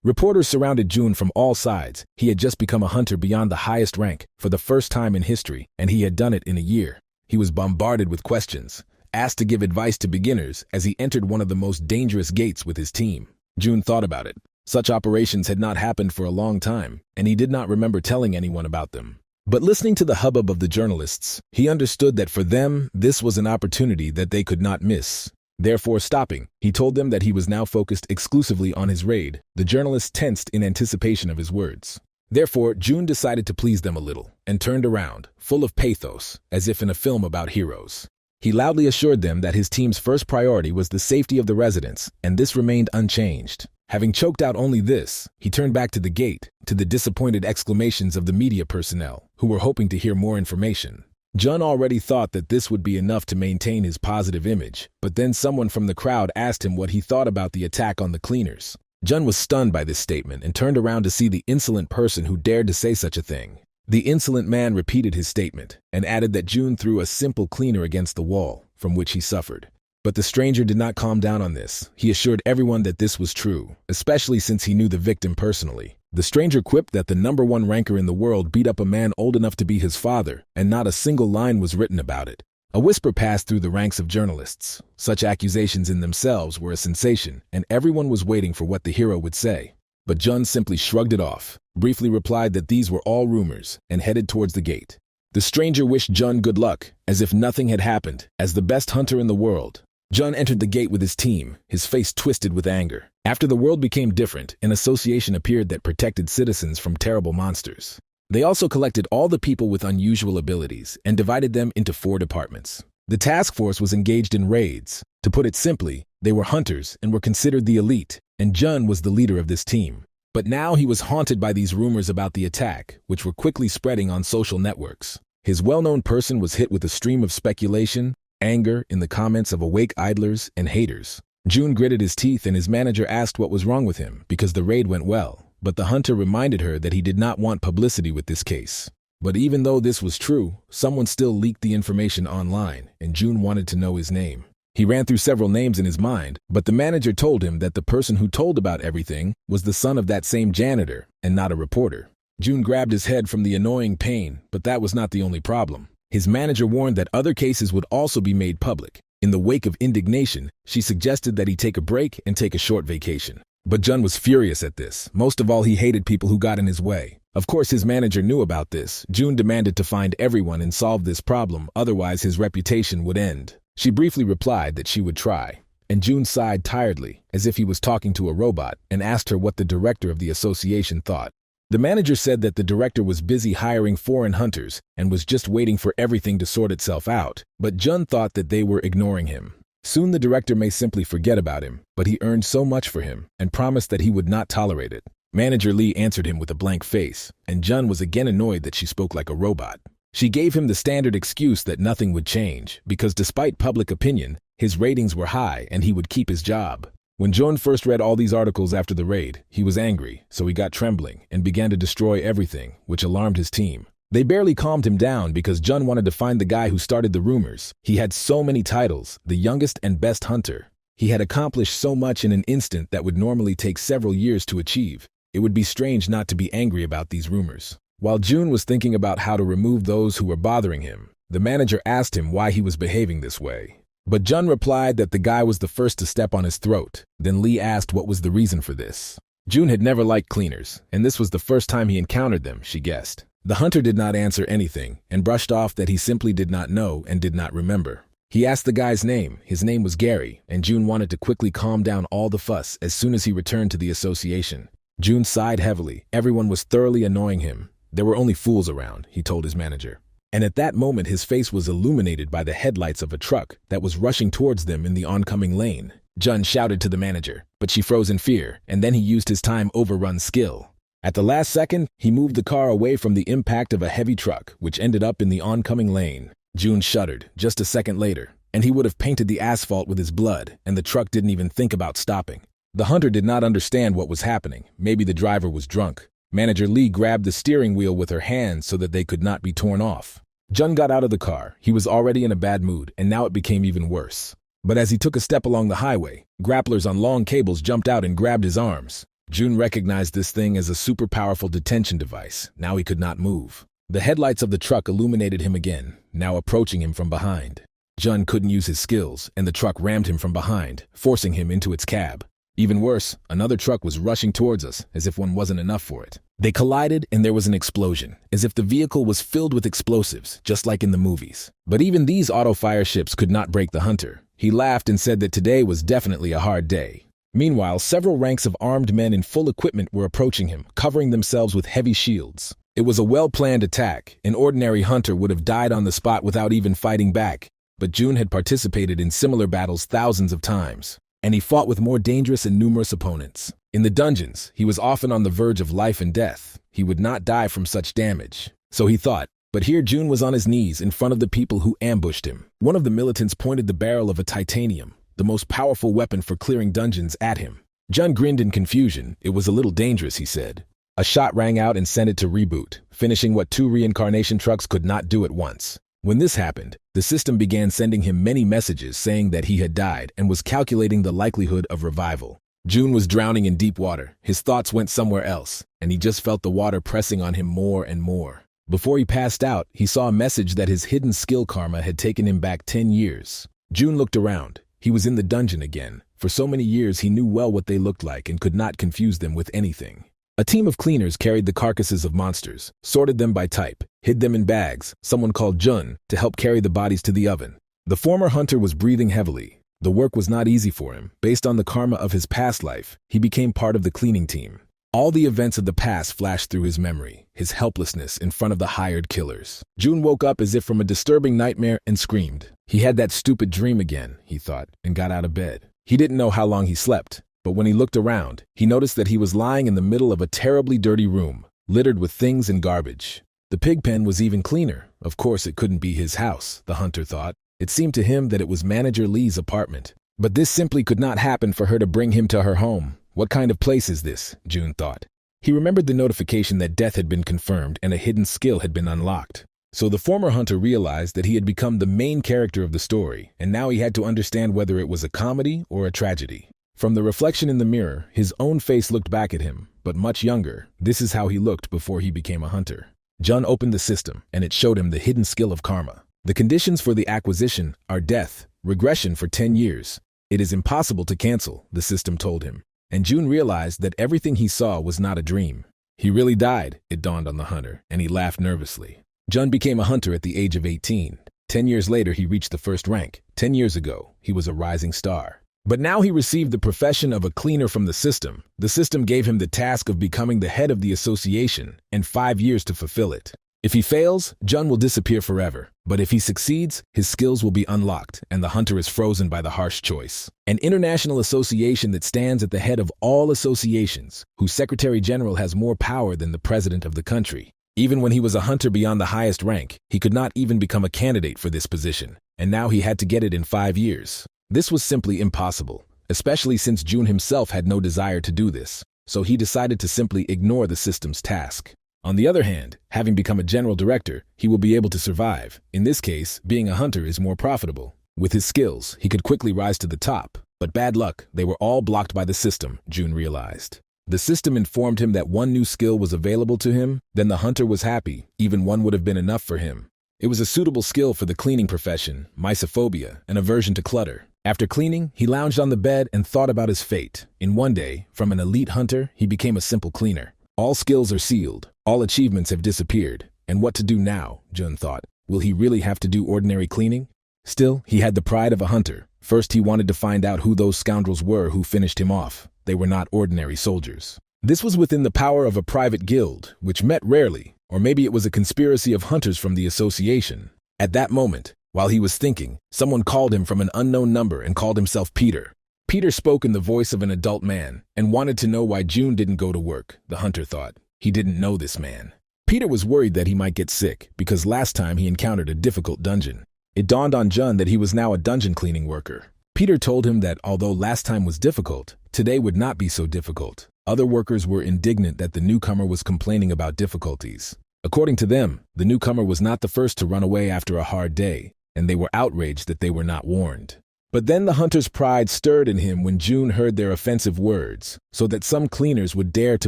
Reporters surrounded Jun from all sides. He had just become a hunter beyond the highest rank for the first time in history, and he had done it in a year. He was bombarded with questions, asked to give advice to beginners as he entered one of the most dangerous gates with his team. Jun thought about it. Such operations had not happened for a long time, and he did not remember telling anyone about them. But listening to the hubbub of the journalists, he understood that for them, this was an opportunity that they could not miss. Therefore, stopping, he told them that he was now focused exclusively on his raid. The journalists tensed in anticipation of his words. Therefore, Jun decided to please them a little, and turned around, full of pathos, as if in a film about heroes. He loudly assured them that his team's first priority was the safety of the residents, and this remained unchanged. Having choked out only this, he turned back to the gate, to the disappointed exclamations of the media personnel, who were hoping to hear more information. Jun already thought that this would be enough to maintain his positive image, but then someone from the crowd asked him what he thought about the attack on the cleaners. Jun was stunned by this statement and turned around to see the insolent person who dared to say such a thing. The insolent man repeated his statement and added that Jun threw a simple cleaner against the wall, from which he suffered. But the stranger did not calm down on this. He assured everyone that this was true, especially since he knew the victim personally. The stranger quipped that the #1 ranker in the world beat up a man old enough to be his father, and not a single line was written about it. A whisper passed through the ranks of journalists. Such accusations in themselves were a sensation, and everyone was waiting for what the hero would say. But Jun simply shrugged it off, briefly replied that these were all rumors, and headed towards the gate. The stranger wished Jun good luck, as if nothing had happened. As the best hunter in the world, Jun entered the gate with his team, his face twisted with anger. After the world became different, an association appeared that protected citizens from terrible monsters. They also collected all the people with unusual abilities and divided them into 4 departments. The task force was engaged in raids. To put it simply, they were hunters and were considered the elite, and Jun was the leader of this team. But now he was haunted by these rumors about the attack, which were quickly spreading on social networks. His well-known person was hit with a stream of speculation, anger in the comments of awake idlers and haters. Jun gritted his teeth and his manager asked what was wrong with him because the raid went well, but the hunter reminded her that he did not want publicity with this case. But even though this was true, someone still leaked the information online, and Jun wanted to know his name. He ran through several names in his mind, but the manager told him that the person who told about everything was the son of that same janitor and not a reporter. Jun grabbed his head from the annoying pain, but that was not the only problem. His manager warned that other cases would also be made public. In the wake of indignation, she suggested that he take a break and take a short vacation. But Jun was furious at this. Most of all, he hated people who got in his way. Of course, his manager knew about this. Jun demanded to find everyone and solve this problem, otherwise his reputation would end. She briefly replied that she would try, and Jun sighed tiredly, as if he was talking to a robot, and asked her what the director of the association thought. The manager said that the director was busy hiring foreign hunters and was just waiting for everything to sort itself out, but Jun thought that they were ignoring him. Soon the director may simply forget about him, but he earned so much for him and promised that he would not tolerate it. Manager Lee answered him with a blank face, and Jun was again annoyed that she spoke like a robot. She gave him the standard excuse that nothing would change, because despite public opinion, his ratings were high and he would keep his job. When Jun first read all these articles after the raid, he was angry, so he got trembling and began to destroy everything, which alarmed his team. They barely calmed him down because Jun wanted to find the guy who started the rumors. He had so many titles, the youngest and best hunter. He had accomplished so much in an instant that would normally take several years to achieve. It would be strange not to be angry about these rumors. While Jun was thinking about how to remove those who were bothering him, the manager asked him why he was behaving this way. But Jun replied that the guy was the first to step on his throat. Then Lee asked what was the reason for this. Jun had never liked cleaners, and this was the first time he encountered them, she guessed. The hunter did not answer anything and brushed off that he simply did not know and did not remember. He asked the guy's name. His name was Gary, and Jun wanted to quickly calm down all the fuss as soon as he returned to the association. Jun sighed heavily. Everyone was thoroughly annoying him. There were only fools around, he told his manager. And at that moment his face was illuminated by the headlights of a truck that was rushing towards them in the oncoming lane. Jun shouted to the manager, but she froze in fear, and then he used his time overrun skill. At the last second, he moved the car away from the impact of a heavy truck, which ended up in the oncoming lane. Jun shuddered just a second later, and he would have painted the asphalt with his blood, and the truck didn't even think about stopping. The hunter did not understand what was happening. Maybe the driver was drunk. Manager Lee grabbed the steering wheel with her hands so that they could not be torn off. Jun got out of the car. He was already in a bad mood, and now it became even worse. But as he took a step along the highway, grapplers on long cables jumped out and grabbed his arms. June recognized this thing as a super powerful detention device. Now he could not move. The headlights of the truck illuminated him again, now approaching him from behind. Jun couldn't use his skills, and the truck rammed him from behind, forcing him into its cab. Even worse, another truck was rushing towards us, as if one wasn't enough for it. They collided, and there was an explosion, as if the vehicle was filled with explosives, just like in the movies. But even these auto-fire ships could not break the hunter. He laughed and said that today was definitely a hard day. Meanwhile, several ranks of armed men in full equipment were approaching him, covering themselves with heavy shields. It was a well-planned attack. An ordinary hunter would have died on the spot without even fighting back. But Jun had participated in similar battles thousands of times, and he fought with more dangerous and numerous opponents. In the dungeons, he was often on the verge of life and death. He would not die from such damage. So he thought. But here Jun was on his knees in front of the people who ambushed him. One of the militants pointed the barrel of a titanium, the most powerful weapon for clearing dungeons, at him. Jun grinned in confusion. It was a little dangerous, he said. A shot rang out and sent it to reboot, finishing what 2 reincarnation trucks could not do at once. When this happened, the system began sending him many messages saying that he had died and was calculating the likelihood of revival. Jun was drowning in deep water. His thoughts went somewhere else, and he just felt the water pressing on him more and more. Before he passed out, he saw a message that his hidden skill karma had taken him back 10 years. Jun looked around. He was in the dungeon again. For so many years he knew well what they looked like and could not confuse them with anything. A team of cleaners carried the carcasses of monsters, sorted them by type, hid them in bags, someone called Jun to help carry the bodies to the oven. The former hunter was breathing heavily. The work was not easy for him. Based on the karma of his past life, he became part of the cleaning team. All the events of the past flashed through his memory, his helplessness in front of the hired killers. Jun woke up as if from a disturbing nightmare and screamed. He had that stupid dream again, he thought, and got out of bed. He didn't know how long he slept. But when he looked around, he noticed that he was lying in the middle of a terribly dirty room, littered with things and garbage. The pig pen was even cleaner. Of course, it couldn't be his house, the hunter thought. It seemed to him that it was Manager Lee's apartment. But this simply could not happen for her to bring him to her home. What kind of place is this? Jun thought. He remembered the notification that death had been confirmed and a hidden skill had been unlocked. So the former hunter realized that he had become the main character of the story, and now he had to understand whether it was a comedy or a tragedy. From the reflection in the mirror, his own face looked back at him, but much younger. This is how he looked before he became a hunter. Jun opened the system, and it showed him the hidden skill of karma. The conditions for the acquisition are death, regression for 10 years. It is impossible to cancel, the system told him. And Jun realized that everything he saw was not a dream. He really died, it dawned on the hunter, and he laughed nervously. Jun became a hunter at the age of 18. 10 years later, he reached the first rank. 10 years ago, he was a rising star. But now he received the profession of a cleaner from the system. The system gave him the task of becoming the head of the association and 5 years to fulfill it. If he fails, Jun will disappear forever. But if he succeeds, his skills will be unlocked and the hunter is frozen by the harsh choice. An international association that stands at the head of all associations, whose secretary general has more power than the president of the country. Even when he was a hunter beyond the highest rank, he could not even become a candidate for this position. And now he had to get it in 5 years. This was simply impossible, especially since Jun himself had no desire to do this, so he decided to simply ignore the system's task. On the other hand, having become a general director, he will be able to survive. In this case, being a hunter is more profitable. With his skills, he could quickly rise to the top. But bad luck, they were all blocked by the system, Jun realized. The system informed him that one new skill was available to him, then the hunter was happy. Even one would have been enough for him. It was a suitable skill for the cleaning profession, mysophobia, an aversion to clutter. After cleaning, he lounged on the bed and thought about his fate. In one day, from an elite hunter, he became a simple cleaner. All skills are sealed. All achievements have disappeared. And what to do now, Jun thought. Will he really have to do ordinary cleaning? Still, he had the pride of a hunter. First, he wanted to find out who those scoundrels were who finished him off. They were not ordinary soldiers. This was within the power of a private guild, which met rarely, or maybe it was a conspiracy of hunters from the association. At that moment, while he was thinking, someone called him from an unknown number and called himself Peter. Peter spoke in the voice of an adult man and wanted to know why Jun didn't go to work, the hunter thought. He didn't know this man. Peter was worried that he might get sick because last time he encountered a difficult dungeon. It dawned on Jun that he was now a dungeon cleaning worker. Peter told him that although last time was difficult, today would not be so difficult. Other workers were indignant that the newcomer was complaining about difficulties. According to them, the newcomer was not the first to run away after a hard day, and they were outraged that they were not warned. But then the hunter's pride stirred in him when June heard their offensive words, so that some cleaners would dare to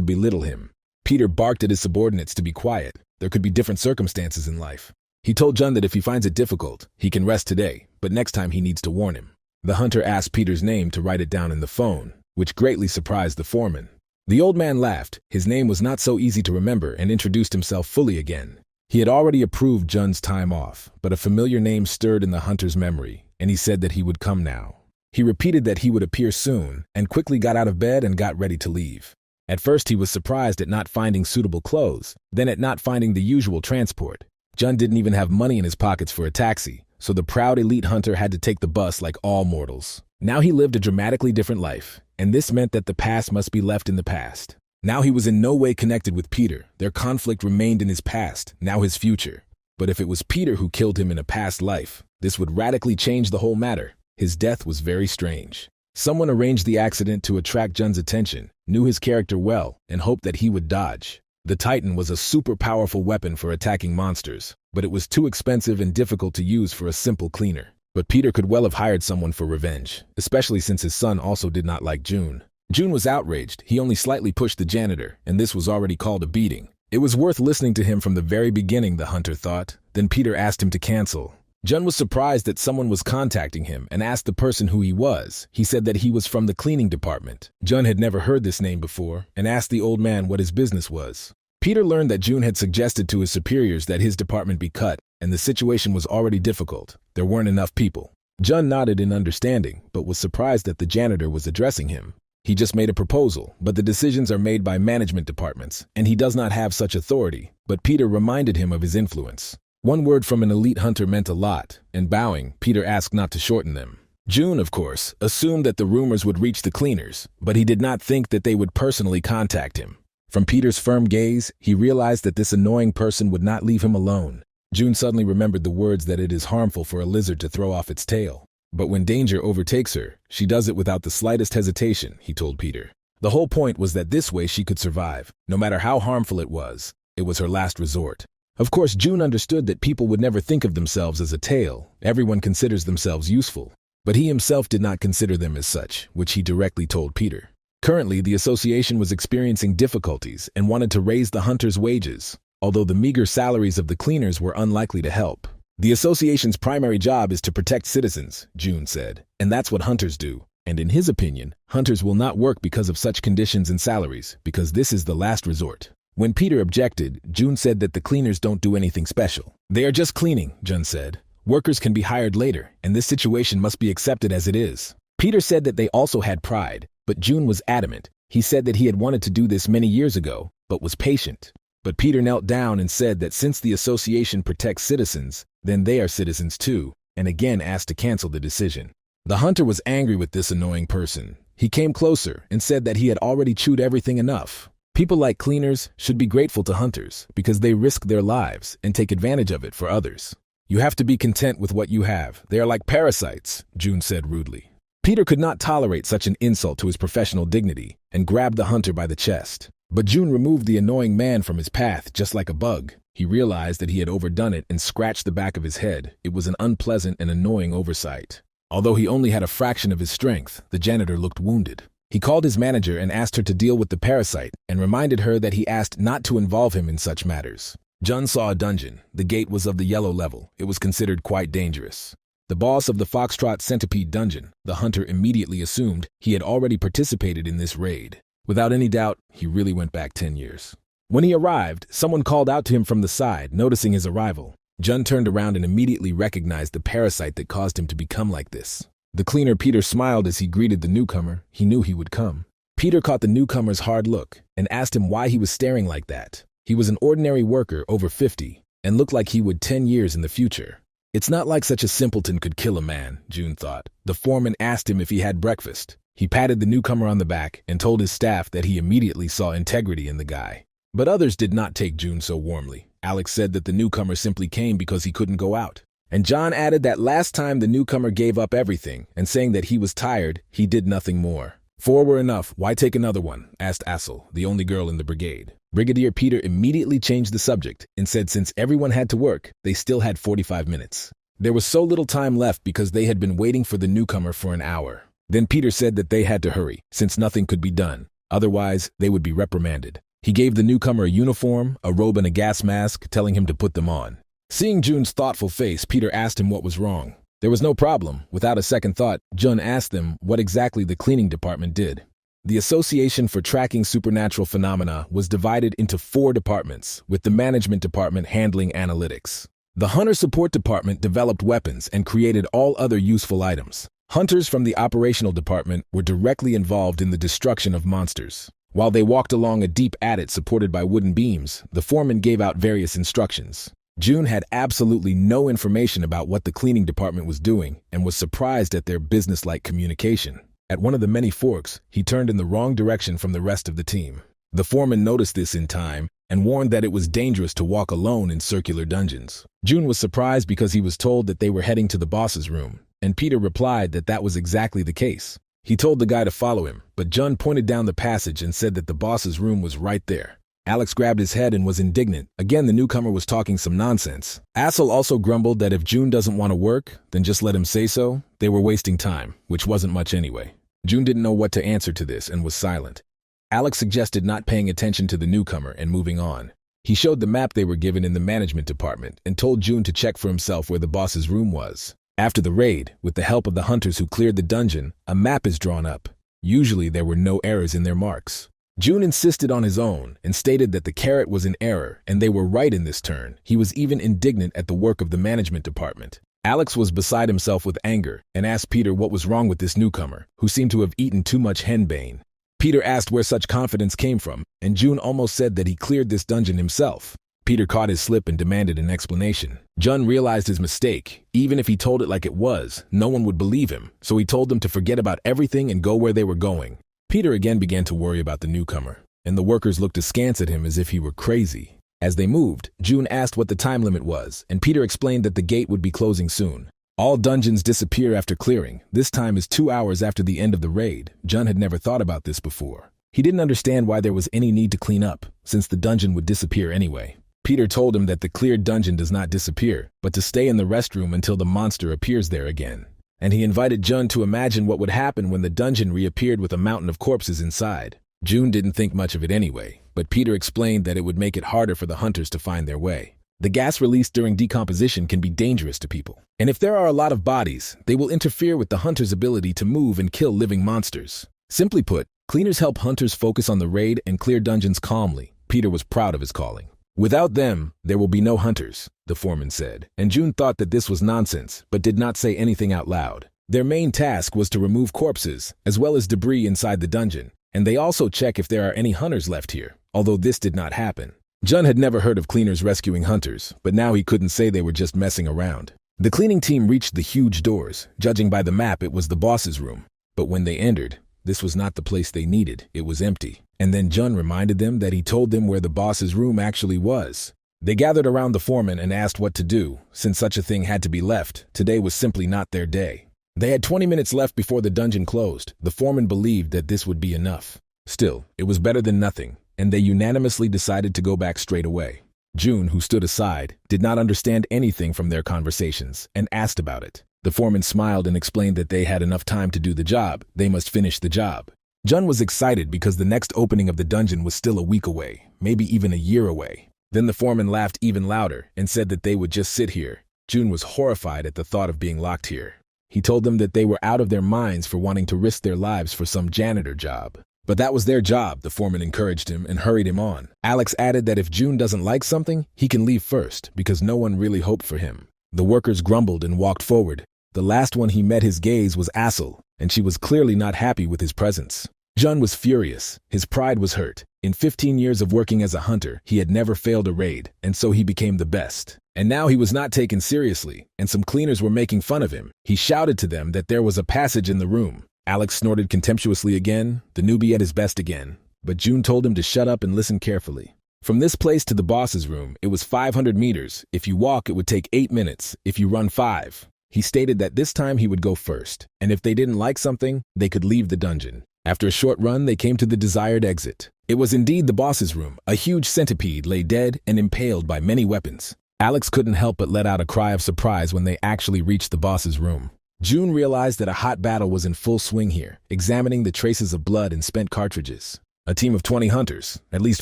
belittle him. Peter barked at his subordinates to be quiet. There could be different circumstances in life. He told Jun that if he finds it difficult, he can rest today, but next time he needs to warn him. The hunter asked Peter's name to write it down in the phone, which greatly surprised the foreman. The old man laughed. His name was not so easy to remember, and introduced himself fully again. He had already approved Jun's time off, but a familiar name stirred in the hunter's memory, and he said that he would come now. He repeated that he would appear soon, and quickly got out of bed and got ready to leave. At first he was surprised at not finding suitable clothes, then at not finding the usual transport. Jun didn't even have money in his pockets for a taxi, so the proud elite hunter had to take the bus like all mortals. Now he lived a dramatically different life, and this meant that the past must be left in the past. Now he was in no way connected with Peter. Their conflict remained in his past, now his future. But if it was Peter who killed him in a past life, this would radically change the whole matter. His death was very strange. Someone arranged the accident to attract Jun's attention, knew his character well, and hoped that he would dodge. The Titan was a super powerful weapon for attacking monsters, but it was too expensive and difficult to use for a simple cleaner. But Peter could well have hired someone for revenge, especially since his son also did not like June. June was outraged. He only slightly pushed the janitor, and this was already called a beating. It was worth listening to him from the very beginning, the hunter thought. Then Peter asked him to cancel. Jun was surprised that someone was contacting him and asked the person who he was. He said that he was from the cleaning department. Jun had never heard this name before and asked the old man what his business was. Peter learned that June had suggested to his superiors that his department be cut, and the situation was already difficult. There weren't enough people. Jun nodded in understanding, but was surprised that the janitor was addressing him. He just made a proposal, but the decisions are made by management departments, and he does not have such authority. But Peter reminded him of his influence. One word from an elite hunter meant a lot, and bowing, Peter asked not to shorten them. June, of course, assumed that the rumors would reach the cleaners, but he did not think that they would personally contact him. From Peter's firm gaze, he realized that this annoying person would not leave him alone. June suddenly remembered the words that it is harmful for a lizard to throw off its tail. But when danger overtakes her, she does it without the slightest hesitation, he told Peter. The whole point was that this way she could survive. No matter how harmful it was her last resort. Of course, June understood that people would never think of themselves as a tail. Everyone considers themselves useful. But he himself did not consider them as such, which he directly told Peter. Currently, the association was experiencing difficulties and wanted to raise the hunters' wages, although the meager salaries of the cleaners were unlikely to help. The association's primary job is to protect citizens, June said, and that's what hunters do. And in his opinion, hunters will not work because of such conditions and salaries, because this is the last resort. When Peter objected, June said that the cleaners don't do anything special. They are just cleaning, June said. Workers can be hired later, and this situation must be accepted as it is. Peter said that they also had pride, but June was adamant. He said that he had wanted to do this many years ago, but was patient. But Peter knelt down and said that since the association protects citizens, then they are citizens too, and again asked to cancel the decision. The hunter was angry with this annoying person. He came closer and said that he had already chewed everything enough. People like cleaners should be grateful to hunters because they risk their lives and take advantage of it for others. You have to be content with what you have. They are like parasites, June said rudely. Peter could not tolerate such an insult to his professional dignity and grabbed the hunter by the chest. But June removed the annoying man from his path just like a bug. He realized that he had overdone it and scratched the back of his head. It was an unpleasant and annoying oversight. Although he only had a fraction of his strength, the janitor looked wounded. He called his manager and asked her to deal with the parasite and reminded her that he asked not to involve him in such matters. Jun saw a dungeon. The gate was of the yellow level. It was considered quite dangerous. The boss of the Foxtrot Centipede dungeon, the hunter immediately assumed he had already participated in this raid. Without any doubt, he really went back 10 years. When he arrived, someone called out to him from the side, noticing his arrival. Jun turned around and immediately recognized the parasite that caused him to become like this. The cleaner Peter smiled as he greeted the newcomer. He knew he would come. Peter caught the newcomer's hard look and asked him why he was staring like that. He was an ordinary worker over 50 and looked like he would 10 years in the future. It's not like such a simpleton could kill a man, June thought. The foreman asked him if he had breakfast. He patted the newcomer on the back and told his staff that he immediately saw integrity in the guy. But others did not take June so warmly. Alex said that the newcomer simply came because he couldn't go out. And John added that last time the newcomer gave up everything and saying that he was tired, he did nothing more. 4 were enough. Why take another one? Asked Assel, the only girl in the brigade. Brigadier Peter immediately changed the subject and said since everyone had to work, they still had 45 minutes. There was so little time left because they had been waiting for the newcomer for an hour. Then Peter said that they had to hurry, since nothing could be done. Otherwise, they would be reprimanded. He gave the newcomer a uniform, a robe and a gas mask, telling him to put them on. Seeing Jun's thoughtful face, Peter asked him what was wrong. There was no problem. Without a second thought, Jun asked them what exactly the cleaning department did. The Association for Tracking Supernatural Phenomena was divided into 4 departments, with the management department handling analytics. The Hunter Support Department developed weapons and created all other useful items. Hunters from the Operational Department were directly involved in the destruction of monsters. While they walked along a deep adit supported by wooden beams, the foreman gave out various instructions. Jun had absolutely no information about what the cleaning department was doing and was surprised at their businesslike communication. At one of the many forks, he turned in the wrong direction from the rest of the team. The foreman noticed this in time and warned that it was dangerous to walk alone in circular dungeons. Jun was surprised because he was told that they were heading to the boss's room, and Peter replied that that was exactly the case. He told the guy to follow him, but Jun pointed down the passage and said that the boss's room was right there. Alex grabbed his head and was indignant. Again, the newcomer was talking some nonsense. Assel also grumbled that if Jun doesn't want to work, then just let him say so. They were wasting time, which wasn't much anyway. Jun didn't know what to answer to this and was silent. Alex suggested not paying attention to the newcomer and moving on. He showed the map they were given in the management department and told Jun to check for himself where the boss's room was. After the raid, with the help of the hunters who cleared the dungeon, a map is drawn up. Usually there were no errors in their marks. Jun insisted on his own and stated that the carrot was in error and they were right in this turn. He was even indignant at the work of the management department. Alex was beside himself with anger and asked Peter what was wrong with this newcomer, who seemed to have eaten too much henbane. Peter asked where such confidence came from, and Jun almost said that he cleared this dungeon himself. Peter caught his slip and demanded an explanation. Jun realized his mistake. Even if he told it like it was, no one would believe him, so he told them to forget about everything and go where they were going. Peter again began to worry about the newcomer, and the workers looked askance at him as if he were crazy. As they moved, Jun asked what the time limit was, and Peter explained that the gate would be closing soon. All dungeons disappear after clearing. This time is 2 hours after the end of the raid. Jun had never thought about this before. He didn't understand why there was any need to clean up, since the dungeon would disappear anyway. Peter told him that the cleared dungeon does not disappear, but to stay in the restroom until the monster appears there again. And he invited Jun to imagine what would happen when the dungeon reappeared with a mountain of corpses inside. Jun didn't think much of it anyway, but Peter explained that it would make it harder for the hunters to find their way. The gas released during decomposition can be dangerous to people, and if there are a lot of bodies, they will interfere with the hunter's ability to move and kill living monsters. Simply put, cleaners help hunters focus on the raid and clear dungeons calmly. Peter was proud of his calling. Without them, there will be no hunters, the foreman said, and Jun thought that this was nonsense, but did not say anything out loud. Their main task was to remove corpses, as well as debris inside the dungeon, and they also check if there are any hunters left here, although this did not happen. Jun had never heard of cleaners rescuing hunters, but now he couldn't say they were just messing around. The cleaning team reached the huge doors. Judging by the map, it was the boss's room. But when they entered, this was not the place they needed. It was empty. And then Jun reminded them that he told them where the boss's room actually was. They gathered around the foreman and asked what to do, since such a thing had to be left. Today was simply not their day. They had 20 minutes left before the dungeon closed. The foreman believed that this would be enough. Still, it was better than nothing, and they unanimously decided to go back straight away. Jun, who stood aside, did not understand anything from their conversations and asked about it. The foreman smiled and explained that they had enough time to do the job. They must finish the job. Jun was excited because the next opening of the dungeon was still a week away, maybe even a year away. Then the foreman laughed even louder and said that they would just sit here. Jun was horrified at the thought of being locked here. He told them that they were out of their minds for wanting to risk their lives for some janitor job. But that was their job, the foreman encouraged him and hurried him on. Alex added that if Jun doesn't like something, he can leave first, because no one really hoped for him. The workers grumbled and walked forward. The last one he met his gaze was Assel, and she was clearly not happy with his presence. Jun was furious. His pride was hurt. In 15 years of working as a hunter, he had never failed a raid, and so he became the best. And now he was not taken seriously, and some cleaners were making fun of him. He shouted to them that there was a passage in the room. Alex snorted contemptuously again, the newbie at his best again. But Jun told him to shut up and listen carefully. From this place to the boss's room, it was 500 meters. If you walk, it would take 8 minutes. If you run, 5. He stated that this time he would go first, and if they didn't like something, they could leave the dungeon. After a short run, they came to the desired exit. It was indeed the boss's room. A huge centipede lay dead and impaled by many weapons. Alex couldn't help but let out a cry of surprise when they actually reached the boss's room. June realized that a hot battle was in full swing here, examining the traces of blood and spent cartridges. A team of 20 hunters, at least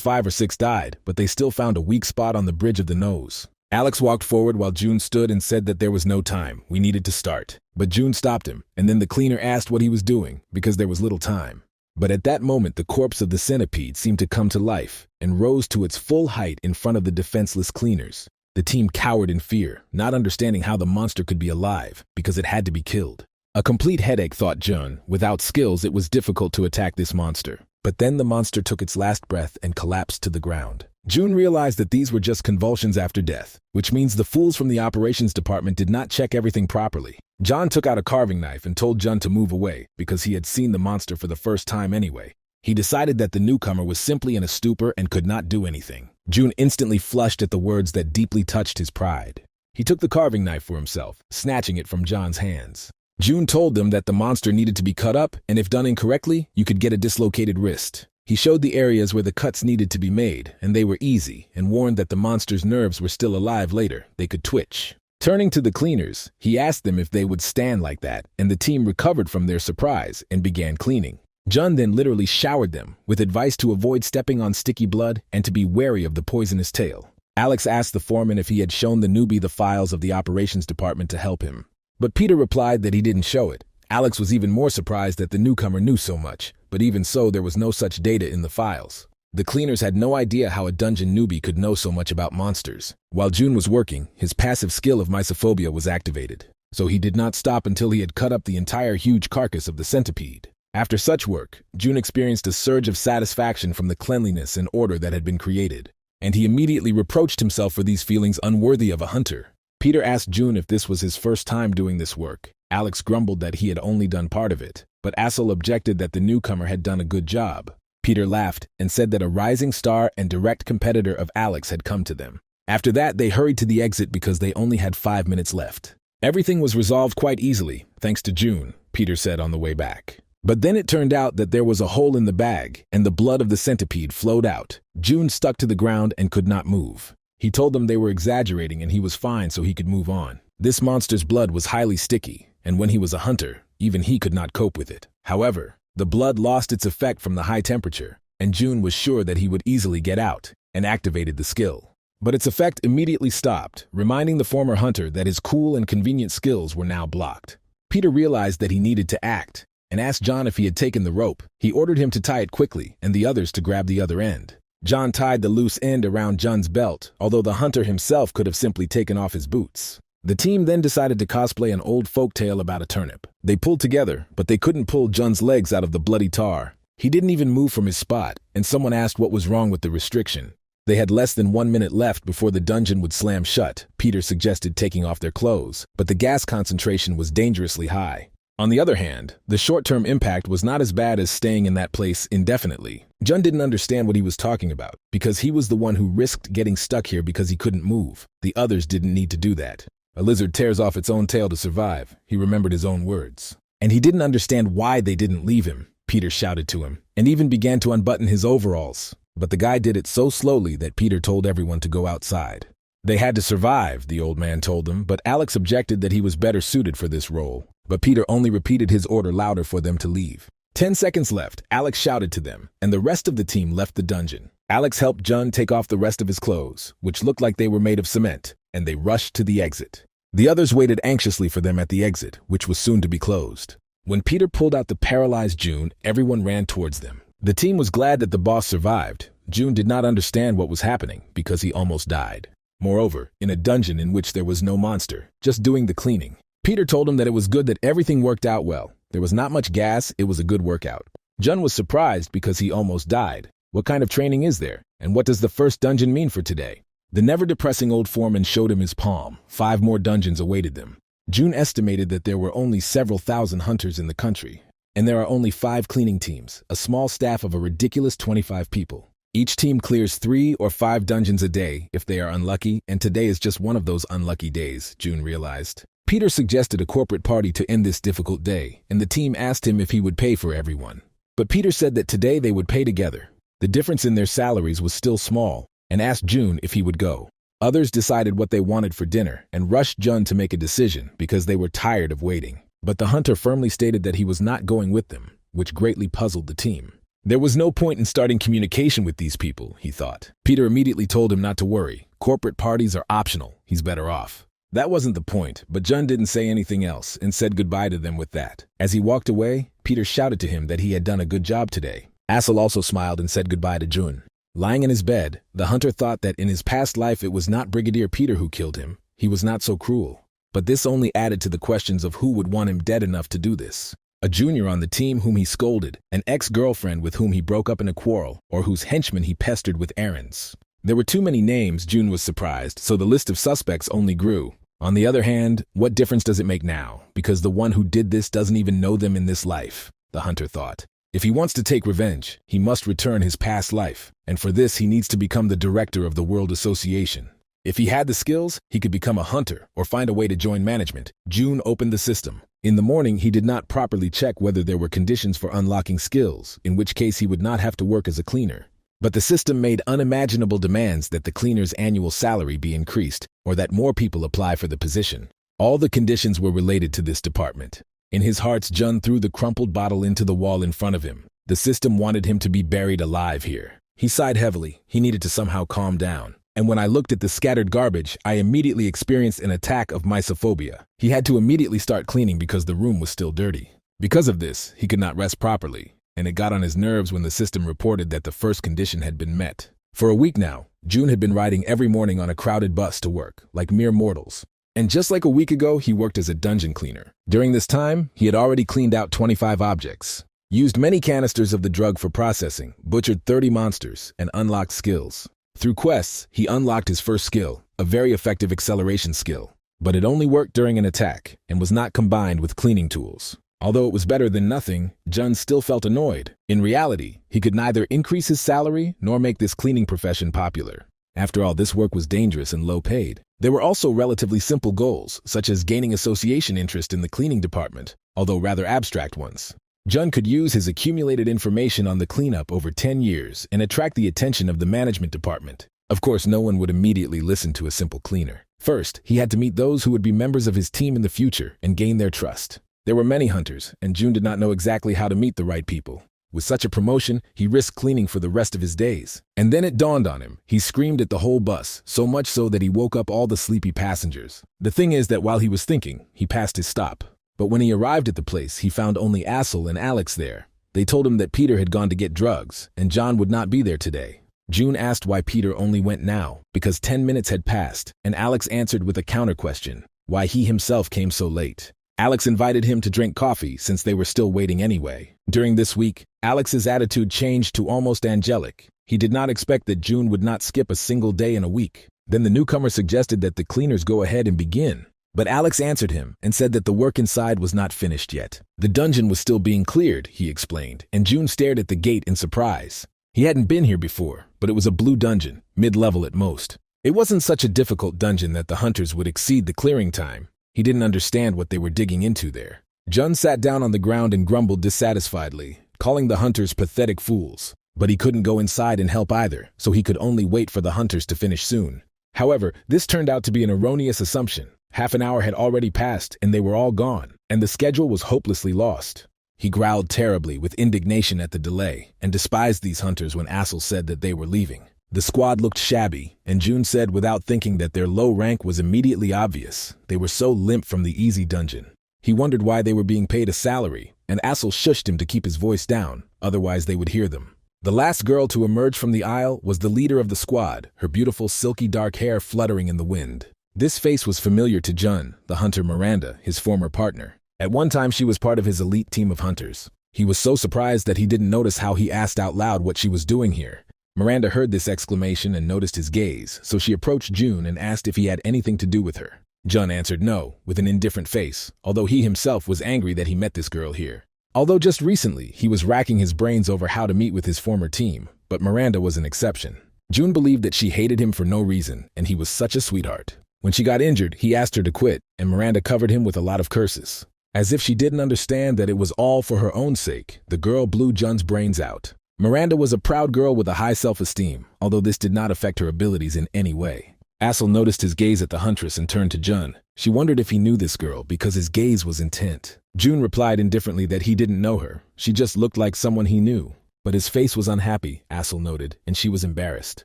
5 or 6 died, but they still found a weak spot on the bridge of the nose. Alex walked forward while June stood and said that there was no time, we needed to start. But June stopped him, and then the cleaner asked what he was doing, because there was little time. But at that moment the corpse of the centipede seemed to come to life, and rose to its full height in front of the defenseless cleaners. The team cowered in fear, not understanding how the monster could be alive, because it had to be killed. A complete headache, thought June. Without skills, it was difficult to attack this monster. But then the monster took its last breath and collapsed to the ground. June realized that these were just convulsions after death, which means the fools from the operations department did not check everything properly. John took out a carving knife and told Jun to move away, because he had seen the monster for the first time anyway. He decided that the newcomer was simply in a stupor and could not do anything. June instantly flushed at the words that deeply touched his pride. He took the carving knife for himself, snatching it from John's hands. June told them that the monster needed to be cut up, and if done incorrectly, you could get a dislocated wrist. He showed the areas where the cuts needed to be made, and they were easy, and warned that the monster's nerves were still alive later. They could twitch. Turning to the cleaners, he asked them if they would stand like that, and the team recovered from their surprise and began cleaning. Jun then literally showered them with advice to avoid stepping on sticky blood and to be wary of the poisonous tail. Alex asked the foreman if he had shown the newbie the files of the operations department to help him. But Peter replied that he didn't show it. Alex was even more surprised that the newcomer knew so much, but even so there was no such data in the files. The cleaners had no idea how a dungeon newbie could know so much about monsters. While June was working, his passive skill of mysophobia was activated, so he did not stop until he had cut up the entire huge carcass of the centipede. After such work, June experienced a surge of satisfaction from the cleanliness and order that had been created, and he immediately reproached himself for these feelings unworthy of a hunter. Peter asked June if this was his first time doing this work. Alex grumbled that he had only done part of it, but Assel objected that the newcomer had done a good job. Peter laughed and said that a rising star and direct competitor of Alex had come to them. After that, they hurried to the exit because they only had 5 minutes left. Everything was resolved quite easily, thanks to June, Peter said on the way back. But then it turned out that there was a hole in the bag, and the blood of the centipede flowed out. June stuck to the ground and could not move. He told them they were exaggerating and he was fine so he could move on. This monster's blood was highly sticky, and when he was a hunter, even he could not cope with it. However, the blood lost its effect from the high temperature, and June was sure that he would easily get out, and activated the skill. But its effect immediately stopped, reminding the former hunter that his cool and convenient skills were now blocked. Peter realized that he needed to act, and asked John if he had taken the rope. He ordered him to tie it quickly, and the others to grab the other end. John tied the loose end around Jun's belt, although the hunter himself could have simply taken off his boots. The team then decided to cosplay an old folktale about a turnip. They pulled together, but they couldn't pull Jun's legs out of the bloody tar. He didn't even move from his spot, and someone asked what was wrong with the restriction. They had less than 1 minute left before the dungeon would slam shut. Peter suggested taking off their clothes, but the gas concentration was dangerously high. On the other hand, the short-term impact was not as bad as staying in that place indefinitely. Jun didn't understand what he was talking about, because he was the one who risked getting stuck here because he couldn't move. The others didn't need to do that. A lizard tears off its own tail to survive, he remembered his own words. And he didn't understand why they didn't leave him, Peter shouted to him, and even began to unbutton his overalls. But the guy did it so slowly that Peter told everyone to go outside. They had to survive, the old man told them, but Alex objected that he was better suited for this role. But Peter only repeated his order louder for them to leave. 10 seconds left, Alex shouted to them, and the rest of the team left the dungeon. Alex helped Jun take off the rest of his clothes, which looked like they were made of cement, and they rushed to the exit. The others waited anxiously for them at the exit, which was soon to be closed. When Peter pulled out the paralyzed June, everyone ran towards them. The team was glad that the boss survived. June did not understand what was happening because he almost died. Moreover, in a dungeon in which there was no monster, just doing the cleaning. Peter told him that it was good that everything worked out well. There was not much gas, it was a good workout. Jun was surprised because he almost died. What kind of training is there? And what does the first dungeon mean for today? The never-depressing old foreman showed him his palm. 5 more dungeons awaited them. June estimated that there were only several thousand hunters in the country, and there are only 5 cleaning teams, a small staff of a ridiculous 25 people. Each team clears 3 or 5 dungeons a day if they are unlucky, and today is just one of those unlucky days, June realized. Peter suggested a corporate party to end this difficult day, and the team asked him if he would pay for everyone. But Peter said that today they would pay together. The difference in their salaries was still small, and asked June if he would go. Others decided what they wanted for dinner and rushed Jun to make a decision because they were tired of waiting. But the hunter firmly stated that he was not going with them, which greatly puzzled the team. There was no point in starting communication with these people, he thought. Peter immediately told him not to worry. Corporate parties are optional. He's better off. That wasn't the point, but Jun didn't say anything else and said goodbye to them with that. As he walked away, Peter shouted to him that he had done a good job today. Assel also smiled and said goodbye to Jun. Lying in his bed, the hunter thought that in his past life it was not Brigadier Peter who killed him. He was not so cruel. But this only added to the questions of who would want him dead enough to do this. A junior on the team whom he scolded, an ex-girlfriend with whom he broke up in a quarrel, or whose henchman he pestered with errands. There were too many names, Jun was surprised, so the list of suspects only grew. On the other hand, what difference does it make now? Because the one who did this doesn't even know them in this life, the hunter thought. If he wants to take revenge, he must return his past life, and for this he needs to become the director of the World Association. If he had the skills, he could become a hunter or find a way to join management. Jun opened the system. In the morning, he did not properly check whether there were conditions for unlocking skills, in which case he would not have to work as a cleaner. But the system made unimaginable demands that the cleaner's annual salary be increased or that more people apply for the position. All the conditions were related to this department. In his heart, Jun threw the crumpled bottle into the wall in front of him. The system wanted him to be buried alive here. He sighed heavily. He needed to somehow calm down. And when I looked at the scattered garbage, I immediately experienced an attack of mysophobia. He had to immediately start cleaning because the room was still dirty. Because of this, he could not rest properly, and it got on his nerves when the system reported that the first condition had been met. For a week now, Jun had been riding every morning on a crowded bus to work, like mere mortals. And just like a week ago, he worked as a dungeon cleaner. During this time, he had already cleaned out 25 objects, used many canisters of the drug for processing, butchered 30 monsters, and unlocked skills. Through quests, he unlocked his first skill, a very effective acceleration skill. But it only worked during an attack and was not combined with cleaning tools. Although it was better than nothing, Jun still felt annoyed. In reality, he could neither increase his salary nor make this cleaning profession popular. After all, this work was dangerous and low paid. There were also relatively simple goals, such as gaining association interest in the cleaning department, although rather abstract ones. Jun could use his accumulated information on the cleanup over 10 years and attract the attention of the management department. Of course, no one would immediately listen to a simple cleaner. First, he had to meet those who would be members of his team in the future and gain their trust. There were many hunters, and Jun did not know exactly how to meet the right people. With such a promotion, he risked cleaning for the rest of his days. And then it dawned on him. He screamed at the whole bus, so much so that he woke up all the sleepy passengers. The thing is that while he was thinking, he passed his stop. But when he arrived at the place, he found only Assel and Alex there. They told him that Peter had gone to get drugs, and John would not be there today. Jun asked why Peter only went now, because 10 minutes had passed, and Alex answered with a counter-question, why he himself came so late. Alex invited him to drink coffee since they were still waiting anyway. During this week, Alex's attitude changed to almost angelic. He did not expect that Jun would not skip a single day in a week. Then the newcomer suggested that the cleaners go ahead and begin. But Alex answered him and said that the work inside was not finished yet. The dungeon was still being cleared, he explained, and Jun stared at the gate in surprise. He hadn't been here before, but it was a blue dungeon, mid-level at most. It wasn't such a difficult dungeon that the hunters would exceed the clearing time. He didn't understand what they were digging into there. Jun sat down on the ground and grumbled dissatisfiedly, calling the hunters pathetic fools. But he couldn't go inside and help either, so he could only wait for the hunters to finish soon. However, this turned out to be an erroneous assumption. Half an hour had already passed, and they were all gone, and the schedule was hopelessly lost. He growled terribly with indignation at the delay, and despised these hunters when Assel said that they were leaving. The squad looked shabby, and Jun said without thinking that their low rank was immediately obvious. They were so limp from the easy dungeon. He wondered why they were being paid a salary, and Assel shushed him to keep his voice down, otherwise they would hear them. The last girl to emerge from the aisle was the leader of the squad, her beautiful silky dark hair fluttering in the wind. This face was familiar to Jun, the hunter Miranda, his former partner. At one time she was part of his elite team of hunters. He was so surprised that he didn't notice how he asked out loud what she was doing here. Miranda heard this exclamation and noticed his gaze, so she approached Jun and asked if he had anything to do with her. Jun answered no, with an indifferent face, although he himself was angry that he met this girl here. Although just recently, he was racking his brains over how to meet with his former team, but Miranda was an exception. Jun believed that she hated him for no reason, and he was such a sweetheart. When she got injured, he asked her to quit, and Miranda covered him with a lot of curses. As if she didn't understand that it was all for her own sake, the girl blew Jun's brains out. Miranda was a proud girl with a high self-esteem, although this did not affect her abilities in any way. Assel noticed his gaze at the huntress and turned to Jun. She wondered if he knew this girl because his gaze was intent. Jun replied indifferently that he didn't know her. She just looked like someone he knew. But his face was unhappy, Assel noted, and she was embarrassed.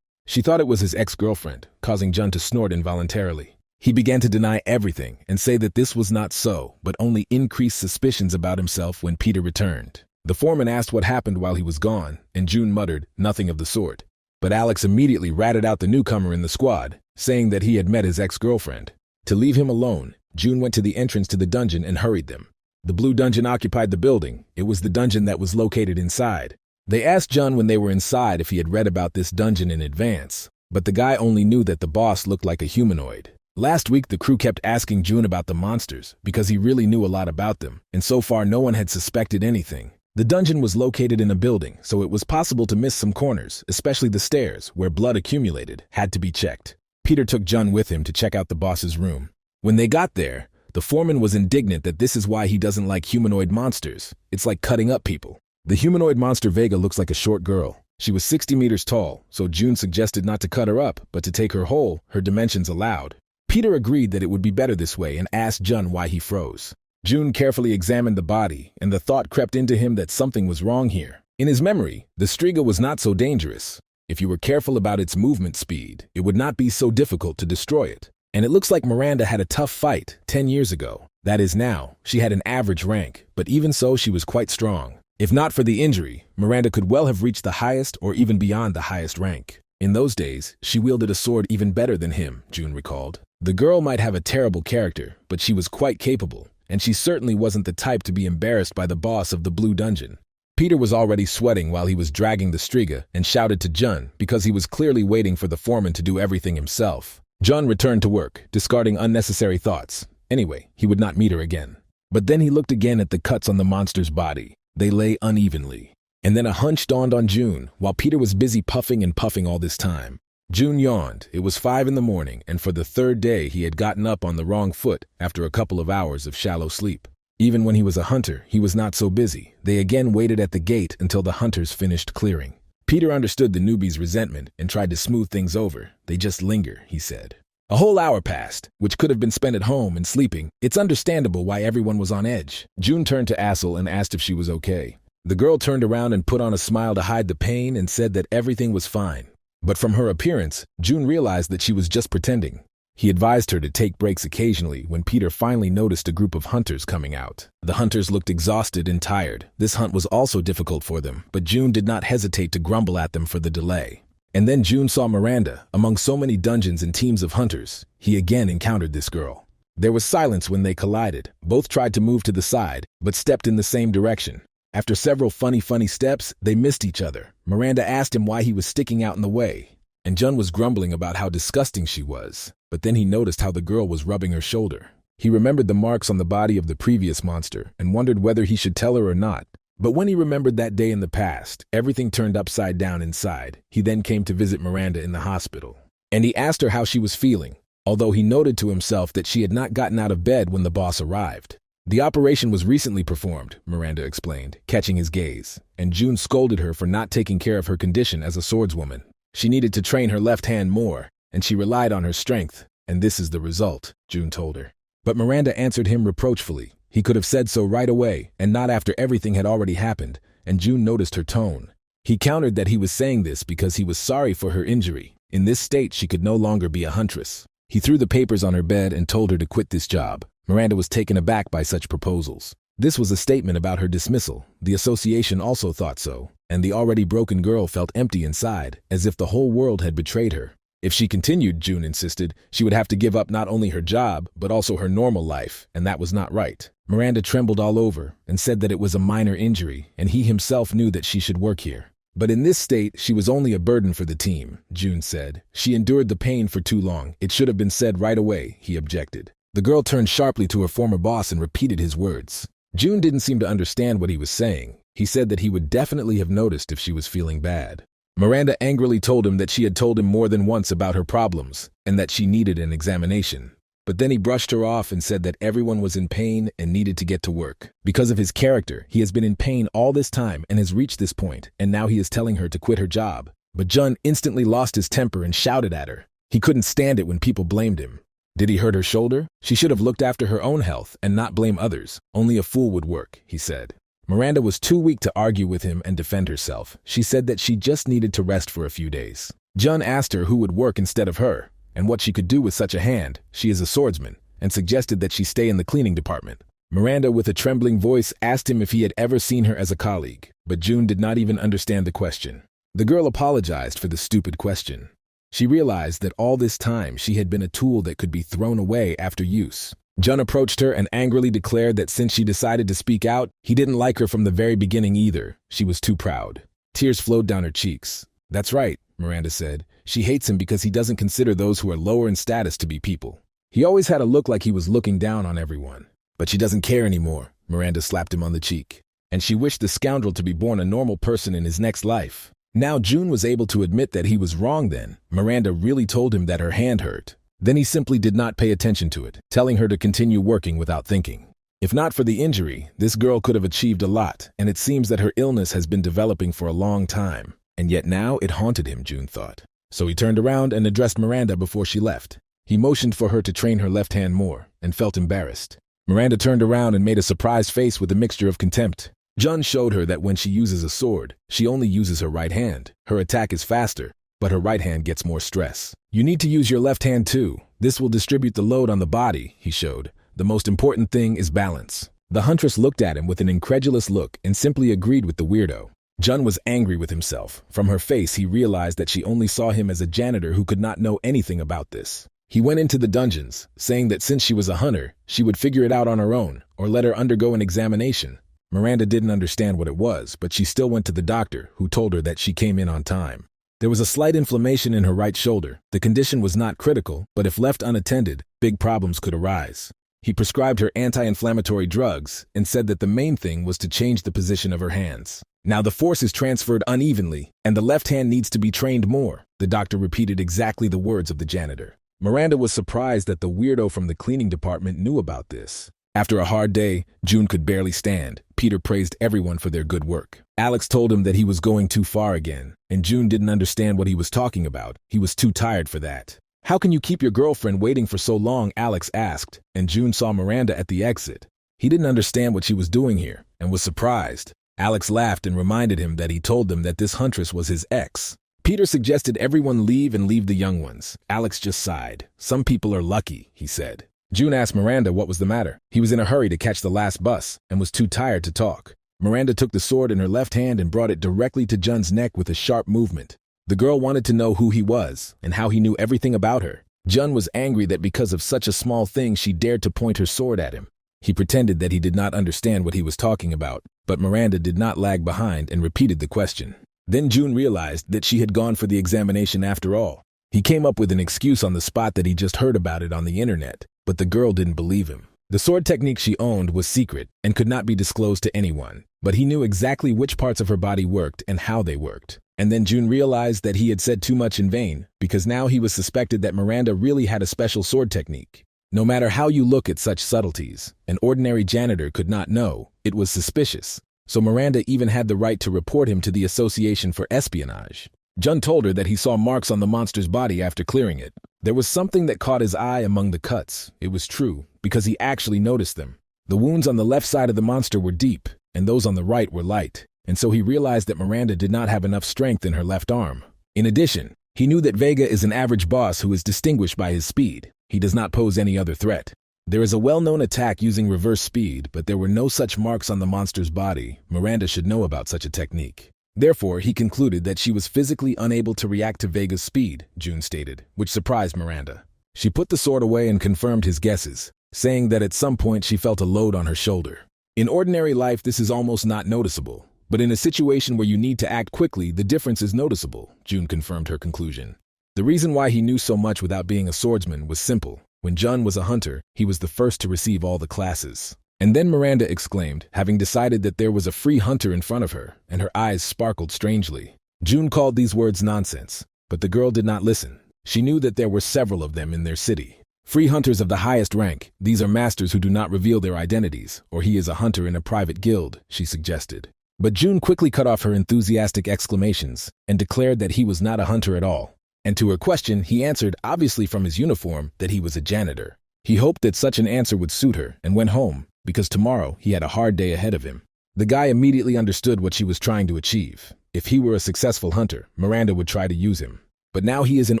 She thought it was his ex-girlfriend, causing Jun to snort involuntarily. He began to deny everything and say that this was not so, but only increased suspicions about himself when Peter returned. The foreman asked what happened while he was gone, and Jun muttered, nothing of the sort. But Alex immediately ratted out the newcomer in the squad, saying that he had met his ex-girlfriend. To leave him alone, Jun went to the entrance to the dungeon and hurried them. The blue dungeon occupied the building. It was the dungeon that was located inside. They asked Jun when they were inside if he had read about this dungeon in advance, but the guy only knew that the boss looked like a humanoid. Last week the crew kept asking Jun about the monsters because he really knew a lot about them, and so far no one had suspected anything. The dungeon was located in a building, so it was possible to miss some corners, especially the stairs, where blood accumulated, had to be checked. Peter took Jun with him to check out the boss's room. When they got there, the foreman was indignant that this is why he doesn't like humanoid monsters. It's like cutting up people. The humanoid monster Vega looks like a short girl. She was 60 meters tall, so Jun suggested not to cut her up, but to take her whole, her dimensions allowed. Peter agreed that it would be better this way and asked Jun why he froze. Jun carefully examined the body, and the thought crept into him that something was wrong here. In his memory, the Striga was not so dangerous. If you were careful about its movement speed, it would not be so difficult to destroy it. And it looks like Miranda had a tough fight 10 years ago. That is now, she had an average rank, but even so she was quite strong. If not for the injury, Miranda could well have reached the highest or even beyond the highest rank. In those days, she wielded a sword even better than him, Jun recalled. The girl might have a terrible character, but she was quite capable, and she certainly wasn't the type to be embarrassed by the boss of the Blue Dungeon. Peter was already sweating while he was dragging the Striga and shouted to Jun because he was clearly waiting for the foreman to do everything himself. Jun returned to work, discarding unnecessary thoughts. Anyway, he would not meet her again. But then he looked again at the cuts on the monster's body. They lay unevenly. And then a hunch dawned on Jun while Peter was busy puffing and puffing all this time. Jun yawned. It was 5 in the morning, and for the third day he had gotten up on the wrong foot after a couple of hours of shallow sleep. Even when he was a hunter, he was not so busy. They again waited at the gate until the hunters finished clearing. Peter understood the newbie's resentment and tried to smooth things over. They just linger, he said. A whole hour passed, which could have been spent at home and sleeping. It's understandable why everyone was on edge. Jun turned to Assel and asked if she was okay. The girl turned around and put on a smile to hide the pain and said that everything was fine. But from her appearance, Jun realized that she was just pretending. He advised her to take breaks occasionally when Peter finally noticed a group of hunters coming out. The hunters looked exhausted and tired. This hunt was also difficult for them, but Jun did not hesitate to grumble at them for the delay. And then Jun saw Miranda. Among so many dungeons and teams of hunters, he again encountered this girl. There was silence when they collided. Both tried to move to the side, but stepped in the same direction. After several funny steps, they missed each other. Miranda asked him why he was sticking out in the way, and Jun was grumbling about how disgusting she was. But then he noticed how the girl was rubbing her shoulder. He remembered the marks on the body of the previous monster and wondered whether he should tell her or not. But when he remembered that day in the past, everything turned upside down inside. He then came to visit Miranda in the hospital. And he asked her how she was feeling, although he noted to himself that she had not gotten out of bed when the boss arrived. The operation was recently performed, Miranda explained, catching his gaze, and Jun scolded her for not taking care of her condition as a swordswoman. She needed to train her left hand more, and she relied on her strength, and this is the result, Jun told her. But Miranda answered him reproachfully. He could have said so right away, and not after everything had already happened, and Jun noticed her tone. He countered that he was saying this because he was sorry for her injury. In this state, she could no longer be a huntress. He threw the papers on her bed and told her to quit this job. Miranda was taken aback by such proposals. This was a statement about her dismissal. The association also thought so, and the already broken girl felt empty inside, as if the whole world had betrayed her. If she continued, Jun insisted, she would have to give up not only her job, but also her normal life, and that was not right. Miranda trembled all over and said that it was a minor injury, and he himself knew that she should work here. But in this state, she was only a burden for the team, Jun said. She endured the pain for too long. It should have been said right away, he objected. The girl turned sharply to her former boss and repeated his words. Jun didn't seem to understand what he was saying. He said that he would definitely have noticed if she was feeling bad. Miranda angrily told him that she had told him more than once about her problems and that she needed an examination. But then he brushed her off and said that everyone was in pain and needed to get to work. Because of his character, he has been in pain all this time and has reached this point, and now he is telling her to quit her job. But Jun instantly lost his temper and shouted at her. He couldn't stand it when people blamed him. Did he hurt her shoulder? She should have looked after her own health and not blame others. Only a fool would work, he said. Miranda was too weak to argue with him and defend herself. She said that she just needed to rest for a few days. Jun asked her who would work instead of her, and what she could do with such a hand. She is a swordsman, and suggested that she stay in the cleaning department. Miranda, with a trembling voice, asked him if he had ever seen her as a colleague, but Jun did not even understand the question. The girl apologized for the stupid question. She realized that all this time she had been a tool that could be thrown away after use. Jun approached her and angrily declared that since she decided to speak out, he didn't like her from the very beginning either. She was too proud. Tears flowed down her cheeks. That's right, Miranda said. She hates him because he doesn't consider those who are lower in status to be people. He always had a look like he was looking down on everyone. But she doesn't care anymore, Miranda slapped him on the cheek. And she wished the scoundrel to be born a normal person in his next life. Now Jun was able to admit that he was wrong then. Miranda really told him that her hand hurt. Then he simply did not pay attention to it, telling her to continue working without thinking. If not for the injury, this girl could have achieved a lot, and it seems that her illness has been developing for a long time. And yet now it haunted him, Jun thought. So he turned around and addressed Miranda before she left. He motioned for her to train her left hand more, and felt embarrassed. Miranda turned around and made a surprised face with a mixture of contempt. Jun showed her that when she uses a sword, she only uses her right hand. Her attack is faster, but her right hand gets more stress. You need to use your left hand too. This will distribute the load on the body, he showed. The most important thing is balance. The huntress looked at him with an incredulous look and simply agreed with the weirdo. Jun was angry with himself. From her face, he realized that she only saw him as a janitor who could not know anything about this. He went into the dungeons, saying that since she was a hunter, she would figure it out on her own, or let her undergo an examination. Miranda didn't understand what it was, but she still went to the doctor, who told her that she came in on time. There was a slight inflammation in her right shoulder. The condition was not critical, but if left unattended, big problems could arise. He prescribed her anti-inflammatory drugs and said that the main thing was to change the position of her hands. Now the force is transferred unevenly, and the left hand needs to be trained more. The doctor repeated exactly the words of the janitor. Miranda was surprised that the weirdo from the cleaning department knew about this. After a hard day, Jun could barely stand. Peter praised everyone for their good work. Alex told him that he was going too far again, and Jun didn't understand what he was talking about. He was too tired for that. How can you keep your girlfriend waiting for so long? Alex asked, and Jun saw Miranda at the exit. He didn't understand what she was doing here, and was surprised. Alex laughed and reminded him that he told them that this huntress was his ex. Peter suggested everyone leave and leave the young ones. Alex just sighed. Some people are lucky, he said. Jun asked Miranda what was the matter. He was in a hurry to catch the last bus and was too tired to talk. Miranda took the sword in her left hand and brought it directly to Jun's neck with a sharp movement. The girl wanted to know who he was and how he knew everything about her. Jun was angry that because of such a small thing she dared to point her sword at him. He pretended that he did not understand what he was talking about, but Miranda did not lag behind and repeated the question. Then Jun realized that she had gone for the examination after all. He came up with an excuse on the spot that he just heard about it on the internet, but the girl didn't believe him. The sword technique she owned was secret and could not be disclosed to anyone, but he knew exactly which parts of her body worked and how they worked. And then Jun realized that he had said too much in vain, because now he was suspected that Miranda really had a special sword technique. No matter how you look at such subtleties, an ordinary janitor could not know. It was suspicious. So Miranda even had the right to report him to the Association for Espionage. Jun told her that he saw marks on the monster's body after clearing it. There was something that caught his eye among the cuts. It was true, because he actually noticed them. The wounds on the left side of the monster were deep, and those on the right were light, and so he realized that Miranda did not have enough strength in her left arm. In addition, he knew that Vega is an average boss who is distinguished by his speed. He does not pose any other threat. There is a well-known attack using reverse speed, but there were no such marks on the monster's body. Miranda should know about such a technique. Therefore, he concluded that she was physically unable to react to Vega's speed, Jun stated, which surprised Miranda. She put the sword away and confirmed his guesses, saying that at some point she felt a load on her shoulder. In ordinary life, this is almost not noticeable, but in a situation where you need to act quickly, the difference is noticeable, Jun confirmed her conclusion. The reason why he knew so much without being a swordsman was simple. When Jun was a hunter, he was the first to receive all the classes. And then Miranda exclaimed, having decided that there was a free hunter in front of her, and her eyes sparkled strangely. Jun called these words nonsense, but the girl did not listen. She knew that there were several of them in their city. Free hunters of the highest rank, these are masters who do not reveal their identities, or he is a hunter in a private guild, she suggested. But Jun quickly cut off her enthusiastic exclamations and declared that he was not a hunter at all. And to her question, he answered, obviously from his uniform, that he was a janitor. He hoped that such an answer would suit her and went home, because tomorrow he had a hard day ahead of him. The guy immediately understood what she was trying to achieve. If he were a successful hunter, Miranda would try to use him. But now he is an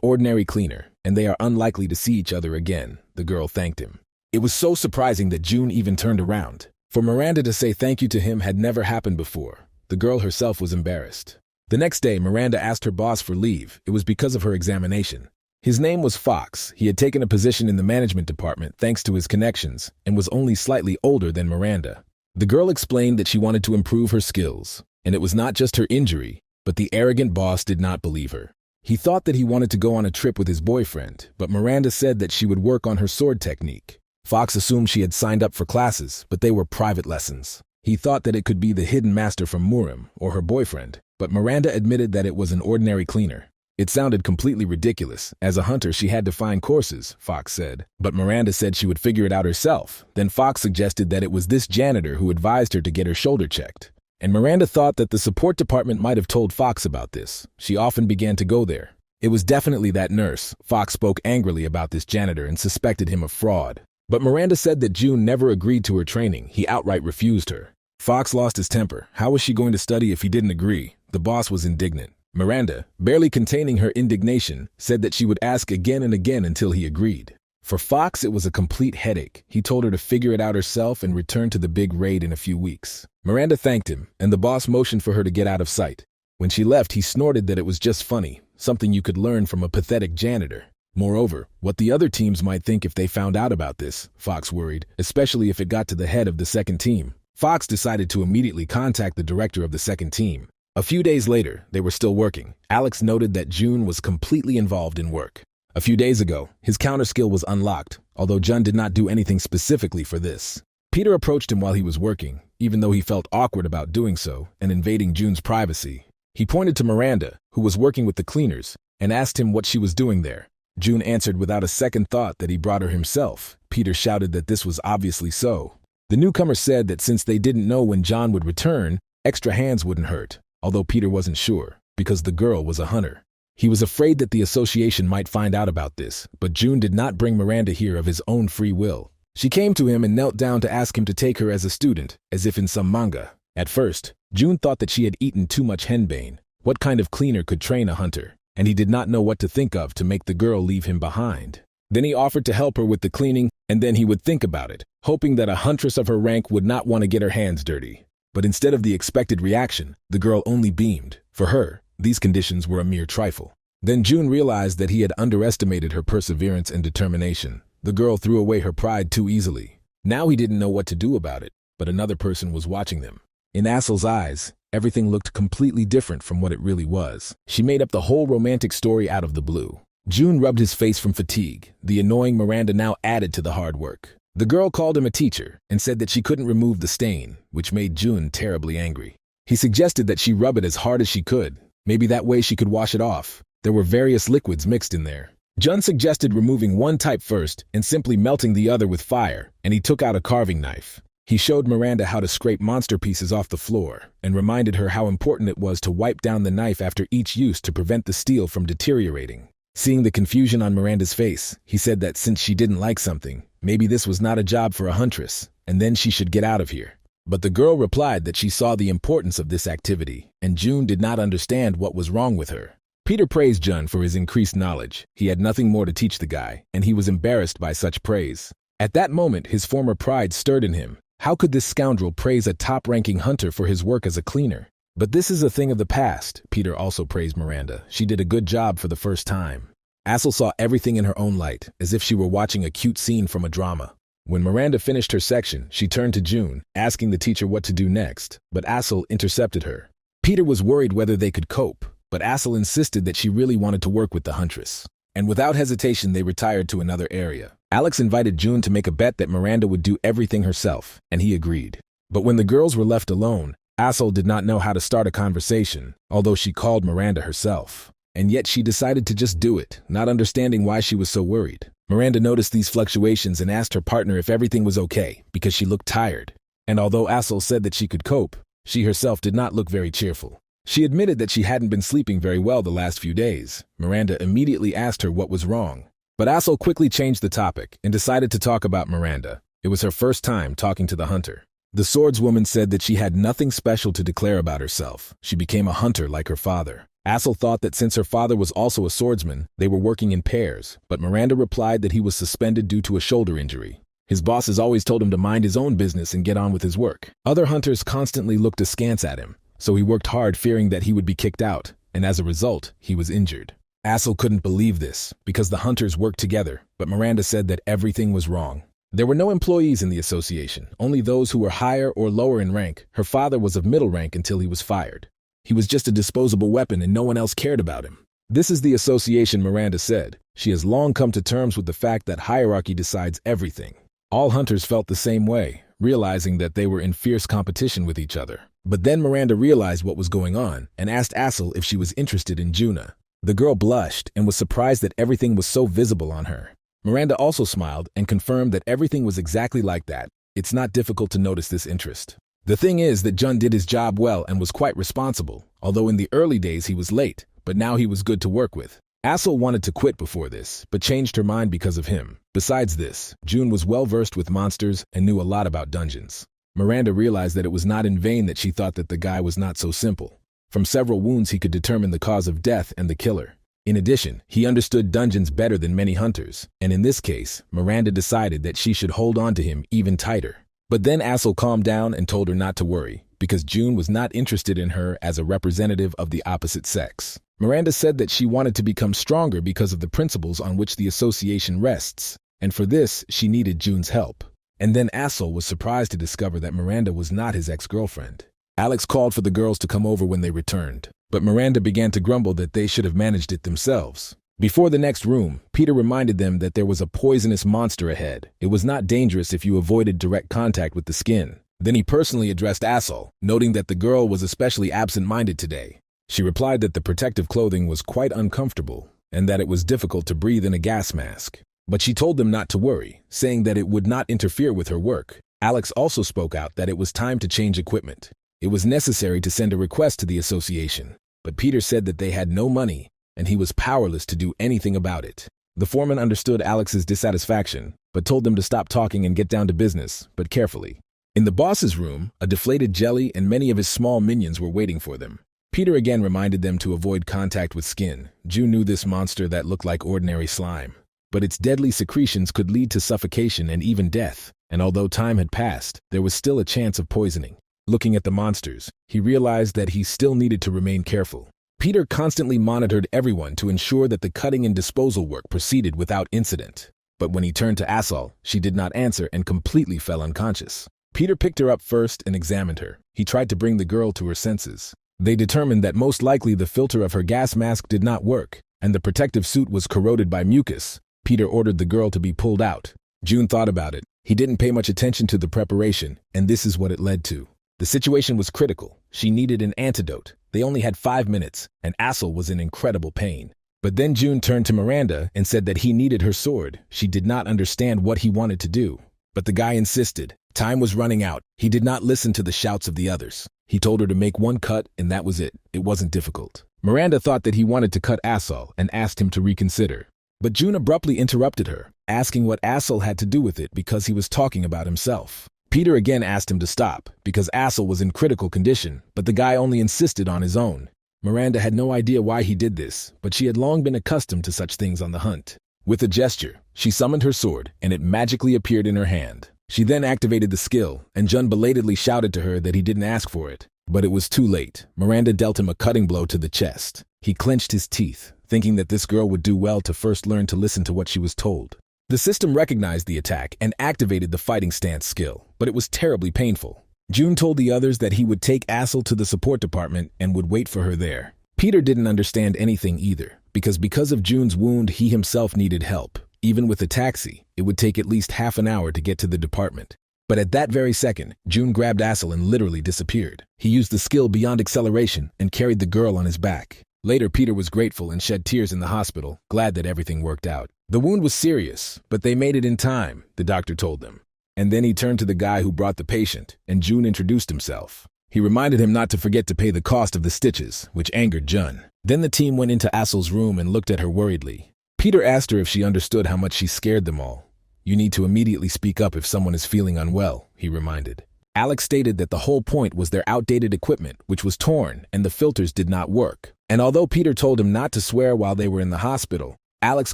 ordinary cleaner, and they are unlikely to see each other again, the girl thanked him. It was so surprising that June even turned around. For Miranda to say thank you to him had never happened before. The girl herself was embarrassed. The next day, Miranda asked her boss for leave. It was because of her examination. His name was Fox. He had taken a position in the management department thanks to his connections and was only slightly older than Miranda. The girl explained that she wanted to improve her skills, and it was not just her injury, but the arrogant boss did not believe her. He thought that he wanted to go on a trip with his boyfriend, but Miranda said that she would work on her sword technique. Fox assumed she had signed up for classes, but they were private lessons. He thought that it could be the hidden master from Murim or her boyfriend, but Miranda admitted that it was an ordinary cleaner. It sounded completely ridiculous. As a hunter, she had to find courses, Fox said, but Miranda said she would figure it out herself. Then Fox suggested that it was this janitor who advised her to get her shoulder checked. And Miranda thought that the support department might have told Fox about this. She often began to go there. It was definitely that nurse. Fox spoke angrily about this janitor and suspected him of fraud. But Miranda said that June never agreed to her training. He outright refused her. Fox lost his temper. How was she going to study if he didn't agree? The boss was indignant. Miranda, barely containing her indignation, said that she would ask again and again until he agreed. For Fox, it was a complete headache. He told her to figure it out herself and return to the big raid in a few weeks. Miranda thanked him, and the boss motioned for her to get out of sight. When she left, he snorted that it was just funny, something you could learn from a pathetic janitor. Moreover, what the other teams might think if they found out about this, Fox worried, especially if it got to the head of the second team. Fox decided to immediately contact the director of the second team. A few days later, they were still working. Alex noted that June was completely involved in work. A few days ago, his counter skill was unlocked, although Jun did not do anything specifically for this. Peter approached him while he was working, even though he felt awkward about doing so and invading June's privacy. He pointed to Miranda, who was working with the cleaners, and asked him what she was doing there. June answered without a second thought that he brought her himself. Peter shouted that this was obviously so. The newcomer said that since they didn't know when John would return, extra hands wouldn't hurt, although Peter wasn't sure, because the girl was a hunter. He was afraid that the association might find out about this, but June did not bring Miranda here of his own free will. She came to him and knelt down to ask him to take her as a student, as if in some manga. At first, June thought that she had eaten too much henbane. What kind of cleaner could train a hunter? And he did not know what to think of to make the girl leave him behind. Then he offered to help her with the cleaning, and then he would think about it, hoping that a huntress of her rank would not want to get her hands dirty. But instead of the expected reaction, the girl only beamed. For her, these conditions were a mere trifle. Then June realized that he had underestimated her perseverance and determination. The girl threw away her pride too easily. Now he didn't know what to do about it, but another person was watching them. In Assel's eyes, everything looked completely different from what it really was. She made up the whole romantic story out of the blue. June rubbed his face from fatigue. The annoying Miranda now added to the hard work. The girl called him a teacher and said that she couldn't remove the stain, which made June terribly angry. He suggested that she rub it as hard as she could. Maybe that way she could wash it off. There were various liquids mixed in there. Jun suggested removing one type first and simply melting the other with fire, and he took out a carving knife. He showed Miranda how to scrape monster pieces off the floor and reminded her how important it was to wipe down the knife after each use to prevent the steel from deteriorating. Seeing the confusion on Miranda's face, he said that since she didn't like something, maybe this was not a job for a huntress, and then she should get out of here. But the girl replied that she saw the importance of this activity, and June did not understand what was wrong with her. Peter praised Jun for his increased knowledge. He had nothing more to teach the guy, and he was embarrassed by such praise. At that moment, his former pride stirred in him. How could this scoundrel praise a top-ranking hunter for his work as a cleaner? But this is a thing of the past. Peter also praised Miranda. She did a good job for the first time. Assel saw everything in her own light, as if she were watching a cute scene from a drama. When Miranda finished her section, she turned to June, asking the teacher what to do next, but Assel intercepted her. Peter was worried whether they could cope, but Assel insisted that she really wanted to work with the huntress. And without hesitation, they retired to another area. Alex invited June to make a bet that Miranda would do everything herself, and he agreed. But when the girls were left alone, Assel did not know how to start a conversation, although she called Miranda herself. And yet she decided to just do it, not understanding why she was so worried. Miranda noticed these fluctuations and asked her partner if everything was okay, because she looked tired. And although Assel said that she could cope, she herself did not look very cheerful. She admitted that she hadn't been sleeping very well the last few days. Miranda immediately asked her what was wrong. But Assel quickly changed the topic and decided to talk about Miranda. It was her first time talking to the hunter. The swordswoman said that she had nothing special to declare about herself. She became a hunter like her father. Assel thought that since her father was also a swordsman, they were working in pairs, but Miranda replied that he was suspended due to a shoulder injury. His bosses always told him to mind his own business and get on with his work. Other hunters constantly looked askance at him, so he worked hard fearing that he would be kicked out, and as a result, he was injured. Assel couldn't believe this, because the hunters worked together, but Miranda said that everything was wrong. There were no employees in the association, only those who were higher or lower in rank. Her father was of middle rank until he was fired. He was just a disposable weapon and no one else cared about him. This is the association, Miranda said. She has long come to terms with the fact that hierarchy decides everything. All hunters felt the same way, realizing that they were in fierce competition with each other. But then Miranda realized what was going on and asked Assel if she was interested in Juna. The girl blushed and was surprised that everything was so visible on her. Miranda also smiled and confirmed that everything was exactly like that. It's not difficult to notice this interest. The thing is that Jun did his job well and was quite responsible, although in the early days he was late, but now he was good to work with. Assel wanted to quit before this, but changed her mind because of him. Besides this, June was well versed with monsters and knew a lot about dungeons. Miranda realized that it was not in vain that she thought that the guy was not so simple. From several wounds he could determine the cause of death and the killer. In addition, he understood dungeons better than many hunters, and in this case, Miranda decided that she should hold on to him even tighter. But then Assel calmed down and told her not to worry, because June was not interested in her as a representative of the opposite sex. Miranda said that she wanted to become stronger because of the principles on which the association rests, and for this, she needed June's help. And then Assel was surprised to discover that Miranda was not his ex-girlfriend. Alex called for the girls to come over when they returned, but Miranda began to grumble that they should have managed it themselves. Before the next room, Peter reminded them that there was a poisonous monster ahead. It was not dangerous if you avoided direct contact with the skin. Then he personally addressed Assel, noting that the girl was especially absent-minded today. She replied that the protective clothing was quite uncomfortable and that it was difficult to breathe in a gas mask. But she told them not to worry, saying that it would not interfere with her work. Alex also spoke out that it was time to change equipment. It was necessary to send a request to the association, but Peter said that they had no money and he was powerless to do anything about it. The foreman understood Alex's dissatisfaction, but told them to stop talking and get down to business, but carefully. In the boss's room, a deflated jelly and many of his small minions were waiting for them. Peter again reminded them to avoid contact with skin. June knew this monster that looked like ordinary slime, but its deadly secretions could lead to suffocation and even death, and although time had passed, there was still a chance of poisoning. Looking at the monsters, he realized that he still needed to remain careful. Peter constantly monitored everyone to ensure that the cutting and disposal work proceeded without incident. But when he turned to Assel, she did not answer and completely fell unconscious. Peter picked her up first and examined her. He tried to bring the girl to her senses. They determined that most likely the filter of her gas mask did not work, and the protective suit was corroded by mucus. Peter ordered the girl to be pulled out. June thought about it. He didn't pay much attention to the preparation, and this is what it led to. The situation was critical. She needed an antidote. They only had 5 minutes, and Assel was in incredible pain. But then June turned to Miranda and said that he needed her sword. She did not understand what he wanted to do. But the guy insisted. Time was running out. He did not listen to the shouts of the others. He told her to make one cut, and that was it. It wasn't difficult. Miranda thought that he wanted to cut Assel and asked him to reconsider. But June abruptly interrupted her, asking what Assel had to do with it because he was talking about himself. Peter again asked him to stop, because Assel was in critical condition, but the guy only insisted on his own. Miranda had no idea why he did this, but she had long been accustomed to such things on the hunt. With a gesture, she summoned her sword, and it magically appeared in her hand. She then activated the skill, and Jun belatedly shouted to her that he didn't ask for it. But it was too late. Miranda dealt him a cutting blow to the chest. He clenched his teeth, thinking that this girl would do well to first learn to listen to what she was told. The system recognized the attack and activated the fighting stance skill, but it was terribly painful. June told the others that he would take Assel to the support department and would wait for her there. Peter didn't understand anything either, because of June's wound he himself needed help. Even with a taxi, it would take at least half an hour to get to the department. But at that very second, June grabbed Assel and literally disappeared. He used the skill beyond acceleration and carried the girl on his back. Later, Peter was grateful and shed tears in the hospital, glad that everything worked out. The wound was serious, but they made it in time, the doctor told them. And then he turned to the guy who brought the patient, and June introduced himself. He reminded him not to forget to pay the cost of the stitches, which angered Jun. Then the team went into Asel's room and looked at her worriedly. Peter asked her if she understood how much she scared them all. You need to immediately speak up if someone is feeling unwell, he reminded. Alex stated that the whole point was their outdated equipment, which was torn, and the filters did not work. And although Peter told him not to swear while they were in the hospital, Alex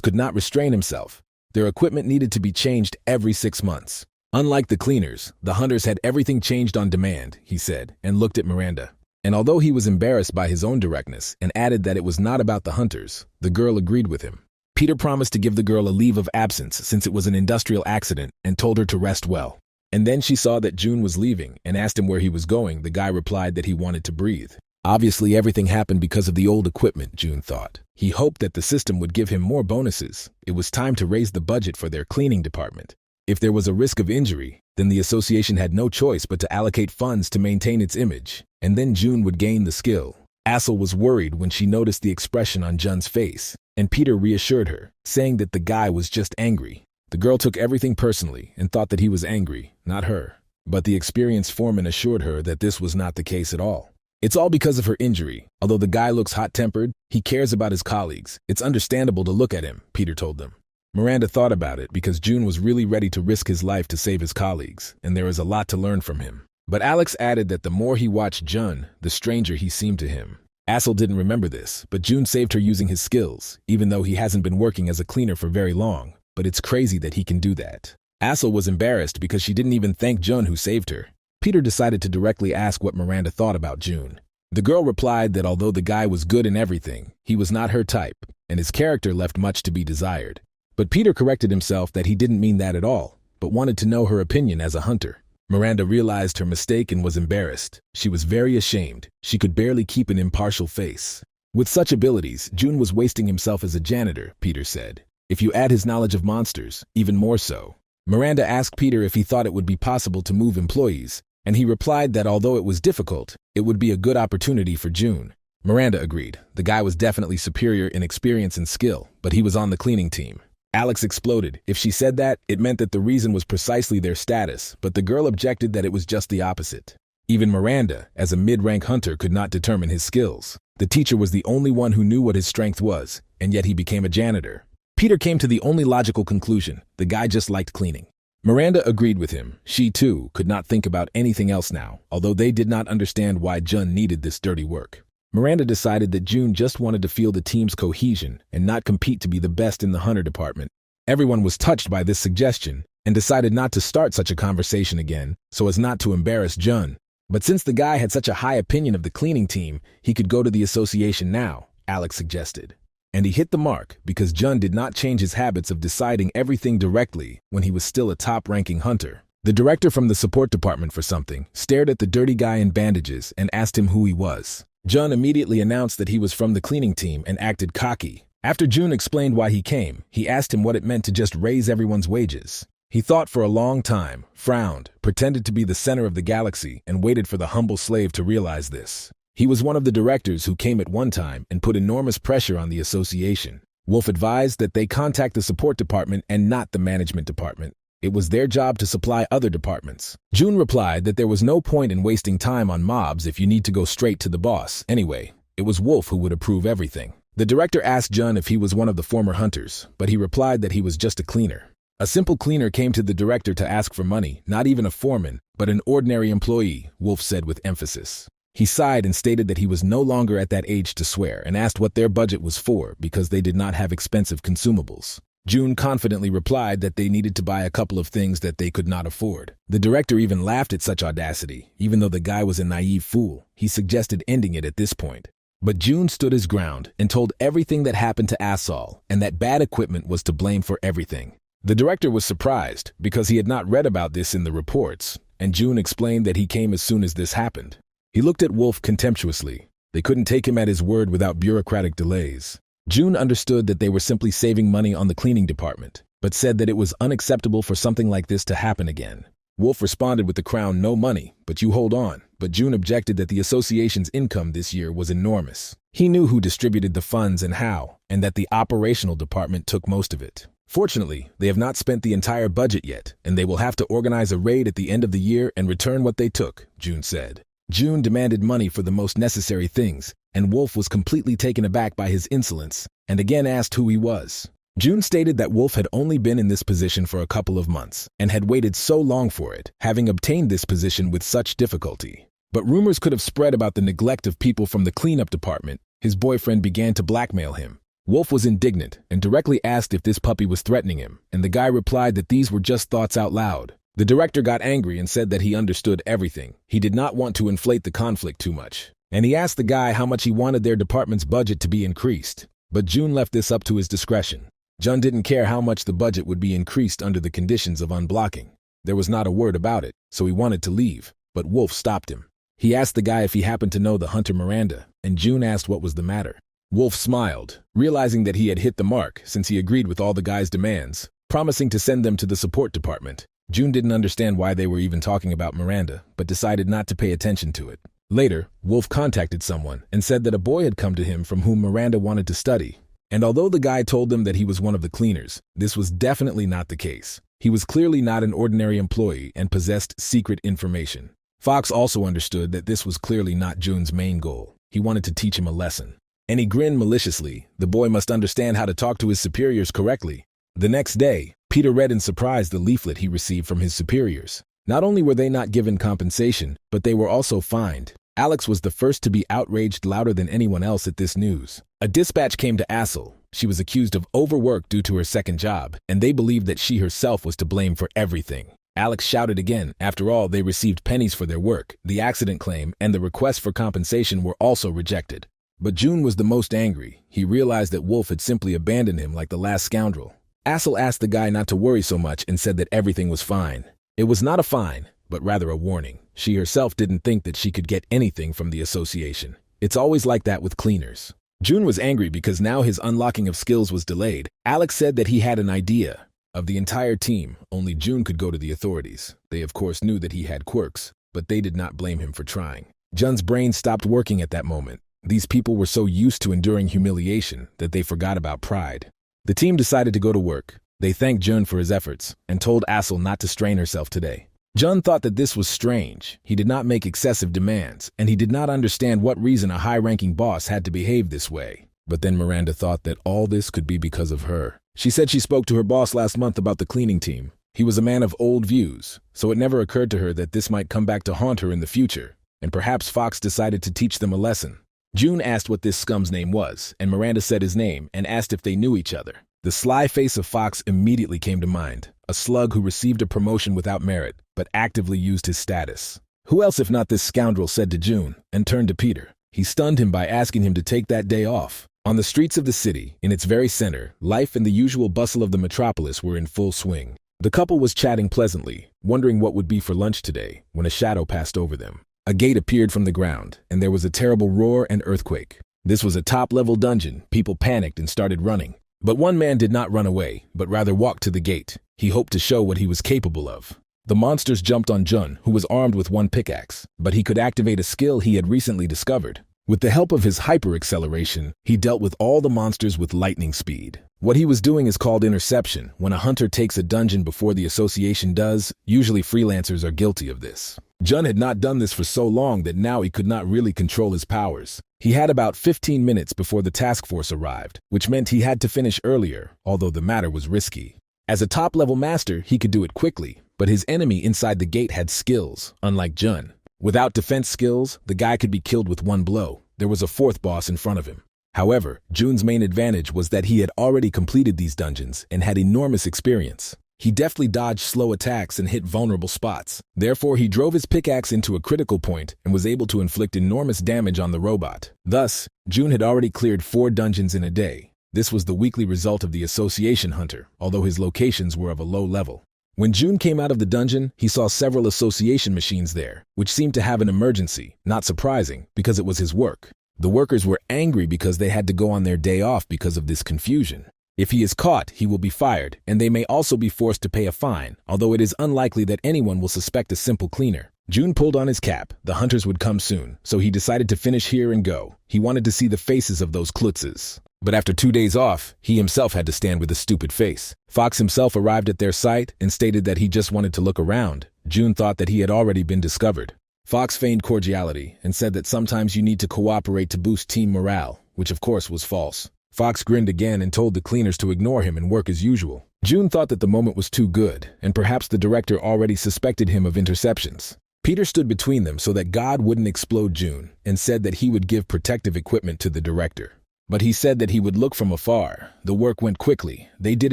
could not restrain himself. Their equipment needed to be changed every 6 months. Unlike the cleaners, the hunters had everything changed on demand, he said, and looked at Miranda. And although he was embarrassed by his own directness and added that it was not about the hunters, the girl agreed with him. Peter promised to give the girl a leave of absence since it was an industrial accident and told her to rest well. And then she saw that Jun was leaving and asked him where he was going. The guy replied that he wanted to breathe. Obviously, everything happened because of the old equipment, Jun thought. He hoped that the system would give him more bonuses. It was time to raise the budget for their cleaning department. If there was a risk of injury, then the association had no choice but to allocate funds to maintain its image, and then Jun would gain the skill. Asel was worried when she noticed the expression on Jun's face, and Peter reassured her, saying that the guy was just angry. The girl took everything personally and thought that he was angry, not her. But the experienced foreman assured her that this was not the case at all. It's all because of her injury. Although the guy looks hot-tempered, he cares about his colleagues. It's understandable to look at him, Peter told them. Miranda thought about it because Jun was really ready to risk his life to save his colleagues, and there is a lot to learn from him. But Alex added that the more he watched Jun, the stranger he seemed to him. Asel didn't remember this, but Jun saved her using his skills, even though he hasn't been working as a cleaner for very long. But it's crazy that he can do that. Asel was embarrassed because she didn't even thank Jun who saved her. Peter decided to directly ask what Miranda thought about Jun. The girl replied that although the guy was good in everything, he was not her type, and his character left much to be desired. But Peter corrected himself that he didn't mean that at all, but wanted to know her opinion as a hunter. Miranda realized her mistake and was embarrassed. She was very ashamed. She could barely keep an impartial face. With such abilities, Jun was wasting himself as a janitor, Peter said. If you add his knowledge of monsters, even more so. Miranda asked Peter if he thought it would be possible to move employees, and he replied that although it was difficult, it would be a good opportunity for Jun. Miranda agreed. The guy was definitely superior in experience and skill, but he was on the cleaning team. Alex exploded. If she said that, it meant that the reason was precisely their status, but the girl objected that it was just the opposite. Even Miranda, as a mid-rank hunter, could not determine his skills. The teacher was the only one who knew what his strength was, and yet he became a janitor. Peter came to the only logical conclusion: the guy just liked cleaning. Miranda agreed with him. She, too, could not think about anything else now, although they did not understand why Jun needed this dirty work. Miranda decided that Jun just wanted to feel the team's cohesion and not compete to be the best in the hunter department. Everyone was touched by this suggestion and decided not to start such a conversation again so as not to embarrass Jun. But since the guy had such a high opinion of the cleaning team, he could go to the association now, Alex suggested. And he hit the mark because Jun did not change his habits of deciding everything directly when he was still a top-ranking hunter. The director from the support department for something stared at the dirty guy in bandages and asked him who he was. Jun immediately announced that he was from the cleaning team and acted cocky. After Jun explained why he came, he asked him what it meant to just raise everyone's wages. He thought for a long time, frowned, pretended to be the center of the galaxy, and waited for the humble slave to realize this. He was one of the directors who came at one time and put enormous pressure on the association. Wolf advised that they contact the support department and not the management department. It was their job to supply other departments. Jun replied that there was no point in wasting time on mobs if you need to go straight to the boss. Anyway, it was Wolf who would approve everything. The director asked Jun if he was one of the former hunters, but he replied that he was just a cleaner. A simple cleaner came to the director to ask for money, not even a foreman, but an ordinary employee, Wolf said with emphasis. He sighed and stated that he was no longer at that age to swear and asked what their budget was for because they did not have expensive consumables. Jun confidently replied that they needed to buy a couple of things that they could not afford. The director even laughed at such audacity. Even though the guy was a naive fool, he suggested ending it at this point. But Jun stood his ground and told everything that happened to Asal and that bad equipment was to blame for everything. The director was surprised because he had not read about this in the reports, and Jun explained that he came as soon as this happened. He looked at Wolf contemptuously. They couldn't take him at his word without bureaucratic delays. Jun understood that they were simply saving money on the cleaning department, but said that it was unacceptable for something like this to happen again. Wolf responded with the crown, "No money, but you hold on." But Jun objected that the association's income this year was enormous. He knew who distributed the funds and how, and that the operational department took most of it. Fortunately, they have not spent the entire budget yet, and they will have to organize a raid at the end of the year and return what they took, Jun said. June demanded money for the most necessary things, and Wolf was completely taken aback by his insolence, and again asked who he was. June stated that Wolf had only been in this position for a couple of months, and had waited so long for it, having obtained this position with such difficulty. But rumors could have spread about the neglect of people from the cleanup department. His boyfriend began to blackmail him. Wolf was indignant and directly asked if this puppy was threatening him, and the guy replied that these were just thoughts out loud. The director got angry and said that he understood everything. He did not want to inflate the conflict too much, and he asked the guy how much he wanted their department's budget to be increased. But June left this up to his discretion. Jun didn't care how much the budget would be increased under the conditions of unblocking. There was not a word about it, so he wanted to leave, but Wolf stopped him. He asked the guy if he happened to know the hunter Miranda, and June asked what was the matter. Wolf smiled, realizing that he had hit the mark since he agreed with all the guy's demands, promising to send them to the support department. June didn't understand why they were even talking about Miranda, but decided not to pay attention to it. Later, Wolf contacted someone and said that a boy had come to him from whom Miranda wanted to study. And although the guy told them that he was one of the cleaners, this was definitely not the case. He was clearly not an ordinary employee and possessed secret information. Fox also understood that this was clearly not June's main goal. He wanted to teach him a lesson. And he grinned maliciously. The boy must understand how to talk to his superiors correctly. The next day, Peter read in surprise the leaflet he received from his superiors. Not only were they not given compensation, but they were also fined. Alex was the first to be outraged louder than anyone else at this news. A dispatch came to Assel. She was accused of overwork due to her second job, and they believed that she herself was to blame for everything. Alex shouted again. After all, they received pennies for their work. The accident claim and the request for compensation were also rejected. But June was the most angry. He realized that Wolf had simply abandoned him like the last scoundrel. Assel asked the guy not to worry so much and said that everything was fine. It was not a fine, but rather a warning. She herself didn't think that she could get anything from the association. It's always like that with cleaners. June was angry because now his unlocking of skills was delayed. Alex said that he had an idea. Of the entire team, only June could go to the authorities. They of course knew that he had quirks, but they did not blame him for trying. Jun's brain stopped working at that moment. These people were so used to enduring humiliation that they forgot about pride. The team decided to go to work. They thanked Jun for his efforts and told Assel not to strain herself today. Jun thought that this was strange. He did not make excessive demands, and he did not understand what reason a high-ranking boss had to behave this way. But then Miranda thought that all this could be because of her. She said she spoke to her boss last month about the cleaning team. He was a man of old views, so it never occurred to her that this might come back to haunt her in the future, and perhaps Fox decided to teach them a lesson. June asked what this scum's name was, and Miranda said his name and asked if they knew each other. The sly face of Fox immediately came to mind, a slug who received a promotion without merit, but actively used his status. Who else if not this scoundrel, said to June, and turned to Peter. He stunned him by asking him to take that day off. On the streets of the city, in its very center, life and the usual bustle of the metropolis were in full swing. The couple was chatting pleasantly, wondering what would be for lunch today, when a shadow passed over them. A gate appeared from the ground, and there was a terrible roar and earthquake. This was a top-level dungeon. People panicked and started running. But one man did not run away, but rather walked to the gate. He hoped to show what he was capable of. The monsters jumped on Jun, who was armed with one pickaxe, but he could activate a skill he had recently discovered. With the help of his hyper-acceleration, he dealt with all the monsters with lightning speed. What he was doing is called interception. When a hunter takes a dungeon before the association does, usually freelancers are guilty of this. Jun had not done this for so long that now he could not really control his powers. He had about 15 minutes before the task force arrived, which meant he had to finish earlier, although the matter was risky. As a top-level master, he could do it quickly, but his enemy inside the gate had skills, unlike Jun. Without defense skills, the guy could be killed with one blow. There was a fourth boss in front of him. However, Jun's main advantage was that he had already completed these dungeons and had enormous experience. He deftly dodged slow attacks and hit vulnerable spots. Therefore, he drove his pickaxe into a critical point and was able to inflict enormous damage on the robot. Thus, Jun had already cleared 4 dungeons in a day. This was the weekly result of the association hunter, although his locations were of a low level. When Jun came out of the dungeon, he saw several association machines there, which seemed to have an emergency. Not surprising, because it was his work. The workers were angry because they had to go on their day off because of this confusion. If he is caught, he will be fired, and they may also be forced to pay a fine, although it is unlikely that anyone will suspect a simple cleaner. Jun pulled on his cap. The hunters would come soon, so he decided to finish here and go. He wanted to see the faces of those klutzes. But after 2 days off, he himself had to stand with a stupid face. Fox himself arrived at their site and stated that he just wanted to look around. Jun thought that he had already been discovered. Fox feigned cordiality and said that sometimes you need to cooperate to boost team morale, which of course was false. Fox grinned again and told the cleaners to ignore him and work as usual. June thought that the moment was too good, and perhaps the director already suspected him of interceptions. Peter stood between them so that God wouldn't explode June and said that he would give protective equipment to the director. But he said that he would look from afar. The work went quickly. They did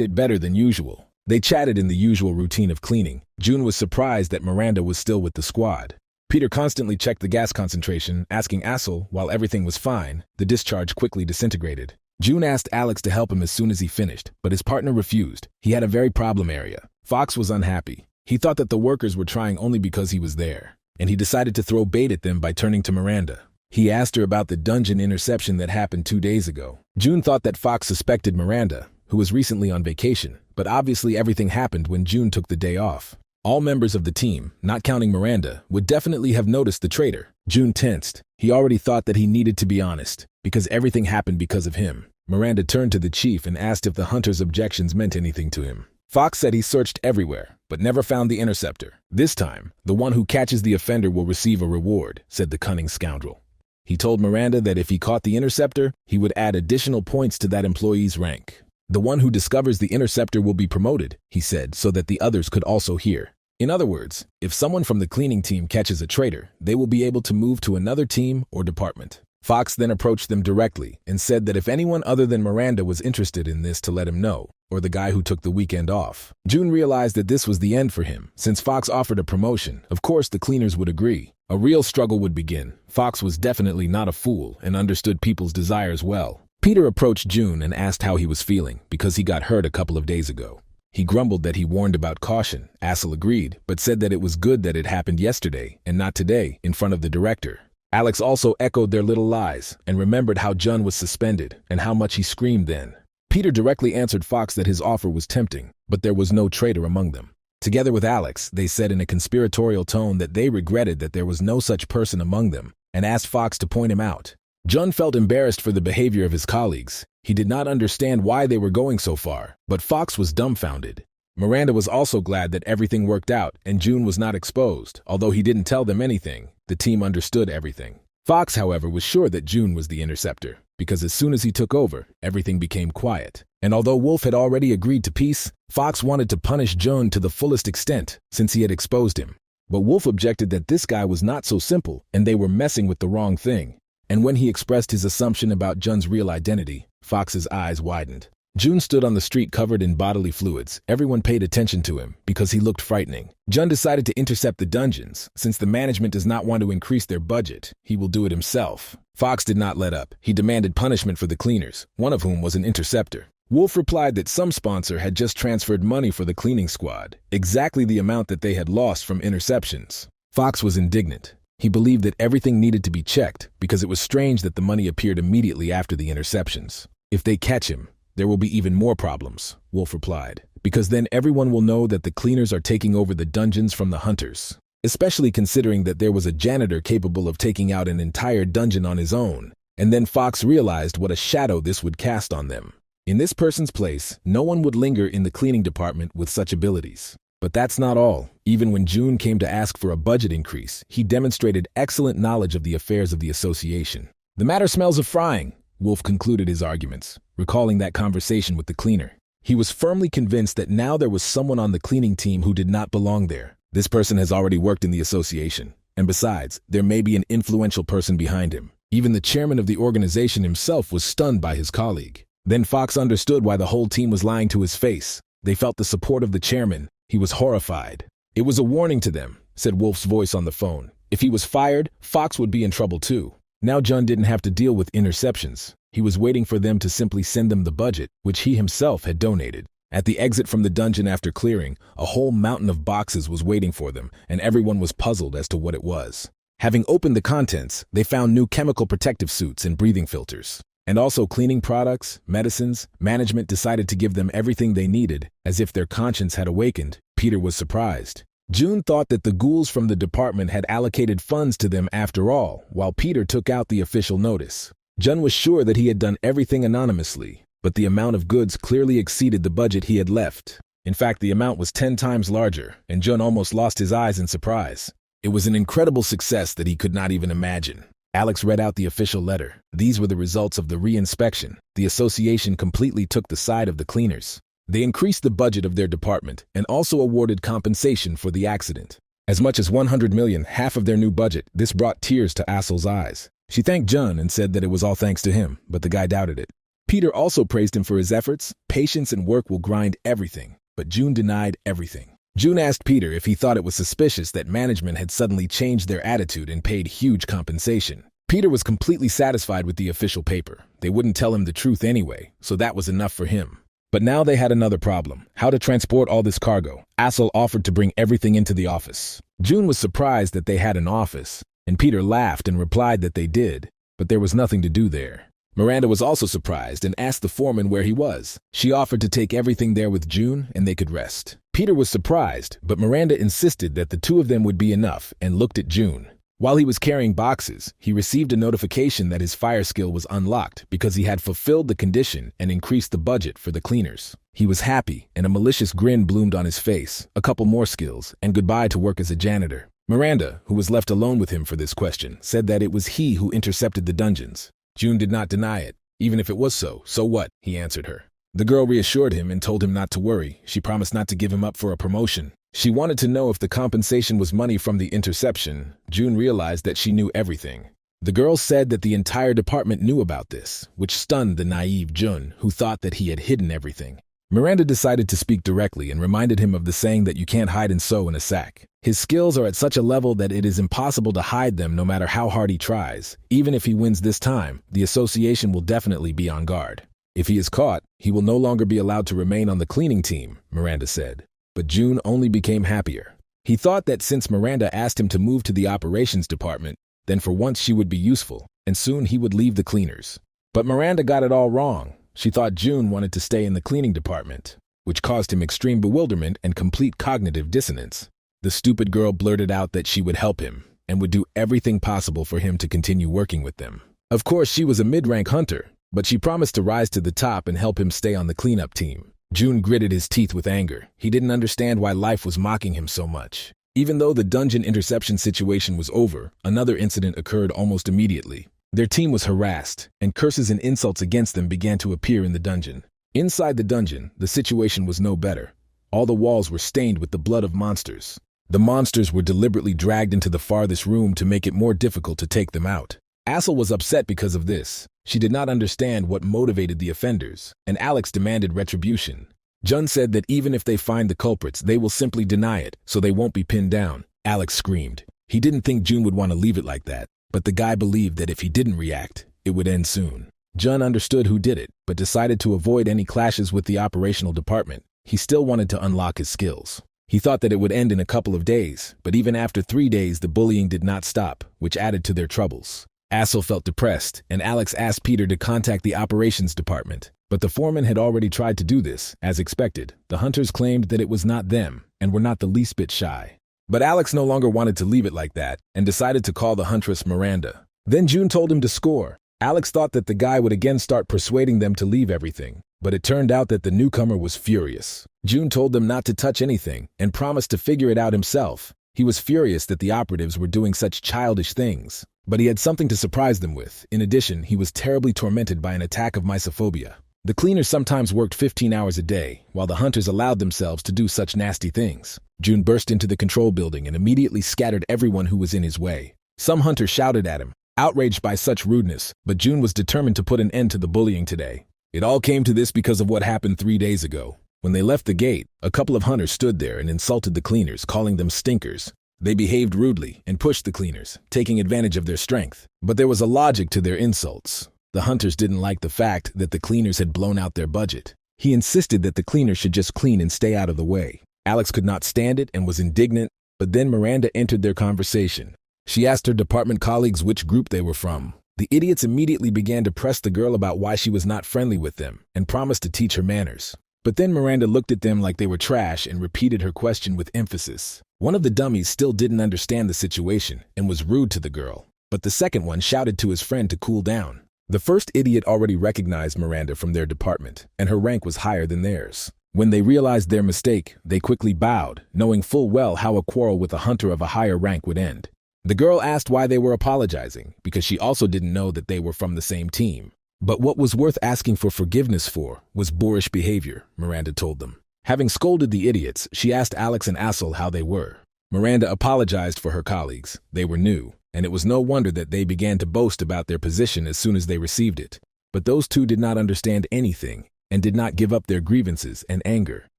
it better than usual. They chatted in the usual routine of cleaning. June was surprised that Miranda was still with the squad. Peter constantly checked the gas concentration, asking Assel, while everything was fine, the discharge quickly disintegrated. June asked Alex to help him as soon as he finished, but his partner refused. He had a very problem area. Fox was unhappy. He thought that the workers were trying only because he was there, and he decided to throw bait at them by turning to Miranda. He asked her about the dungeon interception that happened 2 days ago. June thought that Fox suspected Miranda, who was recently on vacation, but obviously everything happened when June took the day off. All members of the team, not counting Miranda, would definitely have noticed the traitor. June tensed. He already thought that he needed to be honest, because everything happened because of him. Miranda turned to the chief and asked if the hunter's objections meant anything to him. Fox said he searched everywhere, but never found the interceptor. This time, the one who catches the offender will receive a reward, said the cunning scoundrel. He told Miranda that if he caught the interceptor, he would add additional points to that employee's rank. The one who discovers the interceptor will be promoted, he said, so that the others could also hear. In other words, if someone from the cleaning team catches a traitor, they will be able to move to another team or department. Fox then approached them directly and said that if anyone other than Miranda was interested in this to let him know, or the guy who took the weekend off. June realized that this was the end for him. Since Fox offered a promotion, of course the cleaners would agree. A real struggle would begin. Fox was definitely not a fool and understood people's desires well. Peter approached June and asked how he was feeling, because he got hurt a couple of days ago. He grumbled that he warned about caution. Assel agreed, but said that it was good that it happened yesterday, and not today, in front of the director. Alex also echoed their little lies, and remembered how Jun was suspended, and how much he screamed then. Peter directly answered Fox that his offer was tempting, but there was no traitor among them. Together with Alex, they said in a conspiratorial tone that they regretted that there was no such person among them, and asked Fox to point him out. Jun felt embarrassed for the behavior of his colleagues. He did not understand why they were going so far, but Fox was dumbfounded. Miranda was also glad that everything worked out and June was not exposed. Although he didn't tell them anything, the team understood everything. Fox, however, was sure that June was the interceptor, because as soon as he took over, everything became quiet. And although Wolf had already agreed to peace, Fox wanted to punish June to the fullest extent, since he had exposed him. But Wolf objected that this guy was not so simple, and they were messing with the wrong thing. And when he expressed his assumption about Jun's real identity, Fox's eyes widened. June stood on the street covered in bodily fluids. Everyone paid attention to him because he looked frightening. Jun decided to intercept the dungeons. Since the management does not want to increase their budget, he will do it himself. Fox did not let up. He demanded punishment for the cleaners, one of whom was an interceptor. Wolf replied that some sponsor had just transferred money for the cleaning squad, exactly the amount that they had lost from interceptions. Fox was indignant. He believed that everything needed to be checked because it was strange that the money appeared immediately after the interceptions. If they catch him, there will be even more problems, Wolf replied, because then everyone will know that the cleaners are taking over the dungeons from the hunters, especially considering that there was a janitor capable of taking out an entire dungeon on his own. And then Fox realized what a shadow this would cast on them. In this person's place, no one would linger in the cleaning department with such abilities. But that's not all. Even when June came to ask for a budget increase, he demonstrated excellent knowledge of the affairs of the association. The matter smells of frying, Wolf concluded his arguments, recalling that conversation with the cleaner. He was firmly convinced that now there was someone on the cleaning team who did not belong there. This person has already worked in the association, and besides, there may be an influential person behind him. Even the chairman of the organization himself was stunned by his colleague. Then Fox understood why the whole team was lying to his face. They felt the support of the chairman. He was horrified. It was a warning to them, said Wolf's voice on the phone. If he was fired, Fox would be in trouble too. Now Jun didn't have to deal with interceptions. He was waiting for them to simply send them the budget, which he himself had donated. At the exit from the dungeon after clearing, a whole mountain of boxes was waiting for them, and everyone was puzzled as to what it was. Having opened the contents, they found new chemical protective suits and breathing filters. And also cleaning products, medicines. Management decided to give them everything they needed, as if their conscience had awakened. Peter was surprised. June thought that the ghouls from the department had allocated funds to them after all, while Peter took out the official notice. Jun was sure that he had done everything anonymously, but the amount of goods clearly exceeded the budget he had left. In fact, the amount was 10 times larger, and Jun almost lost his eyes in surprise. It was an incredible success that he could not even imagine. Alex read out the official letter. These were the results of the re-inspection. The association completely took the side of the cleaners. They increased the budget of their department and also awarded compensation for the accident. As much as 100 million, half of their new budget. This brought tears to Asel's eyes. She thanked Jun and said that it was all thanks to him, but the guy doubted it. Peter also praised him for his efforts. Patience and work will grind everything, but Jun denied everything. Jun asked Peter if he thought it was suspicious that management had suddenly changed their attitude and paid huge compensation. Peter was completely satisfied with the official paper. They wouldn't tell him the truth anyway, so that was enough for him. But now they had another problem: how to transport all this cargo. Asel offered to bring everything into the office. Jun was surprised that they had an office, and Peter laughed and replied that they did, but there was nothing to do there. Miranda was also surprised and asked the foreman where he was. She offered to take everything there with Jun and they could rest. Peter was surprised, but Miranda insisted that the two of them would be enough and looked at Jun. While he was carrying boxes, he received a notification that his fire skill was unlocked because he had fulfilled the condition and increased the budget for the cleaners. He was happy, and a malicious grin bloomed on his face, a couple more skills, and goodbye to work as a janitor. Miranda, who was left alone with him for this question, said that it was he who intercepted the dungeons. Jun did not deny it. Even if it was so what? He answered her. The girl reassured him and told him not to worry. She promised not to give him up for a promotion. She wanted to know if the compensation was money from the interception. Jun realized that she knew everything. The girl said that the entire department knew about this, which stunned the naive Jun, who thought that he had hidden everything. Miranda decided to speak directly and reminded him of the saying that you can't hide and sew in a sack. His skills are at such a level that it is impossible to hide them no matter how hard he tries. Even if he wins this time, the association will definitely be on guard. If he is caught, he will no longer be allowed to remain on the cleaning team, Miranda said. But Jun only became happier. He thought that since Miranda asked him to move to the operations department, then for once she would be useful, and soon he would leave the cleaners. But Miranda got it all wrong. She thought Jun wanted to stay in the cleaning department, which caused him extreme bewilderment and complete cognitive dissonance. The stupid girl blurted out that she would help him and would do everything possible for him to continue working with them. Of course, she was a mid-rank hunter, but she promised to rise to the top and help him stay on the cleanup team. Jun gritted his teeth with anger. He didn't understand why life was mocking him so much. Even though the dungeon interception situation was over, another incident occurred almost immediately. Their team was harassed, and curses and insults against them began to appear in the dungeon. Inside the dungeon, the situation was no better. All the walls were stained with the blood of monsters. The monsters were deliberately dragged into the farthest room to make it more difficult to take them out. Asel was upset because of this. She did not understand what motivated the offenders, and Alex demanded retribution. Jun said that even if they find the culprits, they will simply deny it, so they won't be pinned down. Alex screamed. He didn't think Jun would want to leave it like that, but the guy believed that if he didn't react, it would end soon. Jun understood who did it, but decided to avoid any clashes with the operational department. He still wanted to unlock his skills. He thought that it would end in a couple of days, but even after 3 days, the bullying did not stop, which added to their troubles. Asel felt depressed, and Alex asked Peter to contact the operations department. But the foreman had already tried to do this. As expected, the hunters claimed that it was not them, and were not the least bit shy. But Alex no longer wanted to leave it like that, and decided to call the huntress Miranda. Then Jun told him to score. Alex thought that the guy would again start persuading them to leave everything, but it turned out that the newcomer was furious. Jun told them not to touch anything, and promised to figure it out himself. He was furious that the operatives were doing such childish things. But he had something to surprise them with. In addition, he was terribly tormented by an attack of mysophobia. The cleaners sometimes worked 15 hours a day, while the hunters allowed themselves to do such nasty things. Jun burst into the control building and immediately scattered everyone who was in his way. Some hunters shouted at him, outraged by such rudeness, but Jun was determined to put an end to the bullying today. It all came to this because of what happened 3 days ago. When they left the gate, a couple of hunters stood there and insulted the cleaners, calling them stinkers. They behaved rudely and pushed the cleaners, taking advantage of their strength. But there was a logic to their insults. The hunters didn't like the fact that the cleaners had blown out their budget. He insisted that the cleaners should just clean and stay out of the way. Alex could not stand it and was indignant, but then Miranda entered their conversation. She asked her department colleagues which group they were from. The idiots immediately began to press the girl about why she was not friendly with them and promised to teach her manners. But then Miranda looked at them like they were trash and repeated her question with emphasis. One of the dummies still didn't understand the situation and was rude to the girl, but the second one shouted to his friend to cool down. The first idiot already recognized Miranda from their department, and her rank was higher than theirs. When they realized their mistake, they quickly bowed, knowing full well how a quarrel with a hunter of a higher rank would end. The girl asked why they were apologizing, because she also didn't know that they were from the same team. But what was worth asking for forgiveness for was boorish behavior, Miranda told them. Having scolded the idiots, she asked Alex and Assel how they were. Miranda apologized for her colleagues. They were new, and it was no wonder that they began to boast about their position as soon as they received it. But those two did not understand anything and did not give up their grievances and anger.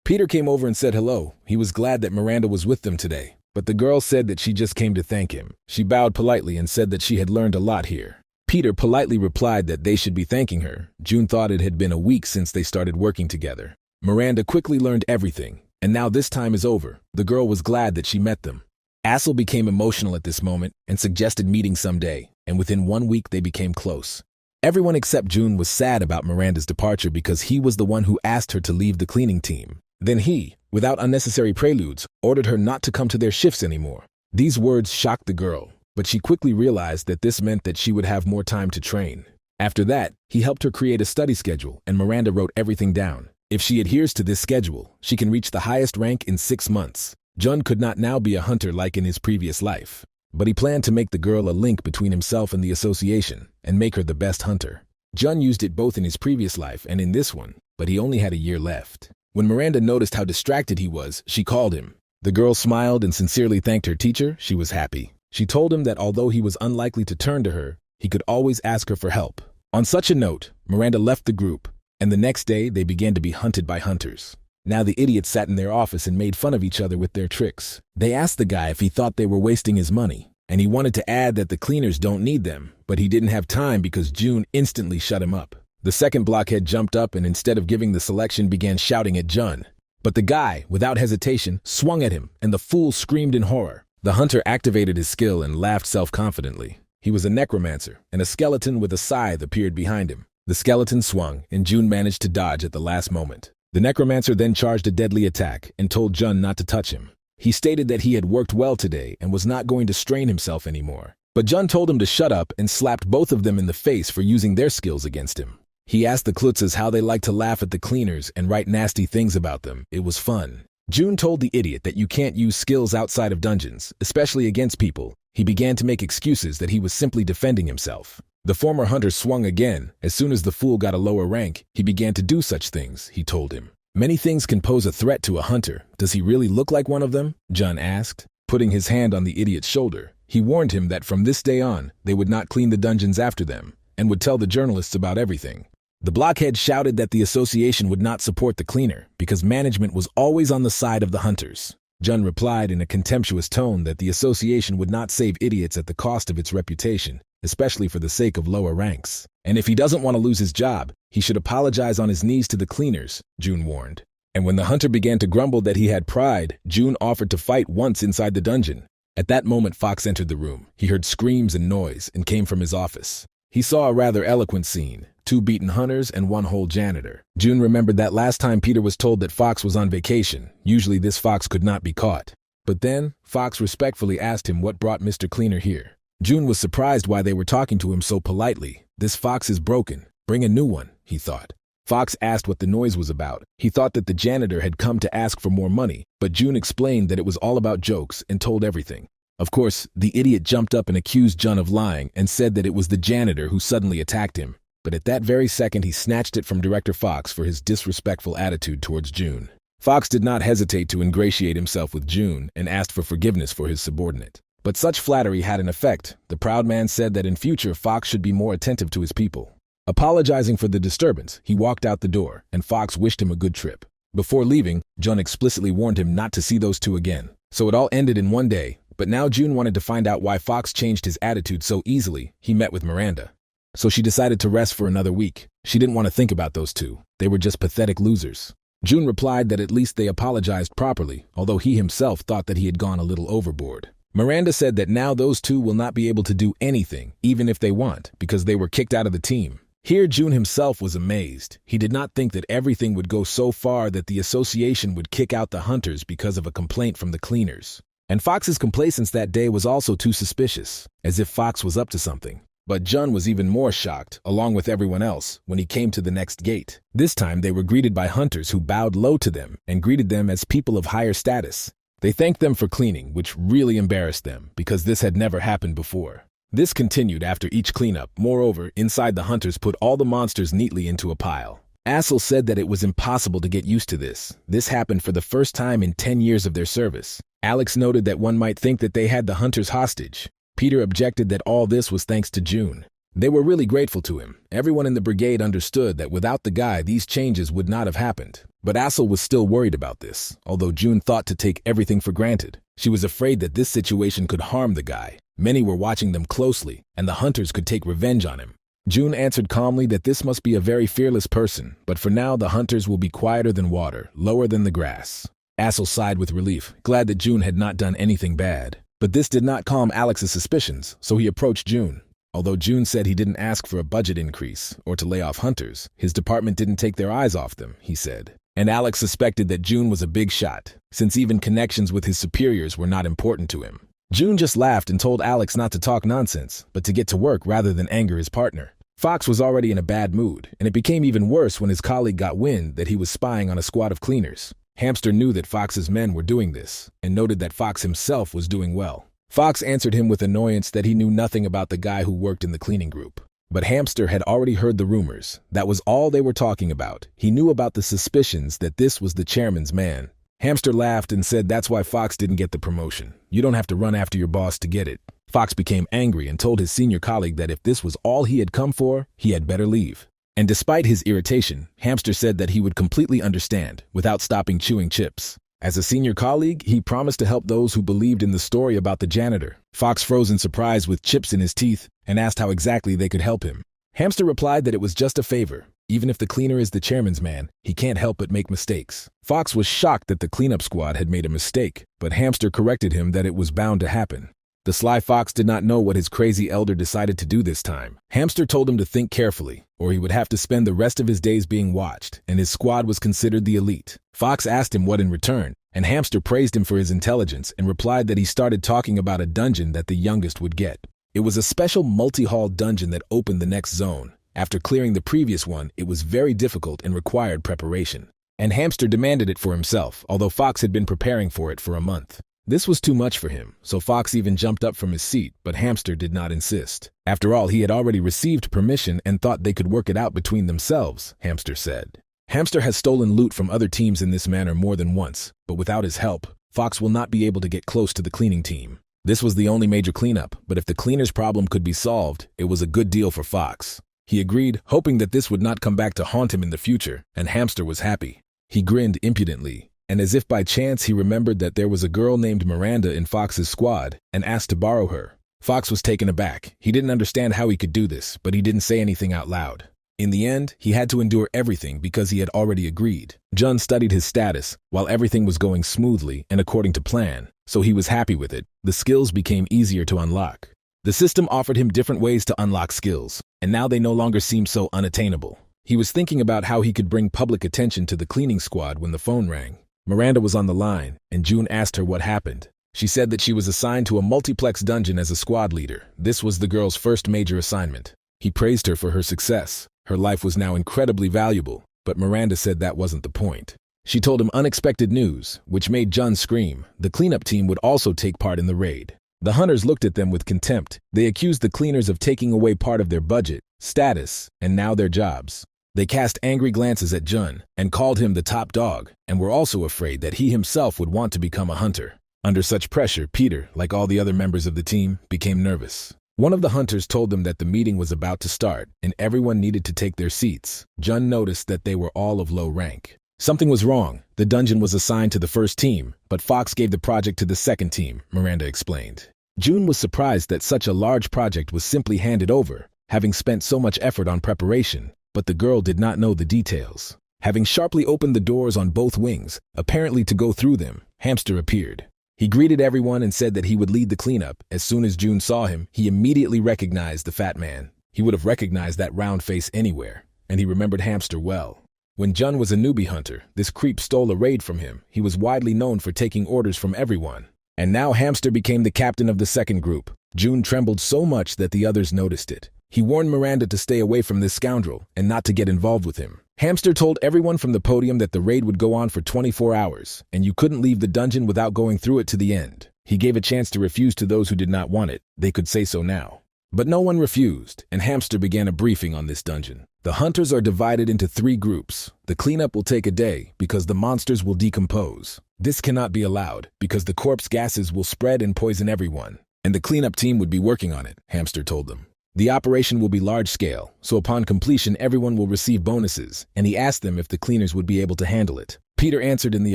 Peter came over and said hello. He was glad that Miranda was with them today, but the girl said that she just came to thank him. She bowed politely and said that she had learned a lot here. Peter politely replied that they should be thanking her. June thought it had been a week since they started working together. Miranda quickly learned everything, and now this time is over. The girl was glad that she met them. Assel became emotional at this moment and suggested meeting someday, and within 1 week they became close. Everyone except June was sad about Miranda's departure because he was the one who asked her to leave the cleaning team. Then he, without unnecessary preludes, ordered her not to come to their shifts anymore. These words shocked the girl, but she quickly realized that this meant that she would have more time to train. After that, he helped her create a study schedule, and Miranda wrote everything down. If she adheres to this schedule, she can reach the highest rank in 6 months. Jun could not now be a hunter like in his previous life, but he planned to make the girl a link between himself and the association and make her the best hunter. Jun used it both in his previous life and in this one, but he only had a year left. When Miranda noticed how distracted he was, she called him. The girl smiled and sincerely thanked her teacher. She was happy. She told him that although he was unlikely to turn to her, he could always ask her for help. On such a note, Miranda left the group, and the next day they began to be hunted by hunters. Now the idiots sat in their office and made fun of each other with their tricks. They asked the guy if he thought they were wasting his money, and he wanted to add that the cleaners don't need them, but he didn't have time because June instantly shut him up. The second blockhead jumped up and instead of giving the selection began shouting at Jun. But the guy, without hesitation, swung at him, and the fool screamed in horror. The hunter activated his skill and laughed self-confidently. He was a necromancer, and a skeleton with a scythe appeared behind him. The skeleton swung, and June managed to dodge at the last moment. The necromancer then charged a deadly attack and told Jun not to touch him. He stated that he had worked well today and was not going to strain himself anymore. But Jun told him to shut up and slapped both of them in the face for using their skills against him. He asked the Klutzes how they liked to laugh at the cleaners and write nasty things about them. It was fun. June told the idiot that you can't use skills outside of dungeons, especially against people. He began to make excuses that he was simply defending himself. The former hunter swung again. As soon as the fool got a lower rank, he began to do such things, he told him. Many things can pose a threat to a hunter. Does he really look like one of them? Jun asked, putting his hand on the idiot's shoulder. He warned him that from this day on, they would not clean the dungeons after them, and would tell the journalists about everything. The blockhead shouted that the association would not support the cleaner because management was always on the side of the hunters. Jun replied in a contemptuous tone that the association would not save idiots at the cost of its reputation, especially for the sake of lower ranks. And if he doesn't want to lose his job, he should apologize on his knees to the cleaners, June warned. And when the hunter began to grumble that he had pride, June offered to fight once inside the dungeon. At that moment, Fox entered the room. He heard screams and noise and came from his office. He saw a rather eloquent scene, 2 beaten hunters and 1 whole janitor. June remembered that last time Peter was told that Fox was on vacation. Usually this Fox could not be caught. But then, Fox respectfully asked him what brought Mr. Cleaner here. June was surprised why they were talking to him so politely. This Fox is broken. Bring a new one, he thought. Fox asked what the noise was about. He thought that the janitor had come to ask for more money, but June explained that it was all about jokes and told everything. Of course, the idiot jumped up and accused Jun of lying and said that it was the janitor who suddenly attacked him. But at that very second, he snatched it from Director Fox for his disrespectful attitude towards June. Fox did not hesitate to ingratiate himself with June and asked for forgiveness for his subordinate. But such flattery had an effect. The proud man said that in future Fox should be more attentive to his people. Apologizing for the disturbance, he walked out the door, and Fox wished him a good trip. Before leaving, Jun explicitly warned him not to see those two again. So it all ended in one day, but now June wanted to find out why Fox changed his attitude so easily. He met with Miranda. So she decided to rest for another week. She didn't want to think about those two. They were just pathetic losers. June replied that at least they apologized properly, although he himself thought that he had gone a little overboard. Miranda said that now those two will not be able to do anything, even if they want, because they were kicked out of the team. Here June himself was amazed. He did not think that everything would go so far that the association would kick out the hunters because of a complaint from the cleaners. And Fox's complacence that day was also too suspicious, as if Fox was up to something. But Jun was even more shocked, along with everyone else, when he came to the next gate. This time they were greeted by hunters who bowed low to them and greeted them as people of higher status. They thanked them for cleaning, which really embarrassed them because this had never happened before. This continued after each cleanup. Moreover, inside the hunters put all the monsters neatly into a pile. Assel said that it was impossible to get used to this. This happened for the first time in 10 years of their service. Alex noted that one might think that they had the hunters hostage. Peter objected that all this was thanks to June. They were really grateful to him. Everyone in the brigade understood that without the guy, these changes would not have happened. But Assel was still worried about this, although June thought to take everything for granted. She was afraid that this situation could harm the guy. Many were watching them closely, and the hunters could take revenge on him. June answered calmly that this must be a very fearless person, but for now the hunters will be quieter than water, lower than the grass. Assel sighed with relief, glad that June had not done anything bad. But this did not calm Alex's suspicions, so he approached June. Although June said he didn't ask for a budget increase or to lay off hunters, his department didn't take their eyes off them, he said. And Alex suspected that June was a big shot, since even connections with his superiors were not important to him. June just laughed and told Alex not to talk nonsense, but to get to work rather than anger his partner. Fox was already in a bad mood, and it became even worse when his colleague got wind that he was spying on a squad of cleaners. Hamster knew that Fox's men were doing this, and noted that Fox himself was doing well. Fox answered him with annoyance that he knew nothing about the guy who worked in the cleaning group. But Hamster had already heard the rumors. That was all they were talking about. He knew about the suspicions that this was the chairman's man. Hamster laughed and said that's why Fox didn't get the promotion. You don't have to run after your boss to get it. Fox became angry and told his senior colleague that if this was all he had come for, he had better leave. And despite his irritation, Hamster said that he would completely understand, without stopping chewing chips. As a senior colleague, he promised to help those who believed in the story about the janitor. Fox froze in surprise with chips in his teeth and asked how exactly they could help him. Hamster replied that it was just a favor. Even if the cleaner is the chairman's man, he can't help but make mistakes. Fox was shocked that the cleanup squad had made a mistake, but Hamster corrected him that it was bound to happen. The sly Fox did not know what his crazy elder decided to do this time. Hamster told him to think carefully, or he would have to spend the rest of his days being watched, and his squad was considered the elite. Fox asked him what in return, and Hamster praised him for his intelligence and replied that he started talking about a dungeon that the youngest would get. It was a special multi-hall dungeon that opened the next zone. After clearing the previous one, it was very difficult and required preparation. And Hamster demanded it for himself, although Fox had been preparing for it for a month. This was too much for him, so Fox even jumped up from his seat, but Hamster did not insist. After all, he had already received permission and thought they could work it out between themselves, Hamster said. Hamster has stolen loot from other teams in this manner more than once, but without his help, Fox will not be able to get close to the cleaning team. This was the only major cleanup, but if the cleaner's problem could be solved, it was a good deal for Fox. He agreed, hoping that this would not come back to haunt him in the future, and Hamster was happy. He grinned impudently, and as if by chance he remembered that there was a girl named Miranda in Fox's squad, and asked to borrow her. Fox was taken aback. He didn't understand how he could do this, but he didn't say anything out loud. In the end, he had to endure everything because he had already agreed. Jun studied his status, while everything was going smoothly and according to plan, so he was happy with it. The skills became easier to unlock. The system offered him different ways to unlock skills, and now they no longer seemed so unattainable. He was thinking about how he could bring public attention to the cleaning squad when the phone rang. Miranda was on the line, and June asked her what happened. She said that she was assigned to a multiplex dungeon as a squad leader. This was the girl's first major assignment. He praised her for her success. Her life was now incredibly valuable, but Miranda said that wasn't the point. She told him unexpected news, which made Jun scream. The cleanup team would also take part in the raid. The hunters looked at them with contempt. They accused the cleaners of taking away part of their budget, status, and now their jobs. They cast angry glances at Jun and called him the top dog, and were also afraid that he himself would want to become a hunter. Under such pressure, Peter, like all the other members of the team, became nervous. One of the hunters told them that the meeting was about to start and everyone needed to take their seats. Jun noticed that they were all of low rank. Something was wrong. The dungeon was assigned to the first team, but Fox gave the project to the second team, Miranda explained. June was surprised that such a large project was simply handed over, having spent so much effort on preparation, but the girl did not know the details. Having sharply opened the doors on both wings, apparently to go through them, Hamster appeared. He greeted everyone and said that he would lead the cleanup. As soon as June saw him, he immediately recognized the fat man. He would have recognized that round face anywhere, and he remembered Hamster well. When Jun was a newbie hunter, this creep stole a raid from him. He was widely known for taking orders from everyone. And now Hamster became the captain of the second group. June trembled so much that the others noticed it. He warned Miranda to stay away from this scoundrel and not to get involved with him. Hamster told everyone from the podium that the raid would go on for 24 hours, and you couldn't leave the dungeon without going through it to the end. He gave a chance to refuse to those who did not want it. They could say so now. But no one refused, and Hamster began a briefing on this dungeon. The hunters are divided into 3 groups. The cleanup will take a day because the monsters will decompose. This cannot be allowed because the corpse gases will spread and poison everyone. And the cleanup team would be working on it, Hamster told them. The operation will be large-scale, so upon completion everyone will receive bonuses, and he asked them if the cleaners would be able to handle it. Peter answered in the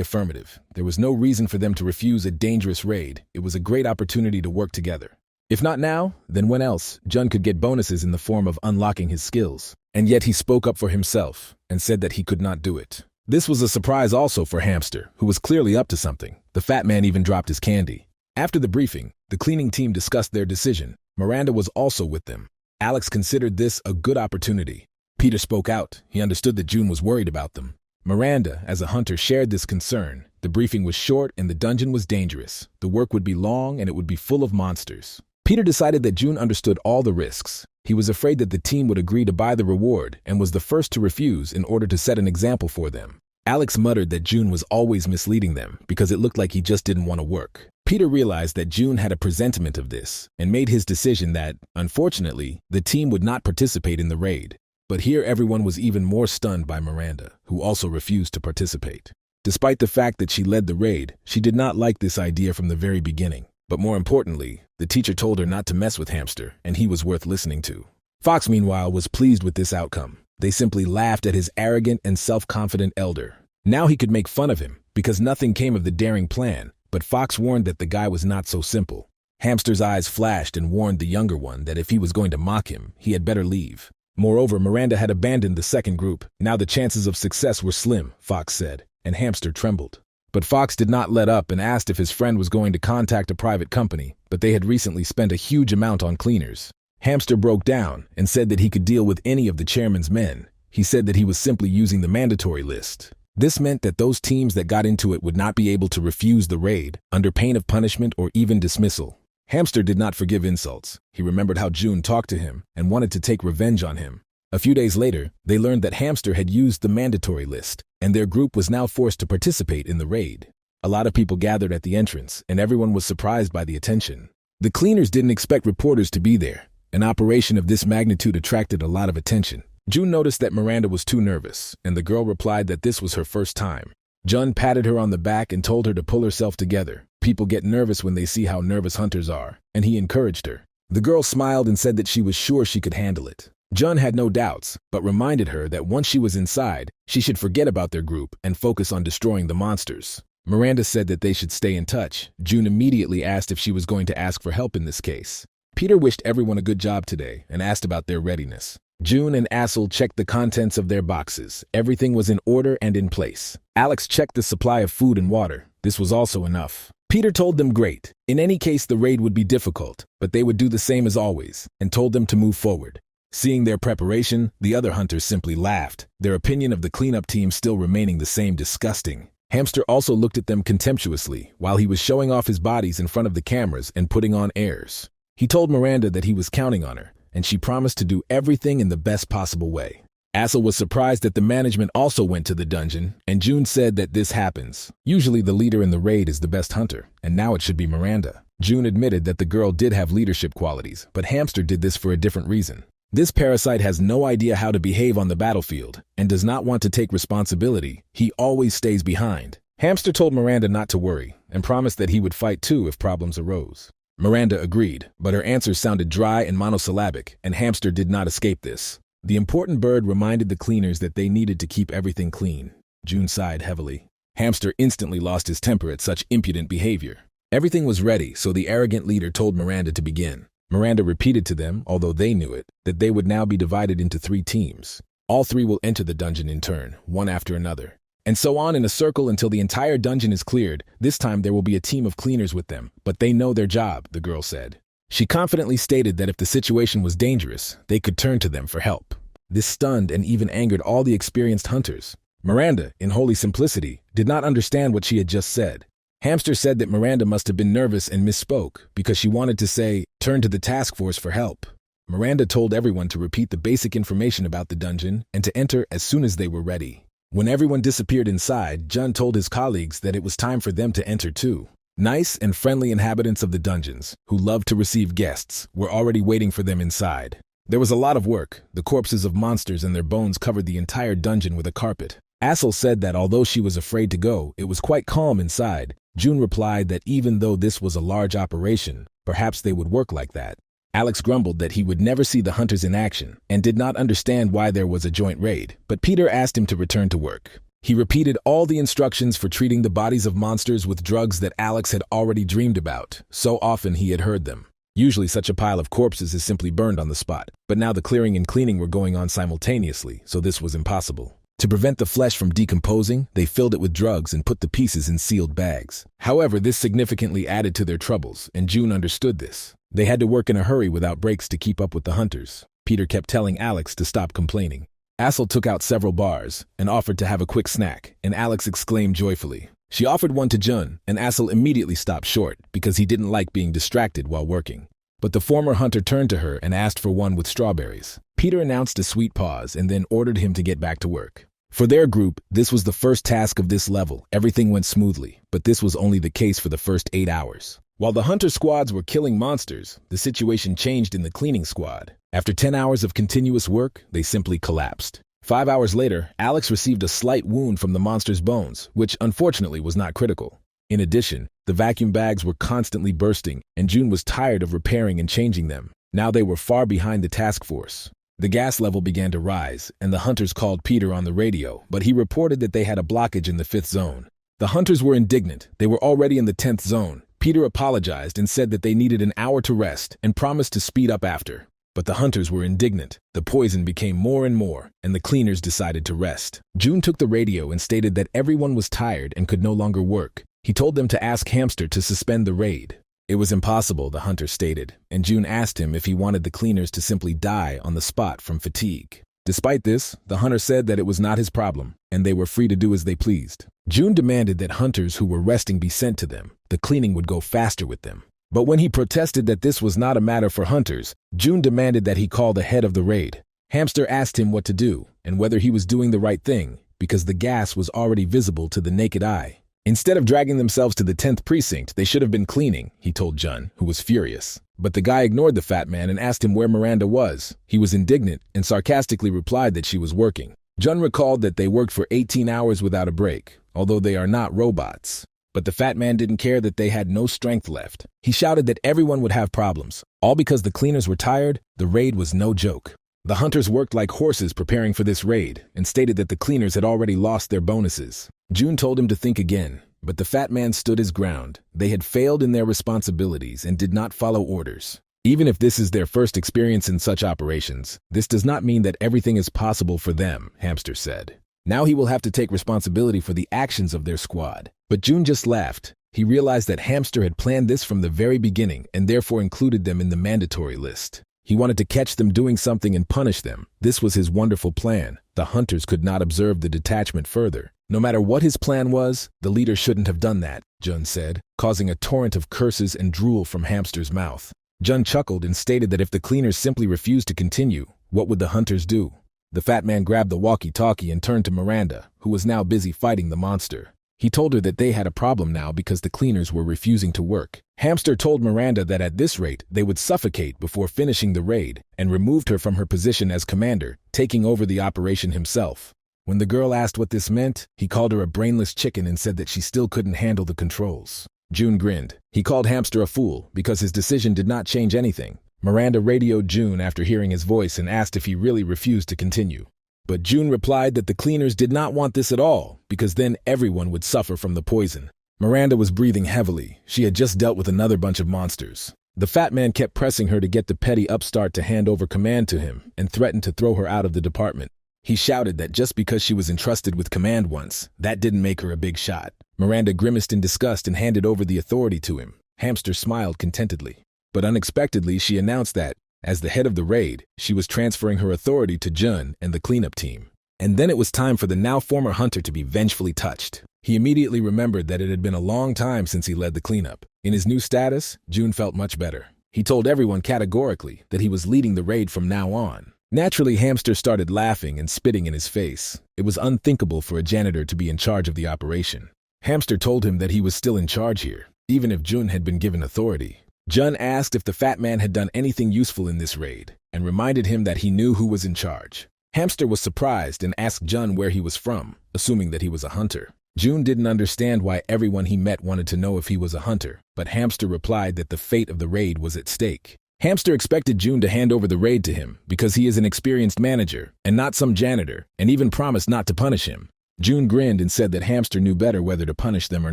affirmative. There was no reason for them to refuse a dangerous raid. It was a great opportunity to work together. If not now, then when else? Jun could get bonuses in the form of unlocking his skills. And yet he spoke up for himself and said that he could not do it. This was a surprise also for Hamster, who was clearly up to something. The fat man even dropped his candy. After the briefing, the cleaning team discussed their decision. Miranda was also with them. Alex considered this a good opportunity. Peter spoke out. He understood that June was worried about them. Miranda, as a hunter, shared this concern. The briefing was short and the dungeon was dangerous. The work would be long and it would be full of monsters. Peter decided that June understood all the risks. He was afraid that the team would agree to buy the reward and was the first to refuse in order to set an example for them. Alex muttered that June was always misleading them because it looked like he just didn't want to work. Peter realized that June had a presentiment of this and made his decision that, unfortunately, the team would not participate in the raid. But here everyone was even more stunned by Miranda, who also refused to participate. Despite the fact that she led the raid, she did not like this idea from the very beginning. But more importantly, the teacher told her not to mess with Hamster, and he was worth listening to. Fox, meanwhile, was pleased with this outcome. They simply laughed at his arrogant and self-confident elder. Now he could make fun of him, because nothing came of the daring plan, but Fox warned that the guy was not so simple. Hamster's eyes flashed and warned the younger one that if he was going to mock him, he had better leave. Moreover, Miranda had abandoned the second group. Now the chances of success were slim, Fox said, and Hamster trembled. But Fox did not let up and asked if his friend was going to contact a private company, but they had recently spent a huge amount on cleaners. Hamster broke down and said that he could deal with any of the chairman's men. He said that he was simply using the mandatory list. This meant that those teams that got into it would not be able to refuse the raid, under pain of punishment or even dismissal. Hamster did not forgive insults. He remembered how June talked to him and wanted to take revenge on him. A few days later, they learned that Hamster had used the mandatory list, and their group was now forced to participate in the raid. A lot of people gathered at the entrance, and everyone was surprised by the attention. The cleaners didn't expect reporters to be there. An operation of this magnitude attracted a lot of attention. June noticed that Miranda was too nervous, and the girl replied that this was her first time. Jun patted her on the back and told her to pull herself together. People get nervous when they see how nervous hunters are, and he encouraged her. The girl smiled and said that she was sure she could handle it. Jun had no doubts, but reminded her that once she was inside, she should forget about their group and focus on destroying the monsters. Miranda said that they should stay in touch. June immediately asked if she was going to ask for help in this case. Peter wished everyone a good job today and asked about their readiness. June and Assel checked the contents of their boxes. Everything was in order and in place. Alex checked the supply of food and water. This was also enough. Peter told them great. In any case, the raid would be difficult, but they would do the same as always, and told them to move forward. Seeing their preparation, the other hunters simply laughed, their opinion of the cleanup team still remaining the same disgusting. Hamster also looked at them contemptuously while he was showing off his bodies in front of the cameras and putting on airs. He told Miranda that he was counting on her, and she promised to do everything in the best possible way. Assel was surprised that the management also went to the dungeon, and June said that this happens. Usually the leader in the raid is the best hunter, and now it should be Miranda. June admitted that the girl did have leadership qualities, but Hamster did this for a different reason. This parasite has no idea how to behave on the battlefield and does not want to take responsibility. He always stays behind. Hamster told Miranda not to worry and promised that he would fight too if problems arose. Miranda agreed, but her answers sounded dry and monosyllabic, and Hamster did not escape this. The important bird reminded the cleaners that they needed to keep everything clean. June sighed heavily. Hamster instantly lost his temper at such impudent behavior. Everything was ready, so the arrogant leader told Miranda to begin. Miranda repeated to them, although they knew it, that they would now be divided into 3 teams. All 3 will enter the dungeon in turn, one after another. And so on in a circle until the entire dungeon is cleared. This time there will be a team of cleaners with them, but they know their job, the girl said. She confidently stated that if the situation was dangerous, they could turn to them for help. This stunned and even angered all the experienced hunters. Miranda, in holy simplicity, did not understand what she had just said. Hamster said that Miranda must have been nervous and misspoke because she wanted to say, "Turn to the task force for help." Miranda told everyone to repeat the basic information about the dungeon and to enter as soon as they were ready. When everyone disappeared inside, Jun told his colleagues that it was time for them to enter too. Nice and friendly inhabitants of the dungeons, who loved to receive guests, were already waiting for them inside. There was a lot of work. The corpses of monsters and their bones covered the entire dungeon with a carpet. Assel said that although she was afraid to go, it was quite calm inside. June replied that even though this was a large operation, perhaps they would work like that. Alex grumbled that he would never see the hunters in action and did not understand why there was a joint raid, but Peter asked him to return to work. He repeated all the instructions for treating the bodies of monsters with drugs that Alex had already dreamed about. So often he had heard them. Usually such a pile of corpses is simply burned on the spot, but now the clearing and cleaning were going on simultaneously, so this was impossible. To prevent the flesh from decomposing, they filled it with drugs and put the pieces in sealed bags. However, this significantly added to their troubles, and June understood this. They had to work in a hurry without breaks to keep up with the hunters. Peter kept telling Alex to stop complaining. Assel took out several bars and offered to have a quick snack, and Alex exclaimed joyfully. She offered one to Jun, and Assel immediately stopped short because he didn't like being distracted while working. But the former hunter turned to her and asked for one with strawberries. Peter announced a sweet pause and then ordered him to get back to work. For their group, this was the first task of this level. Everything went smoothly, but this was only the case for the first 8 hours. While the hunter squads were killing monsters, the situation changed in the cleaning squad. After 10 hours of continuous work, they simply collapsed. 5 hours later, Alex received a slight wound from the monster's bones, which unfortunately was not critical. In addition, the vacuum bags were constantly bursting, and June was tired of repairing and changing them. Now they were far behind the task force. The gas level began to rise, and the hunters called Peter on the radio, but he reported that they had a blockage in the 5th zone. The hunters were indignant. They were already in the 10th zone. Peter apologized and said that they needed an hour to rest and promised to speed up after. But the hunters were indignant. The poison became more and more, and the cleaners decided to rest. June took the radio and stated that everyone was tired and could no longer work. He told them to ask Hamster to suspend the raid. It was impossible, the hunter stated, and June asked him if he wanted the cleaners to simply die on the spot from fatigue. Despite this, the hunter said that it was not his problem, and they were free to do as they pleased. June demanded that hunters who were resting be sent to them. The cleaning would go faster with them. But when he protested that this was not a matter for hunters, June demanded that he call the head of the raid. Hamster asked him what to do and whether he was doing the right thing, because the gas was already visible to the naked eye. Instead of dragging themselves to the 10th precinct, they should have been cleaning, he told Jun, who was furious. But the guy ignored the fat man and asked him where Miranda was. He was indignant and sarcastically replied that she was working. Jun recalled that they worked for 18 hours without a break, although they are not robots. But the fat man didn't care that they had no strength left. He shouted that everyone would have problems. All because the cleaners were tired, the raid was no joke. The hunters worked like horses preparing for this raid and stated that the cleaners had already lost their bonuses. June told him to think again, but the fat man stood his ground. They had failed in their responsibilities and did not follow orders. Even if this is their first experience in such operations, this does not mean that everything is possible for them, Hamster said. Now he will have to take responsibility for the actions of their squad. But June just laughed. He realized that Hamster had planned this from the very beginning and therefore included them in the mandatory list. He wanted to catch them doing something and punish them. This was his wonderful plan. The hunters could not observe the detachment further. No matter what his plan was, the leader shouldn't have done that, Jun said, causing a torrent of curses and drool from Hamster's mouth. Jun chuckled and stated that if the cleaners simply refused to continue, what would the hunters do? The fat man grabbed the walkie-talkie and turned to Miranda, who was now busy fighting the monster. He told her that they had a problem now because the cleaners were refusing to work. Hamster told Miranda that at this rate, they would suffocate before finishing the raid, and removed her from her position as commander, taking over the operation himself. When the girl asked what this meant, he called her a brainless chicken and said that she still couldn't handle the controls. June grinned. He called Hamster a fool because his decision did not change anything. Miranda radioed June after hearing his voice and asked if he really refused to continue. But June replied that the cleaners did not want this at all, because then everyone would suffer from the poison. Miranda was breathing heavily. She had just dealt with another bunch of monsters. The fat man kept pressing her to get the petty upstart to hand over command to him and threatened to throw her out of the department. He shouted that just because she was entrusted with command once, that didn't make her a big shot. Miranda grimaced in disgust and handed over the authority to him. Hamster smiled contentedly. But unexpectedly, she announced that, as the head of the raid, she was transferring her authority to Jun and the cleanup team. And then it was time for the now former hunter to be vengefully touched. He immediately remembered that it had been a long time since he led the cleanup. In his new status, June felt much better. He told everyone categorically that he was leading the raid from now on. Naturally, Hamster started laughing and spitting in his face. It was unthinkable for a janitor to be in charge of the operation. Hamster told him that he was still in charge here, even if Jun had been given authority. Jun asked if the fat man had done anything useful in this raid, and reminded him that he knew who was in charge. Hamster was surprised and asked Jun where he was from, assuming that he was a hunter. Jun didn't understand why everyone he met wanted to know if he was a hunter, but Hamster replied that the fate of the raid was at stake. Hamster expected Jun to hand over the raid to him because he is an experienced manager and not some janitor, and even promised not to punish him. Jun grinned and said that Hamster knew better whether to punish them or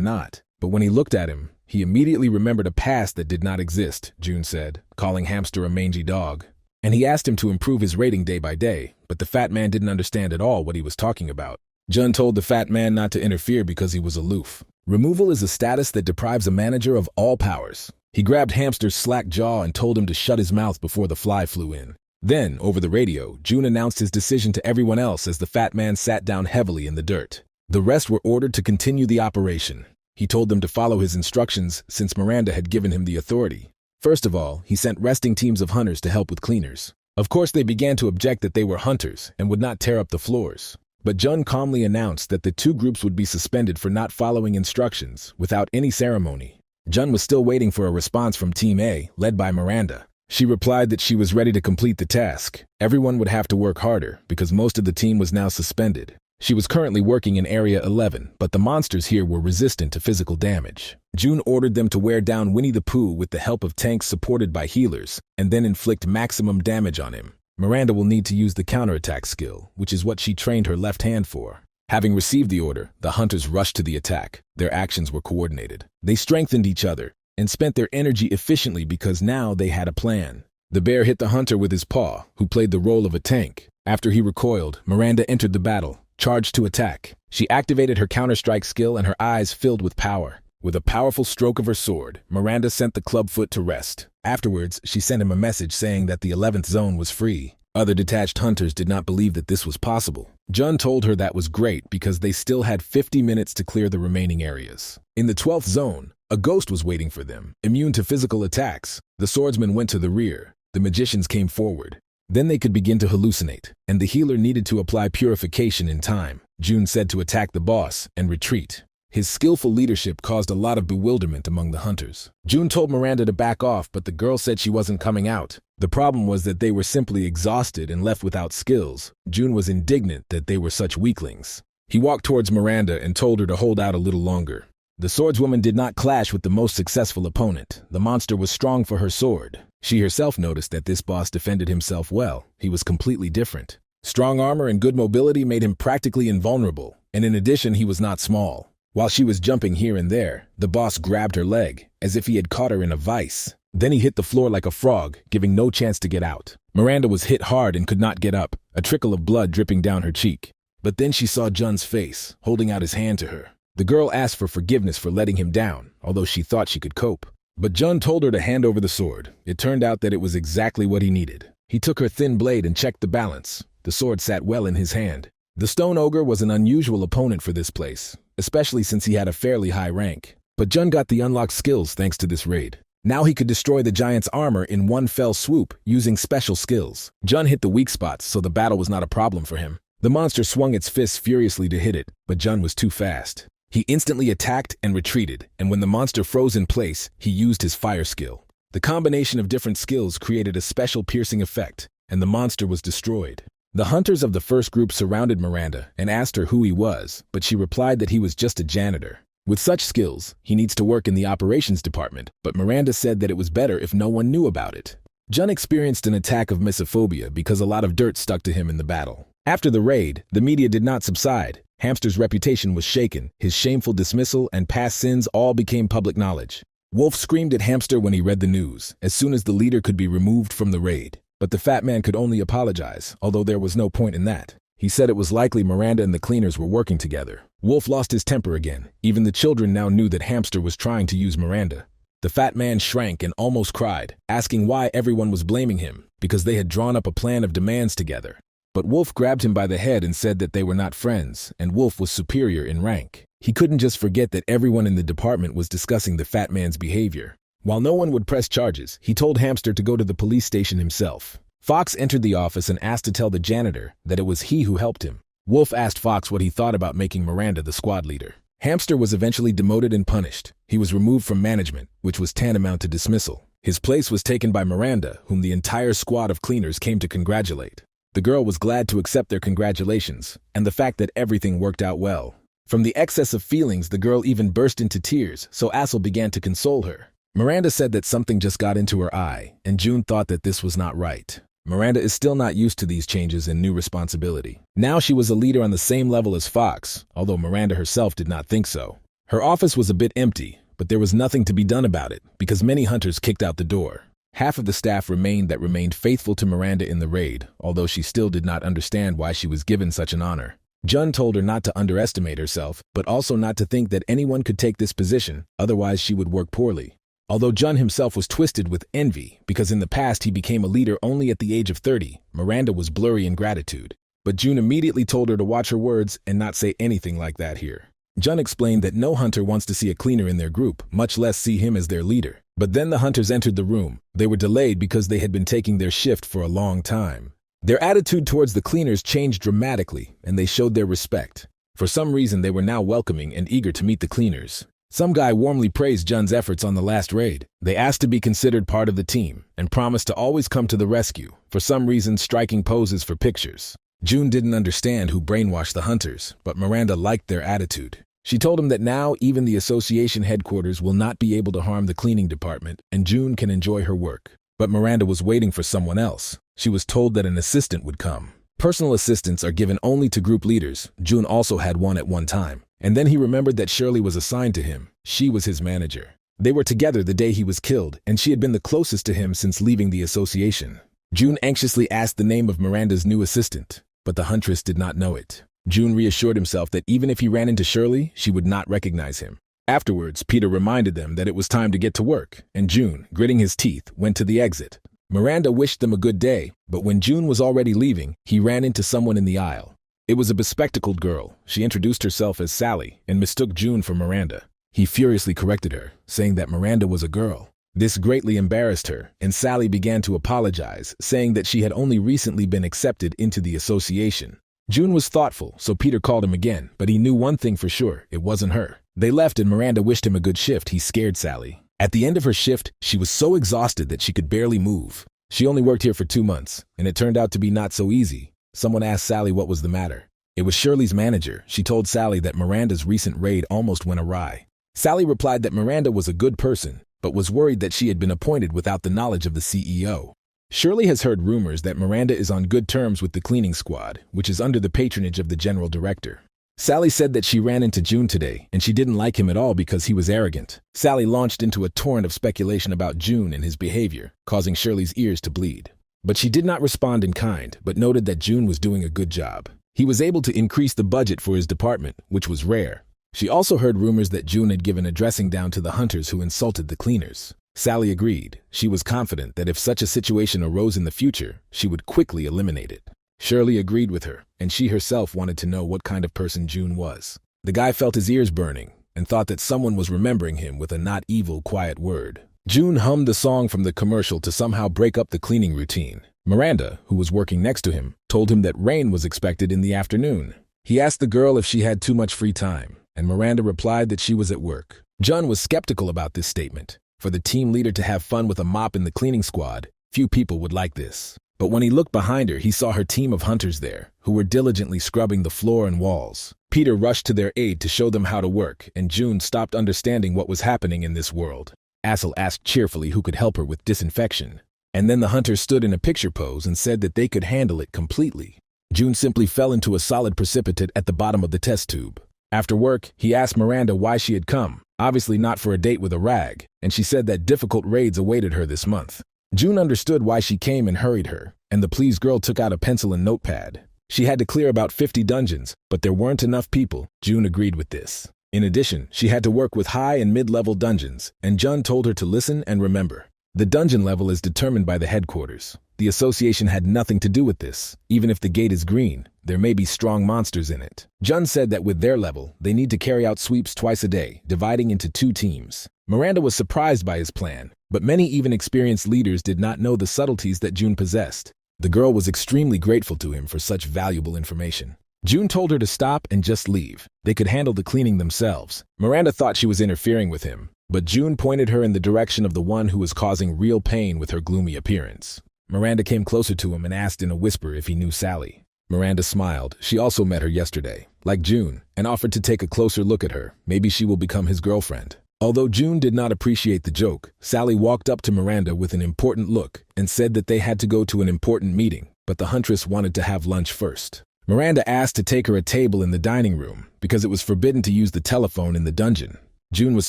not. But when he looked at him, he immediately remembered a past that did not exist, Jun said, calling Hamster a mangy dog. And he asked him to improve his rating day by day, but the fat man didn't understand at all what he was talking about. Jun told the fat man not to interfere because he was aloof. Removal is a status that deprives a manager of all powers. He grabbed Hamster's slack jaw and told him to shut his mouth before the fly flew in. Then, over the radio, Jun announced his decision to everyone else as the fat man sat down heavily in the dirt. The rest were ordered to continue the operation. He told them to follow his instructions since Miranda had given him the authority. First of all, he sent resting teams of hunters to help with cleaners. Of course, they began to object that they were hunters and would not tear up the floors. But Jun calmly announced that the two groups would be suspended for not following instructions without any ceremony. Jun was still waiting for a response from Team A, led by Miranda. She replied that she was ready to complete the task. Everyone would have to work harder because most of the team was now suspended. She was currently working in Area 11, but the monsters here were resistant to physical damage. Jun ordered them to wear down Winnie the Pooh with the help of tanks supported by healers, and then inflict maximum damage on him. Miranda will need to use the counterattack skill, which is what she trained her left hand for. Having received the order, the hunters rushed to the attack. Their actions were coordinated. They strengthened each other and spent their energy efficiently because now they had a plan. The bear hit the hunter with his paw, who played the role of a tank. After he recoiled, Miranda entered the battle, charged to attack. She activated her counter-strike skill and her eyes filled with power. With a powerful stroke of her sword, Miranda sent the clubfoot to rest. Afterwards, she sent him a message saying that the 11th zone was free. Other detached hunters did not believe that this was possible. Jun told her that was great because they still had 50 minutes to clear the remaining areas. In the 12th zone, a ghost was waiting for them, immune to physical attacks. The swordsman went to the rear. The magicians came forward. Then they could begin to hallucinate, and the healer needed to apply purification in time. Jun said to attack the boss and retreat. His skillful leadership caused a lot of bewilderment among the hunters. Jun told Miranda to back off, but the girl said she wasn't coming out. The problem was that they were simply exhausted and left without skills. Jun was indignant that they were such weaklings. He walked towards Miranda and told her to hold out a little longer. The swordswoman did not clash with the most successful opponent. The monster was strong for her sword. She herself noticed that this boss defended himself well. He was completely different. Strong armor and good mobility made him practically invulnerable, and in addition, he was not small. While she was jumping here and there, the boss grabbed her leg, as if he had caught her in a vice. Then he hit the floor like a frog, giving no chance to get out. Miranda was hit hard and could not get up, a trickle of blood dripping down her cheek. But then she saw Jun's face, holding out his hand to her. The girl asked for forgiveness for letting him down, although she thought she could cope. But Jun told her to hand over the sword. It turned out that it was exactly what he needed. He took her thin blade and checked the balance. The sword sat well in his hand. The stone ogre was an unusual opponent for this place, especially since he had a fairly high rank. But Jun got the unlocked skills thanks to this raid. Now he could destroy the giant's armor in one fell swoop using special skills. Jun hit the weak spots, so the battle was not a problem for him. The monster swung its fists furiously to hit it, but Jun was too fast. He instantly attacked and retreated, and when the monster froze in place, he used his fire skill. The combination of different skills created a special piercing effect, and the monster was destroyed. The hunters of the first group surrounded Miranda and asked her who he was, but she replied that he was just a janitor. With such skills, he needs to work in the operations department, but Miranda said that it was better if no one knew about it. Jun experienced an attack of misophobia because a lot of dirt stuck to him in the battle. After the raid, the media did not subside. Hamster's reputation was shaken. His shameful dismissal and past sins all became public knowledge. Wolf screamed at Hamster when he read the news, as soon as the leader could be removed from the raid. But the fat man could only apologize, although there was no point in that. He said it was likely Miranda and the cleaners were working together. Wolf lost his temper again. Even the children now knew that Hamster was trying to use Miranda. The fat man shrank and almost cried, asking why everyone was blaming him, because they had drawn up a plan of demands together. But Wolf grabbed him by the head and said that they were not friends, and Wolf was superior in rank. He couldn't just forget that everyone in the department was discussing the fat man's behavior. While no one would press charges, he told Hamster to go to the police station himself. Fox entered the office and asked to tell the janitor that it was he who helped him. Wolf asked Fox what he thought about making Miranda the squad leader. Hamster was eventually demoted and punished. He was removed from management, which was tantamount to dismissal. His place was taken by Miranda, whom the entire squad of cleaners came to congratulate. The girl was glad to accept their congratulations, and the fact that everything worked out well. From the excess of feelings, the girl even burst into tears, so Assel began to console her. Miranda said that something just got into her eye, and June thought that this was not right. Miranda is still not used to these changes and new responsibility. Now she was a leader on the same level as Fox, although Miranda herself did not think so. Her office was a bit empty, but there was nothing to be done about it, because many hunters kicked out the door. Half of the staff remained faithful to Miranda in the raid, although she still did not understand why she was given such an honor. Jun told her not to underestimate herself, but also not to think that anyone could take this position, otherwise she would work poorly. Although Jun himself was twisted with envy, because in the past he became a leader only at the age of 30, Miranda was blurry in gratitude. But June immediately told her to watch her words and not say anything like that here. Jun explained that no hunter wants to see a cleaner in their group, much less see him as their leader. But then the hunters entered the room. They were delayed because they had been taking their shift for a long time. Their attitude towards the cleaners changed dramatically, and they showed their respect. For some reason, they were now welcoming and eager to meet the cleaners. Some guy warmly praised Jun's efforts on the last raid. They asked to be considered part of the team and promised to always come to the rescue, for some reason striking poses for pictures. June didn't understand who brainwashed the hunters, but Miranda liked their attitude. She told him that now even the association headquarters will not be able to harm the cleaning department and June can enjoy her work. But Miranda was waiting for someone else. She was told that an assistant would come. Personal assistants are given only to group leaders. June also had one at one time. And then he remembered that Shirley was assigned to him. She was his manager. They were together the day he was killed, and she had been the closest to him since leaving the association. June anxiously asked the name of Miranda's new assistant, but the huntress did not know it. June reassured himself that even if he ran into Shirley, she would not recognize him. Afterwards, Peter reminded them that it was time to get to work, and June, gritting his teeth, went to the exit. Miranda wished them a good day, but when June was already leaving, he ran into someone in the aisle. It was a bespectacled girl. She introduced herself as Sally and mistook June for Miranda. He furiously corrected her, saying that Miranda was a girl. This greatly embarrassed her, and Sally began to apologize, saying that she had only recently been accepted into the association. June was thoughtful, so Peter called him again, but he knew one thing for sure, it wasn't her. They left and Miranda wished him a good shift. He scared Sally. At the end of her shift, she was so exhausted that she could barely move. She only worked here for 2 months, and it turned out to be not so easy. Someone asked Sally what was the matter. It was Shirley's manager. She told Sally that Miranda's recent raid almost went awry. Sally replied that Miranda was a good person, but was worried that she had been appointed without the knowledge of the CEO. Shirley has heard rumors that Miranda is on good terms with the cleaning squad, which is under the patronage of the general director. Sally said that she ran into June today, and she didn't like him at all because he was arrogant. Sally launched into a torrent of speculation about June and his behavior, causing Shirley's ears to bleed. But she did not respond in kind, but noted that June was doing a good job. He was able to increase the budget for his department, which was rare. She also heard rumors that June had given a dressing down to the hunters who insulted the cleaners. Sally agreed. She was confident that if such a situation arose in the future, she would quickly eliminate it. Shirley agreed with her, and she herself wanted to know what kind of person June was. The guy felt his ears burning and thought that someone was remembering him with a not evil, quiet word. June hummed the song from the commercial to somehow break up the cleaning routine. Miranda, who was working next to him, told him that rain was expected in the afternoon. He asked the girl if she had too much free time, and Miranda replied that she was at work. Jun was skeptical about this statement. For the team leader to have fun with a mop in the cleaning squad, few people would like this. But when he looked behind her, he saw her team of hunters there, who were diligently scrubbing the floor and walls. Peter rushed to their aid to show them how to work, and June stopped understanding what was happening in this world. Assel asked cheerfully who could help her with disinfection. And then the hunters stood in a picture pose and said that they could handle it completely. June simply fell into a solid precipitate at the bottom of the test tube. After work, he asked Miranda why she had come, obviously not for a date with a rag, and she said that difficult raids awaited her this month. June understood why she came and hurried her, and the pleased girl took out a pencil and notepad. She had to clear about 50 dungeons, but there weren't enough people. June agreed with this. In addition, she had to work with high and mid-level dungeons, and Jun told her to listen and remember. The dungeon level is determined by the headquarters. The association had nothing to do with this. Even if the gate is green, there may be strong monsters in it. Jun said that with their level, they need to carry out sweeps twice a day, dividing into 2 teams. Miranda was surprised by his plan, but many even experienced leaders did not know the subtleties that June possessed. The girl was extremely grateful to him for such valuable information. June told her to stop and just leave. They could handle the cleaning themselves. Miranda thought she was interfering with him, but June pointed her in the direction of the one who was causing real pain with her gloomy appearance. Miranda came closer to him and asked in a whisper if he knew Sally. Miranda smiled. She also met her yesterday, like June, and offered to take a closer look at her. Maybe she will become his girlfriend. Although June did not appreciate the joke, Sally walked up to Miranda with an important look and said that they had to go to an important meeting, but the huntress wanted to have lunch first. Miranda asked to take her a table in the dining room because it was forbidden to use the telephone in the dungeon. June was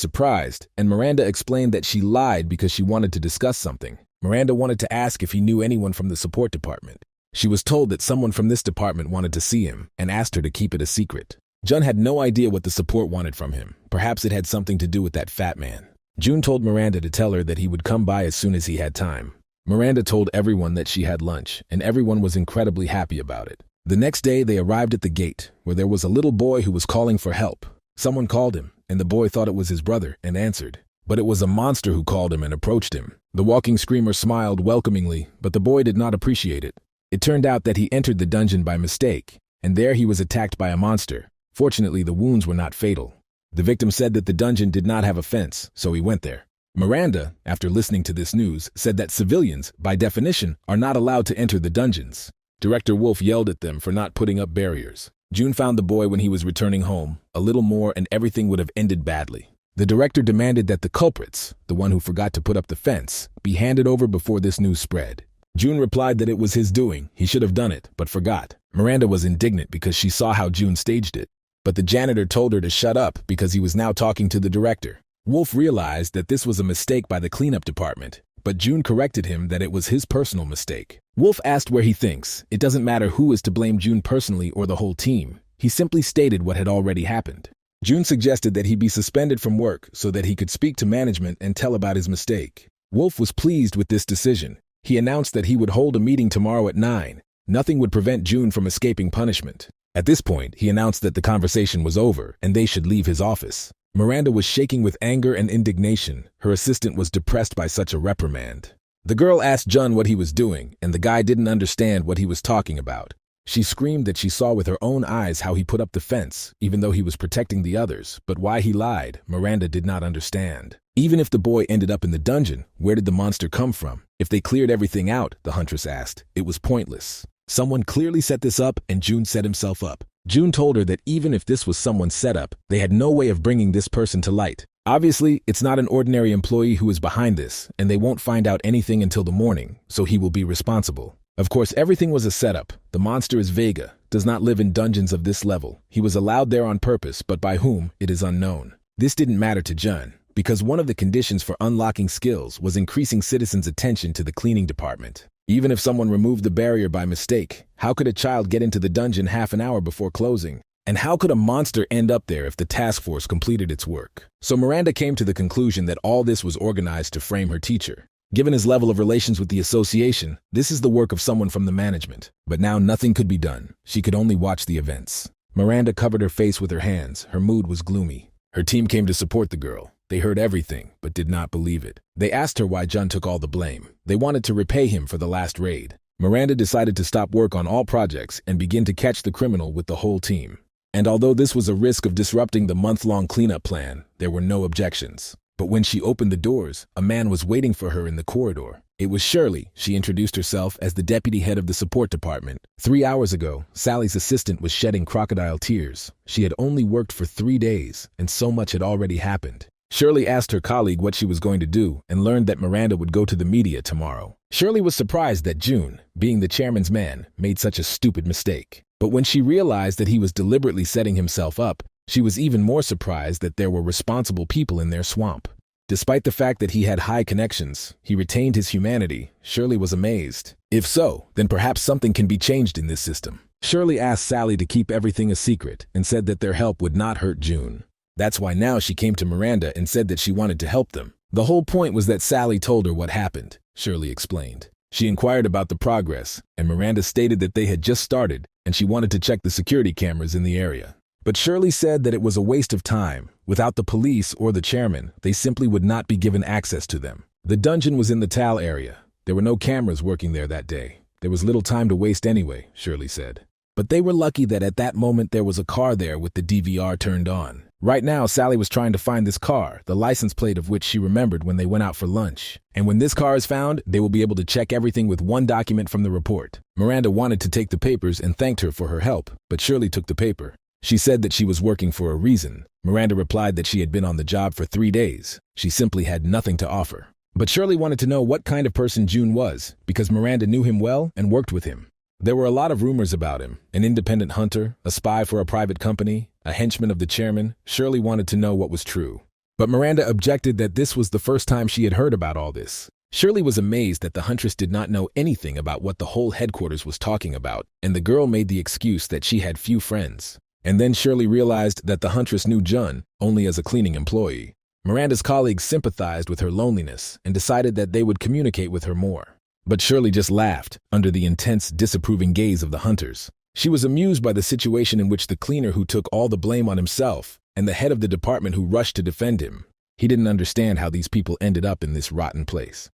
surprised, and Miranda explained that she lied because she wanted to discuss something. Miranda wanted to ask if he knew anyone from the support department. She was told that someone from this department wanted to see him and asked her to keep it a secret. Jun had no idea what the support wanted from him. Perhaps it had something to do with that fat man. June told Miranda to tell her that he would come by as soon as he had time. Miranda told everyone that she had lunch, and everyone was incredibly happy about it. The next day, they arrived at the gate, where there was a little boy who was calling for help. Someone called him, and the boy thought it was his brother and answered. But it was a monster who called him and approached him. The walking screamer smiled welcomingly, but the boy did not appreciate it. It turned out that he entered the dungeon by mistake, and there he was attacked by a monster. Fortunately, the wounds were not fatal. The victim said that the dungeon did not have a fence, so he went there. Miranda, after listening to this news, said that civilians, by definition, are not allowed to enter the dungeons. Director Wolf yelled at them for not putting up barriers. June found the boy when he was returning home. A little more and everything would have ended badly. The director demanded that the culprits, the one who forgot to put up the fence, be handed over before this news spread. June replied that it was his doing. He should have done it, but forgot. Miranda was indignant because she saw how June staged it. But the janitor told her to shut up because he was now talking to the director. Wolf realized that this was a mistake by the cleanup department, but June corrected him that it was his personal mistake. Wolf asked where he thinks. It doesn't matter who is to blame June personally or the whole team. He simply stated what had already happened. June suggested that he be suspended from work so that he could speak to management and tell about his mistake. Wolf was pleased with this decision. He announced that he would hold a meeting tomorrow at 9. Nothing would prevent June from escaping punishment. At this point, he announced that the conversation was over and they should leave his office. Miranda was shaking with anger and indignation. Her assistant was depressed by such a reprimand. The girl asked Jun what he was doing, and the guy didn't understand what he was talking about. She screamed that she saw with her own eyes how he put up the fence, even though he was protecting the others, but why he lied, Miranda did not understand. Even if the boy ended up in the dungeon, where did the monster come from? If they cleared everything out, the huntress asked, it was pointless. Someone clearly set this up, and June set himself up. June told her that even if this was someone's setup, they had no way of bringing this person to light. Obviously, it's not an ordinary employee who is behind this, and they won't find out anything until the morning, so he will be responsible. Of course, everything was a setup. The monster is Vega, does not live in dungeons of this level. He was allowed there on purpose, but by whom, it is unknown. This didn't matter to Jun, because one of the conditions for unlocking skills was increasing citizens' attention to the cleaning department. Even if someone removed the barrier by mistake, how could a child get into the dungeon half an hour before closing? And how could a monster end up there if the task force completed its work? So Miranda came to the conclusion that all this was organized to frame her teacher. Given his level of relations with the association, this is the work of someone from the management. But now nothing could be done. She could only watch the events. Miranda covered her face with her hands. Her mood was gloomy. Her team came to support the girl. They heard everything, but did not believe it. They asked her why Jun took all the blame. They wanted to repay him for the last raid. Miranda decided to stop work on all projects and begin to catch the criminal with the whole team. And although this was a risk of disrupting the month-long cleanup plan, there were no objections. But when she opened the doors, a man was waiting for her in the corridor. It was Shirley. She introduced herself as the deputy head of the support department. 3 hours ago, Sally's assistant was shedding crocodile tears. She had only worked for 3 days, and so much had already happened. Shirley asked her colleague what she was going to do and learned that Miranda would go to the media tomorrow. Shirley was surprised that June, being the chairman's man, made such a stupid mistake. But when she realized that he was deliberately setting himself up, she was even more surprised that there were responsible people in their swamp. Despite the fact that he had high connections, he retained his humanity. Shirley was amazed. If so, then perhaps something can be changed in this system. Shirley asked Sally to keep everything a secret and said that their help would not hurt June. That's why now she came to Miranda and said that she wanted to help them. The whole point was that Sally told her what happened, Shirley explained. She inquired about the progress, and Miranda stated that they had just started, and she wanted to check the security cameras in the area. But Shirley said that it was a waste of time. Without the police or the chairman, they simply would not be given access to them. The dungeon was in the Tal area. There were no cameras working there that day. There was little time to waste anyway, Shirley said. But they were lucky that at that moment there was a car there with the DVR turned on. Right now, Sally was trying to find this car, the license plate of which she remembered when they went out for lunch. And when this car is found, they will be able to check everything with one document from the report. Miranda wanted to take the papers and thanked her for her help, but Shirley took the paper. She said that she was working for a reason. Miranda replied that she had been on the job for 3 days. She simply had nothing to offer. But Shirley wanted to know what kind of person June was, because Miranda knew him well and worked with him. There were a lot of rumors about him: an independent hunter, a spy for a private company, a henchman of the chairman. Shirley wanted to know what was true. But Miranda objected that this was the first time she had heard about all this. Shirley was amazed that the huntress did not know anything about what the whole headquarters was talking about, and the girl made the excuse that she had few friends. And then Shirley realized that the huntress knew Jun only as a cleaning employee. Miranda's colleagues sympathized with her loneliness and decided that they would communicate with her more. But Shirley just laughed under the intense, disapproving gaze of the hunters. She was amused by the situation in which the cleaner who took all the blame on himself and the head of the department who rushed to defend him. He didn't understand how these people ended up in this rotten place.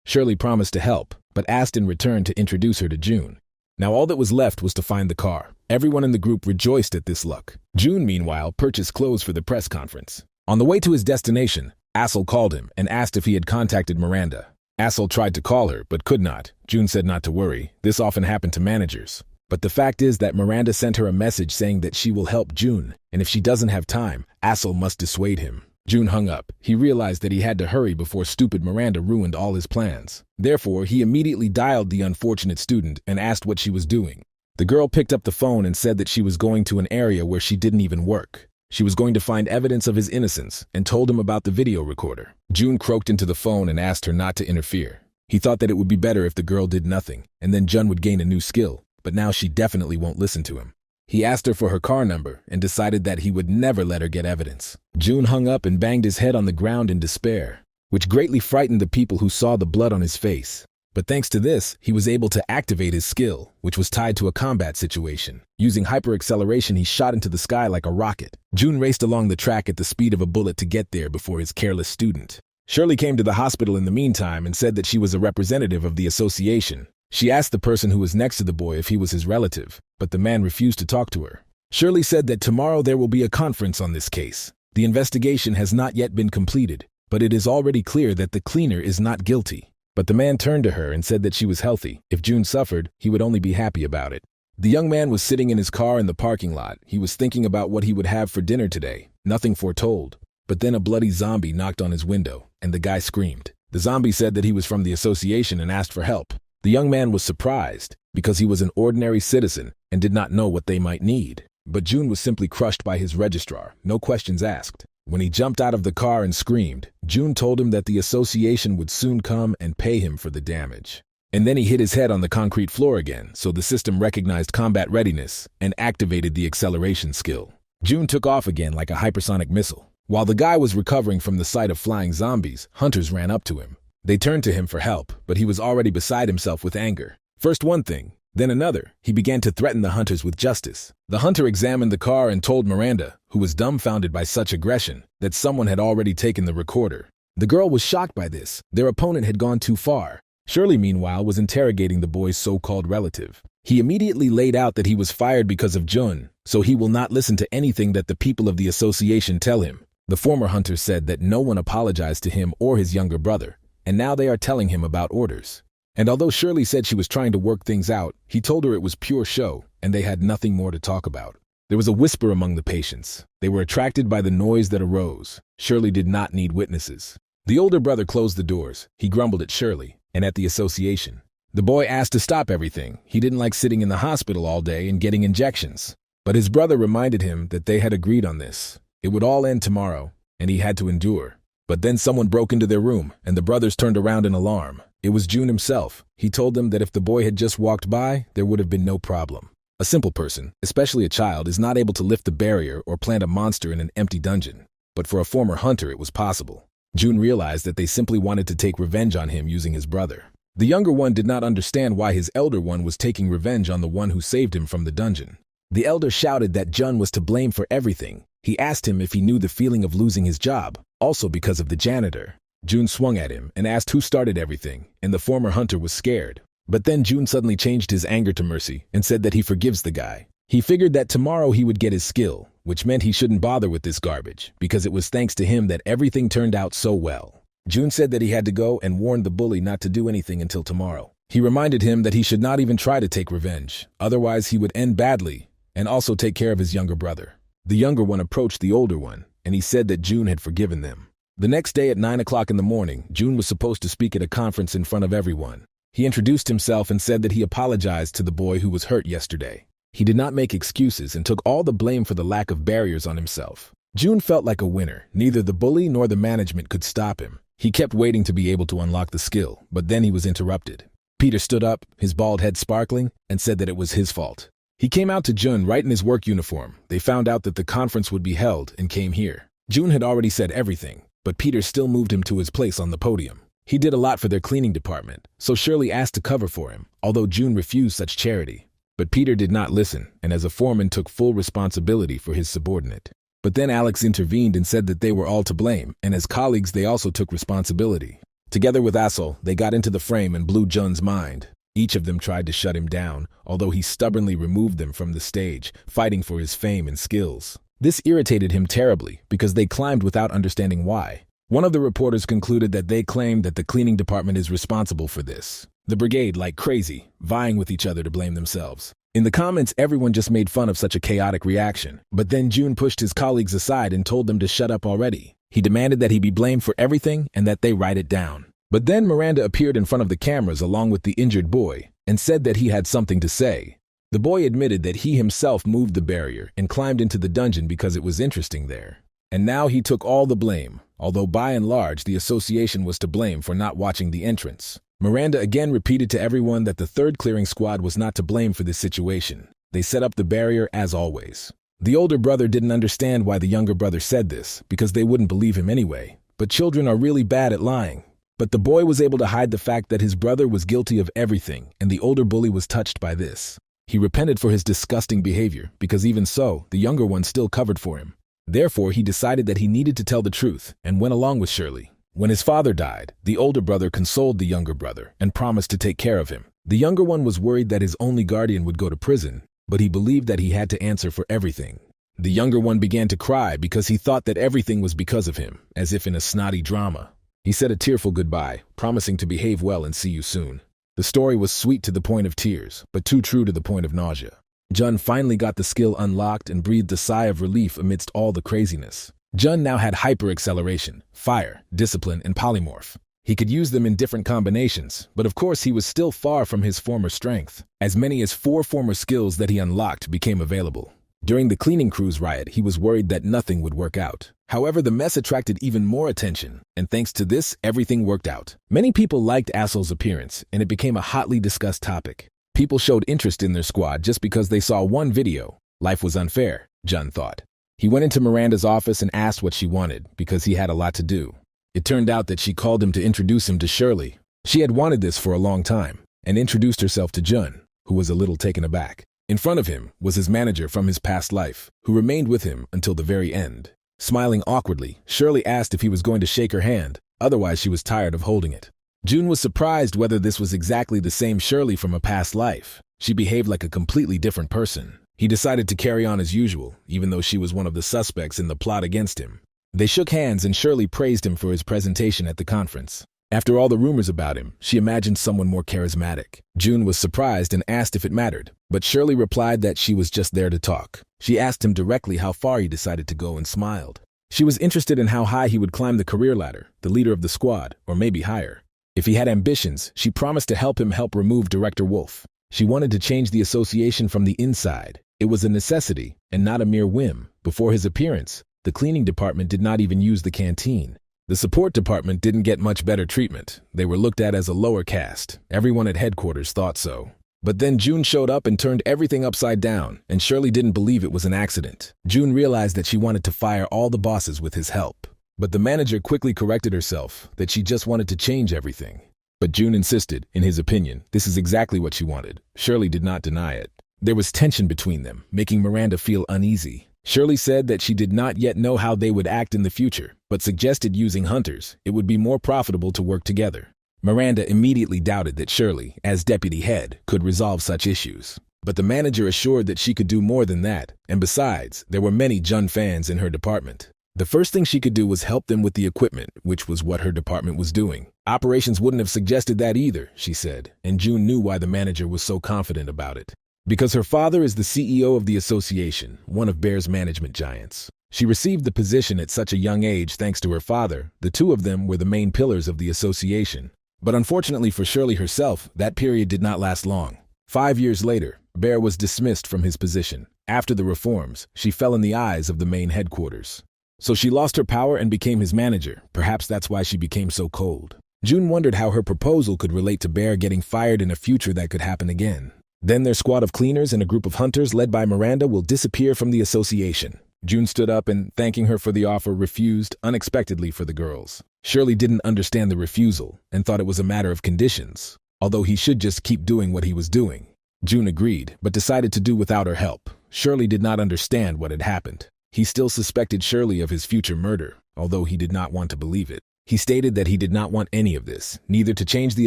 Shirley promised to help, but asked in return to introduce her to June. Now all that was left was to find the car. Everyone in the group rejoiced at this luck. June, meanwhile, purchased clothes for the press conference. On the way to his destination, Assel called him and asked if he had contacted Miranda. Assel tried to call her, but could not. June said not to worry. This often happened to managers. But the fact is that Miranda sent her a message saying that she will help June, and if she doesn't have time, Assel must dissuade him. June hung up. He realized that he had to hurry before stupid Miranda ruined all his plans. Therefore, he immediately dialed the unfortunate student and asked what she was doing. The girl picked up the phone and said that she was going to an area where she didn't even work. She was going to find evidence of his innocence and told him about the video recorder. June croaked into the phone and asked her not to interfere. He thought that it would be better if the girl did nothing, and then Jun would gain a new skill, but now she definitely won't listen to him. He asked her for her car number and decided that he would never let her get evidence. June hung up and banged his head on the ground in despair, which greatly frightened the people who saw the blood on his face. But thanks to this, he was able to activate his skill, which was tied to a combat situation. Using hyper-acceleration, he shot into the sky like a rocket. June raced along the track at the speed of a bullet to get there before his careless student. Shirley came to the hospital in the meantime and said that she was a representative of the association. She asked the person who was next to the boy if he was his relative, but the man refused to talk to her. Shirley said that tomorrow there will be a conference on this case. The investigation has not yet been completed, but it is already clear that the cleaner is not guilty. But the man turned to her and said that she was healthy. If June suffered, he would only be happy about it. The young man was sitting in his car in the parking lot. He was thinking about what he would have for dinner today. Nothing foretold. But then a bloody zombie knocked on his window, and the guy screamed. The zombie said that he was from the association and asked for help. The young man was surprised, because he was an ordinary citizen and did not know what they might need. But June was simply crushed by his registrar, no questions asked. When he jumped out of the car and screamed, June told him that the association would soon come and pay him for the damage. And then he hit his head on the concrete floor again, so the system recognized combat readiness and activated the acceleration skill. June took off again like a hypersonic missile. While the guy was recovering from the sight of flying zombies, hunters ran up to him. They turned to him for help, but he was already beside himself with anger. First one thing, then another. He began to threaten the hunters with justice. The hunter examined the car and told Miranda, who was dumbfounded by such aggression, that someone had already taken the recorder. The girl was shocked by this. Their opponent had gone too far. Shirley, meanwhile, was interrogating the boy's so-called relative. He immediately laid out that he was fired because of Jun, so he will not listen to anything that the people of the association tell him. The former hunter said that no one apologized to him or his younger brother, and now they are telling him about orders. And although Shirley said she was trying to work things out, he told her it was pure show, and they had nothing more to talk about. There was a whisper among the patients. They were attracted by the noise that arose. Shirley did not need witnesses. The older brother closed the doors. He grumbled at Shirley and at the association. The boy asked to stop everything. He didn't like sitting in the hospital all day and getting injections. But his brother reminded him that they had agreed on this. It would all end tomorrow, and he had to endure. But then someone broke into their room, and the brothers turned around in alarm. It was June himself. He told them that if the boy had just walked by, there would have been no problem. A simple person, especially a child, is not able to lift the barrier or plant a monster in an empty dungeon. But for a former hunter, it was possible. June realized that they simply wanted to take revenge on him using his brother. The younger one did not understand why his elder one was taking revenge on the one who saved him from the dungeon. The elder shouted that Jun was to blame for everything. He asked him if he knew the feeling of losing his job, also because of the janitor. June swung at him and asked who started everything, and the former hunter was scared. But then June suddenly changed his anger to mercy and said that he forgives the guy. He figured that tomorrow he would get his skill, which meant he shouldn't bother with this garbage, because it was thanks to him that everything turned out so well. June said that he had to go and warned the bully not to do anything until tomorrow. He reminded him that he should not even try to take revenge, otherwise he would end badly, and also take care of his younger brother. The younger one approached the older one, and he said that June had forgiven them. The next day at 9 o'clock in the morning, June was supposed to speak at a conference in front of everyone. He introduced himself and said that he apologized to the boy who was hurt yesterday. He did not make excuses and took all the blame for the lack of barriers on himself. June felt like a winner. Neither the bully nor the management could stop him. He kept waiting to be able to unlock the skill, but then he was interrupted. Peter stood up, his bald head sparkling, and said that it was his fault. He came out to June right in his work uniform. They found out that the conference would be held and came here. June had already said everything, but Peter still moved him to his place on the podium. He did a lot for their cleaning department, so Shirley asked to cover for him, although June refused such charity. But Peter did not listen, and as a foreman took full responsibility for his subordinate. But then Alex intervened and said that they were all to blame, and as colleagues they also took responsibility. Together with Assel, they got into the frame and blew Jun's mind. Each of them tried to shut him down, although he stubbornly removed them from the stage, fighting for his fame and skills. This irritated him terribly, because they climbed without understanding why. One of the reporters concluded that they claimed that the cleaning department is responsible for this. The brigade, like crazy, vying with each other to blame themselves. In the comments, everyone just made fun of such a chaotic reaction. But then June pushed his colleagues aside and told them to shut up already. He demanded that he be blamed for everything and that they write it down. But then Miranda appeared in front of the cameras along with the injured boy and said that he had something to say. The boy admitted that he himself moved the barrier and climbed into the dungeon because it was interesting there. And now he took all the blame, although by and large the association was to blame for not watching the entrance. Miranda again repeated to everyone that the third clearing squad was not to blame for this situation. They set up the barrier as always. The older brother didn't understand why the younger brother said this, because they wouldn't believe him anyway. But children are really bad at lying. But the boy was able to hide the fact that his brother was guilty of everything, and the older bully was touched by this. He repented for his disgusting behavior, because even so, the younger one still covered for him. Therefore, he decided that he needed to tell the truth, and went along with Shirley. When his father died, the older brother consoled the younger brother and promised to take care of him. The younger one was worried that his only guardian would go to prison, but he believed that he had to answer for everything. The younger one began to cry because he thought that everything was because of him, as if in a snotty drama. He said a tearful goodbye, promising to behave well and see you soon. The story was sweet to the point of tears, but too true to the point of nausea. Jun finally got the skill unlocked and breathed a sigh of relief amidst all the craziness. Jun now had hyper-acceleration, fire, discipline, and polymorph. He could use them in different combinations, but of course he was still far from his former strength. As many as 4 former skills that he unlocked became available. During the cleaning crew's riot, he was worried that nothing would work out. However, the mess attracted even more attention, and thanks to this, everything worked out. Many people liked Assel's appearance, and it became a hotly discussed topic. People showed interest in their squad just because they saw one video. Life was unfair, Jun thought. He went into Miranda's office and asked what she wanted, because he had a lot to do. It turned out that she called him to introduce him to Shirley. She had wanted this for a long time, and introduced herself to Jun, who was a little taken aback. In front of him was his manager from his past life, who remained with him until the very end. Smiling awkwardly, Shirley asked if he was going to shake her hand, otherwise she was tired of holding it. June was surprised whether this was exactly the same Shirley from a past life. She behaved like a completely different person. He decided to carry on as usual, even though she was one of the suspects in the plot against him. They shook hands and Shirley praised him for his presentation at the conference. After all the rumors about him, she imagined someone more charismatic. June was surprised and asked if it mattered, but Shirley replied that she was just there to talk. She asked him directly how far he decided to go and smiled. She was interested in how high he would climb the career ladder, the leader of the squad, or maybe higher. If he had ambitions, she promised to help him remove Director Wolf. She wanted to change the association from the inside. It was a necessity, and not a mere whim. Before his appearance, the cleaning department did not even use the canteen. The support department didn't get much better treatment. They were looked at as a lower caste. Everyone at headquarters thought so. But then June showed up and turned everything upside down, and Shirley didn't believe it was an accident. June realized that she wanted to fire all the bosses with his help. But the manager quickly corrected herself, that she just wanted to change everything. But June insisted, in his opinion, this is exactly what she wanted. Shirley did not deny it. There was tension between them, making Miranda feel uneasy. Shirley said that she did not yet know how they would act in the future, but suggested using hunters. It would be more profitable to work together. Miranda immediately doubted that Shirley, as deputy head, could resolve such issues. But the manager assured that she could do more than that, and besides, there were many Jun fans in her department. The first thing she could do was help them with the equipment, which was what her department was doing. Operations wouldn't have suggested that either, she said, and June knew why the manager was so confident about it. Because her father is the CEO of the association, one of Bear's management giants. She received the position at such a young age thanks to her father. The two of them were the main pillars of the association. But unfortunately for Shirley herself, that period did not last long. 5 years later, Bear was dismissed from his position. After the reforms, she fell in the eyes of the main headquarters. So she lost her power and became his manager. Perhaps that's why she became so cold. June wondered how her proposal could relate to Bear getting fired in a future that could happen again. Then their squad of cleaners and a group of hunters led by Miranda will disappear from the association. June stood up and, thanking her for the offer, refused unexpectedly for the girls. Shirley didn't understand the refusal and thought it was a matter of conditions, although he should just keep doing what he was doing. June agreed, but decided to do without her help. Shirley did not understand what had happened. He still suspected Shirley of his future murder, although he did not want to believe it. He stated that he did not want any of this, neither to change the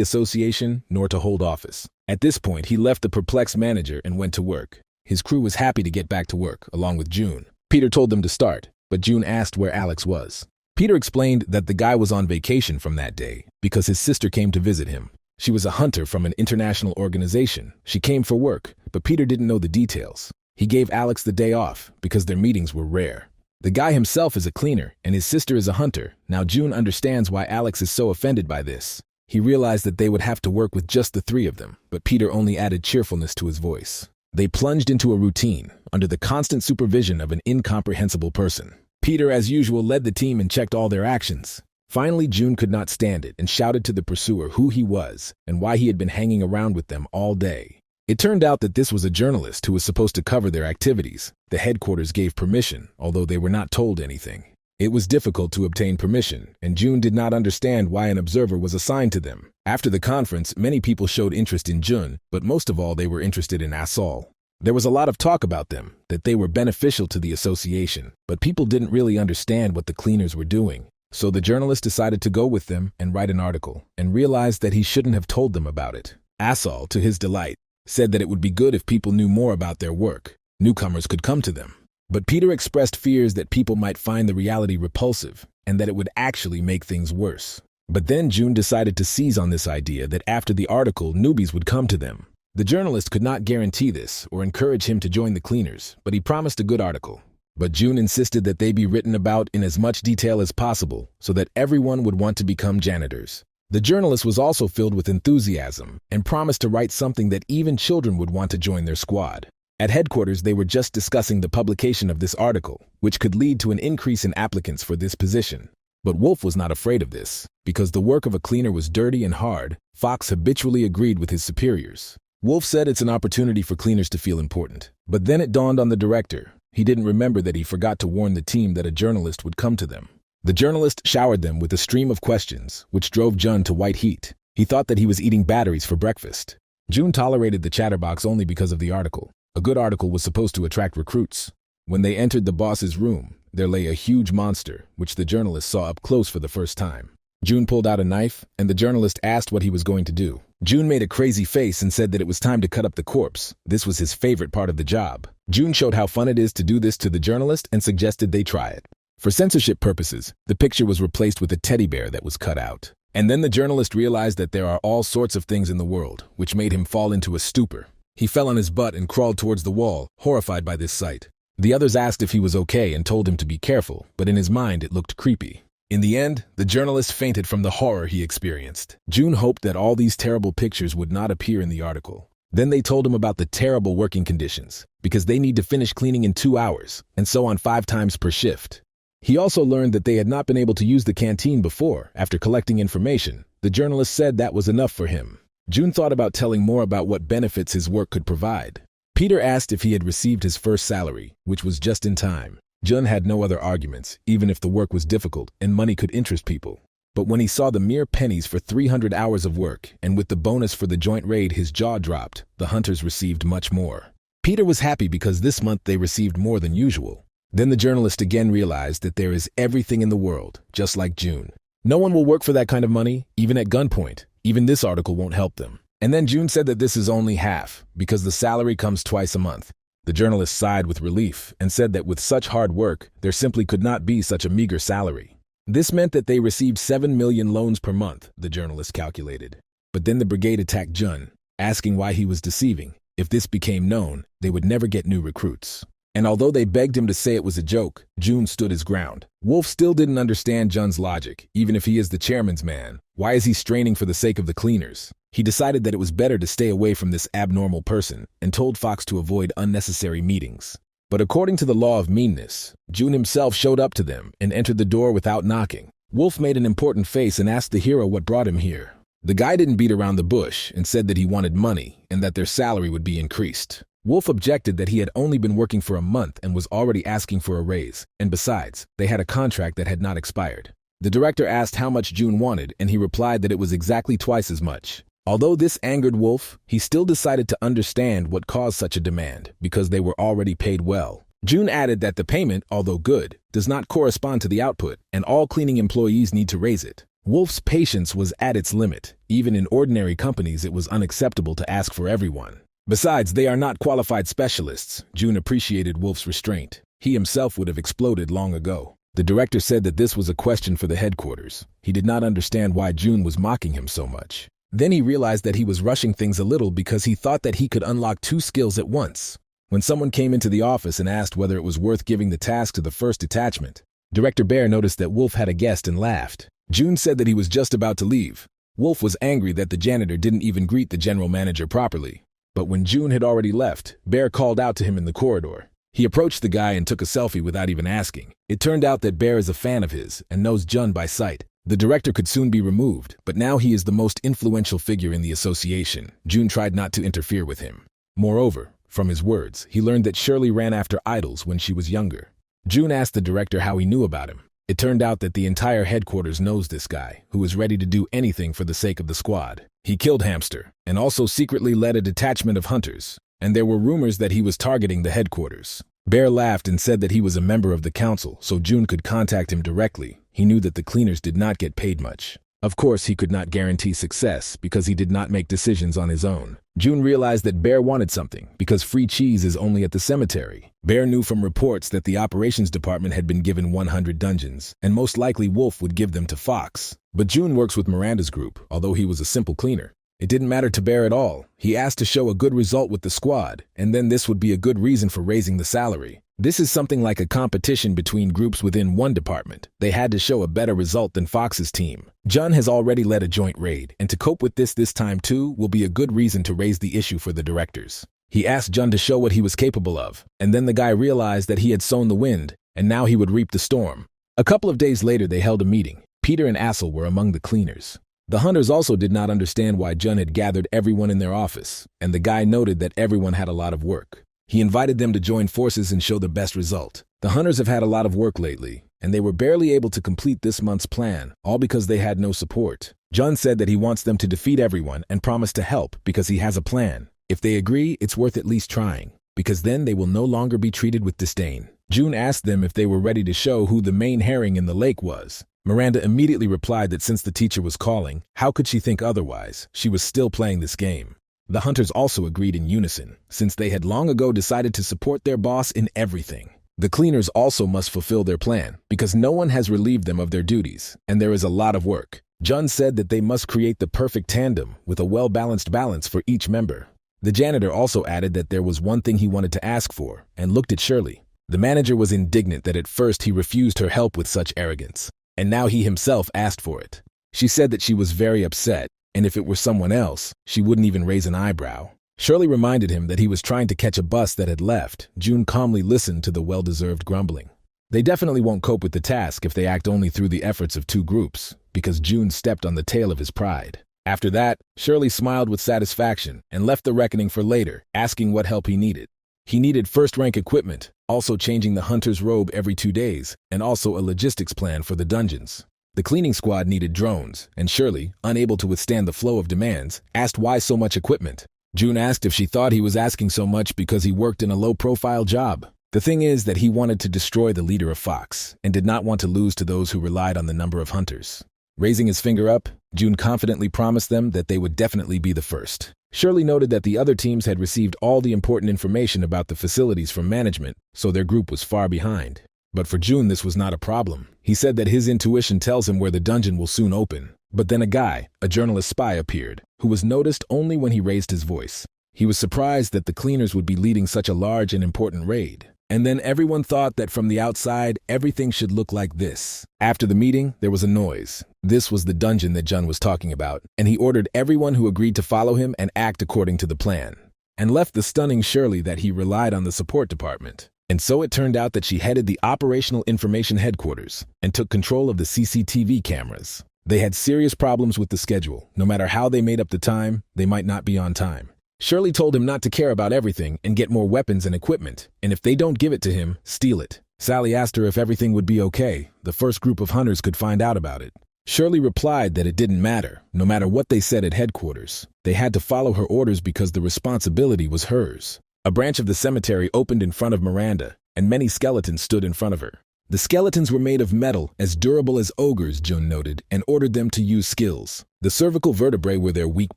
association nor to hold office. At this point, he left the perplexed manager and went to work. His crew was happy to get back to work, along with June. Peter told them to start, but June asked where Alex was. Peter explained that the guy was on vacation from that day because his sister came to visit him. She was a hunter from an international organization. She came for work, but Peter didn't know the details. He gave Alex the day off because their meetings were rare. The guy himself is a cleaner, and his sister is a hunter. Now June understands why Alex is so offended by this. He realized that they would have to work with just the three of them, but Peter only added cheerfulness to his voice. They plunged into a routine, under the constant supervision of an incomprehensible person. Peter, as usual, led the team and checked all their actions. Finally, June could not stand it and shouted to the pursuer who he was and why he had been hanging around with them all day. It turned out that this was a journalist who was supposed to cover their activities. The headquarters gave permission, although they were not told anything. It was difficult to obtain permission, and June did not understand why an observer was assigned to them. After the conference, many people showed interest in June, but most of all they were interested in Asol. There was a lot of talk about them, that they were beneficial to the association, but people didn't really understand what the cleaners were doing. So the journalist decided to go with them and write an article, and realized that he shouldn't have told them about it. Asol, to his delight, said that it would be good if people knew more about their work. Newcomers could come to them. But Peter expressed fears that people might find the reality repulsive, and that it would actually make things worse. But then June decided to seize on this idea that after the article, newbies would come to them. The journalist could not guarantee this or encourage him to join the cleaners, but he promised a good article. But June insisted that they be written about in as much detail as possible so that everyone would want to become janitors. The journalist was also filled with enthusiasm and promised to write something that even children would want to join their squad. At headquarters, they were just discussing the publication of this article, which could lead to an increase in applicants for this position. But Wolf was not afraid of this. Because the work of a cleaner was dirty and hard, Fox habitually agreed with his superiors. Wolf said it's an opportunity for cleaners to feel important. But then it dawned on the director. He didn't remember that he forgot to warn the team that a journalist would come to them. The journalist showered them with a stream of questions, which drove Jun to white heat. He thought that he was eating batteries for breakfast. June tolerated the chatterbox only because of the article. A good article was supposed to attract recruits. When they entered the boss's room, there lay a huge monster, which the journalist saw up close for the first time. June pulled out a knife, and the journalist asked what he was going to do. June made a crazy face and said that it was time to cut up the corpse. This was his favorite part of the job. June showed how fun it is to do this to the journalist and suggested they try it. For censorship purposes, the picture was replaced with a teddy bear that was cut out. And then the journalist realized that there are all sorts of things in the world, which made him fall into a stupor. He fell on his butt and crawled towards the wall, horrified by this sight. The others asked if he was okay and told him to be careful, but in his mind it looked creepy. In the end, the journalist fainted from the horror he experienced. June hoped that all these terrible pictures would not appear in the article. Then they told him about the terrible working conditions, because they need to finish cleaning in 2 hours, and so on 5 times per shift. He also learned that they had not been able to use the canteen before. After collecting information, the journalist said that was enough for him. June thought about telling more about what benefits his work could provide. Peter asked if he had received his first salary, which was just in time. Jun had no other arguments, even if the work was difficult and money could interest people. But when he saw the mere pennies for 300 hours of work, and with the bonus for the joint raid, his jaw dropped. The hunters received much more. Peter was happy because this month they received more than usual. Then the journalist again realized that there is everything in the world, just like June. No one will work for that kind of money, even at gunpoint. Even this article won't help them. And then June said that this is only half, because the salary comes twice a month. The journalist sighed with relief and said that with such hard work, there simply could not be such a meager salary. This meant that they received 7 million loans per month, the journalist calculated. But then the brigade attacked Jun, asking why he was deceiving. If this became known, they would never get new recruits. And although they begged him to say it was a joke, June stood his ground. Wolf still didn't understand Jun's logic. Even if he is the chairman's man, why is he straining for the sake of the cleaners? He decided that it was better to stay away from this abnormal person and told Fox to avoid unnecessary meetings. But according to the law of meanness, June himself showed up to them and entered the door without knocking. Wolf made an important face and asked the hero what brought him here. The guy didn't beat around the bush and said that he wanted money and that their salary would be increased. Wolf objected that he had only been working for a month and was already asking for a raise, and besides, they had a contract that had not expired. The director asked how much June wanted, and he replied that it was exactly twice as much. Although this angered Wolf, he still decided to understand what caused such a demand, because they were already paid well. June added that the payment, although good, does not correspond to the output, and all cleaning employees need to raise it. Wolf's patience was at its limit. Even in ordinary companies, it was unacceptable to ask for everyone. Besides, they are not qualified specialists. June appreciated Wolf's restraint. He himself would have exploded long ago. The director said that this was a question for the headquarters. He did not understand why June was mocking him so much. Then he realized that he was rushing things a little because he thought that he could unlock 2 skills at once. When someone came into the office and asked whether it was worth giving the task to the first detachment, Director Bear noticed that Wolf had a guest and laughed. June said that he was just about to leave. Wolf was angry that the janitor didn't even greet the general manager properly. But when June had already left, Bear called out to him in the corridor. He approached the guy and took a selfie without even asking. It turned out that Bear is a fan of his and knows Jun by sight. The director could soon be removed, but now he is the most influential figure in the association. June tried not to interfere with him. Moreover, from his words, he learned that Shirley ran after idols when she was younger. June asked the director how he knew about him. It turned out that the entire headquarters knows this guy, who is ready to do anything for the sake of the squad. He killed Hamster, and also secretly led a detachment of hunters, and there were rumors that he was targeting the headquarters. Bear laughed and said that he was a member of the council, so June could contact him directly. He knew that the cleaners did not get paid much. Of course, he could not guarantee success because he did not make decisions on his own. June realized that Bear wanted something because free cheese is only at the cemetery. Bear knew from reports that the operations department had been given 100 dungeons, and most likely Wolf would give them to Fox. But June works with Miranda's group, although he was a simple cleaner. It didn't matter to Bear at all. He asked to show a good result with the squad, and then this would be a good reason for raising the salary. This is something like a competition between groups within one department. They had to show a better result than Fox's team. Jun has already led a joint raid, and to cope with this time too will be a good reason to raise the issue for the directors. He asked Jun to show what he was capable of, and then the guy realized that he had sown the wind, and now he would reap the storm. A couple of days later they held a meeting. Peter and Assel were among the cleaners. The hunters also did not understand why Jun had gathered everyone in their office, and the guy noted that everyone had a lot of work. He invited them to join forces and show the best result. The hunters have had a lot of work lately, and they were barely able to complete this month's plan, all because they had no support. Jun said that he wants them to defeat everyone and promised to help because he has a plan. If they agree, it's worth at least trying, because then they will no longer be treated with disdain. June asked them if they were ready to show who the main herring in the lake was. Miranda immediately replied that since the teacher was calling, how could she think otherwise? She was still playing this game. The hunters also agreed in unison, since they had long ago decided to support their boss in everything. The cleaners also must fulfill their plan, because no one has relieved them of their duties, and there is a lot of work. Jun said that they must create the perfect tandem, with a well-balanced balance for each member. The janitor also added that there was one thing he wanted to ask for, and looked at Shirley. The manager was indignant that at first he refused her help with such arrogance, and now he himself asked for it. She said that she was very upset, and if it were someone else, she wouldn't even raise an eyebrow. Shirley reminded him that he was trying to catch a bus that had left. June calmly listened to the well-deserved grumbling. They definitely won't cope with the task if they act only through the efforts of 2 groups, because June stepped on the tail of his pride. After that, Shirley smiled with satisfaction and left the reckoning for later, asking what help he needed. He needed first-rank equipment, also changing the hunter's robe every 2 days, and also a logistics plan for the dungeons. The cleaning squad needed drones, and Shirley, unable to withstand the flow of demands, asked why so much equipment. June asked if she thought he was asking so much because he worked in a low-profile job. The thing is that he wanted to destroy the leader of Fox and did not want to lose to those who relied on the number of hunters. Raising his finger up, June confidently promised them that they would definitely be the first. Shirley noted that the other teams had received all the important information about the facilities from management, so their group was far behind. But for June, this was not a problem. He said that his intuition tells him where the dungeon will soon open. But then a journalist spy appeared, who was noticed only when he raised his voice. He was surprised that the cleaners would be leading such a large and important raid. And then everyone thought that from the outside, everything should look like this. After the meeting, there was a noise. This was the dungeon that Jun was talking about, and he ordered everyone who agreed to follow him and act according to the plan, and left the stunning Shirley that he relied on the support department. And so it turned out that she headed the Operational Information Headquarters and took control of the CCTV cameras. They had serious problems with the schedule. No matter how they made up the time, they might not be on time. Shirley told him not to care about everything and get more weapons and equipment, and if they don't give it to him, steal it. Sally asked her if everything would be okay. The first group of hunters could find out about it. Shirley replied that it didn't matter, no matter what they said at headquarters. They had to follow her orders because the responsibility was hers. A branch of the cemetery opened in front of Miranda, and many skeletons stood in front of her. The skeletons were made of metal, as durable as ogres, Jun noted, and ordered them to use skills. The cervical vertebrae were their weak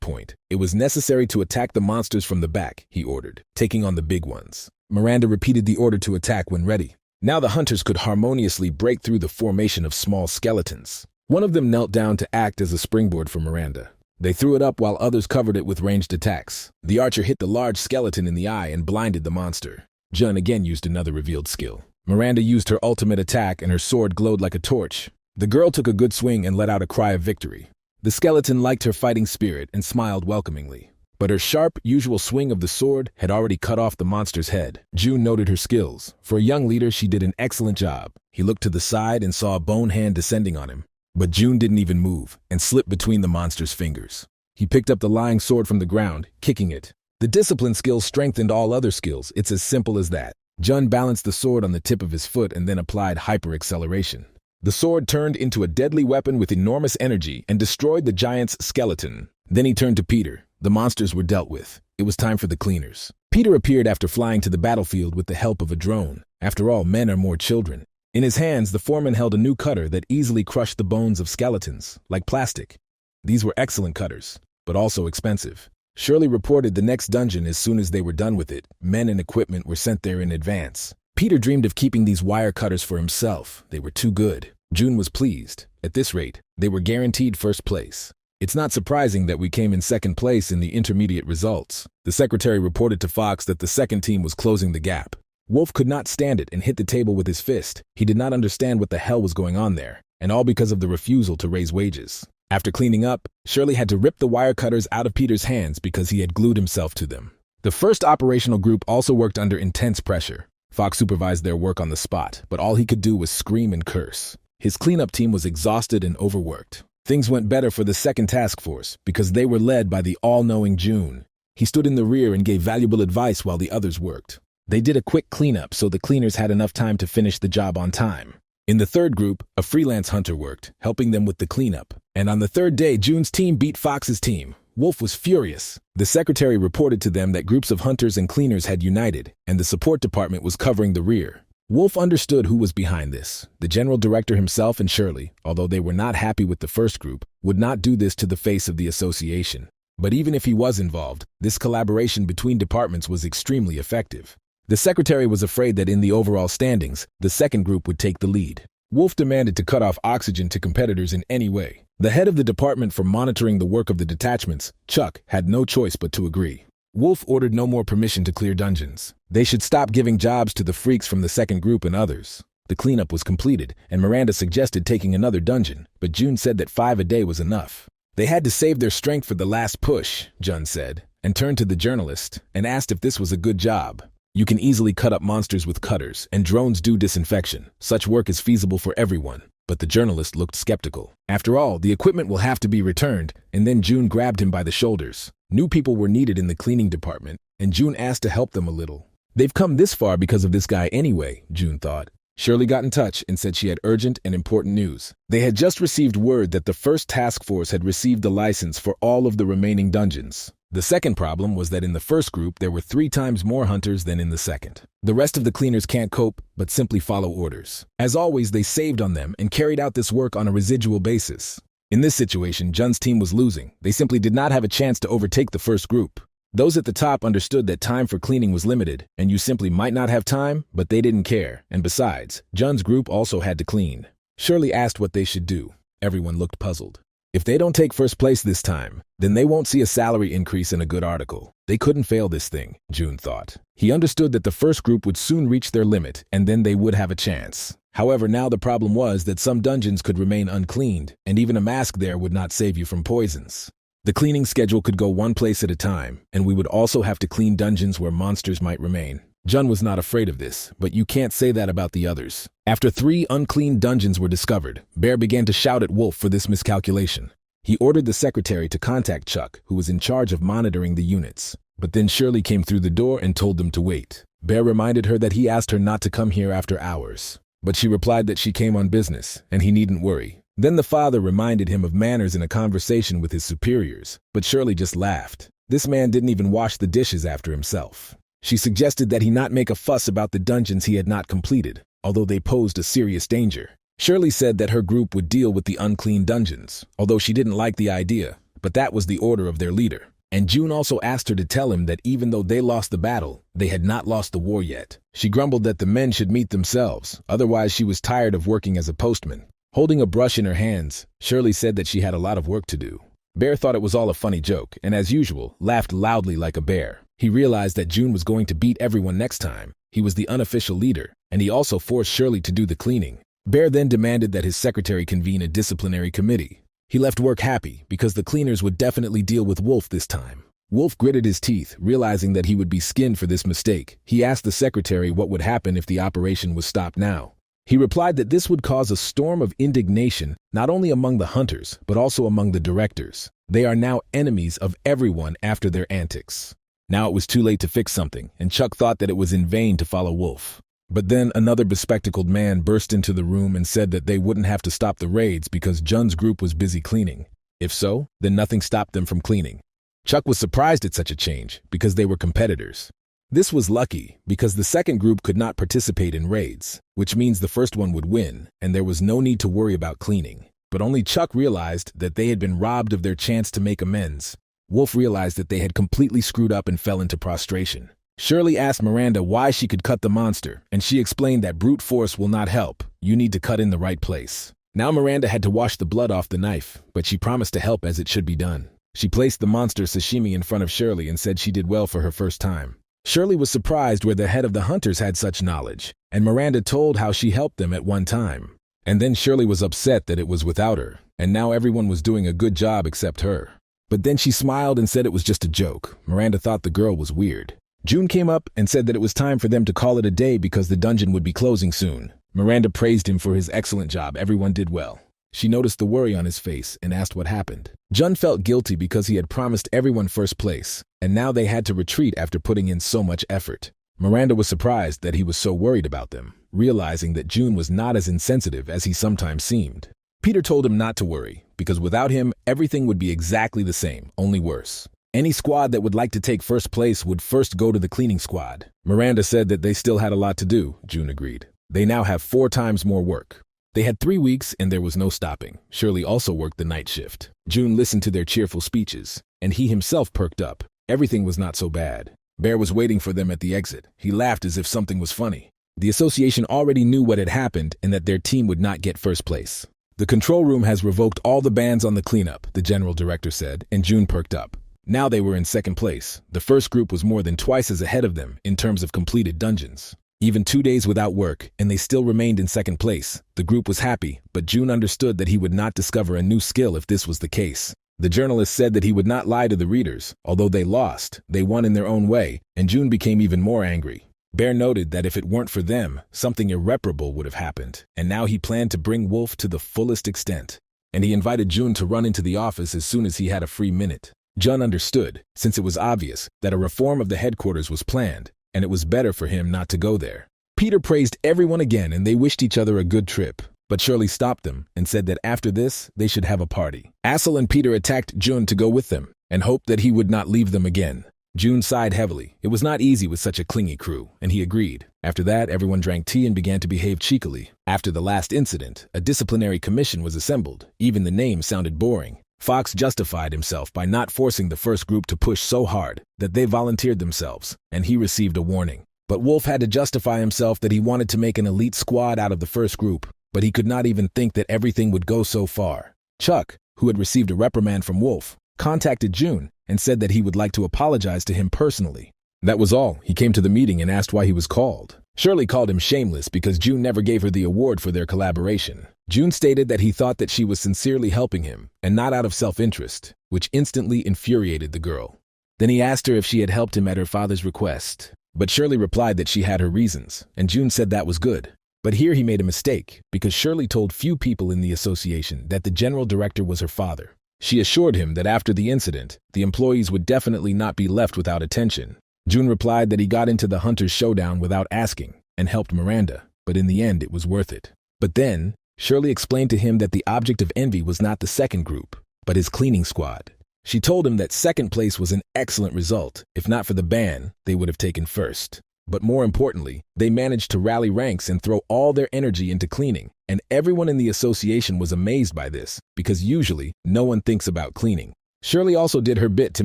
point. It was necessary to attack the monsters from the back, he ordered, taking on the big ones. Miranda repeated the order to attack when ready. Now the hunters could harmoniously break through the formation of small skeletons. One of them knelt down to act as a springboard for Miranda. They threw it up while others covered it with ranged attacks. The archer hit the large skeleton in the eye and blinded the monster. Jun again used another revealed skill. Miranda used her ultimate attack and her sword glowed like a torch. The girl took a good swing and let out a cry of victory. The skeleton liked her fighting spirit and smiled welcomingly. But her sharp, usual swing of the sword had already cut off the monster's head. June noted her skills. For a young leader, she did an excellent job. He looked to the side and saw a bone hand descending on him. But June didn't even move and slipped between the monster's fingers. He picked up the lying sword from the ground, kicking it. The discipline skill strengthened all other skills. It's as simple as that. Jun balanced the sword on the tip of his foot and then applied hyper-acceleration. The sword turned into a deadly weapon with enormous energy and destroyed the giant's skeleton. Then he turned to Peter. The monsters were dealt with. It was time for the cleaners. Peter appeared after flying to the battlefield with the help of a drone. After all, men are more children. In his hands, the foreman held a new cutter that easily crushed the bones of skeletons, like plastic. These were excellent cutters, but also expensive. Shirley reported the next dungeon as soon as they were done with it. Men and equipment were sent there in advance. Peter dreamed of keeping these wire cutters for himself. They were too good. June was pleased. At this rate, they were guaranteed first place. It's not surprising that we came in second place in the intermediate results. The secretary reported to Fox that the second team was closing the gap. Wolf could not stand it and hit the table with his fist. He did not understand what the hell was going on there, and all because of the refusal to raise wages. After cleaning up, Shirley had to rip the wire cutters out of Peter's hands because he had glued himself to them. The first operational group also worked under intense pressure. Fox supervised their work on the spot, but all he could do was scream and curse. His cleanup team was exhausted and overworked. Things went better for the second task force because they were led by the all-knowing June. He stood in the rear and gave valuable advice while the others worked. They did a quick cleanup so the cleaners had enough time to finish the job on time. In the third group, a freelance hunter worked, helping them with the cleanup. And on the third day, June's team beat Fox's team. Wolf was furious. The secretary reported to them that groups of hunters and cleaners had united, and the support department was covering the rear. Wolf understood who was behind this. The general director himself and Shirley, although they were not happy with the first group, would not do this to the face of the association. But even if he was involved, this collaboration between departments was extremely effective. The secretary was afraid that in the overall standings, the second group would take the lead. Wolf demanded to cut off oxygen to competitors in any way. The head of the department for monitoring the work of the detachments, Chuck, had no choice but to agree. Wolf ordered no more permission to clear dungeons. They should stop giving jobs to the freaks from the second group and others. The cleanup was completed, and Miranda suggested taking another dungeon, but June said that 5 a day was enough. They had to save their strength for the last push, Jun said, and turned to the journalist and asked if this was a good job. You can easily cut up monsters with cutters, and drones do disinfection. Such work is feasible for everyone. But the journalist looked skeptical. After all, the equipment will have to be returned, and then June grabbed him by the shoulders. New people were needed in the cleaning department, and June asked to help them a little. They've come this far because of this guy anyway, June thought. Shirley got in touch and said she had urgent and important news. They had just received word that the first task force had received the license for all of the remaining dungeons. The second problem was that in the first group there were 3 times more hunters than in the second. The rest of the cleaners can't cope, but simply follow orders. As always, they saved on them and carried out this work on a residual basis. In this situation, Jun's team was losing. They simply did not have a chance to overtake the first group. Those at the top understood that time for cleaning was limited, and you simply might not have time, but they didn't care. And besides, Jun's group also had to clean. Shirley asked what they should do. Everyone looked puzzled. If they don't take first place this time, then they won't see a salary increase in a good article. They couldn't fail this thing, Jun thought. He understood that the first group would soon reach their limit, and then they would have a chance. However, now the problem was that some dungeons could remain uncleaned, and even a mask there would not save you from poisons. The cleaning schedule could go one place at a time, and we would also have to clean dungeons where monsters might remain. Jun was not afraid of this, but you can't say that about the others. After 3 unclean dungeons were discovered, Bear began to shout at Wolf for this miscalculation. He ordered the secretary to contact Chuck, who was in charge of monitoring the units. But then Shirley came through the door and told them to wait. Bear reminded her that he asked her not to come here after hours. But she replied that she came on business, and he needn't worry. Then the father reminded him of manners in a conversation with his superiors, but Shirley just laughed. This man didn't even wash the dishes after himself. She suggested that he not make a fuss about the dungeons he had not completed, although they posed a serious danger. Shirley said that her group would deal with the unclean dungeons, although she didn't like the idea, but that was the order of their leader. And June also asked her to tell him that even though they lost the battle, they had not lost the war yet. She grumbled that the men should meet themselves, otherwise she was tired of working as a postman. Holding a brush in her hands, Shirley said that she had a lot of work to do. Bear thought it was all a funny joke, and as usual, laughed loudly like a bear. He realized that June was going to beat everyone next time. He was the unofficial leader, and he also forced Shirley to do the cleaning. Bear then demanded that his secretary convene a disciplinary committee. He left work happy because the cleaners would definitely deal with Wolf this time. Wolf gritted his teeth, realizing that he would be skinned for this mistake. He asked the secretary what would happen if the operation was stopped now. He replied that this would cause a storm of indignation, not only among the hunters, but also among the directors. They are now enemies of everyone after their antics. Now it was too late to fix something, and Chuck thought that it was in vain to follow Wolf. But then another bespectacled man burst into the room and said that they wouldn't have to stop the raids because Jun's group was busy cleaning. If so, then nothing stopped them from cleaning. Chuck was surprised at such a change because they were competitors. This was lucky because the second group could not participate in raids, which means the first one would win, and there was no need to worry about cleaning. But only Chuck realized that they had been robbed of their chance to make amends. Wolf realized that they had completely screwed up and fell into prostration. Shirley asked Miranda why she could cut the monster, and she explained that brute force will not help. You need to cut in the right place. Now Miranda had to wash the blood off the knife, but she promised to help as it should be done. She placed the monster sashimi in front of Shirley and said she did well for her first time. Shirley was surprised where the head of the hunters had such knowledge, and Miranda told how she helped them at one time. And then Shirley was upset that it was without her, and now everyone was doing a good job except her. But then she smiled and said it was just a joke. Miranda thought the girl was weird. June came up and said that it was time for them to call it a day because the dungeon would be closing soon. Miranda praised him for his excellent job. Everyone did well. She noticed the worry on his face and asked what happened. Jun felt guilty because he had promised everyone first place, and now they had to retreat after putting in so much effort. Miranda was surprised that he was so worried about them, realizing that June was not as insensitive as he sometimes seemed. Peter told him not to worry, because without him, everything would be exactly the same, only worse. Any squad that would like to take first place would first go to the cleaning squad. Miranda said that they still had a lot to do, June agreed. They now have 4 times more work. They had 3 weeks and there was no stopping. Shirley also worked the night shift. June listened to their cheerful speeches, and he himself perked up. Everything was not so bad. Bear was waiting for them at the exit. He laughed as if something was funny. The association already knew what had happened and that their team would not get first place. The control room has revoked all the bans on the cleanup, the general director said, and June perked up. Now they were in second place. The first group was more than twice as ahead of them in terms of completed dungeons. Even 2 days without work, and they still remained in second place. The group was happy, but June understood that he would not discover a new skill if this was the case. The journalist said that he would not lie to the readers. Although they lost, they won in their own way, and June became even more angry. Bear noted that if it weren't for them, something irreparable would have happened, and now he planned to bring Wolf to the fullest extent. And he invited June to run into the office as soon as he had a free minute. Jun understood, since it was obvious, that a reform of the headquarters was planned, and it was better for him not to go there. Peter praised everyone again and they wished each other a good trip, but Shirley stopped them and said that after this, they should have a party. Assel and Peter attacked Jun to go with them. and hoped that he would not leave them again. June sighed heavily. It was not easy with such a clingy crew, and he agreed. After that, everyone drank tea and began to behave cheekily. After the last incident, a disciplinary commission was assembled. Even the name sounded boring. Fox justified himself by not forcing the first group to push so hard that they volunteered themselves, and he received a warning. But Wolf had to justify himself that he wanted to make an elite squad out of the first group, but he could not even think that everything would go so far. Chuck, who had received a reprimand from Wolf, contacted June and said that he would like to apologize to him personally. That was all. He came to the meeting and asked why he was called. Shirley called him shameless because June never gave her the award for their collaboration. June stated that he thought that she was sincerely helping him and not out of self-interest, which instantly infuriated the girl. Then he asked her if she had helped him at her father's request, but Shirley replied that she had her reasons, and June said that was good. But here he made a mistake, because Shirley told few people in the association that the general director was her father. She assured him that after the incident, the employees would definitely not be left without attention. June replied that he got into the Hunters' showdown without asking and helped Miranda, but in the end it was worth it. But then, Shirley explained to him that the object of envy was not the second group, but his cleaning squad. She told him that second place was an excellent result. If not for the ban, they would have taken first. But more importantly, they managed to rally ranks and throw all their energy into cleaning, and everyone in the association was amazed by this, because usually no one thinks about cleaning. Shirley also did her bit to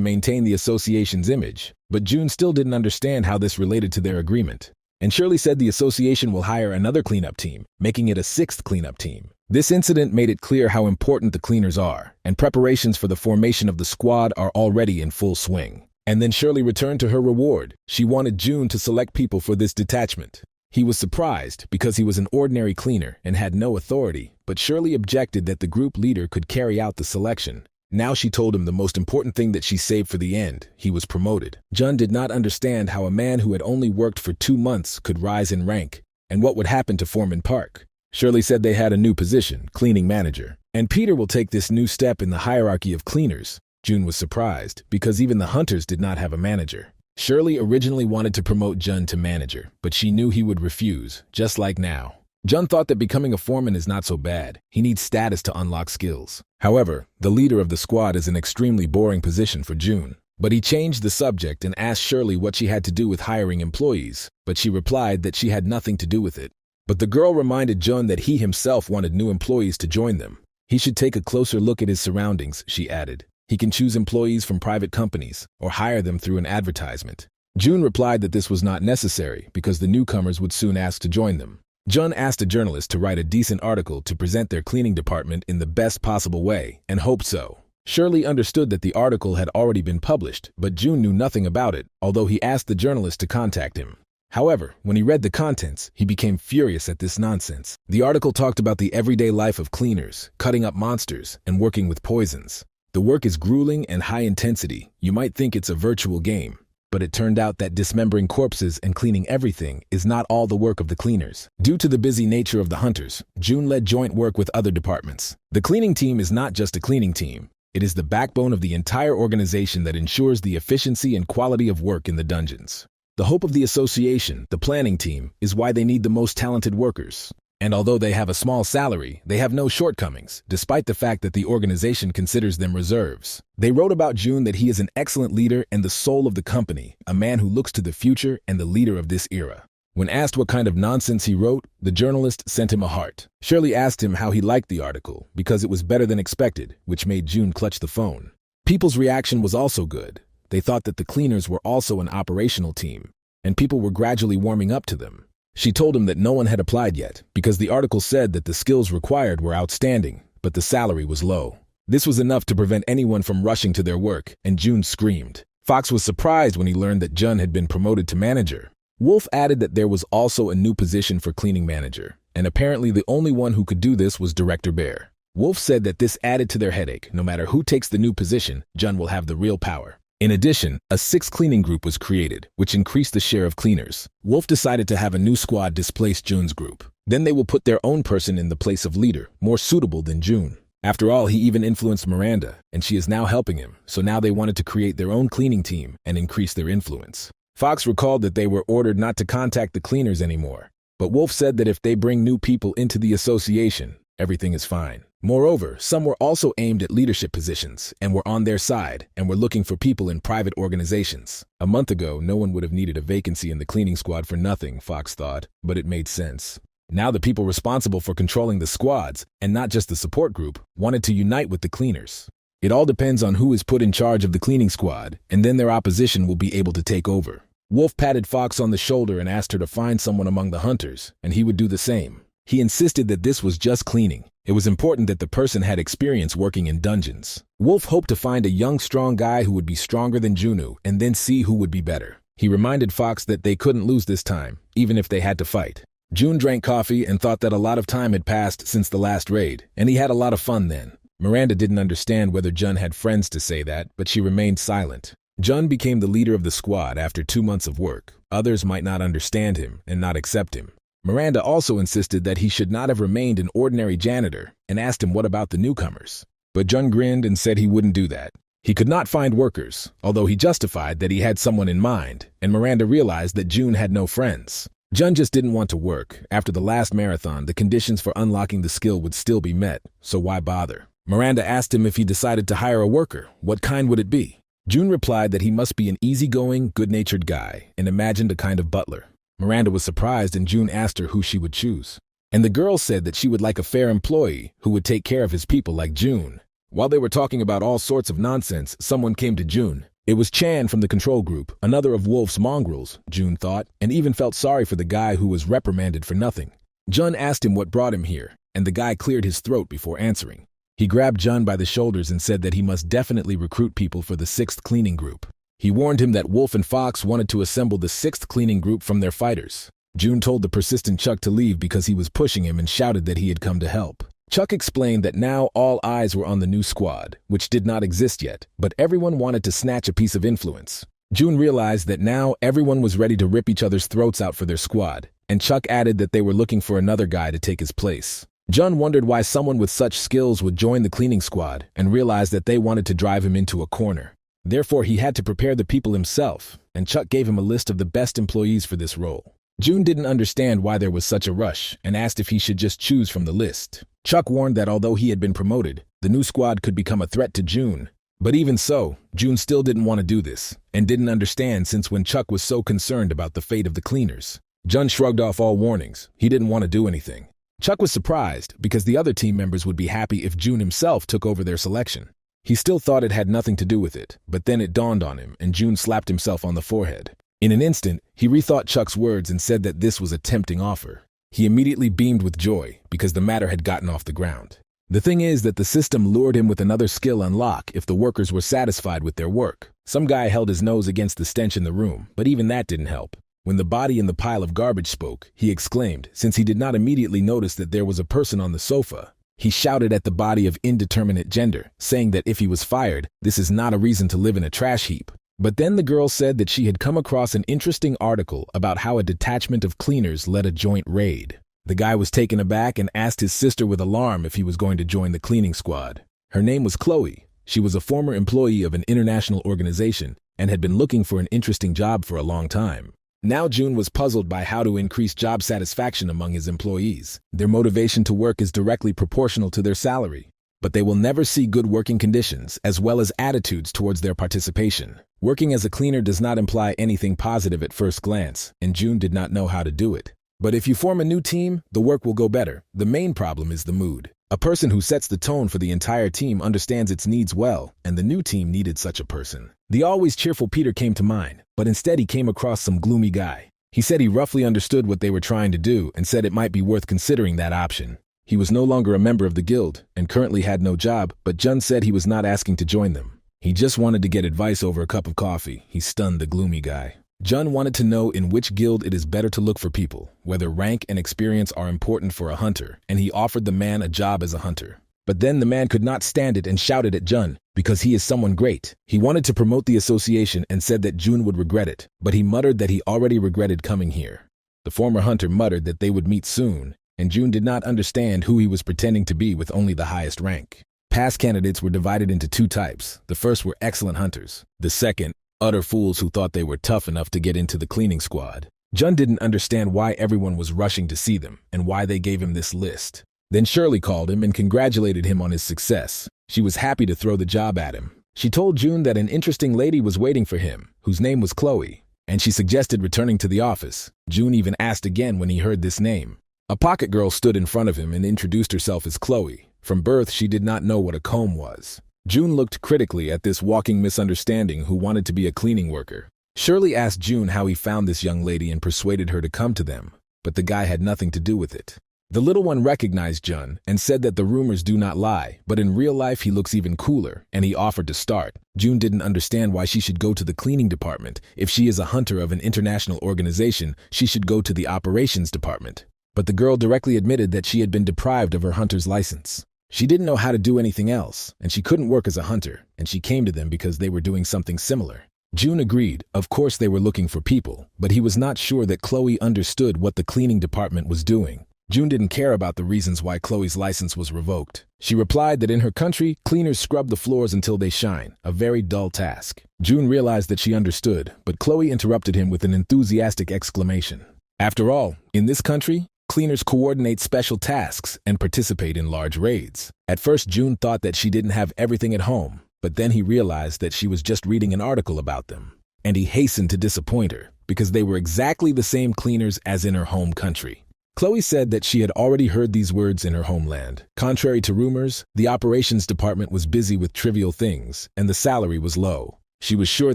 maintain the association's image, but June still didn't understand how this related to their agreement. And Shirley said the association will hire another cleanup team, making it a sixth cleanup team. This incident made it clear how important the cleaners are, and preparations for the formation of the squad are already in full swing. And then Shirley returned to her reward. She wanted June to select people for this detachment. He was surprised because he was an ordinary cleaner and had no authority, but Shirley objected that the group leader could carry out the selection. Now she told him the most important thing that she saved for the end. He was promoted. Jun did not understand how a man who had only worked for 2 months could rise in rank, and what would happen to Foreman Park. Shirley said they had a new position, cleaning manager, and Peter will take this new step in the hierarchy of cleaners. June was surprised, because even the Hunters did not have a manager. Shirley originally wanted to promote Jun to manager, but she knew he would refuse, just like now. Jun thought that becoming a foreman is not so bad. He needs status to unlock skills. However, the leader of the squad is an extremely boring position for June. But he changed the subject and asked Shirley what she had to do with hiring employees, but she replied that she had nothing to do with it. But the girl reminded Jun that he himself wanted new employees to join them. He should take a closer look at his surroundings, she added. He can choose employees from private companies or hire them through an advertisement. June replied that this was not necessary because the newcomers would soon ask to join them. Jun asked a journalist to write a decent article to present their cleaning department in the best possible way, and hoped so. Shirley understood that the article had already been published, but June knew nothing about it, although he asked the journalist to contact him. However, when he read the contents, he became furious at this nonsense. The article talked about the everyday life of cleaners, cutting up monsters, and working with poisons. The work is grueling and high intensity. You might think it's a virtual game, but it turned out that dismembering corpses and cleaning everything is not all the work of the cleaners. Due to the busy nature of the Hunters, June led joint work with other departments. The cleaning team is not just a cleaning team. It is the backbone of the entire organization that ensures the efficiency and quality of work in the dungeons. The hope of the association, the planning team, is why they need the most talented workers. And although they have a small salary, they have no shortcomings, despite the fact that the organization considers them reserves. They wrote about June that he is an excellent leader and the soul of the company, a man who looks to the future and the leader of this era. When asked what kind of nonsense he wrote, the journalist sent him a heart. Shirley asked him how he liked the article, because it was better than expected, which made June clutch the phone. People's reaction was also good. They thought that the cleaners were also an operational team, and people were gradually warming up to them. She told him that no one had applied yet, because the article said that the skills required were outstanding, but the salary was low. This was enough to prevent anyone from rushing to their work, and June screamed. Fox was surprised when he learned that Jun had been promoted to manager. Wolf added that there was also a new position for cleaning manager, and apparently the only one who could do this was Director Bear. Wolf said that this added to their headache. No matter who takes the new position, Jun will have the real power. In addition, a 6th cleaning group was created, which increased the share of cleaners. Wolf decided to have a new squad displace June's group. Then they will put their own person in the place of leader, more suitable than June. After all, he even influenced Miranda, and she is now helping him, so now they wanted to create their own cleaning team and increase their influence. Fox recalled that they were ordered not to contact the cleaners anymore, but Wolf said that if they bring new people into the association, everything is fine. Moreover, some were also aimed at leadership positions and were on their side and were looking for people in private organizations. A month ago, no one would have needed a vacancy in the cleaning squad for nothing, Fox thought, but it made sense. Now the people responsible for controlling the squads, and not just the support group, wanted to unite with the cleaners. It all depends on who is put in charge of the cleaning squad, and then their opposition will be able to take over. Wolf patted Fox on the shoulder and asked her to find someone among the hunters, and he would do the same. He insisted that this was just cleaning. It was important that the person had experience working in dungeons. Wolf hoped to find a young, strong guy who would be stronger than Junu and then see who would be better. He reminded Fox that they couldn't lose this time, even if they had to fight. June drank coffee and thought that a lot of time had passed since the last raid, and he had a lot of fun then. Miranda didn't understand whether Jun had friends to say that, but she remained silent. Jun became the leader of the squad after 2 months of work. Others might not understand him and not accept him. Miranda also insisted that he should not have remained an ordinary janitor and asked him what about the newcomers. But Jun grinned and said he wouldn't do that. He could not find workers, although he justified that he had someone in mind, and Miranda realized that June had no friends. Jun just didn't want to work. After the last marathon, the conditions for unlocking the skill would still be met, so why bother? Miranda asked him if he decided to hire a worker, what kind would it be? June replied that he must be an easygoing, good-natured guy, and imagined a kind of butler. Miranda was surprised, and June asked her who she would choose. And the girl said that she would like a fair employee who would take care of his people like June. While they were talking about all sorts of nonsense, someone came to June. It was Chan from the control group, another of Wolf's mongrels, June thought, and even felt sorry for the guy who was reprimanded for nothing. Jun asked him what brought him here, and the guy cleared his throat before answering. He grabbed Jun by the shoulders and said that he must definitely recruit people for the 6th cleaning group. He warned him that Wolf and Fox wanted to assemble the 6th cleaning group from their fighters. June told the persistent Chuck to leave because he was pushing him and shouted that he had come to help. Chuck explained that now all eyes were on the new squad, which did not exist yet, but everyone wanted to snatch a piece of influence. June realized that now everyone was ready to rip each other's throats out for their squad, and Chuck added that they were looking for another guy to take his place. Jun wondered why someone with such skills would join the cleaning squad and realized that they wanted to drive him into a corner. Therefore, he had to prepare the people himself, and Chuck gave him a list of the best employees for this role. June didn't understand why there was such a rush and asked if he should just choose from the list. Chuck warned that although he had been promoted, the new squad could become a threat to June. But even so, June still didn't want to do this, and didn't understand since when Chuck was so concerned about the fate of the cleaners. Jun shrugged off all warnings. He didn't want to do anything. Chuck was surprised because the other team members would be happy if June himself took over their selection. He still thought it had nothing to do with it, but then it dawned on him and June slapped himself on the forehead. In an instant, he rethought Chuck's words and said that this was a tempting offer. He immediately beamed with joy because the matter had gotten off the ground. The thing is that the system lured him with another skill unlock if the workers were satisfied with their work. Some guy held his nose against the stench in the room, but even that didn't help. When the body in the pile of garbage spoke, he exclaimed, since he did not immediately notice that there was a person on the sofa. He shouted at the body of indeterminate gender, saying that if he was fired, this is not a reason to live in a trash heap. But then the girl said that she had come across an interesting article about how a detachment of cleaners led a joint raid. The guy was taken aback and asked his sister with alarm if he was going to join the cleaning squad. Her name was Chloe. She was a former employee of an international organization and had been looking for an interesting job for a long time. Now June was puzzled by how to increase job satisfaction among his employees. Their motivation to work is directly proportional to their salary, but they will never see good working conditions as well as attitudes towards their participation. Working as a cleaner does not imply anything positive at first glance, and June did not know how to do it. But if you form a new team, the work will go better. The main problem is the mood. A person who sets the tone for the entire team understands its needs well, and the new team needed such a person. The always cheerful Peter came to mind, but instead he came across some gloomy guy. He said he roughly understood what they were trying to do and said it might be worth considering that option. He was no longer a member of the guild and currently had no job, but Jun said he was not asking to join them. He just wanted to get advice over a cup of coffee. He stunned the gloomy guy. Jun wanted to know in which guild it is better to look for people, whether rank and experience are important for a hunter, and he offered the man a job as a hunter. But then the man could not stand it and shouted at Jun, because he is someone great. He wanted to promote the association and said that June would regret it, but he muttered that he already regretted coming here. The former hunter muttered that they would meet soon, and June did not understand who he was pretending to be with only the highest rank. Past candidates were divided into 2 types. The first were excellent hunters. The second, utter fools who thought they were tough enough to get into the cleaning squad. Jun didn't understand why everyone was rushing to see them and why they gave him this list. Then Shirley called him and congratulated him on his success. She was happy to throw the job at him. She told June that an interesting lady was waiting for him, whose name was Chloe, and she suggested returning to the office. June even asked again when he heard this name. A pocket girl stood in front of him and introduced herself as Chloe. From birth, she did not know what a comb was. June looked critically at this walking misunderstanding who wanted to be a cleaning worker. Shirley asked June how he found this young lady and persuaded her to come to them, but the guy had nothing to do with it. The little one recognized Jun and said that the rumors do not lie, but in real life he looks even cooler, and he offered to start. June didn't understand why she should go to the cleaning department. If she is a hunter of an international organization, she should go to the operations department. But the girl directly admitted that she had been deprived of her hunter's license. She didn't know how to do anything else, and she couldn't work as a hunter, and she came to them because they were doing something similar. June agreed. Of course they were looking for people, but he was not sure that Chloe understood what the cleaning department was doing. June didn't care about the reasons why Chloe's license was revoked. She replied that in her country, cleaners scrub the floors until they shine, a very dull task. June realized that she understood, but Chloe interrupted him with an enthusiastic exclamation. After all, in this country, cleaners coordinate special tasks and participate in large raids. At first, June thought that she didn't have everything at home, but then he realized that she was just reading an article about them. And he hastened to disappoint her, because they were exactly the same cleaners as in her home country. Chloe said that she had already heard these words in her homeland. Contrary to rumors, the operations department was busy with trivial things, and the salary was low. She was sure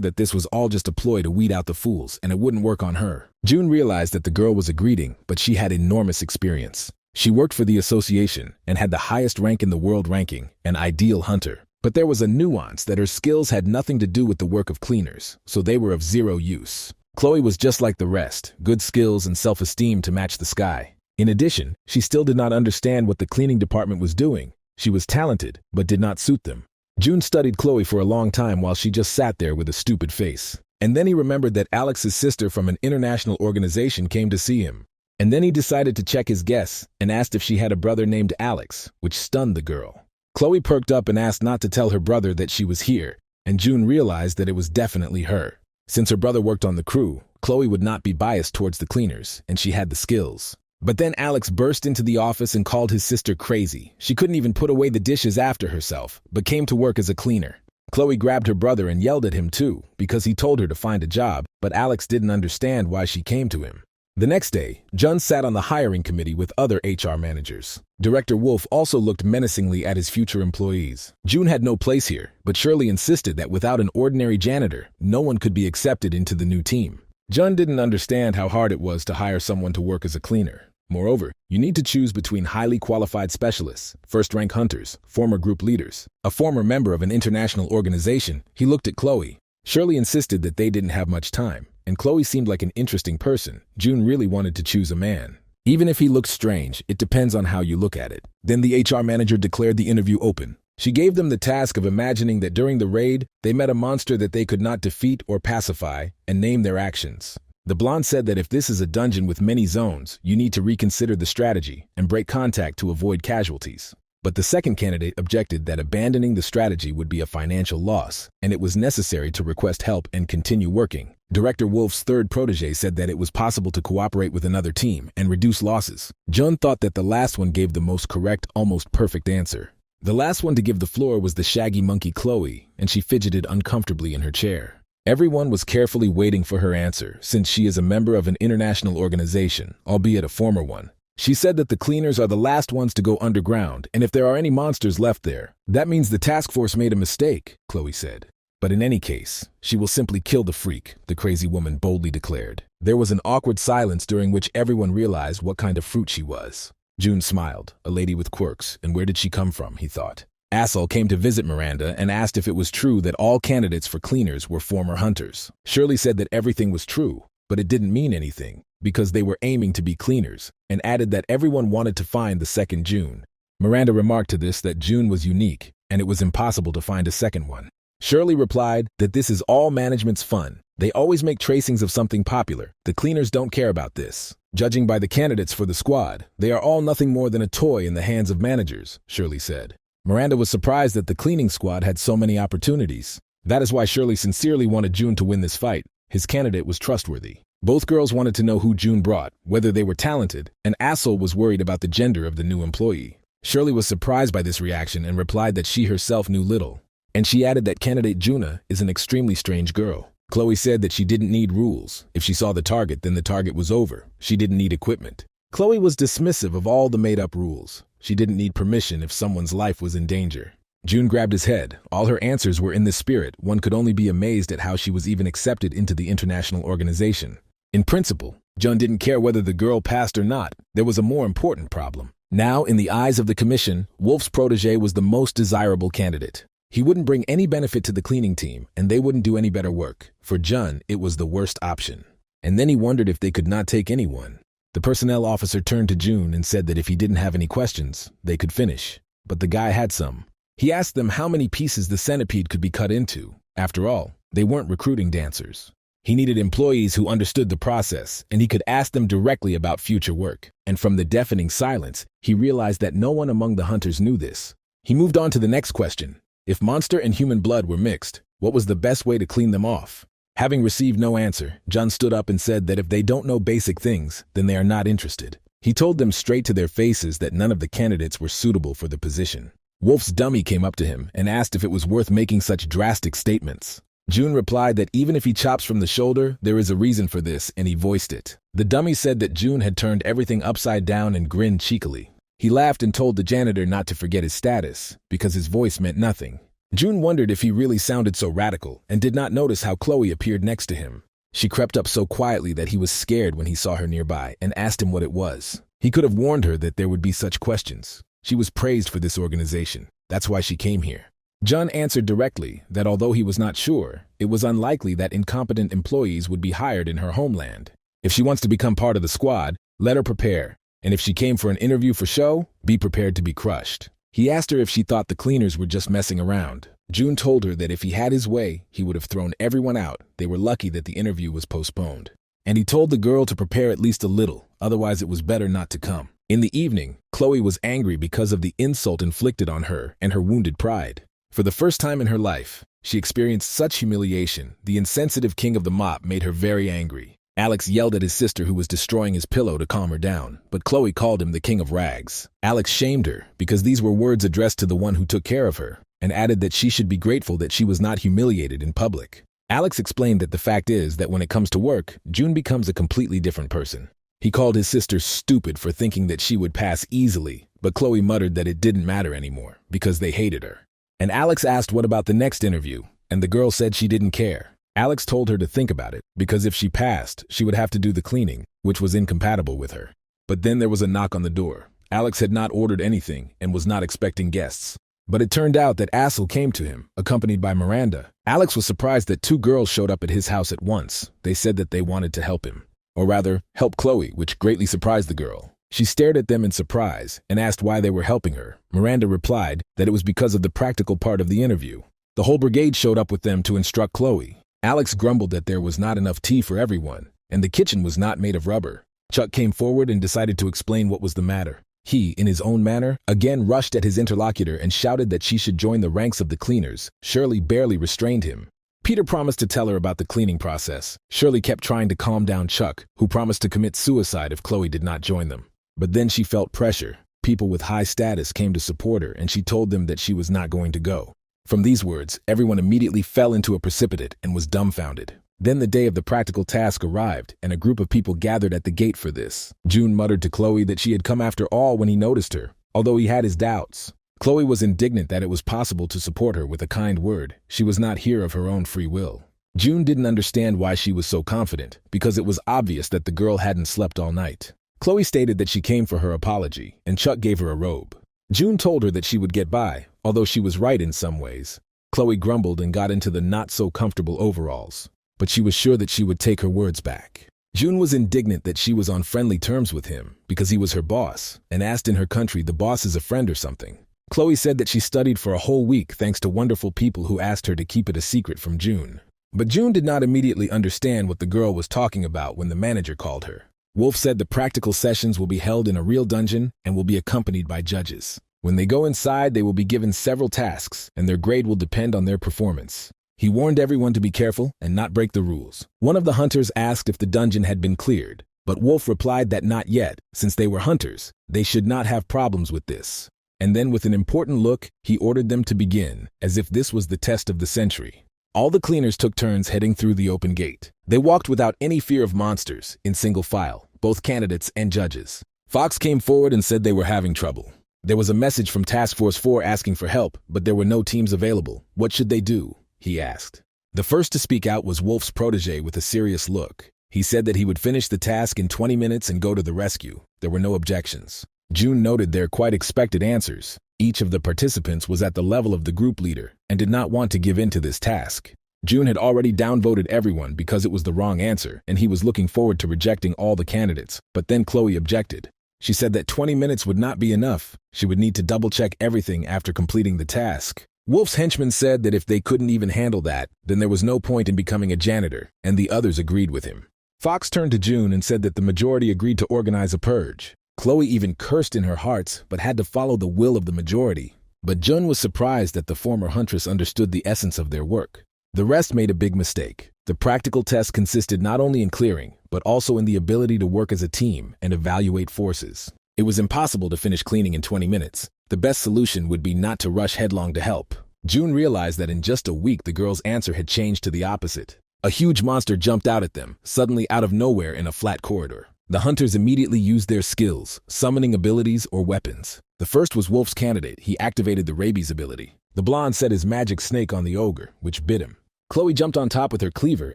that this was all just a ploy to weed out the fools, and it wouldn't work on her. June realized that the girl was a greeting, but she had enormous experience. She worked for the association and had the highest rank in the world ranking, an ideal hunter. But there was a nuance that her skills had nothing to do with the work of cleaners, so they were of zero use. Chloe was just like the rest, good skills and self-esteem to match the sky. In addition, she still did not understand what the cleaning department was doing. She was talented, but did not suit them. June studied Chloe for a long time while she just sat there with a stupid face. And then he remembered that Alex's sister from an international organization came to see him. And then he decided to check his guess and asked if she had a brother named Alex, which stunned the girl. Chloe perked up and asked not to tell her brother that she was here, and June realized that it was definitely her. Since her brother worked on the crew, Chloe would not be biased towards the cleaners, and she had the skills. But then Alex burst into the office and called his sister crazy. She couldn't even put away the dishes after herself, but came to work as a cleaner. Chloe grabbed her brother and yelled at him too, because he told her to find a job, but Alex didn't understand why she came to him. The next day, Jun sat on the hiring committee with other HR managers. Director Wolf also looked menacingly at his future employees. June had no place here, but Shirley insisted that without an ordinary janitor, no one could be accepted into the new team. Jun didn't understand how hard it was to hire someone to work as a cleaner. Moreover, you need to choose between highly qualified specialists, first-rank hunters, former group leaders, a former member of an international organization. He looked at Chloe. Shirley insisted that they didn't have much time, and Chloe seemed like an interesting person. June really wanted to choose a man. Even if he looked strange, it depends on how you look at it. Then the HR manager declared the interview open. She gave them the task of imagining that during the raid, they met a monster that they could not defeat or pacify, and name their actions. The blonde said that if this is a dungeon with many zones, you need to reconsider the strategy and break contact to avoid casualties. But the second candidate objected that abandoning the strategy would be a financial loss, and it was necessary to request help and continue working. Director Wolf's third protege said that it was possible to cooperate with another team and reduce losses. Jun thought that the last one gave the most correct, almost perfect answer. The last one to give the floor was the shaggy monkey Chloe, and she fidgeted uncomfortably in her chair. Everyone was carefully waiting for her answer, since she is a member of an international organization, albeit a former one. She said that the cleaners are the last ones to go underground, and if there are any monsters left there, that means the task force made a mistake, Chloe said. But in any case, she will simply kill the freak, the crazy woman boldly declared. There was an awkward silence during which everyone realized what kind of fruit she was. June smiled, a lady with quirks, and where did she come from, he thought. Assel came to visit Miranda and asked if it was true that all candidates for cleaners were former hunters. Shirley said that everything was true, but it didn't mean anything, because they were aiming to be cleaners, and added that everyone wanted to find the second June. Miranda remarked to this that June was unique, and it was impossible to find a second one. Shirley replied that this is all management's fun. They always make tracings of something popular. The cleaners don't care about this. Judging by the candidates for the squad, they are all nothing more than a toy in the hands of managers, Shirley said. Miranda was surprised that the cleaning squad had so many opportunities. That is why Shirley sincerely wanted June to win this fight. His candidate was trustworthy. Both girls wanted to know who June brought, whether they were talented, and Assel was worried about the gender of the new employee. Shirley was surprised by this reaction and replied that she herself knew little. And she added that candidate Juna is an extremely strange girl. Chloe said that she didn't need rules. If she saw the target, then the target was over. She didn't need equipment. Chloe was dismissive of all the made-up rules. She didn't need permission if someone's life was in danger. June grabbed his head. All her answers were in this spirit. One could only be amazed at how she was even accepted into the international organization. In principle, Jun didn't care whether the girl passed or not. There was a more important problem. Now, in the eyes of the commission, Wolf's protege was the most desirable candidate. He wouldn't bring any benefit to the cleaning team, and they wouldn't do any better work. For Jun, it was the worst option. And then he wondered if they could not take anyone. The personnel officer turned to June and said that if he didn't have any questions, they could finish. But the guy had some. He asked them how many pieces the centipede could be cut into. After all, they weren't recruiting dancers. He needed employees who understood the process, and he could ask them directly about future work. And from the deafening silence, he realized that no one among the hunters knew this. He moved on to the next question. If monster and human blood were mixed, what was the best way to clean them off? Having received no answer, Jun stood up and said that if they don't know basic things, then they are not interested. He told them straight to their faces that none of the candidates were suitable for the position. Wolf's dummy came up to him and asked if it was worth making such drastic statements. June replied that even if he chops from the shoulder, there is a reason for this, and he voiced it. The dummy said that June had turned everything upside down and grinned cheekily. He laughed and told the janitor not to forget his status, because his voice meant nothing. June wondered if he really sounded so radical and did not notice how Chloe appeared next to him. She crept up so quietly that he was scared when he saw her nearby and asked him what it was. He could have warned her that there would be such questions. She was praised for this organization. That's why she came here. Jun answered directly that although he was not sure, it was unlikely that incompetent employees would be hired in her homeland. If she wants to become part of the squad, let her prepare. And if she came for an interview for show, be prepared to be crushed. He asked her if she thought the cleaners were just messing around. June told her that if he had his way, he would have thrown everyone out. They were lucky that the interview was postponed. And he told the girl to prepare at least a little, otherwise it was better not to come. In the evening, Chloe was angry because of the insult inflicted on her and her wounded pride. For the first time in her life, she experienced such humiliation. The insensitive king of the mop made her very angry. Alex yelled at his sister who was destroying his pillow to calm her down, but Chloe called him the king of rags. Alex shamed her because these were words addressed to the one who took care of her, and added that she should be grateful that she was not humiliated in public. Alex explained that the fact is that when it comes to work, June becomes a completely different person. He called his sister stupid for thinking that she would pass easily, but Chloe muttered that it didn't matter anymore because they hated her. And Alex asked what about the next interview, and the girl said she didn't care. Alex told her to think about it, because if she passed, she would have to do the cleaning, which was incompatible with her. But then there was a knock on the door. Alex had not ordered anything and was not expecting guests. But it turned out that Assel came to him, accompanied by Miranda. Alex was surprised that two girls showed up at his house at once. They said that they wanted to help him. Or rather, help Chloe, which greatly surprised the girl. She stared at them in surprise and asked why they were helping her. Miranda replied that it was because of the practical part of the interview. The whole brigade showed up with them to instruct Chloe. Alex grumbled that there was not enough tea for everyone, and the kitchen was not made of rubber. Chuck came forward and decided to explain what was the matter. He, in his own manner, again rushed at his interlocutor and shouted that she should join the ranks of the cleaners. Shirley barely restrained him. Peter promised to tell her about the cleaning process. Shirley kept trying to calm down Chuck, who promised to commit suicide if Chloe did not join them. But then she felt pressure. People with high status came to support her, and she told them that she was not going to go. From these words, everyone immediately fell into a precipitate and was dumbfounded. Then the day of the practical task arrived, and a group of people gathered at the gate for this. June muttered to Chloe that she had come after all when he noticed her, although he had his doubts. Chloe was indignant that it was possible to support her with a kind word. She was not here of her own free will. June didn't understand why she was so confident, because it was obvious that the girl hadn't slept all night. Chloe stated that she came for her apology, and Chuck gave her a robe. June told her that she would get by, although she was right in some ways. Chloe grumbled and got into the not-so-comfortable overalls, but she was sure that she would take her words back. June was indignant that she was on friendly terms with him because he was her boss, and asked in her country the boss is a friend or something. Chloe said that she studied for a whole week thanks to wonderful people who asked her to keep it a secret from June. But June did not immediately understand what the girl was talking about when the manager called her. Wolf said the practical sessions will be held in a real dungeon and will be accompanied by judges. When they go inside, they will be given several tasks, and their grade will depend on their performance. He warned everyone to be careful and not break the rules. One of the hunters asked if the dungeon had been cleared, but Wolf replied that not yet. Since they were hunters, they should not have problems with this. And then with an important look, he ordered them to begin, as if this was the test of the century. All the cleaners took turns heading through the open gate. They walked without any fear of monsters, in single file, both candidates and judges. Fox came forward and said they were having trouble. There was a message from Task Force 4 asking for help, but there were no teams available. What should they do? He asked. The first to speak out was Wolf's protege with a serious look. He said that he would finish the task in 20 minutes and go to the rescue. There were no objections. June noted their quite expected answers. Each of the participants was at the level of the group leader and did not want to give in to this task. June had already downvoted everyone because it was the wrong answer, and he was looking forward to rejecting all the candidates, but then Chloe objected. She said that 20 minutes would not be enough. She would need to double-check everything after completing the task. Wolf's henchmen said that if they couldn't even handle that, then there was no point in becoming a janitor, and the others agreed with him. Fox turned to June and said that the majority agreed to organize a purge. Chloe even cursed in her heart, but had to follow the will of the majority. But June was surprised that the former huntress understood the essence of their work. The rest made a big mistake. The practical test consisted not only in clearing, but also in the ability to work as a team and evaluate forces. It was impossible to finish cleaning in 20 minutes. The best solution would be not to rush headlong to help. June realized that in just a week the girl's answer had changed to the opposite. A huge monster jumped out at them, suddenly out of nowhere in a flat corridor. The hunters immediately used their skills, summoning abilities or weapons. The first was Wolf's candidate. He activated the rabies ability. The blonde set his magic snake on the ogre, which bit him. Chloe jumped on top with her cleaver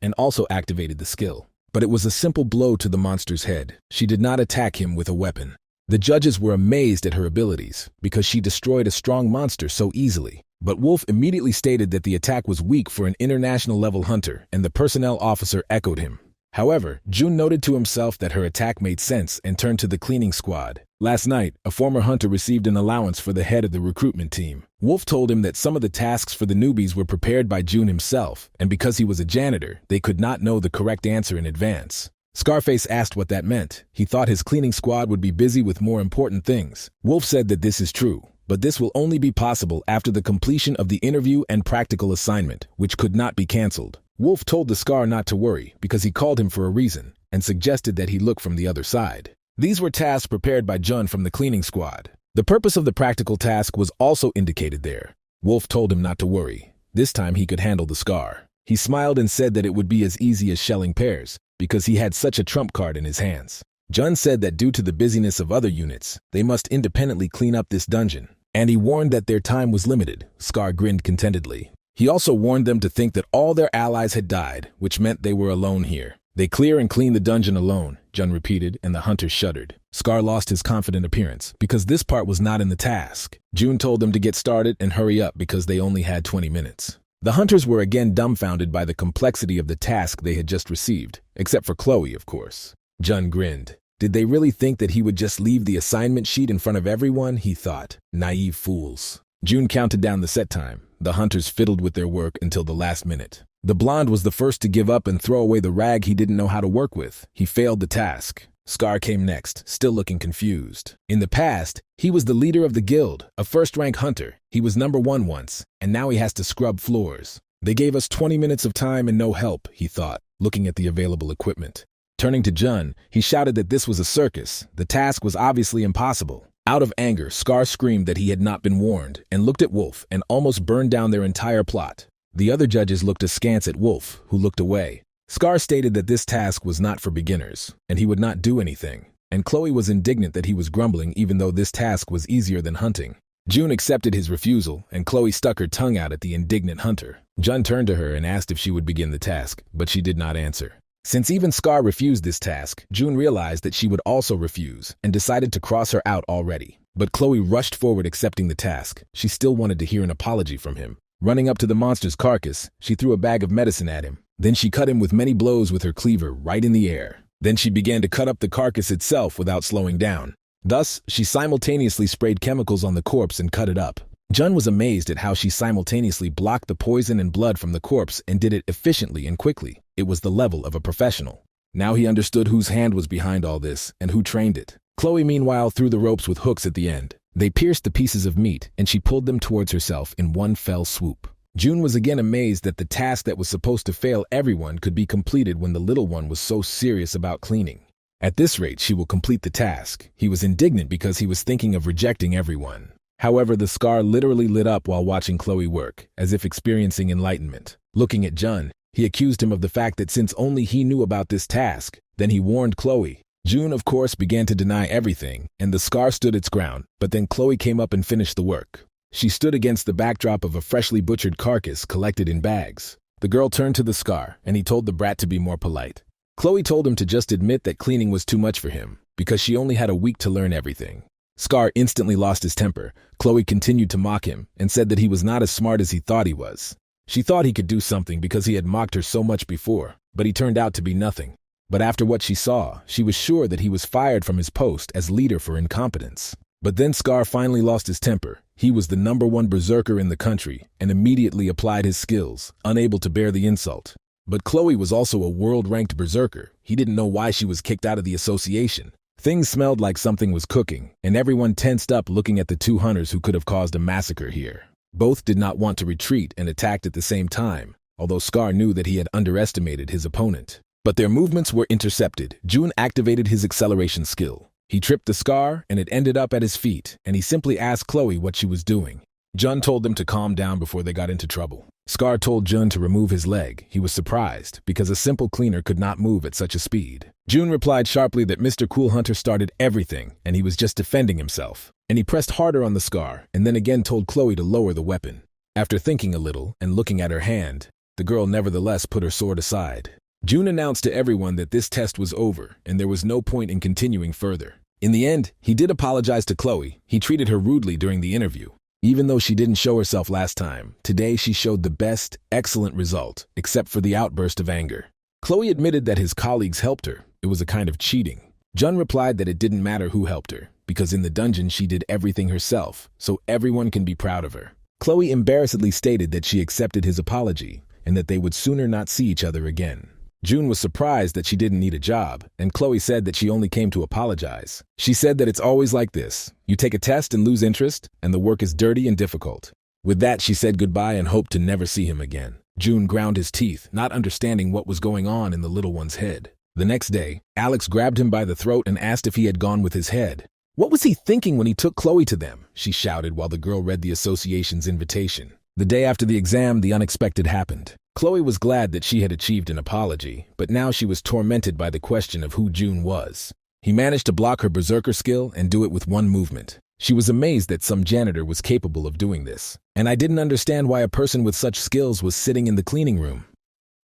and also activated the skill. But it was a simple blow to the monster's head. She did not attack him with a weapon. The judges were amazed at her abilities, because she destroyed a strong monster so easily. But Wolf immediately stated that the attack was weak for an international-level hunter, and the personnel officer echoed him. However, June noted to himself that her attack made sense and turned to the cleaning squad. Last night, a former hunter received an allowance for the head of the recruitment team. Wolf told him that some of the tasks for the newbies were prepared by June himself, and because he was a janitor, they could not know the correct answer in advance. Scarface asked what that meant. He thought his cleaning squad would be busy with more important things. Wolf said that this is true, but this will only be possible after the completion of the interview and practical assignment, which could not be cancelled. Wolf told the Scar not to worry because he called him for a reason and suggested that he look from the other side. These were tasks prepared by Jun from the cleaning squad. The purpose of the practical task was also indicated there. Wolf told him not to worry. This time he could handle the Scar. He smiled and said that it would be as easy as shelling pears because he had such a trump card in his hands. Jun said that due to the busyness of other units, they must independently clean up this dungeon, and he warned that their time was limited. Scar grinned contentedly. He also warned them to think that all their allies had died, which meant they were alone here. They clear and clean the dungeon alone, Jun repeated, and the hunters shuddered. Scar lost his confident appearance, because this part was not in the task. June told them to get started and hurry up because they only had 20 minutes. The hunters were again dumbfounded by the complexity of the task they had just received, except for Chloe, of course. Jun grinned. Did they really think that he would just leave the assignment sheet in front of everyone, he thought. Naive fools. June counted down the set time. The hunters fiddled with their work until the last minute. The blonde was the first to give up and throw away the rag he didn't know how to work with. He failed the task. Scar came next, still looking confused. In the past, he was the leader of the guild, a first-rank hunter. He was number 1 once, and now he has to scrub floors. They gave us 20 minutes of time and no help, he thought, looking at the available equipment. Turning to Jun, he shouted that this was a circus. The task was obviously impossible. Out of anger, Scar screamed that he had not been warned and looked at Wolf and almost burned down their entire plot. The other judges looked askance at Wolf, who looked away. Scar stated that this task was not for beginners, and he would not do anything. And Chloe was indignant that he was grumbling even though this task was easier than hunting. June accepted his refusal, and Chloe stuck her tongue out at the indignant hunter. Jun turned to her and asked if she would begin the task, but she did not answer. Since even Scar refused this task, June realized that she would also refuse and decided to cross her out already. But Chloe rushed forward accepting the task. She still wanted to hear an apology from him. Running up to the monster's carcass, she threw a bag of medicine at him. Then she cut him with many blows with her cleaver right in the air. Then she began to cut up the carcass itself without slowing down. Thus, she simultaneously sprayed chemicals on the corpse and cut it up. Jun was amazed at how she simultaneously blocked the poison and blood from the corpse and did it efficiently and quickly. It was the level of a professional. Now he understood whose hand was behind all this and who trained it. Chloe, meanwhile, threw the ropes with hooks at the end. They pierced the pieces of meat, and she pulled them towards herself in one fell swoop. June was again amazed that the task that was supposed to fail everyone could be completed when the little one was so serious about cleaning. At this rate, she will complete the task. He was indignant because he was thinking of rejecting everyone. However, the scar literally lit up while watching Chloe work, as if experiencing enlightenment. Looking at Jun, he accused him of the fact that since only he knew about this task, then he warned Chloe. Jun, of course, began to deny everything, and the scar stood its ground, but then Chloe came up and finished the work. She stood against the backdrop of a freshly butchered carcass collected in bags. The girl turned to the scar, and he told the brat to be more polite. Chloe told him to just admit that cleaning was too much for him, because she only had a week to learn everything. Scar instantly lost his temper. Chloe continued to mock him, and said that he was not as smart as he thought he was. She thought he could do something because he had mocked her so much before, but he turned out to be nothing. But after what she saw, she was sure that he was fired from his post as leader for incompetence. But then Scar finally lost his temper. He was the #1 berserker in the country and immediately applied his skills, unable to bear the insult. But Chloe was also a world-ranked berserker. He didn't know why she was kicked out of the association. Things smelled like something was cooking, and everyone tensed up looking at the two hunters who could have caused a massacre here. Both did not want to retreat and attacked at the same time, although Scar knew that he had underestimated his opponent. But their movements were intercepted. Jun activated his acceleration skill. He tripped the scar, and it ended up at his feet, and he simply asked Chloe what she was doing. Jun told them to calm down before they got into trouble. Scar told Jun to remove his leg. He was surprised, because a simple cleaner could not move at such a speed. Jun replied sharply that Mr. Cool Hunter started everything, and he was just defending himself. And he pressed harder on the scar, and then again told Chloe to lower the weapon. After thinking a little, and looking at her hand, the girl nevertheless put her sword aside. Jun announced to everyone that this test was over, and there was no point in continuing further. In the end, he did apologize to Chloe. He treated her rudely during the interview. Even though she didn't show herself last time, today she showed the best, excellent result, except for the outburst of anger. Chloe admitted that his colleagues helped her. It was a kind of cheating. Jun replied that it didn't matter who helped her, because in the dungeon she did everything herself, so everyone can be proud of her. Chloe embarrassedly stated that she accepted his apology, and that they would sooner not see each other again. Jun was surprised that she didn't need a job, and Chloe said that she only came to apologize. She said that it's always like this. You take a test and lose interest, and the work is dirty and difficult. With that, she said goodbye and hoped to never see him again. Jun ground his teeth, not understanding what was going on in the little one's head. The next day, Alex grabbed him by the throat and asked if he had gone with his head. What was he thinking when he took Chloe to them? She shouted while the girl read the association's invitation. The day after the exam, the unexpected happened. Chloe was glad that she had achieved an apology, but now she was tormented by the question of who Jun was. He managed to block her berserker skill and do it with one movement. She was amazed that some janitor was capable of doing this, and I didn't understand why a person with such skills was sitting in the cleaning room.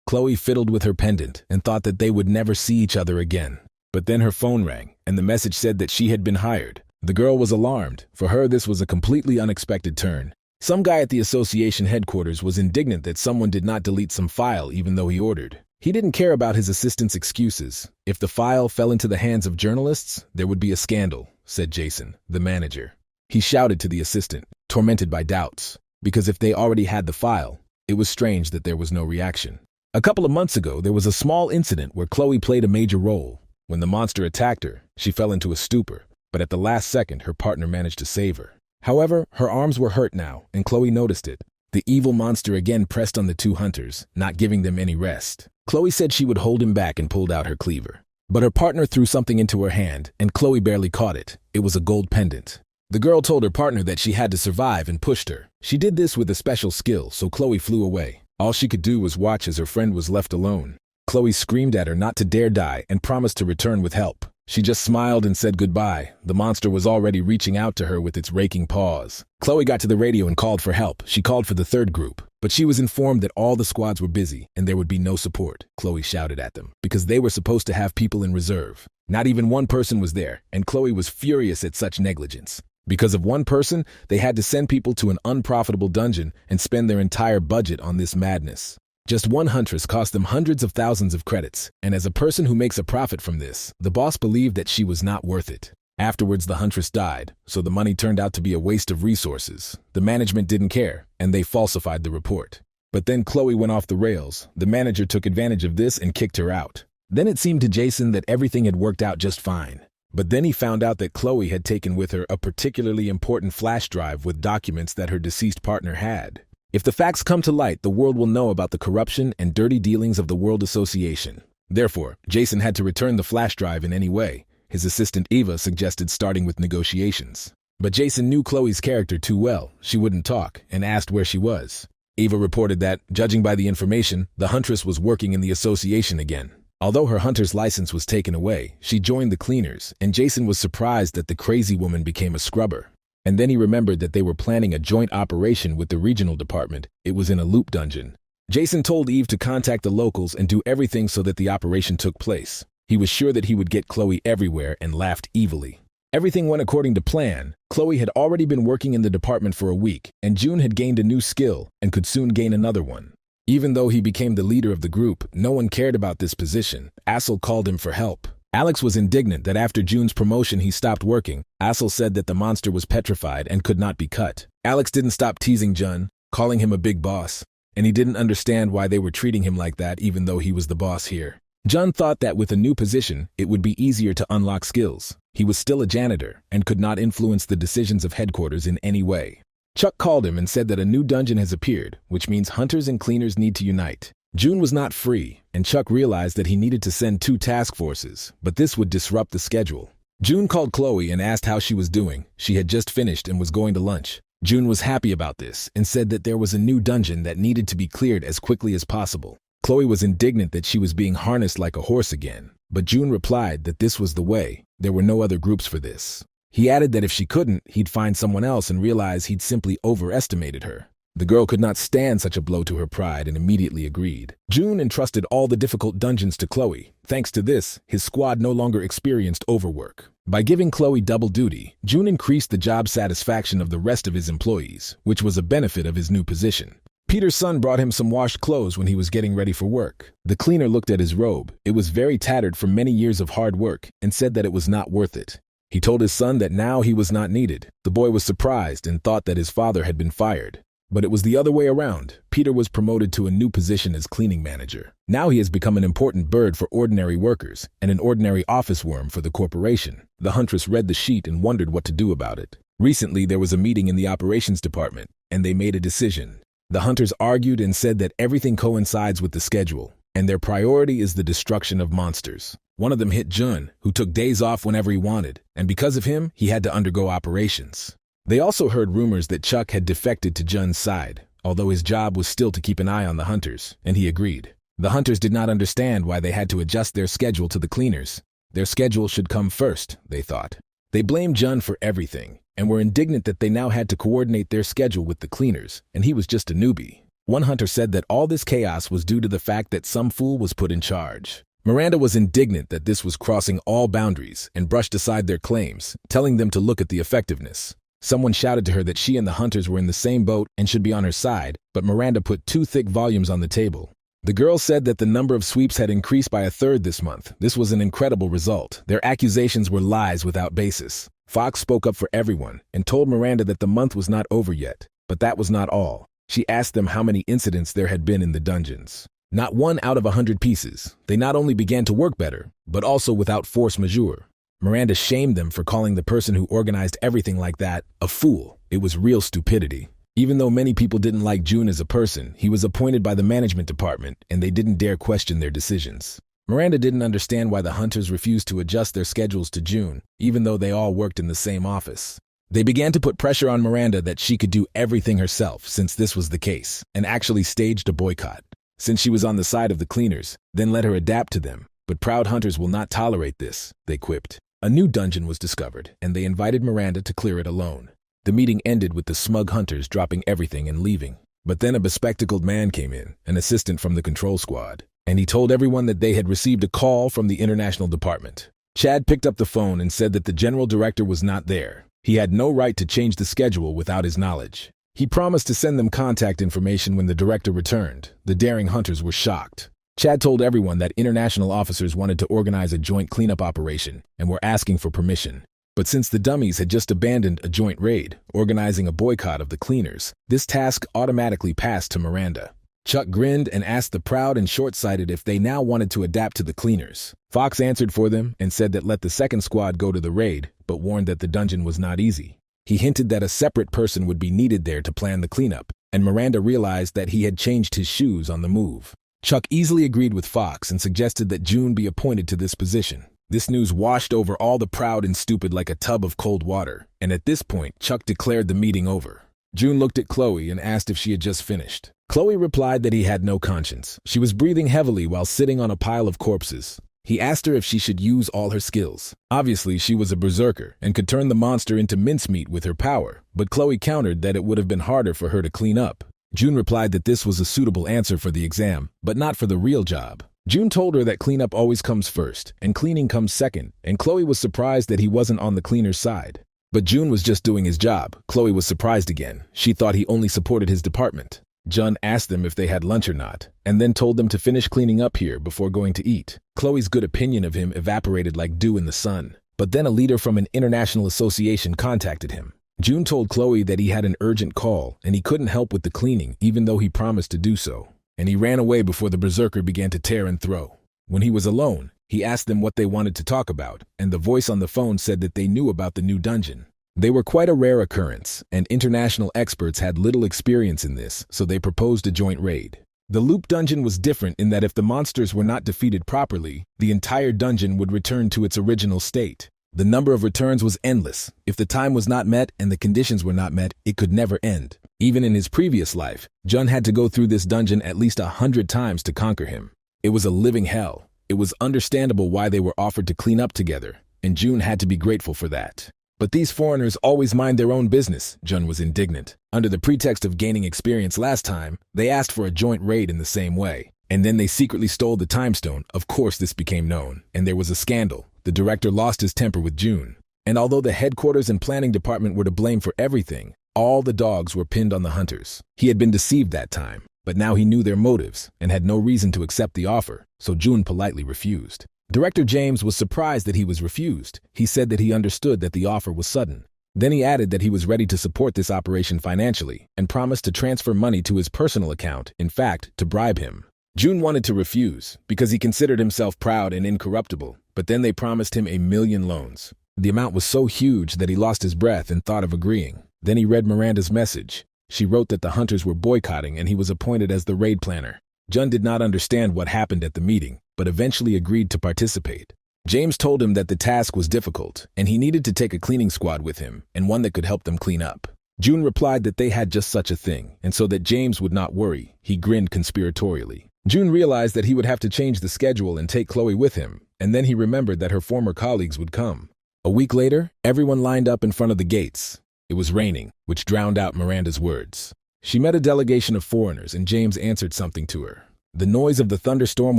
Chloe fiddled with her pendant and thought that they would never see each other again. But then her phone rang, and the message said that she had been hired. The girl was alarmed. For her, this was a completely unexpected turn. Some guy at the association headquarters was indignant that someone did not delete some file even though he ordered. He didn't care about his assistant's excuses. If the file fell into the hands of journalists, there would be a scandal, said Jason, the manager. He shouted to the assistant, tormented by doubts, because if they already had the file, it was strange that there was no reaction. A couple of months ago, there was a small incident where Chloe played a major role. When the monster attacked her, she fell into a stupor, but at the last second, her partner managed to save her. However, her arms were hurt now, and Chloe noticed it. The evil monster again pressed on the two hunters, not giving them any rest. Chloe said she would hold him back and pulled out her cleaver. But her partner threw something into her hand, and Chloe barely caught it. It was a gold pendant. The girl told her partner that she had to survive and pushed her. She did this with a special skill, so Chloe flew away. All she could do was watch as her friend was left alone. Chloe screamed at her not to dare die and promised to return with help. She just smiled and said goodbye. The monster was already reaching out to her with its raking paws. Chloe got to the radio and called for help. She called for the third group, but she was informed that all the squads were busy and there would be no support. Chloe shouted at them because they were supposed to have people in reserve. Not even one person was there, and Chloe was furious at such negligence. Because of one person, they had to send people to an unprofitable dungeon and spend their entire budget on this madness. Just one huntress cost them hundreds of thousands of credits, and as a person who makes a profit from this, the boss believed that she was not worth it. Afterwards, the huntress died, so the money turned out to be a waste of resources. The management didn't care, and they falsified the report. But then Chloe went off the rails. The manager took advantage of this and kicked her out. Then it seemed to Jason that everything had worked out just fine. But then he found out that Chloe had taken with her a particularly important flash drive with documents that her deceased partner had. If the facts come to light, the world will know about the corruption and dirty dealings of the World Association. Therefore, Jason had to return the flash drive in any way. His assistant Eva suggested starting with negotiations. But Jason knew Chloe's character too well. She wouldn't talk and asked where she was. Eva reported that, judging by the information, the huntress was working in the association again. Although her hunter's license was taken away, she joined the cleaners, and Jason was surprised that the crazy woman became a scrubber. And then he remembered that they were planning a joint operation with the regional department. It was in a loop dungeon. Jason told Eve to contact the locals and do everything so that the operation took place. He was sure that he would get Chloe everywhere and laughed evilly. Everything went according to plan. Chloe had already been working in the department for a week, and June had gained a new skill and could soon gain another one. Even though he became the leader of the group, no one cared about this position. Assel called him for help. Alex was indignant that after June's promotion he stopped working. Assel said that the monster was petrified and could not be cut. Alex didn't stop teasing Jun, calling him a big boss, and he didn't understand why they were treating him like that even though he was the boss here. Jun thought that with a new position, it would be easier to unlock skills. He was still a janitor and could not influence the decisions of headquarters in any way. Chuck called him and said that a new dungeon has appeared, which means hunters and cleaners need to unite. June was not free, and Chuck realized that he needed to send 2 task forces, but this would disrupt the schedule. June called Chloe and asked how she was doing. She had just finished and was going to lunch. June was happy about this and said that there was a new dungeon that needed to be cleared as quickly as possible. Chloe was indignant that she was being harnessed like a horse again, but June replied that this was the way. There were no other groups for this. He added that if she couldn't, he'd find someone else and realize he'd simply overestimated her. The girl could not stand such a blow to her pride and immediately agreed. June entrusted all the difficult dungeons to Chloe. Thanks to this, his squad no longer experienced overwork. By giving Chloe double duty, June increased the job satisfaction of the rest of his employees, which was a benefit of his new position. Peter's son brought him some washed clothes when he was getting ready for work. The cleaner looked at his robe. It was very tattered from many years of hard work and said that it was not worth it. He told his son that now he was not needed. The boy was surprised and thought that his father had been fired. But it was the other way around. Peter was promoted to a new position as cleaning manager. Now he has become an important bird for ordinary workers and an ordinary office worm for the corporation. The huntress read the sheet and wondered what to do about it. Recently, there was a meeting in the operations department, and they made a decision. The hunters argued and said that everything coincides with the schedule, and their priority is the destruction of monsters. One of them hit Jun, who took days off whenever he wanted, and because of him, he had to undergo operations. They also heard rumors that Chuck had defected to Jun's side, although his job was still to keep an eye on the hunters, and he agreed. The hunters did not understand why they had to adjust their schedule to the cleaners. Their schedule should come first, they thought. They blamed Jun for everything, and were indignant that they now had to coordinate their schedule with the cleaners, and he was just a newbie. One hunter said that all this chaos was due to the fact that some fool was put in charge. Miranda was indignant that this was crossing all boundaries and brushed aside their claims, telling them to look at the effectiveness. Someone shouted to her that she and the hunters were in the same boat and should be on her side, but Miranda put 2 thick volumes on the table. The girl said that the number of sweeps had increased by 1/3 this month. This was an incredible result. Their accusations were lies without basis. Fox spoke up for everyone and told Miranda that the month was not over yet. But that was not all. She asked them how many incidents there had been in the dungeons. Not 1 out of 100 pieces. They not only began to work better, but also without force majeure. Miranda shamed them for calling the person who organized everything like that a fool. It was real stupidity. Even though many people didn't like June as a person, he was appointed by the management department, and they didn't dare question their decisions. Miranda didn't understand why the hunters refused to adjust their schedules to June, even though they all worked in the same office. They began to put pressure on Miranda that she could do everything herself since this was the case, and actually staged a boycott. Since she was on the side of the cleaners, then let her adapt to them. But proud hunters will not tolerate this, they quipped. A new dungeon was discovered, and they invited Miranda to clear it alone. The meeting ended with the smug hunters dropping everything and leaving. But then a bespectacled man came in, an assistant from the control squad, and he told everyone that they had received a call from the international department. Chad picked up the phone and said that the general director was not there. He had no right to change the schedule without his knowledge. He promised to send them contact information when the director returned. The daring hunters were shocked. Chad told everyone that international officers wanted to organize a joint cleanup operation and were asking for permission. But since the dummies had just abandoned a joint raid, organizing a boycott of the cleaners, this task automatically passed to Miranda. Chuck grinned and asked the proud and short-sighted if they now wanted to adapt to the cleaners. Fox answered for them and said that let the second squad go to the raid, but warned that the dungeon was not easy. He hinted that a separate person would be needed there to plan the cleanup, and Miranda realized that he had changed his shoes on the move. Chuck easily agreed with Fox and suggested that June be appointed to this position. This news washed over all the proud and stupid like a tub of cold water, and at this point, Chuck declared the meeting over. June looked at Chloe and asked if she had just finished. Chloe replied that he had no conscience. She was breathing heavily while sitting on a pile of corpses. He asked her if she should use all her skills. Obviously, she was a berserker and could turn the monster into mincemeat with her power, but Chloe countered that it would have been harder for her to clean up. June replied that this was a suitable answer for the exam, but not for the real job. June told her that cleanup always comes first, and cleaning comes second, and Chloe was surprised that he wasn't on the cleaner's side. But June was just doing his job. Chloe was surprised again. She thought he only supported his department. Jun asked them if they had lunch or not, and then told them to finish cleaning up here before going to eat. Chloe's good opinion of him evaporated like dew in the sun. But then a leader from an international association contacted him. June told Chloe that he had an urgent call, and he couldn't help with the cleaning, even though he promised to do so. And he ran away before the berserker began to tear and throw. When he was alone, he asked them what they wanted to talk about, and the voice on the phone said that they knew about the new dungeon. They were quite a rare occurrence, and international experts had little experience in this, so they proposed a joint raid. The loop dungeon was different in that if the monsters were not defeated properly, the entire dungeon would return to its original state. The number of returns was endless. If the time was not met and the conditions were not met, it could never end. Even in his previous life, Jun had to go through this dungeon at least 100 times to conquer him. It was a living hell. It was understandable why they were offered to clean up together, and June had to be grateful for that. But these foreigners always mind their own business, Jun was indignant. Under the pretext of gaining experience last time, they asked for a joint raid in the same way. And then they secretly stole the time stone. Of course this became known, and there was a scandal. The director lost his temper with June. And although the headquarters and planning department were to blame for everything, all the dogs were pinned on the hunters. He had been deceived that time, but now he knew their motives and had no reason to accept the offer, so June politely refused. Director James was surprised that he was refused. He said that he understood that the offer was sudden. Then he added that he was ready to support this operation financially and promised to transfer money to his personal account, in fact, to bribe him. June wanted to refuse because he considered himself proud and incorruptible, but then they promised him 1,000,000 loans. The amount was so huge that he lost his breath and thought of agreeing. Then he read Miranda's message. She wrote that the hunters were boycotting and he was appointed as the raid planner. Jun did not understand what happened at the meeting, but eventually agreed to participate. James told him that the task was difficult, and he needed to take a cleaning squad with him, and one that could help them clean up. June replied that they had just such a thing, and so that James would not worry, he grinned conspiratorially. June realized that he would have to change the schedule and take Chloe with him, and then he remembered that her former colleagues would come. A week later, everyone lined up in front of the gates. It was raining, which drowned out Miranda's words. She met a delegation of foreigners, and James answered something to her. The noise of the thunderstorm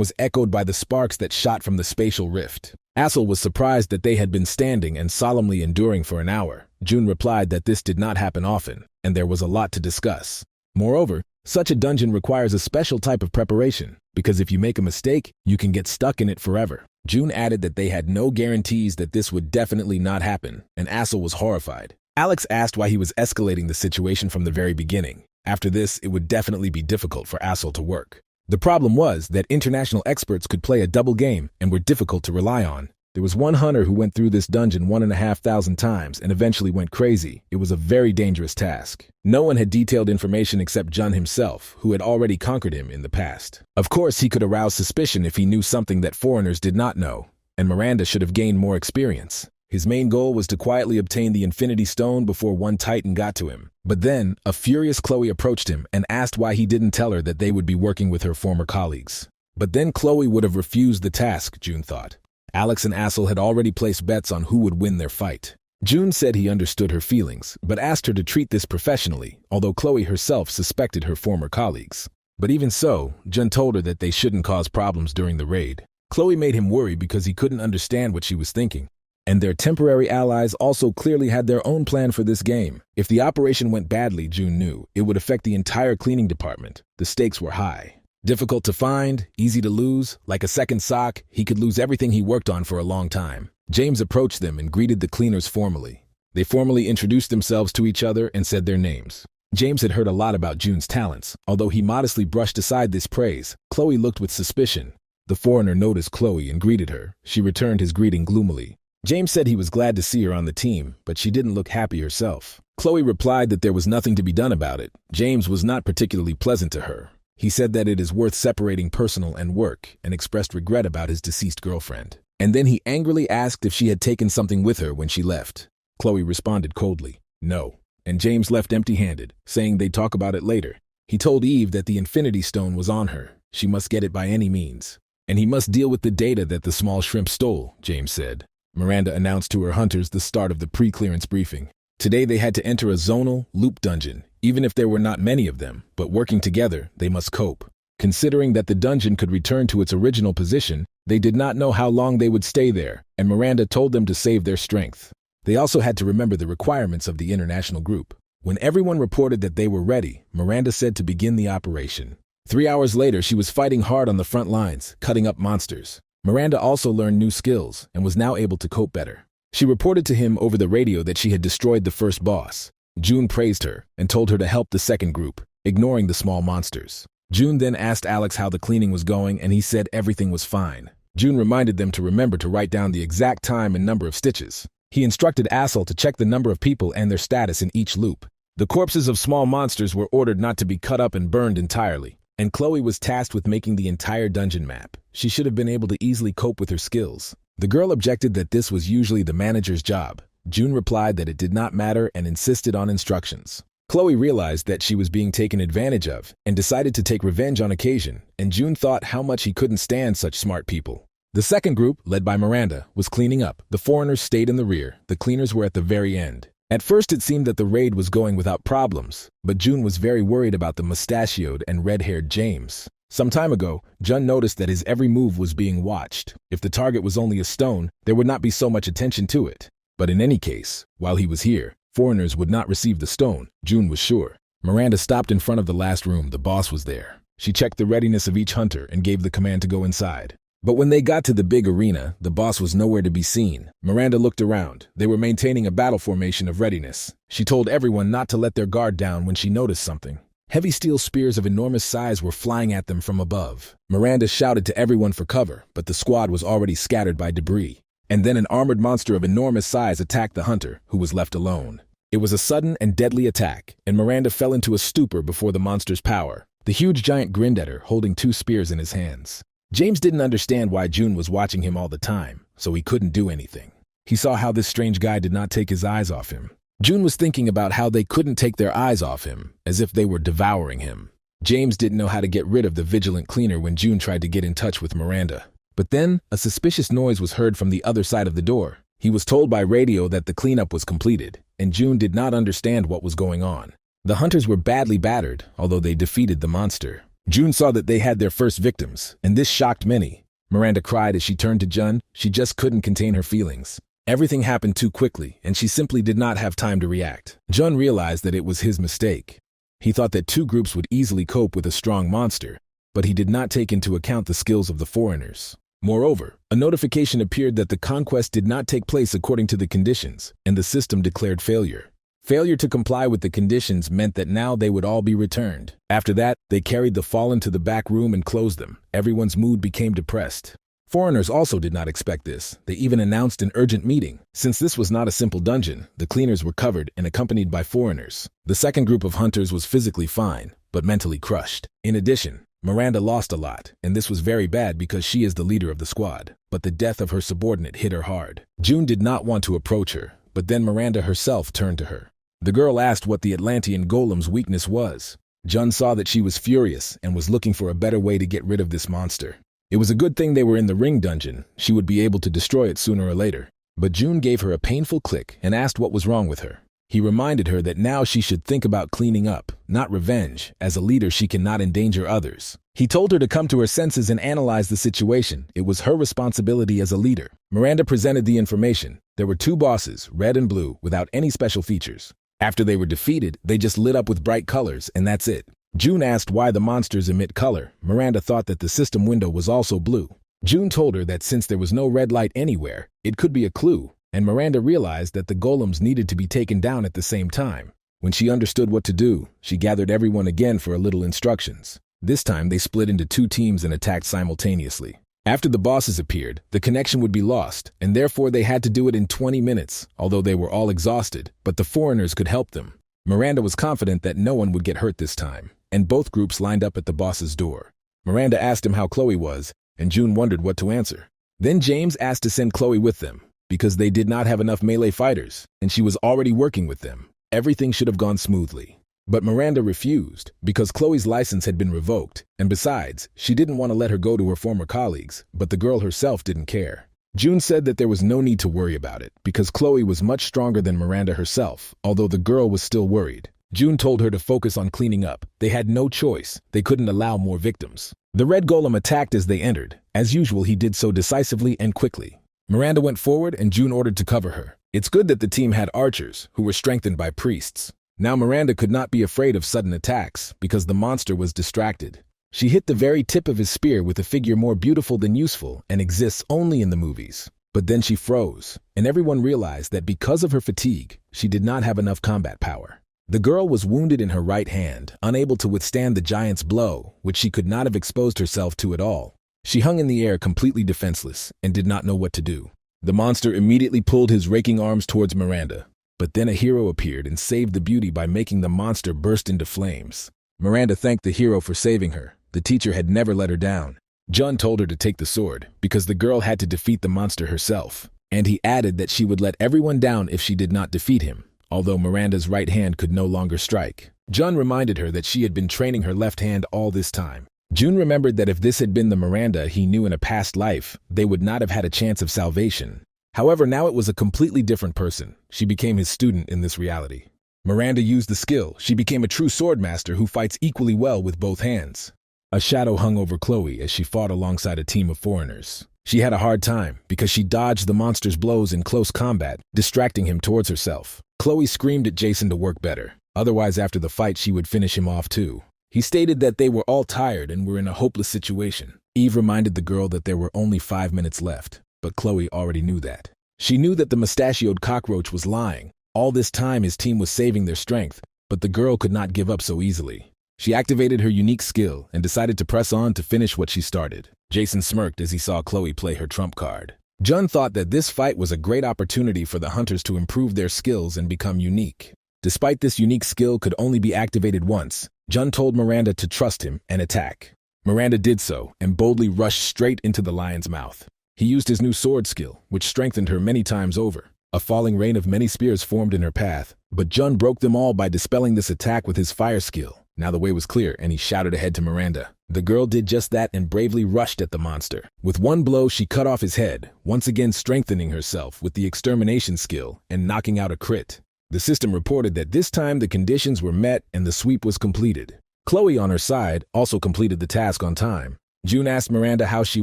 was echoed by the sparks that shot from the spatial rift. Assel was surprised that they had been standing and solemnly enduring for an hour. June replied that this did not happen often, and there was a lot to discuss. Moreover, such a dungeon requires a special type of preparation, because if you make a mistake, you can get stuck in it forever. June added that they had no guarantees that this would definitely not happen, and Assel was horrified. Alex asked why he was escalating the situation from the very beginning. After this, it would definitely be difficult for Assel to work. The problem was that international experts could play a double game and were difficult to rely on. There was one hunter who went through this dungeon 1,500 times and eventually went crazy. It was a very dangerous task. No one had detailed information except Jun himself, who had already conquered him in the past. Of course, he could arouse suspicion if he knew something that foreigners did not know, and Miranda should have gained more experience. His main goal was to quietly obtain the Infinity Stone before one Titan got to him. But then, a furious Chloe approached him and asked why he didn't tell her that they would be working with her former colleagues. But then Chloe would have refused the task, June thought. Alex and Assel had already placed bets on who would win their fight. June said he understood her feelings, but asked her to treat this professionally, although Chloe herself suspected her former colleagues. But even so, Jun told her that they shouldn't cause problems during the raid. Chloe made him worry because he couldn't understand what she was thinking. And their temporary allies also clearly had their own plan for this game. If the operation went badly, June knew, it would affect the entire cleaning department. The stakes were high. Difficult to find, easy to lose, like a second sock, he could lose everything he worked on for a long time. James approached them and greeted the cleaners formally. They formally introduced themselves to each other and said their names. James had heard a lot about June's talents. Although he modestly brushed aside this praise, Chloe looked with suspicion. The foreigner noticed Chloe and greeted her. She returned his greeting gloomily. James said he was glad to see her on the team, but she didn't look happy herself. Chloe replied that there was nothing to be done about it. James was not particularly pleasant to her. He said that it is worth separating personal and work, and expressed regret about his deceased girlfriend. And then he angrily asked if she had taken something with her when she left. Chloe responded coldly, no. And James left empty-handed, saying they'd talk about it later. He told Eve that the Infinity Stone was on her. She must get it by any means. And he must deal with the data that the small shrimp stole, James said. Miranda announced to her hunters the start of the pre-clearance briefing. Today they had to enter a zonal, loop dungeon, even if there were not many of them, but working together, they must cope. Considering that the dungeon could return to its original position, they did not know how long they would stay there, and Miranda told them to save their strength. They also had to remember the requirements of the international group. When everyone reported that they were ready, Miranda said to begin the operation. 3 hours later, she was fighting hard on the front lines, cutting up monsters. Miranda also learned new skills and was now able to cope better. She reported to him over the radio that she had destroyed the first boss. June praised her and told her to help the second group, ignoring the small monsters. June then asked Alex how the cleaning was going, and he said everything was fine. June reminded them to remember to write down the exact time and number of stitches. He instructed Assel to check the number of people and their status in each loop. The corpses of small monsters were ordered not to be cut up and burned entirely, and Chloe was tasked with making the entire dungeon map. She should have been able to easily cope with her skills. The girl objected that this was usually the manager's job. June replied that it did not matter and insisted on instructions. Chloe realized that she was being taken advantage of and decided to take revenge on occasion, and June thought how much he couldn't stand such smart people. The second group, led by Miranda, was cleaning up. The foreigners stayed in the rear. The cleaners were at the very end. At first it seemed that the raid was going without problems, but June was very worried about the mustachioed and red-haired James. Some time ago, Jun noticed that his every move was being watched. If the target was only a stone, there would not be so much attention to it. But in any case, while he was here, foreigners would not receive the stone, June was sure. Miranda stopped in front of the last room. The boss was there. She checked the readiness of each hunter and gave the command to go inside. But when they got to the big arena, the boss was nowhere to be seen. Miranda looked around. They were maintaining a battle formation of readiness. She told everyone not to let their guard down when she noticed something. Heavy steel spears of enormous size were flying at them from above. Miranda shouted to everyone for cover, but the squad was already scattered by debris. And then an armored monster of enormous size attacked the hunter, who was left alone. It was a sudden and deadly attack, and Miranda fell into a stupor before the monster's power. The huge giant grinned at her, holding 2 spears in his hands. James didn't understand why June was watching him all the time, so he couldn't do anything. He saw how this strange guy did not take his eyes off him. June was thinking about how they couldn't take their eyes off him, as if they were devouring him. James didn't know how to get rid of the vigilant cleaner when June tried to get in touch with Miranda. But then, a suspicious noise was heard from the other side of the door. He was told by radio that the cleanup was completed, and June did not understand what was going on. The hunters were badly battered, although they defeated the monster. June saw that they had their first victims, and this shocked many. Miranda cried as she turned to Jun. She just couldn't contain her feelings. Everything happened too quickly, and she simply did not have time to react. Jun realized that it was his mistake. He thought that 2 groups would easily cope with a strong monster, but he did not take into account the skills of the foreigners. Moreover, a notification appeared that the conquest did not take place according to the conditions, and the system declared failure. Failure to comply with the conditions meant that now they would all be returned. After that, they carried the fallen to the back room and closed them. Everyone's mood became depressed. Foreigners also did not expect this. They even announced an urgent meeting. Since this was not a simple dungeon, the cleaners were covered and accompanied by foreigners. The second group of hunters was physically fine, but mentally crushed. In addition, Miranda lost a lot, and this was very bad because she is the leader of the squad. But the death of her subordinate hit her hard. June did not want to approach her, but then Miranda herself turned to her. The girl asked what the Atlantean golem's weakness was. Jun saw that she was furious and was looking for a better way to get rid of this monster. It was a good thing they were in the ring dungeon. She would be able to destroy it sooner or later. But June gave her a painful click and asked what was wrong with her. He reminded her that now she should think about cleaning up, not revenge. As a leader, she cannot endanger others. He told her to come to her senses and analyze the situation. It was her responsibility as a leader. Miranda presented the information. There were 2 bosses, red and blue, without any special features. After they were defeated, they just lit up with bright colors, and that's it. June asked why the monsters emit color. Miranda thought that the system window was also blue. June told her that since there was no red light anywhere, it could be a clue, and Miranda realized that the golems needed to be taken down at the same time. When she understood what to do, she gathered everyone again for a little instructions. This time they split into 2 teams and attacked simultaneously. After the bosses appeared, the connection would be lost, and therefore they had to do it in 20 minutes, although they were all exhausted, but the foreigners could help them. Miranda was confident that no one would get hurt this time, and both groups lined up at the boss's door. Miranda asked him how Chloe was, and June wondered what to answer. Then James asked to send Chloe with them, because they did not have enough melee fighters, and she was already working with them. Everything should have gone smoothly. But Miranda refused, because Chloe's license had been revoked, and besides, she didn't want to let her go to her former colleagues, but the girl herself didn't care. June said that there was no need to worry about it, because Chloe was much stronger than Miranda herself, although the girl was still worried. June told her to focus on cleaning up. They had no choice. They couldn't allow more victims. The red golem attacked as they entered. As usual, he did so decisively and quickly. Miranda went forward and June ordered to cover her. It's good that the team had archers, who were strengthened by priests. Now Miranda could not be afraid of sudden attacks, because the monster was distracted. She hit the very tip of his spear with a figure more beautiful than useful and exists only in the movies. But then she froze, and everyone realized that because of her fatigue, she did not have enough combat power. The girl was wounded in her right hand, unable to withstand the giant's blow, which she could not have exposed herself to at all. She hung in the air completely defenseless and did not know what to do. The monster immediately pulled his raking arms towards Miranda. But then a hero appeared and saved the beauty by making the monster burst into flames. Miranda thanked the hero for saving her. The teacher had never let her down. Jun told her to take the sword, because the girl had to defeat the monster herself. And he added that she would let everyone down if she did not defeat him, although Miranda's right hand could no longer strike. Jun reminded her that she had been training her left hand all this time. June remembered that if this had been the Miranda he knew in a past life, they would not have had a chance of salvation. However, now it was a completely different person. She became his student in this reality. Miranda used the skill. She became a true sword master who fights equally well with both hands. A shadow hung over Chloe as she fought alongside a team of foreigners. She had a hard time because she dodged the monster's blows in close combat, distracting him towards herself. Chloe screamed at Jason to work better. Otherwise, after the fight, she would finish him off too. He stated that they were all tired and were in a hopeless situation. Eve reminded the girl that there were only 5 minutes left, but Chloe already knew that. She knew that the mustachioed cockroach was lying. All this time his team was saving their strength, but the girl could not give up so easily. She activated her unique skill and decided to press on to finish what she started. Jason smirked as he saw Chloe play her trump card. Jun thought that this fight was a great opportunity for the hunters to improve their skills and become unique. Despite this unique skill could only be activated once, Jun told Miranda to trust him and attack. Miranda did so and boldly rushed straight into the lion's mouth. He used his new sword skill, which strengthened her many times over. A falling rain of many spears formed in her path, but Jun broke them all by dispelling this attack with his fire skill. Now the way was clear, and he shouted ahead to Miranda. The girl did just that and bravely rushed at the monster. With one blow, she cut off his head, once again strengthening herself with the extermination skill and knocking out a crit. The system reported that this time the conditions were met and the sweep was completed. Chloe, on her side, also completed the task on time. June asked Miranda how she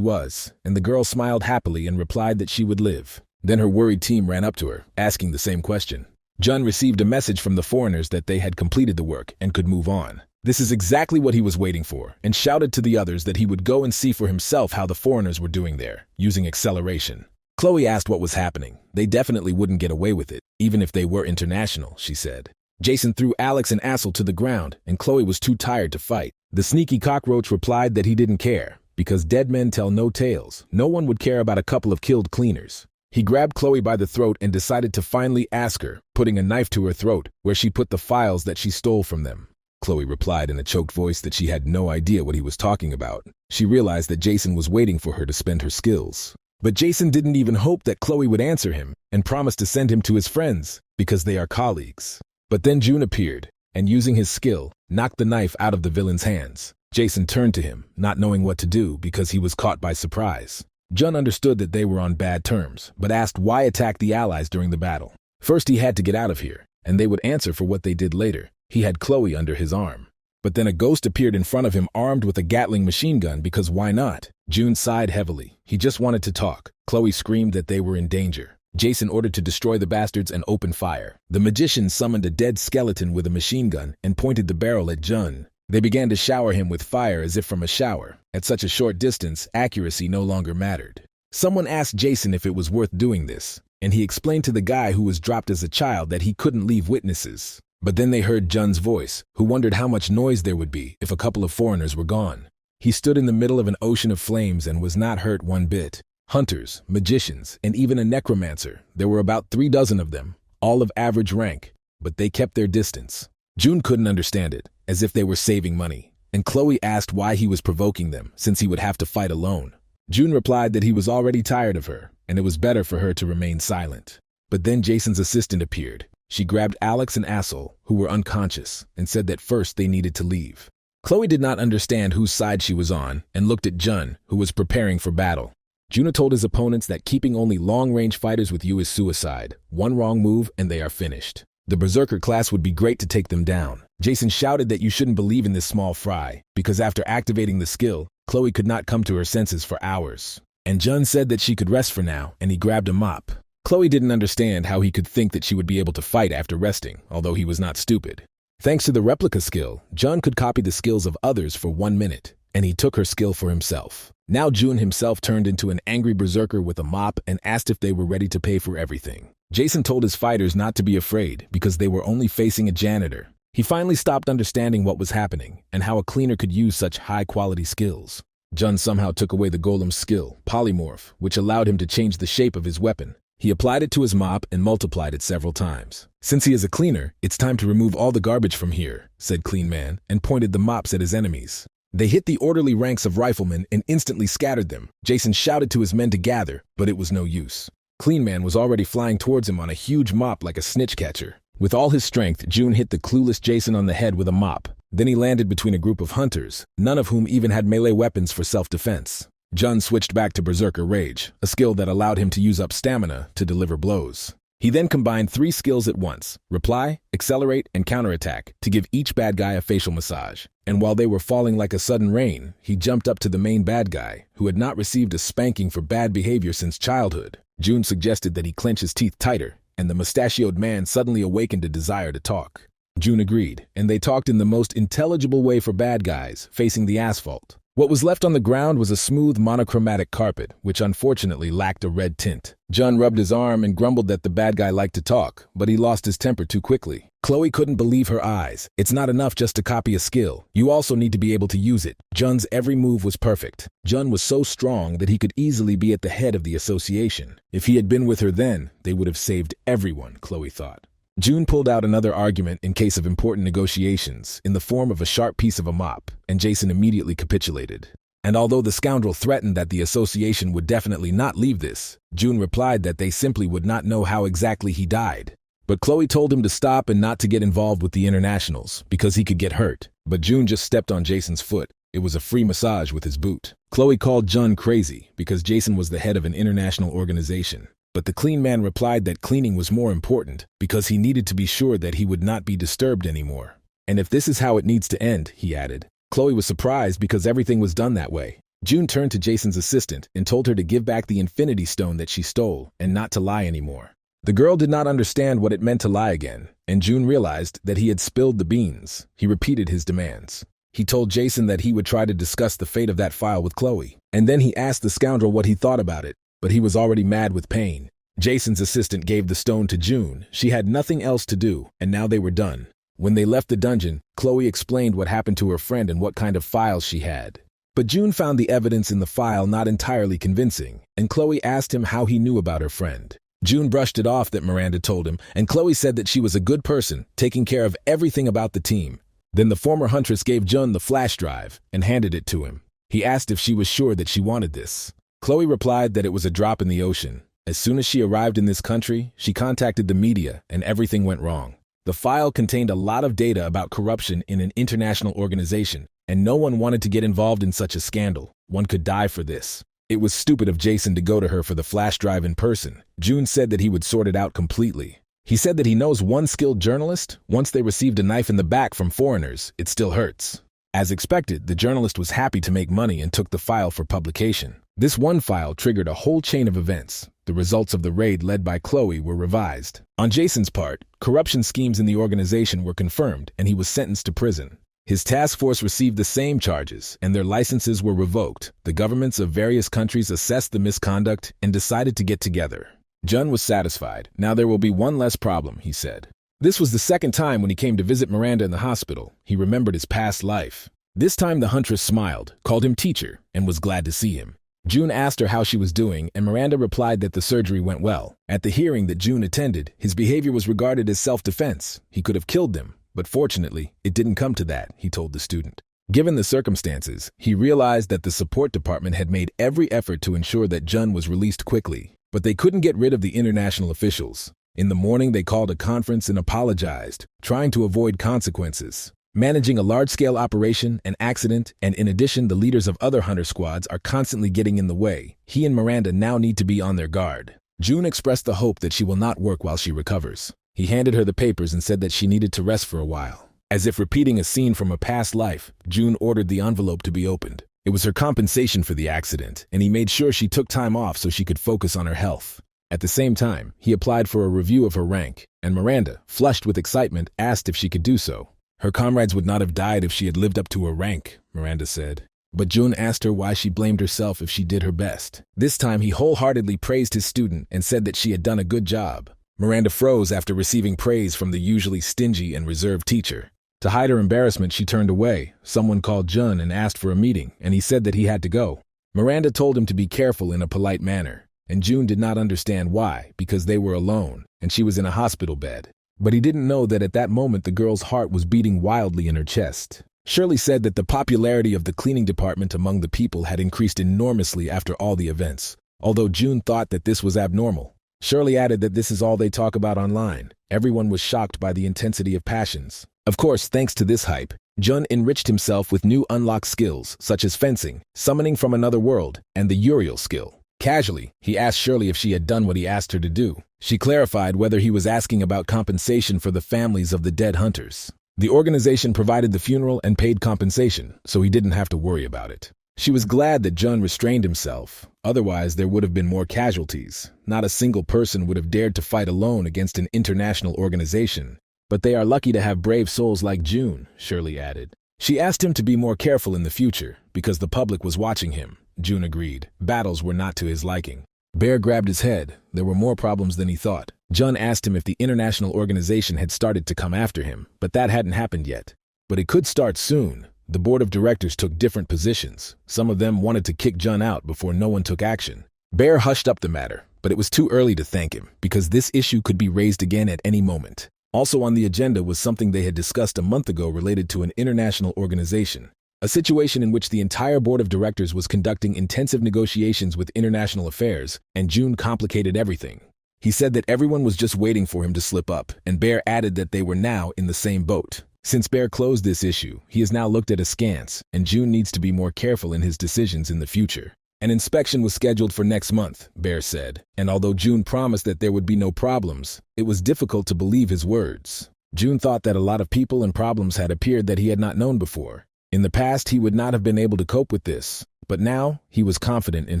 was, and the girl smiled happily and replied that she would live. Then her worried team ran up to her, asking the same question. Jun received a message from the foreigners that they had completed the work and could move on. This is exactly what he was waiting for, and shouted to the others that he would go and see for himself how the foreigners were doing there, using acceleration. Chloe asked what was happening. They definitely wouldn't get away with it, even if they were international, she said. Jason threw Alex and Assel to the ground, and Chloe was too tired to fight. The sneaky cockroach replied that he didn't care, because dead men tell no tales. No one would care about a couple of killed cleaners. He grabbed Chloe by the throat and decided to finally ask her, putting a knife to her throat, where she put the files that she stole from them. Chloe replied in a choked voice that she had no idea what he was talking about. She realized that Jason was waiting for her to spend her skills. But Jason didn't even hope that Chloe would answer him, and promised to send him to his friends, because they are colleagues. But then June appeared, and using his skill, knocked the knife out of the villain's hands. Jason turned to him, not knowing what to do because he was caught by surprise. Jun understood that they were on bad terms, but asked why attack the allies during the battle. First he had to get out of here, and they would answer for what they did later. He had Chloe under his arm. But then a ghost appeared in front of him armed with a Gatling machine gun because why not? June sighed heavily. He just wanted to talk. Chloe screamed that they were in danger. Jason ordered to destroy the bastards and open fire. The magician summoned a dead skeleton with a machine gun and pointed the barrel at Jun. They began to shower him with fire as if from a shower. At such a short distance, accuracy no longer mattered. Someone asked Jason if it was worth doing this, and he explained to the guy who was dropped as a child that he couldn't leave witnesses. But then they heard Jun's voice, who wondered how much noise there would be if a couple of foreigners were gone. He stood in the middle of an ocean of flames and was not hurt one bit. Hunters, magicians, and even a necromancer. There were about 3 dozen of them, all of average rank, but they kept their distance. June couldn't understand it, as if they were saving money, and Chloe asked why he was provoking them, since he would have to fight alone. June replied that he was already tired of her, and it was better for her to remain silent. But then Jason's assistant appeared. She grabbed Alex and Assel, who were unconscious, and said that first they needed to leave. Chloe did not understand whose side she was on and looked at Jun, who was preparing for battle. Juna told his opponents that keeping only long-range fighters with you is suicide. One wrong move and they are finished. The Berserker class would be great to take them down. Jason shouted that you shouldn't believe in this small fry, because after activating the skill, Chloe could not come to her senses for hours. And Jun said that she could rest for now, and he grabbed a mop. Chloe didn't understand how he could think that she would be able to fight after resting, although he was not stupid. Thanks to the replica skill, Jun could copy the skills of others for 1 minute, and he took her skill for himself. Now Jun himself turned into an angry berserker with a mop and asked if they were ready to pay for everything. Jason told his fighters not to be afraid because they were only facing a janitor. He finally stopped understanding what was happening and how a cleaner could use such high-quality skills. Jun somehow took away the golem's skill, Polymorph, which allowed him to change the shape of his weapon. He applied it to his mop and multiplied it several times. Since he is a cleaner, it's time to remove all the garbage from here, said Clean Man, and pointed the mops at his enemies. They hit the orderly ranks of riflemen and instantly scattered them. Jason shouted to his men to gather, but it was no use. Clean Man was already flying towards him on a huge mop like a snitch catcher. With all his strength, Jun hit the clueless Jason on the head with a mop. Then he landed between a group of hunters, none of whom even had melee weapons for self-defense. Jun switched back to Berserker Rage, a skill that allowed him to use up stamina to deliver blows. He then combined 3 skills at once, Reply, Accelerate, and Counterattack, to give each bad guy a facial massage. And while they were falling like a sudden rain, he jumped up to the main bad guy, who had not received a spanking for bad behavior since childhood. Jun suggested that he clench his teeth tighter, and the mustachioed man suddenly awakened a desire to talk. Jun agreed, and they talked in the most intelligible way for bad guys, facing the asphalt. What was left on the ground was a smooth monochromatic carpet, which unfortunately lacked a red tint. Jun rubbed his arm and grumbled that the bad guy liked to talk, but he lost his temper too quickly. Chloe couldn't believe her eyes. It's not enough just to copy a skill. You also need to be able to use it. Jun's every move was perfect. Jun was so strong that he could easily be at the head of the association. If he had been with her then, they would have saved everyone, Chloe thought. Jun pulled out another argument in case of important negotiations, in the form of a sharp piece of a mop, and Jason immediately capitulated. And although the scoundrel threatened that the association would definitely not leave this, Jun replied that they simply would not know how exactly he died. But Chloe told him to stop and not to get involved with the internationals, because he could get hurt. But Jun just stepped on Jason's foot. It was a free massage with his boot. Chloe called Jun crazy, because Jason was the head of an international organization. But the Clean Man replied that cleaning was more important because he needed to be sure that he would not be disturbed anymore. And if this is how it needs to end, he added. Chloe was surprised because everything was done that way. Jun turned to Jason's assistant and told her to give back the Infinity Stone that she stole and not to lie anymore. The girl did not understand what it meant to lie again, and Jun realized that he had spilled the beans. He repeated his demands. He told Jason that he would try to discuss the fate of that file with Chloe, and then he asked the scoundrel what he thought about it. But he was already mad with pain. Jason's assistant gave the stone to Jun. She had nothing else to do, and now they were done. When they left the dungeon, Chloe explained what happened to her friend and what kind of files she had. But Jun found the evidence in the file not entirely convincing, and Chloe asked him how he knew about her friend. Jun brushed it off that Miranda told him, and Chloe said that she was a good person, taking care of everything about the team. Then the former huntress gave Jun the flash drive and handed it to him. He asked if she was sure that she wanted this. Chloe replied that it was a drop in the ocean. As soon as she arrived in this country, she contacted the media and everything went wrong. The file contained a lot of data about corruption in an international organization, and no one wanted to get involved in such a scandal. One could die for this. It was stupid of Jason to go to her for the flash drive in person. Jun said that he would sort it out completely. He said that he knows one skilled journalist. Once they received a knife in the back from foreigners, it still hurts. As expected, the journalist was happy to make money and took the file for publication. This one file triggered a whole chain of events. The results of the raid led by Chloe were revised. On Jason's part, corruption schemes in the organization were confirmed and he was sentenced to prison. His task force received the same charges and their licenses were revoked. The governments of various countries assessed the misconduct and decided to get together. Jun was satisfied. Now there will be one less problem, he said. This was the second time when he came to visit Miranda in the hospital. He remembered his past life. This time the huntress smiled, called him teacher, and was glad to see him. Jun asked her how she was doing, and Miranda replied that the surgery went well. At the hearing that Jun attended, his behavior was regarded as self-defense. He could have killed them, but fortunately, it didn't come to that, he told the student. Given the circumstances, he realized that the support department had made every effort to ensure that Jun was released quickly, but they couldn't get rid of the international officials. In the morning, they called a conference and apologized, trying to avoid consequences. Managing a large-scale operation, an accident, and in addition the leaders of other hunter squads are constantly getting in the way. He and Miranda now need to be on their guard. June expressed the hope that she will not work while she recovers. He handed her the papers and said that she needed to rest for a while. As if repeating a scene from a past life, June ordered the envelope to be opened. It was her compensation for the accident, and he made sure she took time off so she could focus on her health. At the same time, he applied for a review of her rank, and Miranda, flushed with excitement, asked if she could do so. Her comrades would not have died if she had lived up to her rank, Miranda said. But June asked her why she blamed herself if she did her best. This time he wholeheartedly praised his student and said that she had done a good job. Miranda froze after receiving praise from the usually stingy and reserved teacher. To hide her embarrassment, she turned away. Someone called Jun and asked for a meeting, and he said that he had to go. Miranda told him to be careful in a polite manner, and June did not understand why, because they were alone, and she was in a hospital bed. But he didn't know that at that moment the girl's heart was beating wildly in her chest. Shirley said that the popularity of the cleaning department among the people had increased enormously after all the events, although June thought that this was abnormal. Shirley added that this is all they talk about online. Everyone was shocked by the intensity of passions. Of course, thanks to this hype, Jun enriched himself with new unlocked skills such as fencing, summoning from another world, and the Uriel skill. Casually, he asked Shirley if she had done what he asked her to do. She clarified whether he was asking about compensation for the families of the dead hunters. The organization provided the funeral and paid compensation, so he didn't have to worry about it. She was glad that Jun restrained himself. Otherwise, there would have been more casualties. Not a single person would have dared to fight alone against an international organization. But they are lucky to have brave souls like June, Shirley added. She asked him to be more careful in the future, because the public was watching him. June agreed. Battles were not to his liking. Bear grabbed his head. There were more problems than he thought. Jun asked him if the international organization had started to come after him, but that hadn't happened yet. But it could start soon. The board of directors took different positions. Some of them wanted to kick Jun out before no one took action. Bear hushed up the matter, but it was too early to thank him, because this issue could be raised again at any moment. Also on the agenda was something they had discussed a month ago related to an international organization. A situation in which the entire board of directors was conducting intensive negotiations with international affairs, and June complicated everything. He said that everyone was just waiting for him to slip up, and Bear added that they were now in the same boat. Since Bear closed this issue, he is now looked at askance, and June needs to be more careful in his decisions in the future. An inspection was scheduled for next month, Bear said, and although June promised that there would be no problems, it was difficult to believe his words. June thought that a lot of people and problems had appeared that he had not known before. In the past, he would not have been able to cope with this, but now he was confident in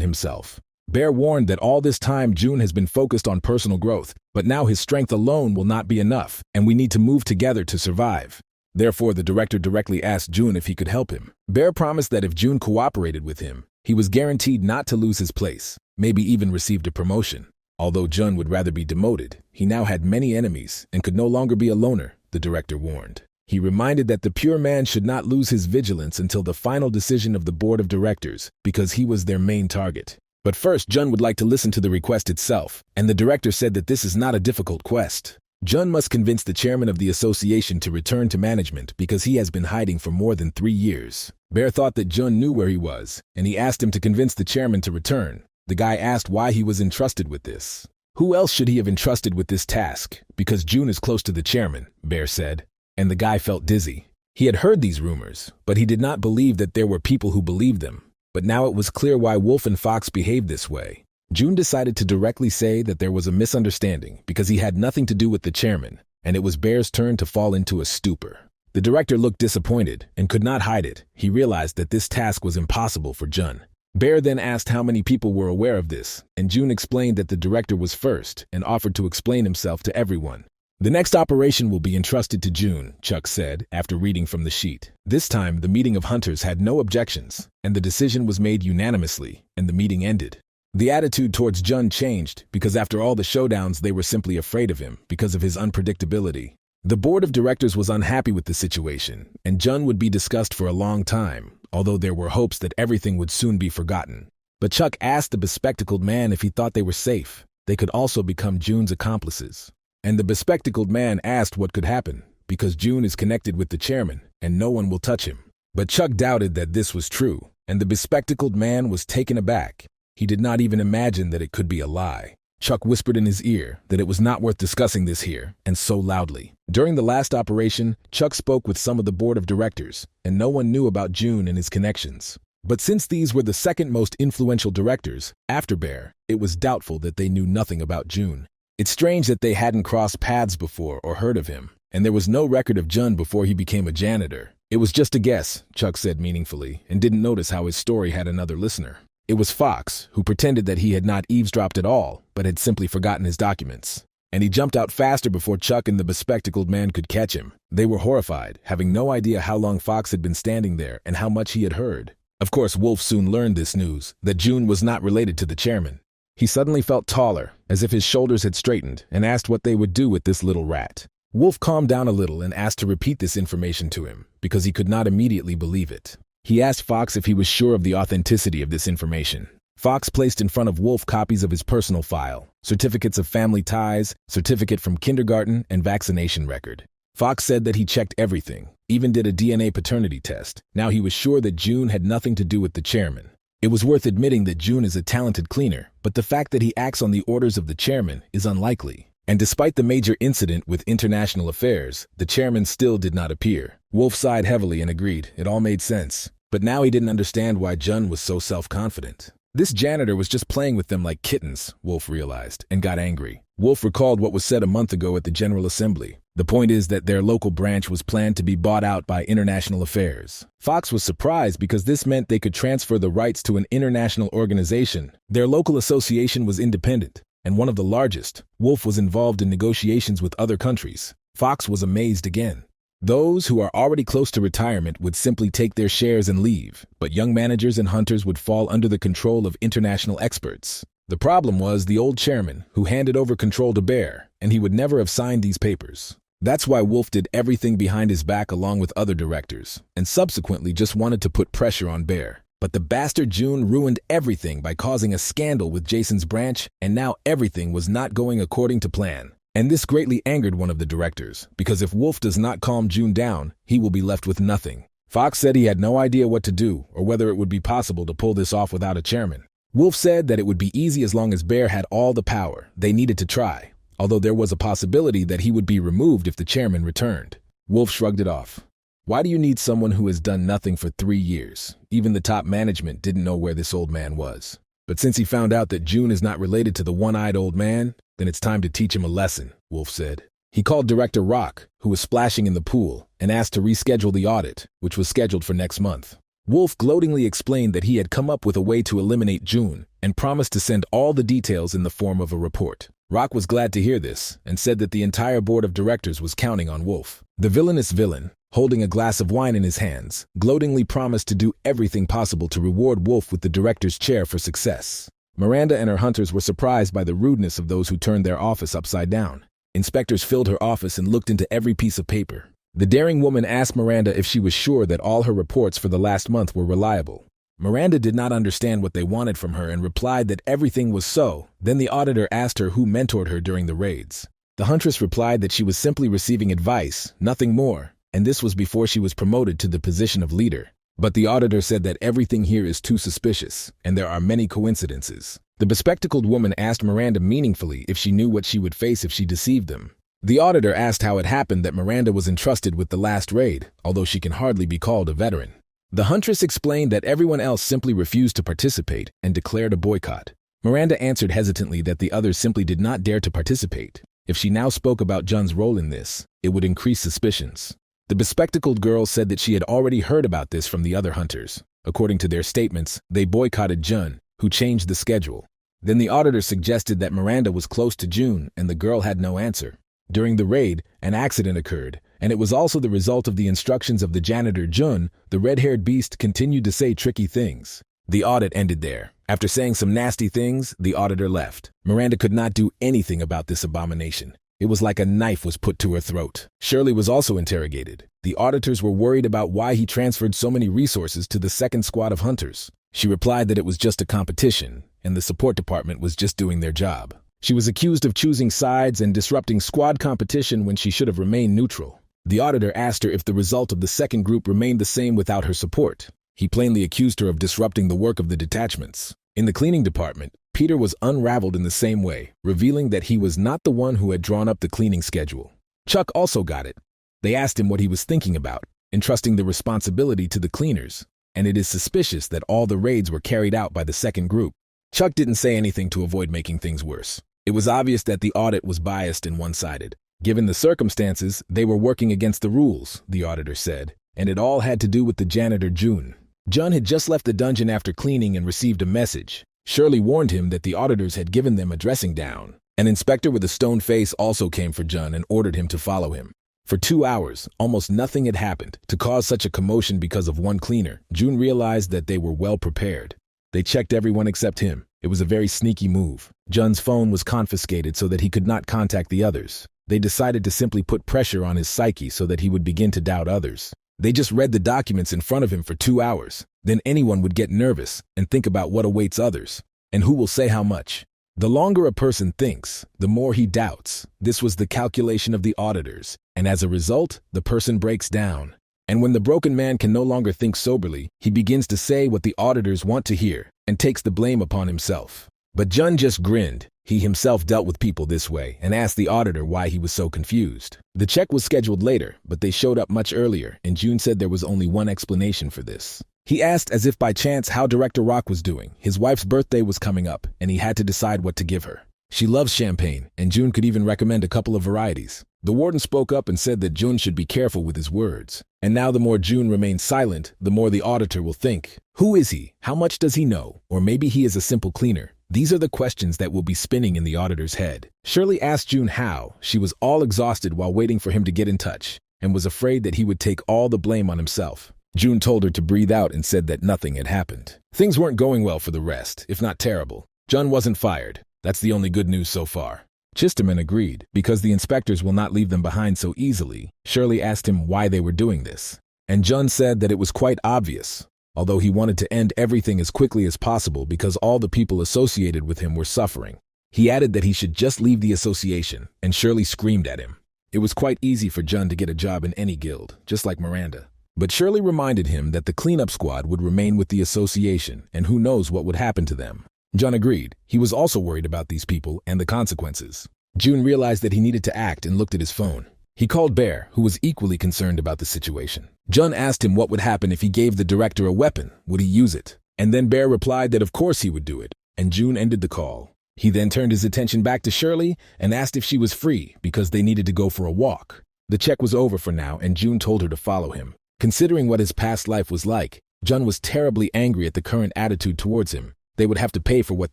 himself. Bear warned that all this time June has been focused on personal growth, but now his strength alone will not be enough, and we need to move together to survive. Therefore, the director directly asked June if he could help him. Bear promised that if June cooperated with him, he was guaranteed not to lose his place, maybe even received a promotion. Although Jun would rather be demoted, he now had many enemies and could no longer be a loner, the director warned. He reminded that the pure man should not lose his vigilance until the final decision of the board of directors, because he was their main target. But first, Jun would like to listen to the request itself, and the director said that this is not a difficult quest. Jun must convince the chairman of the association to return to management because he has been hiding for more than 3 years. Bear thought that Jun knew where he was, and he asked him to convince the chairman to return. The guy asked why he was entrusted with this. Who else should he have entrusted with this task? Because Jun is close to the chairman, Bear said. And the guy felt dizzy. He had heard these rumors, but he did not believe that there were people who believed them. But now it was clear why Wolf and Fox behaved this way. June decided to directly say that there was a misunderstanding because he had nothing to do with the chairman, and it was Bear's turn to fall into a stupor. The director looked disappointed and could not hide it. He realized that this task was impossible for Jun. Bear then asked how many people were aware of this, and June explained that the director was first and offered to explain himself to everyone. The next operation will be entrusted to June, Chuck said, after reading from the sheet. This time, the meeting of hunters had no objections, and the decision was made unanimously, and the meeting ended. The attitude towards Jun changed, because after all the showdowns they were simply afraid of him, because of his unpredictability. The board of directors was unhappy with the situation, and Jun would be discussed for a long time, although there were hopes that everything would soon be forgotten. But Chuck asked the bespectacled man if he thought they were safe. They could also become June's accomplices. And the bespectacled man asked what could happen, because June is connected with the chairman, and no one will touch him. But Chuck doubted that this was true, and the bespectacled man was taken aback. He did not even imagine that it could be a lie. Chuck whispered in his ear that it was not worth discussing this here, and so loudly. During the last operation, Chuck spoke with some of the board of directors, and no one knew about June and his connections. But since these were the second most influential directors, after Bear, it was doubtful that they knew nothing about June. It's strange that they hadn't crossed paths before or heard of him, and there was no record of Jun before he became a janitor. It was just a guess, Chuck said meaningfully, and didn't notice how his story had another listener. It was Fox, who pretended that he had not eavesdropped at all, but had simply forgotten his documents. And he jumped out faster before Chuck and the bespectacled man could catch him. They were horrified, having no idea how long Fox had been standing there and how much he had heard. Of course, Wolf soon learned this news, that June was not related to the chairman. He suddenly felt taller, as if his shoulders had straightened, and asked what they would do with this little rat. Wolf calmed down a little and asked to repeat this information to him, because he could not immediately believe it. He asked Fox if he was sure of the authenticity of this information. Fox placed in front of Wolf copies of his personal file, certificates of family ties, certificate from kindergarten, and vaccination record. Fox said that he checked everything, even did a DNA paternity test. Now he was sure that June had nothing to do with the chairman. It was worth admitting that June is a talented cleaner, but the fact that he acts on the orders of the chairman is unlikely. And despite the major incident with international affairs, the chairman still did not appear. Wolf sighed heavily and agreed. It all made sense. But now he didn't understand why Jun was so self-confident. This janitor was just playing with them like kittens, Wolf realized, and got angry. Wolf recalled what was said a month ago at the General Assembly. The point is that their local branch was planned to be bought out by international affairs. Fox was surprised because this meant they could transfer the rights to an international organization. Their local association was independent, and one of the largest. Wolf was involved in negotiations with other countries. Fox was amazed again. Those who are already close to retirement would simply take their shares and leave, but young managers and hunters would fall under the control of international experts. The problem was the old chairman, who handed over control to Bear, and he would never have signed these papers. That's why Wolf did everything behind his back along with other directors, and subsequently just wanted to put pressure on Bear. But the bastard June ruined everything by causing a scandal with Jason's branch, and now everything was not going according to plan. And this greatly angered one of the directors, because if Wolf does not calm June down, he will be left with nothing. Fox said he had no idea what to do, or whether it would be possible to pull this off without a chairman. Wolf said that it would be easy as long as Bear had all the power. They needed to try, although there was a possibility that he would be removed if the chairman returned. Wolf shrugged it off. Why do you need someone who has done nothing for 3 years? Even the top management didn't know where this old man was. But since he found out that June is not related to the one-eyed old man, then it's time to teach him a lesson, Wolf said. He called Director Rock, who was splashing in the pool, and asked to reschedule the audit, which was scheduled for next month. Wolf gloatingly explained that he had come up with a way to eliminate June, and promised to send all the details in the form of a report. Rock was glad to hear this, and said that the entire board of directors was counting on Wolf. The villainous villain, holding a glass of wine in his hands, gloatingly promised to do everything possible to reward Wolf with the director's chair for success. Miranda and her hunters were surprised by the rudeness of those who turned their office upside down. Inspectors filled her office and looked into every piece of paper. The daring woman asked Miranda if she was sure that all her reports for the last month were reliable. Miranda did not understand what they wanted from her and replied that everything was so. Then the auditor asked her who mentored her during the raids. The huntress replied that she was simply receiving advice, nothing more, and this was before she was promoted to the position of leader. But the auditor said that everything here is too suspicious, and there are many coincidences. The bespectacled woman asked Miranda meaningfully if she knew what she would face if she deceived them. The auditor asked how it happened that Miranda was entrusted with the last raid, although she can hardly be called a veteran. The huntress explained that everyone else simply refused to participate and declared a boycott. Miranda answered hesitantly that the others simply did not dare to participate. If she now spoke about Jun's role in this, it would increase suspicions. The bespectacled girl said that she had already heard about this from the other hunters. According to their statements, they boycotted Jun, who changed the schedule. Then the auditor suggested that Miranda was close to June, and the girl had no answer. During the raid, an accident occurred, and it was also the result of the instructions of the janitor Jun. The red-haired beast continued to say tricky things. The audit ended there. After saying some nasty things, the auditor left. Miranda could not do anything about this abomination. It was like a knife was put to her throat. Shirley was also interrogated. The auditors were worried about why he transferred so many resources to the second squad of hunters. She replied that it was just a competition, and the support department was just doing their job. She was accused of choosing sides and disrupting squad competition when she should have remained neutral. The auditor asked her if the result of the second group remained the same without her support. He plainly accused her of disrupting the work of the detachments. In the cleaning department, Peter was unraveled in the same way, revealing that he was not the one who had drawn up the cleaning schedule. Chuck also got it. They asked him what he was thinking about, entrusting the responsibility to the cleaners, and it is suspicious that all the raids were carried out by the second group. Chuck didn't say anything to avoid making things worse. It was obvious that the audit was biased and one-sided. Given the circumstances, they were working against the rules, the auditor said, and it all had to do with the janitor Jun. Jun had just left the dungeon after cleaning and received a message. Shirley warned him that the auditors had given them a dressing down. An inspector with a stone face also came for Jun and ordered him to follow him. For 2 hours, almost nothing had happened. To cause such a commotion because of one cleaner, Jun realized that they were well prepared. They checked everyone except him. It was a very sneaky move. Jun's phone was confiscated so that he could not contact the others. They decided to simply put pressure on his psyche so that he would begin to doubt others. They just read the documents in front of him for 2 hours. Then anyone would get nervous and think about what awaits others, and who will say how much. The longer a person thinks, the more he doubts. This was the calculation of the auditors, and as a result, the person breaks down. And when the broken man can no longer think soberly, he begins to say what the auditors want to hear and takes the blame upon himself. But Jun just grinned. He himself dealt with people this way and asked the auditor why he was so confused. The check was scheduled later, but they showed up much earlier, and Jun said there was only one explanation for this. He asked as if by chance how Director Rock was doing. His wife's birthday was coming up, and he had to decide what to give her. She loves champagne, and Jun could even recommend a couple of varieties. The warden spoke up and said that Jun should be careful with his words. And now the more Jun remains silent, the more the auditor will think. Who is he? How much does he know? Or maybe he is a simple cleaner. These are the questions that will be spinning in the auditor's head. Shirley asked Jun how. She was all exhausted while waiting for him to get in touch, and was afraid that he would take all the blame on himself. Jun told her to breathe out and said that nothing had happened. Things weren't going well for the rest, if not terrible. Jun wasn't fired. That's the only good news so far. Chisterman agreed, because the inspectors will not leave them behind so easily. Shirley asked him why they were doing this, and Jun said that it was quite obvious, although he wanted to end everything as quickly as possible because all the people associated with him were suffering. He added that he should just leave the association, and Shirley screamed at him. It was quite easy for Jun to get a job in any guild, just like Miranda. But Shirley reminded him that the cleanup squad would remain with the association, and who knows what would happen to them. Jun agreed. He was also worried about these people and the consequences. Jun realized that he needed to act and looked at his phone. He called Bear, who was equally concerned about the situation. Jun asked him what would happen if he gave the director a weapon. Would he use it? And then Bear replied that of course he would do it, and Jun ended the call. He then turned his attention back to Shirley and asked if she was free because they needed to go for a walk. The check was over for now, and Jun told her to follow him. Considering what his past life was like, Jun was terribly angry at the current attitude towards him. They would have to pay for what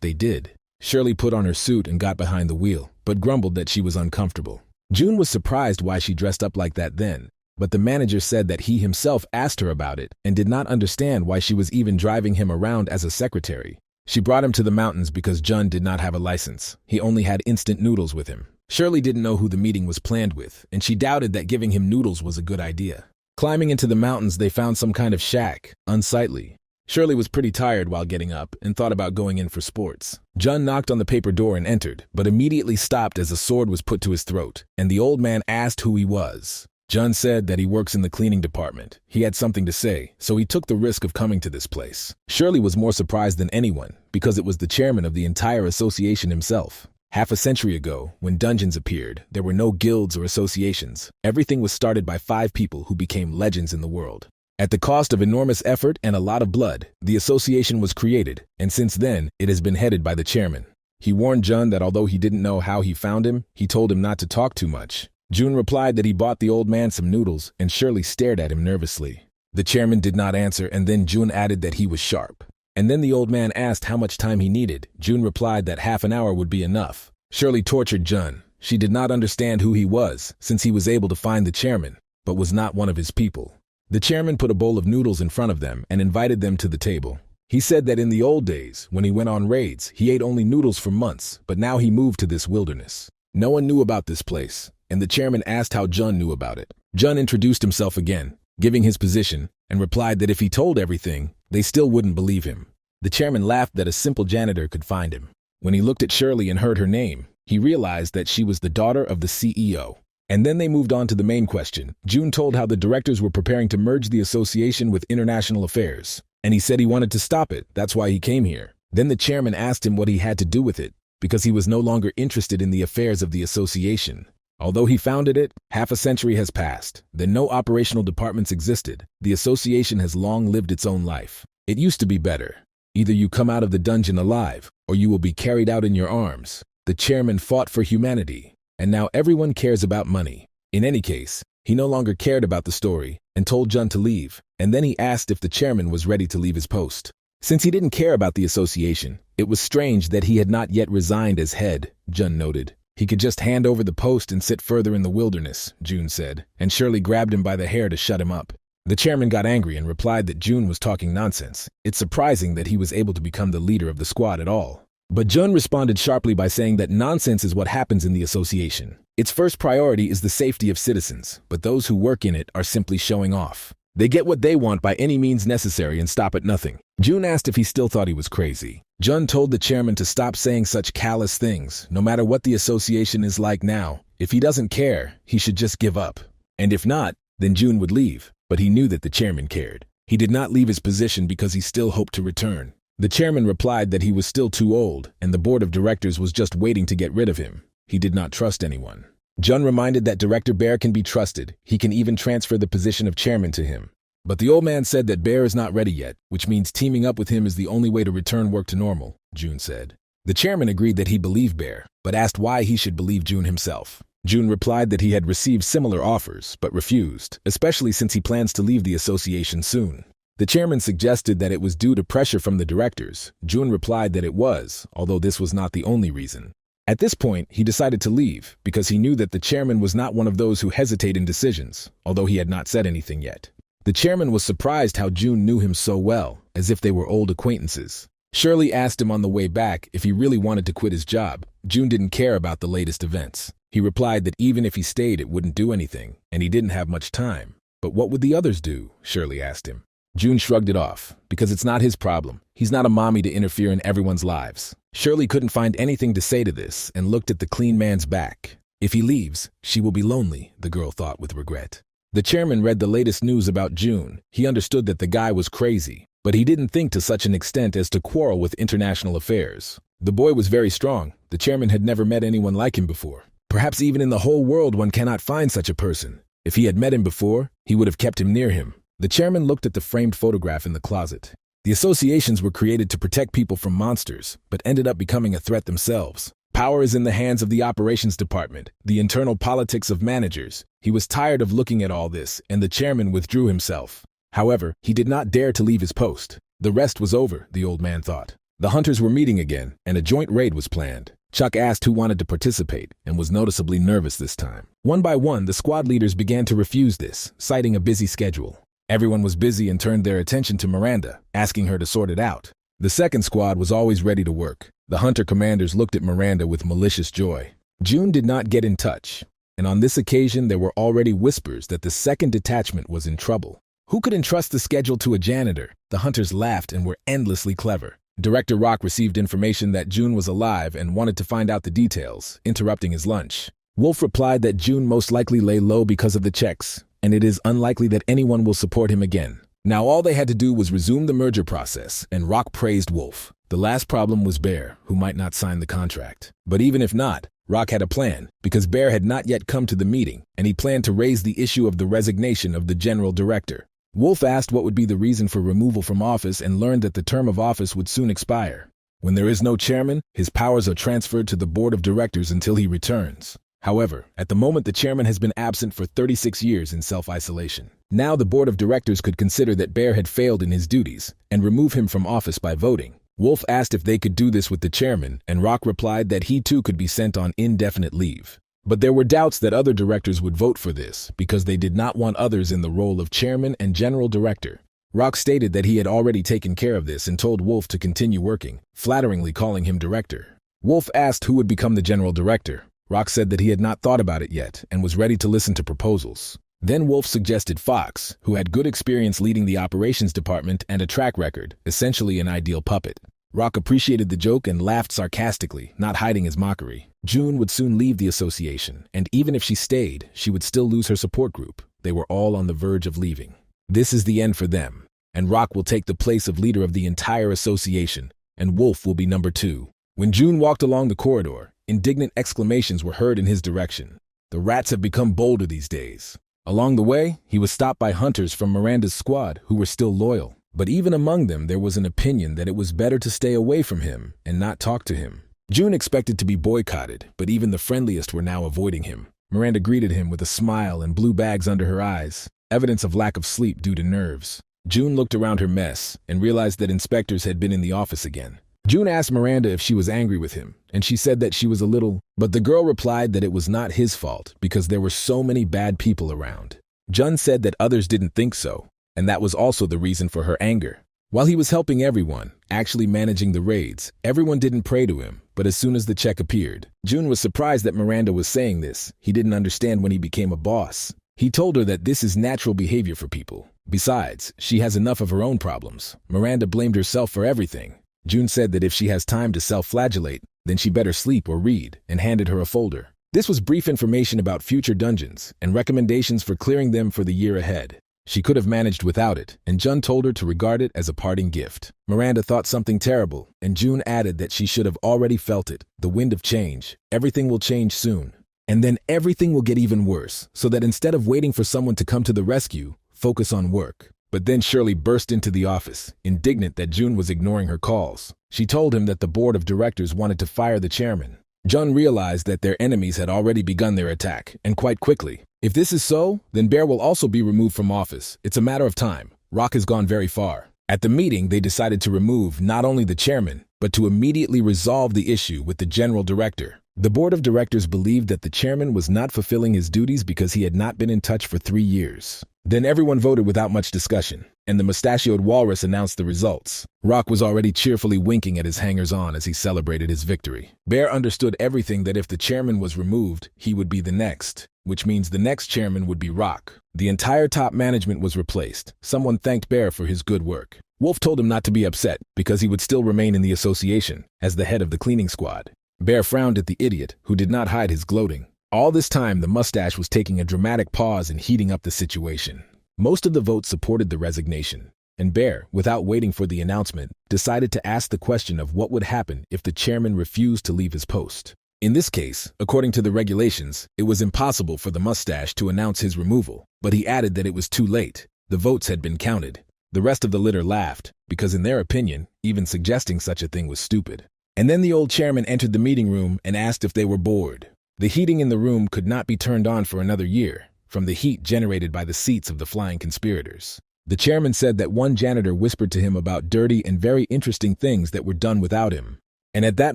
they did. Shirley put on her suit and got behind the wheel, but grumbled that she was uncomfortable. Jun was surprised why she dressed up like that then, but the manager said that he himself asked her about it and did not understand why she was even driving him around as a secretary. She brought him to the mountains because Jun did not have a license. He only had instant noodles with him. Shirley didn't know who the meeting was planned with, and she doubted that giving him noodles was a good idea. Climbing into the mountains, they found some kind of shack, unsightly. Shirley was pretty tired while getting up and thought about going in for sports. Jun knocked on the paper door and entered, but immediately stopped as a sword was put to his throat, and the old man asked who he was. Jun said that he works in the cleaning department. He had something to say, so he took the risk of coming to this place. Shirley was more surprised than anyone, because it was the chairman of the entire association himself. Half a century ago, when dungeons appeared, there were no guilds or associations. Everything was started by 5 people who became legends in the world. At the cost of enormous effort and a lot of blood, the association was created, and since then, it has been headed by the chairman. He warned Jun that although he didn't know how he found him, he told him not to talk too much. Jun replied that he bought the old man some noodles, and Shirley stared at him nervously. The chairman did not answer, and then Jun added that he was sharp. And then the old man asked how much time he needed. Jun replied that half an hour would be enough. Shirley tortured Jun. She did not understand who he was, since he was able to find the chairman, but was not one of his people. The chairman put a bowl of noodles in front of them and invited them to the table. He said that in the old days, when he went on raids, he ate only noodles for months, but now he moved to this wilderness. No one knew about this place, and the chairman asked how Jun knew about it. Jun introduced himself again, giving his position, and replied that if he told everything, they still wouldn't believe him. The chairman laughed that a simple janitor could find him. When he looked at Shirley and heard her name, he realized that she was the daughter of the CEO. And then they moved on to the main question. June told how the directors were preparing to merge the association with international affairs. And he said he wanted to stop it, that's why he came here. Then the chairman asked him what he had to do with it, because he was no longer interested in the affairs of the association. Although he founded it, half a century has passed, then no operational departments existed. The association has long lived its own life. It used to be better. Either you come out of the dungeon alive, or you will be carried out in your arms. The chairman fought for humanity, and now everyone cares about money. In any case, he no longer cared about the story, and told Jun to leave, and then he asked if the chairman was ready to leave his post. Since he didn't care about the association, it was strange that he had not yet resigned as head, Jun noted. He could just hand over the post and sit further in the wilderness, June said, and Shirley grabbed him by the hair to shut him up. The chairman got angry and replied that June was talking nonsense. It's surprising that he was able to become the leader of the squad at all. But Jun responded sharply by saying that nonsense is what happens in the association. Its first priority is the safety of citizens, but those who work in it are simply showing off. They get what they want by any means necessary and stop at nothing. June asked if he still thought he was crazy. Jun told the chairman to stop saying such callous things, no matter what the association is like now. If he doesn't care, he should just give up. And if not, then June would leave. But he knew that the chairman cared. He did not leave his position because he still hoped to return. The chairman replied that he was still too old, and the board of directors was just waiting to get rid of him. He did not trust anyone. Jun reminded that Director Bear can be trusted. He can even transfer the position of chairman to him. But the old man said that Bear is not ready yet, which means teaming up with him is the only way to return work to normal, June said. The chairman agreed that he believed Bear, but asked why he should believe June himself. June replied that he had received similar offers, but refused, especially since he plans to leave the association soon. The chairman suggested that it was due to pressure from the directors. June replied that it was, although this was not the only reason. At this point, he decided to leave, because he knew that the chairman was not one of those who hesitate in decisions, although he had not said anything yet. The chairman was surprised how June knew him so well, as if they were old acquaintances. Shirley asked him on the way back if he really wanted to quit his job. June didn't care about the latest events. He replied that even if he stayed, it wouldn't do anything, and he didn't have much time. But what would the others do? Shirley asked him. June shrugged it off, because it's not his problem. He's not a mommy to interfere in everyone's lives. Shirley couldn't find anything to say to this and looked at the clean man's back. If he leaves, she will be lonely, the girl thought with regret. The chairman read the latest news about June. He understood that the guy was crazy, but he didn't think to such an extent as to quarrel with international affairs. The boy was very strong. The chairman had never met anyone like him before. Perhaps even in the whole world one cannot find such a person. If he had met him before, he would have kept him near him. The chairman looked at the framed photograph in the closet. The associations were created to protect people from monsters, but ended up becoming a threat themselves. Power is in the hands of the operations department, the internal politics of managers. He was tired of looking at all this, and the chairman withdrew himself. However, he did not dare to leave his post. The rest was over, the old man thought. The hunters were meeting again, and a joint raid was planned. Chuck asked who wanted to participate, and was noticeably nervous this time. One by one, the squad leaders began to refuse this, citing a busy schedule. Everyone was busy and turned their attention to Miranda, asking her to sort it out. The second squad was always ready to work. The hunter commanders looked at Miranda with malicious joy. June did not get in touch, and on this occasion there were already whispers that the second detachment was in trouble. Who could entrust the schedule to a janitor? The hunters laughed and were endlessly clever. Director Rock received information that June was alive and wanted to find out the details, interrupting his lunch. Wolf replied that June most likely lay low because of the checks, and it is unlikely that anyone will support him again. Now all they had to do was resume the merger process, and Rock praised Wolf. The last problem was Bear, who might not sign the contract. But even if not, Rock had a plan, because Bear had not yet come to the meeting, and he planned to raise the issue of the resignation of the general director. Wolf asked what would be the reason for removal from office and learned that the term of office would soon expire. When there is no chairman, his powers are transferred to the board of directors until he returns. However, at the moment the chairman has been absent for 36 years in self-isolation. Now the board of directors could consider that Bear had failed in his duties and remove him from office by voting. Wolf asked if they could do this with the chairman, and Rock replied that he too could be sent on indefinite leave. But there were doubts that other directors would vote for this because they did not want others in the role of chairman and general director. Rock stated that he had already taken care of this and told Wolf to continue working, flatteringly calling him director. Wolf asked who would become the general director. Rock said that he had not thought about it yet and was ready to listen to proposals. Then Wolf suggested Fox, who had good experience leading the operations department and a track record, essentially an ideal puppet. Rock appreciated the joke and laughed sarcastically, not hiding his mockery. June would soon leave the association, and even if she stayed, she would still lose her support group. They were all on the verge of leaving. This is the end for them, and Rock will take the place of leader of the entire association, and Wolf will be number 2. When June walked along the corridor, indignant exclamations were heard in his direction. The rats have become bolder these days. Along the way, he was stopped by hunters from Miranda's squad who were still loyal. But even among them, there was an opinion that it was better to stay away from him and not talk to him. June expected to be boycotted, but even the friendliest were now avoiding him. Miranda greeted him with a smile and blue bags under her eyes, evidence of lack of sleep due to nerves. June looked around her mess and realized that inspectors had been in the office again. June asked Miranda if she was angry with him, and she said that she was a little, but the girl replied that it was not his fault because there were so many bad people around. Jun said that others didn't think so, and that was also the reason for her anger. While he was helping everyone, actually managing the raids, everyone didn't pray to him, but as soon as the check appeared, June was surprised that Miranda was saying this. He didn't understand when he became a boss. He told her that this is natural behavior for people. Besides, she has enough of her own problems. Miranda blamed herself for everything. June said that if she has time to self-flagellate, then she better sleep or read, and handed her a folder. This was brief information about future dungeons and recommendations for clearing them for the year ahead. She could have managed without it, and Jun told her to regard it as a parting gift. Miranda thought something terrible, and June added that she should have already felt it. The wind of change. Everything will change soon. And then everything will get even worse, so that instead of waiting for someone to come to the rescue, focus on work. But then Shirley burst into the office, indignant that June was ignoring her calls. She told him that the board of directors wanted to fire the chairman. Jun realized that their enemies had already begun their attack, and quite quickly. If this is so, then Bear will also be removed from office. It's a matter of time. Rock has gone very far. At the meeting, they decided to remove not only the chairman, but to immediately resolve the issue with the general director. The board of directors believed that the chairman was not fulfilling his duties because he had not been in touch for 3 years. Then everyone voted without much discussion, and the mustachioed walrus announced the results. Rock was already cheerfully winking at his hangers-on as he celebrated his victory. Bear understood everything that if the chairman was removed, he would be the next, which means the next chairman would be Rock. The entire top management was replaced. Someone thanked Bear for his good work. Wolf told him not to be upset because he would still remain in the association as the head of the cleaning squad. Bear frowned at the idiot, who did not hide his gloating. All this time, the mustache was taking a dramatic pause and heating up the situation. Most of the votes supported the resignation, and Bear, without waiting for the announcement, decided to ask the question of what would happen if the chairman refused to leave his post. In this case, according to the regulations, it was impossible for the mustache to announce his removal, but he added that it was too late. The votes had been counted. The rest of the litter laughed, because in their opinion, even suggesting such a thing was stupid. And then the old chairman entered the meeting room and asked if they were bored. The heating in the room could not be turned on for another year, from the heat generated by the seats of the flying conspirators. The chairman said that one janitor whispered to him about dirty and very interesting things that were done without him. And at that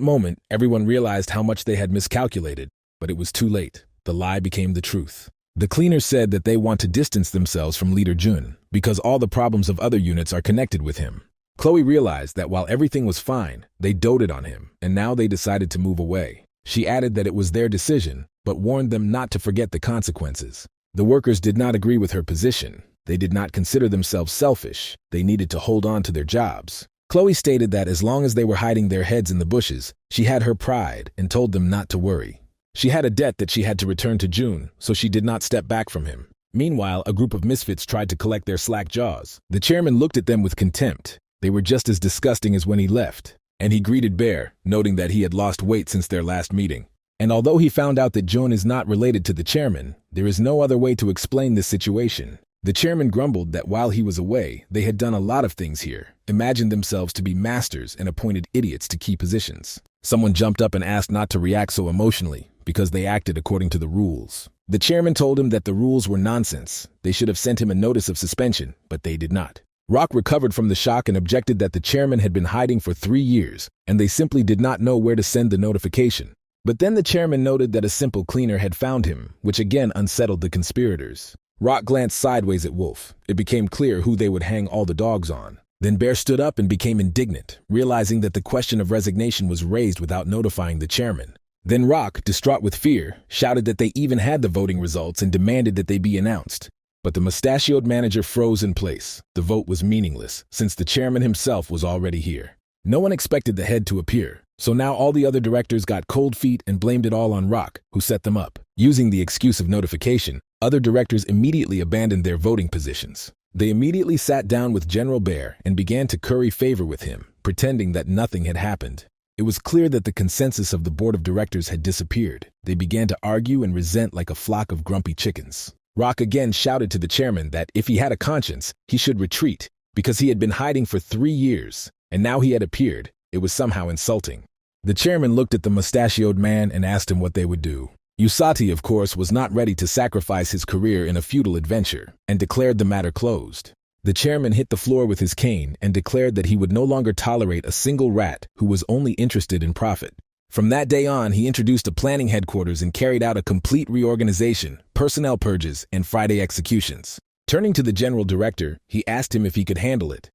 moment, everyone realized how much they had miscalculated, but it was too late. The lie became the truth. The cleaners said that they want to distance themselves from Leader Jun, because all the problems of other units are connected with him. Chloe realized that while everything was fine, they doted on him, and now they decided to move away. She added that it was their decision, but warned them not to forget the consequences. The workers did not agree with her position. They did not consider themselves selfish. They needed to hold on to their jobs. Chloe stated that as long as they were hiding their heads in the bushes, she had her pride and told them not to worry. She had a debt that she had to return to June, so she did not step back from him. Meanwhile, a group of misfits tried to collect their slack jaws. The chairman looked at them with contempt. They were just as disgusting as when he left. And he greeted Bear, noting that he had lost weight since their last meeting. And although he found out that June is not related to the chairman, there is no other way to explain this situation. The chairman grumbled that while he was away, they had done a lot of things here, imagined themselves to be masters and appointed idiots to key positions. Someone jumped up and asked not to react so emotionally, because they acted according to the rules. The chairman told him that the rules were nonsense. They should have sent him a notice of suspension, but they did not. Rock recovered from the shock and objected that the chairman had been hiding for 3 years, and they simply did not know where to send the notification. But then the chairman noted that a simple cleaner had found him, which again unsettled the conspirators. Rock glanced sideways at Wolf. It became clear who they would hang all the dogs on. Then Bear stood up and became indignant, realizing that the question of resignation was raised without notifying the chairman. Then Rock, distraught with fear, shouted that they even had the voting results and demanded that they be announced. But the mustachioed manager froze in place. The vote was meaningless, since the chairman himself was already here. No one expected the head to appear. So now all the other directors got cold feet and blamed it all on Rock, who set them up. Using the excuse of notification, other directors immediately abandoned their voting positions. They immediately sat down with General Bear and began to curry favor with him, pretending that nothing had happened. It was clear that the consensus of the board of directors had disappeared. They began to argue and resent like a flock of grumpy chickens. Rock again shouted to the chairman that if he had a conscience, he should retreat, because he had been hiding for 3 years, and now he had appeared. It was somehow insulting. The chairman looked at the mustachioed man and asked him what they would do. Usati, of course, was not ready to sacrifice his career in a futile adventure, and declared the matter closed. The chairman hit the floor with his cane and declared that he would no longer tolerate a single rat who was only interested in profit. From that day on, he introduced a planning headquarters and carried out a complete reorganization, personnel purges, and Friday executions. Turning to the general director, he asked him if he could handle it.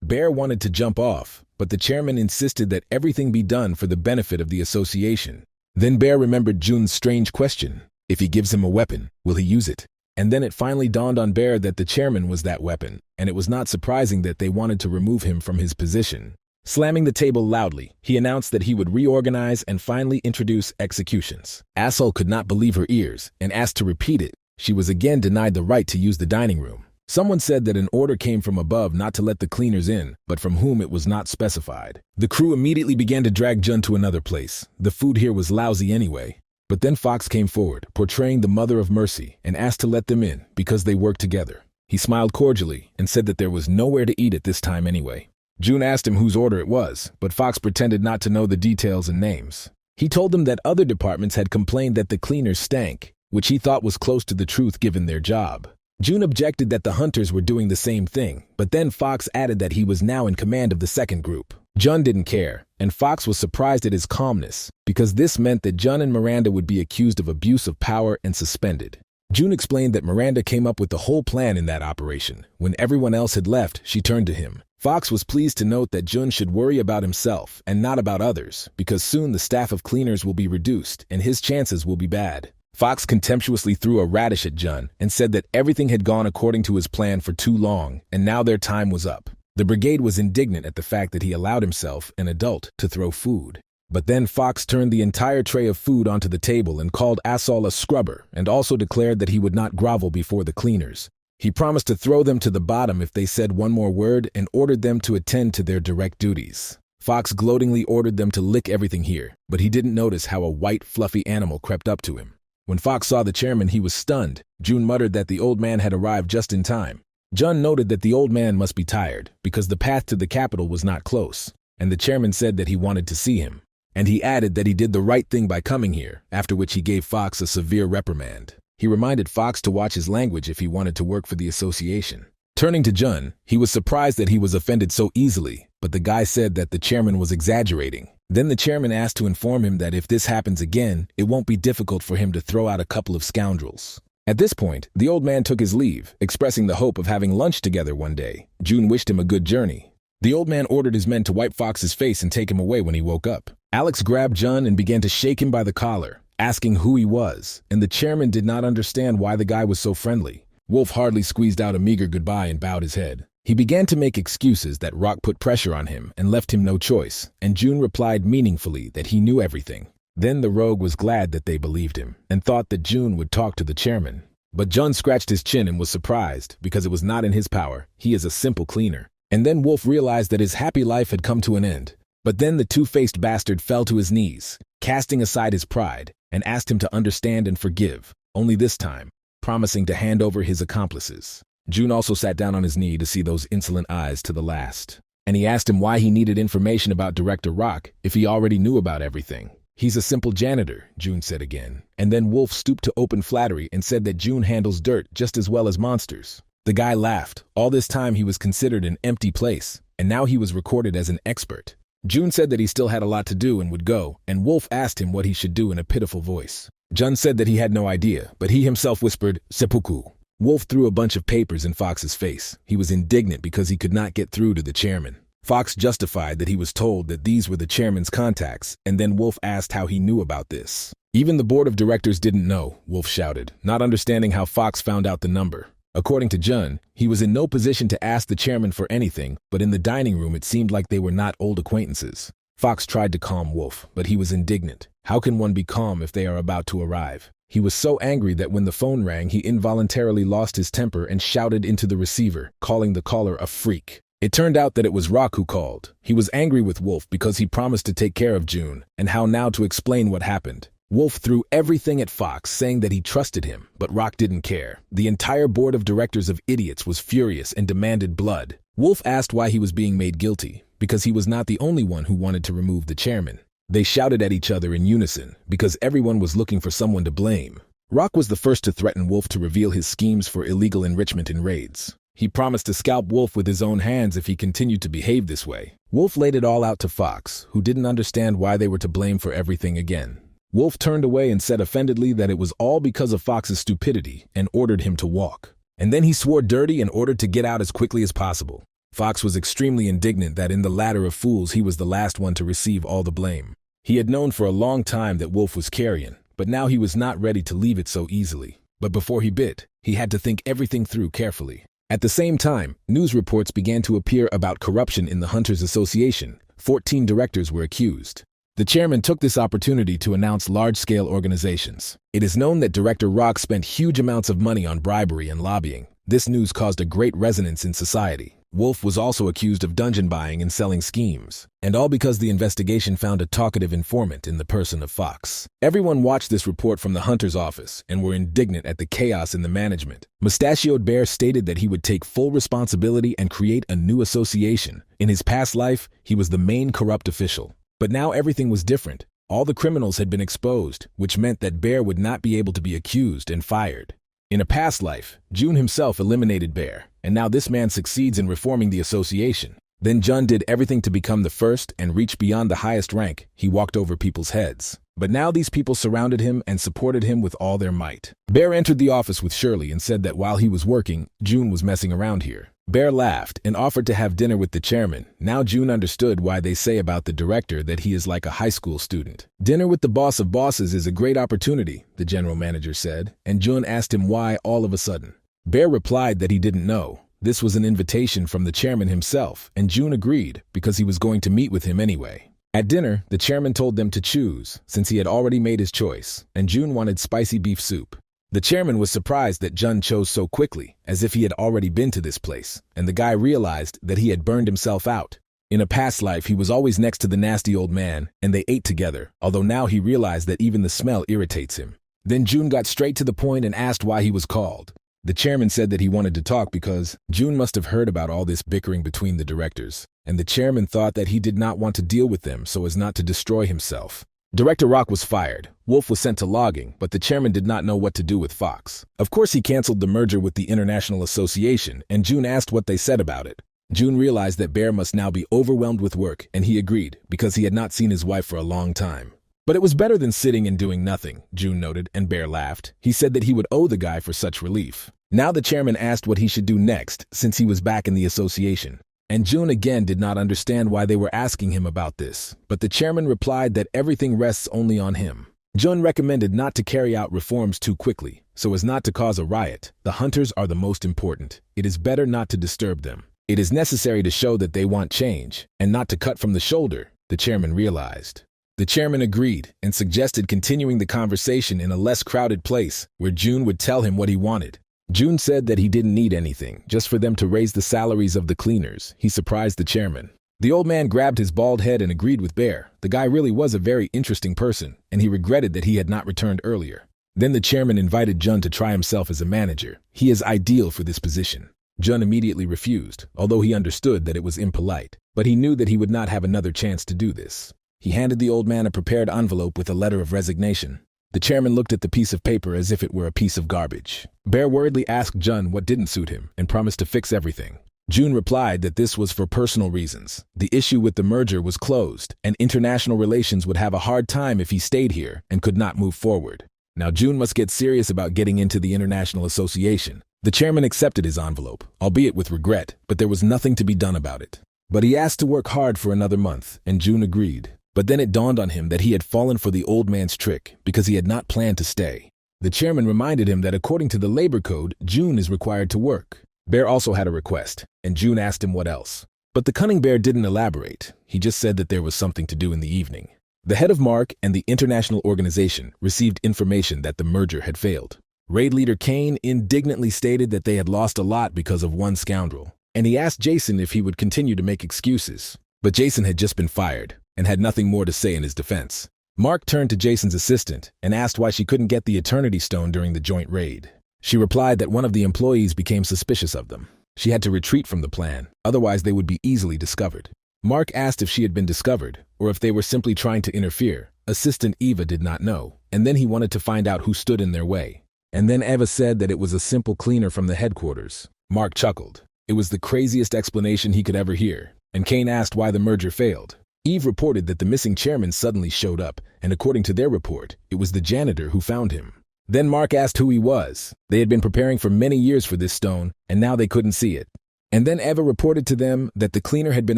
Bear wanted to jump off, but the chairman insisted that everything be done for the benefit of the association. Then Bear remembered Jun's strange question. If he gives him a weapon, will he use it? And then it finally dawned on Bear that the chairman was that weapon, and it was not surprising that they wanted to remove him from his position. Slamming the table loudly, he announced that he would reorganize and finally introduce executions. Asshole could not believe her ears and asked to repeat it. She was again denied the right to use the dining room. Someone said that an order came from above not to let the cleaners in, but from whom it was not specified. The crew immediately began to drag Jun to another place. The food here was lousy anyway. But then Fox came forward, portraying the mother of mercy, and asked to let them in because they worked together. He smiled cordially and said that there was nowhere to eat at this time anyway. Jun asked him whose order it was, but Fox pretended not to know the details and names. He told them that other departments had complained that the cleaners stank, which he thought was close to the truth given their job. Jun objected that the hunters were doing the same thing, but then Fox added that he was now in command of the second group. Jun didn't care, and Fox was surprised at his calmness, because this meant that Jun and Miranda would be accused of abuse of power and suspended. Jun explained that Miranda came up with the whole plan in that operation. When everyone else had left, she turned to him. Fox was pleased to note that Jun should worry about himself and not about others, because soon the staff of cleaners will be reduced and his chances will be bad. Fox contemptuously threw a radish at Jun and said that everything had gone according to his plan for too long, and now their time was up. The brigade was indignant at the fact that he allowed himself, an adult, to throw food. But then Fox turned the entire tray of food onto the table and called Asal a scrubber, and also declared that he would not grovel before the cleaners. He promised to throw them to the bottom if they said one more word and ordered them to attend to their direct duties. Fox gloatingly ordered them to lick everything here, but he didn't notice how a white, fluffy animal crept up to him. When Fox saw the chairman, he was stunned. Jun muttered that the old man had arrived just in time. Jun noted that the old man must be tired, because the path to the capital was not close, and the chairman said that he wanted to see him. And he added that he did the right thing by coming here, after which he gave Fox a severe reprimand. He reminded Fox to watch his language if he wanted to work for the association. Turning to Jun, he was surprised that he was offended so easily, but the guy said that the chairman was exaggerating. Then the chairman asked to inform him that if this happens again, it won't be difficult for him to throw out a couple of scoundrels. At this point, the old man took his leave, expressing the hope of having lunch together one day. Jun wished him a good journey. The old man ordered his men to wipe Fox's face and take him away when he woke up. Alex grabbed Jun and began to shake him by the collar, asking who he was, and the chairman did not understand why the guy was so friendly. Wolf hardly squeezed out a meager goodbye and bowed his head. He began to make excuses that Rock put pressure on him and left him no choice, and Jun replied meaningfully that he knew everything. Then the rogue was glad that they believed him, and thought that Jun would talk to the chairman. But Jun scratched his chin and was surprised, because it was not in his power. He is a simple cleaner. And then Wolf realized that his happy life had come to an end. But then the two-faced bastard fell to his knees, casting aside his pride, and asked him to understand and forgive, only this time, promising to hand over his accomplices. Jun also sat down on his knee to see those insolent eyes to the last. And he asked him why he needed information about Director Rock if he already knew about everything. He's a simple janitor, Jun said again. And then Wolf stooped to open flattery and said that Jun handles dirt just as well as monsters. The guy laughed. All this time he was considered an empty place, and now he was recorded as an expert. Jun said that he still had a lot to do and would go, and Wolf asked him what he should do in a pitiful voice. Jun said that he had no idea, but he himself whispered, seppuku. Wolf threw a bunch of papers in Fox's face. He was indignant because he could not get through to the chairman. Fox justified that he was told that these were the chairman's contacts, and then Wolf asked how he knew about this. Even the board of directors didn't know, Wolf shouted, not understanding how Fox found out the number. According to Jun, he was in no position to ask the chairman for anything, but in the dining room it seemed like they were not old acquaintances. Fox tried to calm Wolf, but he was indignant. How can one be calm if they are about to arrive? He was so angry that when the phone rang, he involuntarily lost his temper and shouted into the receiver, calling the caller a freak. It turned out that it was Rock who called. He was angry with Wolf because he promised to take care of June, and how now to explain what happened. Wolf threw everything at Fox, saying that he trusted him, but Rock didn't care. The entire board of directors of idiots was furious and demanded blood. Wolf asked why he was being made guilty, because he was not the only one who wanted to remove the chairman. They shouted at each other in unison, because everyone was looking for someone to blame. Rock was the first to threaten Wolf to reveal his schemes for illegal enrichment in raids. He promised to scalp Wolf with his own hands if he continued to behave this way. Wolf laid it all out to Fox, who didn't understand why they were to blame for everything again. Wolf turned away and said offendedly that it was all because of Fox's stupidity and ordered him to walk. And then he swore dirty and ordered to get out as quickly as possible. Fox was extremely indignant that in the ladder of fools he was the last one to receive all the blame. He had known for a long time that Wolf was carrion, but now he was not ready to leave it so easily. But before he bit, he had to think everything through carefully. At the same time, news reports began to appear about corruption in the Hunters Association. 14 directors were accused. The chairman took this opportunity to announce large-scale organizations. It is known that Director Rock spent huge amounts of money on bribery and lobbying. This news caused a great resonance in society. Wolf was also accused of dungeon buying and selling schemes, and all because the investigation found a talkative informant in the person of Fox. Everyone watched this report from the Hunter's office and were indignant at the chaos in the management. Mustachioed Bear stated that he would take full responsibility and create a new association. In his past life, he was the main corrupt official. But now everything was different. All the criminals had been exposed, which meant that Bear would not be able to be accused and fired. In a past life, June himself eliminated Bear, and now this man succeeds in reforming the association. Then Jun did everything to become the first and reach beyond the highest rank. He walked over people's heads. But now these people surrounded him and supported him with all their might. Bear entered the office with Shirley and said that while he was working, June was messing around here. Bear laughed and offered to have dinner with the chairman. Now June understood why they say about the director that he is like a high school student. Dinner with the boss of bosses is a great opportunity, the general manager said, and June asked him why all of a sudden. Bear replied that he didn't know. This was an invitation from the chairman himself, and June agreed because he was going to meet with him anyway. At dinner, the chairman told them to choose, since he had already made his choice, and June wanted spicy beef soup. The chairman was surprised that Jun chose so quickly, as if he had already been to this place, and the guy realized that he had burned himself out. In a past life, he was always next to the nasty old man, and they ate together, although now he realized that even the smell irritates him. Then June got straight to the point and asked why he was called. The chairman said that he wanted to talk because June must have heard about all this bickering between the directors, and the chairman thought that he did not want to deal with them so as not to destroy himself. Director Rock was fired. Wolf was sent to logging, but the chairman did not know what to do with Fox. Of course, he canceled the merger with the International Association, and June asked what they said about it. June realized that Bear must now be overwhelmed with work, and he agreed, because he had not seen his wife for a long time. But it was better than sitting and doing nothing, June noted, and Bear laughed. He said that he would owe the guy for such relief. Now the chairman asked what he should do next, since he was back in the association. And June again did not understand why they were asking him about this, but the chairman replied that everything rests only on him. Jun recommended not to carry out reforms too quickly, so as not to cause a riot. The hunters are the most important. It is better not to disturb them. It is necessary to show that they want change, and not to cut from the shoulder, the chairman realized. The chairman agreed and suggested continuing the conversation in a less crowded place, where June would tell him what he wanted. June said that he didn't need anything, just for them to raise the salaries of the cleaners. He surprised the chairman. The old man grabbed his bald head and agreed with Bear. The guy really was a very interesting person, and he regretted that he had not returned earlier. Then the chairman invited Jun to try himself as a manager. He is ideal for this position. Jun immediately refused, although he understood that it was impolite, but he knew that he would not have another chance to do this. He handed the old man a prepared envelope with a letter of resignation. The chairman looked at the piece of paper as if it were a piece of garbage. Bear worriedly asked Jun what didn't suit him and promised to fix everything. June replied that this was for personal reasons. The issue with the merger was closed, and international relations would have a hard time if he stayed here and could not move forward. Now June must get serious about getting into the International Association. The chairman accepted his envelope, albeit with regret, but there was nothing to be done about it. But he asked to work hard for another month, and June agreed. But then it dawned on him that he had fallen for the old man's trick because he had not planned to stay. The chairman reminded him that according to the labor code, June is required to work. Bear also had a request, and June asked him what else. But the cunning bear didn't elaborate. He just said that there was something to do in the evening. The head of MARC and the international organization received information that the merger had failed. Raid leader Kane indignantly stated that they had lost a lot because of one scoundrel, and he asked Jason if he would continue to make excuses. But Jason had just been fired and had nothing more to say in his defense. Mark turned to Jason's assistant and asked why she couldn't get the Eternity Stone during the joint raid. She replied that one of the employees became suspicious of them. She had to retreat from the plan, otherwise they would be easily discovered. Mark asked if she had been discovered, or if they were simply trying to interfere. Assistant Eva did not know, and then he wanted to find out who stood in their way. And then Eva said that it was a simple cleaner from the headquarters. Mark chuckled. It was the craziest explanation he could ever hear, and Kane asked why the merger failed. Eve reported that the missing chairman suddenly showed up, and according to their report, it was the janitor who found him. Then Mark asked who he was. They had been preparing for many years for this stone, and now they couldn't see it. And then Eva reported to them that the cleaner had been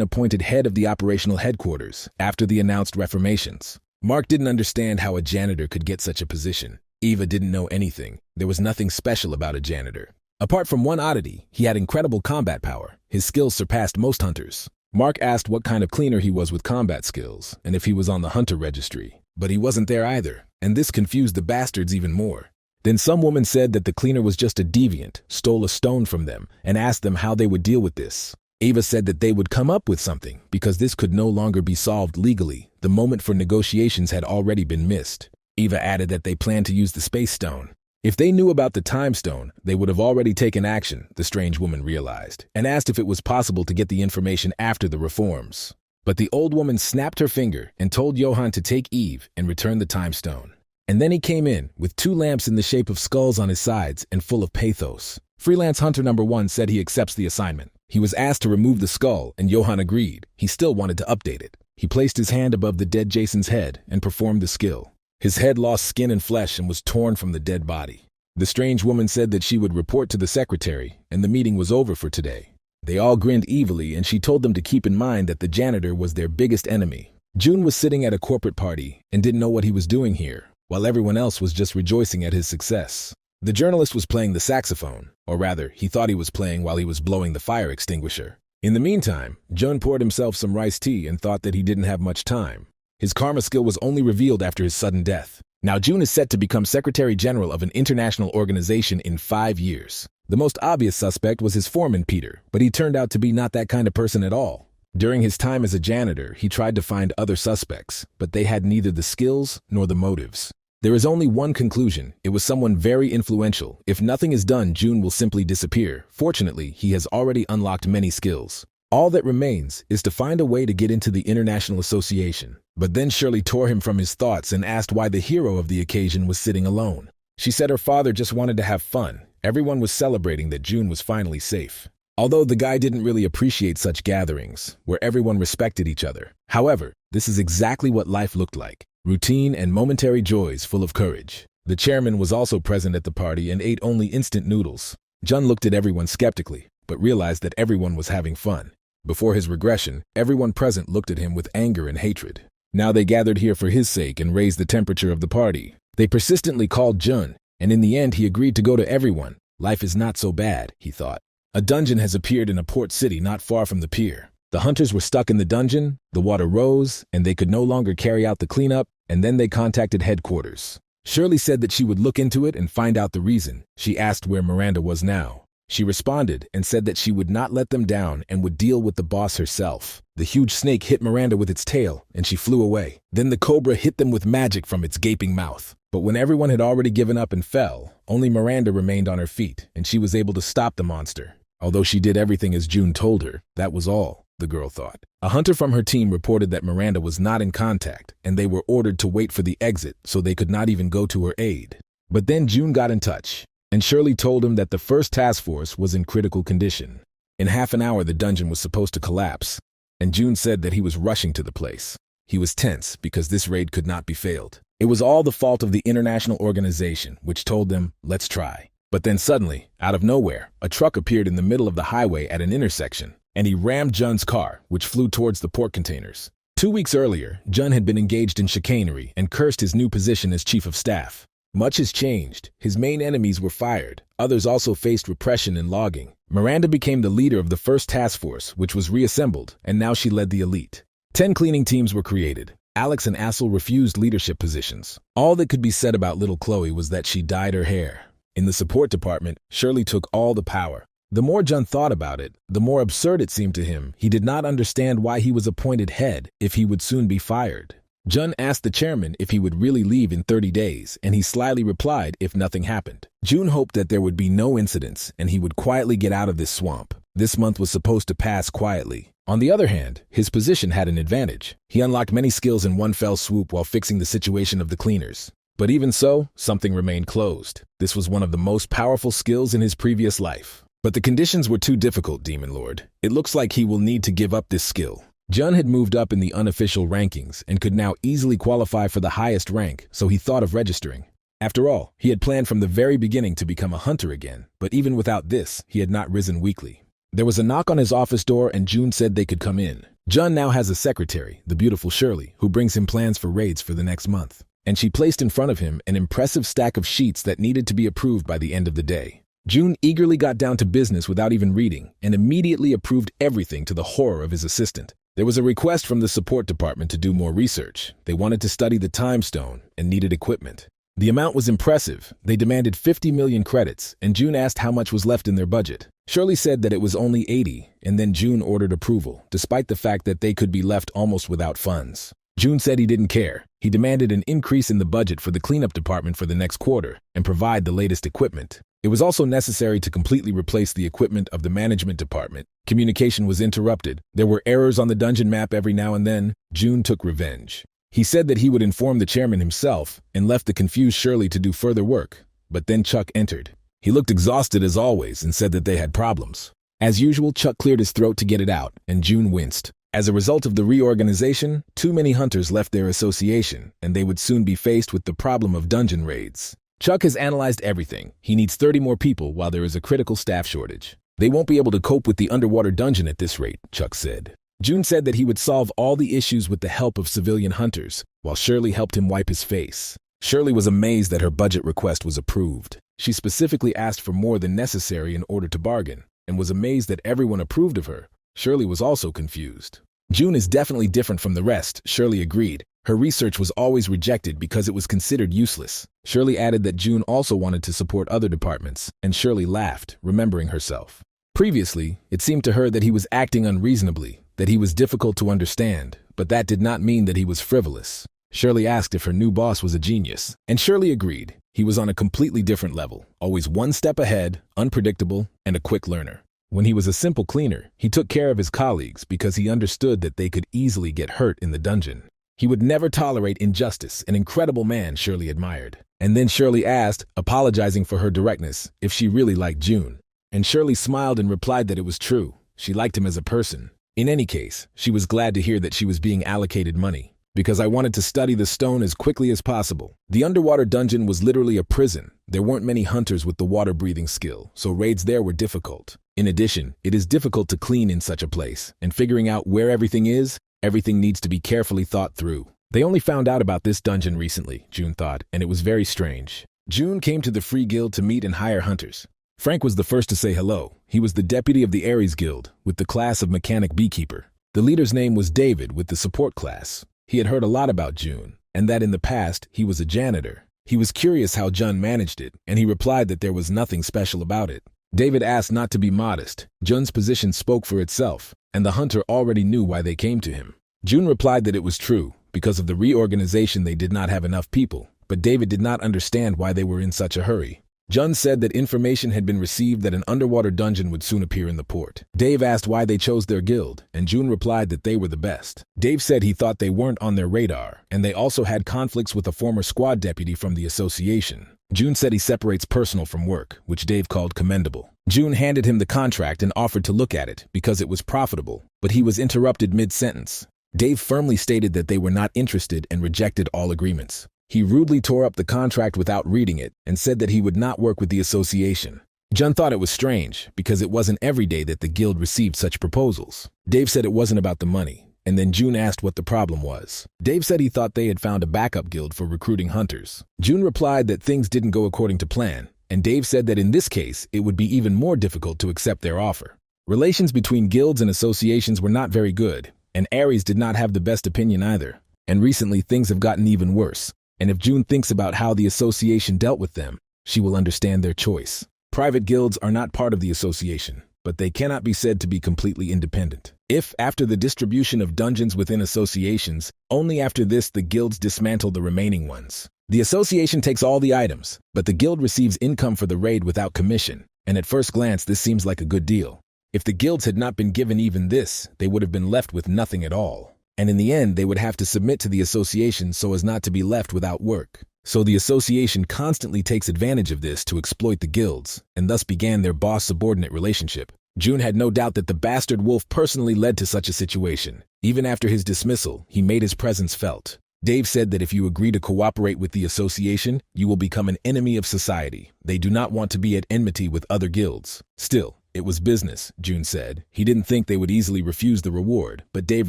appointed head of the operational headquarters after the announced reformations. Mark didn't understand how a janitor could get such a position. Eva didn't know anything. There was nothing special about a janitor. Apart from one oddity, he had incredible combat power. His skills surpassed most hunters. Mark asked what kind of cleaner he was with combat skills, and if he was on the hunter registry. But he wasn't there either, and this confused the bastards even more. Then some woman said that the cleaner was just a deviant, stole a stone from them, and asked them how they would deal with this. Eva said that they would come up with something, because this could no longer be solved legally. The moment for negotiations had already been missed. Eva added that they planned to use the space stone. If they knew about the time stone, they would have already taken action, the strange woman realized, and asked if it was possible to get the information after the reforms. But the old woman snapped her finger and told Johan to take Eve and return the time stone. And then he came in, with 2 lamps in the shape of skulls on his sides and full of pathos. Freelance Hunter number 1 said he accepts the assignment. He was asked to remove the skull, and Johan agreed. He still wanted to update it. He placed his hand above the dead Jason's head and performed the skill. His head lost skin and flesh and was torn from the dead body. The strange woman said that she would report to the secretary, and the meeting was over for today. They all grinned evilly, and she told them to keep in mind that the janitor was their biggest enemy. June was sitting at a corporate party and didn't know what he was doing here, while everyone else was just rejoicing at his success. The journalist was playing the saxophone, or rather, he thought he was playing while he was blowing the fire extinguisher. In the meantime, June poured himself some riced tea and thought that he didn't have much time. His karma skill was only revealed after his sudden death. Now June is set to become Secretary General of an international organization in 5 years. The most obvious suspect was his foreman, Peter, but he turned out to be not that kind of person at all. During his time as a janitor, he tried to find other suspects, but they had neither the skills nor the motives. There is only one conclusion. It was someone very influential. If nothing is done, June will simply disappear. Fortunately, he has already unlocked many skills. All that remains is to find a way to get into the International Association. But then Shirley tore him from his thoughts and asked why the hero of the occasion was sitting alone. She said her father just wanted to have fun. Everyone was celebrating that June was finally safe. Although the guy didn't really appreciate such gatherings, where everyone respected each other. However, this is exactly what life looked like. Routine and momentary joys full of courage. The chairman was also present at the party and ate only instant noodles. Jun looked at everyone skeptically, but realized that everyone was having fun. Before his regression, everyone present looked at him with anger and hatred. Now they gathered here for his sake and raised the temperature of the party. They persistently called Jun, and in the end he agreed to go to everyone. Life is not so bad, he thought. A dungeon has appeared in a port city not far from the pier. The hunters were stuck in the dungeon, the water rose, and they could no longer carry out the cleanup, and then they contacted headquarters. Shirley said that she would look into it and find out the reason. She asked where Miranda was now. She responded and said that she would not let them down and would deal with the boss herself. The huge snake hit Miranda with its tail, and she flew away. Then the cobra hit them with magic from its gaping mouth. But when everyone had already given up and fell, only Miranda remained on her feet, and she was able to stop the monster. Although she did everything as June told her, that was all, the girl thought. A hunter from her team reported that Miranda was not in contact, and they were ordered to wait for the exit so they could not even go to her aid. But then June got in touch, and Shirley told him that the first task force was in critical condition. In half an hour the dungeon was supposed to collapse, and June said that he was rushing to the place. He was tense because this raid could not be failed. It was all the fault of the international organization, which told them, let's try. But then suddenly, out of nowhere, a truck appeared in the middle of the highway at an intersection, and he rammed Jun's car, which flew towards the pork containers. 2 weeks earlier, Jun had been engaged in chicanery and cursed his new position as chief of staff. Much has changed. His main enemies were fired. Others also faced repression and logging. Miranda became the leader of the first task force, which was reassembled, and now she led the elite. 10 cleaning teams were created. Alex and Assel refused leadership positions. All that could be said about little Chloe was that she dyed her hair. In the support department, Shirley took all the power. The more Jun thought about it, the more absurd it seemed to him. He did not understand why he was appointed head if he would soon be fired. Jun asked the chairman if he would really leave in 30 days, and he slyly replied if nothing happened. Jun hoped that there would be no incidents and he would quietly get out of this swamp. This month was supposed to pass quietly. On the other hand, his position had an advantage. He unlocked many skills in one fell swoop while fixing the situation of the cleaners. But even so, something remained closed. This was one of the most powerful skills in his previous life. But the conditions were too difficult, Demon Lord. It looks like he will need to give up this skill. Jun had moved up in the unofficial rankings and could now easily qualify for the highest rank, so he thought of registering. After all, he had planned from the very beginning to become a hunter again, but even without this, he had not risen weekly. There was a knock on his office door and Jun said they could come in. Jun now has a secretary, the beautiful Shirley, who brings him plans for raids for the next month. And she placed in front of him an impressive stack of sheets that needed to be approved by the end of the day. Jun eagerly got down to business without even reading and immediately approved everything to the horror of his assistant. There was a request from the support department to do more research. They wanted to study the time stone and needed equipment. The amount was impressive. They demanded 50 million credits, and Jun asked how much was left in their budget. Shirley said that it was only 80, and then Jun ordered approval, despite the fact that they could be left almost without funds. Jun said he didn't care. He demanded an increase in the budget for the cleanup department for the next quarter and provide the latest equipment. It was also necessary to completely replace the equipment of the management department. Communication was interrupted. There were errors on the dungeon map every now and then. Jun took revenge. He said that he would inform the chairman himself and left the confused Shirley to do further work. But then Chuck entered. He looked exhausted as always and said that they had problems. As usual, Chuck cleared his throat to get it out, and Jun winced. As a result of the reorganization, too many hunters left their association, and they would soon be faced with the problem of dungeon raids. Chuck has analyzed everything. He needs 30 more people while there is a critical staff shortage. They won't be able to cope with the underwater dungeon at this rate, Chuck said. Jun said that he would solve all the issues with the help of civilian hunters, while Shirley helped him wipe his face. Shirley was amazed that her budget request was approved. She specifically asked for more than necessary in order to bargain, and was amazed that everyone approved of her. Shirley was also confused. Jun is definitely different from the rest, Shirley agreed. Her research was always rejected because it was considered useless. Shirley added that Jun also wanted to support other departments, and Shirley laughed, remembering herself. Previously, it seemed to her that he was acting unreasonably, that he was difficult to understand, but that did not mean that he was frivolous. Shirley asked if her new boss was a genius, and Shirley agreed. He was on a completely different level, always one step ahead, unpredictable, and a quick learner. When he was a simple cleaner, he took care of his colleagues because he understood that they could easily get hurt in the dungeon. He would never tolerate injustice, an incredible man, Shirley admired. And then Shirley asked, apologizing for her directness, if she really liked Jun. And Shirley smiled and replied that it was true. She liked him as a person. In any case, she was glad to hear that she was being allocated money. Because I wanted to study the stone as quickly as possible. The underwater dungeon was literally a prison. There weren't many hunters with the water-breathing skill, so raids there were difficult. In addition, it is difficult to clean in such a place, and figuring out where everything is, everything needs to be carefully thought through. They only found out about this dungeon recently, Jun thought, and it was very strange. Jun came to the Free Guild to meet and hire hunters. Frank was the first to say hello. He was the deputy of the Ares Guild, with the class of mechanic beekeeper. The leader's name was David, with the support class. He had heard a lot about Jun, and that in the past, he was a janitor. He was curious how Jun managed it, and he replied that there was nothing special about it. David asked not to be modest. Jun's position spoke for itself, and the hunter already knew why they came to him. Jun replied that it was true. Because of the reorganization, they did not have enough people, but David did not understand why they were in such a hurry. Jun said that information had been received that an underwater dungeon would soon appear in the port. Dave asked why they chose their guild, and Jun replied that they were the best. Dave said he thought they weren't on their radar, and they also had conflicts with a former squad deputy from the association. Jun said he separates personal from work, which Dave called commendable. Jun handed him the contract and offered to look at it because it was profitable, but he was interrupted mid-sentence. Dave firmly stated that they were not interested and rejected all agreements. He rudely tore up the contract without reading it and said that he would not work with the association. Jun thought it was strange because it wasn't every day that the guild received such proposals. Dave said it wasn't about the money, and then Jun asked what the problem was. Dave said he thought they had found a backup guild for recruiting hunters. Jun replied that things didn't go according to plan, and Dave said that in this case, it would be even more difficult to accept their offer. Relations between guilds and associations were not very good, and Aries did not have the best opinion either. And recently, things have gotten even worse. And if June thinks about how the association dealt with them, she will understand their choice. Private guilds are not part of the association, but they cannot be said to be completely independent. If, after the distribution of dungeons within associations, only after this the guilds dismantle the remaining ones. The association takes all the items, but the guild receives income for the raid without commission, and at first glance this seems like a good deal. If the guilds had not been given even this, they would have been left with nothing at all. And in the end, they would have to submit to the association so as not to be left without work. So the association constantly takes advantage of this to exploit the guilds, and thus began their boss-subordinate relationship. June had no doubt that the bastard wolf personally led to such a situation. Even after his dismissal, he made his presence felt. Dave said that if you agree to cooperate with the association, you will become an enemy of society. They do not want to be at enmity with other guilds. Still, it was business, June said. He didn't think they would easily refuse the reward, but Dave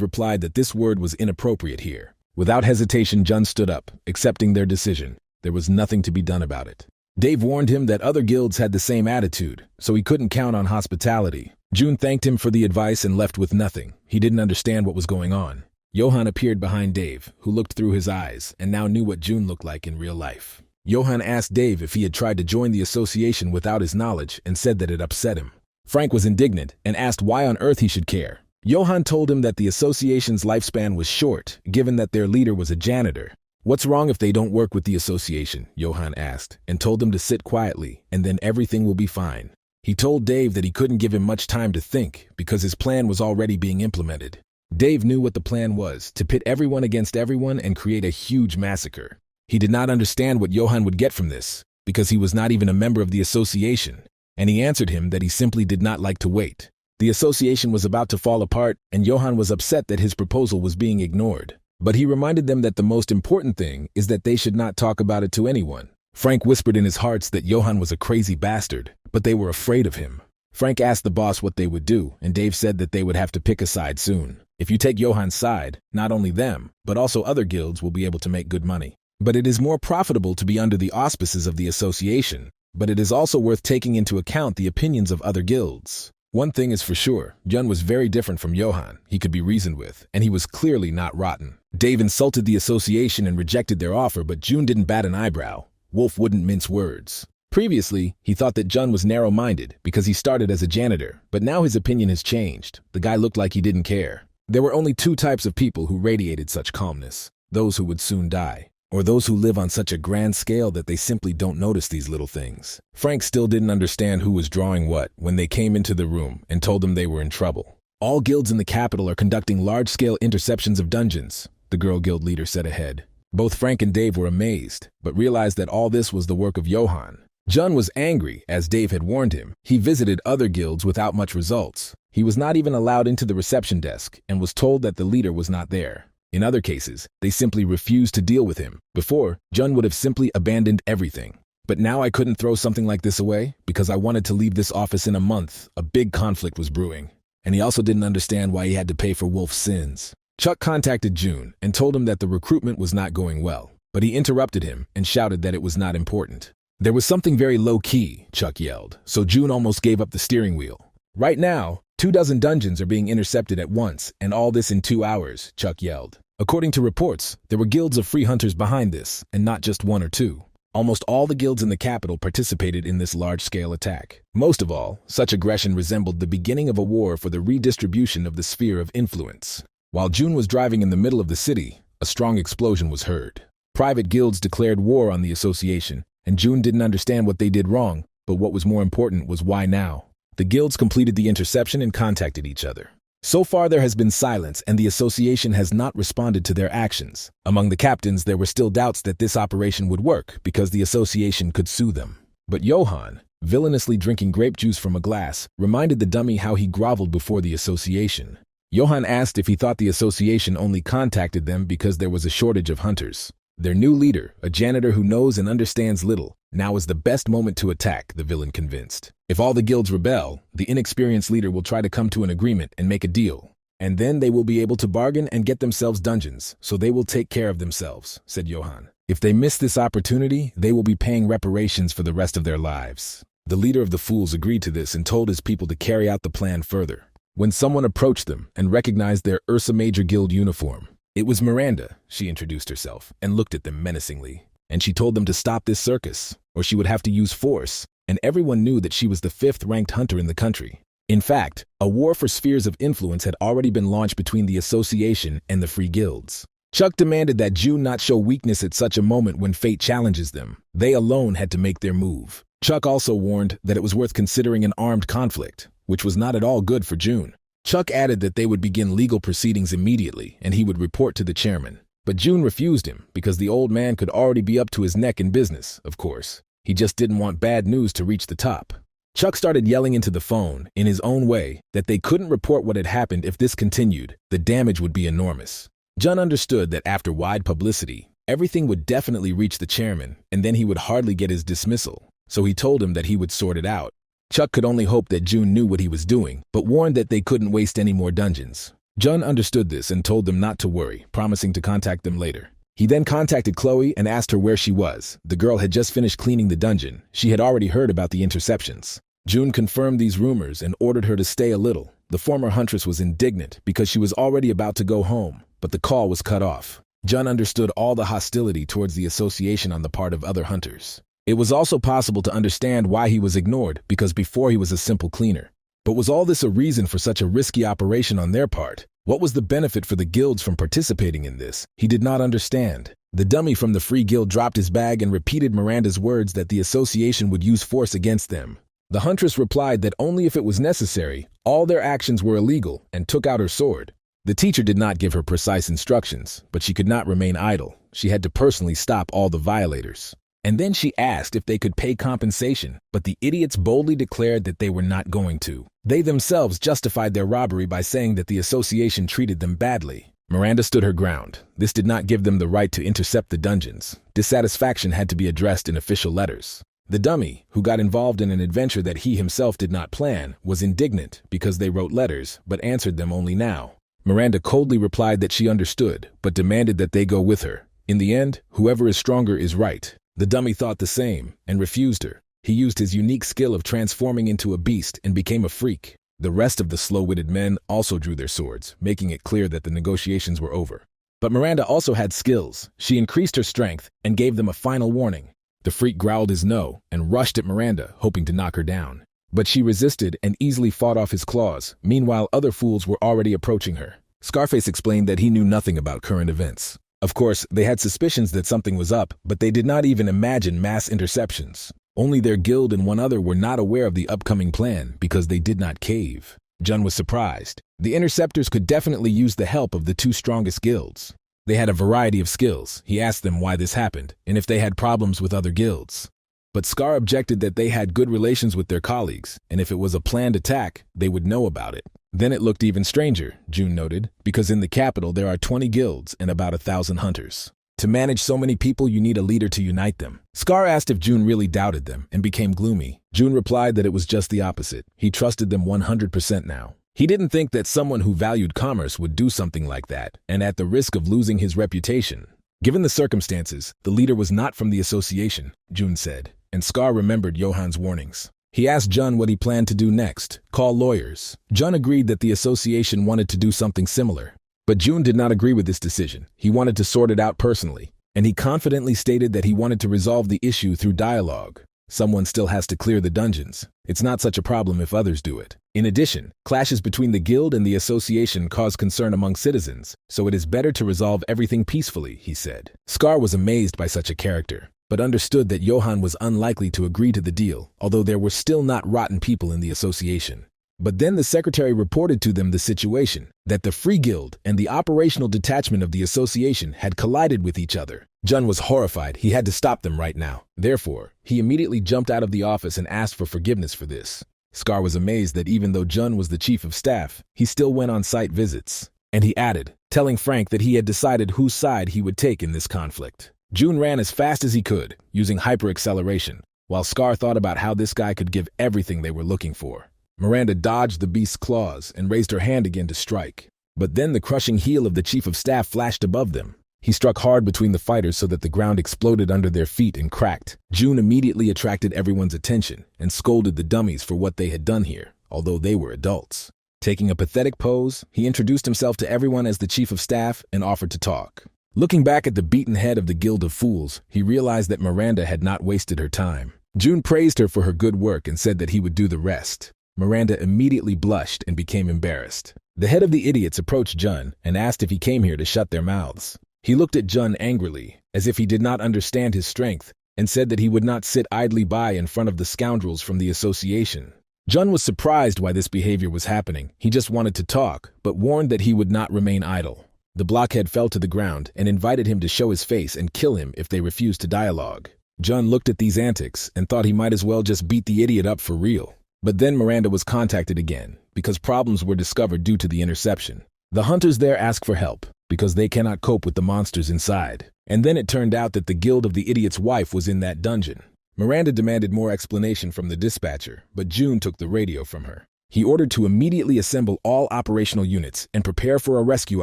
replied that this word was inappropriate here. Without hesitation, Jun stood up, accepting their decision. There was nothing to be done about it. Dave warned him that other guilds had the same attitude, so he couldn't count on hospitality. June thanked him for the advice and left with nothing. He didn't understand what was going on. Johan appeared behind Dave, who looked through his eyes and now knew what June looked like in real life. Johan asked Dave if he had tried to join the association without his knowledge and said that it upset him. Frank was indignant and asked why on earth he should care. Johan told him that the association's lifespan was short, given that their leader was a janitor. What's wrong if they don't work with the association? Johan asked, and told them to sit quietly, and then everything will be fine. He told Dave that he couldn't give him much time to think, because his plan was already being implemented. Dave knew what the plan was, to pit everyone against everyone and create a huge massacre. He did not understand what Johan would get from this, because he was not even a member of the association, and he answered him that he simply did not like to wait. The association was about to fall apart, and Johan was upset that his proposal was being ignored. But he reminded them that the most important thing is that they should not talk about it to anyone. Frank whispered in his hearts that Johan was a crazy bastard, but they were afraid of him. Frank asked the boss what they would do, and Dave said that they would have to pick a side soon. If you take Johan's side, not only them, but also other guilds will be able to make good money. But it is more profitable to be under the auspices of the association, but it is also worth taking into account the opinions of other guilds. One thing is for sure, Jun was very different from Johan. He could be reasoned with, and he was clearly not rotten. Dave insulted the association and rejected their offer, but June didn't bat an eyebrow. Wolf wouldn't mince words. Previously, he thought that Jun was narrow-minded because he started as a janitor, but now his opinion has changed. The guy looked like he didn't care. There were only two types of people who radiated such calmness: those who would soon die, or those who live on such a grand scale that they simply don't notice these little things. Frank still didn't understand who was drawing what when they came into the room and told them they were in trouble. All guilds in the capital are conducting large-scale interceptions of dungeons, the girl guild leader said ahead. Both Frank and Dave were amazed, but realized that all this was the work of Johan. Jun was angry, as Dave had warned him. He visited other guilds without much results. He was not even allowed into the reception desk and was told that the leader was not there. In other cases, they simply refused to deal with him. Before, Jun would have simply abandoned everything. But now I couldn't throw something like this away because I wanted to leave this office in a month. A big conflict was brewing. And he also didn't understand why he had to pay for Wolf's sins. Chuck contacted June and told him that the recruitment was not going well, but he interrupted him and shouted that it was not important. There was something very low-key, Chuck yelled, so June almost gave up the steering wheel. Right now, 24 dungeons are being intercepted at once, and all this in 2 hours, Chuck yelled. According to reports, there were guilds of free hunters behind this, and not just one or two. Almost all the guilds in the capital participated in this large-scale attack. Most of all, such aggression resembled the beginning of a war for the redistribution of the sphere of influence. While June was driving in the middle of the city, a strong explosion was heard. Private guilds declared war on the association, and June didn't understand what they did wrong, but what was more important was why now. The guilds completed the interception and contacted each other. So far there has been silence, and the association has not responded to their actions. Among the captains, there were still doubts that this operation would work because the association could sue them. But Johan, villainously drinking grape juice from a glass, reminded the dummy how he groveled before the association. Johan asked if he thought the association only contacted them because there was a shortage of hunters. Their new leader, a janitor who knows and understands little, now is the best moment to attack, the villain convinced. If all the guilds rebel, the inexperienced leader will try to come to an agreement and make a deal. and then they will be able to bargain and get themselves dungeons, so they will take care of themselves, said Johann. If they miss this opportunity, they will be paying reparations for the rest of their lives. The leader of the fools agreed to this and told his people to carry out the plan further. When someone approached them and recognized their Ursa Major Guild uniform, it was Miranda. She introduced herself and looked at them menacingly. And she told them to stop this circus, or she would have to use force, and everyone knew that she was the 5th-ranked hunter in the country. In fact, a war for spheres of influence had already been launched between the association and the free guilds. Chuck demanded that June not show weakness at such a moment when fate challenges them. They alone had to make their move. Chuck also warned that it was worth considering an armed conflict, which was not at all good for June. Chuck added that they would begin legal proceedings immediately and he would report to the chairman. But June refused him because the old man could already be up to his neck in business, of course. He just didn't want bad news to reach the top. Chuck started yelling into the phone, in his own way, that they couldn't report what had happened if this continued. The damage would be enormous. Jun understood that after wide publicity, everything would definitely reach the chairman, and then he would hardly get his dismissal. So he told him that he would sort it out. Chuck could only hope that June knew what he was doing, but warned that they couldn't waste any more dungeons. Jun understood this and told them not to worry, promising to contact them later. He then contacted Chloe and asked her where she was. The girl had just finished cleaning the dungeon. She had already heard about the interceptions. June confirmed these rumors and ordered her to stay a little. The former huntress was indignant because she was already about to go home, but the call was cut off. Jun understood all the hostility towards the association on the part of other hunters. It was also possible to understand why he was ignored, because before he was a simple cleaner. But was all this a reason for such a risky operation on their part? What was the benefit for the guilds from participating in this? He did not understand. The dummy from the Free Guild dropped his bag and repeated Miranda's words that the association would use force against them. The huntress replied that only if it was necessary, all their actions were illegal, and took out her sword. The teacher did not give her precise instructions, but she could not remain idle. She had to personally stop all the violators. And then she asked if they could pay compensation, but the idiots boldly declared that they were not going to. They themselves justified their robbery by saying that the association treated them badly. Miranda stood her ground. This did not give them the right to intercept the dungeons. Dissatisfaction had to be addressed in official letters. The dummy, who got involved in an adventure that he himself did not plan, was indignant because they wrote letters but answered them only now. Miranda coldly replied that she understood, but demanded that they go with her. In the end, whoever is stronger is right. The dummy thought the same and refused her. He used his unique skill of transforming into a beast and became a freak. The rest of the slow-witted men also drew their swords, making it clear that the negotiations were over. But Miranda also had skills. She increased her strength and gave them a final warning. The freak growled his no and rushed at Miranda, hoping to knock her down. But she resisted and easily fought off his claws. Meanwhile, other fools were already approaching her. Scarface explained that he knew nothing about current events. Of course, they had suspicions that something was up, but they did not even imagine mass interceptions. Only their guild and one other were not aware of the upcoming plan because they did not cave. Jun was surprised. The interceptors could definitely use the help of the 2 strongest guilds. They had a variety of skills. He asked them why this happened and if they had problems with other guilds. But Scar objected that they had good relations with their colleagues, and if it was a planned attack, they would know about it. Then it looked even stranger, June noted, because in the capital there are 20 guilds and about 1,000 hunters. To manage so many people, you need a leader to unite them. Scar asked if June really doubted them and became gloomy. June replied that it was just the opposite. He trusted them 100% now. He didn't think that someone who valued commerce would do something like that, and at the risk of losing his reputation. Given the circumstances, the leader was not from the association, June said, and Scar remembered Johann's warnings. He asked Jun what he planned to do next, call lawyers. Jun agreed that the association wanted to do something similar. But June did not agree with this decision. He wanted to sort it out personally, and he confidently stated that he wanted to resolve the issue through dialogue. Someone still has to clear the dungeons. It's not such a problem if others do it. In addition, clashes between the guild and the association cause concern among citizens, so it is better to resolve everything peacefully, he said. Scar was amazed by such a character, but understood that Johann was unlikely to agree to the deal, although there were still not rotten people in the association. But then the secretary reported to them the situation, that the Free Guild and the operational detachment of the association had collided with each other. Jun was horrified. He had to stop them right now. Therefore, he immediately jumped out of the office and asked for forgiveness for this. Scar was amazed that even though Jun was the chief of staff, he still went on site visits. And he added, telling Frank that he had decided whose side he would take in this conflict. June ran as fast as he could, using hyper-acceleration, while Scar thought about how this guy could give everything they were looking for. Miranda dodged the beast's claws and raised her hand again to strike. But then the crushing heel of the chief of staff flashed above them. He struck hard between the fighters so that the ground exploded under their feet and cracked. Jun immediately attracted everyone's attention and scolded the dummies for what they had done here, although they were adults. Taking a pathetic pose, he introduced himself to everyone as the chief of staff and offered to talk. Looking back at the beaten head of the Guild of Fools, he realized that Miranda had not wasted her time. Jun praised her for her good work and said that he would do the rest. Miranda immediately blushed and became embarrassed. The head of the idiots approached Jun and asked if he came here to shut their mouths. He looked at Jun angrily, as if he did not understand his strength, and said that he would not sit idly by in front of the scoundrels from the association. Jun was surprised why this behavior was happening. He just wanted to talk, but warned that he would not remain idle. The blockhead fell to the ground and invited him to show his face and kill him if they refused to dialogue. Jun looked at these antics and thought he might as well just beat the idiot up for real. But then Miranda was contacted again, because problems were discovered due to the interception. The hunters there asked for help, because they cannot cope with the monsters inside. And then it turned out that the Guild of the Idiot's wife was in that dungeon. Miranda demanded more explanation from the dispatcher, but Jun took the radio from her. He ordered to immediately assemble all operational units and prepare for a rescue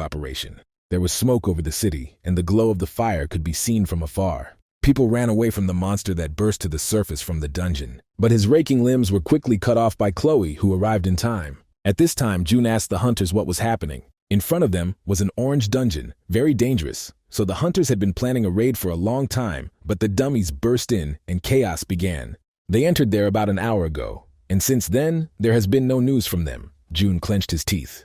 operation. There was smoke over the city, and the glow of the fire could be seen from afar. People ran away from the monster that burst to the surface from the dungeon. But his raking limbs were quickly cut off by Chloe, who arrived in time. At this time, Jun asked the hunters what was happening. In front of them was an orange dungeon, very dangerous. So the hunters had been planning a raid for a long time, but the dummies burst in and chaos began. They entered there about an hour ago, and since then, there has been no news from them. Jun clenched his teeth.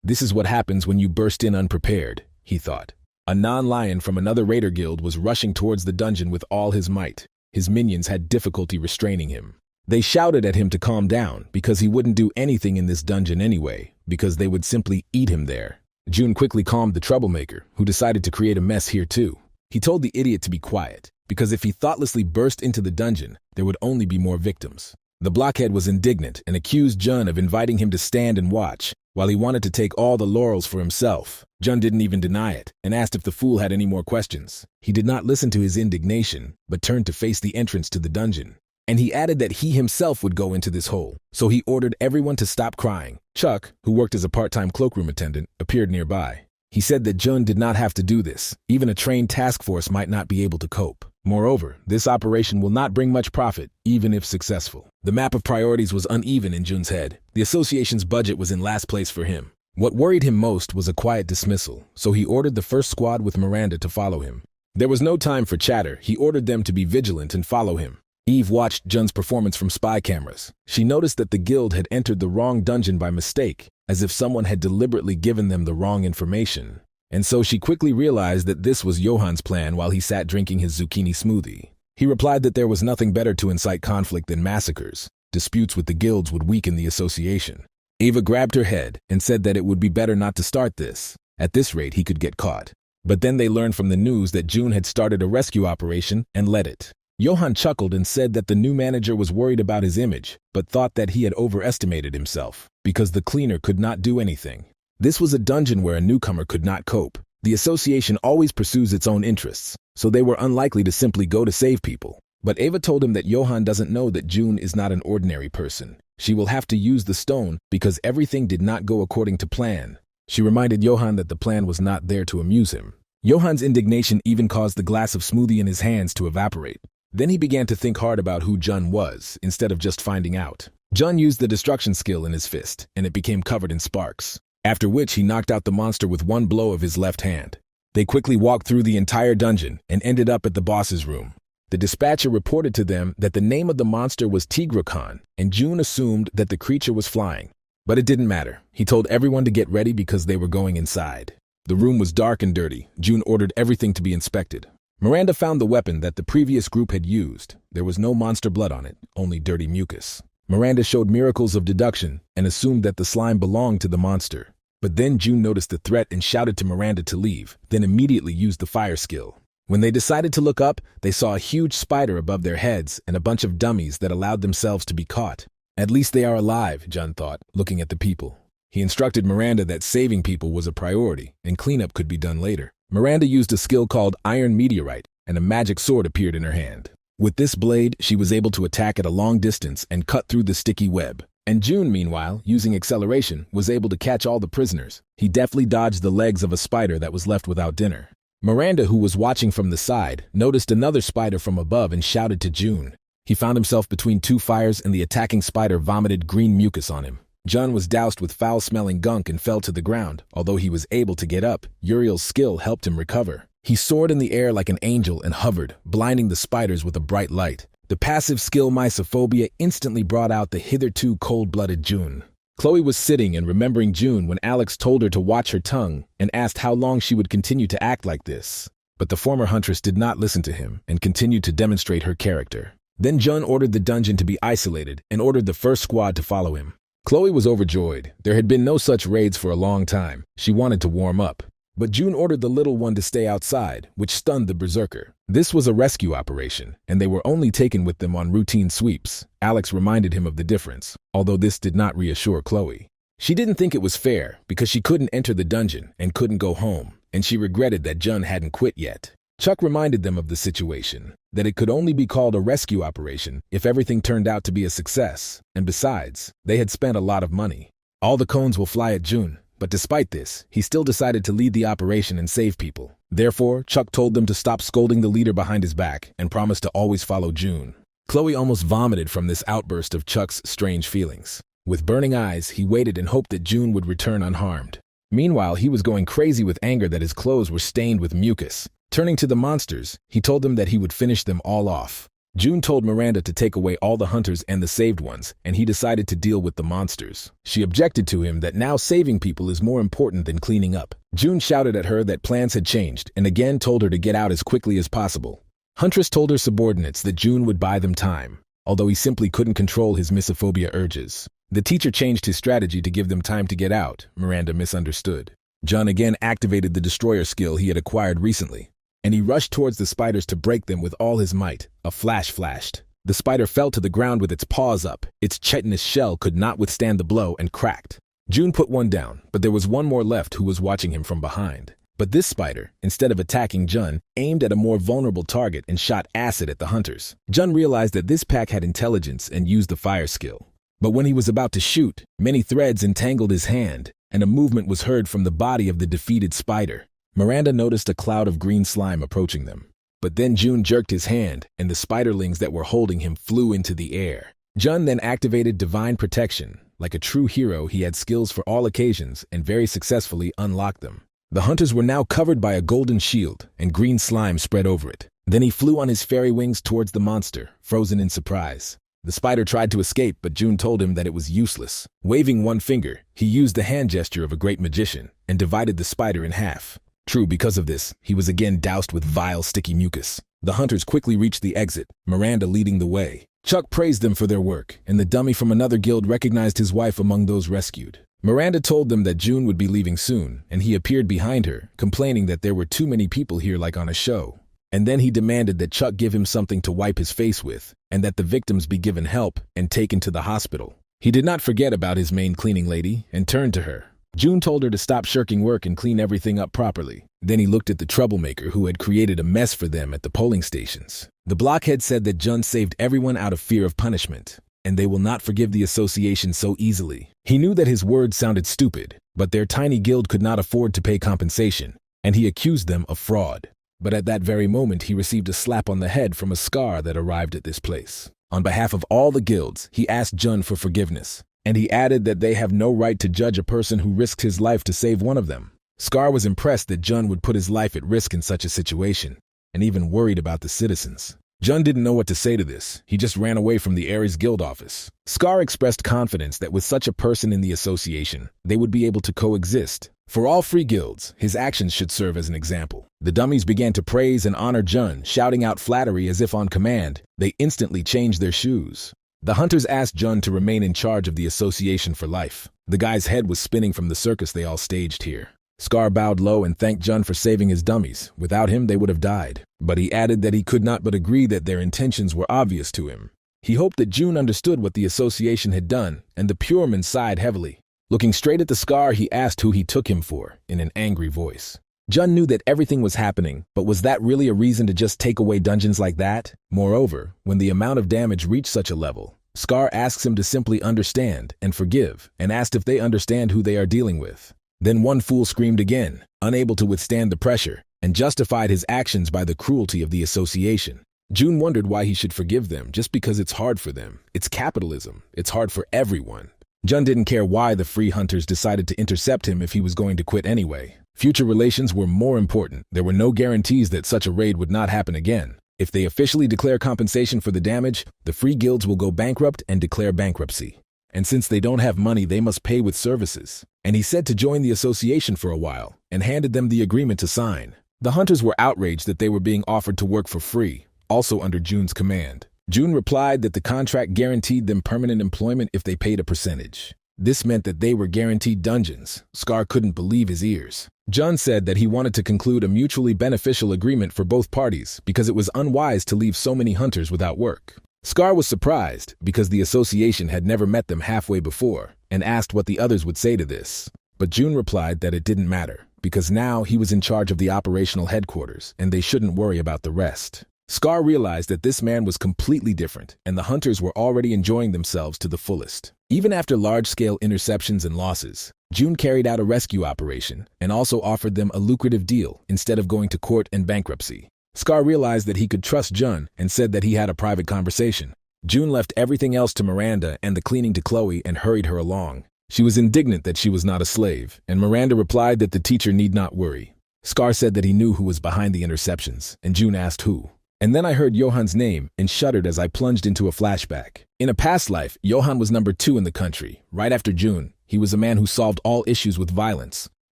This is what happens when you burst in unprepared, he thought. A non-lion from another raider guild was rushing towards the dungeon with all his might. His minions had difficulty restraining him. They shouted at him to calm down because he wouldn't do anything in this dungeon anyway, because they would simply eat him there. Jun quickly calmed the troublemaker, who decided to create a mess here too. He told the idiot to be quiet, because if he thoughtlessly burst into the dungeon, there would only be more victims. The blockhead was indignant and accused Jun of inviting him to stand and watch, while he wanted to take all the laurels for himself. Jun didn't even deny it, and asked if the fool had any more questions. He did not listen to his indignation, but turned to face the entrance to the dungeon. And he added that he himself would go into this hole, so he ordered everyone to stop crying. Chuck, who worked as a part-time cloakroom attendant, appeared nearby. He said that Jun did not have to do this. Even a trained task force might not be able to cope. Moreover, this operation will not bring much profit, even if successful. The map of priorities was uneven in Jun's head. The association's budget was in last place for him. What worried him most was a quiet dismissal, so he ordered the first squad with Miranda to follow him. There was no time for chatter. He ordered them to be vigilant and follow him. Eve watched Jun's performance from spy cameras. She noticed that the guild had entered the wrong dungeon by mistake, as if someone had deliberately given them the wrong information. And so she quickly realized that this was Johan's plan while he sat drinking his zucchini smoothie. He replied that there was nothing better to incite conflict than massacres. Disputes with the guilds would weaken the association. Eva grabbed her head and said that it would be better not to start this. At this rate, he could get caught. But then they learned from the news that Jun had started a rescue operation and led it. Johan chuckled and said that the new manager was worried about his image, but thought that he had overestimated himself, because the cleaner could not do anything. This was a dungeon where a newcomer could not cope. The association always pursues its own interests, so they were unlikely to simply go to save people. But Eva told him that Johan doesn't know that Jun is not an ordinary person. She will have to use the stone because everything did not go according to plan. She reminded Johan that the plan was not there to amuse him. Johan's indignation even caused the glass of smoothie in his hands to evaporate. Then he began to think hard about who Jun was, instead of just finding out. Jun used the destruction skill in his fist, and it became covered in sparks, after which he knocked out the monster with one blow of his left hand. They quickly walked through the entire dungeon and ended up at the boss's room. The dispatcher reported to them that the name of the monster was Tigra-Khan, and Jun assumed that the creature was flying. But it didn't matter. He told everyone to get ready because they were going inside. The room was dark and dirty. Jun ordered everything to be inspected. Miranda found the weapon that the previous group had used. There was no monster blood on it, only dirty mucus. Miranda showed miracles of deduction and assumed that the slime belonged to the monster. But then Jun noticed the threat and shouted to Miranda to leave, then immediately used the fire skill. When they decided to look up, they saw a huge spider above their heads and a bunch of dummies that allowed themselves to be caught. At least they are alive, Jun thought, looking at the people. He instructed Miranda that saving people was a priority and cleanup could be done later. Miranda used a skill called Iron Meteorite, and a magic sword appeared in her hand. With this blade, she was able to attack at a long distance and cut through the sticky web. And June, meanwhile, using acceleration, was able to catch all the prisoners. He deftly dodged the legs of a spider that was left without dinner. Miranda, who was watching from the side, noticed another spider from above and shouted to June. He found himself between two fires and the attacking spider vomited green mucus on him. Jun was doused with foul-smelling gunk and fell to the ground. Although he was able to get up, Uriel's skill helped him recover. He soared in the air like an angel and hovered, blinding the spiders with a bright light. The passive skill Mysophobia instantly brought out the hitherto cold-blooded June. Chloe was sitting and remembering June when Alex told her to watch her tongue and asked how long she would continue to act like this. But the former huntress did not listen to him and continued to demonstrate her character. Then Jun ordered the dungeon to be isolated and ordered the first squad to follow him. Chloe was overjoyed. There had been no such raids for a long time. She wanted to warm up. But June ordered the little one to stay outside, which stunned the berserker. This was a rescue operation, and they were only taken with them on routine sweeps. Alex reminded him of the difference, although this did not reassure Chloe. She didn't think it was fair because she couldn't enter the dungeon and couldn't go home, and she regretted that Jun hadn't quit yet. Chuck reminded them of the situation, that it could only be called a rescue operation if everything turned out to be a success, and besides, they had spent a lot of money. All the cones will fly at June, but despite this, he still decided to lead the operation and save people. Therefore, Chuck told them to stop scolding the leader behind his back and promised to always follow June. Chloe almost vomited from this outburst of Chuck's strange feelings. With burning eyes, he waited and hoped that June would return unharmed. Meanwhile, he was going crazy with anger that his clothes were stained with mucus. Turning to the monsters, he told them that he would finish them all off. June told Miranda to take away all the hunters and the saved ones, and he decided to deal with the monsters. She objected to him that now saving people is more important than cleaning up. June shouted at her that plans had changed and again told her to get out as quickly as possible. Huntress told her subordinates that June would buy them time, although he simply couldn't control his misophobia urges. The teacher changed his strategy to give them time to get out, Miranda misunderstood. Jun again activated the destroyer skill he had acquired recently, and he rushed towards the spiders to break them with all his might. A flash flashed. The spider fell to the ground with its paws up. Its chitinous shell could not withstand the blow and cracked. June put one down, but there was one more left who was watching him from behind. But this spider, instead of attacking Jun, aimed at a more vulnerable target and shot acid at the hunters. Jun realized that this pack had intelligence and used the fire skill. But when he was about to shoot, many threads entangled his hand, and a movement was heard from the body of the defeated spider. Miranda noticed a cloud of green slime approaching them. But then June jerked his hand, and the spiderlings that were holding him flew into the air. Jun then activated divine protection. Like a true hero, he had skills for all occasions and very successfully unlocked them. The hunters were now covered by a golden shield, and green slime spread over it. Then he flew on his fairy wings towards the monster, frozen in surprise. The spider tried to escape, but June told him that it was useless. Waving one finger, he used the hand gesture of a great magician and divided the spider in half. True, because of this, he was again doused with vile, sticky mucus. The hunters quickly reached the exit, Miranda leading the way. Chuck praised them for their work, and the dummy from another guild recognized his wife among those rescued. Miranda told them that June would be leaving soon, and he appeared behind her, complaining that there were too many people here like on a show. And then he demanded that Chuck give him something to wipe his face with, and that the victims be given help and taken to the hospital. He did not forget about his main cleaning lady and turned to her. June told her to stop shirking work and clean everything up properly. Then he looked at the troublemaker who had created a mess for them at the polling stations. The blockhead said that Jun saved everyone out of fear of punishment, and they will not forgive the association so easily. He knew that his words sounded stupid, but their tiny guild could not afford to pay compensation, and he accused them of fraud. But at that very moment, he received a slap on the head from a Scar that arrived at this place. On behalf of all the guilds, he asked Jun for forgiveness, and he added that they have no right to judge a person who risked his life to save one of them. Scar was impressed that Jun would put his life at risk in such a situation, and even worried about the citizens. Jun didn't know what to say to this. He just ran away from the Ares Guild office. Scar expressed confidence that with such a person in the association, they would be able to coexist. For all free guilds, his actions should serve as an example. The dummies began to praise and honor Jun, shouting out flattery as if on command. They instantly changed their shoes. The hunters asked Jun to remain in charge of the association for life. The guy's head was spinning from the circus they all staged here. Scar bowed low and thanked Jun for saving his dummies. Without him, they would have died. But he added that he could not but agree that their intentions were obvious to him. He hoped that June understood what the association had done, and the Pureman sighed heavily. Looking straight at the Scar, he asked who he took him for, in an angry voice. Jun knew that everything was happening, but was that really a reason to just take away dungeons like that? Moreover, when the amount of damage reached such a level, Scar asks him to simply understand and forgive, and asked if they understand who they are dealing with. Then one fool screamed again, unable to withstand the pressure, and justified his actions by the cruelty of the association. June wondered why he should forgive them just because it's hard for them. It's capitalism. It's hard for everyone. Jun didn't care why the free hunters decided to intercept him if he was going to quit anyway. Future relations were more important. There were no guarantees that such a raid would not happen again. If they officially declare compensation for the damage, the free guilds will go bankrupt and declare bankruptcy. And since they don't have money, they must pay with services. And he said to join the association for a while, and handed them the agreement to sign. The hunters were outraged that they were being offered to work for free, also under June's command. June replied that the contract guaranteed them permanent employment if they paid a percentage. This meant that they were guaranteed dungeons. Scar couldn't believe his ears. Jun said that he wanted to conclude a mutually beneficial agreement for both parties because it was unwise to leave so many hunters without work. Scar was surprised because the association had never met them halfway before and asked what the others would say to this. But June replied that it didn't matter because now he was in charge of the operational headquarters and they shouldn't worry about the rest. Scar realized that this man was completely different and the hunters were already enjoying themselves to the fullest. Even after large-scale interceptions and losses, June carried out a rescue operation and also offered them a lucrative deal instead of going to court and bankruptcy. Scar realized that he could trust Jun and said that he had a private conversation. June left everything else to Miranda and the cleaning to Chloe and hurried her along. She was indignant that she was not a slave, and Miranda replied that the teacher need not worry. Scar said that he knew who was behind the interceptions, and June asked who. And then I heard Johan's name and shuddered as I plunged into a flashback. In a past life, Johan was number 2 in the country. Right after June, he was a man who solved all issues with violence.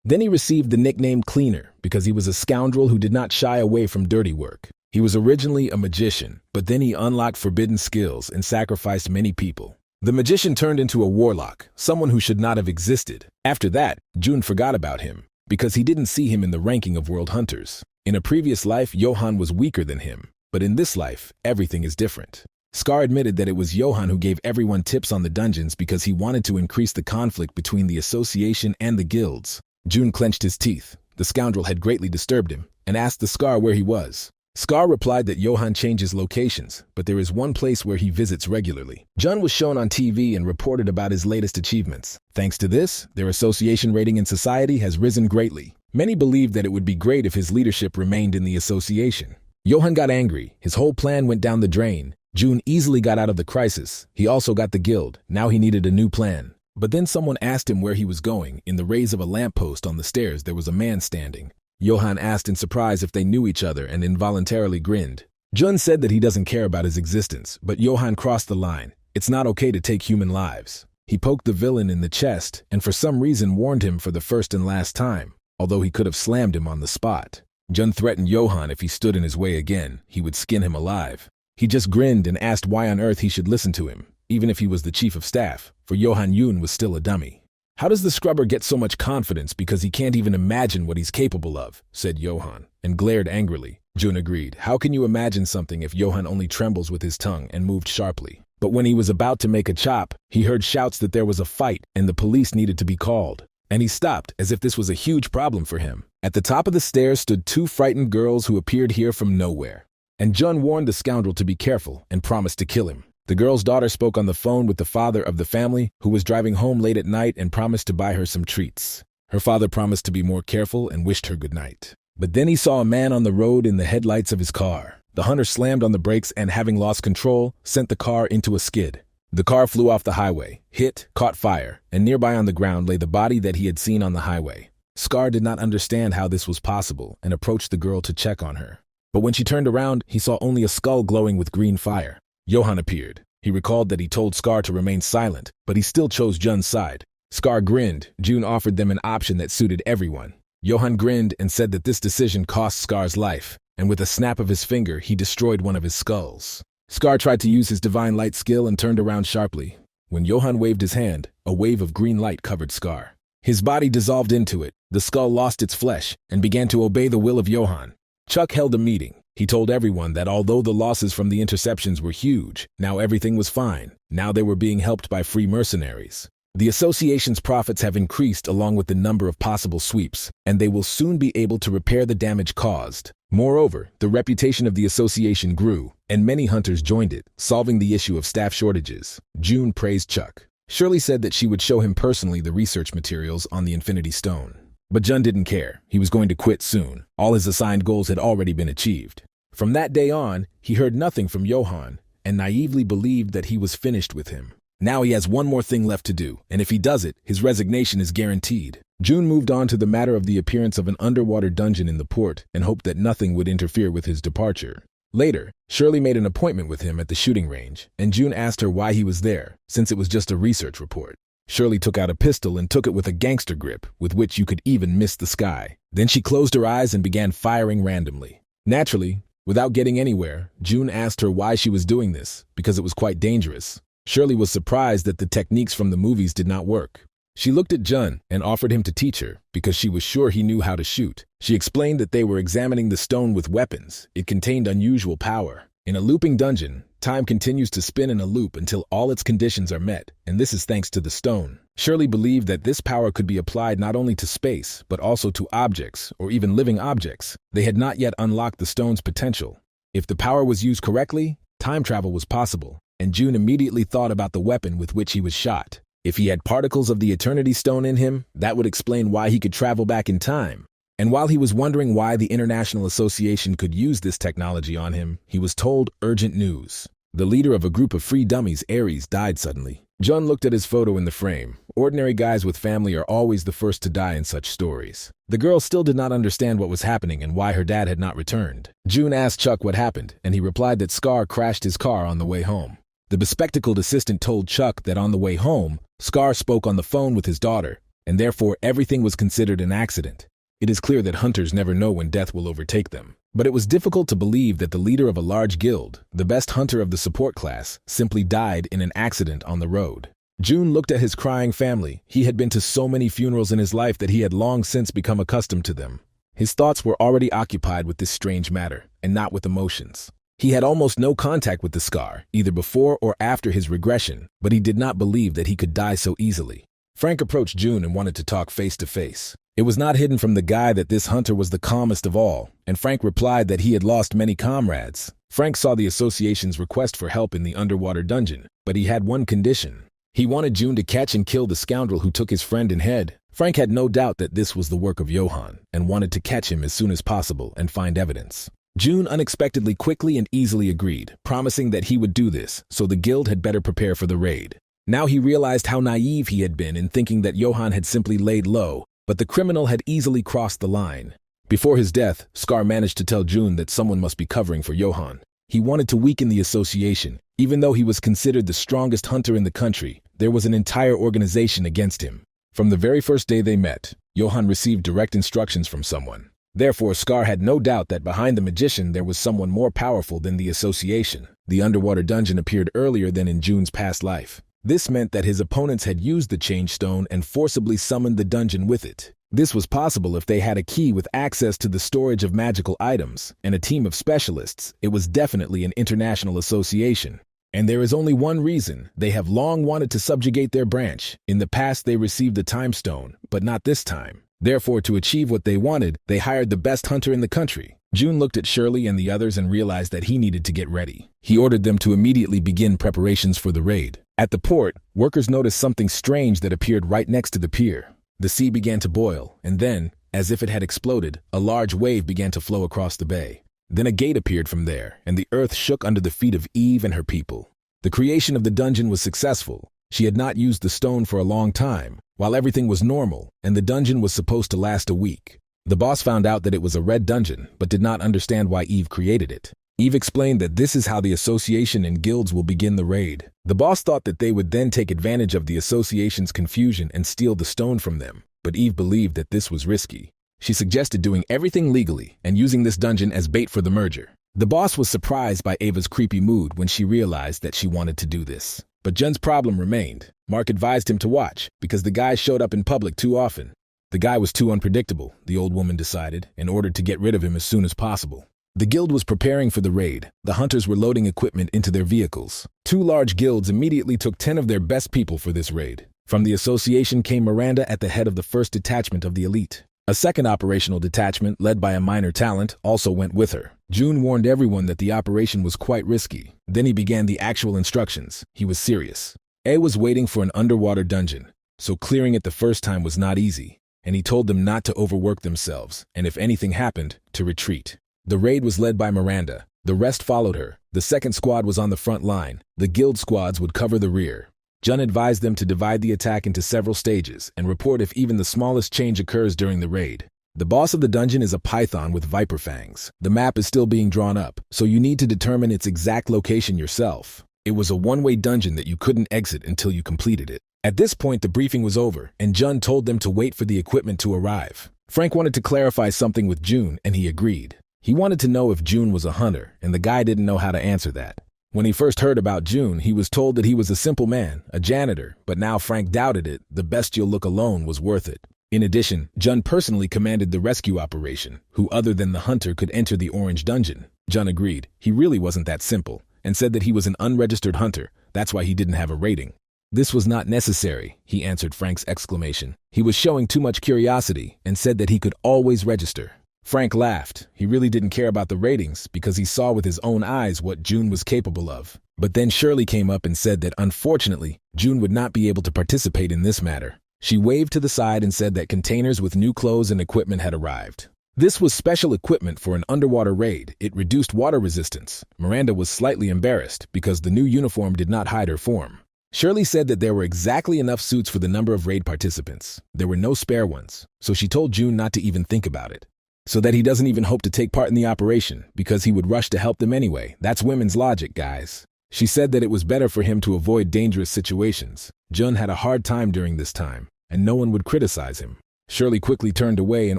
Then he received the nickname Cleaner because he was a scoundrel who did not shy away from dirty work. He was originally a magician, but then he unlocked forbidden skills and sacrificed many people. The magician turned into a warlock, someone who should not have existed. After that, June forgot about him because he didn't see him in the ranking of world hunters. In a previous life, Johan was weaker than him, but in this life, everything is different. Scar admitted that it was Johan who gave everyone tips on the dungeons because he wanted to increase the conflict between the association and the guilds. June clenched his teeth. The scoundrel had greatly disturbed him and asked the Scar where he was. Scar replied that Johan changes locations, but there is one place where he visits regularly. Jun was shown on TV and reported about his latest achievements. Thanks to this, their association rating in society has risen greatly. Many believed that it would be great if his leadership remained in the association. Johan got angry. His whole plan went down the drain. June easily got out of the crisis. He also got the guild. Now he needed a new plan. But then someone asked him where he was going. In the rays of a lamppost on the stairs, there was a man standing. Johan asked in surprise if they knew each other and involuntarily grinned. Jun said that he doesn't care about his existence, but Johan crossed the line. It's not okay to take human lives. He poked the villain in the chest and for some reason warned him for the first and last time, although he could have slammed him on the spot. Jun threatened Johan if he stood in his way again, he would skin him alive. He just grinned and asked why on earth he should listen to him, even if he was the chief of staff, for Johan Yoon was still a dummy. How does the scrubber get so much confidence because he can't even imagine what he's capable of, said Johan, and glared angrily. Jun agreed. How can you imagine something if Johan only trembles with his tongue and moved sharply? But when he was about to make a chop, he heard shouts that there was a fight and the police needed to be called. And he stopped as if this was a huge problem for him. At the top of the stairs stood 2 frightened girls who appeared here from nowhere. And Jun warned the scoundrel to be careful and promised to kill him. The girl's daughter spoke on the phone with the father of the family, who was driving home late at night and promised to buy her some treats. Her father promised to be more careful and wished her good night. But then he saw a man on the road in the headlights of his car. The hunter slammed on the brakes and, having lost control, sent the car into a skid. The car flew off the highway, hit, caught fire, and nearby on the ground lay the body that he had seen on the highway. Scar did not understand how this was possible and approached the girl to check on her. But when she turned around, he saw only a skull glowing with green fire. Johan appeared. He recalled that he told Scar to remain silent, but he still chose Jun's side. Scar grinned. June offered them an option that suited everyone. Johan grinned and said that this decision cost Scar's life, and with a snap of his finger, he destroyed one of his skulls. Scar tried to use his divine light skill and turned around sharply. When Johan waved his hand, a wave of green light covered Scar. His body dissolved into it. The skull lost its flesh and began to obey the will of Johan. Chuck held a meeting. He told everyone that although the losses from the interceptions were huge, now everything was fine. Now they were being helped by free mercenaries. The association's profits have increased along with the number of possible sweeps, and they will soon be able to repair the damage caused. Moreover, the reputation of the association grew, and many hunters joined it, solving the issue of staff shortages. June praised Chuck. Shirley said that she would show him personally the research materials on the Infinity Stone. But Jun didn't care. He was going to quit soon. All his assigned goals had already been achieved. From that day on, he heard nothing from Johan, and naively believed that he was finished with him. Now he has one more thing left to do, and if he does it, his resignation is guaranteed. June moved on to the matter of the appearance of an underwater dungeon in the port and hoped that nothing would interfere with his departure. Later, Shirley made an appointment with him at the shooting range, and June asked her why he was there, since it was just a research report. Shirley took out a pistol and took it with a gangster grip, with which you could even miss the sky. Then she closed her eyes and began firing randomly. Naturally, without getting anywhere, June asked her why she was doing this, because it was quite dangerous. Shirley was surprised that the techniques from the movies did not work. She looked at Jun and offered him to teach her, because she was sure he knew how to shoot. She explained that they were examining the stone with weapons. It contained unusual power. In a looping dungeon, time continues to spin in a loop until all its conditions are met, and this is thanks to the stone. Shirley believed that this power could be applied not only to space, but also to objects, or even living objects. They had not yet unlocked the stone's potential. If the power was used correctly, time travel was possible, and June immediately thought about the weapon with which he was shot. If he had particles of the Eternity Stone in him, that would explain why he could travel back in time. And while he was wondering why the International Association could use this technology on him, he was told urgent news. The leader of a group of free dummies, Ares, died suddenly. Jun looked at his photo in the frame. Ordinary guys with family are always the first to die in such stories. The girl still did not understand what was happening and why her dad had not returned. June asked Chuck what happened, and he replied that Scar crashed his car on the way home. The bespectacled assistant told Chuck that on the way home, Scar spoke on the phone with his daughter, and therefore everything was considered an accident. It is clear that hunters never know when death will overtake them. But it was difficult to believe that the leader of a large guild, the best hunter of the support class, simply died in an accident on the road. June looked at his crying family. He had been to so many funerals in his life that he had long since become accustomed to them. His thoughts were already occupied with this strange matter, and not with emotions. He had almost no contact with the Scar, either before or after his regression, but he did not believe that he could die so easily. Frank approached June and wanted to talk face to face. It was not hidden from the guy that this hunter was the calmest of all, and Frank replied that he had lost many comrades. Frank saw the association's request for help in the underwater dungeon, but he had one condition. He wanted June to catch and kill the scoundrel who took his friend and head. Frank had no doubt that this was the work of Johan, and wanted to catch him as soon as possible and find evidence. June unexpectedly quickly and easily agreed, promising that he would do this, so the guild had better prepare for the raid. Now he realized how naive he had been in thinking that Johan had simply laid low, but the criminal had easily crossed the line. Before his death, Scar managed to tell June that someone must be covering for Johan. He wanted to weaken the association. Even though he was considered the strongest hunter in the country, there was an entire organization against him. From the very first day they met, Johan received direct instructions from someone. Therefore, Scar had no doubt that behind the magician there was someone more powerful than the association. The underwater dungeon appeared earlier than in June's past life. This meant that his opponents had used the Change Stone and forcibly summoned the dungeon with it. This was possible if they had a key with access to the storage of magical items and a team of specialists. It was definitely an international association. And there is only one reason: they have long wanted to subjugate their branch. In the past they received the Time Stone, but not this time. Therefore, to achieve what they wanted, they hired the best hunter in the country. June looked at Shirley and the others and realized that he needed to get ready. He ordered them to immediately begin preparations for the raid. At the port, workers noticed something strange that appeared right next to the pier. The sea began to boil, and then, as if it had exploded, a large wave began to flow across the bay. Then a gate appeared from there, and the earth shook under the feet of Eve and her people. The creation of the dungeon was successful. She had not used the stone for a long time, while everything was normal, and the dungeon was supposed to last a week. The boss found out that it was a red dungeon, but did not understand why Eve created it. Eve explained that this is how the association and guilds will begin the raid. The boss thought that they would then take advantage of the association's confusion and steal the stone from them, but Eve believed that this was risky. She suggested doing everything legally and using this dungeon as bait for the merger. The boss was surprised by Ava's creepy mood when she realized that she wanted to do this. But Jun's problem remained. Mark advised him to watch, because the guy showed up in public too often. The guy was too unpredictable, the old woman decided, and ordered to get rid of him as soon as possible. The guild was preparing for the raid. The hunters were loading equipment into their vehicles. Two large guilds immediately took 10 of their best people for this raid. From the association came Miranda at the head of the first detachment of the elite. A second operational detachment, led by a minor talent, also went with her. June warned everyone that the operation was quite risky. Then he began the actual instructions. He was serious. A was waiting for an underwater dungeon, so clearing it the first time was not easy, and he told them not to overwork themselves, and if anything happened, to retreat. The raid was led by Miranda. The rest followed her. The second squad was on the front line. The guild squads would cover the rear. Jun advised them to divide the attack into several stages and report if even the smallest change occurs during the raid. The boss of the dungeon is a python with viper fangs. The map is still being drawn up, so you need to determine its exact location yourself. It was a one-way dungeon that you couldn't exit until you completed it. At this point, the briefing was over, and Jun told them to wait for the equipment to arrive. Frank wanted to clarify something with June, and he agreed. He wanted to know if June was a hunter, and the guy didn't know how to answer that. When he first heard about June, he was told that he was a simple man, a janitor, but now Frank doubted it. The bestial look alone was worth it. In addition, Jun personally commanded the rescue operation. Who other than the hunter could enter the orange dungeon? Jun agreed. He really wasn't that simple, and said that he was an unregistered hunter. That's why he didn't have a rating. This was not necessary, he answered Frank's exclamation. He was showing too much curiosity and said that he could always register. Frank laughed. He really didn't care about the ratings because he saw with his own eyes what June was capable of. But then Shirley came up and said that unfortunately, June would not be able to participate in this matter. She waved to the side and said that containers with new clothes and equipment had arrived. This was special equipment for an underwater raid. It reduced water resistance. Miranda was slightly embarrassed because the new uniform did not hide her form. Shirley said that there were exactly enough suits for the number of raid participants. There were no spare ones, so she told June not to even think about it. So that he doesn't even hope to take part in the operation, because he would rush to help them anyway. That's women's logic, guys. She said that it was better for him to avoid dangerous situations. Jun had a hard time during this time, and no one would criticize him. Shirley quickly turned away and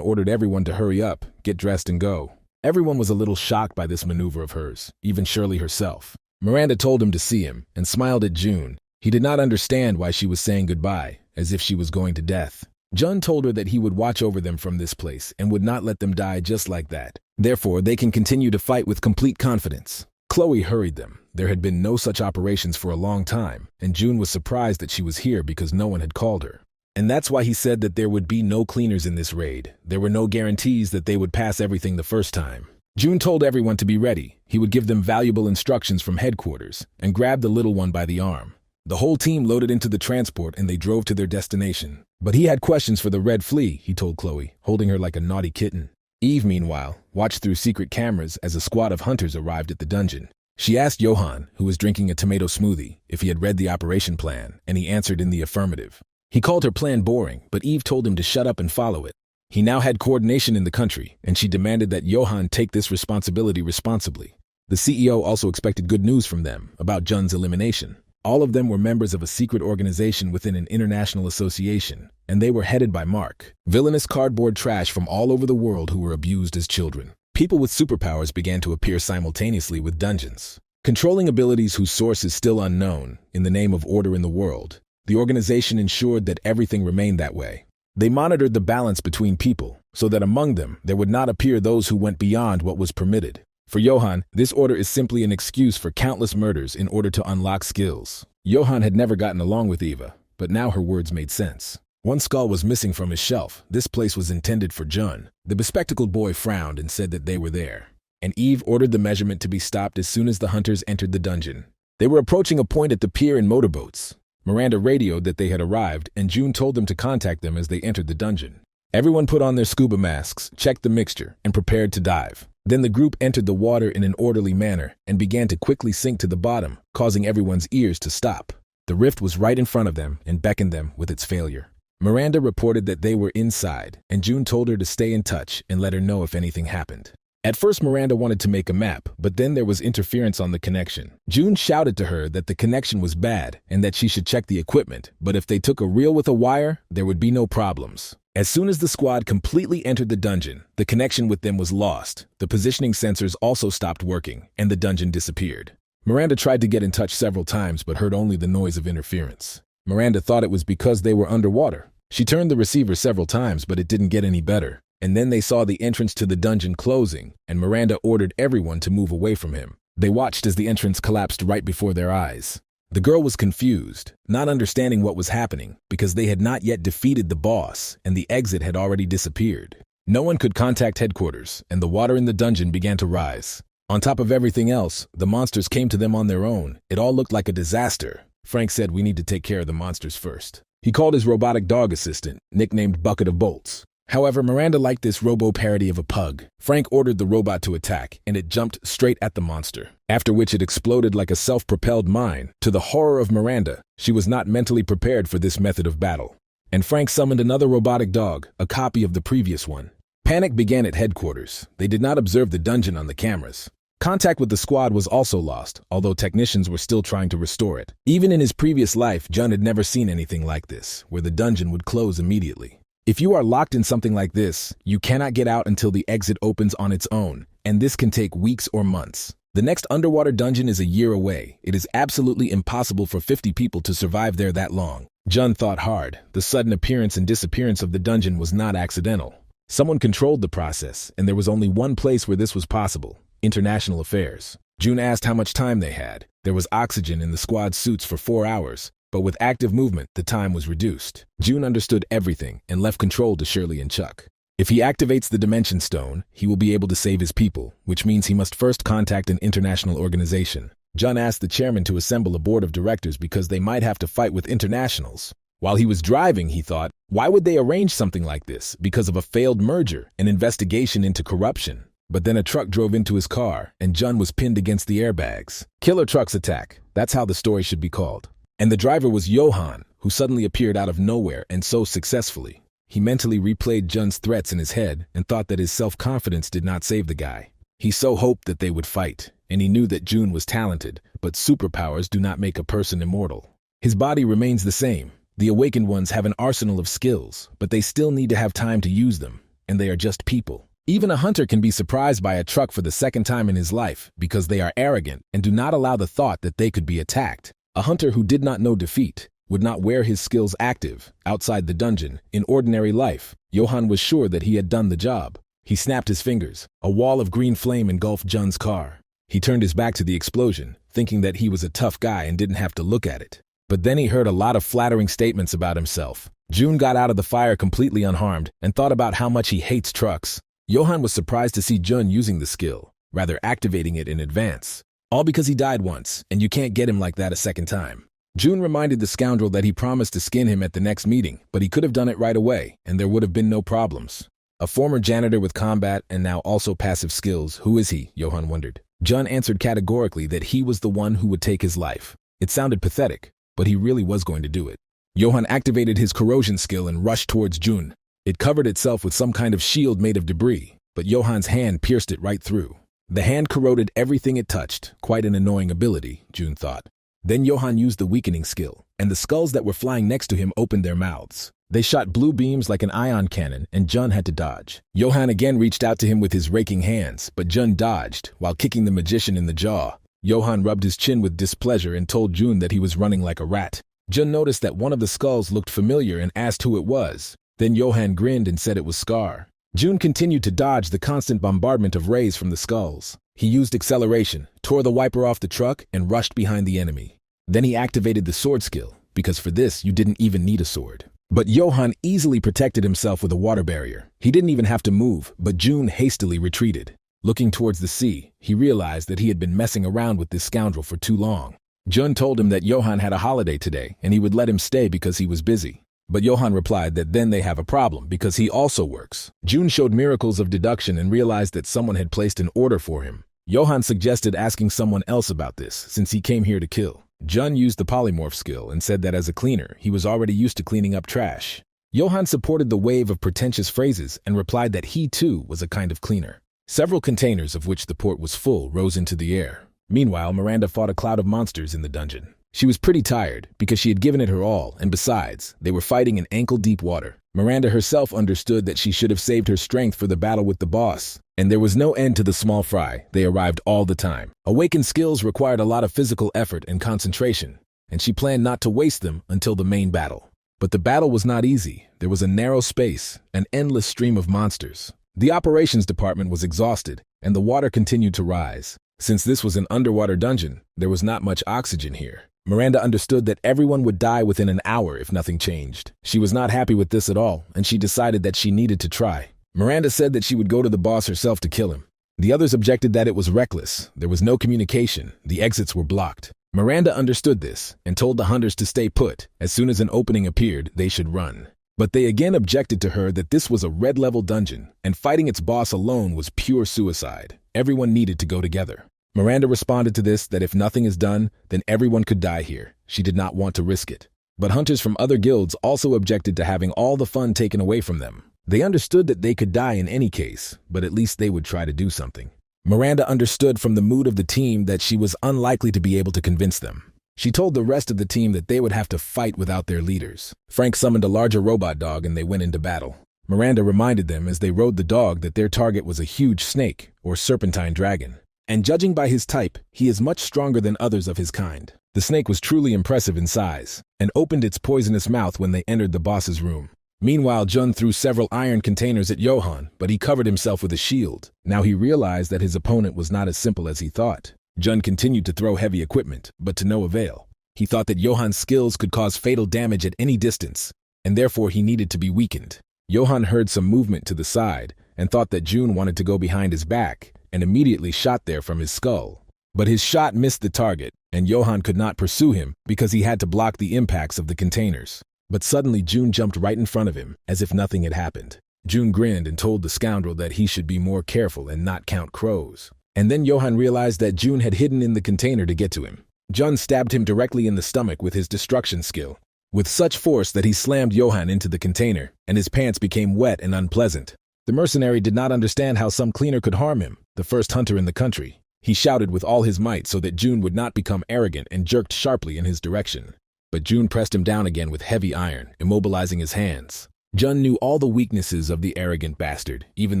ordered everyone to hurry up, get dressed and go. Everyone was a little shocked by this maneuver of hers, even Shirley herself. Miranda told him to see him, and smiled at June. He did not understand why she was saying goodbye, as if she was going to death. Jun told her that he would watch over them from this place and would not let them die just like that. Therefore, they can continue to fight with complete confidence. Chloe hurried them. There had been no such operations for a long time, and June was surprised that she was here because no one had called her. And that's why he said that there would be no cleaners in this raid. There were no guarantees that they would pass everything the first time. June told everyone to be ready. He would give them valuable instructions from headquarters and grabbed the little one by the arm. The whole team loaded into the transport and they drove to their destination. But he had questions for the red flea, he told Chloe, holding her like a naughty kitten. Eve, meanwhile, watched through secret cameras as a squad of hunters arrived at the dungeon. She asked Johan, who was drinking a tomato smoothie, if he had read the operation plan, and he answered in the affirmative. He called her plan boring, but Eve told him to shut up and follow it. He now had coordination in the country, and she demanded that Johan take this responsibility responsibly. The CEO also expected good news from them about Jun's elimination. All of them were members of a secret organization within an international association, and they were headed by Mark, villainous cardboard trash from all over the world who were abused as children. People with superpowers began to appear simultaneously with dungeons, controlling abilities whose source is still unknown. In the name of order in the world, the organization ensured that everything remained that way. They monitored the balance between people, so that among them there would not appear those who went beyond what was permitted. For Johan, this order is simply an excuse for countless murders in order to unlock skills. Johan had never gotten along with Eva, but now her words made sense. One skull was missing from his shelf. This place was intended for Jun. The bespectacled boy frowned and said that they were there. And Eve ordered the measurement to be stopped as soon as the hunters entered the dungeon. They were approaching a point at the pier in motorboats. Miranda radioed that they had arrived, and June told them to contact them as they entered the dungeon. Everyone put on their scuba masks, checked the mixture, and prepared to dive. Then the group entered the water in an orderly manner and began to quickly sink to the bottom, causing everyone's ears to stop. The rift was right in front of them and beckoned them with its failure. Miranda reported that they were inside, and June told her to stay in touch and let her know if anything happened. At first, Miranda wanted to make a map, but then there was interference on the connection. June shouted to her that the connection was bad and that she should check the equipment, but if they took a reel with a wire, there would be no problems. As soon as the squad completely entered the dungeon, the connection with them was lost. The positioning sensors also stopped working, and the dungeon disappeared. Miranda tried to get in touch several times but heard only the noise of interference. Miranda thought it was because they were underwater. She turned the receiver several times, but it didn't get any better. And then they saw the entrance to the dungeon closing, and Miranda ordered everyone to move away from him. They watched as the entrance collapsed right before their eyes. The girl was confused, not understanding what was happening because they had not yet defeated the boss and the exit had already disappeared. No one could contact headquarters, and the water in the dungeon began to rise. On top of everything else, the monsters came to them on their own. It all looked like a disaster. Frank said we need to take care of the monsters first. He called his robotic dog assistant, nicknamed Bucket of Bolts. However, Miranda liked this robo-parody of a pug. Frank ordered the robot to attack, and it jumped straight at the monster, after which it exploded like a self-propelled mine. To the horror of Miranda, she was not mentally prepared for this method of battle. And Frank summoned another robotic dog, a copy of the previous one. Panic began at headquarters. They did not observe the dungeon on the cameras. Contact with the squad was also lost, although technicians were still trying to restore it. Even in his previous life, Jun had never seen anything like this, where the dungeon would close immediately. If you are locked in something like this, you cannot get out until the exit opens on its own, and this can take weeks or months. The next underwater dungeon is a year away. It is absolutely impossible for 50 people to survive there that long. Jun thought hard. The sudden appearance and disappearance of the dungeon was not accidental. Someone controlled the process, and there was only one place where this was possible: International Affairs. Jun asked how much time they had. There was oxygen in the squad's suits for 4 hours, but with active movement, the time was reduced. Jun understood everything and left control to Shirley and Chuck. If he activates the Dimension Stone, he will be able to save his people, which means he must first contact an international organization. Jun asked the chairman to assemble a board of directors because they might have to fight with internationals. While he was driving, he thought, why would they arrange something like this? Because of a failed merger, an investigation into corruption. But then a truck drove into his car, and Jun was pinned against the airbags. Killer Truck's attack. That's how the story should be called. And the driver was Johan, who suddenly appeared out of nowhere and so successfully. He mentally replayed Jun's threats in his head and thought that his self-confidence did not save the guy. He so hoped that they would fight, and he knew that Jun was talented, but superpowers do not make a person immortal. His body remains the same. The awakened ones have an arsenal of skills, but they still need to have time to use them, and they are just people. Even a hunter can be surprised by a truck for the second time in his life because they are arrogant and do not allow the thought that they could be attacked. A hunter who did not know defeat would not wear his skills active outside the dungeon in ordinary life. Johan was sure that he had done the job. He snapped his fingers. A wall of green flame engulfed Jun's car. He turned his back to the explosion, thinking that he was a tough guy and didn't have to look at it. But then he heard a lot of flattering statements about himself. Jun got out of the fire completely unharmed and thought about how much he hates trucks. Johan was surprised to see Jun using the skill, rather activating it in advance. All because he died once, and you can't get him like that a second time. Jun reminded the scoundrel that he promised to skin him at the next meeting, but he could have done it right away, and there would have been no problems. A former janitor with combat and now also passive skills, who is he? Johan wondered. Jun answered categorically that he was the one who would take his life. It sounded pathetic, but he really was going to do it. Johan activated his corrosion skill and rushed towards Jun. It covered itself with some kind of shield made of debris, but Johan's hand pierced it right through. The hand corroded everything it touched, quite an annoying ability, Jun thought. Then Johan used the weakening skill, and the skulls that were flying next to him opened their mouths. They shot blue beams like an ion cannon, and Jun had to dodge. Johan again reached out to him with his raking hands, but Jun dodged, while kicking the magician in the jaw. Johan rubbed his chin with displeasure and told Jun that he was running like a rat. Jun noticed that one of the skulls looked familiar and asked who it was. Then Johan grinned and said it was Scar. Jun continued to dodge the constant bombardment of rays from the skulls. He used acceleration, tore the wiper off the truck, and rushed behind the enemy. Then he activated the sword skill, because for this you didn't even need a sword. But Johan easily protected himself with a water barrier. He didn't even have to move, but Jun hastily retreated. Looking towards the sea, he realized that he had been messing around with this scoundrel for too long. Jun told him that Johan had a holiday today, and he would let him stay because he was busy. But Johan replied that then they have a problem because he also works. Jun showed miracles of deduction and realized that someone had placed an order for him. Johan suggested asking someone else about this since he came here to kill. Jun used the polymorph skill and said that as a cleaner, he was already used to cleaning up trash. Johan supported the wave of pretentious phrases and replied that he too was a kind of cleaner. Several containers, of which the port was full, rose into the air. Meanwhile, Miranda fought a cloud of monsters in the dungeon. She was pretty tired because she had given it her all, and besides, they were fighting in ankle-deep water. Miranda herself understood that she should have saved her strength for the battle with the boss. And there was no end to the small fry. They arrived all the time. Awakened skills required a lot of physical effort and concentration, and she planned not to waste them until the main battle. But the battle was not easy. There was a narrow space, an endless stream of monsters. The operations department was exhausted, and the water continued to rise. Since this was an underwater dungeon, there was not much oxygen here. Miranda understood that everyone would die within an hour if nothing changed. She was not happy with this at all, and she decided that she needed to try. Miranda said that she would go to the boss herself to kill him. The others objected that it was reckless. There was no communication. The exits were blocked. Miranda understood this and told the hunters to stay put. As soon as an opening appeared, they should run. But they again objected to her that this was a red-level dungeon, and fighting its boss alone was pure suicide. Everyone needed to go together. Miranda responded to this that if nothing is done, then everyone could die here. She did not want to risk it. But hunters from other guilds also objected to having all the fun taken away from them. They understood that they could die in any case, but at least they would try to do something. Miranda understood from the mood of the team that she was unlikely to be able to convince them. She told the rest of the team that they would have to fight without their leaders. Frank summoned a larger robot dog and they went into battle. Miranda reminded them as they rode the dog that their target was a huge snake, or serpentine dragon. And judging by his type, he is much stronger than others of his kind. The snake was truly impressive in size, and opened its poisonous mouth when they entered the boss's room. Meanwhile, Jun threw several iron containers at Johan, but he covered himself with a shield. Now he realized that his opponent was not as simple as he thought. Jun continued to throw heavy equipment, but to no avail. He thought that Johan's skills could cause fatal damage at any distance, and therefore he needed to be weakened. Johan heard some movement to the side, and thought that Jun wanted to go behind his back, and immediately shot there from his skull. But his shot missed the target, and Johan could not pursue him because he had to block the impacts of the containers. But suddenly Jun jumped right in front of him, as if nothing had happened. Jun grinned and told the scoundrel that he should be more careful and not count crows. And then Johan realized that Jun had hidden in the container to get to him. Jun stabbed him directly in the stomach with his destruction skill, with such force that he slammed Johan into the container, and his pants became wet and unpleasant. The mercenary did not understand how some cleaner could harm him, the first hunter in the country. He shouted with all his might so that Jun would not become arrogant and jerked sharply in his direction. But Jun pressed him down again with heavy iron, immobilizing his hands. Jun knew all the weaknesses of the arrogant bastard, even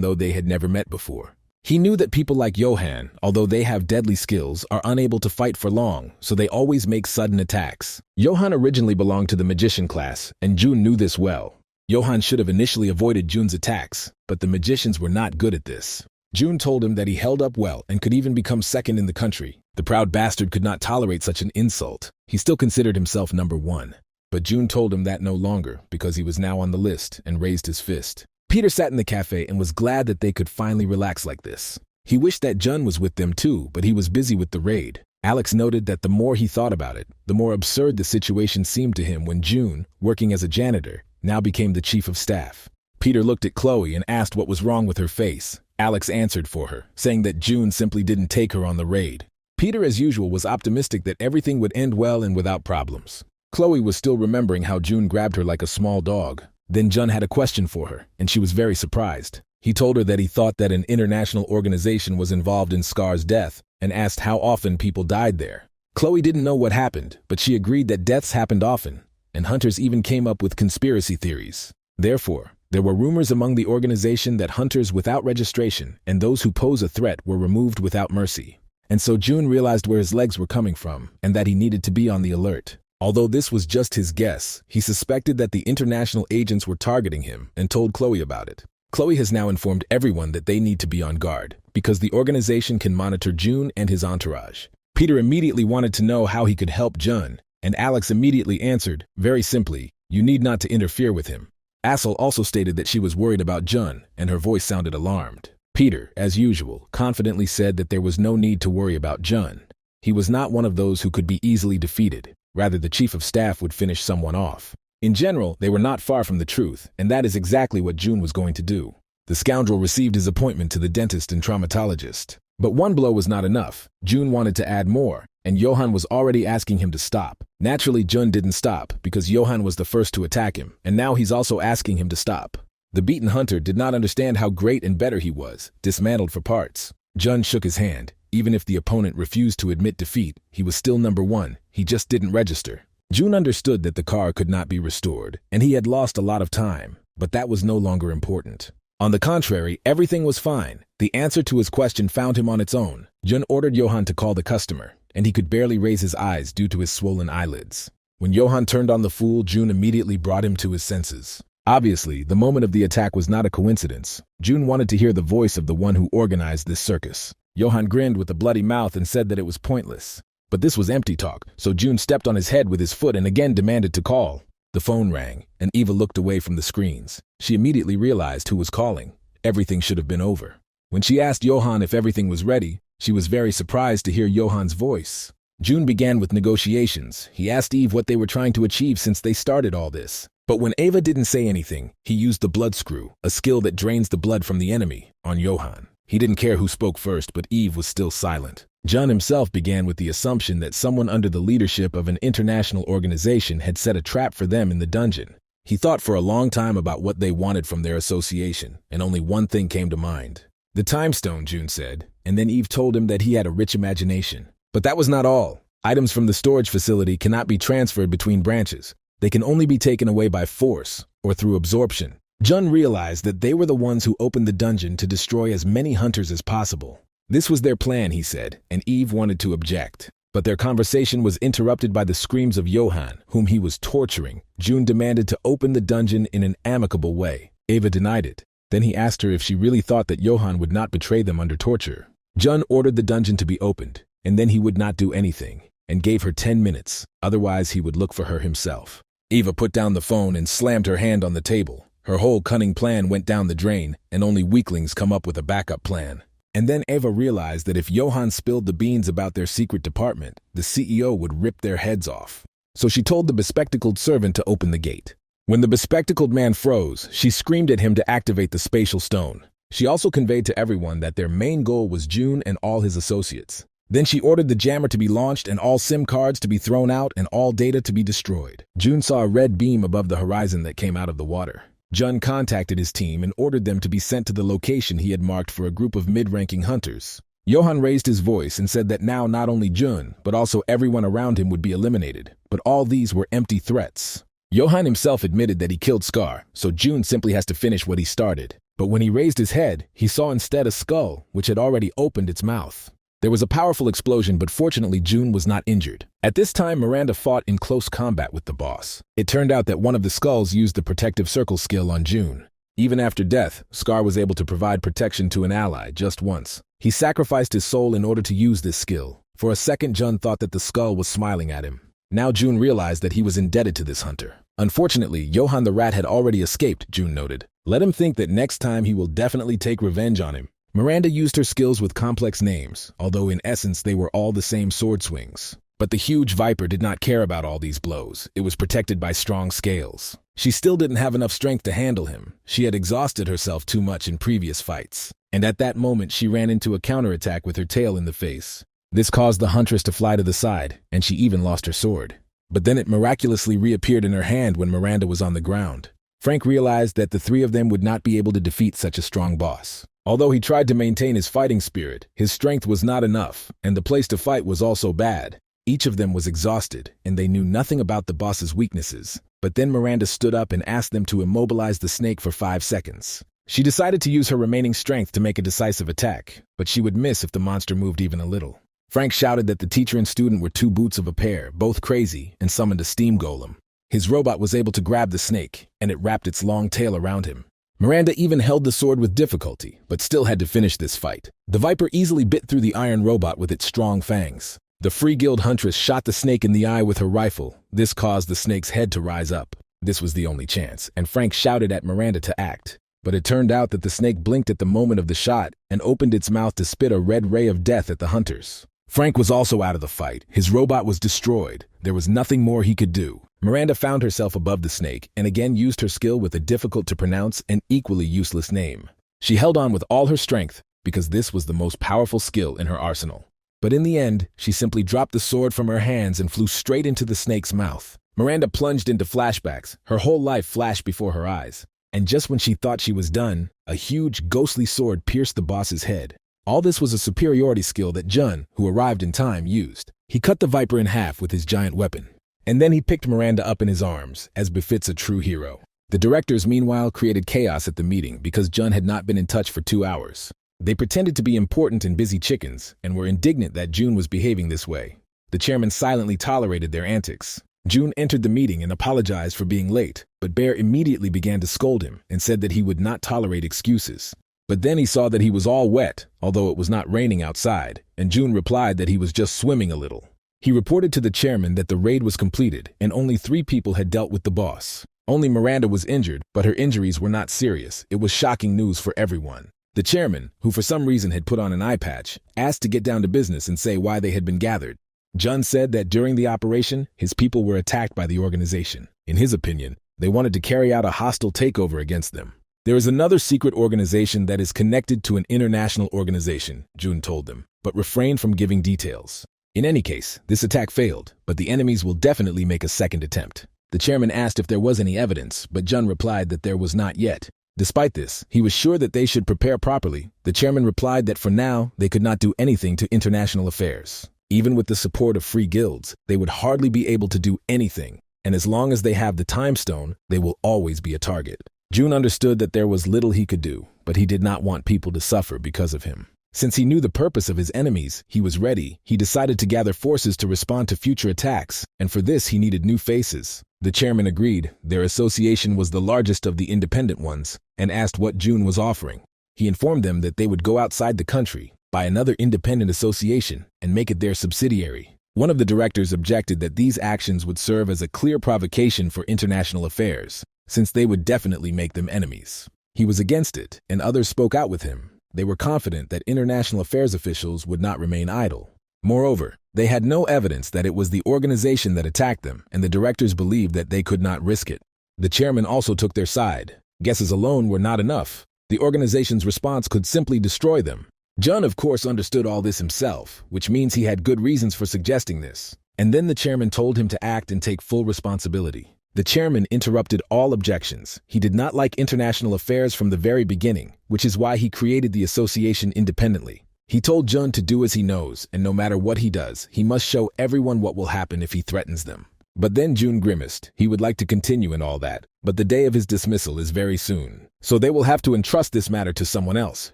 though they had never met before. He knew that people like Johan, although they have deadly skills, are unable to fight for long, so they always make sudden attacks. Johan originally belonged to the magician class, and Jun knew this well. Johan should have initially avoided Jun's attacks, but the magicians were not good at this. Jun told him that he held up well and could even become second in the country. The proud bastard could not tolerate such an insult. He still considered himself number one. But Jun told him that no longer, because he was now on the list, and raised his fist. Peter sat in the cafe and was glad that they could finally relax like this. He wished that Jun was with them too, but he was busy with the raid. Alex noted that the more he thought about it, the more absurd the situation seemed to him when Jun, working as a janitor, now became the chief of staff. Peter looked at Chloe and asked what was wrong with her face. Alex answered for her, saying that Jun simply didn't take her on the raid. Peter, as usual, was optimistic that everything would end well and without problems. Chloe was still remembering how Jun grabbed her like a small dog. Then Jun had a question for her, and she was very surprised. He told her that he thought that an international organization was involved in Scar's death, and asked how often people died there. Chloe didn't know what happened, but she agreed that deaths happened often, and hunters even came up with conspiracy theories. Therefore, there were rumors among the organization that hunters without registration and those who pose a threat were removed without mercy. And so Jun realized where his legs were coming from, and that he needed to be on the alert. Although this was just his guess, he suspected that the international agents were targeting him and told Chloe about it. Chloe has now informed everyone that they need to be on guard, because the organization can monitor Jun and his entourage. Peter immediately wanted to know how he could help Jun, and Alex immediately answered, very simply, you need not to interfere with him. Assel also stated that she was worried about Jun, and her voice sounded alarmed. Peter, as usual, confidently said that there was no need to worry about Jun. He was not one of those who could be easily defeated. Rather, the chief of staff would finish someone off. In general, they were not far from the truth, and that is exactly what Jun was going to do. The scoundrel received his appointment to the dentist and traumatologist. But one blow was not enough. Jun wanted to add more, and Johan was already asking him to stop. Naturally, Jun didn't stop, because Johan was the first to attack him, and now he's also asking him to stop. The beaten hunter did not understand how great and better he was, dismantled for parts. Jun shook his hand. Even if the opponent refused to admit defeat, he was still number one. He just didn't register. Jun understood that the car could not be restored, and he had lost a lot of time, but that was no longer important. On the contrary, everything was fine. The answer to his question found him on its own. Jun ordered Johan to call the customer, and he could barely raise his eyes due to his swollen eyelids. When Johan turned on the fool, Jun immediately brought him to his senses. Obviously, the moment of the attack was not a coincidence. Jun wanted to hear the voice of the one who organized this circus. Johan grinned with a bloody mouth and said that it was pointless. But this was empty talk, so June stepped on his head with his foot and again demanded to call. The phone rang, and Eva looked away from the screens. She immediately realized who was calling. Everything should have been over. When she asked Johan if everything was ready, she was very surprised to hear Johan's voice. June began with negotiations. He asked Eve what they were trying to achieve since they started all this. But when Eva didn't say anything, he used the blood screw, a skill that drains the blood from the enemy, on Johan. He didn't care who spoke first, but Eve was still silent. Jun himself began with the assumption that someone under the leadership of an international organization had set a trap for them in the dungeon. He thought for a long time about what they wanted from their association, and only one thing came to mind. The time stone, June said, and then Eve told him that he had a rich imagination. But that was not all. Items from the storage facility cannot be transferred between branches. They can only be taken away by force, or through absorption. Jun realized that they were the ones who opened the dungeon to destroy as many hunters as possible. This was their plan, he said, and Eve wanted to object. But their conversation was interrupted by the screams of Johan, whom he was torturing. June demanded to open the dungeon in an amicable way. Eva denied it. Then he asked her if she really thought that Johan would not betray them under torture. Jun ordered the dungeon to be opened, and then he would not do anything, and gave her 10 minutes, otherwise he would look for her himself. Eva put down the phone and slammed her hand on the table. Her whole cunning plan went down the drain, and only weaklings come up with a backup plan. And then Eva realized that if Johan spilled the beans about their secret department, the CEO would rip their heads off. So she told the bespectacled servant to open the gate. When the bespectacled man froze, she screamed at him to activate the spatial stone. She also conveyed to everyone that their main goal was June and all his associates. Then she ordered the jammer to be launched and all SIM cards to be thrown out and all data to be destroyed. June saw a red beam above the horizon that came out of the water. Jun contacted his team and ordered them to be sent to the location he had marked for a group of mid-ranking hunters. Johan raised his voice and said that now not only Jun, but also everyone around him would be eliminated. But all these were empty threats. Johan himself admitted that he killed Scar, so June simply has to finish what he started. But when he raised his head, he saw instead a skull, which had already opened its mouth. There was a powerful explosion, but fortunately June was not injured. At this time, Miranda fought in close combat with the boss. It turned out that one of the skulls used the protective circle skill on June. Even after death, Scar was able to provide protection to an ally just once. He sacrificed his soul in order to use this skill. For a second, Jun thought that the skull was smiling at him. Now June realized that he was indebted to this hunter. Unfortunately, Johan the Rat had already escaped, June noted. Let him think that next time he will definitely take revenge on him. Miranda used her skills with complex names, although in essence they were all the same sword swings. But the huge viper did not care about all these blows. It was protected by strong scales. She still didn't have enough strength to handle him. She had exhausted herself too much in previous fights. And at that moment she ran into a counterattack with her tail in the face. This caused the huntress to fly to the side, and she even lost her sword. But then it miraculously reappeared in her hand when Miranda was on the ground. Frank realized that the three of them would not be able to defeat such a strong boss. Although he tried to maintain his fighting spirit, his strength was not enough, and the place to fight was also bad. Each of them was exhausted, and they knew nothing about the boss's weaknesses. But then Miranda stood up and asked them to immobilize the snake for 5 seconds. She decided to use her remaining strength to make a decisive attack, but she would miss if the monster moved even a little. Frank shouted that the teacher and student were two boots of a pair, both crazy, and summoned a steam golem. His robot was able to grab the snake, and it wrapped its long tail around him. Miranda even held the sword with difficulty, but still had to finish this fight. The viper easily bit through the iron robot with its strong fangs. The Free Guild huntress shot the snake in the eye with her rifle. This caused the snake's head to rise up. This was the only chance, and Frank shouted at Miranda to act. But it turned out that the snake blinked at the moment of the shot and opened its mouth to spit a red ray of death at the hunters. Frank was also out of the fight. His robot was destroyed. There was nothing more he could do. Miranda found herself above the snake and again used her skill with a difficult-to-pronounce and equally useless name. She held on with all her strength because this was the most powerful skill in her arsenal. But in the end, she simply dropped the sword from her hands and flew straight into the snake's mouth. Miranda plunged into flashbacks. Her whole life flashed before her eyes. And just when she thought she was done, a huge, ghostly sword pierced the boss's head. All this was a superiority skill that Jun, who arrived in time, used. He cut the viper in half with his giant weapon. And then he picked Miranda up in his arms, as befits a true hero. The directors, meanwhile, created chaos at the meeting because Jun had not been in touch for 2 hours. They pretended to be important and busy chickens, and were indignant that June was behaving this way. The chairman silently tolerated their antics. June entered the meeting and apologized for being late, but Bear immediately began to scold him and said that he would not tolerate excuses. But then he saw that he was all wet, although it was not raining outside, and June replied that he was just swimming a little. He reported to the chairman that the raid was completed and only 3 people had dealt with the boss. Only Miranda was injured, but her injuries were not serious. It was shocking news for everyone. The chairman, who for some reason had put on an eye patch, asked to get down to business and say why they had been gathered. Jun said that during the operation, his people were attacked by the organization. In his opinion, they wanted to carry out a hostile takeover against them. There is another secret organization that is connected to an international organization, Jun told them, but refrained from giving details. In any case, this attack failed, but the enemies will definitely make a second attempt. The chairman asked if there was any evidence, but Jun replied that there was not yet. Despite this, he was sure that they should prepare properly. The chairman replied that for now, they could not do anything to international affairs. Even with the support of free guilds, they would hardly be able to do anything, and as long as they have the time stone, they will always be a target. Jun understood that there was little he could do, but he did not want people to suffer because of him. Since he knew the purpose of his enemies, he was ready. He decided to gather forces to respond to future attacks, and for this he needed new faces. The chairman agreed. Their association was the largest of the independent ones, and asked what Jun was offering. He informed them that they would go outside the country, buy another independent association, and make it their subsidiary. One of the directors objected that these actions would serve as a clear provocation for international affairs, since they would definitely make them enemies. He was against it, and others spoke out with him. They were confident that international affairs officials would not remain idle. Moreover, they had no evidence that it was the organization that attacked them, and the directors believed that they could not risk it. The chairman also took their side. Guesses alone were not enough. The organization's response could simply destroy them. Jun, of course, understood all this himself, which means he had good reasons for suggesting this. And then the chairman told him to act and take full responsibility. The chairman interrupted all objections. He did not like international affairs from the very beginning, which is why he created the association independently. He told Jun to do as he knows, and no matter what he does, he must show everyone what will happen if he threatens them. But then Jun grimaced. He would like to continue and all that, but the day of his dismissal is very soon. So they will have to entrust this matter to someone else,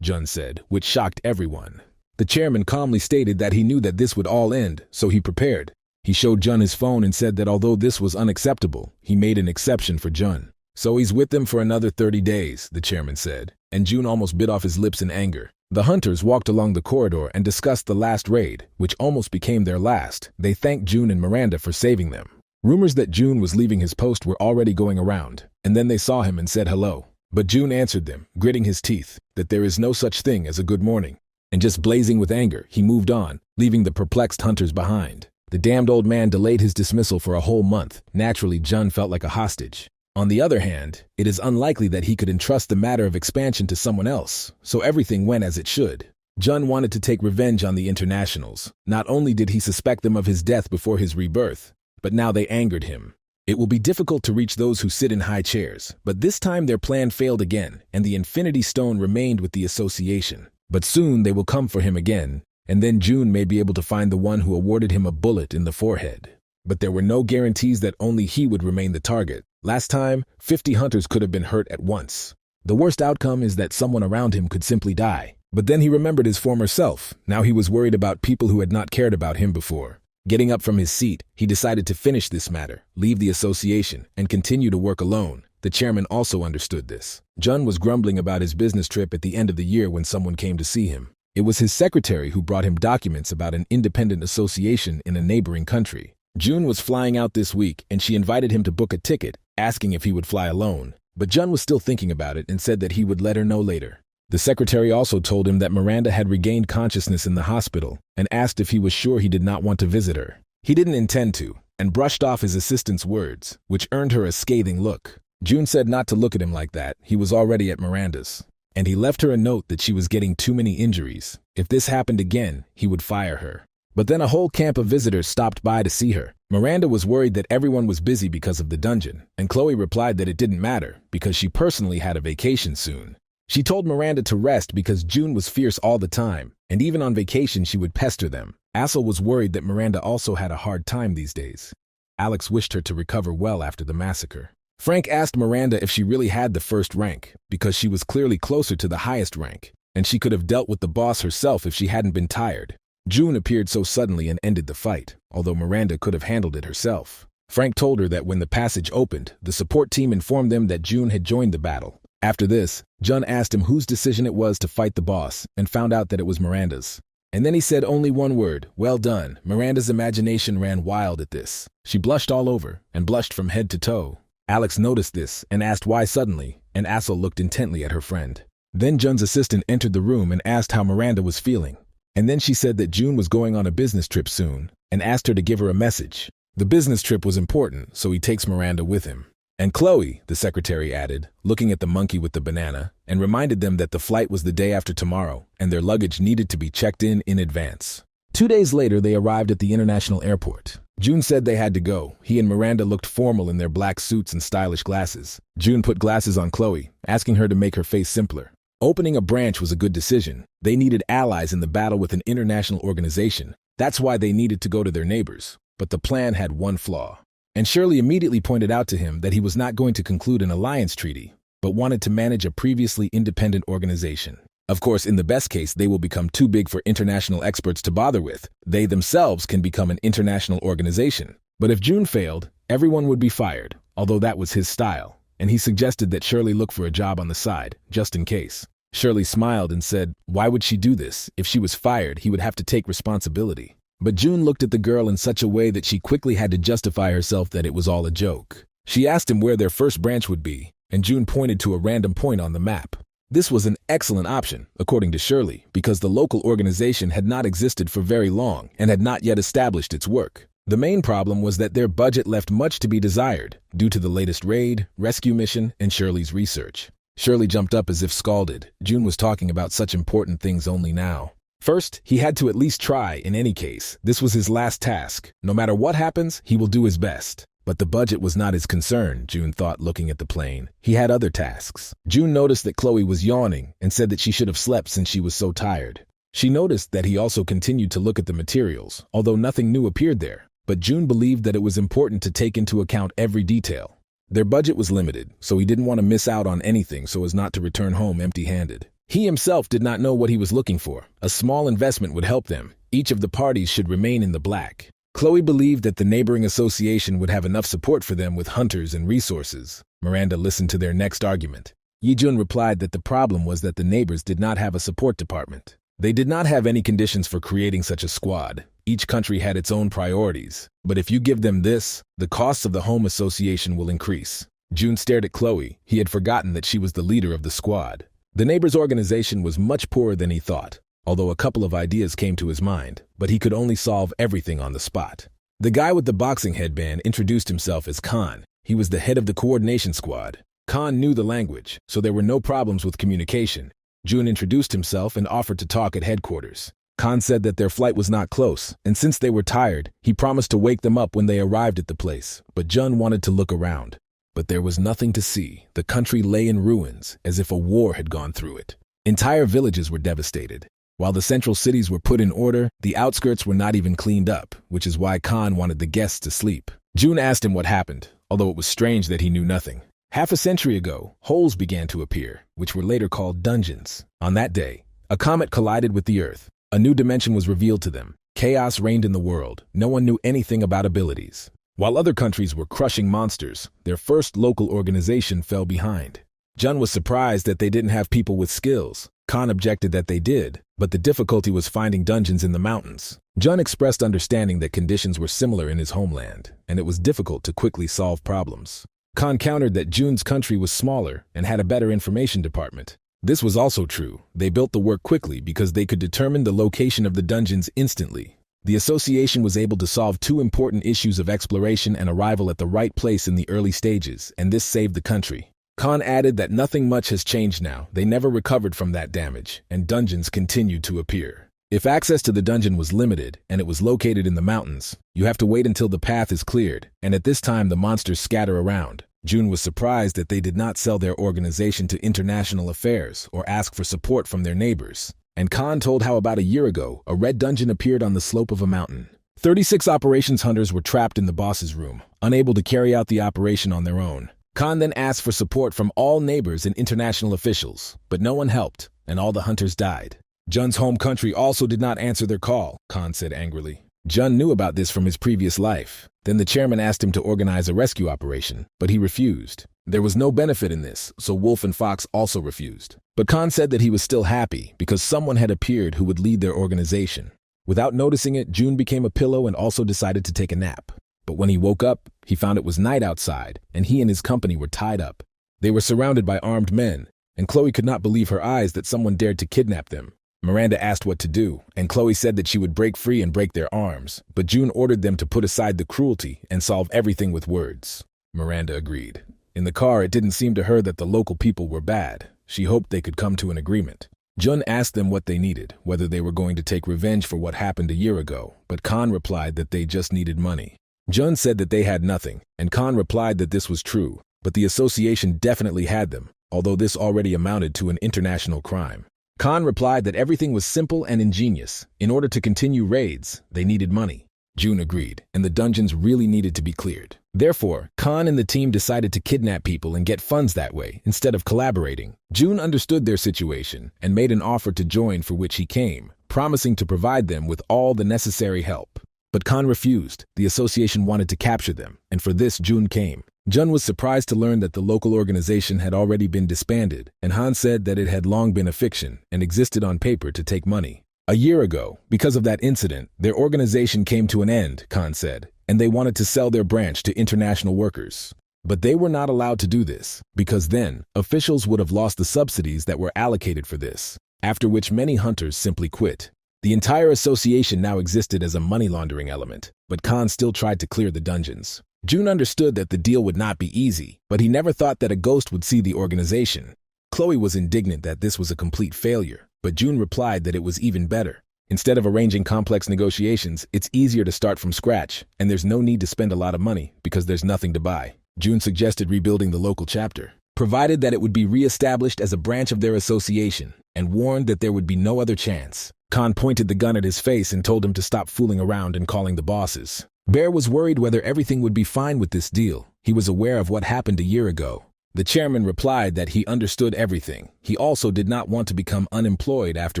Jun said, which shocked everyone. The chairman calmly stated that he knew that this would all end, so he prepared. He showed Jun his phone and said that although this was unacceptable, he made an exception for Jun. So he's with them for another 30 days, the chairman said, and Jun almost bit off his lips in anger. The hunters walked along the corridor and discussed the last raid, which almost became their last. They thanked Jun and Miranda for saving them. Rumors that Jun was leaving his post were already going around, and then they saw him and said hello. But Jun answered them, gritting his teeth, that there is no such thing as a good morning. And just blazing with anger, he moved on, leaving the perplexed hunters behind. The damned old man delayed his dismissal for a whole month. Naturally, Jun felt like a hostage. On the other hand, it is unlikely that he could entrust the matter of expansion to someone else, so everything went as it should. Jun wanted to take revenge on the internationals. Not only did he suspect them of his death before his rebirth, but now they angered him. It will be difficult to reach those who sit in high chairs, but this time their plan failed again, and the Infinity Stone remained with the association. But soon they will come for him again, and then Jun may be able to find the one who awarded him a bullet in the forehead. But there were no guarantees that only he would remain the target. Last time, 50 hunters could have been hurt at once. The worst outcome is that someone around him could simply die. But then he remembered his former self. Now he was worried about people who had not cared about him before. Getting up from his seat, he decided to finish this matter, leave the association, and continue to work alone. The chairman also understood this. Jun was grumbling about his business trip at the end of the year when someone came to see him. It was his secretary who brought him documents about an independent association in a neighboring country. Jun was flying out this week, and she invited him to book a ticket, asking if he would fly alone. But Jun was still thinking about it and said that he would let her know later. The secretary also told him that Miranda had regained consciousness in the hospital and asked if he was sure he did not want to visit her. He didn't intend to, and brushed off his assistant's words, which earned her a scathing look. Jun said not to look at him like that. He was already at Miranda's. And he left her a note that she was getting too many injuries. If this happened again, he would fire her. But then a whole camp of visitors stopped by to see her. Miranda was worried that everyone was busy because of the dungeon, and Chloe replied that it didn't matter because she personally had a vacation soon. She told Miranda to rest because Jun was fierce all the time, and even on vacation she would pester them. Assel was worried that Miranda also had a hard time these days. Alex wished her to recover well after the massacre. Frank asked Miranda if she really had the first rank, because she was clearly closer to the highest rank, and she could have dealt with the boss herself if she hadn't been tired. Jun appeared so suddenly and ended the fight, although Miranda could have handled it herself. Frank told her that when the passage opened, the support team informed them that Jun had joined the battle. After this, Jun asked him whose decision it was to fight the boss, and found out that it was Miranda's. And then he said only one word, "Well done." Miranda's imagination ran wild at this. She blushed all over, and blushed from head to toe. Alex noticed this and asked why suddenly, and Assel looked intently at her friend. Then Jun's assistant entered the room and asked how Miranda was feeling. And then she said that June was going on a business trip soon, and asked her to give her a message. The business trip was important, so he takes Miranda with him. And Chloe, the secretary added, looking at the monkey with the banana, and reminded them that the flight was the day after tomorrow, and their luggage needed to be checked in advance. 2 days later, they arrived at the international airport. June said they had to go. He and Miranda looked formal in their black suits and stylish glasses. June put glasses on Chloe, asking her to make her face simpler. Opening a branch was a good decision. They needed allies in the battle with an international organization. That's why they needed to go to their neighbors. But the plan had one flaw. And Shirley immediately pointed out to him that he was not going to conclude an alliance treaty, but wanted to manage a previously independent organization. Of course, in the best case, they will become too big for international experts to bother with. They themselves can become an international organization. But if June failed, everyone would be fired, although that was his style. And he suggested that Shirley look for a job on the side, just in case. Shirley smiled and said, why would she do this? If she was fired, he would have to take responsibility. But June looked at the girl in such a way that she quickly had to justify herself that it was all a joke. She asked him where their first branch would be, and June pointed to a random point on the map. This was an excellent option, according to Shirley, because the local organization had not existed for very long and had not yet established its work. The main problem was that their budget left much to be desired, due to the latest raid, rescue mission, and Shirley's research. Shirley jumped up as if scalded. June was talking about such important things only now. First, he had to at least try in any case. This was his last task. No matter what happens, he will do his best. But the budget was not his concern, June thought, looking at the plane. He had other tasks. June noticed that Chloe was yawning and said that she should have slept since she was so tired. She noticed that he also continued to look at the materials, although nothing new appeared there. But June believed that it was important to take into account every detail. Their budget was limited, so he didn't want to miss out on anything so as not to return home empty-handed. He himself did not know what he was looking for. A small investment would help them. Each of the parties should remain in the black. Chloe believed that the neighboring association would have enough support for them with hunters and resources. Miranda listened to their next argument. Yijun replied that the problem was that the neighbors did not have a support department. They did not have any conditions for creating such a squad. Each country had its own priorities. But if you give them this, the costs of the home association will increase. June stared at Chloe. He had forgotten that she was the leader of the squad. The neighbors' organization was much poorer than he thought, although a couple of ideas came to his mind, but he could only solve everything on the spot. The guy with the boxing headband introduced himself as Khan. He was the head of the coordination squad. Khan knew the language, so there were no problems with communication. June introduced himself and offered to talk at headquarters. Khan said that their flight was not close, and since they were tired, he promised to wake them up when they arrived at the place, but Jun wanted to look around. But there was nothing to see. The country lay in ruins, as if a war had gone through it. Entire villages were devastated. While the central cities were put in order, the outskirts were not even cleaned up, which is why Khan wanted the guests to sleep. June asked him what happened, although it was strange that he knew nothing. Half a century ago, holes began to appear, which were later called dungeons. On that day, a comet collided with the Earth. A new dimension was revealed to them. Chaos reigned in the world. No one knew anything about abilities. While other countries were crushing monsters, their first local organization fell behind. Jun was surprised that they didn't have people with skills. Khan objected that they did, but the difficulty was finding dungeons in the mountains. Jun expressed understanding that conditions were similar in his homeland, and it was difficult to quickly solve problems. Khan countered that Jun's country was smaller and had a better information department. This was also true. They built the work quickly because they could determine the location of the dungeons instantly. The association was able to solve two important issues of exploration and arrival at the right place in the early stages, and this saved the country. Khan added that nothing much has changed now. They never recovered from that damage, and dungeons continued to appear. If access to the dungeon was limited, and it was located in the mountains, you have to wait until the path is cleared, and at this time the monsters scatter around. June was surprised that they did not sell their organization to international affairs or ask for support from their neighbors. And Khan told how about a year ago, a red dungeon appeared on the slope of a mountain. 36 operations hunters were trapped in the boss's room, unable to carry out the operation on their own. Khan then asked for support from all neighbors and international officials, but no one helped, and all the hunters died. Jun's home country also did not answer their call, Khan said angrily. Jun knew about this from his previous life. Then the chairman asked him to organize a rescue operation, but he refused. There was no benefit in this, so Wolf and Fox also refused. But Khan said that he was still happy because someone had appeared who would lead their organization. Without noticing it, June became a pillow and also decided to take a nap. But when he woke up, he found it was night outside, and he and his company were tied up. They were surrounded by armed men, and Chloe could not believe her eyes that someone dared to kidnap them. Miranda asked what to do, and Chloe said that she would break free and break their arms, but June ordered them to put aside the cruelty and solve everything with words. Miranda agreed. In the car, it didn't seem to her that the local people were bad. She hoped they could come to an agreement. Jun asked them what they needed, whether they were going to take revenge for what happened a year ago, but Khan replied that they just needed money. Jun said that they had nothing, and Khan replied that this was true, but the association definitely had them, although this already amounted to an international crime. Khan replied that everything was simple and ingenious. In order to continue raids, they needed money. June agreed, and the dungeons really needed to be cleared. Therefore, Khan and the team decided to kidnap people and get funds that way, instead of collaborating. June understood their situation and made an offer to join, for which he came, promising to provide them with all the necessary help. But Khan refused. The association wanted to capture them, and for this June came. Jun was surprised to learn that the local organization had already been disbanded, and Han said that it had long been a fiction and existed on paper to take money. A year ago, because of that incident, their organization came to an end, Khan said, and they wanted to sell their branch to international workers. But they were not allowed to do this, because then, officials would have lost the subsidies that were allocated for this, after which many hunters simply quit. The entire association now existed as a money laundering element, but Khan still tried to clear the dungeons. June understood that the deal would not be easy, but he never thought that a ghost would see the organization. Chloe was indignant that this was a complete failure, but June replied that it was even better. Instead of arranging complex negotiations, it's easier to start from scratch, and there's no need to spend a lot of money because there's nothing to buy. June suggested rebuilding the local chapter, provided that it would be re-established as a branch of their association, and warned that there would be no other chance. Khan pointed the gun at his face and told him to stop fooling around and calling the bosses. Bear was worried whether everything would be fine with this deal. He was aware of what happened a year ago. The chairman replied that he understood everything. He also did not want to become unemployed after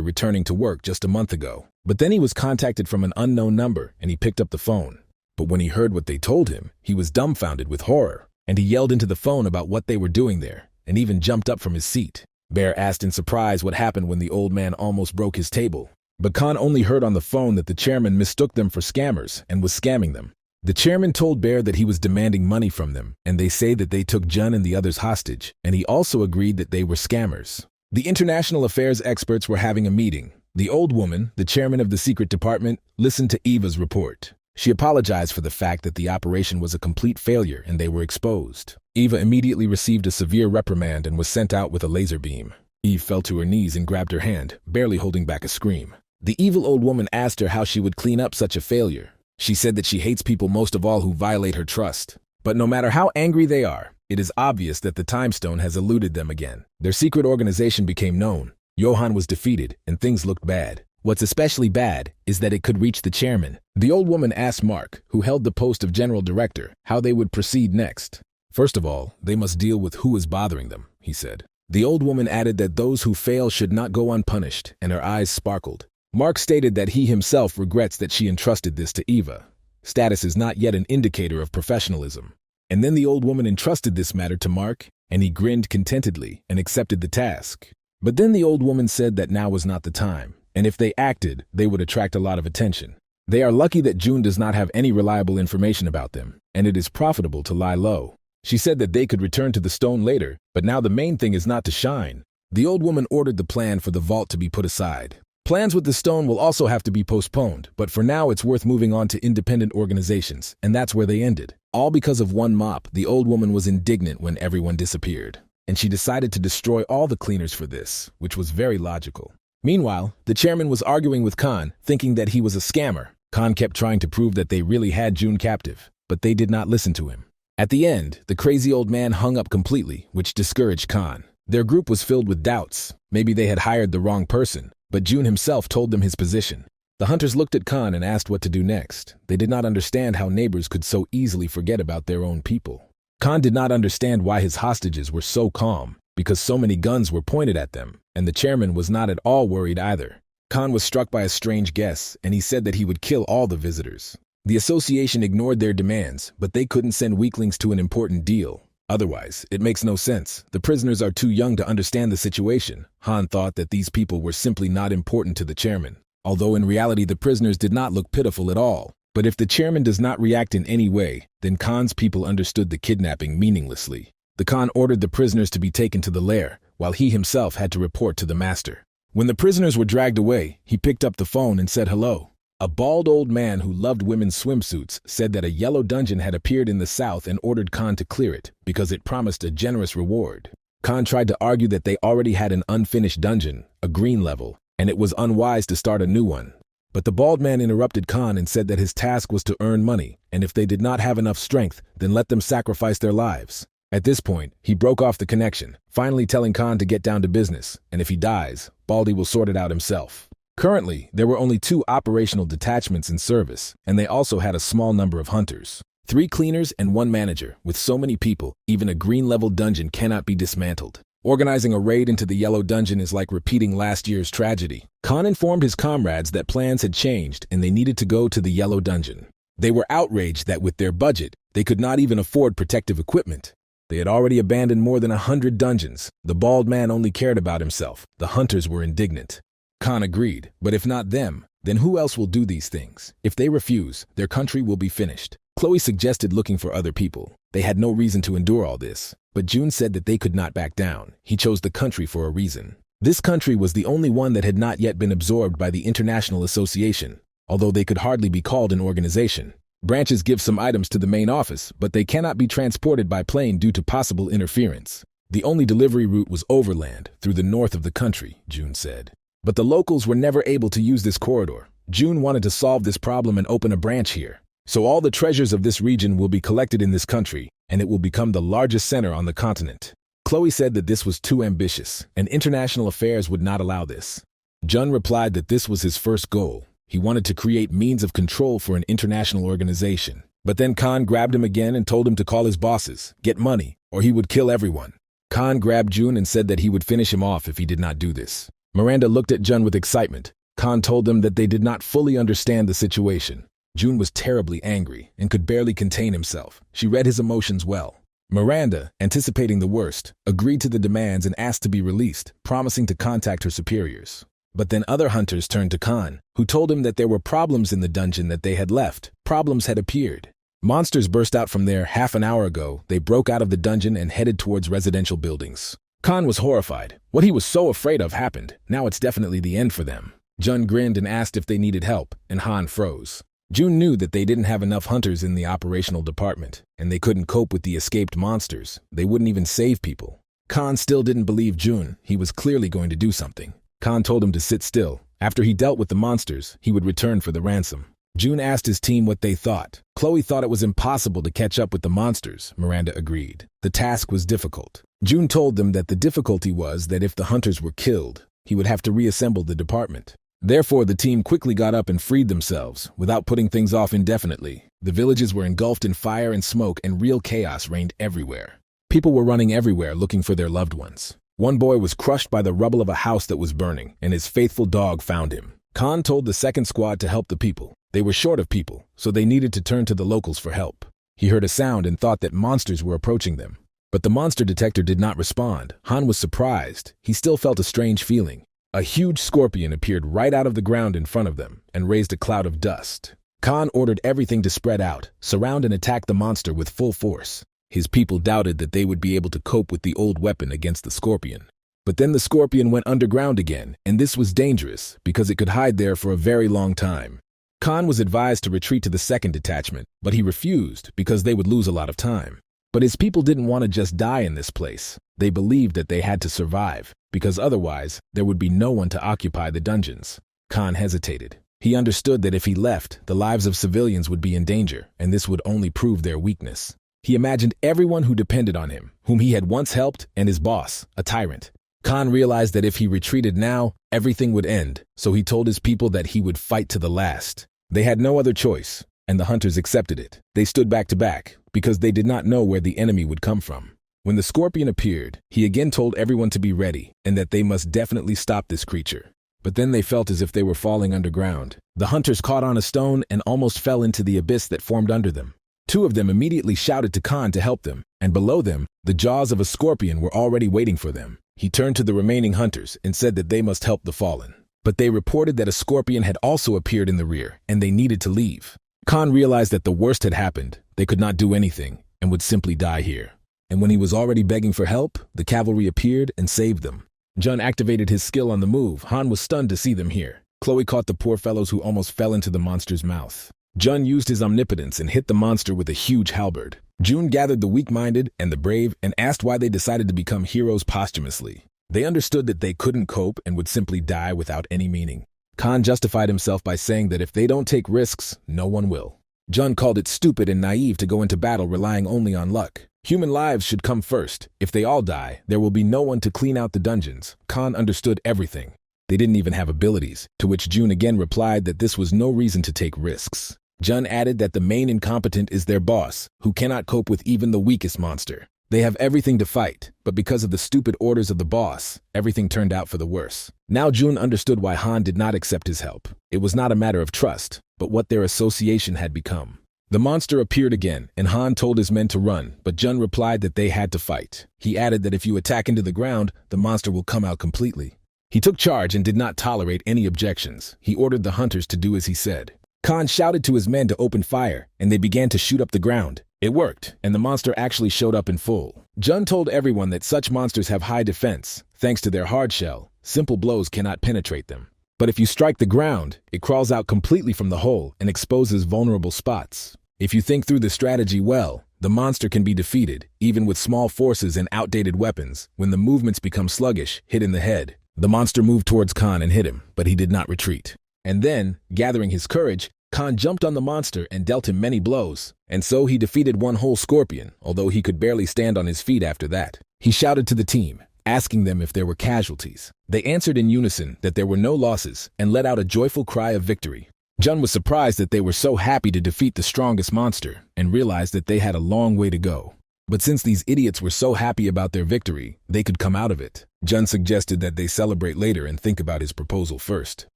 returning to work just a month ago. But then he was contacted from an unknown number, and he picked up the phone. But when he heard what they told him, he was dumbfounded with horror, and he yelled into the phone about what they were doing there, and even jumped up from his seat. Bear asked in surprise what happened when the old man almost broke his table. But Khan only heard on the phone that the chairman mistook them for scammers and was scamming them. The chairman told Bear that he was demanding money from them, and they say that they took Jun and the others hostage, and he also agreed that they were scammers. The international affairs experts were having a meeting. The old woman, the chairman of the secret department, listened to Eva's report. She apologized for the fact that the operation was a complete failure and they were exposed. Eva immediately received a severe reprimand and was sent out with a laser beam. Eve fell to her knees and grabbed her hand, barely holding back a scream. The evil old woman asked her how she would clean up such a failure. She said that she hates people most of all who violate her trust. But no matter how angry they are, it is obvious that the time stone has eluded them again. Their secret organization became known. Johan was defeated, and things looked bad. What's especially bad is that it could reach the chairman. The old woman asked Mark, who held the post of general director, how they would proceed next. First of all, they must deal with who is bothering them, he said. The old woman added that those who fail should not go unpunished, and her eyes sparkled. Mark stated that he himself regrets that she entrusted this to Eva. Status is not yet an indicator of professionalism. And then the old woman entrusted this matter to Mark, and he grinned contentedly and accepted the task. But then the old woman said that now was not the time, and if they acted, they would attract a lot of attention. They are lucky that June does not have any reliable information about them, and it is profitable to lie low. She said that they could return to the stone later, but now the main thing is not to shine. The old woman ordered the plan for the vault to be put aside. Plans with the stone will also have to be postponed, but for now it's worth moving on to independent organizations, and that's where they ended. All because of one mop. The old woman was indignant when everyone disappeared, and she decided to destroy all the cleaners for this, which was very logical. Meanwhile, the chairman was arguing with Khan, thinking that he was a scammer. Khan kept trying to prove that they really had June captive, but they did not listen to him. At the end, the crazy old man hung up completely, which discouraged Khan. Their group was filled with doubts. Maybe they had hired the wrong person. But June himself told them his position. The hunters looked at Khan and asked what to do next. They did not understand how neighbors could so easily forget about their own people. Khan did not understand why his hostages were so calm, because so many guns were pointed at them, and the chairman was not at all worried either. Khan was struck by a strange guess, and he said that he would kill all the visitors. The association ignored their demands, but they couldn't send weaklings to an important deal. Otherwise, it makes no sense. The prisoners are too young to understand the situation. Han thought that these people were simply not important to the chairman, although in reality the prisoners did not look pitiful at all. But if the chairman does not react in any way, then Khan's people understood the kidnapping meaninglessly. The Khan ordered the prisoners to be taken to the lair, while he himself had to report to the master. When the prisoners were dragged away, he picked up the phone and said hello. A bald old man who loved women's swimsuits said that a yellow dungeon had appeared in the south and ordered Khan to clear it because it promised a generous reward. Khan tried to argue that they already had an unfinished dungeon, a green level, and it was unwise to start a new one. But the bald man interrupted Khan and said that his task was to earn money, and if they did not have enough strength, then let them sacrifice their lives. At this point, he broke off the connection, finally telling Khan to get down to business, and if he dies, Baldy will sort it out himself. Currently, there were only 2 operational detachments in service, and they also had a small number of hunters. 3 cleaners and 1 manager. With so many people, even a green-level dungeon cannot be dismantled. Organizing a raid into the yellow dungeon is like repeating last year's tragedy. Khan informed his comrades that plans had changed and they needed to go to the yellow dungeon. They were outraged that with their budget, they could not even afford protective equipment. They had already abandoned more than 100 dungeons. The bald man only cared about himself. The hunters were indignant. Khan agreed, but if not them, then who else will do these things? If they refuse, their country will be finished. Chloe suggested looking for other people. They had no reason to endure all this, but June said that they could not back down. He chose the country for a reason. This country was the only one that had not yet been absorbed by the International Association, although they could hardly be called an organization. Branches give some items to the main office, but they cannot be transported by plane due to possible interference. The only delivery route was overland, through the north of the country, June said. But the locals were never able to use this corridor. June wanted to solve this problem and open a branch here. So all the treasures of this region will be collected in this country, and it will become the largest center on the continent. Chloe said that this was too ambitious, and international affairs would not allow this. Jun replied that this was his first goal. He wanted to create means of control for an international organization. But then Khan grabbed him again and told him to call his bosses, get money, or he would kill everyone. Khan grabbed Jun and said that he would finish him off if he did not do this. Miranda looked at Jun with excitement. Khan told them that they did not fully understand the situation. June was terribly angry and could barely contain himself. She read his emotions well. Miranda, anticipating the worst, agreed to the demands and asked to be released, promising to contact her superiors. But then other hunters turned to Khan, who told him that there were problems in the dungeon that they had left. Problems had appeared. Monsters burst out from there half an hour ago. They broke out of the dungeon and headed towards residential buildings. Khan was horrified. What he was so afraid of happened. Now it's definitely the end for them. Jun grinned and asked if they needed help, and Han froze. June knew that they didn't have enough hunters in the operational department, and they couldn't cope with the escaped monsters. They wouldn't even save people. Khan still didn't believe June. He was clearly going to do something. Khan told him to sit still. After he dealt with the monsters, he would return for the ransom. June asked his team what they thought. Chloe thought it was impossible to catch up with the monsters. Miranda agreed. The task was difficult. June told them that the difficulty was that if the hunters were killed, he would have to reassemble the department. Therefore, the team quickly got up and freed themselves, without putting things off indefinitely. The villages were engulfed in fire and smoke, and real chaos reigned everywhere. People were running everywhere looking for their loved ones. One boy was crushed by the rubble of a house that was burning, and his faithful dog found him. Khan told the second squad to help the people. They were short of people, so they needed to turn to the locals for help. He heard a sound and thought that monsters were approaching them. But the monster detector did not respond. Han was surprised. He still felt a strange feeling. A huge scorpion appeared right out of the ground in front of them and raised a cloud of dust. Khan ordered everything to spread out, surround and attack the monster with full force. His people doubted that they would be able to cope with the old weapon against the scorpion. But then the scorpion went underground again, and this was dangerous because it could hide there for a very long time. Khan was advised to retreat to the second detachment, but he refused because they would lose a lot of time. But his people didn't want to just die in this place. They believed that they had to survive, because otherwise there would be no one to occupy the dungeons. Khan hesitated. He understood that if he left, the lives of civilians would be in danger, and this would only prove their weakness. He imagined everyone who depended on him, whom he had once helped, and his boss, a tyrant. Khan realized that if he retreated now, everything would end, so he told his people that he would fight to the last. They had no other choice, and the hunters accepted it. They stood back to back, because they did not know where the enemy would come from. When the scorpion appeared, he again told everyone to be ready, and that they must definitely stop this creature. but then they felt as if they were falling underground. The hunters caught on a stone and almost fell into the abyss that formed under them. Two of them immediately shouted to Khan to help them, and below them, the jaws of a scorpion were already waiting for them. He turned to the remaining hunters and said that they must help the fallen. But they reported that a scorpion had also appeared in the rear, and they needed to leave. Khan realized that the worst had happened. They could not do anything, and would simply die here. And when he was already begging for help, the cavalry appeared and saved them. Jun activated his skill on the move. Han was stunned to see them here. Chloe caught the poor fellows who almost fell into the monster's mouth. Jun used his omnipotence and hit the monster with a huge halberd. Jun gathered the weak-minded and the brave and asked why they decided to become heroes posthumously. They understood that they couldn't cope and would simply die without any meaning. Khan justified himself by saying that if they don't take risks, no one will. Jun called it stupid and naive to go into battle relying only on luck. Human lives should come first. If they all die, there will be no one to clean out the dungeons. Khan understood everything. They didn't even have abilities, to which Jun again replied that this was no reason to take risks. Jun added that the main incompetent is their boss, who cannot cope with even the weakest monster. They have everything to fight, but because of the stupid orders of the boss, everything turned out for the worse. Now Jun understood why Han did not accept his help. It was not a matter of trust, but what their association had become. The monster appeared again, and Han told his men to run, but Jun replied that they had to fight. He added that if you attack into the ground, the monster will come out completely. He took charge and did not tolerate any objections. He ordered the hunters to do as he said. Khan shouted to his men to open fire, and they began to shoot up the ground. It worked, and the monster actually showed up in full. Jun told everyone that such monsters have high defense. Thanks to their hard shell, simple blows cannot penetrate them. But if you strike the ground, it crawls out completely from the hole and exposes vulnerable spots. If you think through the strategy well, the monster can be defeated, even with small forces and outdated weapons. When the movements become sluggish, hit in the head. The monster moved towards Khan and hit him, but he did not retreat. And then, gathering his courage, Khan jumped on the monster and dealt him many blows, and so he defeated one whole scorpion, although he could barely stand on his feet after that. He shouted to the team, asking them if there were casualties. They answered in unison that there were no losses and let out a joyful cry of victory. Jun was surprised that they were so happy to defeat the strongest monster and realized that they had a long way to go. But since these idiots were so happy about their victory, they could come out of it. Jun suggested that they celebrate later and think about his proposal first.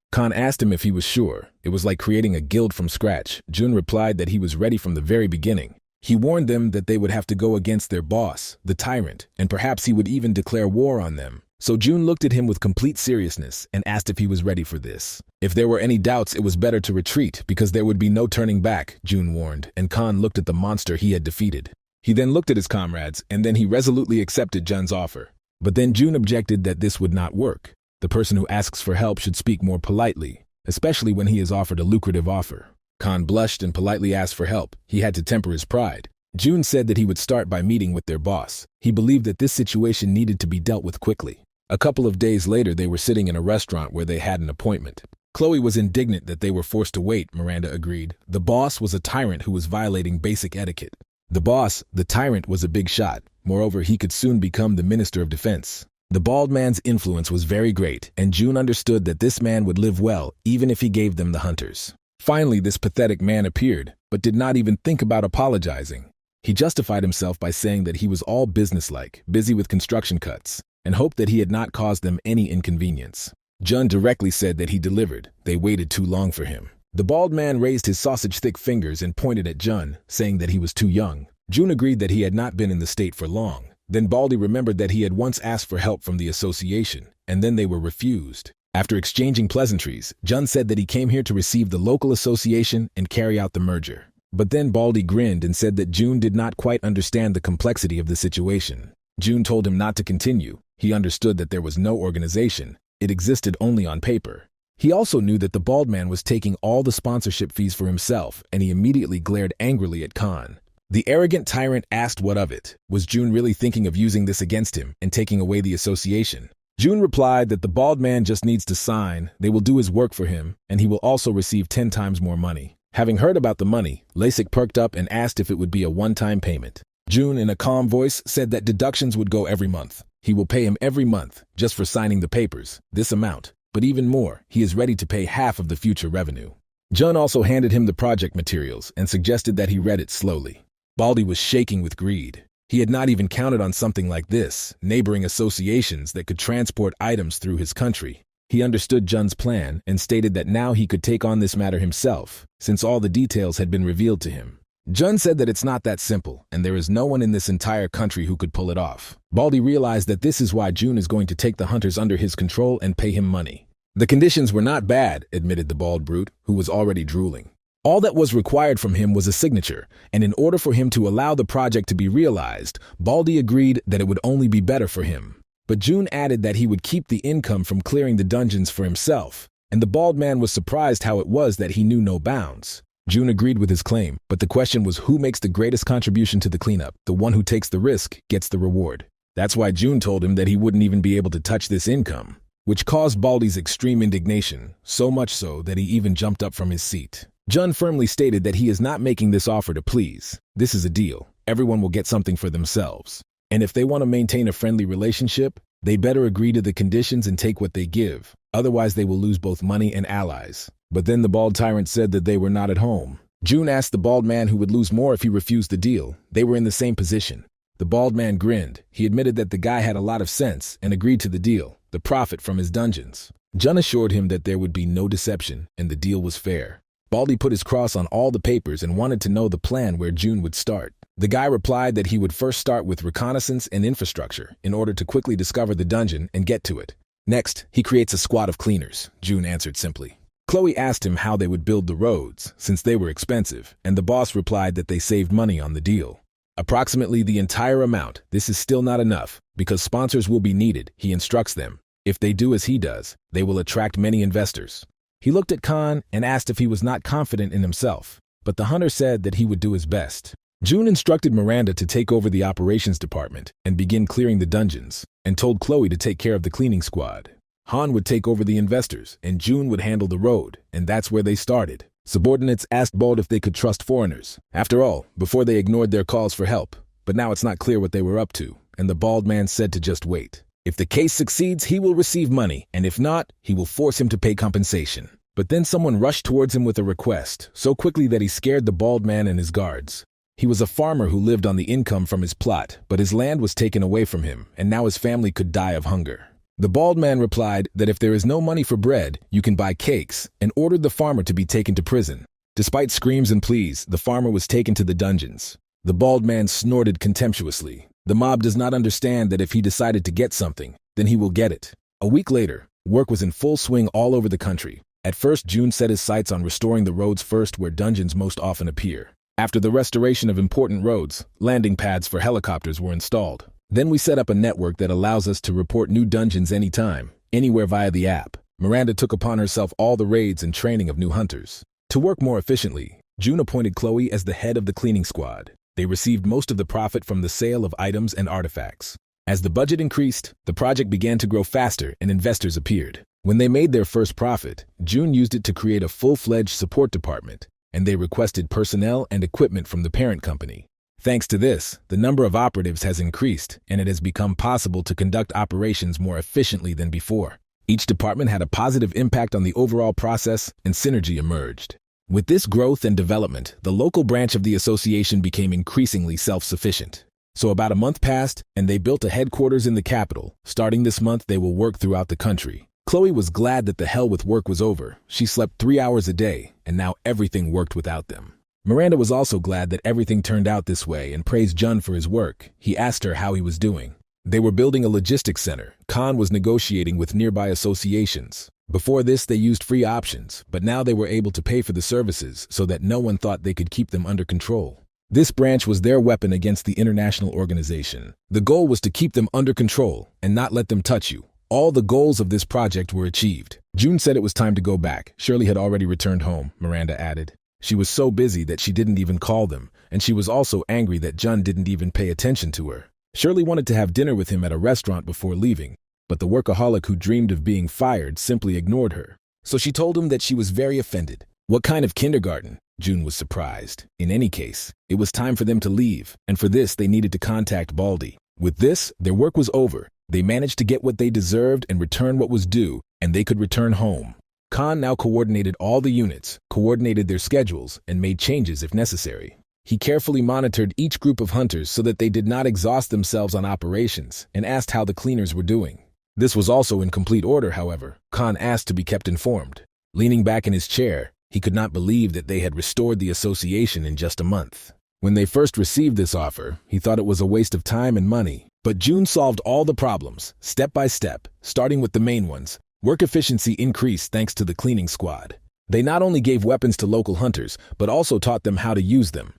Khan asked him if he was sure. It was like creating a guild from scratch. Jun replied that he was ready from the very beginning. He warned them that they would have to go against their boss, the tyrant, and perhaps he would even declare war on them. So Jun looked at him with complete seriousness and asked if he was ready for this. If there were any doubts, it was better to retreat because there would be no turning back, Jun warned, and Khan looked at the monster he had defeated. He then looked at his comrades, and then he resolutely accepted Jun's offer. But then Jun objected that this would not work. The person who asks for help should speak more politely, especially when he is offered a lucrative offer. Khan blushed and politely asked for help. He had to temper his pride. Jun said that he would start by meeting with their boss. He believed that this situation needed to be dealt with quickly. A couple of days later, they were sitting in a restaurant where they had an appointment. Chloe was indignant that they were forced to wait, Miranda agreed. The boss was a tyrant who was violating basic etiquette. The boss, the tyrant, was a big shot. Moreover, he could soon become the Minister of Defense. The bald man's influence was very great, and Jun understood that this man would live well even if he gave them the hunters. Finally, this pathetic man appeared, but did not even think about apologizing. He justified himself by saying that he was all businesslike, busy with construction cuts, and hoped that he had not caused them any inconvenience. Jun directly said that he delivered. They waited too long for him. The bald man raised his sausage-thick fingers and pointed at Jun, saying that he was too young. Jun agreed that he had not been in the state for long. Then Baldy remembered that he had once asked for help from the association, and then they were refused. After exchanging pleasantries, Jun said that he came here to receive the local association and carry out the merger. But then Baldy grinned and said that Jun did not quite understand the complexity of the situation. Jun told him not to continue. He understood that there was no organization. It existed only on paper. He also knew that the bald man was taking all the sponsorship fees for himself, and he immediately glared angrily at Khan. The arrogant tyrant asked what of it. Was Jun really thinking of using this against him and taking away the association? Jun replied that the bald man just needs to sign, they will do his work for him, and he will also receive 10 times more money. Having heard about the money, Lasik perked up and asked if it would be a one-time payment. Jun, in a calm voice, said that deductions would go every month. He will pay him every month, just for signing the papers, this amount. But even more, he is ready to pay half of the future revenue. Jun also handed him the project materials and suggested that he read it slowly. Baldy was shaking with greed. He had not even counted on something like this, neighboring associations that could transport items through his country. He understood Jun's plan and stated that now he could take on this matter himself, since all the details had been revealed to him. Jun said that it's not that simple, and there is no one in this entire country who could pull it off. Baldy realized that this is why Jun is going to take the hunters under his control and pay him money. The conditions were not bad, admitted the bald brute, who was already drooling. All that was required from him was a signature, and in order for him to allow the project to be realized, Baldy agreed that it would only be better for him. But Jun added that he would keep the income from clearing the dungeons for himself, and the bald man was surprised how it was that he knew no bounds. Jun agreed with his claim, but the question was who makes the greatest contribution to the cleanup. The one who takes the risk gets the reward. That's why Jun told him that he wouldn't even be able to touch this income, which caused Baldy's extreme indignation, so much so that he even jumped up from his seat. Jun firmly stated that he is not making this offer to please. This is a deal. Everyone will get something for themselves. And if they want to maintain a friendly relationship, they better agree to the conditions and take what they give. Otherwise, they will lose both money and allies. But then the bald tyrant said that they were not at home. Jun asked the bald man who would lose more if he refused the deal. They were in the same position. The bald man grinned. He admitted that the guy had a lot of sense and agreed to the deal, the profit from his dungeons. Jun assured him that there would be no deception and the deal was fair. Baldy put his cross on all the papers and wanted to know the plan where Jun would start. The guy replied that he would first start with reconnaissance and infrastructure in order to quickly discover the dungeon and get to it. Next, he creates a squad of cleaners, Jun answered simply. Chloe asked him how they would build the roads, since they were expensive, and the boss replied that they saved money on the deal. Approximately the entire amount. This is still not enough, because sponsors will be needed, he instructs them. If they do as he does, they will attract many investors. He looked at Khan and asked if he was not confident in himself, but the hunter said that he would do his best. Jun instructed Miranda to take over the operations department and begin clearing the dungeons, and told Chloe to take care of the cleaning squad. Han would take over the investors, and Jun would handle the road, and that's where they started. Subordinates asked Bald if they could trust foreigners. After all, before they ignored their calls for help, but now it's not clear what they were up to, and the bald man said to just wait. If the case succeeds, he will receive money, and if not, he will force him to pay compensation. But then someone rushed towards him with a request, so quickly that he scared the bald man and his guards. He was a farmer who lived on the income from his plot, but his land was taken away from him, and now his family could die of hunger. The bald man replied that if there is no money for bread, you can buy cakes, and ordered the farmer to be taken to prison. Despite screams and pleas, the farmer was taken to the dungeons. The bald man snorted contemptuously. The mob does not understand that if he decided to get something, then he will get it. A week later, work was in full swing all over the country. At first, Jun set his sights on restoring the roads first where dungeons most often appear. After the restoration of important roads, landing pads for helicopters were installed. Then we set up a network that allows us to report new dungeons anytime, anywhere via the app. Miranda took upon herself all the raids and training of new hunters. To work more efficiently, Jun appointed Chloe as the head of the cleaning squad. They received most of the profit from the sale of items and artifacts. As the budget increased, the project began to grow faster and investors appeared. When they made their first profit, Jun used it to create a full-fledged support department, and they requested personnel and equipment from the parent company. Thanks to this, the number of operatives has increased, and it has become possible to conduct operations more efficiently than before. Each department had a positive impact on the overall process, and synergy emerged. With this growth and development, the local branch of the association became increasingly self-sufficient. So about a month passed, and they built a headquarters in the capital. Starting this month, they will work throughout the country. Chloe was glad that the hell with work was over. She slept 3 hours a day, and now everything worked without them. Miranda was also glad that everything turned out this way and praised Jun for his work. He asked her how he was doing. They were building a logistics center. Khan was negotiating with nearby associations. Before this, they used free options, but now they were able to pay for the services so that no one thought they could keep them under control. This branch was their weapon against the international organization. The goal was to keep them under control and not let them touch you. All the goals of this project were achieved. Jun said it was time to go back. Shirley had already returned home, Miranda added. She was so busy that she didn't even call them, and she was also angry that Jun didn't even pay attention to her. Shirley wanted to have dinner with him at a restaurant before leaving, but the workaholic who dreamed of being fired simply ignored her. So she told him that she was very offended. What kind of kindergarten? Jun was surprised. In any case, it was time for them to leave, and for this they needed to contact Baldy. With this, their work was over. They managed to get what they deserved and return what was due, and they could return home. Khan now coordinated all the units, coordinated their schedules, and made changes if necessary. He carefully monitored each group of hunters so that they did not exhaust themselves on operations, and asked how the cleaners were doing. This was also in complete order, however. Khan asked to be kept informed. Leaning back in his chair, he could not believe that they had restored the association in just a month. When they first received this offer, he thought it was a waste of time and money. But June solved all the problems, step by step, starting with the main ones. Work efficiency increased thanks to the cleaning squad. They not only gave weapons to local hunters, but also taught them how to use them.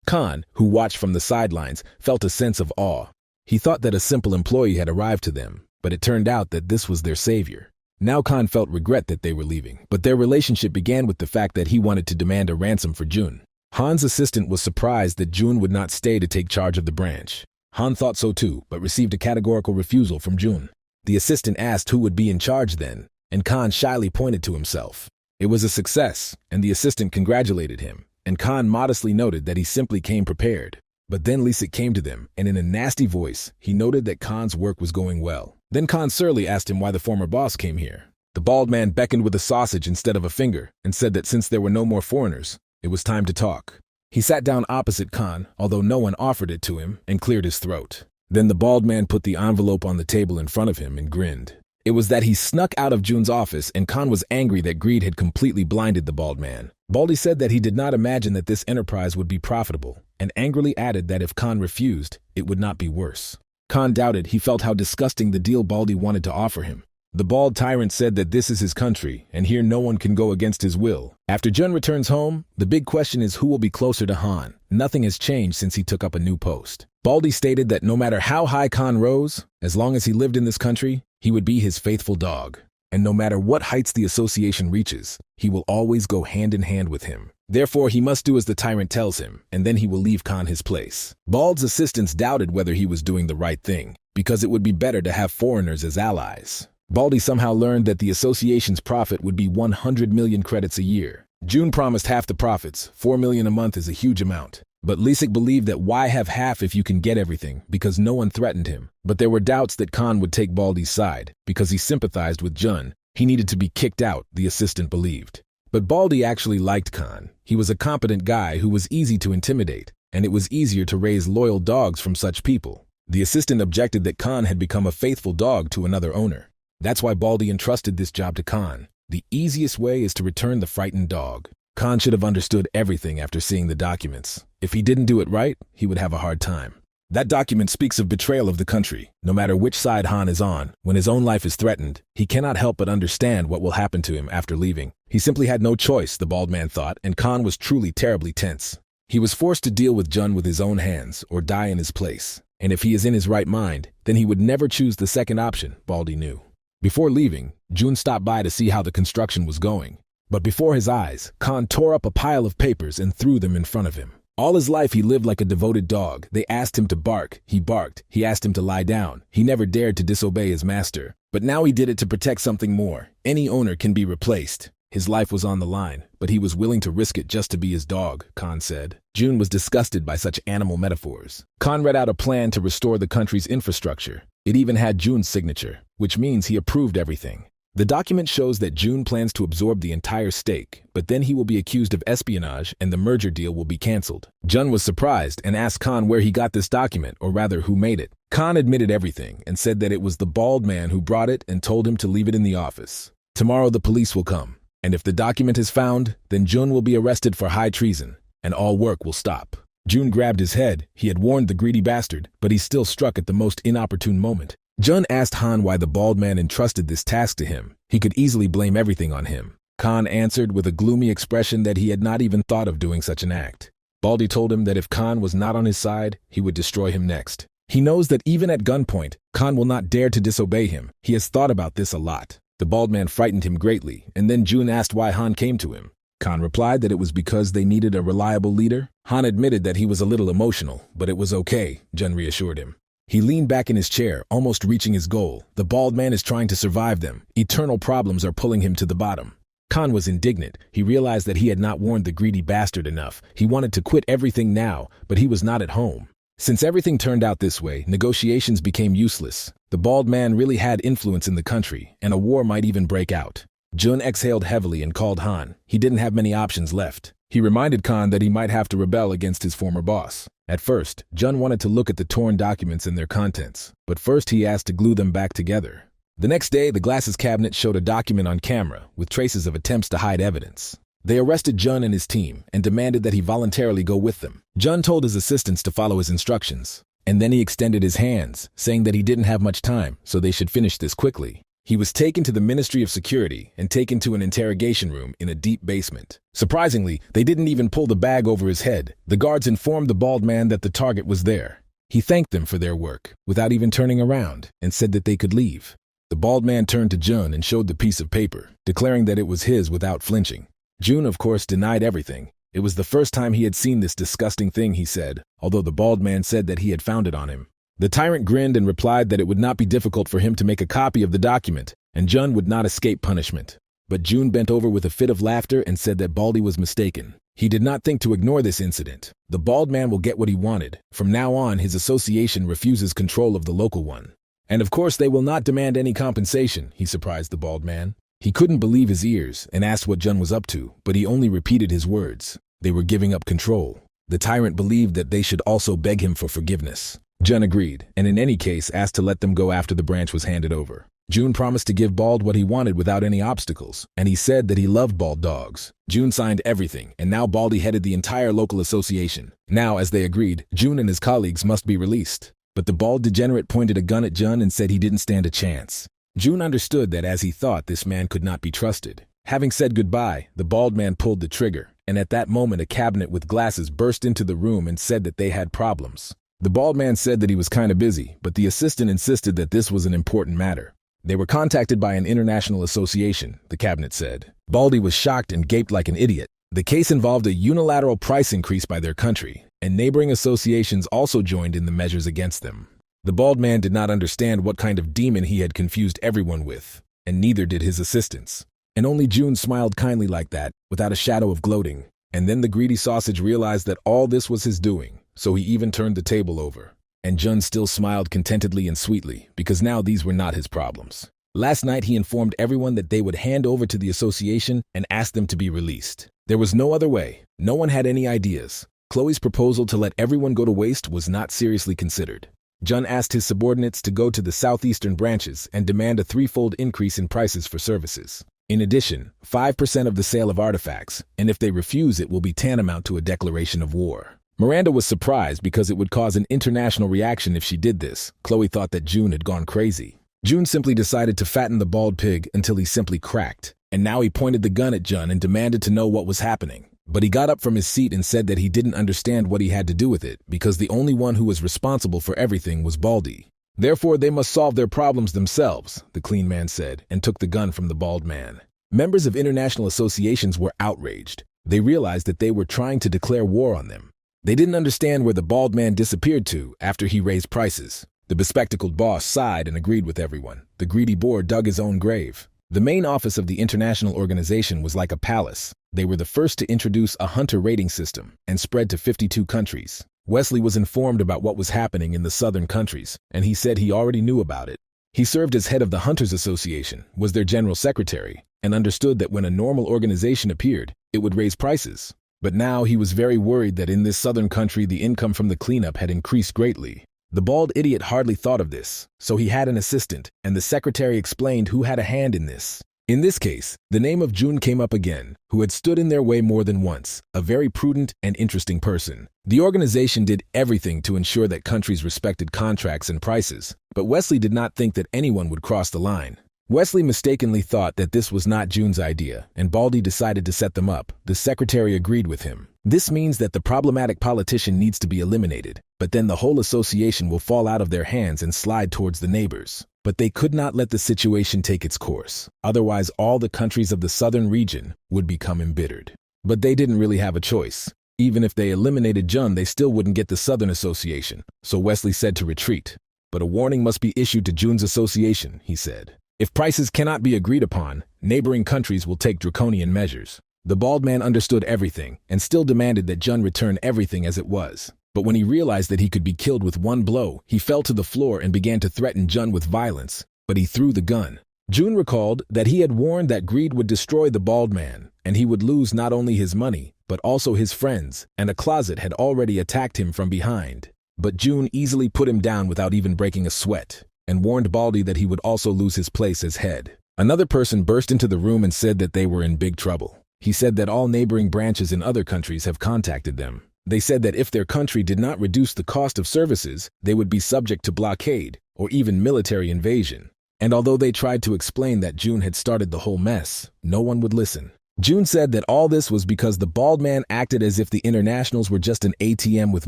Khan, who watched from the sidelines, felt a sense of awe. He thought that a simple employee had arrived to them, but it turned out that this was their savior. Now Khan felt regret that they were leaving, but their relationship began with the fact that he wanted to demand a ransom for June. Han's assistant was surprised that June would not stay to take charge of the branch. Han thought so too, but received a categorical refusal from June. The assistant asked who would be in charge then, and Khan shyly pointed to himself. It was a success, and the assistant congratulated him, and Khan modestly noted that he simply came prepared. But then Lisik came to them, and in a nasty voice, he noted that Khan's work was going well. Then Khan surly asked him why the former boss came here. The bald man beckoned with a sausage instead of a finger, and said that since there were no more foreigners, it was time to talk. He sat down opposite Khan, although no one offered it to him, and cleared his throat. Then the bald man put the envelope on the table in front of him and grinned. It was that he snuck out of June's office, and Khan was angry that greed had completely blinded the bald man. Baldy said that he did not imagine that this enterprise would be profitable, and angrily added that if Khan refused, it would not be worse. Khan doubted. He felt how disgusting the deal Baldy wanted to offer him. The bald tyrant said that this is his country, and here no one can go against his will. After Jun returns home, the big question is who will be closer to Han. Nothing has changed since he took up a new post. Baldy stated that no matter how high Khan rose, as long as he lived in this country, he would be his faithful dog. And no matter what heights the association reaches, he will always go hand in hand with him. Therefore, he must do as the tyrant tells him, and then he will leave Khan his place. Bald's assistants doubted whether he was doing the right thing, because it would be better to have foreigners as allies. Baldy somehow learned that the association's profit would be 100 million credits a year. June promised half the profits. 4 million a month is a huge amount. But Lisik believed that why have half if you can get everything, because no one threatened him. But there were doubts that Khan would take Baldy's side, because he sympathized with Jun. He needed to be kicked out, the assistant believed. But Baldy actually liked Khan. He was a competent guy who was easy to intimidate, and it was easier to raise loyal dogs from such people. The assistant objected that Khan had become a faithful dog to another owner. That's why Baldy entrusted this job to Khan. The easiest way is to return the frightened dog. Khan should have understood everything after seeing the documents. If he didn't do it right, he would have a hard time. That document speaks of betrayal of the country. No matter which side Han is on, when his own life is threatened, he cannot help but understand what will happen to him after leaving. He simply had no choice, the bald man thought, and Khan was truly terribly tense. He was forced to deal with Jun with his own hands, or die in his place. And if he is in his right mind, then he would never choose the second option, Baldy knew. Before leaving, June stopped by to see how the construction was going. But before his eyes, Khan tore up a pile of papers and threw them in front of him. All his life he lived like a devoted dog. They asked him to bark, he barked. He asked him to lie down. He never dared to disobey his master. But now he did it to protect something more. Any owner can be replaced. His life was on the line, but he was willing to risk it just to be his dog, Khan said. June was disgusted by such animal metaphors. Khan read out a plan to restore the country's infrastructure. It even had June's signature, which means he approved everything. The document shows that June plans to absorb the entire stake, but then he will be accused of espionage and the merger deal will be cancelled. Jun was surprised and asked Khan where he got this document, or rather who made it. Khan admitted everything and said that it was the bald man who brought it and told him to leave it in the office. Tomorrow the police will come, and if the document is found, then Jun will be arrested for high treason, and all work will stop. June grabbed his head. He had warned the greedy bastard, but he still struck at the most inopportune moment. Jun asked Han why the bald man entrusted this task to him. He could easily blame everything on him. Khan answered with a gloomy expression that he had not even thought of doing such an act. Baldy told him that if Khan was not on his side, he would destroy him next. He knows that even at gunpoint, Khan will not dare to disobey him. He has thought about this a lot. The bald man frightened him greatly, and then June asked why Han came to him. Khan replied that it was because they needed a reliable leader. Han admitted that he was a little emotional, but it was okay, Jun reassured him. He leaned back in his chair, almost reaching his goal. The bald man is trying to survive them. Eternal problems are pulling him to the bottom. Khan was indignant. He realized that he had not warned the greedy bastard enough. He wanted to quit everything now, but he was not at home. Since everything turned out this way, negotiations became useless. The bald man really had influence in the country, and a war might even break out. Jun exhaled heavily and called Han. He didn't have many options left. He reminded Khan that he might have to rebel against his former boss. At first, Jun wanted to look at the torn documents and their contents, but first he asked to glue them back together. The next day, the glasses cabinet showed a document on camera with traces of attempts to hide evidence. They arrested Jun and his team and demanded that he voluntarily go with them. Jun told his assistants to follow his instructions, and then he extended his hands, saying that he didn't have much time, so they should finish this quickly. He was taken to the Ministry of Security and taken to an interrogation room in a deep basement. Surprisingly, they didn't even pull the bag over his head. The guards informed the bald man that the target was there. He thanked them for their work, without even turning around, and said that they could leave. The bald man turned to Jun and showed the piece of paper, declaring that it was his without flinching. Jun, of course, denied everything. It was the first time he had seen this disgusting thing, he said, although the bald man said that he had found it on him. The tyrant grinned and replied that it would not be difficult for him to make a copy of the document, and Jun would not escape punishment. But Jun bent over with a fit of laughter and said that Baldy was mistaken. He did not think to ignore this incident. The bald man will get what he wanted. From now on, his association refuses control of the local one. And of course they will not demand any compensation, he surprised the bald man. He couldn't believe his ears and asked what Jun was up to, but he only repeated his words. They were giving up control. The tyrant believed that they should also beg him for forgiveness. Jun agreed, and in any case asked to let them go after the branch was handed over. Jun promised to give Bald what he wanted without any obstacles, and he said that he loved bald dogs. Jun signed everything, and now Baldy headed the entire local association. Now, as they agreed, Jun and his colleagues must be released. But the bald degenerate pointed a gun at Jun and said he didn't stand a chance. Jun understood that as he thought, this man could not be trusted. Having said goodbye, the bald man pulled the trigger, and at that moment a cabinet with glasses burst into the room and said that they had problems. The bald man said that he was kinda busy, but the assistant insisted that this was an important matter. They were contacted by an international association, the cabinet said. Baldy was shocked and gaped like an idiot. The case involved a unilateral price increase by their country, and neighboring associations also joined in the measures against them. The bald man did not understand what kind of demon he had confused everyone with, and neither did his assistants. And only Jun smiled kindly like that, without a shadow of gloating. And then the greedy sausage realized that all this was his doing, so he even turned the table over. And Jun still smiled contentedly and sweetly, because now these were not his problems. Last night he informed everyone that they would hand over to the association and ask them to be released. There was no other way. No one had any ideas. Chloe's proposal to let everyone go to waste was not seriously considered. Jun asked his subordinates to go to the southeastern branches and demand a threefold increase in prices for services. In addition, 5% of the sale of artifacts, and if they refuse it will be tantamount to a declaration of war. Miranda was surprised because it would cause an international reaction if she did this. Chloe thought that Jun had gone crazy. Jun simply decided to fatten the bald pig until he simply cracked, and now he pointed the gun at Jun and demanded to know what was happening. But he got up from his seat and said that he didn't understand what he had to do with it because the only one who was responsible for everything was Baldy. Therefore, they must solve their problems themselves, the clean man said, and took the gun from the bald man. Members of international associations were outraged. They realized that they were trying to declare war on them. They didn't understand where the bald man disappeared to after he raised prices. The bespectacled boss sighed and agreed with everyone. The greedy boar dug his own grave. The main office of the international organization was like a palace. They were the first to introduce a hunter rating system and spread to 52 countries. Wesley was informed about what was happening in the southern countries, and he said he already knew about it. He served as head of the Hunters Association, was their general secretary, and understood that when a normal organization appeared, it would raise prices. But now he was very worried that in this southern country the income from the cleanup had increased greatly. The bald idiot hardly thought of this, so he had an assistant, and the secretary explained who had a hand in this. In this case, the name of Jun came up again, who had stood in their way more than once, a very prudent and interesting person. The organization did everything to ensure that countries respected contracts and prices, but Wesley did not think that anyone would cross the line. Wesley mistakenly thought that this was not Jun's idea, and Baldy decided to set them up. The secretary agreed with him. This means that the problematic politician needs to be eliminated, but then the whole association will fall out of their hands and slide towards the neighbors. But they could not let the situation take its course. Otherwise, all the countries of the southern region would become embittered. But they didn't really have a choice. Even if they eliminated Jun, they still wouldn't get the Southern Association, so Wesley said to retreat. But a warning must be issued to Jun's association, he said. If prices cannot be agreed upon, neighboring countries will take draconian measures. The bald man understood everything and still demanded that Jun return everything as it was. But when he realized that he could be killed with one blow, he fell to the floor and began to threaten Jun with violence, but he threw the gun. Jun recalled that he had warned that greed would destroy the bald man, and he would lose not only his money, but also his friends, and a closet had already attacked him from behind. But Jun easily put him down without even breaking a sweat. and warned Baldy that he would also lose his place as head. Another person burst into the room and said that they were in big trouble. He said that all neighboring branches in other countries have contacted them. They said that if their country did not reduce the cost of services, they would be subject to blockade or even military invasion. And although they tried to explain that June had started the whole mess, no one would listen. June said that all this was because the bald man acted as if the internationals were just an ATM with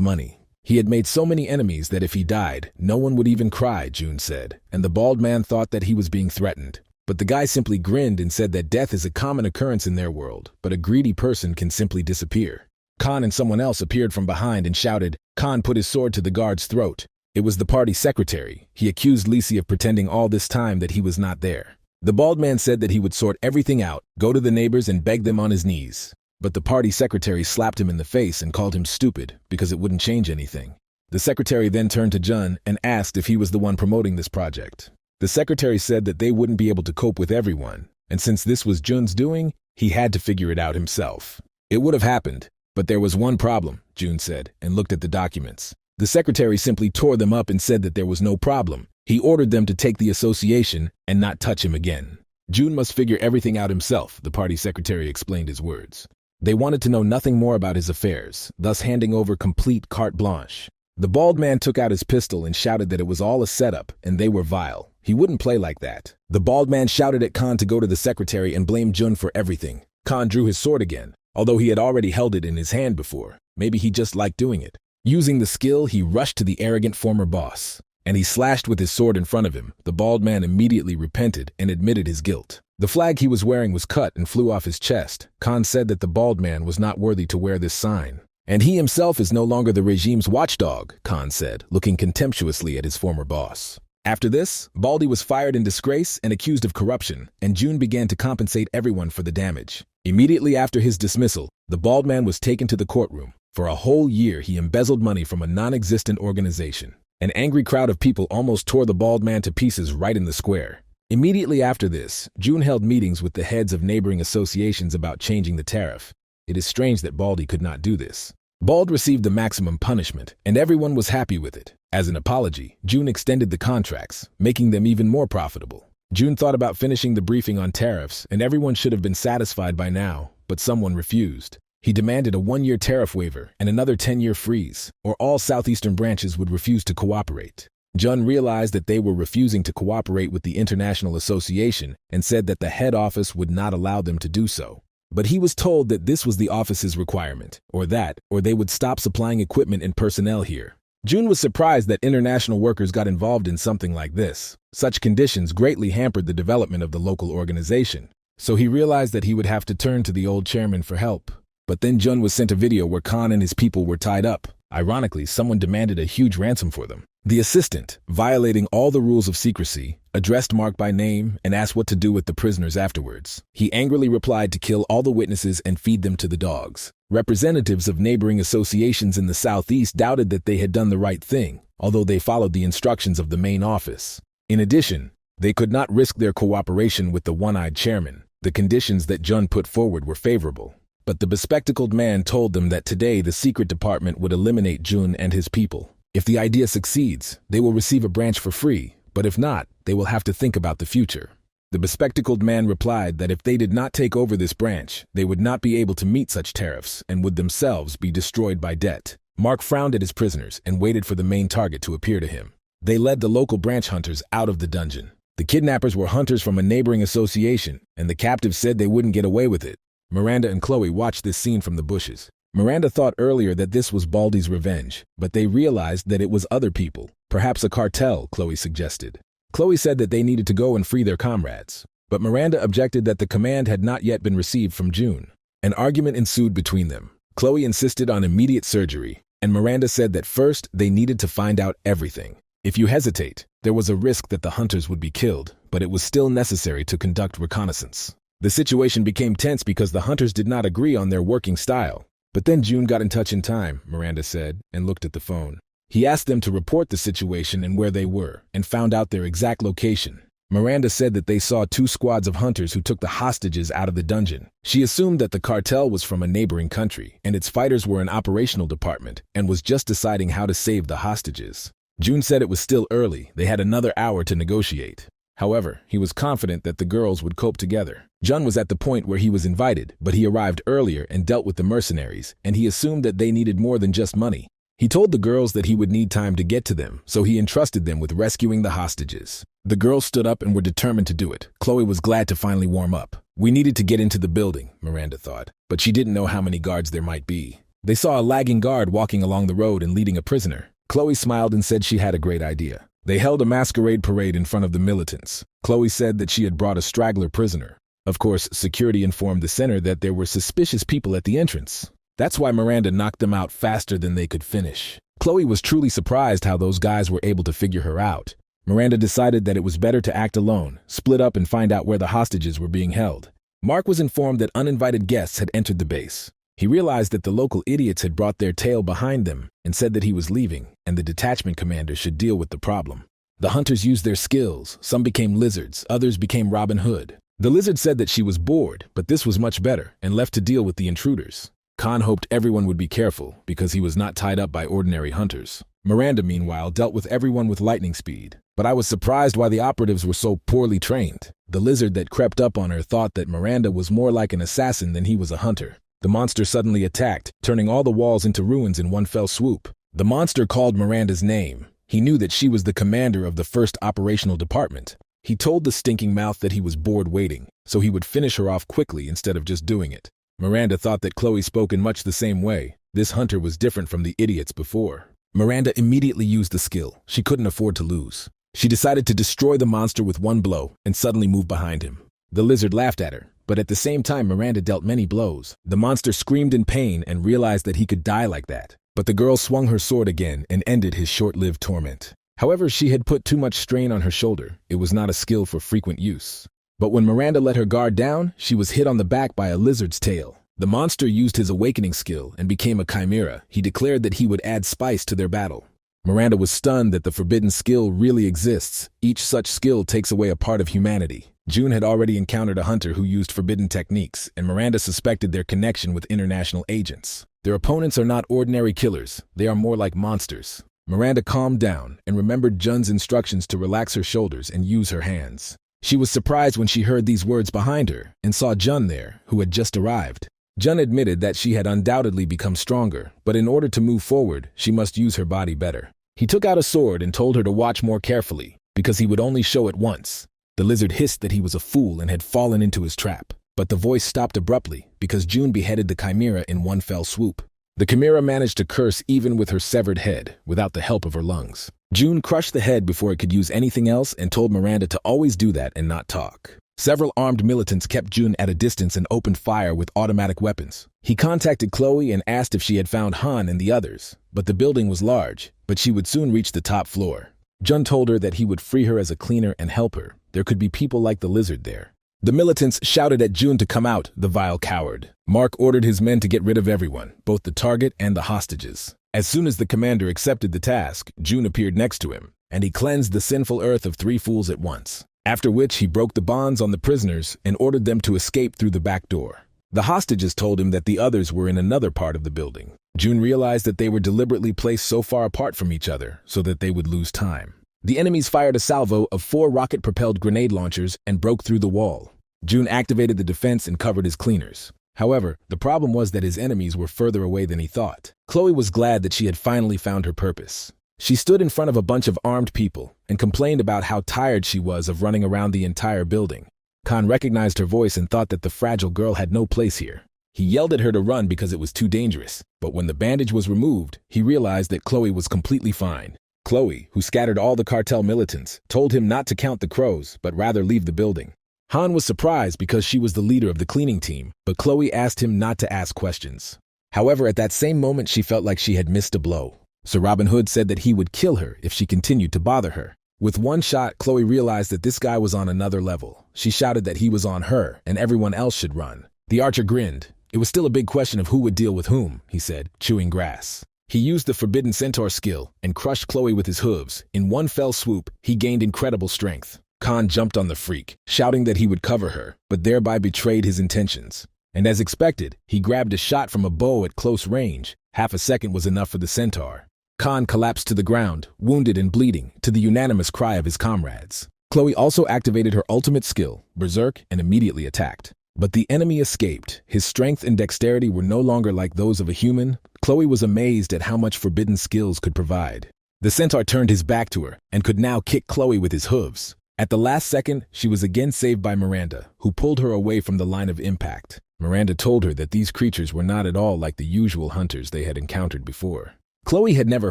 money. He had made so many enemies that if he died, no one would even cry, June said, and the bald man thought that he was being threatened. But the guy simply grinned and said that death is a common occurrence in their world, but a greedy person can simply disappear. Khan and someone else appeared from behind and shouted. Khan put his sword to the guard's throat. It was the party secretary. He accused Lisi of pretending all this time that he was not there. The bald man said that he would sort everything out, go to the neighbors and beg them on his knees. But the party secretary slapped him in the face and called him stupid because it wouldn't change anything. The secretary then turned to Jun and asked if he was the one promoting this project. The secretary said that they wouldn't be able to cope with everyone, and since this was Jun's doing, he had to figure it out himself. It would have happened, but there was one problem, Jun said, and looked at the documents. The secretary simply tore them up and said that there was no problem. He ordered them to take the association and not touch him again. Jun must figure everything out himself, the party secretary explained his words. They wanted to know nothing more about his affairs, thus handing over complete carte blanche. The bald man took out his pistol and shouted that it was all a setup and they were vile. He wouldn't play like that. The bald man shouted at Khan to go to the secretary and blame Jun for everything. Khan drew his sword again, although he had already held it in his hand before. Maybe he just liked doing it. Using the skill, he rushed to the arrogant former boss, and he slashed with his sword in front of him. The bald man immediately repented and admitted his guilt. The flag he was wearing was cut and flew off his chest. Khan said that the bald man was not worthy to wear this sign. And he himself is no longer the regime's watchdog, Khan said, looking contemptuously at his former boss. After this, Baldy was fired in disgrace and accused of corruption, and June began to compensate everyone for the damage. Immediately after his dismissal, the bald man was taken to the courtroom. For a whole year, he embezzled money from a non-existent organization. An angry crowd of people almost tore the bald man to pieces right in the square. Immediately after this, June held meetings with the heads of neighboring associations about changing the tariff. It is strange that Baldy could not do this. Bald received the maximum punishment, and everyone was happy with it. As an apology, June extended the contracts, making them even more profitable. June thought about finishing the briefing on tariffs, and everyone should have been satisfied by now, but someone refused. He demanded a 1-year tariff waiver and another 10-year freeze, or all southeastern branches would refuse to cooperate. Jun realized that they were refusing to cooperate with the International Association and said that the head office would not allow them to do so. But he was told that this was the office's requirement, or they would stop supplying equipment and personnel here. June was surprised that international workers got involved in something like this. Such conditions greatly hampered the development of the local organization, so he realized that he would have to turn to the old chairman for help. But then Jun was sent a video where Khan and his people were tied up. Ironically, someone demanded a huge ransom for them. The assistant, violating all the rules of secrecy, addressed Mark by name and asked what to do with the prisoners afterwards. He angrily replied to kill all the witnesses and feed them to the dogs. Representatives of neighboring associations in the southeast doubted that they had done the right thing, although they followed the instructions of the main office. In addition, they could not risk their cooperation with the one-eyed chairman. The conditions that Jun put forward were favorable. But the bespectacled man told them that today the secret department would eliminate Jun and his people. If the idea succeeds, they will receive a branch for free, but if not, they will have to think about the future. The bespectacled man replied that if they did not take over this branch, they would not be able to meet such tariffs and would themselves be destroyed by debt. Mark frowned at his prisoners and waited for the main target to appear to him. They led the local branch hunters out of the dungeon. The kidnappers were hunters from a neighboring association, and the captives said they wouldn't get away with it. Miranda and Chloe watched this scene from the bushes. Miranda thought earlier that this was Baldy's revenge, but they realized that it was other people. Perhaps a cartel, Chloe suggested. Chloe said that they needed to go and free their comrades, but Miranda objected that the command had not yet been received from June. An argument ensued between them. Chloe insisted on immediate surgery, and Miranda said that first they needed to find out everything. If you hesitate, there was a risk that the hunters would be killed, but it was still necessary to conduct reconnaissance. The situation became tense because the hunters did not agree on their working style. But then June got in touch in time, Miranda said, and looked at the phone. He asked them to report the situation and where they were, and found out their exact location. Miranda said that they saw 2 squads of hunters who took the hostages out of the dungeon. She assumed that the cartel was from a neighboring country, and its fighters were an operational department, and was just deciding how to save the hostages. June said it was still early, they had another hour to negotiate. However, he was confident that the girls would cope together. Jun was at the point where he was invited, but he arrived earlier and dealt with the mercenaries, and he assumed that they needed more than just money. He told the girls that he would need time to get to them, so he entrusted them with rescuing the hostages. The girls stood up and were determined to do it. Chloe was glad to finally warm up. We needed to get into the building, Miranda thought, but she didn't know how many guards there might be. They saw a lagging guard walking along the road and leading a prisoner. Chloe smiled and said she had a great idea. They held a masquerade parade in front of the militants. Chloe said that she had brought a straggler prisoner. Of course, security informed the center that there were suspicious people at the entrance. That's why Miranda knocked them out faster than they could finish. Chloe was truly surprised how those guys were able to figure her out. Miranda decided that it was better to act alone, split up and find out where the hostages were being held. Mark was informed that uninvited guests had entered the base. He realized that the local idiots had brought their tail behind them and said that he was leaving, and the detachment commander should deal with the problem. The hunters used their skills. Some became lizards, others became Robin Hood. The lizard said that she was bored, but this was much better, and left to deal with the intruders. Khan hoped everyone would be careful, because he was not tied up by ordinary hunters. Miranda, meanwhile, dealt with everyone with lightning speed. But I was surprised why the operatives were so poorly trained. The lizard that crept up on her thought that Miranda was more like an assassin than he was a hunter. The monster suddenly attacked, turning all the walls into ruins in one fell swoop. The monster called Miranda's name. He knew that she was the commander of the first operational department. He told the stinking mouth that he was bored waiting, so he would finish her off quickly instead of just doing it. Miranda thought that Chloe spoke in much the same way. This hunter was different from the idiots before. Miranda immediately used the skill. She couldn't afford to lose. She decided to destroy the monster with one blow and suddenly moved behind him. The lizard laughed at her, but at the same time Miranda dealt many blows. The monster screamed in pain and realized that he could die like that. But the girl swung her sword again and ended his short-lived torment. However, she had put too much strain on her shoulder. It was not a skill for frequent use. But when Miranda let her guard down, she was hit on the back by a lizard's tail. The monster used his awakening skill and became a chimera. He declared that he would add spice to their battle. Miranda was stunned that the forbidden skill really exists. Each such skill takes away a part of humanity. June had already encountered a hunter who used forbidden techniques, and Miranda suspected their connection with international agents. Their opponents are not ordinary killers. They are more like monsters. Miranda calmed down and remembered Jun's instructions to relax her shoulders and use her hands. She was surprised when she heard these words behind her and saw Jun there, who had just arrived. Jun admitted that she had undoubtedly become stronger, but in order to move forward, she must use her body better. He took out a sword and told her to watch more carefully, because he would only show it once. The lizard hissed that he was a fool and had fallen into his trap, but the voice stopped abruptly because June beheaded the chimera in one fell swoop. The chimera managed to curse even with her severed head, without the help of her lungs. June crushed the head before it could use anything else and told Miranda to always do that and not talk. Several armed militants kept June at a distance and opened fire with automatic weapons. He contacted Chloe and asked if she had found Han and the others, but the building was large, but she would soon reach the top floor. Jun told her that he would free her as a cleaner and help her. There could be people like the lizard there. The militants shouted at June to come out, the vile coward. Mark ordered his men to get rid of everyone, both the target and the hostages. As soon as the commander accepted the task, June appeared next to him, and he cleansed the sinful earth of 3 fools at once. After which he broke the bonds on the prisoners and ordered them to escape through the back door. The hostages told him that the others were in another part of the building. June realized that they were deliberately placed so far apart from each other so that they would lose time. The enemies fired a salvo of 4 rocket-propelled grenade launchers and broke through the wall. June activated the defense and covered his cleaners. However, the problem was that his enemies were further away than he thought. Chloe was glad that she had finally found her purpose. She stood in front of a bunch of armed people and complained about how tired she was of running around the entire building. Khan recognized her voice and thought that the fragile girl had no place here. He yelled at her to run because it was too dangerous, but when the bandage was removed, he realized that Chloe was completely fine. Chloe, who scattered all the cartel militants, told him not to count the crows, but rather leave the building. Han was surprised because she was the leader of the cleaning team, but Chloe asked him not to ask questions. However, at that same moment she felt like she had missed a blow. So Robin Hood said that he would kill her if she continued to bother her. With one shot, Chloe realized that this guy was on another level. She shouted that he was on her and everyone else should run. The archer grinned. It was still a big question of who would deal with whom, he said, chewing grass. He used the forbidden centaur skill and crushed Chloe with his hooves. In one fell swoop, he gained incredible strength. Khan jumped on the freak, shouting that he would cover her, but thereby betrayed his intentions. And as expected, he grabbed a shot from a bow at close range. Half a second was enough for the centaur. Khan collapsed to the ground, wounded and bleeding, to the unanimous cry of his comrades. Chloe also activated her ultimate skill, Berserk, and immediately attacked. But the enemy escaped. His strength and dexterity were no longer like those of a human. Chloe was amazed at how much forbidden skills could provide. The centaur turned his back to her and could now kick Chloe with his hooves. At the last second, she was again saved by Miranda, who pulled her away from the line of impact. Miranda told her that these creatures were not at all like the usual hunters they had encountered before. Chloe had never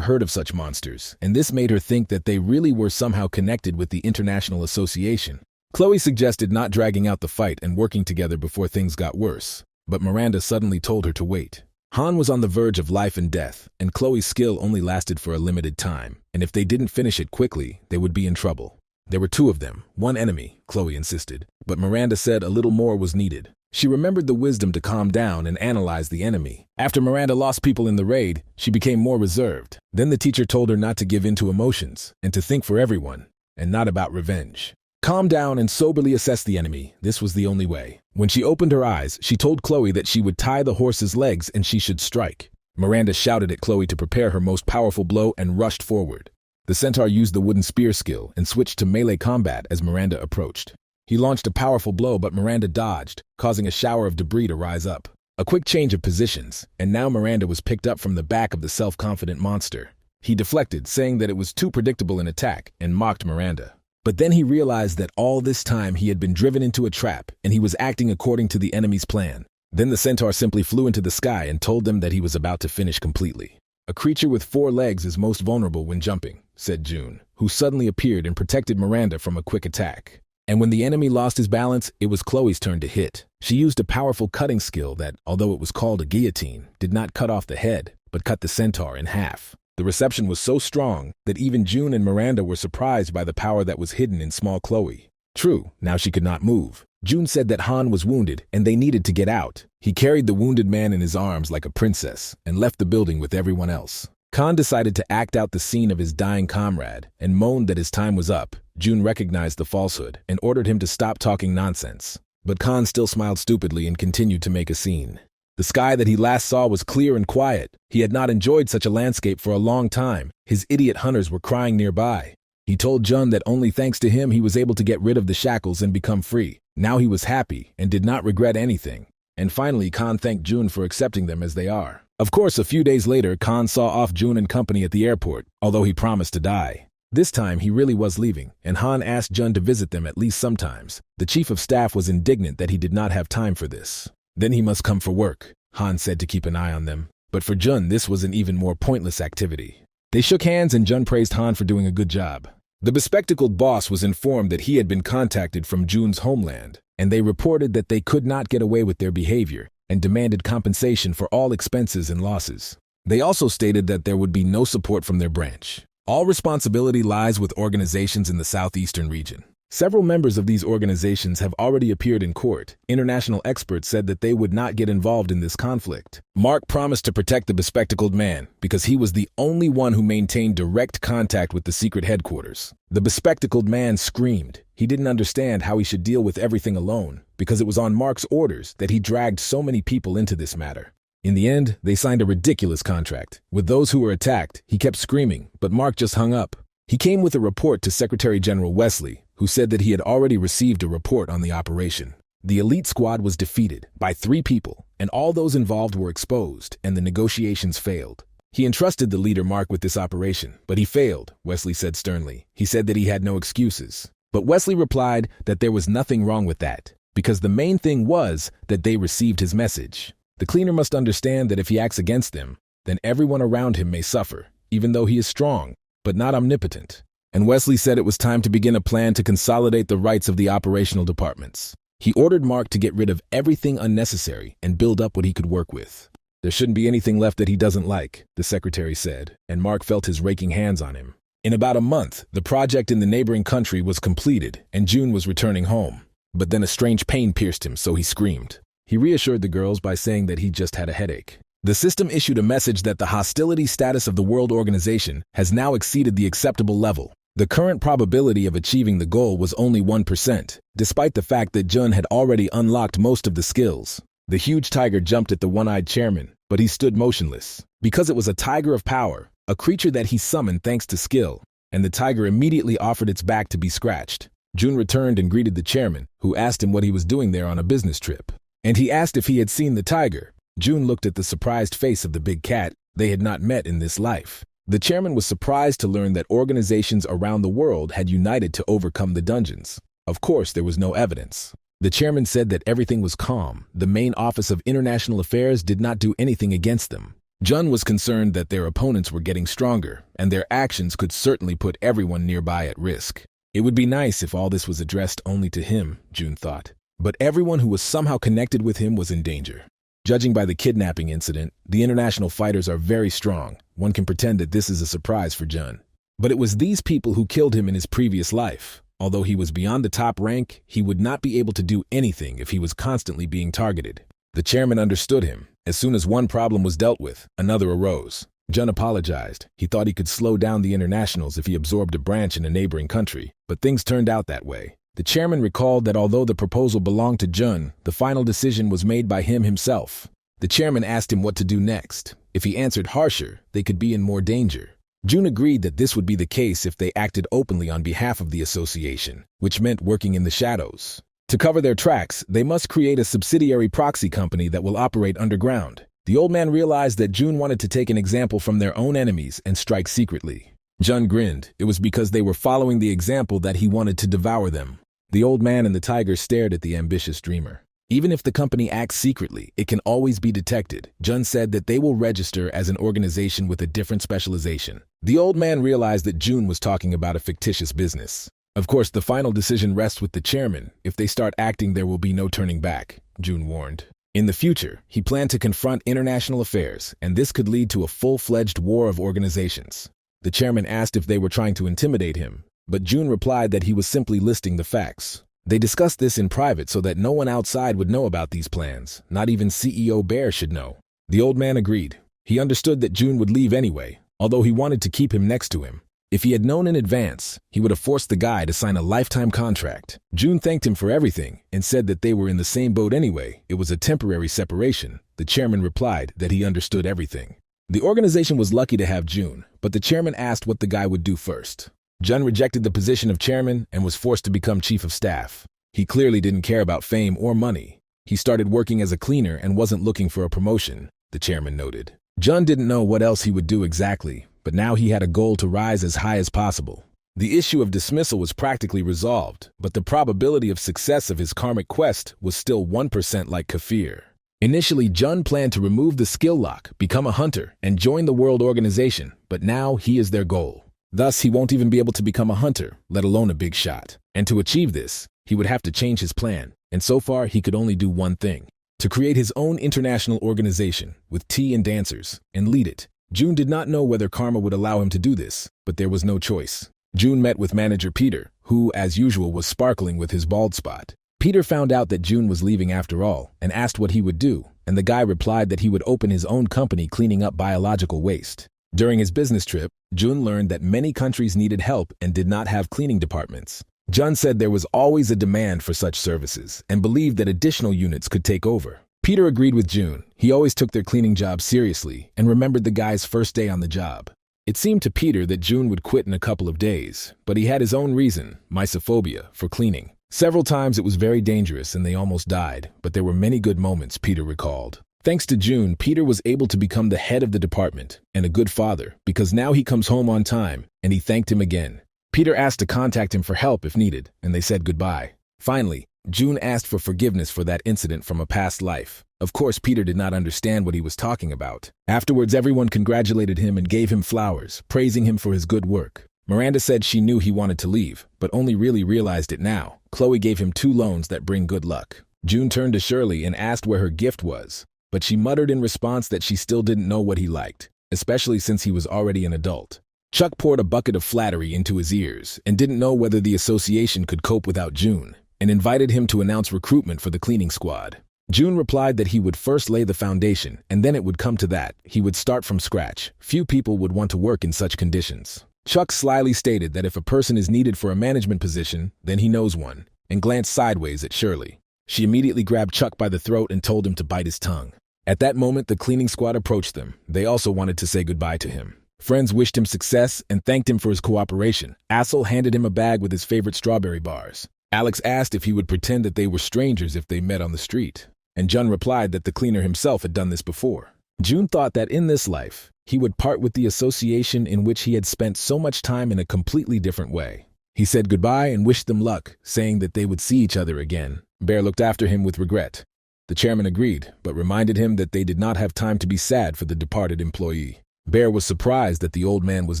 heard of such monsters, and this made her think that they really were somehow connected with the International Association. Chloe suggested not dragging out the fight and working together before things got worse, but Miranda suddenly told her to wait. Han was on the verge of life and death, and Chloe's skill only lasted for a limited time, and if they didn't finish it quickly, they would be in trouble. There were two of them, one enemy, Chloe insisted, but Miranda said a little more was needed. She remembered the wisdom to calm down and analyze the enemy. After Miranda lost people in the raid, she became more reserved. Then the teacher told her not to give in to emotions, and to think for everyone, and not about revenge. Calm down and soberly assess the enemy. This was the only way. When she opened her eyes, she told Chloe that she would tie the horse's legs and she should strike. Miranda shouted at Chloe to prepare her most powerful blow and rushed forward. The centaur used the wooden spear skill and switched to melee combat as Miranda approached. He launched a powerful blow, but Miranda dodged, causing a shower of debris to rise up. A quick change of positions, and now Miranda was picked up from the back of the self-confident monster. He deflected, saying that it was too predictable an attack, and mocked Miranda. But then he realized that all this time he had been driven into a trap, and he was acting according to the enemy's plan. Then the centaur simply flew into the sky and told them that he was about to finish completely. A creature with 4 legs is most vulnerable when jumping, said June, who suddenly appeared and protected Miranda from a quick attack. And when the enemy lost his balance, it was Chloe's turn to hit. She used a powerful cutting skill that, although it was called a guillotine, did not cut off the head, but cut the centaur in half. The reception was so strong that even June and Miranda were surprised by the power that was hidden in small Chloe. True, now she could not move. June said that Han was wounded and they needed to get out. He carried the wounded man in his arms like a princess and left the building with everyone else. Khan decided to act out the scene of his dying comrade and moaned that his time was up. June recognized the falsehood and ordered him to stop talking nonsense. But Khan still smiled stupidly and continued to make a scene. The sky that he last saw was clear and quiet. He had not enjoyed such a landscape for a long time. His idiot hunters were crying nearby. He told Jun that only thanks to him he was able to get rid of the shackles and become free. Now he was happy and did not regret anything. And finally, Khan thanked June for accepting them as they are. Of course, a few days later, Khan saw off June and company at the airport, although he promised to die. This time, he really was leaving, and Han asked Jun to visit them at least sometimes. The chief of staff was indignant that he did not have time for this. Then he must come for work, Han said to keep an eye on them. But for Jun, this was an even more pointless activity. They shook hands and Jun praised Han for doing a good job. The bespectacled boss was informed that he had been contacted from Jun's homeland, and they reported that they could not get away with their behavior and demanded compensation for all expenses and losses. They also stated that there would be no support from their branch. All responsibility lies with organizations in the southeastern region. Several members of these organizations have already appeared in court. International experts said that they would not get involved in this conflict. Mark promised to protect the bespectacled man because he was the only one who maintained direct contact with the secret headquarters. The bespectacled man screamed. He didn't understand how he should deal with everything alone because it was on Mark's orders that he dragged so many people into this matter. In the end, they signed a ridiculous contract. With those who were attacked, he kept screaming, but Mark just hung up. He came with a report to Secretary General Wesley, who said that he had already received a report on the operation. The elite squad was defeated by 3 people, and all those involved were exposed, and the negotiations failed. He entrusted the leader Mark with this operation, but he failed, Wesley said sternly. He said that he had no excuses. But Wesley replied that there was nothing wrong with that, because the main thing was that they received his message. The cleaner must understand that if he acts against them, then everyone around him may suffer, even though he is strong, but not omnipotent. And Wesley said it was time to begin a plan to consolidate the rights of the operational departments. He ordered Mark to get rid of everything unnecessary and build up what he could work with. There shouldn't be anything left that he doesn't like, the secretary said, and Mark felt his raking hands on him. In about a month, the project in the neighboring country was completed, and June was returning home. But then a strange pain pierced him, so he screamed. He reassured the girls by saying that he just had a headache. The system issued a message that the hostility status of the World Organization has now exceeded the acceptable level. The current probability of achieving the goal was only 1%, despite the fact that Jun had already unlocked most of the skills. The huge tiger jumped at the one-eyed chairman, but he stood motionless. Because it was a tiger of power, a creature that he summoned thanks to skill, and the tiger immediately offered its back to be scratched. Jun returned and greeted the chairman, who asked him what he was doing there on a business trip. And he asked if he had seen the tiger. Jun looked at the surprised face of the big cat. They had not met in this life. The chairman was surprised to learn that organizations around the world had united to overcome the dungeons. Of course, there was no evidence. The chairman said that everything was calm. The main office of international affairs did not do anything against them. Jun was concerned that their opponents were getting stronger, and their actions could certainly put everyone nearby at risk. It would be nice if all this was addressed only to him, Jun thought. But everyone who was somehow connected with him was in danger. Judging by the kidnapping incident, the international fighters are very strong. One can pretend that this is a surprise for Jun. But it was these people who killed him in his previous life. Although he was beyond the top rank, he would not be able to do anything if he was constantly being targeted. The chairman understood him. As soon as one problem was dealt with, another arose. Jun apologized. He thought he could slow down the internationals if he absorbed a branch in a neighboring country, but things turned out that way. The chairman recalled that although the proposal belonged to Jun, the final decision was made by him himself. The chairman asked him what to do next. If he answered harsher, they could be in more danger. Jun agreed that this would be the case if they acted openly on behalf of the association, which meant working in the shadows. To cover their tracks, they must create a subsidiary proxy company that will operate underground. The old man realized that Jun wanted to take an example from their own enemies and strike secretly. Jun grinned. It was because they were following the example that he wanted to devour them. The old man and the tiger stared at the ambitious dreamer. Even if the company acts secretly, it can always be detected. Jun said that they will register as an organization with a different specialization. The old man realized that Jun was talking about a fictitious business. Of course, the final decision rests with the chairman. If they start acting, there will be no turning back, Jun warned. In the future, he planned to confront international affairs, and this could lead to a full-fledged war of organizations. The chairman asked if they were trying to intimidate him, but Jun replied that he was simply listing the facts. They discussed this in private so that no one outside would know about these plans. Not even CEO Bear should know. The old man agreed. He understood that Jun would leave anyway, although he wanted to keep him next to him. If he had known in advance, he would have forced the guy to sign a lifetime contract. Jun thanked him for everything and said that they were in the same boat anyway. It was a temporary separation. The chairman replied that he understood everything. The organization was lucky to have Jun, but the chairman asked what the guy would do first. Jun rejected the position of chairman and was forced to become chief of staff. He clearly didn't care about fame or money. He started working as a cleaner and wasn't looking for a promotion, the chairman noted. Jun didn't know what else he would do exactly, but now he had a goal to rise as high as possible. The issue of dismissal was practically resolved, but the probability of success of his karmic quest was still 1% like Kafir. Initially, Jun planned to remove the skill lock, become a hunter, and join the world organization, but now he is their goal. Thus, he won't even be able to become a hunter, let alone a big shot. And to achieve this, he would have to change his plan, and so far he could only do one thing: to create his own international organization with tea and dancers, and lead it. Jun did not know whether karma would allow him to do this, but there was no choice. Jun met with manager Peter, who, as usual, was sparkling with his bald spot. Peter found out that Jun was leaving after all, and asked what he would do, and the guy replied that he would open his own company cleaning up biological waste. During his business trip, Jun learned that many countries needed help and did not have cleaning departments. Jun said there was always a demand for such services, and believed that additional units could take over. Peter agreed with Jun. He always took their cleaning job seriously and remembered the guy's first day on the job. It seemed to Peter that Jun would quit in a couple of days, but he had his own reason, mysophobia, for cleaning. Several times it was very dangerous and they almost died, but there were many good moments, Peter recalled. Thanks to Jun, Peter was able to become the head of the department and a good father, because now he comes home on time, and he thanked him again. Peter asked to contact him for help if needed, and they said goodbye. Finally, Jun asked for forgiveness for that incident from a past life. Of course, Peter did not understand what he was talking about. Afterwards, everyone congratulated him and gave him flowers, praising him for his good work. Miranda said she knew he wanted to leave, but only really realized it now. Chloe gave him 2 loans that bring good luck. Jun turned to Shirley and asked where her gift was, but she muttered in response that she still didn't know what he liked, especially since he was already an adult. Chuck poured a bucket of flattery into his ears and didn't know whether the association could cope without Jun, and invited him to announce recruitment for the cleaning squad. Jun replied that he would first lay the foundation, and then it would come to that. He would start from scratch. Few people would want to work in such conditions. Chuck slyly stated that if a person is needed for a management position, then he knows one, and glanced sideways at Shirley. She immediately grabbed Chuck by the throat and told him to bite his tongue. At that moment, the cleaning squad approached them. They also wanted to say goodbye to him. Friends wished him success and thanked him for his cooperation. Assel handed him a bag with his favorite strawberry bars. Alex asked if he would pretend that they were strangers if they met on the street, and Jun replied that the cleaner himself had done this before. Jun thought that in this life, he would part with the association in which he had spent so much time in a completely different way. He said goodbye and wished them luck, saying that they would see each other again. Bear looked after him with regret. The chairman agreed, but reminded him that they did not have time to be sad for the departed employee. Bear was surprised that the old man was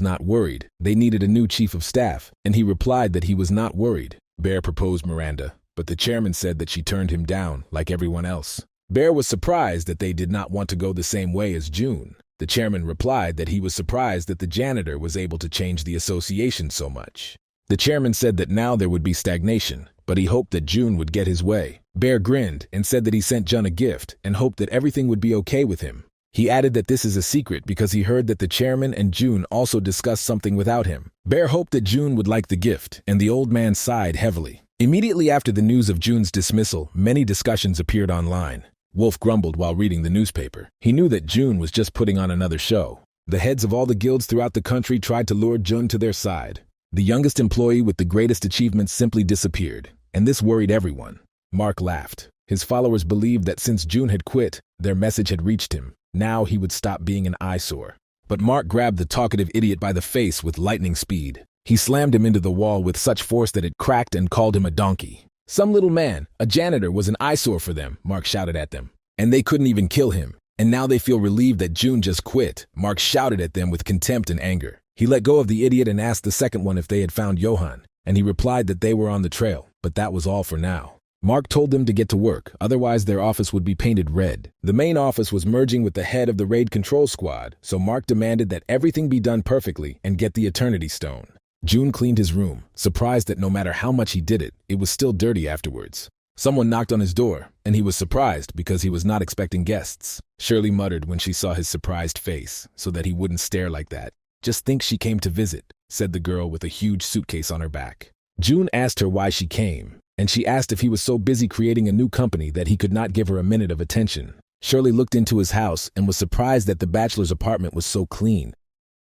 not worried. They needed a new chief of staff, and he replied that he was not worried. Bear proposed Miranda, but the chairman said that she turned him down, like everyone else. Bear was surprised that they did not want to go the same way as June. The chairman replied that he was surprised that the janitor was able to change the association so much. The chairman said that now there would be stagnation, but he hoped that June would get his way. Bear grinned and said that he sent Jun a gift and hoped that everything would be okay with him. He added that this is a secret because he heard that the chairman and June also discussed something without him. Bear hoped that June would like the gift, and the old man sighed heavily. Immediately after the news of June's dismissal, many discussions appeared online. Wolf grumbled while reading the newspaper. He knew that June was just putting on another show. The heads of all the guilds throughout the country tried to lure June to their side. The youngest employee with the greatest achievements simply disappeared, and this worried everyone. Mark laughed. His followers believed that since June had quit, their message had reached him. Now he would stop being an eyesore. But Mark grabbed the talkative idiot by the face with lightning speed. He slammed him into the wall with such force that it cracked and called him a donkey. Some little man, a janitor, was an eyesore for them, Mark shouted at them. And they couldn't even kill him. And now they feel relieved that June just quit. Mark shouted at them with contempt and anger. He let go of the idiot and asked the second one if they had found Johan, and he replied that they were on the trail, but that was all for now. Mark told them to get to work, otherwise their office would be painted red. The main office was merging with the head of the raid control squad, so Mark demanded that everything be done perfectly and get the Eternity Stone. June cleaned his room, surprised that no matter how much he did it, it was still dirty afterwards. Someone knocked on his door, and he was surprised because he was not expecting guests. Shirley muttered when she saw his surprised face, so that he wouldn't stare like that. "Just think she came to visit," said the girl with a huge suitcase on her back. June asked her why she came, and she asked if he was so busy creating a new company that he could not give her a minute of attention. Shirley looked into his house and was surprised that the bachelor's apartment was so clean.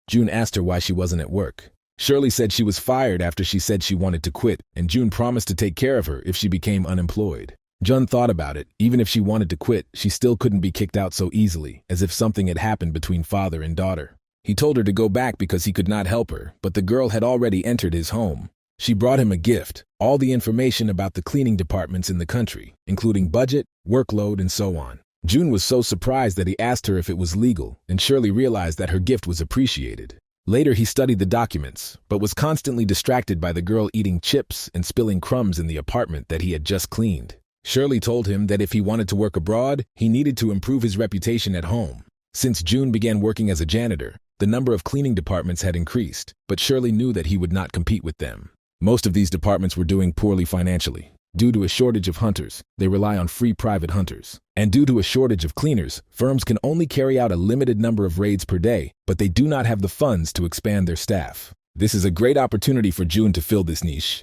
June asked her why she wasn't at work. Shirley said she was fired after she said she wanted to quit, and June promised to take care of her if she became unemployed. June thought about it. Even if she wanted to quit, she still couldn't be kicked out so easily, as if something had happened between father and daughter. He told her to go back because he could not help her, but the girl had already entered his home. She brought him a gift, all the information about the cleaning departments in the country, including budget, workload, and so on. June was so surprised that he asked her if it was legal, and Shirley realized that her gift was appreciated. Later he studied the documents, but was constantly distracted by the girl eating chips and spilling crumbs in the apartment that he had just cleaned. Shirley told him that if he wanted to work abroad, he needed to improve his reputation at home. Since June began working as a janitor, the number of cleaning departments had increased, but Shirley knew that he would not compete with them. Most of these departments were doing poorly financially. Due to a shortage of hunters, they rely on free private hunters. And due to a shortage of cleaners, firms can only carry out a limited number of raids per day, but they do not have the funds to expand their staff. This is a great opportunity for June to fill this niche.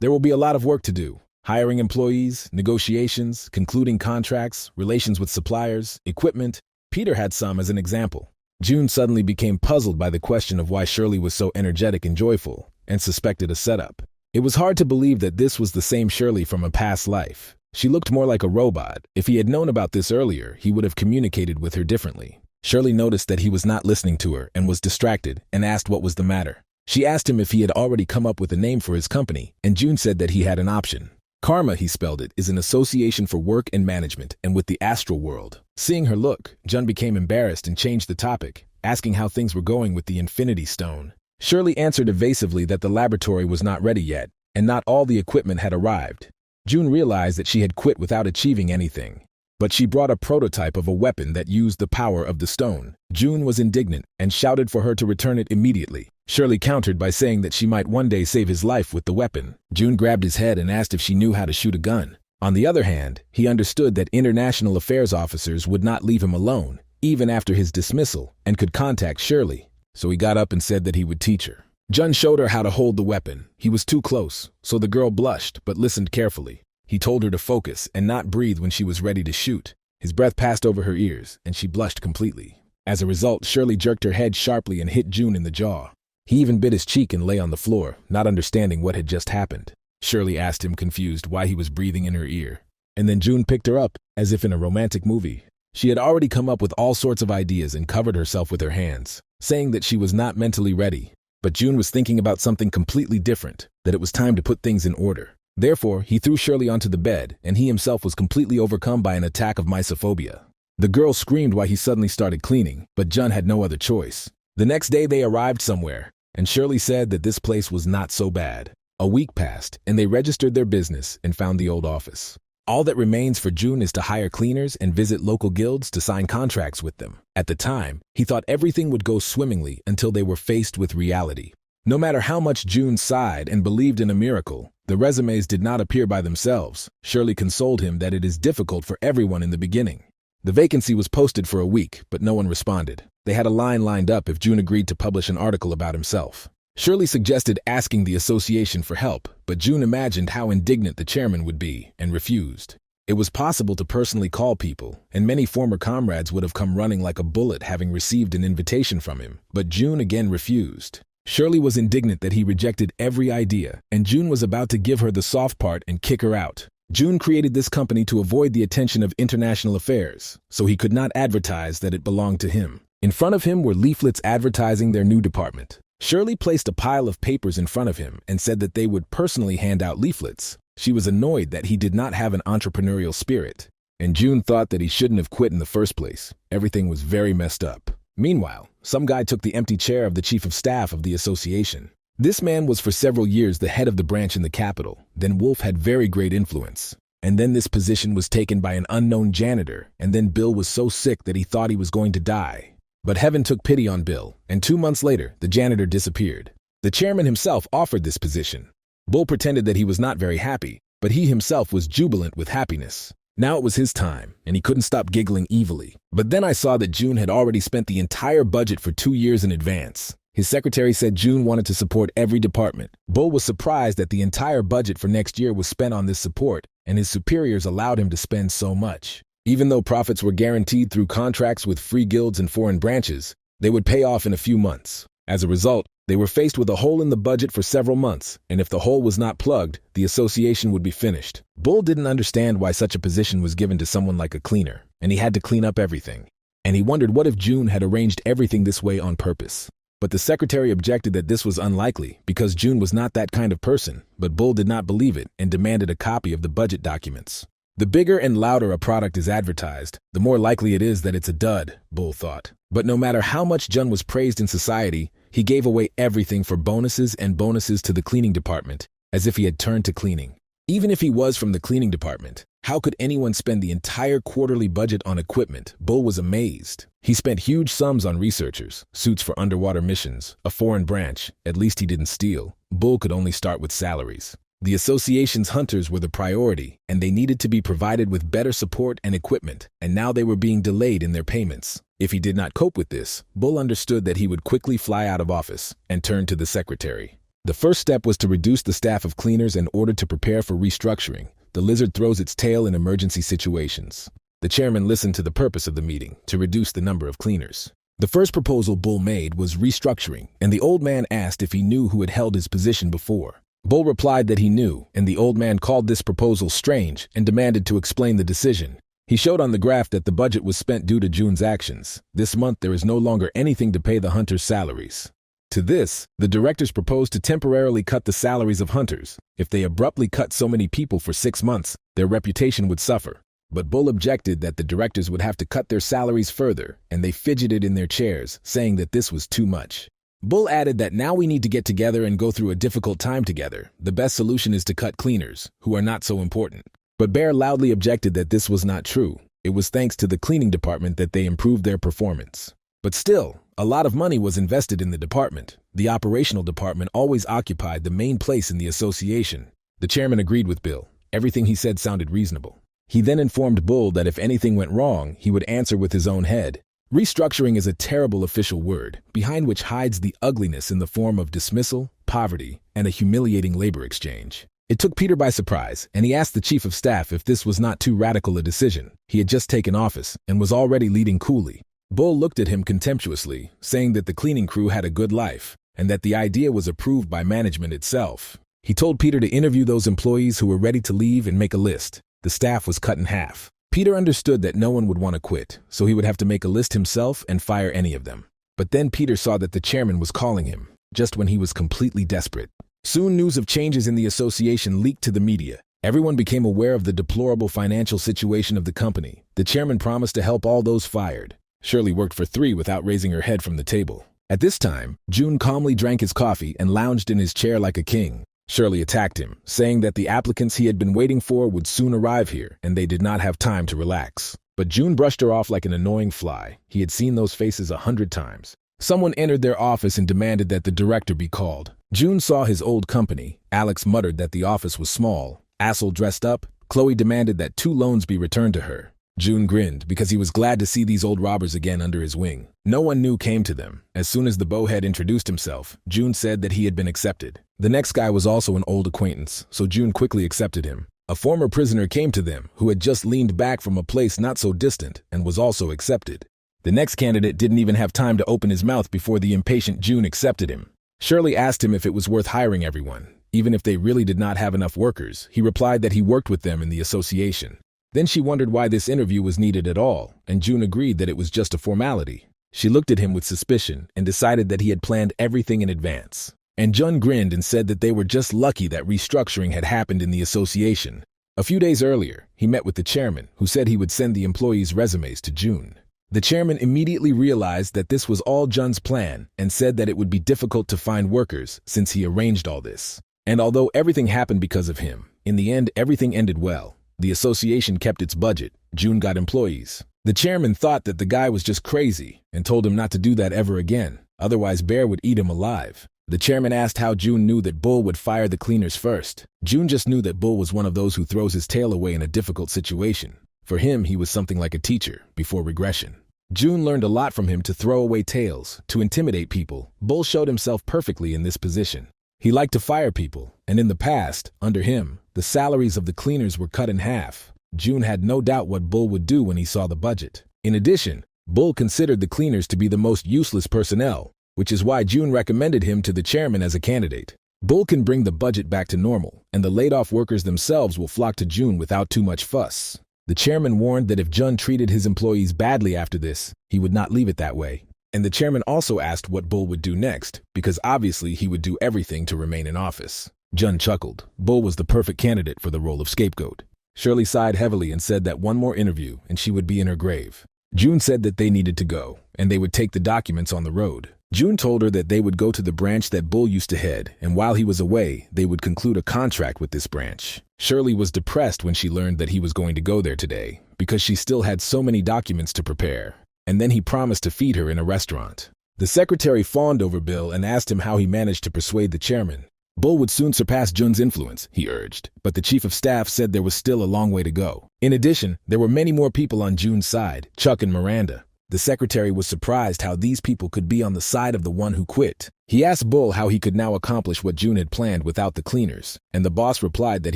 There will be a lot of work to do. Hiring employees, negotiations, concluding contracts, relations with suppliers, equipment. Peter had some as an example. June suddenly became puzzled by the question of why Shirley was so energetic and joyful, and suspected a setup. It was hard to believe that this was the same Shirley from a past life. She looked more like a robot. If he had known about this earlier, he would have communicated with her differently. Shirley noticed that he was not listening to her and was distracted, and asked what was the matter. She asked him if he had already come up with a name for his company, and June said that he had an option. Karma, he spelled it, is an association for work and management, and with the astral world. Seeing her look, Jun became embarrassed and changed the topic, asking how things were going with the Infinity Stone. Shirley answered evasively that the laboratory was not ready yet, and not all the equipment had arrived. June realized that she had quit without achieving anything. But she brought a prototype of a weapon that used the power of the stone. June was indignant and shouted for her to return it immediately. Shirley countered by saying that she might one day save his life with the weapon. June grabbed his head and asked if she knew how to shoot a gun. On the other hand, he understood that international affairs officers would not leave him alone, even after his dismissal, and could contact Shirley. So he got up and said that he would teach her. Jun showed her how to hold the weapon. He was too close, so the girl blushed but listened carefully. He told her to focus and not breathe when she was ready to shoot. His breath passed over her ears, and she blushed completely. As a result, Shirley jerked her head sharply and hit June in the jaw. He even bit his cheek and lay on the floor, not understanding what had just happened. Shirley asked him, confused, why he was breathing in her ear. And then June picked her up, as if in a romantic movie. She had already come up with all sorts of ideas and covered herself with her hands, saying that she was not mentally ready. But June was thinking about something completely different, that it was time to put things in order. Therefore, he threw Shirley onto the bed, and he himself was completely overcome by an attack of mysophobia. The girl screamed while he suddenly started cleaning, but Jun had no other choice. The next day they arrived somewhere, and Shirley said that this place was not so bad. A week passed, and they registered their business and found the old office. All that remains for June is to hire cleaners and visit local guilds to sign contracts with them. At the time, he thought everything would go swimmingly until they were faced with reality. No matter how much June sighed and believed in a miracle, the resumes did not appear by themselves. Shirley consoled him that it is difficult for everyone in the beginning. The vacancy was posted for a week, but no one responded. They had a line lined up if June agreed to publish an article about himself. Shirley suggested asking the association for help, but June imagined how indignant the chairman would be and refused. It was possible to personally call people, and many former comrades would have come running like a bullet having received an invitation from him, but June again refused. Shirley was indignant that he rejected every idea, and June was about to give her the soft part and kick her out. June created this company to avoid the attention of international affairs, so he could not advertise that it belonged to him. In front of him were leaflets advertising their new department. Shirley placed a pile of papers in front of him and said that they would personally hand out leaflets. She was annoyed that he did not have an entrepreneurial spirit, and June thought that he shouldn't have quit in the first place. Everything was very messed up. Meanwhile, some guy took the empty chair of the chief of staff of the association. This man was for several years the head of the branch in the capital. Then Wolf had very great influence. And then this position was taken by an unknown janitor, and then Bill was so sick that he thought he was going to die. But heaven took pity on Bill, and 2 months later, the janitor disappeared. The chairman himself offered this position. Bull pretended that he was not very happy, but he himself was jubilant with happiness. Now it was his time, and he couldn't stop giggling evilly. But then I saw that June had already spent the entire budget for 2 years in advance. His secretary said June wanted to support every department. Bull was surprised that the entire budget for next year was spent on this support, and his superiors allowed him to spend so much. Even though profits were guaranteed through contracts with free guilds and foreign branches, they would pay off in a few months. As a result, they were faced with a hole in the budget for several months, and if the hole was not plugged, the association would be finished. Bull didn't understand why such a position was given to someone like a cleaner, and he had to clean up everything. And he wondered what if June had arranged everything this way on purpose. But the secretary objected that this was unlikely because June was not that kind of person, but Bull did not believe it and demanded a copy of the budget documents. The bigger and louder a product is advertised, the more likely it is that it's a dud, Bull thought. But no matter how much Jun was praised in society, he gave away everything for bonuses and bonuses to the cleaning department, as if he had turned to cleaning. Even if he was from the cleaning department, how could anyone spend the entire quarterly budget on equipment? Bull was amazed. He spent huge sums on researchers, suits for underwater missions, a foreign branch. At least he didn't steal. Bull could only start with salaries. The association's hunters were the priority, and they needed to be provided with better support and equipment, and now they were being delayed in their payments. If he did not cope with this, Bull understood that he would quickly fly out of office and turn to the secretary. The first step was to reduce the staff of cleaners in order to prepare for restructuring. The lizard throws its tail in emergency situations. The chairman listened to the purpose of the meeting, to reduce the number of cleaners. The first proposal Bull made was restructuring, and the old man asked if he knew who had held his position before. Bull replied that he knew, and the old man called this proposal strange and demanded to explain the decision. He showed on the graph that the budget was spent due to June's actions. This month there is no longer anything to pay the hunters' salaries. To this, the directors proposed to temporarily cut the salaries of hunters. If they abruptly cut so many people for 6 months, their reputation would suffer. But Bull objected that the directors would have to cut their salaries further, and they fidgeted in their chairs, saying that this was too much. Bull added that now we need to get together and go through a difficult time together. The best solution is to cut cleaners, who are not so important. But Bear loudly objected that this was not true. It was thanks to the cleaning department that they improved their performance. But still, a lot of money was invested in the department. The operational department always occupied the main place in the association. The chairman agreed with Bill. Everything he said sounded reasonable. He then informed Bull that if anything went wrong, he would answer with his own head. Restructuring is a terrible official word, behind which hides the ugliness in the form of dismissal, poverty, and a humiliating labor exchange. It took Peter by surprise, and he asked the chief of staff if this was not too radical a decision. He had just taken office and was already leading coolly. Bull looked at him contemptuously, saying that the cleaning crew had a good life, and that the idea was approved by management itself. He told Peter to interview those employees who were ready to leave and make a list. The staff was cut in half. Peter understood that no one would want to quit, so he would have to make a list himself and fire any of them. But then Peter saw that the chairman was calling him, just when he was completely desperate. Soon news of changes in the association leaked to the media. Everyone became aware of the deplorable financial situation of the company. The chairman promised to help all those fired. Shirley worked for 3 without raising her head from the table. At this time, June calmly drank his coffee and lounged in his chair like a king. Shirley attacked him, saying that the applicants he had been waiting for would soon arrive here, and they did not have time to relax. But June brushed her off like an annoying fly. He had seen those faces 100 times. Someone entered their office and demanded that the director be called. June saw his old company. Alex muttered that the office was small. Assel dressed up. Chloe demanded that 2 loans be returned to her. June grinned because he was glad to see these old robbers again under his wing. No one new came to them. As soon as the bowhead introduced himself, June said that he had been accepted. The next guy was also an old acquaintance, so June quickly accepted him. A former prisoner came to them who had just leaned back from a place not so distant and was also accepted. The next candidate didn't even have time to open his mouth before the impatient June accepted him. Shirley asked him if it was worth hiring everyone. Even if they really did not have enough workers, he replied that he worked with them in the association. Then she wondered why this interview was needed at all, and June agreed that it was just a formality. She looked at him with suspicion and decided that he had planned everything in advance. And Jun grinned and said that they were just lucky that restructuring had happened in the association. A few days earlier, he met with the chairman, who said he would send the employees' resumes to June. The chairman immediately realized that this was all Jun's plan and said that it would be difficult to find workers since he arranged all this. And although everything happened because of him, in the end everything ended well. The association kept its budget. June got employees. The chairman thought that the guy was just crazy and told him not to do that ever again, otherwise Bear would eat him alive. The chairman asked how June knew that Bull would fire the cleaners first. June just knew that Bull was one of those who throws his tail away in a difficult situation. For him, he was something like a teacher before regression. June learned a lot from him to throw away tails, to intimidate people. Bull showed himself perfectly in this position. He liked to fire people, and in the past, under him, the salaries of the cleaners were cut in half. June had no doubt what Bull would do when he saw the budget. In addition, Bull considered the cleaners to be the most useless personnel, which is why June recommended him to the chairman as a candidate. Bull can bring the budget back to normal, and the laid-off workers themselves will flock to June without too much fuss. The chairman warned that if Jun treated his employees badly after this, he would not leave it that way. And the chairman also asked what Bull would do next, because obviously he would do everything to remain in office. Jun chuckled. Bull was the perfect candidate for the role of scapegoat. Shirley sighed heavily and said that one more interview and she would be in her grave. June said that they needed to go, and they would take the documents on the road. June told her that they would go to the branch that Bull used to head, and while he was away, they would conclude a contract with this branch. Shirley was depressed when she learned that he was going to go there today, because she still had so many documents to prepare. And then he promised to feed her in a restaurant. The secretary fawned over Bill and asked him how he managed to persuade the chairman. Bull would soon surpass Jun's influence, he urged, but the chief of staff said there was still a long way to go. In addition, there were many more people on Jun's side, Chuck and Miranda. The secretary was surprised how these people could be on the side of the one who quit. He asked Bull how he could now accomplish what June had planned without the cleaners, and the boss replied that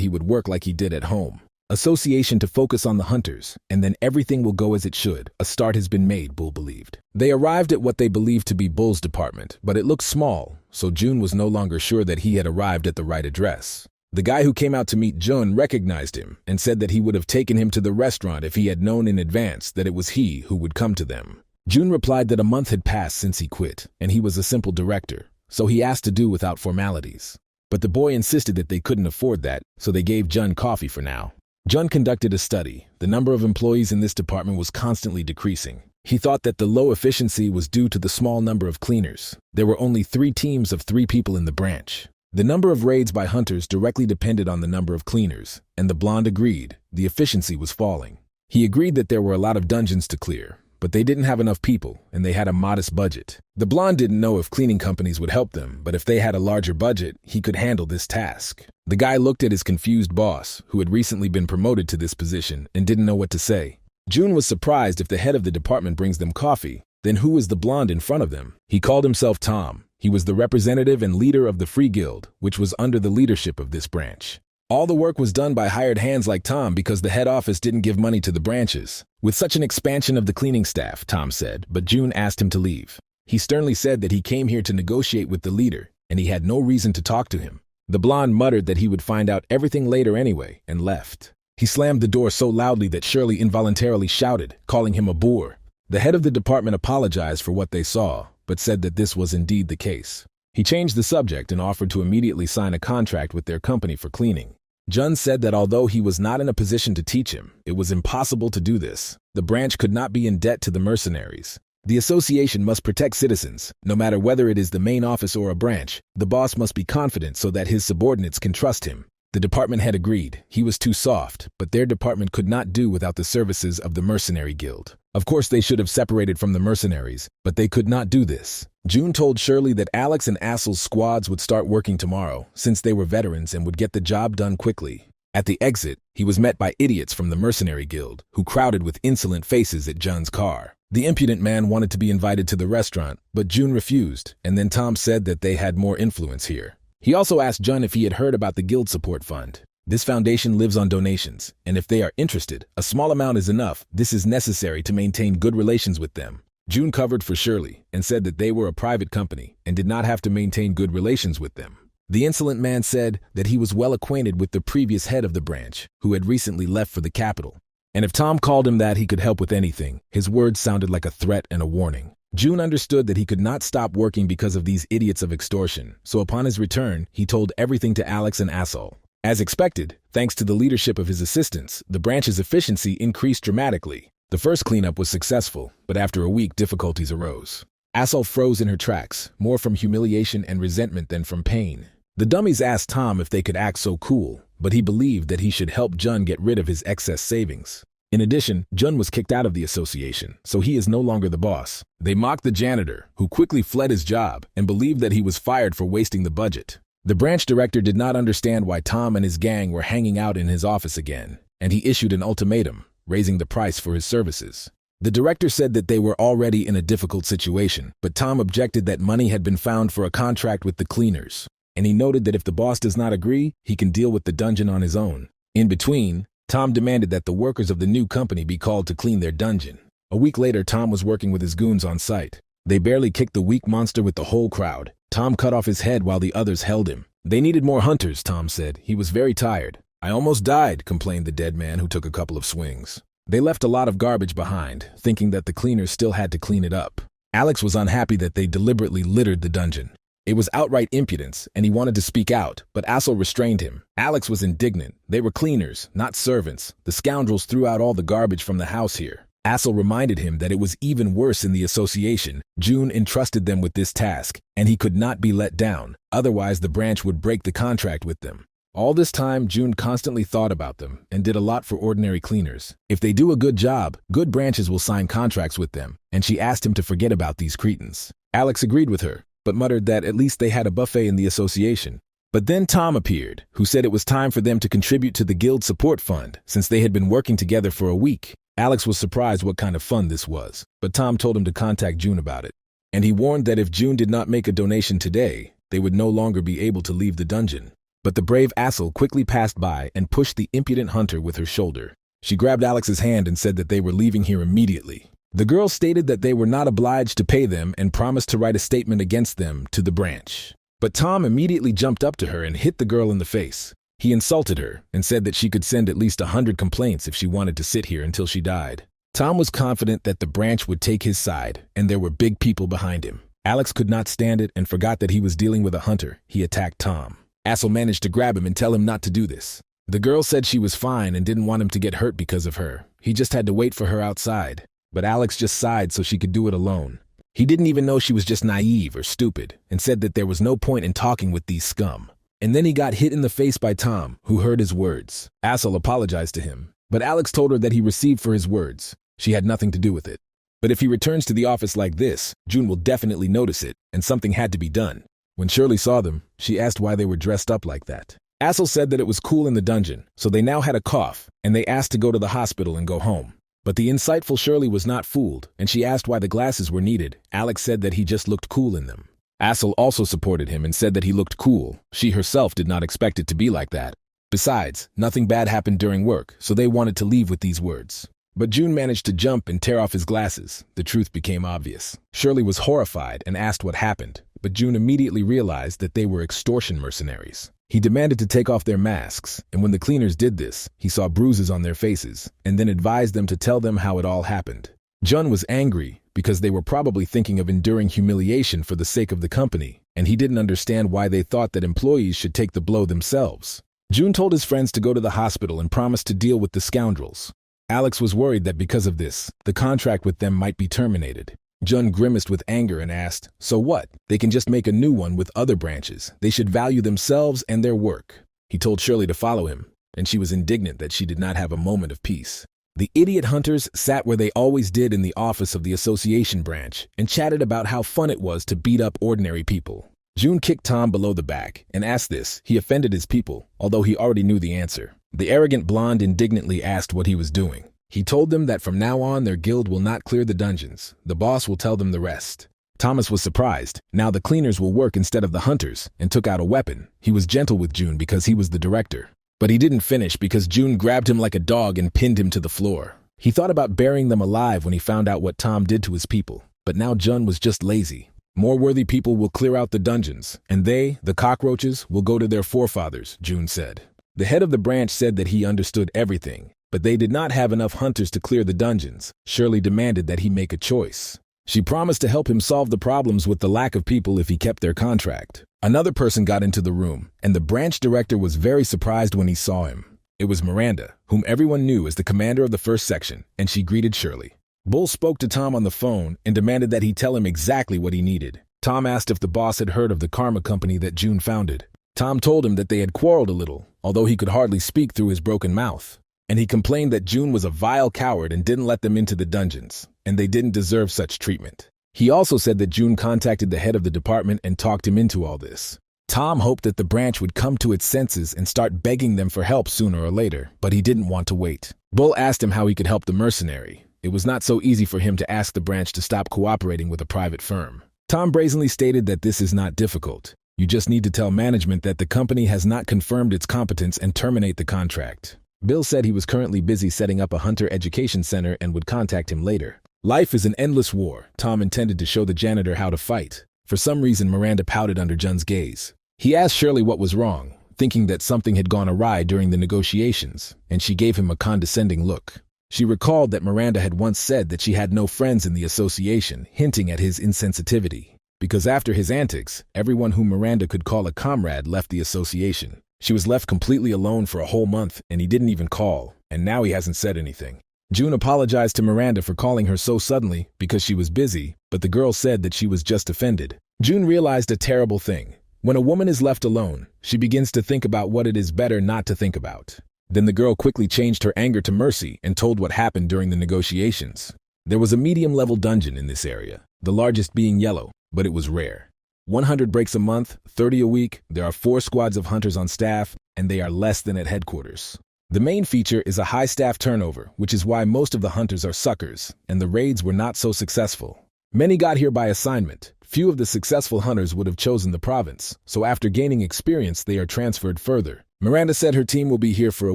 he would work like he did at home. Association to focus on the hunters, and then everything will go as it should. A start has been made, Bull believed. They arrived at what they believed to be Bull's department, but it looked small, so June was no longer sure that he had arrived at the right address. The guy who came out to meet Jun recognized him and said that he would have taken him to the restaurant if he had known in advance that it was he who would come to them. June replied that a month had passed since he quit, and he was a simple director, so he asked to do without formalities. But the boy insisted that they couldn't afford that, so they gave Jun coffee for now. Jun conducted a study. The number of employees in this department was constantly decreasing. He thought that the low efficiency was due to the small number of cleaners. There were only 3 teams of 3 people in the branch. The number of raids by hunters directly depended on the number of cleaners, and the blonde agreed. The efficiency was falling. He agreed that there were a lot of dungeons to clear, but they didn't have enough people, and they had a modest budget. The blonde didn't know if cleaning companies would help them, but if they had a larger budget, he could handle this task. The guy looked at his confused boss, who had recently been promoted to this position, and didn't know what to say. June was surprised if the head of the department brings them coffee, then who is the blonde in front of them? He called himself Tom. He was the representative and leader of the Free Guild, which was under the leadership of this branch. All the work was done by hired hands like Tom because the head office didn't give money to the branches. With such an expansion of the cleaning staff, Tom said, but June asked him to leave. He sternly said that he came here to negotiate with the leader, and he had no reason to talk to him. The blonde muttered that he would find out everything later anyway, and left. He slammed the door so loudly that Shirley involuntarily shouted, calling him a boor. The head of the department apologized for what they saw, but said that this was indeed the case. He changed the subject and offered to immediately sign a contract with their company for cleaning. Jun said that although he was not in a position to teach him, it was impossible to do this. The branch could not be in debt to the mercenaries. The association must protect citizens, no matter whether it is the main office or a branch. The boss must be confident so that his subordinates can trust him. The department head agreed. He was too soft, but their department could not do without the services of the mercenary guild. Of course, they should have separated from the mercenaries, but they could not do this. June told Shirley that Alex and Assel's squads would start working tomorrow, since they were veterans and would get the job done quickly. At the exit, he was met by idiots from the mercenary guild, who crowded with insolent faces at Jun's car. The impudent man wanted to be invited to the restaurant, but June refused, and then Tom said that they had more influence here. He also asked Jun if he had heard about the guild support fund. This foundation lives on donations, and if they are interested, a small amount is enough. This is necessary to maintain good relations with them. June covered for Shirley and said that they were a private company and did not have to maintain good relations with them. The insolent man said that he was well acquainted with the previous head of the branch, who had recently left for the capital. And if Tom called him that, he could help with anything. His words sounded like a threat and a warning. June understood that he could not stop working because of these idiots of extortion, so upon his return, he told everything to Alex and Assel. As expected, thanks to the leadership of his assistants, the branch's efficiency increased dramatically. The first cleanup was successful, but after a week, difficulties arose. Assel froze in her tracks, more from humiliation and resentment than from pain. The dummies asked Tom if they could act so cool, but he believed that he should help Jun get rid of his excess savings. In addition, Jun was kicked out of the association, so he is no longer the boss. They mocked the janitor, who quickly fled his job and believed that he was fired for wasting the budget. The branch director did not understand why Tom and his gang were hanging out in his office again, and he issued an ultimatum, raising the price for his services. The director said that they were already in a difficult situation, but Tom objected that money had been found for a contract with the cleaners, and he noted that if the boss does not agree, he can deal with the dungeon on his own. In between, Tom demanded that the workers of the new company be called to clean their dungeon. A week later, Tom was working with his goons on site. They barely kicked the weak monster with the whole crowd. Tom cut off his head while the others held him. They needed more hunters, Tom said. He was very tired. I almost died, complained the dead man, who took a couple of swings. They left a lot of garbage behind, thinking that the cleaners still had to clean it up. Alex was unhappy that they deliberately littered the dungeon. It was outright impudence, and he wanted to speak out, but Assel restrained him. Alex was indignant. They were cleaners, not servants. The scoundrels threw out all the garbage from the house here. Assel reminded him that it was even worse in the association. June entrusted them with this task, and he could not be let down. Otherwise, the branch would break the contract with them. All this time, June constantly thought about them and did a lot for ordinary cleaners. If they do a good job, good branches will sign contracts with them, and she asked him to forget about these cretins. Alex agreed with her, but muttered that at least they had a buffet in the association. But then Tom appeared, who said it was time for them to contribute to the guild support fund, since they had been working together for a week. Alex was surprised what kind of fund this was, but Tom told him to contact June about it. And he warned that if June did not make a donation today, they would no longer be able to leave the dungeon. But the brave Assel quickly passed by and pushed the impudent hunter with her shoulder. She grabbed Alex's hand and said that they were leaving here immediately. The girl stated that they were not obliged to pay them and promised to write a statement against them to the branch. But Tom immediately jumped up to her and hit the girl in the face. He insulted her and said that she could send at least 100 complaints if she wanted to sit here until she died. Tom was confident that the branch would take his side, and there were big people behind him. Alex could not stand it and forgot that he was dealing with a hunter. He attacked Tom. Assel managed to grab him and tell him not to do this. The girl said she was fine and didn't want him to get hurt because of her. He just had to wait for her outside. But Alex just sighed so she could do it alone. He didn't even know she was just naive or stupid, and said that there was no point in talking with these scum. And then he got hit in the face by Tom, who heard his words. Assel apologized to him, but Alex told her that he received for his words. She had nothing to do with it. But if he returns to the office like this, June will definitely notice it, and something had to be done. When Shirley saw them, she asked why they were dressed up like that. Assel said that it was cool in the dungeon, so they now had a cough, and they asked to go to the hospital and go home. But the insightful Shirley was not fooled, and she asked why the glasses were needed. Alex said that he just looked cool in them. Assel also supported him and said that he looked cool. She herself did not expect it to be like that. Besides, nothing bad happened during work, so they wanted to leave with these words. But June managed to jump and tear off his glasses. The truth became obvious. Shirley was horrified and asked what happened, but June immediately realized that they were extortion mercenaries. He demanded to take off their masks, and when the cleaners did this, he saw bruises on their faces, and then advised them to tell them how it all happened. Jun was angry because they were probably thinking of enduring humiliation for the sake of the company, and he didn't understand why they thought that employees should take the blow themselves. Jun told his friends to go to the hospital and promised to deal with the scoundrels. Alex was worried that because of this, the contract with them might be terminated. Jun grimaced with anger and asked, "So what? They can just make a new one with other branches. They should value themselves and their work." He told Shirley to follow him, and she was indignant that she did not have a moment of peace. The idiot hunters sat where they always did in the office of the association branch and chatted about how fun it was to beat up ordinary people. June kicked Tom below the back and asked this. He offended his people, although he already knew the answer. The arrogant blonde indignantly asked what he was doing. He told them that from now on their guild will not clear the dungeons. The boss will tell them the rest. Thomas was surprised. Now the cleaners will work instead of the hunters, and took out a weapon. He was gentle with June because he was the director. But he didn't finish because June grabbed him like a dog and pinned him to the floor. He thought about burying them alive when he found out what Tom did to his people. But now Jun was just lazy. More worthy people will clear out the dungeons, and they, the cockroaches, will go to their forefathers, June said. The head of the branch said that he understood everything, but they did not have enough hunters to clear the dungeons. Shirley demanded that he make a choice. She promised to help him solve the problems with the lack of people if he kept their contract. Another person got into the room, and the branch director was very surprised when he saw him. It was Miranda, whom everyone knew as the commander of the first section, and she greeted Shirley. Bull spoke to Tom on the phone and demanded that he tell him exactly what he needed. Tom asked if the boss had heard of the karma company that June founded. Tom told him that they had quarreled a little, although he could hardly speak through his broken mouth. And he complained that June was a vile coward and didn't let them into the dungeons, and they didn't deserve such treatment. He also said that June contacted the head of the department and talked him into all this. Tom hoped that the branch would come to its senses and start begging them for help sooner or later, but he didn't want to wait. Bull asked him how he could help the mercenary. It was not so easy for him to ask the branch to stop cooperating with a private firm. Tom brazenly stated that this is not difficult. You just need to tell management that the company has not confirmed its competence and terminate the contract. Bill said he was currently busy setting up a hunter education center and would contact him later. Life is an endless war. Tom intended to show the janitor how to fight. For some reason, Miranda pouted under Jun's gaze. He asked Shirley what was wrong, thinking that something had gone awry during the negotiations, and she gave him a condescending look. She recalled that Miranda had once said that she had no friends in the association, hinting at his insensitivity. Because after his antics, everyone whom Miranda could call a comrade left the association. She was left completely alone for a whole month, and he didn't even call, and now he hasn't said anything. June apologized to Miranda for calling her so suddenly because she was busy, but the girl said that she was just offended. June realized a terrible thing. When a woman is left alone, she begins to think about what it is better not to think about. Then the girl quickly changed her anger to mercy and told what happened during the negotiations. There was a medium-level dungeon in this area, the largest being yellow, but it was rare. 100 breaks a month, 30 a week, there are 4 squads of hunters on staff, and they are less than at headquarters. The main feature is a high staff turnover, which is why most of the hunters are suckers, and the raids were not so successful. Many got here by assignment. Few of the successful hunters would have chosen the province, so after gaining experience they are transferred further. Miranda said her team will be here for a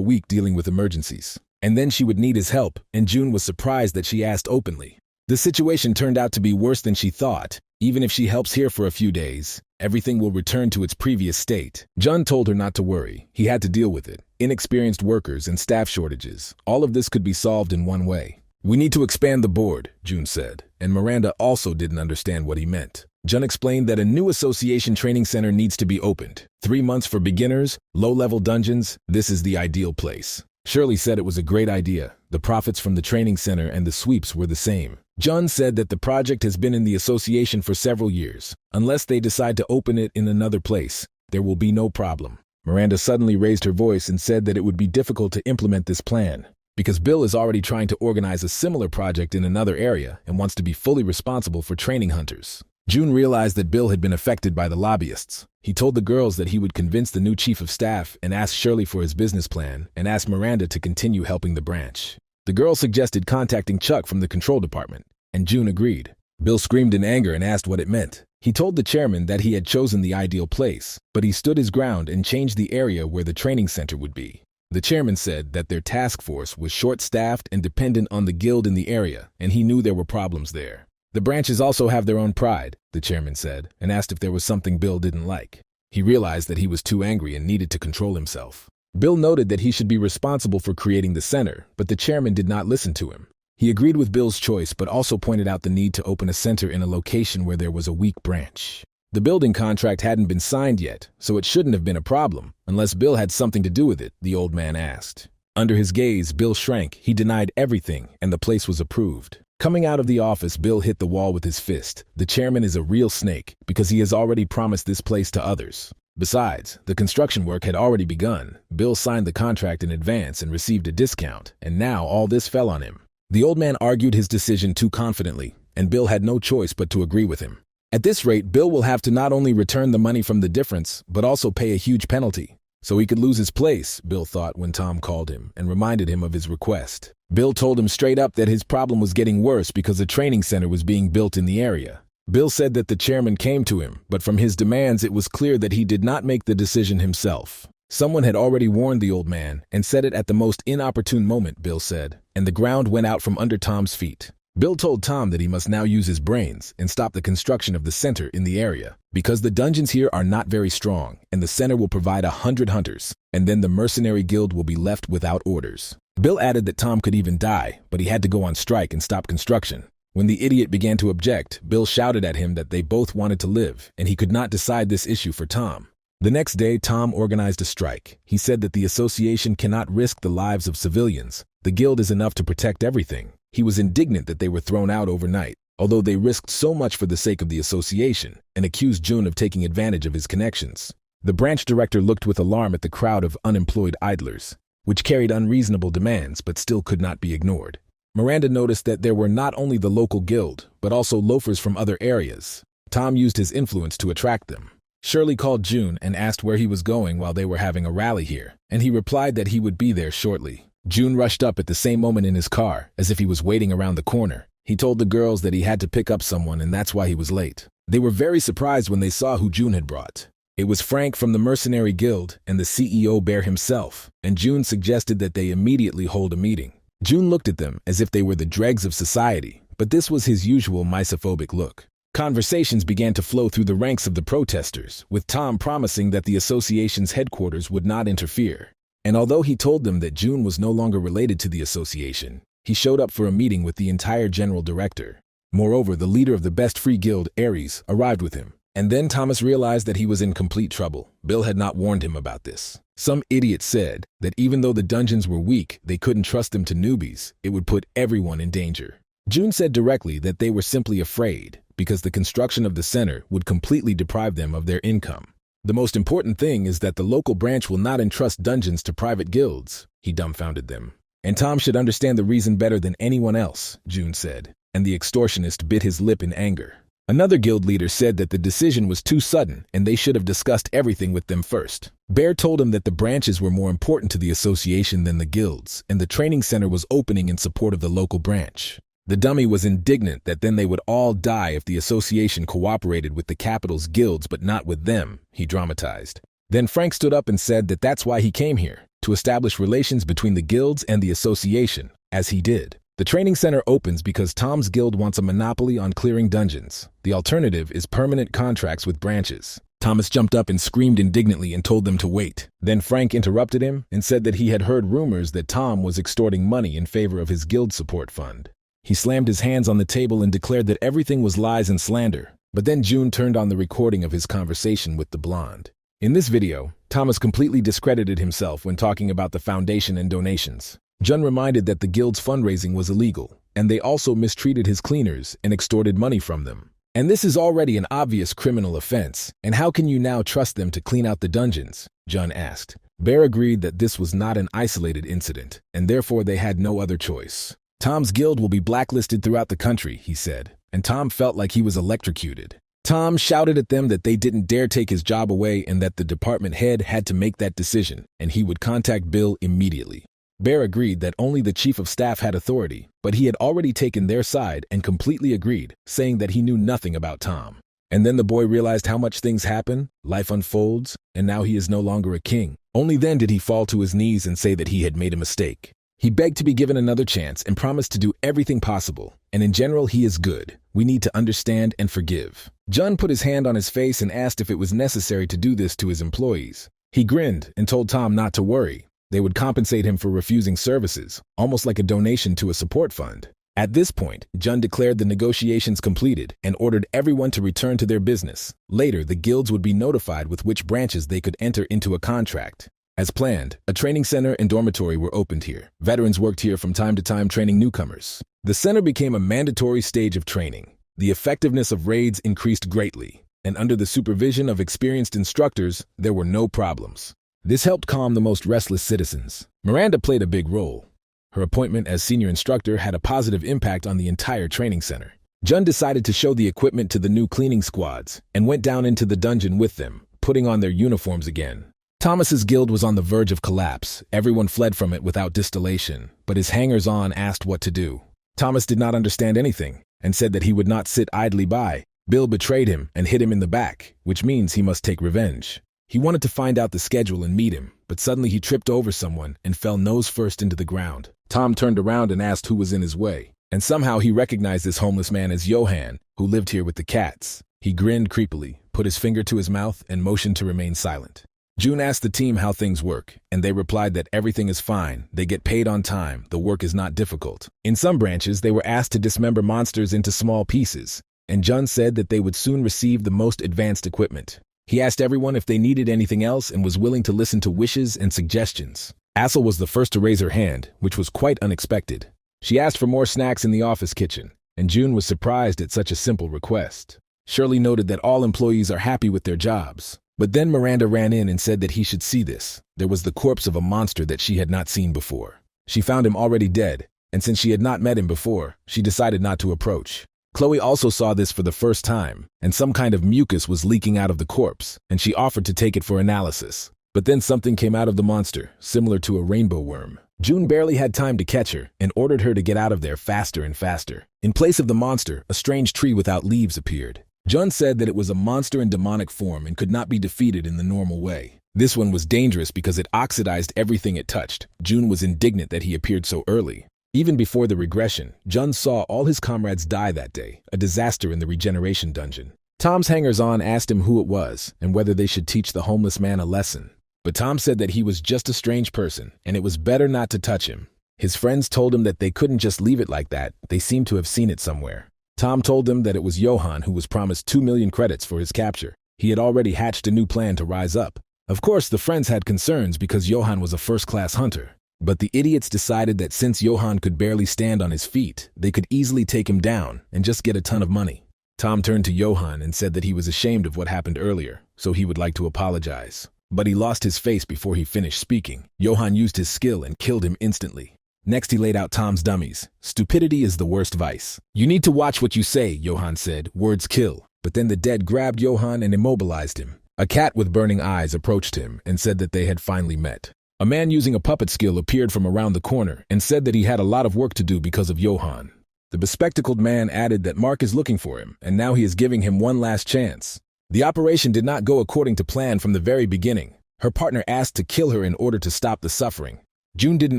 week dealing with emergencies, and then she would need his help, and June was surprised that she asked openly. The situation turned out to be worse than she thought. Even if she helps here for a few days, everything will return to its previous state. Jun told her not to worry. He had to deal with it. Inexperienced workers and staff shortages. All of this could be solved in one way. We need to expand the board, June said, and Miranda also didn't understand what he meant. Jun explained that a new association training center needs to be opened. 3 months for beginners, low-level dungeons, this is the ideal place. Shirley said it was a great idea. The profits from the training center and the sweeps were the same. Jun said that the project has been in the association for several years. Unless they decide to open it in another place, there will be no problem. Miranda suddenly raised her voice and said that it would be difficult to implement this plan, because Bill is already trying to organize a similar project in another area and wants to be fully responsible for training hunters. June realized that Bill had been affected by the lobbyists. He told the girls that he would convince the new chief of staff and ask Shirley for his business plan and ask Miranda to continue helping the branch. The girl suggested contacting Chuck from the control department, and June agreed. Bill screamed in anger and asked what it meant. He told the chairman that he had chosen the ideal place, but he stood his ground and changed the area where the training center would be. The chairman said that their task force was short-staffed and dependent on the guild in the area, and he knew there were problems there. The branches also have their own pride, the chairman said, and asked if there was something Bill didn't like. He realized that he was too angry and needed to control himself. Bill noted that he should be responsible for creating the center, but the chairman did not listen to him. He agreed with Bill's choice but also pointed out the need to open a center in a location where there was a weak branch. The building contract hadn't been signed yet, so it shouldn't have been a problem, unless Bill had something to do with it, the old man asked. Under his gaze, Bill shrank. He denied everything, and the place was approved. Coming out of the office, Bill hit the wall with his fist. The chairman is a real snake, because he has already promised this place to others. Besides, the construction work had already begun. Bill signed the contract in advance and received a discount, and now all this fell on him. The old man argued his decision too confidently, and Bill had no choice but to agree with him. At this rate, Bill will have to not only return the money from the difference, but also pay a huge penalty. So he could lose his place, Bill thought when Tom called him and reminded him of his request. Bill told him straight up that his problem was getting worse because a training center was being built in the area. Bill said that the chairman came to him, but from his demands it was clear that he did not make the decision himself. Someone had already warned the old man and said it at the most inopportune moment, Bill said, and the ground went out from under Tom's feet. Bill told Tom that he must now use his brains and stop the construction of the center in the area, because the dungeons here are not very strong, and the center will provide 100 hunters, and then the mercenary guild will be left without orders. Bill added that Tom could even die, but he had to go on strike and stop construction. When the idiot began to object, Bill shouted at him that they both wanted to live, and he could not decide this issue for Tom. The next day, Tom organized a strike. He said that the association cannot risk the lives of civilians. The guild is enough to protect everything. He was indignant that they were thrown out overnight, although they risked so much for the sake of the association, and accused June of taking advantage of his connections. The branch director looked with alarm at the crowd of unemployed idlers, which carried unreasonable demands but still could not be ignored. Miranda noticed that there were not only the local guild, but also loafers from other areas. Tom used his influence to attract them. Shirley called June and asked where he was going while they were having a rally here, and he replied that he would be there shortly. June rushed up at the same moment in his car, as if he was waiting around the corner. He told the girls that he had to pick up someone and that's why he was late. They were very surprised when they saw who June had brought. It was Frank from the Mercenary Guild and the CEO Bear himself, and June suggested that they immediately hold a meeting. June looked at them as if they were the dregs of society, but this was his usual misophobic look. Conversations began to flow through the ranks of the protesters, with Tom promising that the association's headquarters would not interfere. And although he told them that June was no longer related to the association, he showed up for a meeting with the entire general director. Moreover, the leader of the best free guild, Ares, arrived with him. And then Thomas realized that he was in complete trouble. Bill had not warned him about this. Some idiot said that even though the dungeons were weak, they couldn't trust them to newbies. It would put everyone in danger. June said directly that they were simply afraid, because the construction of the center would completely deprive them of their income. The most important thing is that the local branch will not entrust dungeons to private guilds, he dumbfounded them. And Tom should understand the reason better than anyone else, June said, and the extortionist bit his lip in anger. Another guild leader said that the decision was too sudden and they should have discussed everything with them first. Bear told him that the branches were more important to the association than the guilds, and the training center was opening in support of the local branch. The dummy was indignant that then they would all die if the association cooperated with the capital's guilds but not with them, he dramatized. Then Frank stood up and said that that's why he came here, to establish relations between the guilds and the association, as he did. The training center opens because Tom's guild wants a monopoly on clearing dungeons. The alternative is permanent contracts with branches. Thomas jumped up and screamed indignantly and told them to wait. Then Frank interrupted him and said that he had heard rumors that Tom was extorting money in favor of his guild support fund. He slammed his hands on the table and declared that everything was lies and slander. But then June turned on the recording of his conversation with the blonde. In this video, Thomas completely discredited himself when talking about the foundation and donations. Jun reminded that the guild's fundraising was illegal, and they also mistreated his cleaners and extorted money from them. And this is already an obvious criminal offense, and how can you now trust them to clean out the dungeons? Jun asked. Bear agreed that this was not an isolated incident, and therefore they had no other choice. Tom's guild will be blacklisted throughout the country, he said, and Tom felt like he was electrocuted. Tom shouted at them that they didn't dare take his job away and that the department head had to make that decision, and he would contact Bill immediately. Bear agreed that only the chief of staff had authority, but he had already taken their side and completely agreed, saying that he knew nothing about Tom. And then the boy realized how much things happen, life unfolds, and now he is no longer a king. Only then did he fall to his knees and say that he had made a mistake. He begged to be given another chance and promised to do everything possible. And in general, he is good. We need to understand and forgive. Jun put his hand on his face and asked if it was necessary to do this to his employees. He grinned and told Tom not to worry. They would compensate him for refusing services, almost like a donation to a support fund. At this point, Jun declared the negotiations completed and ordered everyone to return to their business. Later, the guilds would be notified with which branches they could enter into a contract. As planned, a training center and dormitory were opened here. Veterans worked here from time to time training newcomers. The center became a mandatory stage of training. The effectiveness of raids increased greatly, and under the supervision of experienced instructors, there were no problems. This helped calm the most restless citizens. Miranda played a big role. Her appointment as senior instructor had a positive impact on the entire training center. Jun decided to show the equipment to the new cleaning squads and went down into the dungeon with them, putting on their uniforms again. Thomas's guild was on the verge of collapse. Everyone fled from it without distillation, but his hangers-on asked what to do. Thomas did not understand anything and said that he would not sit idly by. Bill betrayed him and hit him in the back, which means he must take revenge. He wanted to find out the schedule and meet him, but suddenly he tripped over someone and fell nose first into the ground. Tom turned around and asked who was in his way, and somehow he recognized this homeless man as Johan, who lived here with the cats. He grinned creepily, put his finger to his mouth, and motioned to remain silent. June asked the team how things work, and they replied that everything is fine, they get paid on time, the work is not difficult. In some branches, they were asked to dismember monsters into small pieces, and Jun said that they would soon receive the most advanced equipment. He asked everyone if they needed anything else and was willing to listen to wishes and suggestions. Assel was the first to raise her hand, which was quite unexpected. She asked for more snacks in the office kitchen, and June was surprised at such a simple request. Shirley noted that all employees are happy with their jobs. But then Miranda ran in and said that he should see this. There was the corpse of a monster that she had not seen before. She found him already dead, and since she had not met him before, she decided not to approach. Chloe also saw this for the first time, and some kind of mucus was leaking out of the corpse, and she offered to take it for analysis. But then something came out of the monster, similar to a rainbow worm. June barely had time to catch her and ordered her to get out of there faster and faster. In place of the monster, a strange tree without leaves appeared. Jun said that it was a monster in demonic form and could not be defeated in the normal way. This one was dangerous because it oxidized everything it touched. Jun was indignant that he appeared so early. Even before the regression, Jun saw all his comrades die that day, a disaster in the regeneration dungeon. Tom's hangers-on asked him who it was and whether they should teach the homeless man a lesson. But Tom said that he was just a strange person and it was better not to touch him. His friends told him that they couldn't just leave it like that. They seemed to have seen it somewhere. Tom told them that it was Johan who was promised 2 million credits for his capture. He had already hatched a new plan to rise up. Of course, the friends had concerns because Johan was a first-class hunter. But the idiots decided that since Johan could barely stand on his feet, they could easily take him down and just get a ton of money. Tom turned to Johan and said that he was ashamed of what happened earlier, so he would like to apologize. But he lost his face before he finished speaking. Johan used his skill and killed him instantly. Next, he laid out Tom's dummies. Stupidity is the worst vice. You need to watch what you say, Johan said. Words kill. But then the dead grabbed Johan and immobilized him. A cat with burning eyes approached him and said that they had finally met. A man using a puppet skill appeared from around the corner and said that he had a lot of work to do because of Johan. The bespectacled man added that Mark is looking for him, and now he is giving him one last chance. The operation did not go according to plan from the very beginning. Her partner asked to kill her in order to stop the suffering. June didn't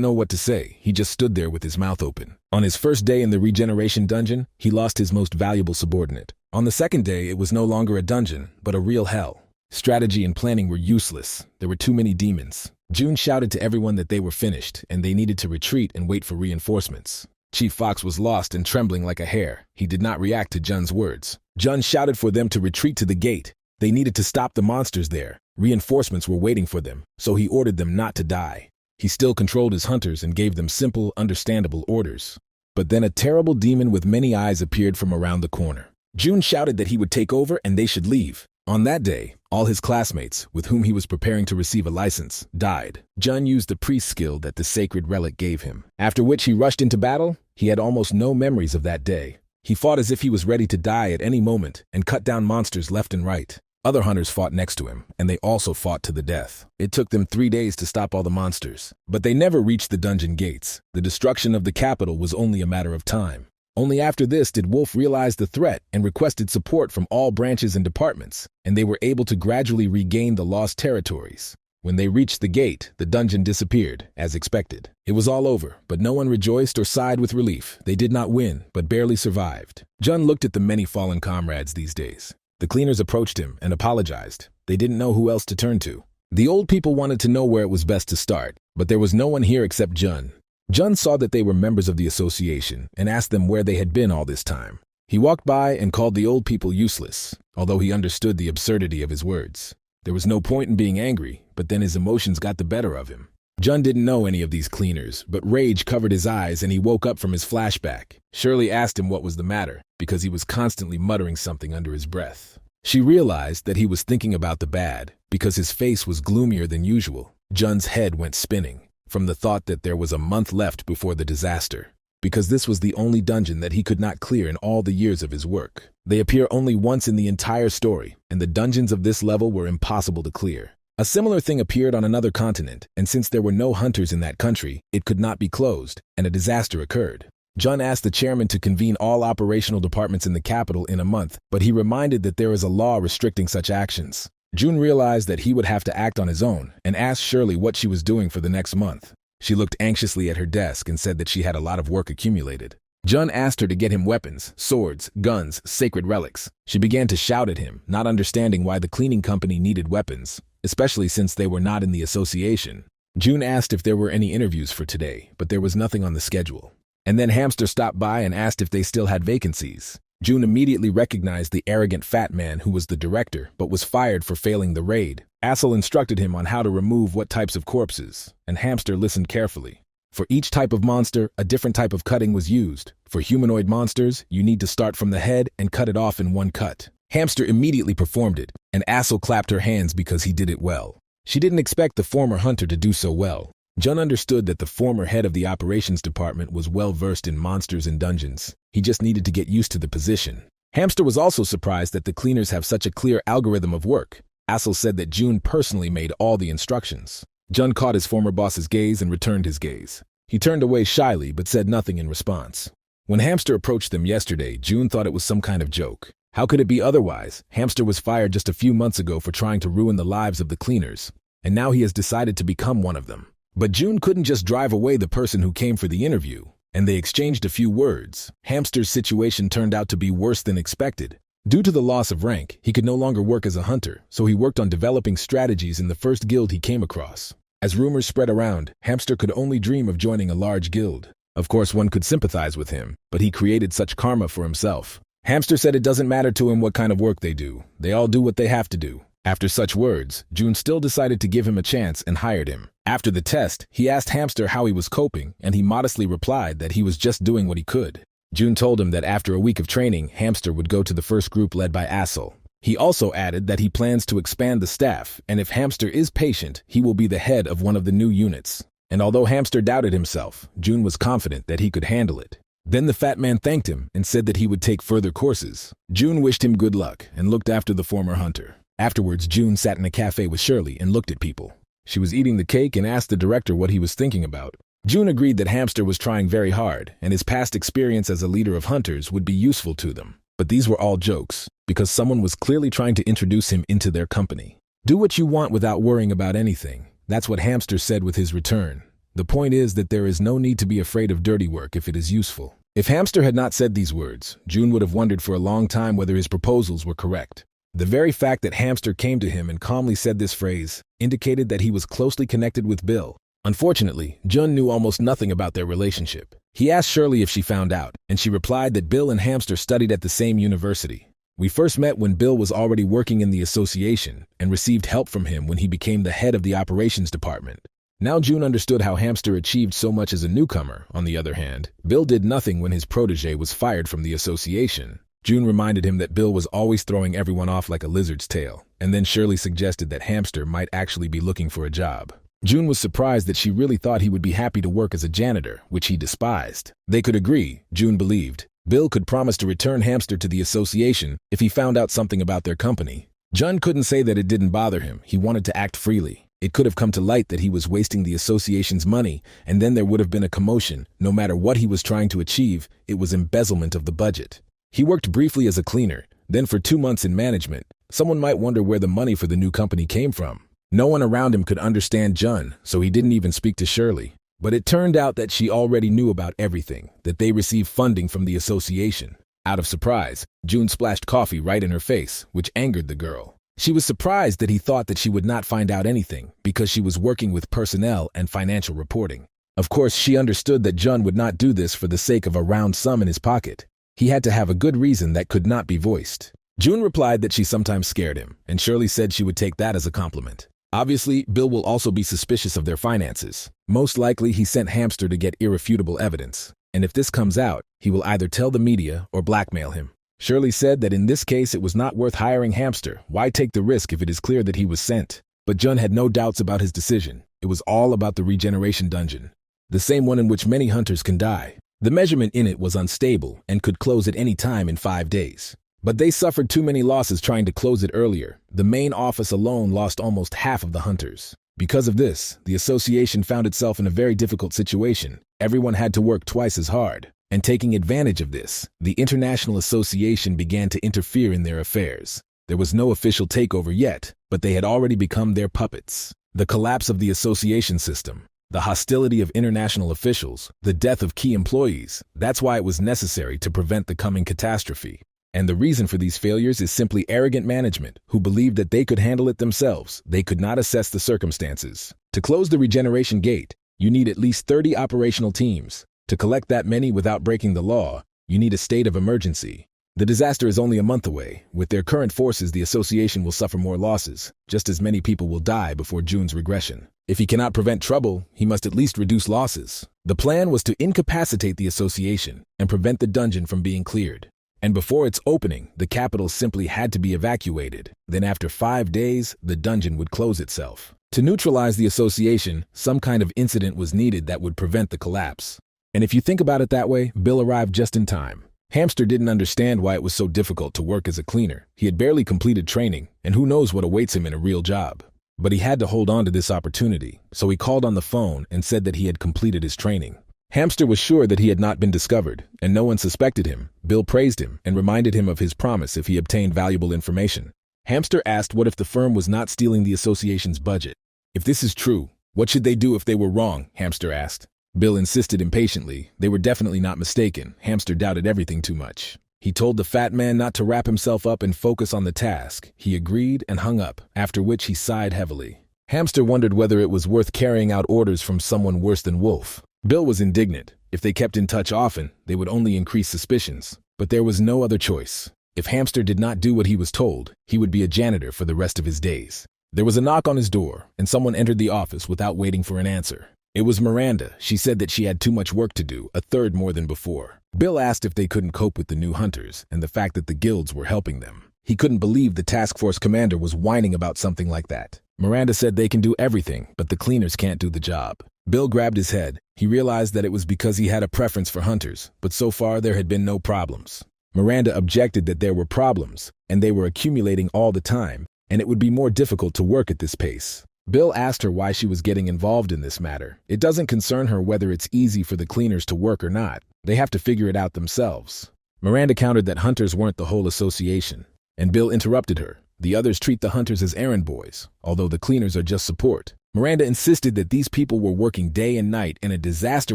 know what to say. He just stood there with his mouth open. On his first day in the regeneration dungeon, he lost his most valuable subordinate. On the second day, it was no longer a dungeon, but a real hell. Strategy and planning were useless. There were too many demons. June shouted to everyone that they were finished, and they needed to retreat and wait for reinforcements. Chief Fox was lost and trembling like a hare. He did not react to Jun's words. Jun shouted for them to retreat to the gate. They needed to stop the monsters there. Reinforcements were waiting for them, so he ordered them not to die. He still controlled his hunters and gave them simple, understandable orders. But then a terrible demon with many eyes appeared from around the corner. June shouted that he would take over and they should leave. On that day, all his classmates, with whom he was preparing to receive a license, died. Jun used the priest skill that the sacred relic gave him. After which he rushed into battle. He had almost no memories of that day. He fought as if he was ready to die at any moment and cut down monsters left and right. Other hunters fought next to him, and they also fought to the death. It took them 3 days to stop all the monsters, but they never reached the dungeon gates. The destruction of the capital was only a matter of time. Only after this did Wolf realize the threat and requested support from all branches and departments, and they were able to gradually regain the lost territories. When they reached the gate, the dungeon disappeared, as expected. It was all over, but no one rejoiced or sighed with relief. They did not win, but barely survived. Jun looked at the many fallen comrades these days. The cleaners approached him and apologized. They didn't know who else to turn to. The old people wanted to know where it was best to start, but there was no one here except Jun. Jun saw that they were members of the association and asked them where they had been all this time. He walked by and called the old people useless, although he understood the absurdity of his words. There was no point in being angry, but then his emotions got the better of him. Jun didn't know any of these cleaners, but rage covered his eyes and he woke up from his flashback. Shirley asked him what was the matter, because he was constantly muttering something under his breath. She realized that he was thinking about the bad, because his face was gloomier than usual. Jun's head went spinning from the thought that there was a month left before the disaster, because this was the only dungeon that he could not clear in all the years of his work. They appear only once in the entire story, and the dungeons of this level were impossible to clear. A similar thing appeared on another continent, and since there were no hunters in that country, it could not be closed, and a disaster occurred. Jun asked the chairman to convene all operational departments in the capital in a month, but he reminded that there is a law restricting such actions. Jun realized that he would have to act on his own and asked Shirley what she was doing for the next month. She looked anxiously at her desk and said that she had a lot of work accumulated. Jun asked her to get him weapons, swords, guns, sacred relics. She began to shout at him, not understanding why the cleaning company needed weapons, especially since they were not in the association. Jun asked if there were any interviews for today, but there was nothing on the schedule. And then Hamster stopped by and asked if they still had vacancies. Jun immediately recognized the arrogant fat man who was the director, but was fired for failing the raid. Assel instructed him on how to remove what types of corpses, and Hamster listened carefully. For each type of monster, a different type of cutting was used. For humanoid monsters, you need to start from the head and cut it off in one cut. Hamster immediately performed it, and Assel clapped her hands because he did it well. She didn't expect the former hunter to do so well. Jun understood that the former head of the operations department was well versed in monsters and dungeons. He just needed to get used to the position. Hamster was also surprised that the cleaners have such a clear algorithm of work. Assel said that Jun personally made all the instructions. Jun caught his former boss's gaze and returned his gaze. He turned away shyly but said nothing in response. When Hamster approached them yesterday, Jun thought it was some kind of joke. How could it be otherwise? Hamster was fired just a few months ago for trying to ruin the lives of the cleaners, and now he has decided to become one of them. But Jun couldn't just drive away the person who came for the interview, and they exchanged a few words. Hamster's situation turned out to be worse than expected. Due to the loss of rank, he could no longer work as a hunter, so he worked on developing strategies in the first guild he came across. As rumors spread around, Hamster could only dream of joining a large guild. Of course, one could sympathize with him, but he created such karma for himself. Hamster said it doesn't matter to him what kind of work they do. They all do what they have to do. After such words, Jun still decided to give him a chance and hired him. After the test, he asked Hamster how he was coping, and he modestly replied that he was just doing what he could. Jun told him that after a week of training, Hamster would go to the first group led by Assel. He also added that he plans to expand the staff, and if Hamster is patient, he will be the head of one of the new units. And although Hamster doubted himself, Jun was confident that he could handle it. Then the fat man thanked him and said that he would take further courses. Jun wished him good luck and looked after the former hunter. Afterwards, Jun sat in a cafe with Shirley and looked at people. She was eating the cake and asked the director what he was thinking about. Jun agreed that Hamster was trying very hard, and his past experience as a leader of hunters would be useful to them. But these were all jokes, because someone was clearly trying to introduce him into their company. Do what you want without worrying about anything. That's what Hamster said with his return. The point is that there is no need to be afraid of dirty work if it is useful. If Hamster had not said these words, Jun would have wondered for a long time whether his proposals were correct. The very fact that Hamster came to him and calmly said this phrase indicated that he was closely connected with Bill. Unfortunately, Jun knew almost nothing about their relationship. He asked Shirley if she found out, and she replied that Bill and Hamster studied at the same university. We first met when Bill was already working in the association and received help from him when he became the head of the operations department. Now Jun understood how Hamster achieved so much as a newcomer. On the other hand, Bill did nothing when his protege was fired from the association. Jun reminded him that Bill was always throwing everyone off like a lizard's tail, and then Shirley suggested that Hamster might actually be looking for a job. Jun was surprised that she really thought he would be happy to work as a janitor, which he despised. They could agree, Jun believed. Bill could promise to return Hamster to the association if he found out something about their company. Jun couldn't say that it didn't bother him. He wanted to act freely. It could have come to light that he was wasting the association's money, and then there would have been a commotion. No matter what he was trying to achieve, it was embezzlement of the budget. He worked briefly as a cleaner, then for 2 months in management. Someone might wonder where the money for the new company came from. No one around him could understand Jun, so he didn't even speak to Shirley. But it turned out that she already knew about everything, that they received funding from the association. Out of surprise, Jun splashed coffee right in her face, which angered the girl. She was surprised that he thought that she would not find out anything, because she was working with personnel and financial reporting. Of course, she understood that Jun would not do this for the sake of a round sum in his pocket. He had to have a good reason that could not be voiced. Jun replied that she sometimes scared him, and Shirley said she would take that as a compliment. Obviously, Bill will also be suspicious of their finances. Most likely, he sent Hamster to get irrefutable evidence. And if this comes out, he will either tell the media or blackmail him. Shirley said that in this case it was not worth hiring Hamster. Why take the risk if it is clear that he was sent? But Jun had no doubts about his decision. It was all about the regeneration dungeon, the same one in which many hunters can die. The measurement in it was unstable and could close at any time in 5 days. But they suffered too many losses trying to close it earlier. The main office alone lost almost half of the hunters. Because of this, the association found itself in a very difficult situation. Everyone had to work twice as hard. And taking advantage of this, the International Association began to interfere in their affairs. There was no official takeover yet, but they had already become their puppets. The collapse of the association system, the hostility of international officials, the death of key employees, that's why it was necessary to prevent the coming catastrophe. And the reason for these failures is simply arrogant management, who believed that they could handle it themselves. They could not assess the circumstances. To close the regeneration gate, you need at least 30 operational teams. To collect that many without breaking the law, you need a state of emergency. The disaster is only a month away. With their current forces, the association will suffer more losses. Just as many people will die before Jun's regression. If he cannot prevent trouble, he must at least reduce losses. The plan was to incapacitate the association and prevent the dungeon from being cleared. And before its opening, the capital simply had to be evacuated. Then after 5 days, the dungeon would close itself. To neutralize the association, some kind of incident was needed that would prevent the collapse. And if you think about it that way, Bill arrived just in time. Hamster didn't understand why it was so difficult to work as a cleaner. He had barely completed training, and who knows what awaits him in a real job. But he had to hold on to this opportunity, so he called on the phone and said that he had completed his training. Hamster was sure that he had not been discovered, and no one suspected him. Bill praised him and reminded him of his promise if he obtained valuable information. Hamster asked what if the firm was not stealing the association's budget. If this is true, what should they do if they were wrong? Hamster asked. Bill insisted impatiently. They were definitely not mistaken. Hamster doubted everything too much. He told the fat man not to wrap himself up and focus on the task. He agreed and hung up, after which he sighed heavily. Hamster wondered whether it was worth carrying out orders from someone worse than Wolf. Bill was indignant. If they kept in touch often, they would only increase suspicions. But there was no other choice. If Hamster did not do what he was told, he would be a janitor for the rest of his days. There was a knock on his door, and someone entered the office without waiting for an answer. It was Miranda. She said that she had too much work to do, a third more than before. Bill asked if they couldn't cope with the new hunters and the fact that the guilds were helping them. He couldn't believe the task force commander was whining about something like that. Miranda said they can do everything, but the cleaners can't do the job. Bill grabbed his head. He realized that it was because he had a preference for hunters, but so far there had been no problems. Miranda objected that there were problems, and they were accumulating all the time, and it would be more difficult to work at this pace. Bill asked her why she was getting involved in this matter. It doesn't concern her whether it's easy for the cleaners to work or not. They have to figure it out themselves. Miranda countered that hunters weren't the whole association, and Bill interrupted her. The others treat the hunters as errand boys, although the cleaners are just support. Miranda insisted that these people were working day and night and a disaster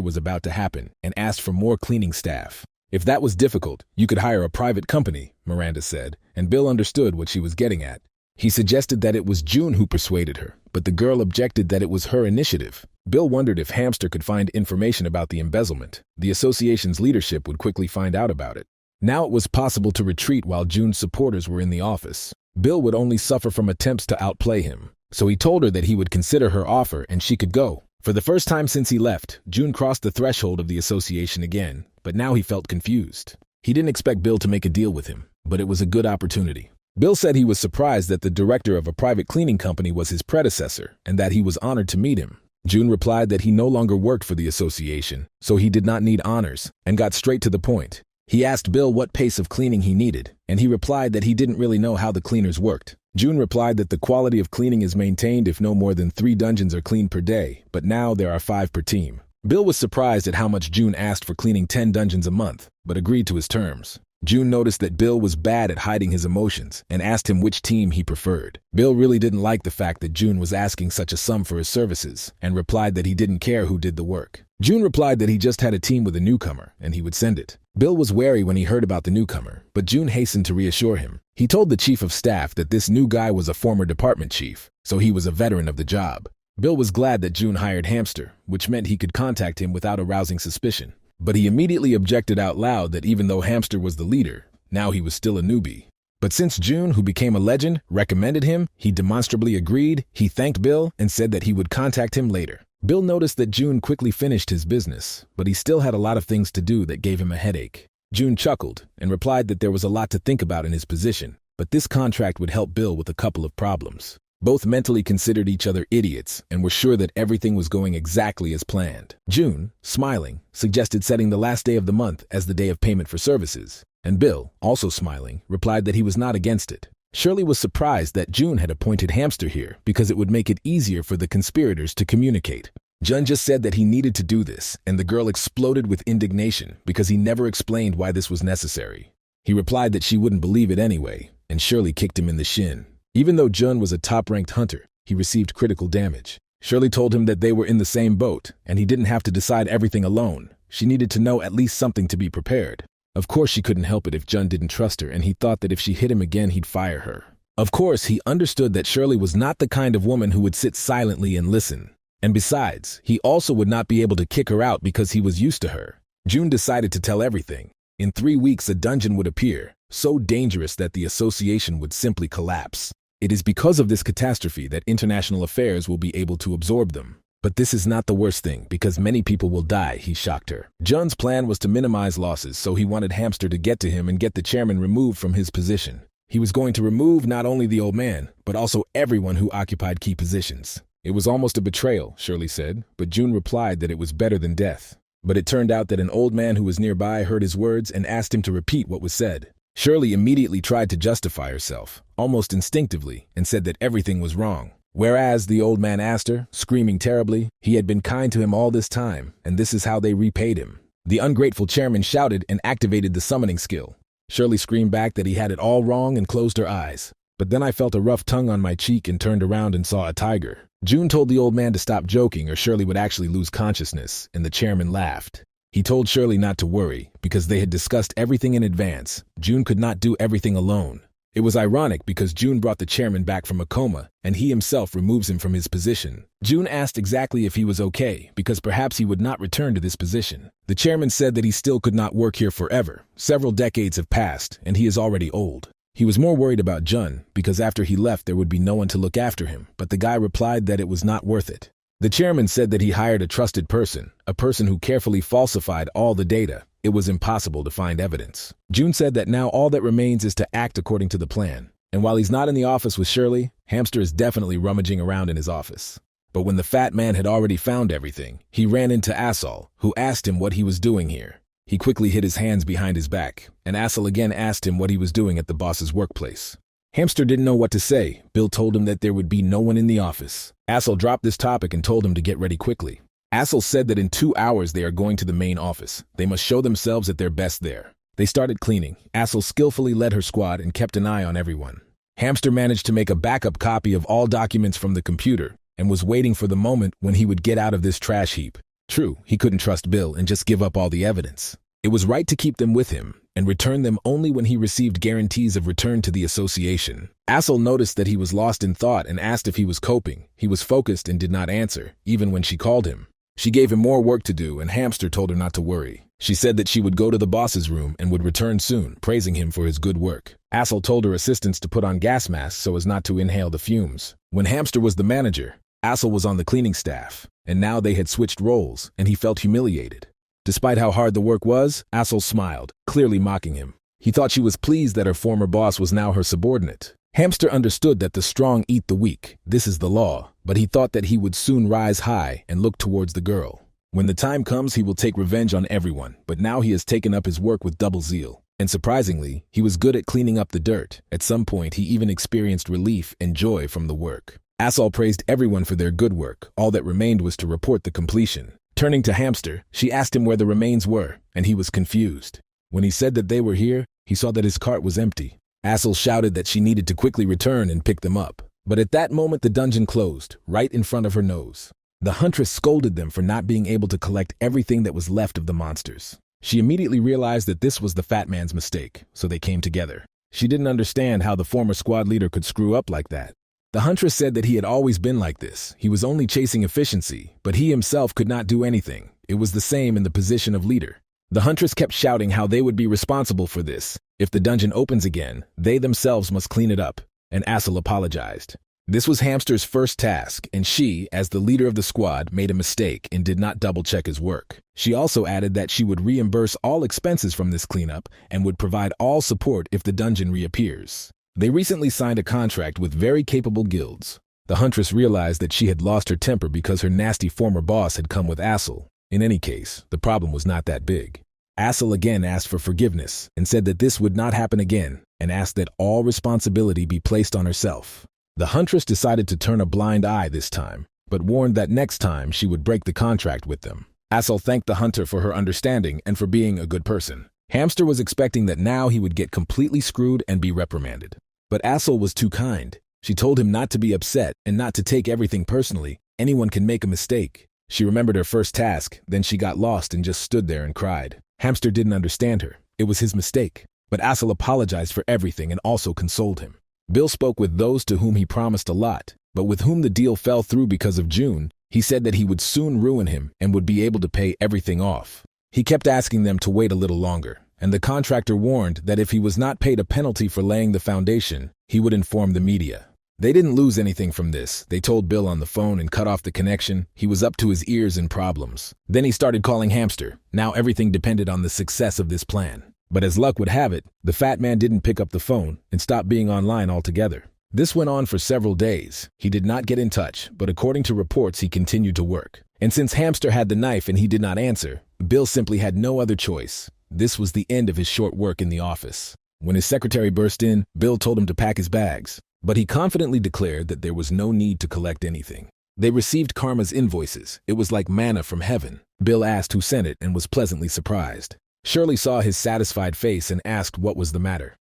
was about to happen, and asked for more cleaning staff. If that was difficult, you could hire a private company, Miranda said, and Bill understood what she was getting at. He suggested that it was June who persuaded her, but the girl objected that it was her initiative. Bill wondered if Hamster could find information about the embezzlement. The association's leadership would quickly find out about it. Now it was possible to retreat while June's supporters were in the office. Bill would only suffer from attempts to outplay him, so he told her that he would consider her offer and she could go. For the first time since he left, June crossed the threshold of the association again, but now he felt confused. He didn't expect Bill to make a deal with him, but it was a good opportunity. Bill said he was surprised that the director of a private cleaning company was his predecessor and that he was honored to meet him. June replied that he no longer worked for the association, so he did not need honors, and got straight to the point. He asked Bill what pace of cleaning he needed, and he replied that he didn't really know how the cleaners worked. June replied that the quality of cleaning is maintained if no more than 3 dungeons are cleaned per day, but now there are 5 per team. Bill was surprised at how much June asked for cleaning 10 dungeons a month, but agreed to his terms. June noticed that Bill was bad at hiding his emotions and asked him which team he preferred. Bill really didn't like the fact that June was asking such a sum for his services and replied that he didn't care who did the work. June replied that he just had a team with a newcomer and he would send it. Bill was wary when he heard about the newcomer, but June hastened to reassure him. He told the chief of staff that this new guy was a former department chief, so he was a veteran of the job. Bill was glad that June hired Hamster, which meant he could contact him without arousing suspicion. But he immediately objected out loud that even though Hamster was the leader, now he was still a newbie. But since June, who became a legend, recommended him, he demonstrably agreed. He thanked Bill and said that he would contact him later. Bill noticed that June quickly finished his business, but he still had a lot of things to do that gave him a headache. June chuckled and replied that there was a lot to think about in his position, but this contract would help Bill with a couple of problems. Both mentally considered each other idiots and were sure that everything was going exactly as planned. June, smiling, suggested setting the last day of the month as the day of payment for services, and Bill, also smiling, replied that he was not against it. Shirley was surprised that June had appointed Hamster here because it would make it easier for the conspirators to communicate. Jun just said that he needed to do this, and the girl exploded with indignation because he never explained why this was necessary. He replied that she wouldn't believe it anyway, and Shirley kicked him in the shin. Even though Jun was a top-ranked hunter, he received critical damage. Shirley told him that they were in the same boat, and he didn't have to decide everything alone. She needed to know at least something to be prepared. Of course she couldn't help it if Jun didn't trust her, and he thought that if she hit him again he'd fire her. Of course, he understood that Shirley was not the kind of woman who would sit silently and listen. And besides, he also would not be able to kick her out because he was used to her. June decided to tell everything. In 3 weeks a dungeon would appear, so dangerous that the association would simply collapse. It is because of this catastrophe that international affairs will be able to absorb them. But this is not the worst thing, because many people will die, he shocked her. Jun's plan was to minimize losses, so he wanted Hamster to get to him and get the chairman removed from his position. He was going to remove not only the old man, but also everyone who occupied key positions. It was almost a betrayal, Shirley said, but June replied that it was better than death. But it turned out that an old man who was nearby heard his words and asked him to repeat what was said. Shirley immediately tried to justify herself, almost instinctively, and said that everything was wrong. Whereas the old man asked her, screaming terribly, he had been kind to him all this time, and this is how they repaid him. The ungrateful chairman shouted and activated the summoning skill. Shirley screamed back that he had it all wrong and closed her eyes. But then I felt a rough tongue on my cheek and turned around and saw a tiger. June told the old man to stop joking or Shirley would actually lose consciousness, and the chairman laughed. He told Shirley not to worry, because they had discussed everything in advance. June could not do everything alone. It was ironic because June brought the chairman back from a coma, and he himself removes him from his position. June asked exactly if he was okay, because perhaps he would not return to this position. The chairman said that he still could not work here forever. Several decades have passed, and he is already old. He was more worried about Jun, because after he left there would be no one to look after him, but the guy replied that it was not worth it. The chairman said that he hired a trusted person, a person who carefully falsified all the data. It was impossible to find evidence. June said that now all that remains is to act according to the plan. And while he's not in the office with Shirley, Hamster is definitely rummaging around in his office. But when the fat man had already found everything, he ran into Asal, who asked him what he was doing here. He quickly hid his hands behind his back, and Asal again asked him what he was doing at the boss's workplace. Hamster didn't know what to say. Bill told him that there would be no one in the office. Asal dropped this topic and told him to get ready quickly. Asal said that in 2 hours they are going to the main office. They must show themselves at their best there. They started cleaning. Asal skillfully led her squad and kept an eye on everyone. Hamster managed to make a backup copy of all documents from the computer and was waiting for the moment when he would get out of this trash heap. True, he couldn't trust Bill and just give up all the evidence. It was right to keep them with him and return them only when he received guarantees of return to the association. Asal noticed that he was lost in thought and asked if he was coping. He was focused and did not answer, even when she called him. She gave him more work to do, and Hamster told her not to worry. She said that she would go to the boss's room and would return soon, praising him for his good work. Asal told her assistants to put on gas masks so as not to inhale the fumes. When Hamster was the manager, Asal was on the cleaning staff, and now they had switched roles, and he felt humiliated. Despite how hard the work was, Asal smiled, clearly mocking him. He thought she was pleased that her former boss was now her subordinate. Hamster understood that the strong eat the weak. This is the law, but he thought that he would soon rise high and look towards the girl. When the time comes, he will take revenge on everyone, but now he has taken up his work with double zeal. And surprisingly, he was good at cleaning up the dirt. At some point, he even experienced relief and joy from the work. Asol praised everyone for their good work. All that remained was to report the completion. Turning to Hamster, she asked him where the remains were, and he was confused. When he said that they were here, he saw that his cart was empty. Asol shouted that she needed to quickly return and pick them up. But at that moment the dungeon closed, right in front of her nose. The huntress scolded them for not being able to collect everything that was left of the monsters. She immediately realized that this was the fat man's mistake, so they came together. She didn't understand how the former squad leader could screw up like that. The huntress said that he had always been like this. He was only chasing efficiency, but he himself could not do anything. It was the same in the position of leader. The huntress kept shouting how they would be responsible for this. If the dungeon opens again, they themselves must clean it up, and Asol apologized. This was Hamster's first task, and she, as the leader of the squad, made a mistake and did not double-check his work. She also added that she would reimburse all expenses from this cleanup and would provide all support if the dungeon reappears. They recently signed a contract with very capable guilds. The huntress realized that she had lost her temper because her nasty former boss had come with Asol. In any case, the problem was not that big. Asol again asked for forgiveness and said that this would not happen again, and asked that all responsibility be placed on herself. The huntress decided to turn a blind eye this time, but warned that next time she would break the contract with them. Asol thanked the hunter for her understanding and for being a good person. Hamster was expecting that now he would get completely screwed and be reprimanded. But Asol was too kind. She told him not to be upset and not to take everything personally. Anyone can make a mistake. She remembered her first task, then she got lost and just stood there and cried. Hamster didn't understand her. It was his mistake. But Asol apologized for everything and also consoled him. Bill spoke with those to whom he promised a lot, but with whom the deal fell through because of June. He said that he would soon ruin him and would be able to pay everything off. He kept asking them to wait a little longer, and the contractor warned that if he was not paid a penalty for laying the foundation, he would inform the media. They didn't lose anything from this. They told Bill on the phone and cut off the connection. He was up to his ears in problems. Then he started calling Hamster. Now everything depended on the success of this plan. But as luck would have it, the fat man didn't pick up the phone and stopped being online altogether. This went on for several days. He did not get in touch, but according to reports, he continued to work. And since Hamster had the knife and he did not answer, Bill simply had no other choice. This was the end of his short work in the office. When his secretary burst in, Bill told him to pack his bags, but he confidently declared that there was no need to collect anything. They received Karma's invoices. It was like manna from heaven. Bill asked who sent it and was pleasantly surprised. Shirley saw his satisfied face and asked what was the matter.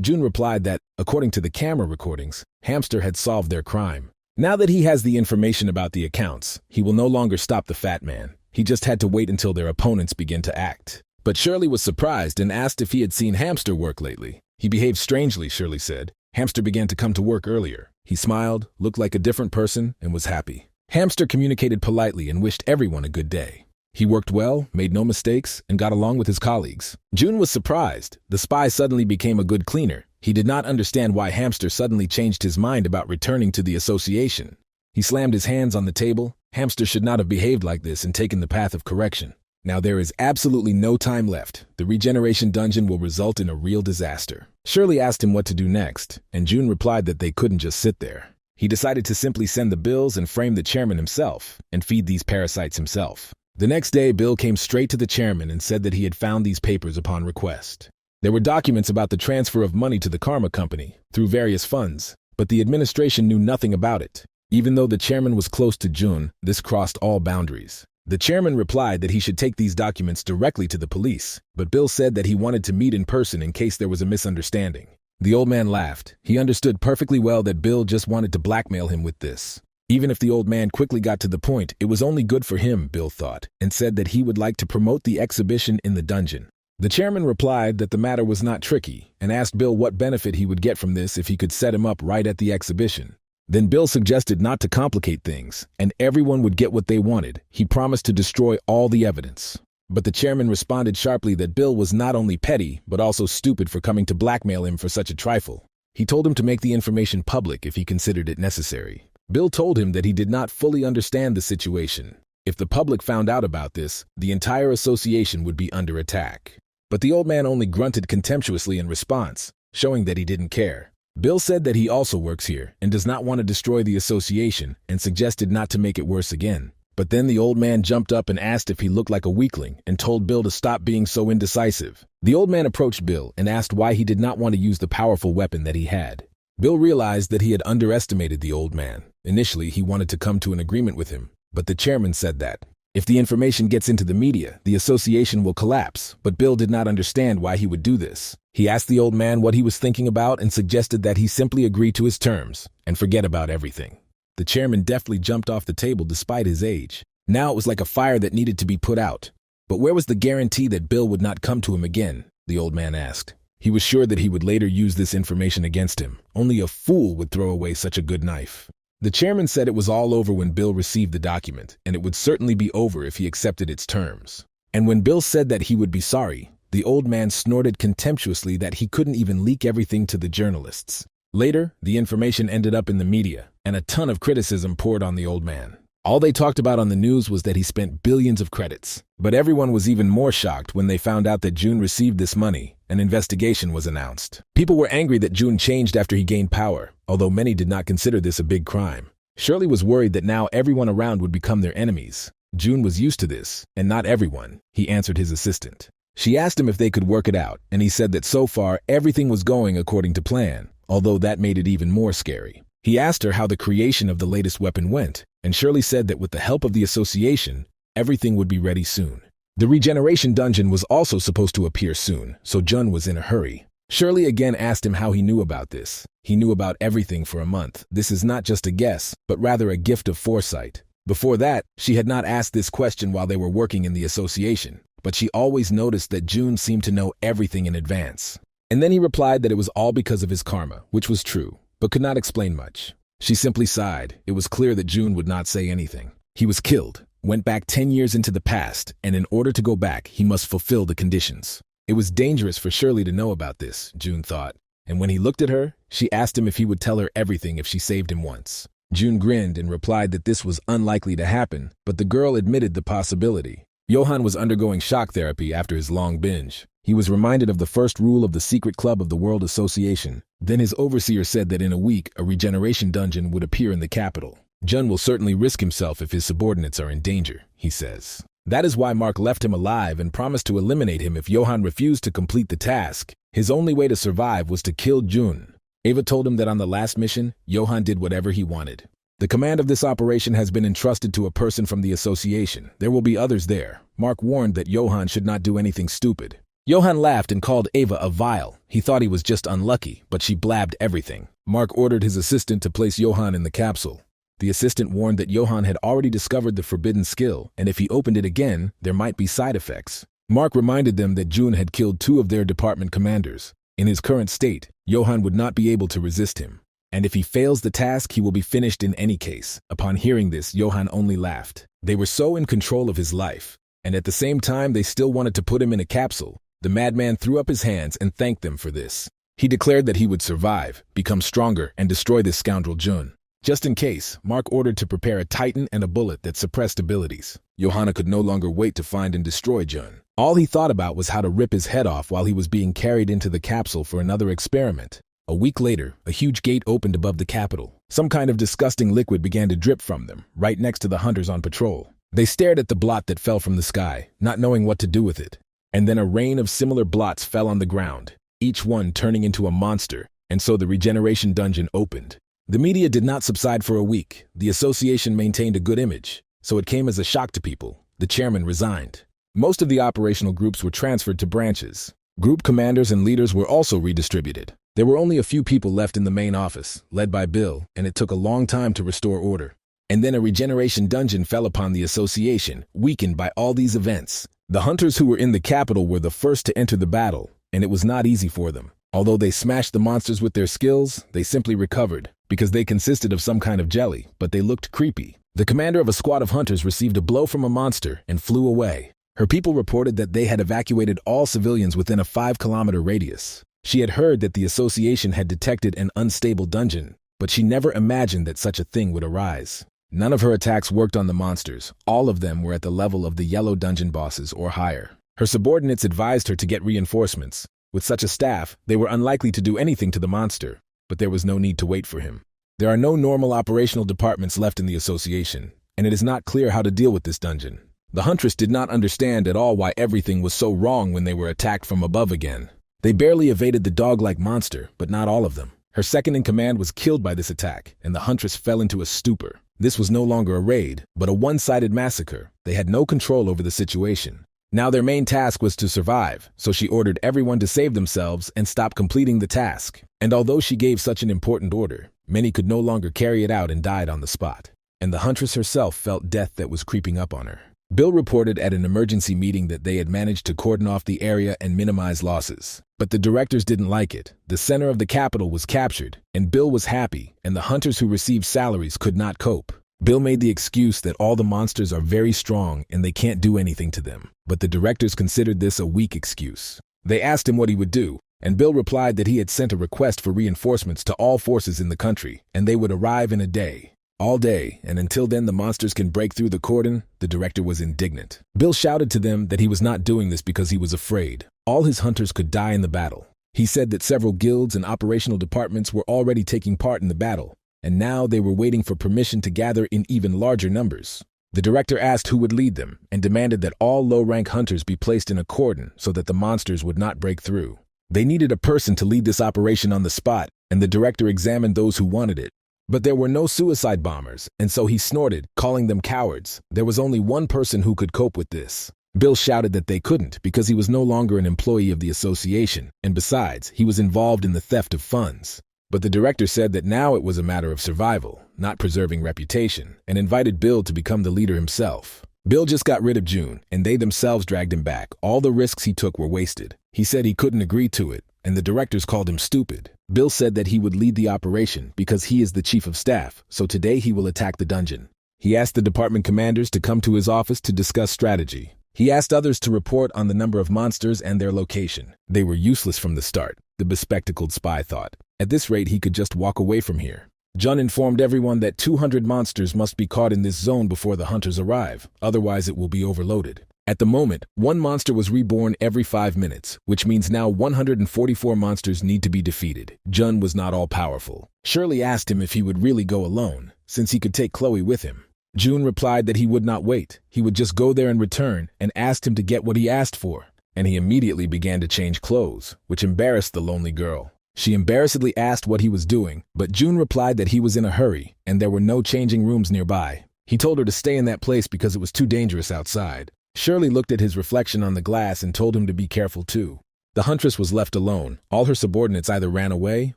June replied that, according to the camera recordings, Hamster had solved their crime. Now that he has the information about the accounts, he will no longer stop the fat man. He just had to wait until their opponents begin to act. But Shirley was surprised and asked if he had seen Hamster work lately. He behaved strangely, Shirley said. Hamster began to come to work earlier. He smiled, looked like a different person, and was happy. Hamster communicated politely and wished everyone a good day. He worked well, made no mistakes, and got along with his colleagues. June was surprised. The spy suddenly became a good cleaner. He did not understand why Hamster suddenly changed his mind about returning to the association. He slammed his hands on the table. Hamster should not have behaved like this and taken the path of correction. Now there is absolutely no time left. The regeneration dungeon will result in a real disaster. Shirley asked him what to do next, and June replied that they couldn't just sit there. He decided to simply send the bills and frame the chairman himself, and feed these parasites himself. The next day, Bill came straight to the chairman and said that he had found these papers upon request. There were documents about the transfer of money to the Karma Company through various funds, but the administration knew nothing about it. Even though the chairman was close to June, this crossed all boundaries. The chairman replied that he should take these documents directly to the police, but Bill said that he wanted to meet in person in case there was a misunderstanding. The old man laughed. He understood perfectly well that Bill just wanted to blackmail him with this. Even if the old man quickly got to the point, it was only good for him, Bill thought, and said that he would like to promote the exhibition in the dungeon. The chairman replied that the matter was not tricky, and asked Bill what benefit he would get from this if he could set him up right at the exhibition. Then Bill suggested not to complicate things, and everyone would get what they wanted. He promised to destroy all the evidence. But the chairman responded sharply that Bill was not only petty, but also stupid for coming to blackmail him for such a trifle. He told him to make the information public if he considered it necessary. Bill told him that he did not fully understand the situation. If the public found out about this, the entire association would be under attack. But the old man only grunted contemptuously in response, showing that he didn't care. Bill said that he also works here and does not want to destroy the association and suggested not to make it worse again. But But then the old man jumped up and asked if he looked like a weakling and told Bill to stop being so indecisive. The old man approached Bill and asked why he did not want to use the powerful weapon that he had. Bill realized that he had underestimated the old man. Initially, he wanted to come to an agreement with him, but the chairman said that if the information gets into the media, the association will collapse. But Bill did not understand why he would do this. He asked the old man what he was thinking about and suggested that he simply agree to his terms and forget about everything. The chairman deftly jumped off the table despite his age. Now it was like a fire that needed to be put out. But where was the guarantee that Bill would not come to him again? The old man asked. He was sure that he would later use this information against him. Only a fool would throw away such a good knife. The chairman said it was all over when Bill received the document, and it would certainly be over if he accepted its terms. And when Bill said that he would be sorry, the old man snorted contemptuously that he couldn't even leak everything to the journalists. Later, the information ended up in the media, and a ton of criticism poured on the old man. All they talked about on the news was that he spent billions of credits. But everyone was even more shocked when they found out that June received this money. An investigation was announced. People were angry that June changed after he gained power, although many did not consider this a big crime. Shirley was worried that now everyone around would become their enemies. June was used to this, and not everyone, he answered his assistant. She asked him if they could work it out, and he said that so far everything was going according to plan, although that made it even more scary. He asked her how the creation of the latest weapon went, and Shirley said that with the help of the association, everything would be ready soon. The regeneration dungeon was also supposed to appear soon, so Jun was in a hurry. Shirley again asked him how he knew about this. He knew about everything for a month. This is not just a guess, but rather a gift of foresight. Before that, she had not asked this question while they were working in the association, but she always noticed that Jun seemed to know everything in advance. And then he replied that it was all because of his karma, which was true, but could not explain much. She simply sighed. It was clear that Jun would not say anything. He was killed, went back 10 years into the past, and in order to go back, he must fulfill the conditions. It was dangerous for Shirley to know about this, Jun thought. And when he looked at her, she asked him if he would tell her everything if she saved him once. Jun grinned and replied that this was unlikely to happen, but the girl admitted the possibility. Johan was undergoing shock therapy after his long binge. He was reminded of the first rule of the secret club of the World Association. Then his overseer said that in a week, a regeneration dungeon would appear in the capital. Jun will certainly risk himself if his subordinates are in danger, he says. That is why Mark left him alive and promised to eliminate him if Johan refused to complete the task. His only way to survive was to kill Jun. Eva told him that on the last mission, Johan did whatever he wanted. The command of this operation has been entrusted to a person from the association. There will be others there. Mark warned that Johan should not do anything stupid. Johan laughed and called Eva a vile. He thought he was just unlucky, but she blabbed everything. Mark ordered his assistant to place Johan in the capsule. The assistant warned that Johan had already discovered the forbidden skill, and if he opened it again, there might be side effects. Mark reminded them that Jun had killed 2 of their department commanders. In his current state, Johan would not be able to resist him. And if he fails the task, he will be finished in any case. Upon hearing this, Johan only laughed. They were so in control of his life, and at the same time they still wanted to put him in a capsule. The madman threw up his hands and thanked them for this. He declared that he would survive, become stronger, and destroy this scoundrel Jun. Just in case, Mark ordered to prepare a titan and a bullet that suppressed abilities. Johanna could no longer wait to find and destroy Jun. All he thought about was how to rip his head off while he was being carried into the capsule for another experiment. A week later, a huge gate opened above the capital. Some kind of disgusting liquid began to drip from them, right next to the hunters on patrol. They stared at the blot that fell from the sky, not knowing what to do with it. And then a rain of similar blots fell on the ground, each one turning into a monster, and so the regeneration dungeon opened. The media did not subside for a week. The association maintained a good image, so it came as a shock to people. The chairman resigned. Most of the operational groups were transferred to branches. Group commanders and leaders were also redistributed. There were only a few people left in the main office, led by Bill, and it took a long time to restore order. And then a regeneration dungeon fell upon the association, weakened by all these events. The hunters who were in the capital were the first to enter the battle, and it was not easy for them. Although they smashed the monsters with their skills, they simply recovered, because they consisted of some kind of jelly, but they looked creepy. The commander of a squad of hunters received a blow from a monster and flew away. Her people reported that they had evacuated all civilians within a 5-kilometer radius. She had heard that the association had detected an unstable dungeon, but she never imagined that such a thing would arise. None of her attacks worked on the monsters. All of them were at the level of the yellow dungeon bosses or higher. Her subordinates advised her to get reinforcements. With such a staff, they were unlikely to do anything to the monster, but there was no need to wait for him. There are no normal operational departments left in the association. and it is not clear how to deal with this dungeon. The huntress did not understand at all why everything was so wrong when they were attacked from above again. They barely evaded the dog-like monster, but not all of them. Her second-in-command was killed by this attack, and the huntress fell into a stupor. This was no longer a raid, but a one-sided massacre. They had no control over the situation. Now their main task was to survive, so she ordered everyone to save themselves and stop completing the task. And although she gave such an important order, many could no longer carry it out and died on the spot. And the huntress herself felt death that was creeping up on her. Bill reported at an emergency meeting that they had managed to cordon off the area and minimize losses. But the directors didn't like it. The center of the capital was captured, and Bill was happy, and the hunters who received salaries could not cope. Bill made the excuse that all the monsters are very strong and they can't do anything to them. But the directors considered this a weak excuse. They asked him what he would do, and Bill replied that he had sent a request for reinforcements to all forces in the country, and they would arrive in a day. All day, and until then the monsters can break through the cordon. The director was indignant. Bill shouted to them that he was not doing this because he was afraid. All his hunters could die in the battle. He said that several guilds and operational departments were already taking part in the battle, and now they were waiting for permission to gather in even larger numbers. The director asked who would lead them, and demanded that all low-rank hunters be placed in a cordon so that the monsters would not break through. They needed a person to lead this operation on the spot, and the director examined those who wanted it. But there were no suicide bombers, and so he snorted, calling them cowards. There was only one person who could cope with this. Bill shouted that they couldn't because he was no longer an employee of the association, and besides, he was involved in the theft of funds. But the director said that now it was a matter of survival, not preserving reputation, and invited Bill to become the leader himself. Bill just got rid of June, and they themselves dragged him back. All the risks he took were wasted. He said he couldn't agree to it, and the directors called him stupid. Bill said that he would lead the operation because he is the chief of staff, so today he will attack the dungeon. He asked the department commanders to come to his office to discuss strategy. He asked others to report on the number of monsters and their location. They were useless from the start, the bespectacled spy thought. At this rate, he could just walk away from here. Jun informed everyone that 200 monsters must be caught in this zone before the hunters arrive, otherwise it will be overloaded. At the moment, one monster was reborn every 5 minutes, which means now 144 monsters need to be defeated. Jun was not all-powerful. Shirley asked him if he would really go alone, since he could take Chloe with him. June replied that he would not wait. He would just go there and return, and asked him to get what he asked for. And he immediately began to change clothes, which embarrassed the lonely girl. She embarrassedly asked what he was doing, but June replied that he was in a hurry, and there were no changing rooms nearby. He told her to stay in that place because it was too dangerous outside. Shirley looked at his reflection on the glass and told him to be careful too. The huntress was left alone. All her subordinates either ran away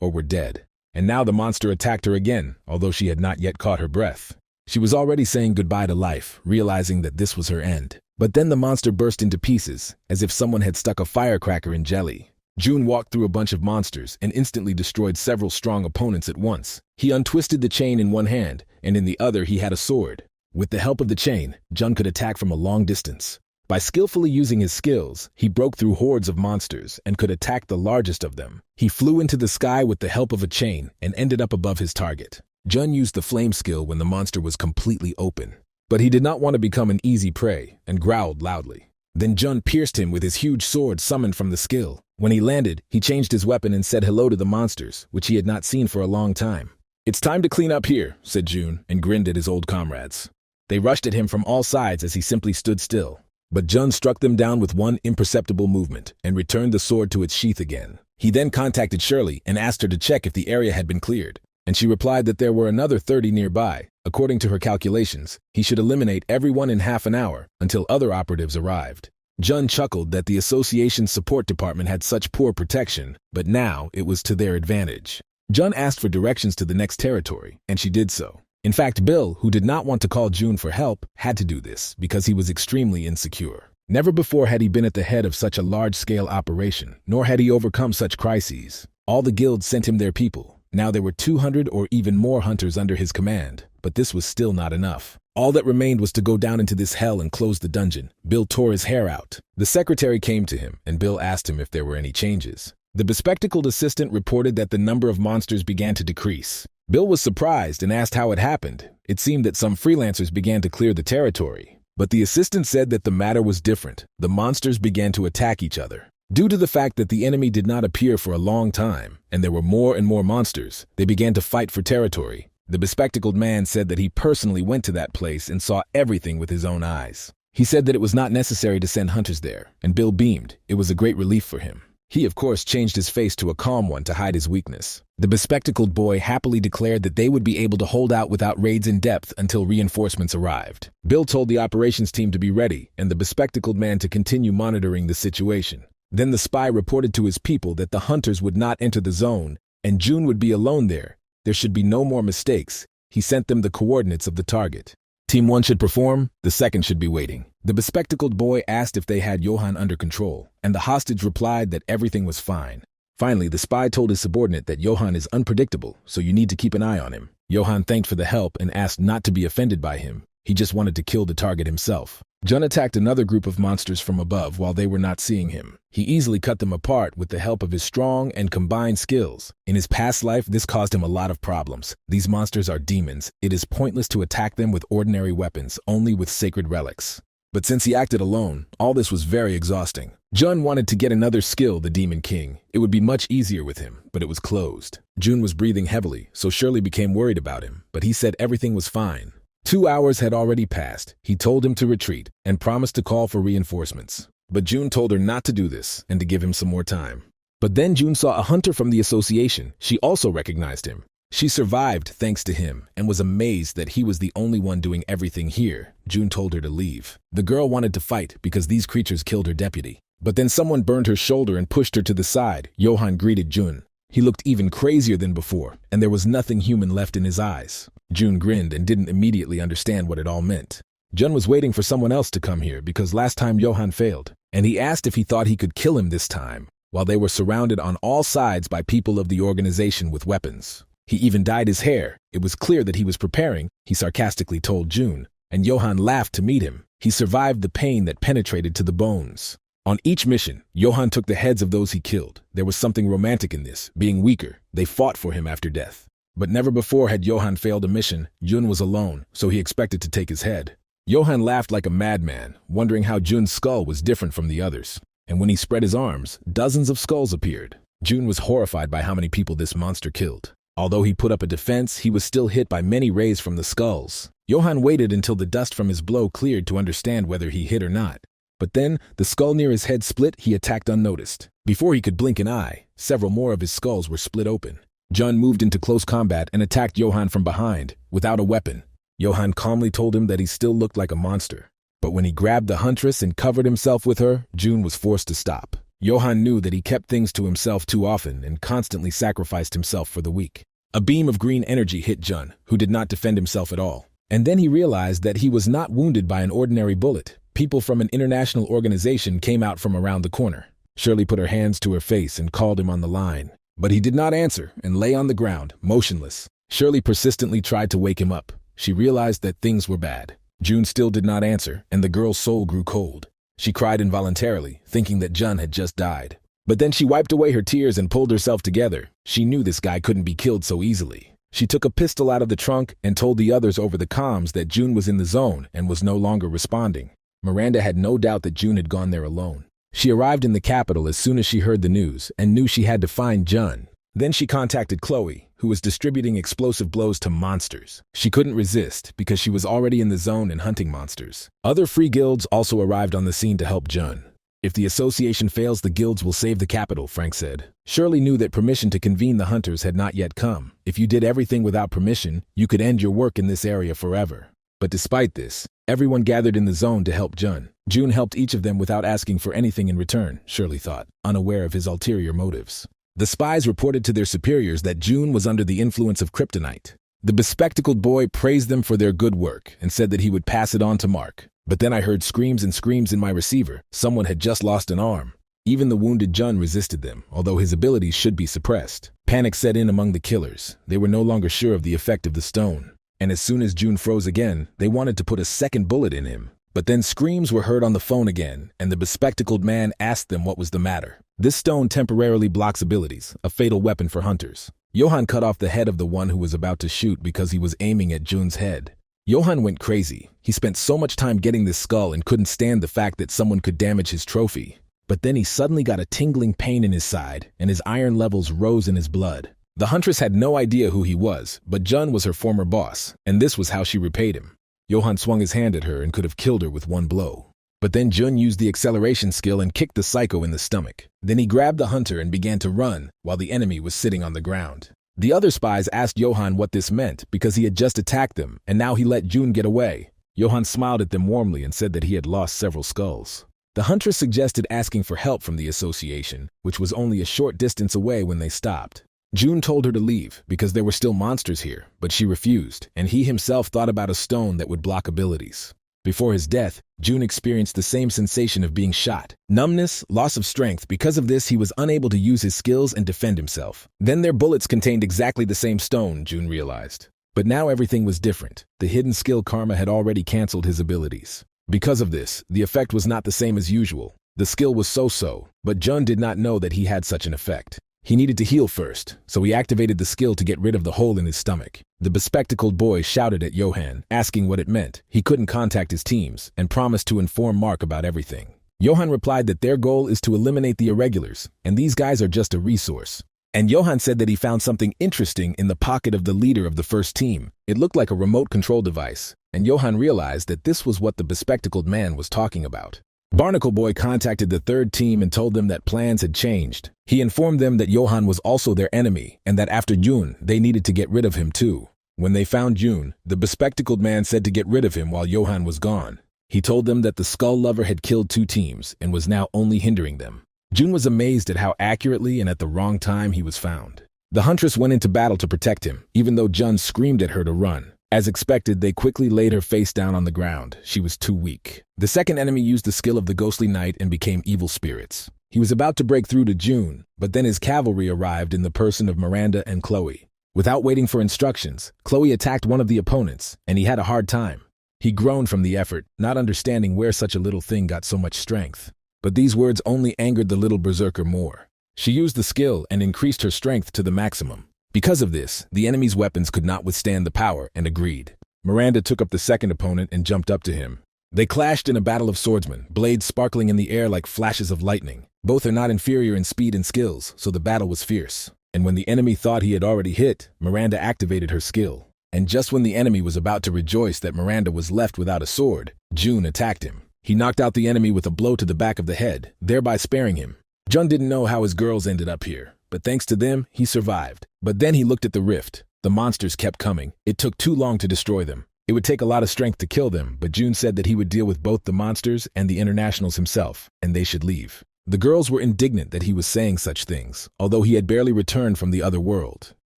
or were dead. And now the monster attacked her again, although she had not yet caught her breath. She was already saying goodbye to life, realizing that this was her end. But then the monster burst into pieces, as if someone had stuck a firecracker in jelly. June walked through a bunch of monsters and instantly destroyed several strong opponents at once. He untwisted the chain in one hand, and in the other he had a sword. With the help of the chain, Jun could attack from a long distance. By skillfully using his skills, he broke through hordes of monsters and could attack the largest of them. He flew into the sky with the help of a chain and ended up above his target. Jun used the flame skill when the monster was completely open. But he did not want to become an easy prey and growled loudly. Then Jun pierced him with his huge sword summoned from the skill. When he landed, he changed his weapon and said hello to the monsters, which he had not seen for a long time. "It's time to clean up here," said Jun, and grinned at his old comrades. They rushed at him from all sides as he simply stood still. But Jun struck them down with one imperceptible movement and returned the sword to its sheath again. He then contacted Shirley and asked her to check if the area had been cleared, and she replied that there were another 30 nearby. According to her calculations, he should eliminate everyone in half an hour until other operatives arrived. Jun chuckled that the association's support department had such poor protection, but now it was to their advantage. Jun asked for directions to the next territory, and she did so. In fact, Bill, who did not want to call June for help, had to do this because he was extremely insecure. Never before had he been at the head of such a large-scale operation, nor had he overcome such crises. All the guilds sent him their people. Now there were 200 or even more hunters under his command, but this was still not enough. All that remained was to go down into this hell and close the dungeon. Bill tore his hair out. The secretary came to him, and Bill asked him if there were any changes. The bespectacled assistant reported that the number of monsters began to decrease. Bill was surprised and asked how it happened. It seemed that some freelancers began to clear the territory. But the assistant said that the matter was different. The monsters began to attack each other. Due to the fact that the enemy did not appear for a long time, and there were more and more monsters, they began to fight for territory. The bespectacled man said that he personally went to that place and saw everything with his own eyes. He said that it was not necessary to send hunters there, and Bill beamed. It was a great relief for him. He, of course, changed his face to a calm one to hide his weakness. The bespectacled boy happily declared that they would be able to hold out without raids in depth until reinforcements arrived. Bill told the operations team to be ready and the bespectacled man to continue monitoring the situation. Then the spy reported to his people that the hunters would not enter the zone and June would be alone there. There should be no more mistakes. He sent them the coordinates of the target. Team 1 should perform, the second should be waiting. The bespectacled boy asked if they had Johan under control, and the hostage replied that everything was fine. Finally, the spy told his subordinate that Johan is unpredictable, so you need to keep an eye on him. Johan thanked for the help and asked not to be offended by him. He just wanted to kill the target himself. Jun attacked another group of monsters from above while they were not seeing him. He easily cut them apart with the help of his strong and combined skills. In his past life, this caused him a lot of problems. These monsters are demons. It is pointless to attack them with ordinary weapons, only with sacred relics. But since he acted alone, all this was very exhausting. Jun wanted to get another skill, the Demon King. It would be much easier with him, but it was closed. Jun was breathing heavily, so Shirley became worried about him, but he said everything was fine. 2 hours had already passed. He told him to retreat and promised to call for reinforcements. But June told her not to do this and to give him some more time. But then June saw a hunter from the association. She also recognized him. She survived thanks to him and was amazed that he was the only one doing everything here. June told her to leave. The girl wanted to fight because these creatures killed her deputy. But then someone burned her shoulder and pushed her to the side. Johan greeted June. He looked even crazier than before, and there was nothing human left in his eyes. June grinned and didn't immediately understand what it all meant. Jun was waiting for someone else to come here because last time Johan failed, and he asked if he thought he could kill him this time, while they were surrounded on all sides by people of the organization with weapons. He even dyed his hair. It was clear that he was preparing, he sarcastically told June, and Johan laughed to meet him. He survived the pain that penetrated to the bones. On each mission, Johan took the heads of those he killed. There was something romantic in this. Being weaker, they fought for him after death. But never before had Johan failed a mission. Jun was alone, so he expected to take his head. Johan laughed like a madman, wondering how Jun's skull was different from the others. And when he spread his arms, dozens of skulls appeared. Jun was horrified by how many people this monster killed. Although he put up a defense, he was still hit by many rays from the skulls. Johan waited until the dust from his blow cleared to understand whether he hit or not. But then, the skull near his head split. He attacked unnoticed. Before he could blink an eye, several more of his skulls were split open. Jun moved into close combat and attacked Johan from behind, without a weapon. Johan calmly told him that he still looked like a monster. But when he grabbed the huntress and covered himself with her, Jun was forced to stop. Johan knew that he kept things to himself too often and constantly sacrificed himself for the weak. A beam of green energy hit Jun, who did not defend himself at all. And then he realized that he was not wounded by an ordinary bullet. People from an international organization came out from around the corner. Shirley put her hands to her face and called him on the line. But he did not answer and lay on the ground, motionless. Shirley persistently tried to wake him up. She realized that things were bad. June still did not answer, and the girl's soul grew cold. She cried involuntarily, thinking that Jun had just died. But then she wiped away her tears and pulled herself together. She knew this guy couldn't be killed so easily. She took a pistol out of the trunk and told the others over the comms that June was in the zone and was no longer responding. Miranda had no doubt that June had gone there alone. She arrived in the capital as soon as she heard the news and knew she had to find Jun. Then she contacted Chloe, who was distributing explosive blows to monsters. She couldn't resist because she was already in the zone and hunting monsters. Other free guilds also arrived on the scene to help Jun. If the association fails, the guilds will save the capital, Frank said. Shirley knew that permission to convene the hunters had not yet come. If you did everything without permission, you could end your work in this area forever. But despite this, everyone gathered in the zone to help Jun. June helped each of them without asking for anything in return, Shirley thought, unaware of his ulterior motives. The spies reported to their superiors that June was under the influence of kryptonite. The bespectacled boy praised them for their good work and said that he would pass it on to Mark. But then I heard screams and screams in my receiver. Someone had just lost an arm. Even the wounded Jun resisted them, although his abilities should be suppressed. Panic set in among the killers. They were no longer sure of the effect of the stone. And as soon as June froze again, they wanted to put a second bullet in him. But then screams were heard on the phone again, and the bespectacled man asked them what was the matter. This stone temporarily blocks abilities, a fatal weapon for hunters. Johan cut off the head of the one who was about to shoot because he was aiming at June's head. Johan went crazy. He spent so much time getting this skull and couldn't stand the fact that someone could damage his trophy. But then he suddenly got a tingling pain in his side, and his iron levels rose in his blood. The huntress had no idea who he was, but Jun was her former boss, and this was how she repaid him. Johan swung his hand at her and could have killed her with one blow. But then Jun used the acceleration skill and kicked the psycho in the stomach. Then he grabbed the hunter and began to run, while the enemy was sitting on the ground. The other spies asked Johan what this meant because he had just attacked them, and now he let Jun get away. Johan smiled at them warmly and said that he had lost several skulls. The huntress suggested asking for help from the association, which was only a short distance away when they stopped. Jun told her to leave because there were still monsters here, but she refused, and he himself thought about a stone that would block abilities. Before his death, Jun experienced the same sensation of being shot. Numbness, loss of strength. Because of this, he was unable to use his skills and defend himself. Then their bullets contained exactly the same stone, Jun realized. But now everything was different. The hidden skill karma had already canceled his abilities. Because of this, the effect was not the same as usual. The skill was so-so, but Jun did not know that he had such an effect. He needed to heal first, so he activated the skill to get rid of the hole in his stomach. The bespectacled boy shouted at Johan, asking what it meant. He couldn't contact his teams, and promised to inform Mark about everything. Johan replied that their goal is to eliminate the irregulars, and these guys are just a resource. And Johan said that he found something interesting in the pocket of the leader of the first team. It looked like a remote control device, and Johan realized that this was what the bespectacled man was talking about. Barnacle Boy contacted the third team and told them that plans had changed. He informed them that Johan was also their enemy, and that after Jun, they needed to get rid of him too. When they found Jun, the bespectacled man said to get rid of him while Johan was gone. He told them that the Skull Lover had killed 2 teams and was now only hindering them. Jun was amazed at how accurately and at the wrong time he was found. The huntress went into battle to protect him, even though Jun screamed at her to run. As expected, they quickly laid her face down on the ground. She was too weak. The second enemy used the skill of the ghostly knight and became evil spirits. He was about to break through to Jun, but then his cavalry arrived in the person of Miranda and Chloe. Without waiting for instructions, Chloe attacked one of the opponents, and he had a hard time. He groaned from the effort, not understanding where such a little thing got so much strength. But these words only angered the little berserker more. She used the skill and increased her strength to the maximum. Because of this, the enemy's weapons could not withstand the power and agreed. Miranda took up the second opponent and jumped up to him. They clashed in a battle of swordsmen, blades sparkling in the air like flashes of lightning. Both are not inferior in speed and skills, so the battle was fierce. And when the enemy thought he had already hit, Miranda activated her skill. And just when the enemy was about to rejoice that Miranda was left without a sword, Jun attacked him. He knocked out the enemy with a blow to the back of the head, thereby sparing him. Jun didn't know how his girls ended up here, but thanks to them, he survived. But then he looked at the rift. The monsters kept coming. It took too long to destroy them. It would take a lot of strength to kill them, but Jun said that he would deal with both the monsters and the internationals himself, and they should leave. The girls were indignant that he was saying such things, although he had barely returned from the other world.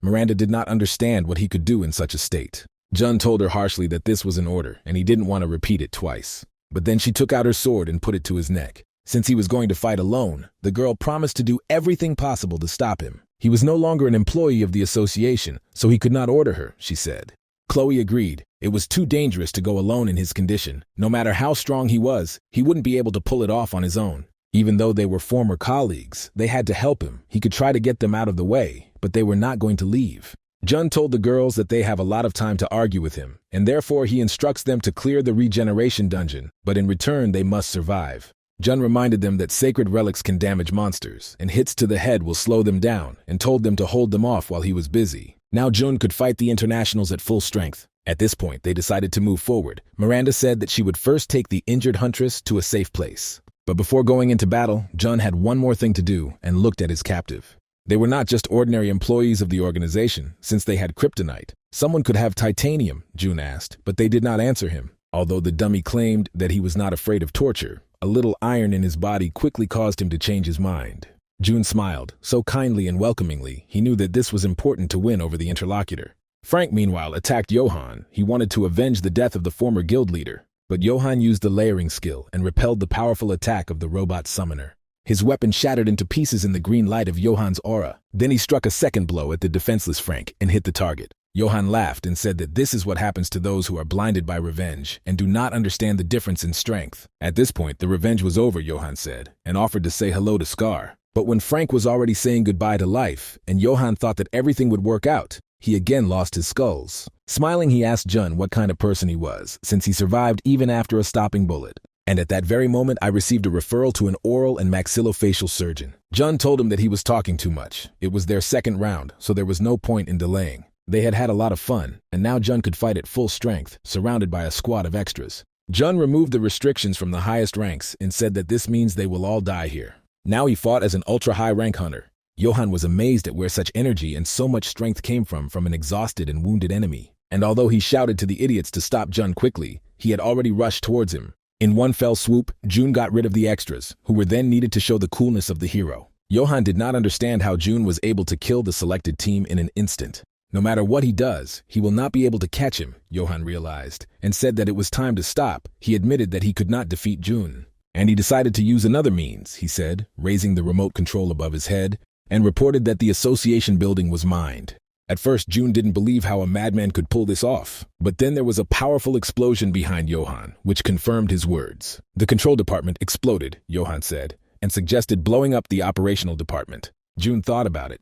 Miranda did not understand what he could do in such a state. Jun told her harshly that this was an order, and he didn't want to repeat it twice. But then she took out her sword and put it to his neck. Since he was going to fight alone, the girl promised to do everything possible to stop him. He was no longer an employee of the association, so he could not order her, she said. Chloe agreed. It was too dangerous to go alone in his condition. No matter how strong he was, he wouldn't be able to pull it off on his own. Even though they were former colleagues, they had to help him. He could try to get them out of the way, but they were not going to leave. Jun told the girls that they have a lot of time to argue with him, and therefore he instructs them to clear the regeneration dungeon, but in return they must survive. Jun reminded them that sacred relics can damage monsters, and hits to the head will slow them down, and told them to hold them off while he was busy. Now Jun could fight the internationals at full strength. At this point, they decided to move forward. Miranda said that she would first take the injured huntress to a safe place. But before going into battle, Jun had one more thing to do and looked at his captive. They were not just ordinary employees of the organization, since they had kryptonite. Someone could have titanium, Jun asked, but they did not answer him. Although the dummy claimed that he was not afraid of torture, a little iron in his body quickly caused him to change his mind. Jun smiled, so kindly and welcomingly, he knew that this was important to win over the interlocutor. Frank, meanwhile, attacked Johan. He wanted to avenge the death of the former guild leader, but Johan used the layering skill and repelled the powerful attack of the robot summoner. His weapon shattered into pieces in the green light of Johan's aura. Then he struck a second blow at the defenseless Frank and hit the target. Johan laughed and said that this is what happens to those who are blinded by revenge and do not understand the difference in strength. At this point, the revenge was over, Johan said, and offered to say hello to Scar. But when Frank was already saying goodbye to life, and Johan thought that everything would work out, he again lost his skulls. Smiling, he asked Jun what kind of person he was, since he survived even after a stopping bullet. And at that very moment, I received a referral to an oral and maxillofacial surgeon. Jun told him that he was talking too much. It was their second round, so there was no point in delaying. They had had a lot of fun, and now Jun could fight at full strength, surrounded by a squad of extras. Jun removed the restrictions from the highest ranks and said that this means they will all die here. Now he fought as an ultra-high rank hunter. Johan was amazed at where such energy and so much strength came from an exhausted and wounded enemy. And although he shouted to the idiots to stop Jun quickly, he had already rushed towards him. In one fell swoop, Jun got rid of the extras, who were then needed to show the coolness of the hero. Johan did not understand how Jun was able to kill the selected team in an instant. No matter what he does, he will not be able to catch him, Johan realized, and said that it was time to stop. He admitted that he could not defeat Jun. And he decided to use another means, he said, raising the remote control above his head, and reported that the association building was mined. At first, Jun didn't believe how a madman could pull this off, but then there was a powerful explosion behind Johan, which confirmed his words. The control department exploded, Johan said, and suggested blowing up the operational department. Jun thought about it.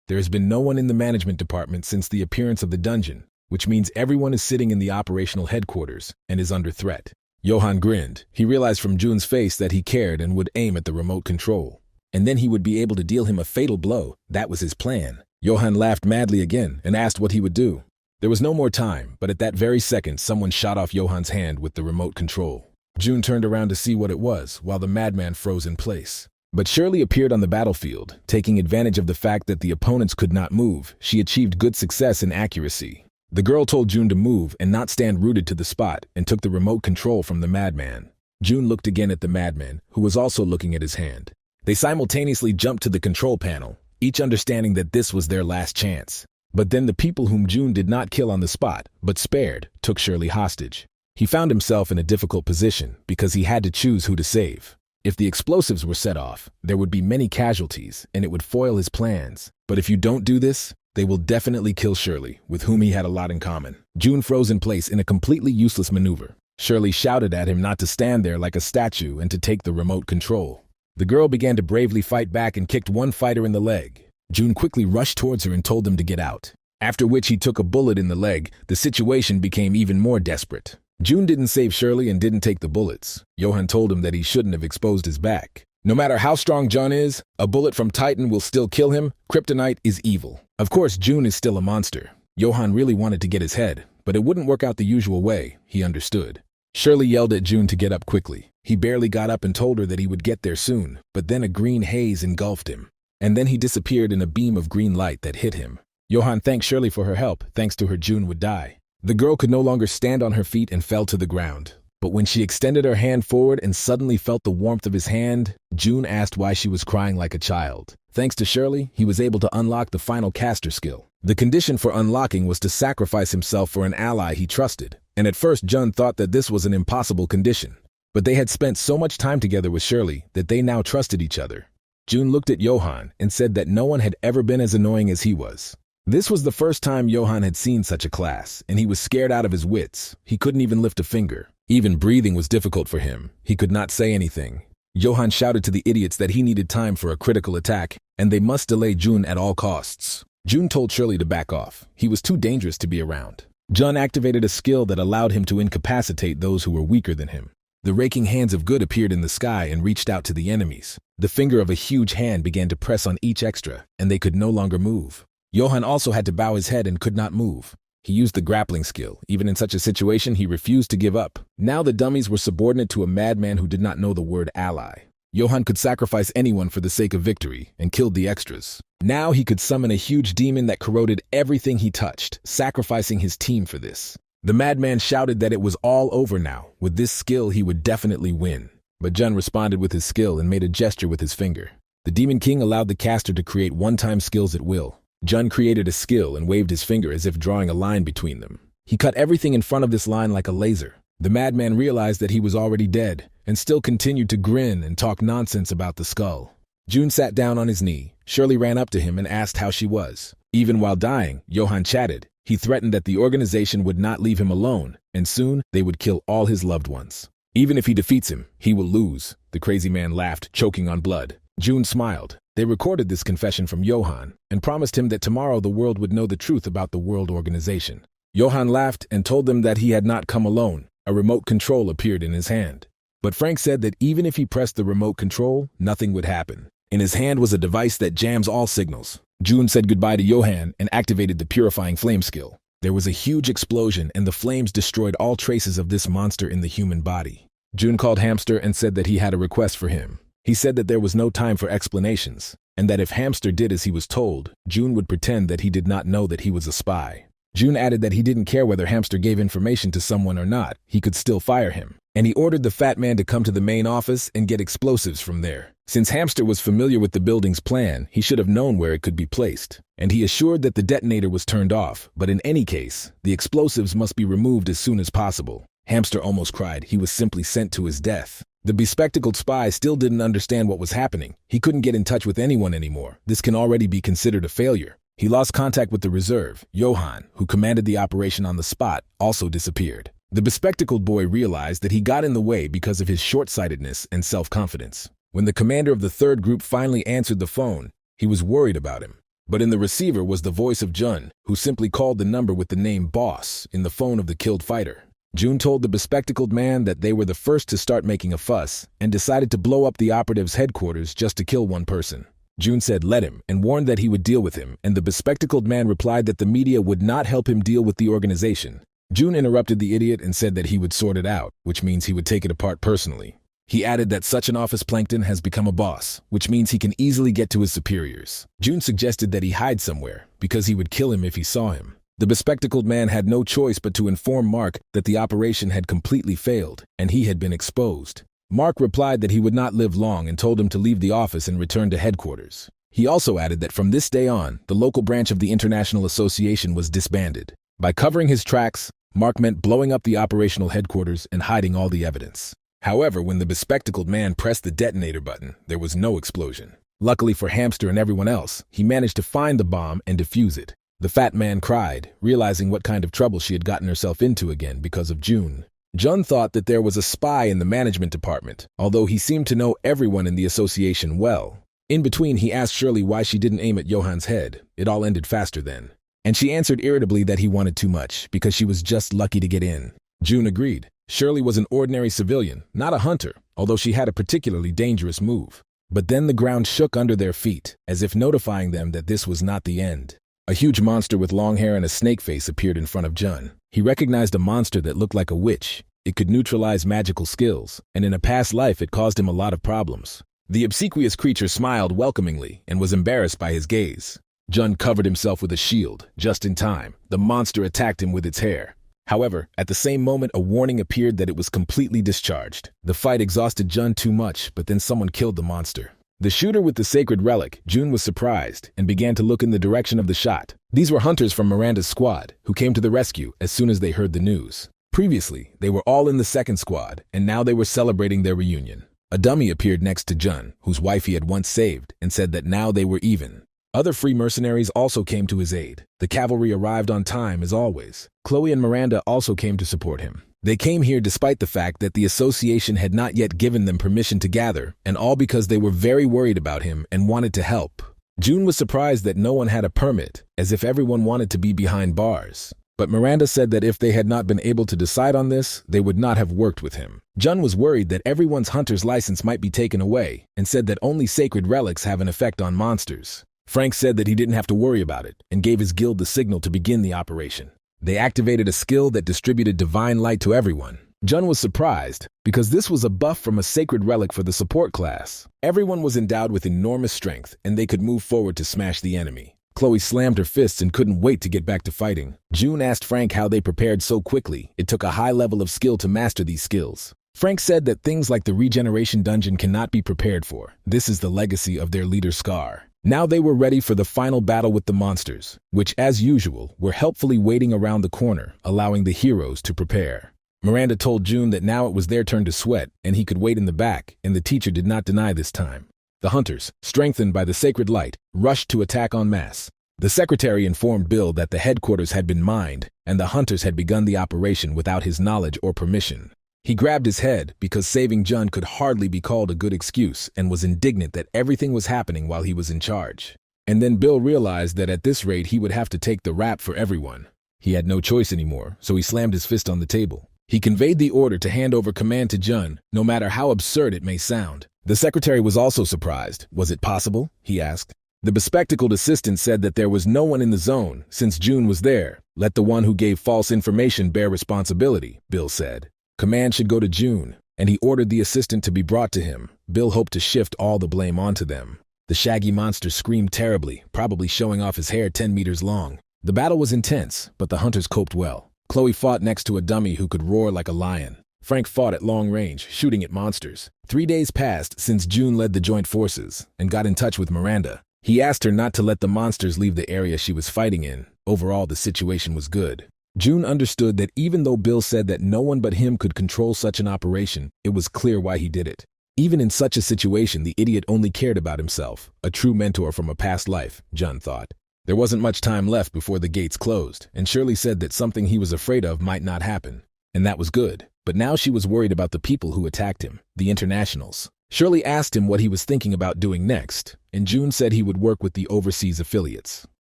There has been no one in the management department since the appearance of the dungeon, which means everyone is sitting in the operational headquarters and is under threat. Johan grinned. He realized from Jun's face that he cared and would aim at the remote control. And then he would be able to deal him a fatal blow. That was his plan. Johan laughed madly again and asked what he would do. There was no more time, but at that very second, someone shot off Johan's hand with the remote control. Jun turned around to see what it was, while the madman froze in place. But Shirley appeared on the battlefield, taking advantage of the fact that the opponents could not move. She achieved good success in accuracy. The girl told Jun to move and not stand rooted to the spot, and took the remote control from the madman. Jun looked again at the madman, who was also looking at his hand. They simultaneously jumped to the control panel, each understanding that this was their last chance. But then the people whom Jun did not kill on the spot, but spared, took Shirley hostage. He found himself in a difficult position because he had to choose who to save. If the explosives were set off, there would be many casualties and it would foil his plans. But if you don't do this, they will definitely kill Shirley, with whom he had a lot in common. Jun froze in place in a completely useless maneuver. Shirley shouted at him not to stand there like a statue and to take the remote control. The girl began to bravely fight back and kicked one fighter in the leg. Jun quickly rushed towards her and told them to get out. After which he took a bullet in the leg. The situation became even more desperate. Jun didn't save Shirley and didn't take the bullets. Johan told him that he shouldn't have exposed his back. No matter how strong Jun is, a bullet from Titan will still kill him. Kryptonite is evil. Of course, Jun is still a monster. Johan really wanted to get his head, but it wouldn't work out the usual way, he understood. Shirley yelled at Jun to get up quickly. He barely got up and told her that he would get there soon, but then a green haze engulfed him. And then he disappeared in a beam of green light that hit him. Johan thanked Shirley for her help. Thanks to her, Jun would die. The girl could no longer stand on her feet and fell to the ground. But when she extended her hand forward and suddenly felt the warmth of his hand, Jun asked why she was crying like a child. Thanks to Shirley, he was able to unlock the final caster skill. The condition for unlocking was to sacrifice himself for an ally he trusted. And at first, Jun thought that this was an impossible condition. But they had spent so much time together with Shirley that they now trusted each other. Jun looked at Johan and said that no one had ever been as annoying as he was. This was the first time Johan had seen such a class, and he was scared out of his wits. He couldn't even lift a finger. Even breathing was difficult for him. He could not say anything. Johan shouted to the idiots that he needed time for a critical attack, and they must delay Jun at all costs. Jun told Shirley to back off. He was too dangerous to be around. Jun activated a skill that allowed him to incapacitate those who were weaker than him. The raking hands of good appeared in the sky and reached out to the enemies. The finger of a huge hand began to press on each extra, and they could no longer move. Johan also had to bow his head and could not move. He used the grappling skill. Even in such a situation, he refused to give up. Now the dummies were subordinate to a madman who did not know the word ally. Johan could sacrifice anyone for the sake of victory and killed the extras. Now he could summon a huge demon that corroded everything he touched, sacrificing his team for this. The madman shouted that it was all over now. With this skill, he would definitely win. But Jun responded with his skill and made a gesture with his finger. The Demon King allowed the caster to create one-time skills at will. Jun created a skill and waved his finger as if drawing a line between them. He cut everything in front of this line like a laser. The madman realized that he was already dead and still continued to grin and talk nonsense about the skull. Jun sat down on his knee. Shirley ran up to him and asked how she was. Even while dying, Johan chatted. He threatened that the organization would not leave him alone, and soon they would kill all his loved ones. Even if he defeats him, he will lose. The crazy man laughed, choking on blood. Jun smiled. They recorded this confession from Johan and promised him that tomorrow the world would know the truth about the world organization. Johan laughed and told them that he had not come alone. A remote control appeared in his hand. But Frank said that even if he pressed the remote control, nothing would happen. In his hand was a device that jams all signals. June said goodbye to Johan and activated the purifying flame skill. There was a huge explosion and the flames destroyed all traces of this monster in the human body. June called Hamster and said that he had a request for him. He said that there was no time for explanations, and that if Hamster did as he was told, June would pretend that he did not know that he was a spy. June added that he didn't care whether Hamster gave information to someone or not, he could still fire him. And he ordered the fat man to come to the main office and get explosives from there. Since Hamster was familiar with the building's plan, he should have known where it could be placed. And he assured that the detonator was turned off, but in any case, the explosives must be removed as soon as possible. Hamster almost cried. He was simply sent to his death. The bespectacled spy still didn't understand what was happening. He couldn't get in touch with anyone anymore. This can already be considered a failure. He lost contact with the reserve. Johan, who commanded the operation on the spot, also disappeared. The bespectacled boy realized that he got in the way because of his short-sightedness and self-confidence. When the commander of the third group finally answered the phone, he was worried about him. But in the receiver was the voice of Jun, who simply called the number with the name Boss in the phone of the killed fighter. June told the bespectacled man that they were the first to start making a fuss and decided to blow up the operative's headquarters just to kill one person. June said let him and warned that he would deal with him, and the bespectacled man replied that the media would not help him deal with the organization. June interrupted the idiot and said that he would sort it out, which means he would take it apart personally. He added that such an office plankton has become a boss, which means he can easily get to his superiors. June suggested that he hide somewhere, because he would kill him if he saw him. The bespectacled man had no choice but to inform Mark that the operation had completely failed, and he had been exposed. Mark replied that he would not live long and told him to leave the office and return to headquarters. He also added that from this day on, the local branch of the International Association was disbanded. By covering his tracks, Mark meant blowing up the operational headquarters and hiding all the evidence. However, when the bespectacled man pressed the detonator button, there was no explosion. Luckily for Hamster and everyone else, he managed to find the bomb and defuse it. The fat man cried, realizing what kind of trouble she had gotten herself into again because of June. Jun thought that there was a spy in the management department, although he seemed to know everyone in the association well. In between, he asked Shirley why she didn't aim at Johan's head. It all ended faster then. And she answered irritably that he wanted too much, because she was just lucky to get in. June agreed. Shirley was an ordinary civilian, not a hunter, although she had a particularly dangerous move. But then the ground shook under their feet, as if notifying them that this was not the end. A huge monster with long hair and a snake face appeared in front of Jun. He recognized a monster that looked like a witch. It could neutralize magical skills, and in a past life it caused him a lot of problems. The obsequious creature smiled welcomingly and was embarrassed by his gaze. Jun covered himself with a shield. Just in time, the monster attacked him with its hair. However, at the same moment, a warning appeared that it was completely discharged. The fight exhausted Jun too much, but then someone killed the monster. The shooter with the sacred relic, June was surprised and began to look in the direction of the shot. These were hunters from Miranda's squad, who came to the rescue as soon as they heard the news. Previously, they were all in the second squad, and now they were celebrating their reunion. A dummy appeared next to Jun, whose wife he had once saved, and said that now they were even. Other free mercenaries also came to his aid. The cavalry arrived on time as always. Chloe and Miranda also came to support him. They came here despite the fact that the association had not yet given them permission to gather, and all because they were very worried about him and wanted to help. June was surprised that no one had a permit, as if everyone wanted to be behind bars. But Miranda said that if they had not been able to decide on this, they would not have worked with him. Jun was worried that everyone's hunter's license might be taken away, and said that only sacred relics have an effect on monsters. Frank said that he didn't have to worry about it, and gave his guild the signal to begin the operation. They activated a skill that distributed divine light to everyone. Jun was surprised, because this was a buff from a sacred relic for the support class. Everyone was endowed with enormous strength, and they could move forward to smash the enemy. Chloe slammed her fists and couldn't wait to get back to fighting. June asked Frank how they prepared so quickly. It took a high level of skill to master these skills. Frank said that things like the regeneration dungeon cannot be prepared for. This is the legacy of their leader Scar. Now they were ready for the final battle with the monsters, which, as usual, were helpfully waiting around the corner, allowing the heroes to prepare. Miranda told June that now it was their turn to sweat, and he could wait in the back, and the teacher did not deny this time. The hunters, strengthened by the sacred light, rushed to attack en masse. The secretary informed Bill that the headquarters had been mined, and the hunters had begun the operation without his knowledge or permission. He grabbed his head because saving Jun could hardly be called a good excuse and was indignant that everything was happening while he was in charge. And then Bill realized that at this rate he would have to take the rap for everyone. He had no choice anymore, so he slammed his fist on the table. He conveyed the order to hand over command to Jun, no matter how absurd it may sound. The secretary was also surprised. Was it possible? He asked. The bespectacled assistant said that there was no one in the zone, since June was there. Let the one who gave false information bear responsibility, Bill said. Command should go to June, and he ordered the assistant to be brought to him. Bill hoped to shift all the blame onto them. The shaggy monster screamed terribly, probably showing off his hair 10 meters long. The battle was intense, but the hunters coped well. Chloe fought next to a dummy who could roar like a lion. Frank fought at long range, shooting at monsters. 3 days passed since June led the joint forces and got in touch with Miranda. He asked her not to let the monsters leave the area she was fighting in. Overall, the situation was good. June understood that even though Bill said that no one but him could control such an operation, it was clear why he did it. Even in such a situation, the idiot only cared about himself. A true mentor from a past life, Jun thought. There wasn't much time left before the gates closed, and Shirley said that something he was afraid of might not happen. And that was good. But now she was worried about the people who attacked him, the internationals. Shirley asked him what he was thinking about doing next, and June said he would work with the overseas affiliates.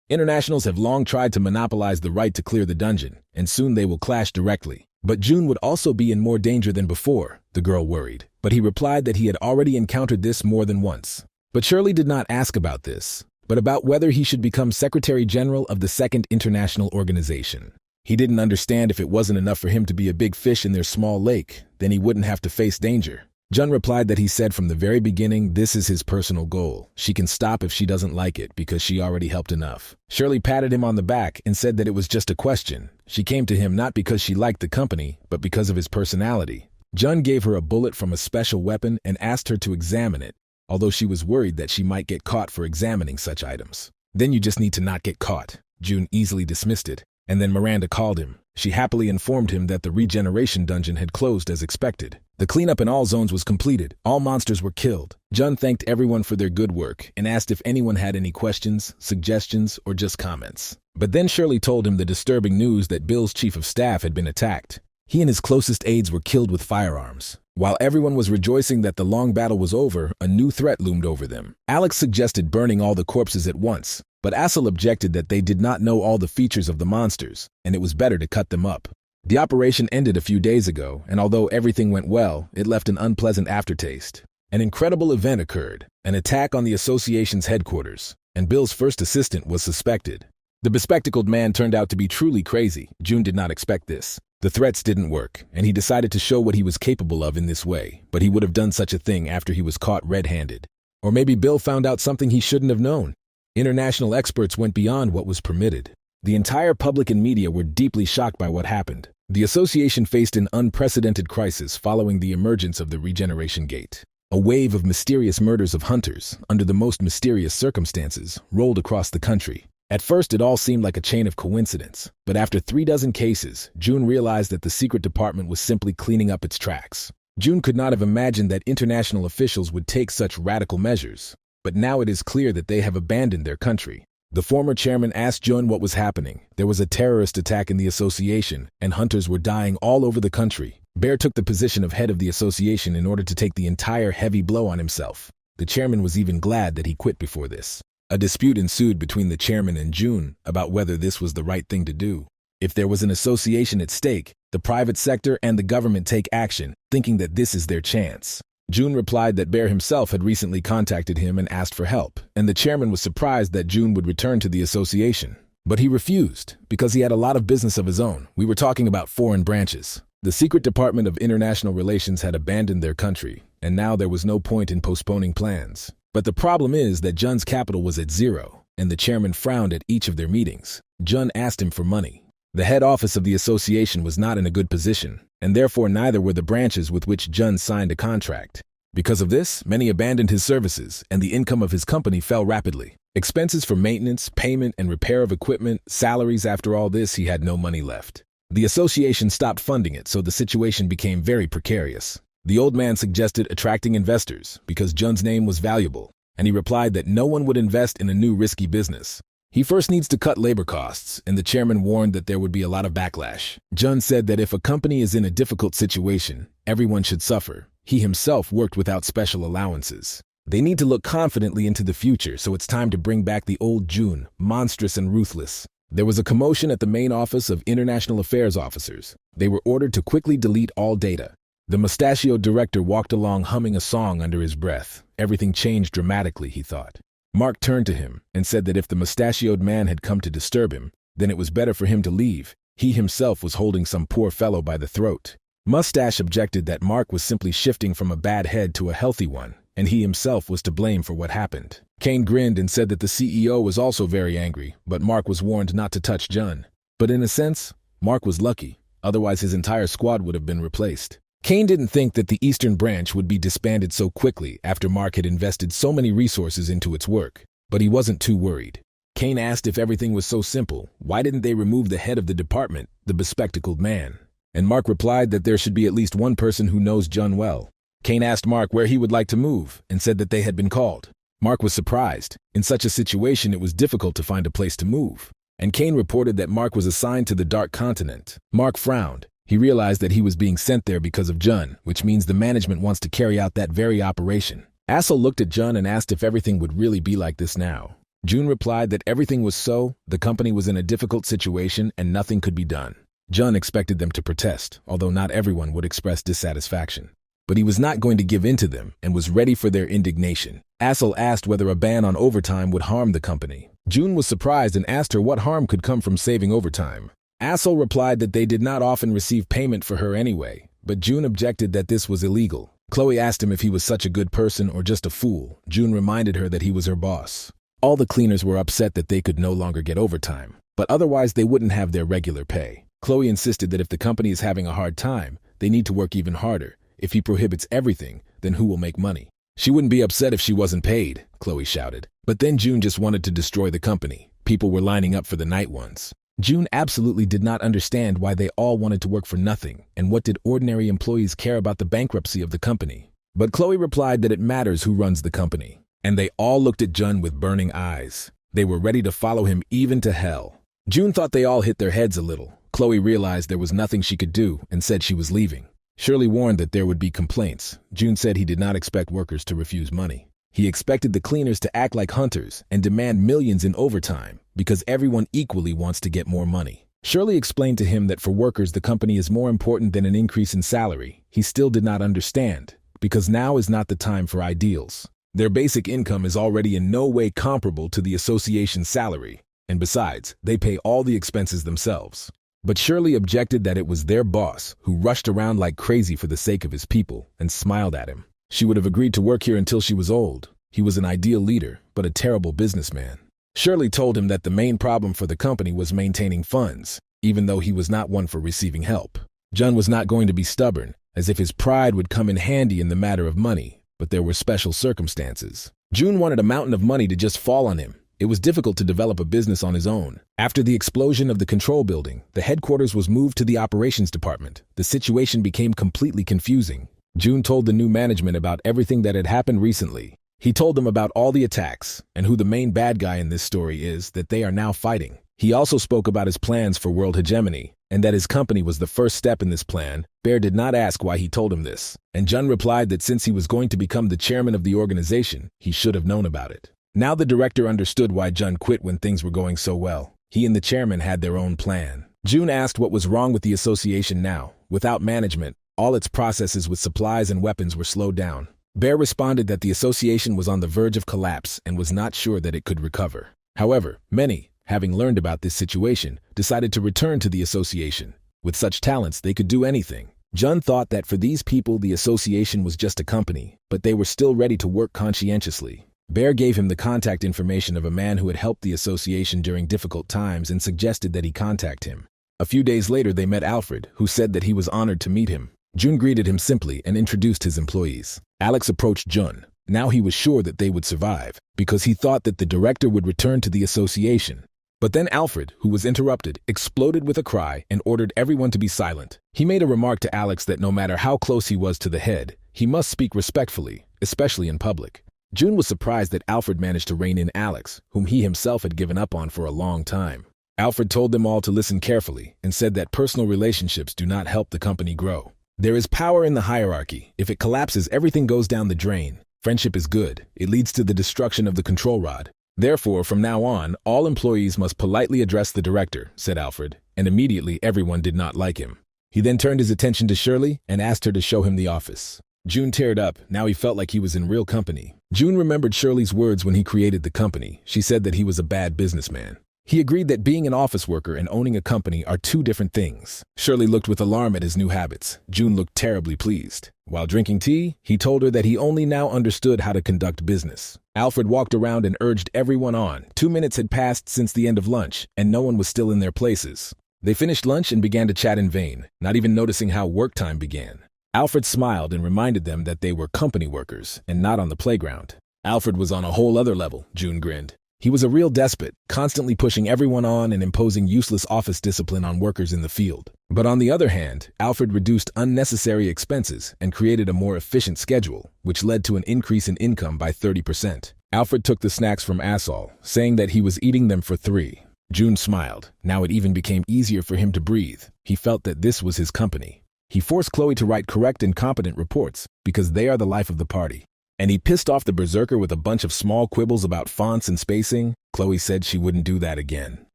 Internationals have long tried to monopolize the right to clear the dungeon, and soon they will clash directly. But June would also be in more danger than before, the girl worried. But he replied that he had already encountered this more than once. But Shirley did not ask about this, but about whether he should become Secretary General of the Second International Organization. He didn't understand if it wasn't enough for him to be a big fish in their small lake, then he wouldn't have to face danger. Jun replied that he said from the very beginning this is his personal goal. She can stop if she doesn't like it because she already helped enough. Shirley patted him on the back and said that it was just a question. She came to him not because she liked the company, but because of his personality. Jun gave her a bullet from a special weapon and asked her to examine it, although she was worried that she might get caught for examining such items. Then you just need to not get caught. June easily dismissed it, and then Miranda called him. She happily informed him that the regeneration dungeon had closed as expected. The cleanup in all zones was completed. All monsters were killed. Jun thanked everyone for their good work and asked if anyone had any questions, suggestions, or just comments. But then Shirley told him the disturbing news that Bill's chief of staff had been attacked. He and his closest aides were killed with firearms. While everyone was rejoicing that the long battle was over, a new threat loomed over them. Alex suggested burning all the corpses at once, but Assel objected that they did not know all the features of the monsters, and it was better to cut them up. The operation ended a few days ago, and although everything went well, it left an unpleasant aftertaste. An incredible event occurred, an attack on the association's headquarters, and Bill's first assistant was suspected. The bespectacled man turned out to be truly crazy. June did not expect this. The threats didn't work, and he decided to show what he was capable of in this way, but he would have done such a thing after he was caught red-handed. Or maybe Bill found out something he shouldn't have known. International experts went beyond what was permitted. The entire public and media were deeply shocked by what happened. The association faced an unprecedented crisis following the emergence of the Regeneration Gate. A wave of mysterious murders of hunters, under the most mysterious circumstances, rolled across the country. At first, it all seemed like a chain of coincidence, but after 36 cases, June realized that the secret department was simply cleaning up its tracks. June could not have imagined that international officials would take such radical measures, but now it is clear that they have abandoned their country. The former chairman asked June what was happening. There was a terrorist attack in the association, and hunters were dying all over the country. Bear took the position of head of the association in order to take the entire heavy blow on himself. The chairman was even glad that he quit before this. A dispute ensued between the chairman and June about whether this was the right thing to do. If there was an association at stake, the private sector and the government take action, thinking that this is their chance. June replied that Bear himself had recently contacted him and asked for help, and the chairman was surprised that June would return to the association. But he refused, because he had a lot of business of his own. We were talking about foreign branches. The secret department of international relations had abandoned their country, and now there was no point in postponing plans. But the problem is that Jun's capital was at zero, and the chairman frowned at each of their meetings. Jun asked him for money. The head office of the association was not in a good position, and therefore neither were the branches with which Jun signed a contract. Because of this, many abandoned his services, and the income of his company fell rapidly. Expenses for maintenance, payment, and repair of equipment, salaries. After all this, he had no money left. The association stopped funding it, so the situation became very precarious. The old man suggested attracting investors because Jun's name was valuable, and he replied that no one would invest in a new risky business. He first needs to cut labor costs, and the chairman warned that there would be a lot of backlash. Jun said that if a company is in a difficult situation, everyone should suffer. He himself worked without special allowances. They need to look confidently into the future, so it's time to bring back the old June, monstrous and ruthless. There was a commotion at the main office of International Affairs officers. They were ordered to quickly delete all data. The mustachioed director walked along humming a song under his breath. Everything changed dramatically, he thought. Mark turned to him and said that if the mustachioed man had come to disturb him, then it was better for him to leave. He himself was holding some poor fellow by the throat. Mustache objected that Mark was simply shifting from a bad head to a healthy one, and he himself was to blame for what happened. Kane grinned and said that the CEO was also very angry, but Mark was warned not to touch Jun. But in a sense, Mark was lucky, otherwise his entire squad would have been replaced. Kane didn't think that the Eastern Branch would be disbanded so quickly after Mark had invested so many resources into its work, but he wasn't too worried. Kane asked if everything was so simple, why didn't they remove the head of the department, the bespectacled man? And Mark replied that there should be at least one person who knows Jun well. Kane asked Mark where he would like to move and said that they had been called. Mark was surprised. In such a situation, it was difficult to find a place to move. And Kane reported that Mark was assigned to the Dark Continent. Mark frowned. He realized that he was being sent there because of Jun, which means the management wants to carry out that very operation. Assel looked at Jun and asked if everything would really be like this now. Jun replied that everything was so, the company was in a difficult situation and nothing could be done. Jun expected them to protest, although not everyone would express dissatisfaction. But he was not going to give in to them and was ready for their indignation. Assel asked whether a ban on overtime would harm the company. Jun was surprised and asked her what harm could come from saving overtime. Assel replied that they did not often receive payment for her anyway, but Jun objected that this was illegal. Chloe asked him if he was such a good person or just a fool. Jun reminded her that he was her boss. All the cleaners were upset that they could no longer get overtime, but otherwise they wouldn't have their regular pay. Chloe insisted that if the company is having a hard time, they need to work even harder. If he prohibits everything, then who will make money? She wouldn't be upset if she wasn't paid, Chloe shouted. But then Jun just wanted to destroy the company. People were lining up for the night ones. Jun absolutely did not understand why they all wanted to work for nothing, and what did ordinary employees care about the bankruptcy of the company. But Chloe replied that it matters who runs the company. And they all looked at Jun with burning eyes. They were ready to follow him even to hell. Jun thought they all hit their heads a little. Chloe realized there was nothing she could do and said she was leaving. Shirley warned that there would be complaints. Jun said he did not expect workers to refuse money. He expected the cleaners to act like hunters and demand millions in overtime because everyone equally wants to get more money. Shirley explained to him that for workers the company is more important than an increase in salary. He still did not understand, because now is not the time for ideals. Their basic income is already in no way comparable to the association's salary, and besides, they pay all the expenses themselves. But Shirley objected that it was their boss who rushed around like crazy for the sake of his people and smiled at him. She would have agreed to work here until she was old. He was an ideal leader, but a terrible businessman. Shirley told him that the main problem for the company was maintaining funds, even though he was not one for receiving help. Jun was not going to be stubborn, as if his pride would come in handy in the matter of money, but there were special circumstances. Jun wanted a mountain of money to just fall on him. It was difficult to develop a business on his own. After the explosion of the control building, the headquarters was moved to the operations department. The situation became completely confusing. Jun told the new management about everything that had happened recently. He told them about all the attacks and who the main bad guy in this story is that they are now fighting. He also spoke about his plans for world hegemony and that his company was the first step in this plan. Bear did not ask why he told him this, and Jun replied that since he was going to become the chairman of the organization, he should have known about it. Now the director understood why Jun quit when things were going so well. He and the chairman had their own plan. Jun asked what was wrong with the association now. Without management, all its processes with supplies and weapons were slowed down. Bear responded that the association was on the verge of collapse and was not sure that it could recover. However, many, having learned about this situation, decided to return to the association. With such talents, they could do anything. Jun thought that for these people, the association was just a company, but they were still ready to work conscientiously. Bear gave him the contact information of a man who had helped the association during difficult times and suggested that he contact him. A few days later, they met Alfred, who said that he was honored to meet him. Jun greeted him simply and introduced his employees. Alex approached Jun. Now he was sure that they would survive, because he thought that the director would return to the association. But then Alfred, who was interrupted, exploded with a cry and ordered everyone to be silent. He made a remark to Alex that no matter how close he was to the head, he must speak respectfully, especially in public. Jun was surprised that Alfred managed to rein in Alex, whom he himself had given up on for a long time. Alfred told them all to listen carefully and said that personal relationships do not help the company grow. There is power in the hierarchy. If it collapses, everything goes down the drain. Friendship is good. It leads to the destruction of the control rod. Therefore, from now on, all employees must politely address the director, said Alfred, and immediately everyone did not like him. He then turned his attention to Shirley and asked her to show him the office. June teared up. Now he felt like he was in real company. June remembered Shirley's words when he created the company. She said that he was a bad businessman. He agreed that being an office worker and owning a company are two different things. Shirley looked with alarm at his new habits. June looked terribly pleased. While drinking tea, he told her that he only now understood how to conduct business. Alfred walked around and urged everyone on. 2 minutes had passed since the end of lunch, and no one was still in their places. They finished lunch and began to chat in vain, not even noticing how work time began. Alfred smiled and reminded them that they were company workers and not on the playground. Alfred was on a whole other level, June grinned. He was a real despot, constantly pushing everyone on and imposing useless office discipline on workers in the field. But on the other hand, Alfred reduced unnecessary expenses and created a more efficient schedule, which led to an increase in income by 30%. Alfred took the snacks from Asol, saying that he was eating them for 3. June smiled. Now it even became easier for him to breathe. He felt that this was his company. He forced Chloe to write correct and competent reports because they are the life of the party. And he pissed off the berserker with a bunch of small quibbles about fonts and spacing. Chloe said she wouldn't do that again.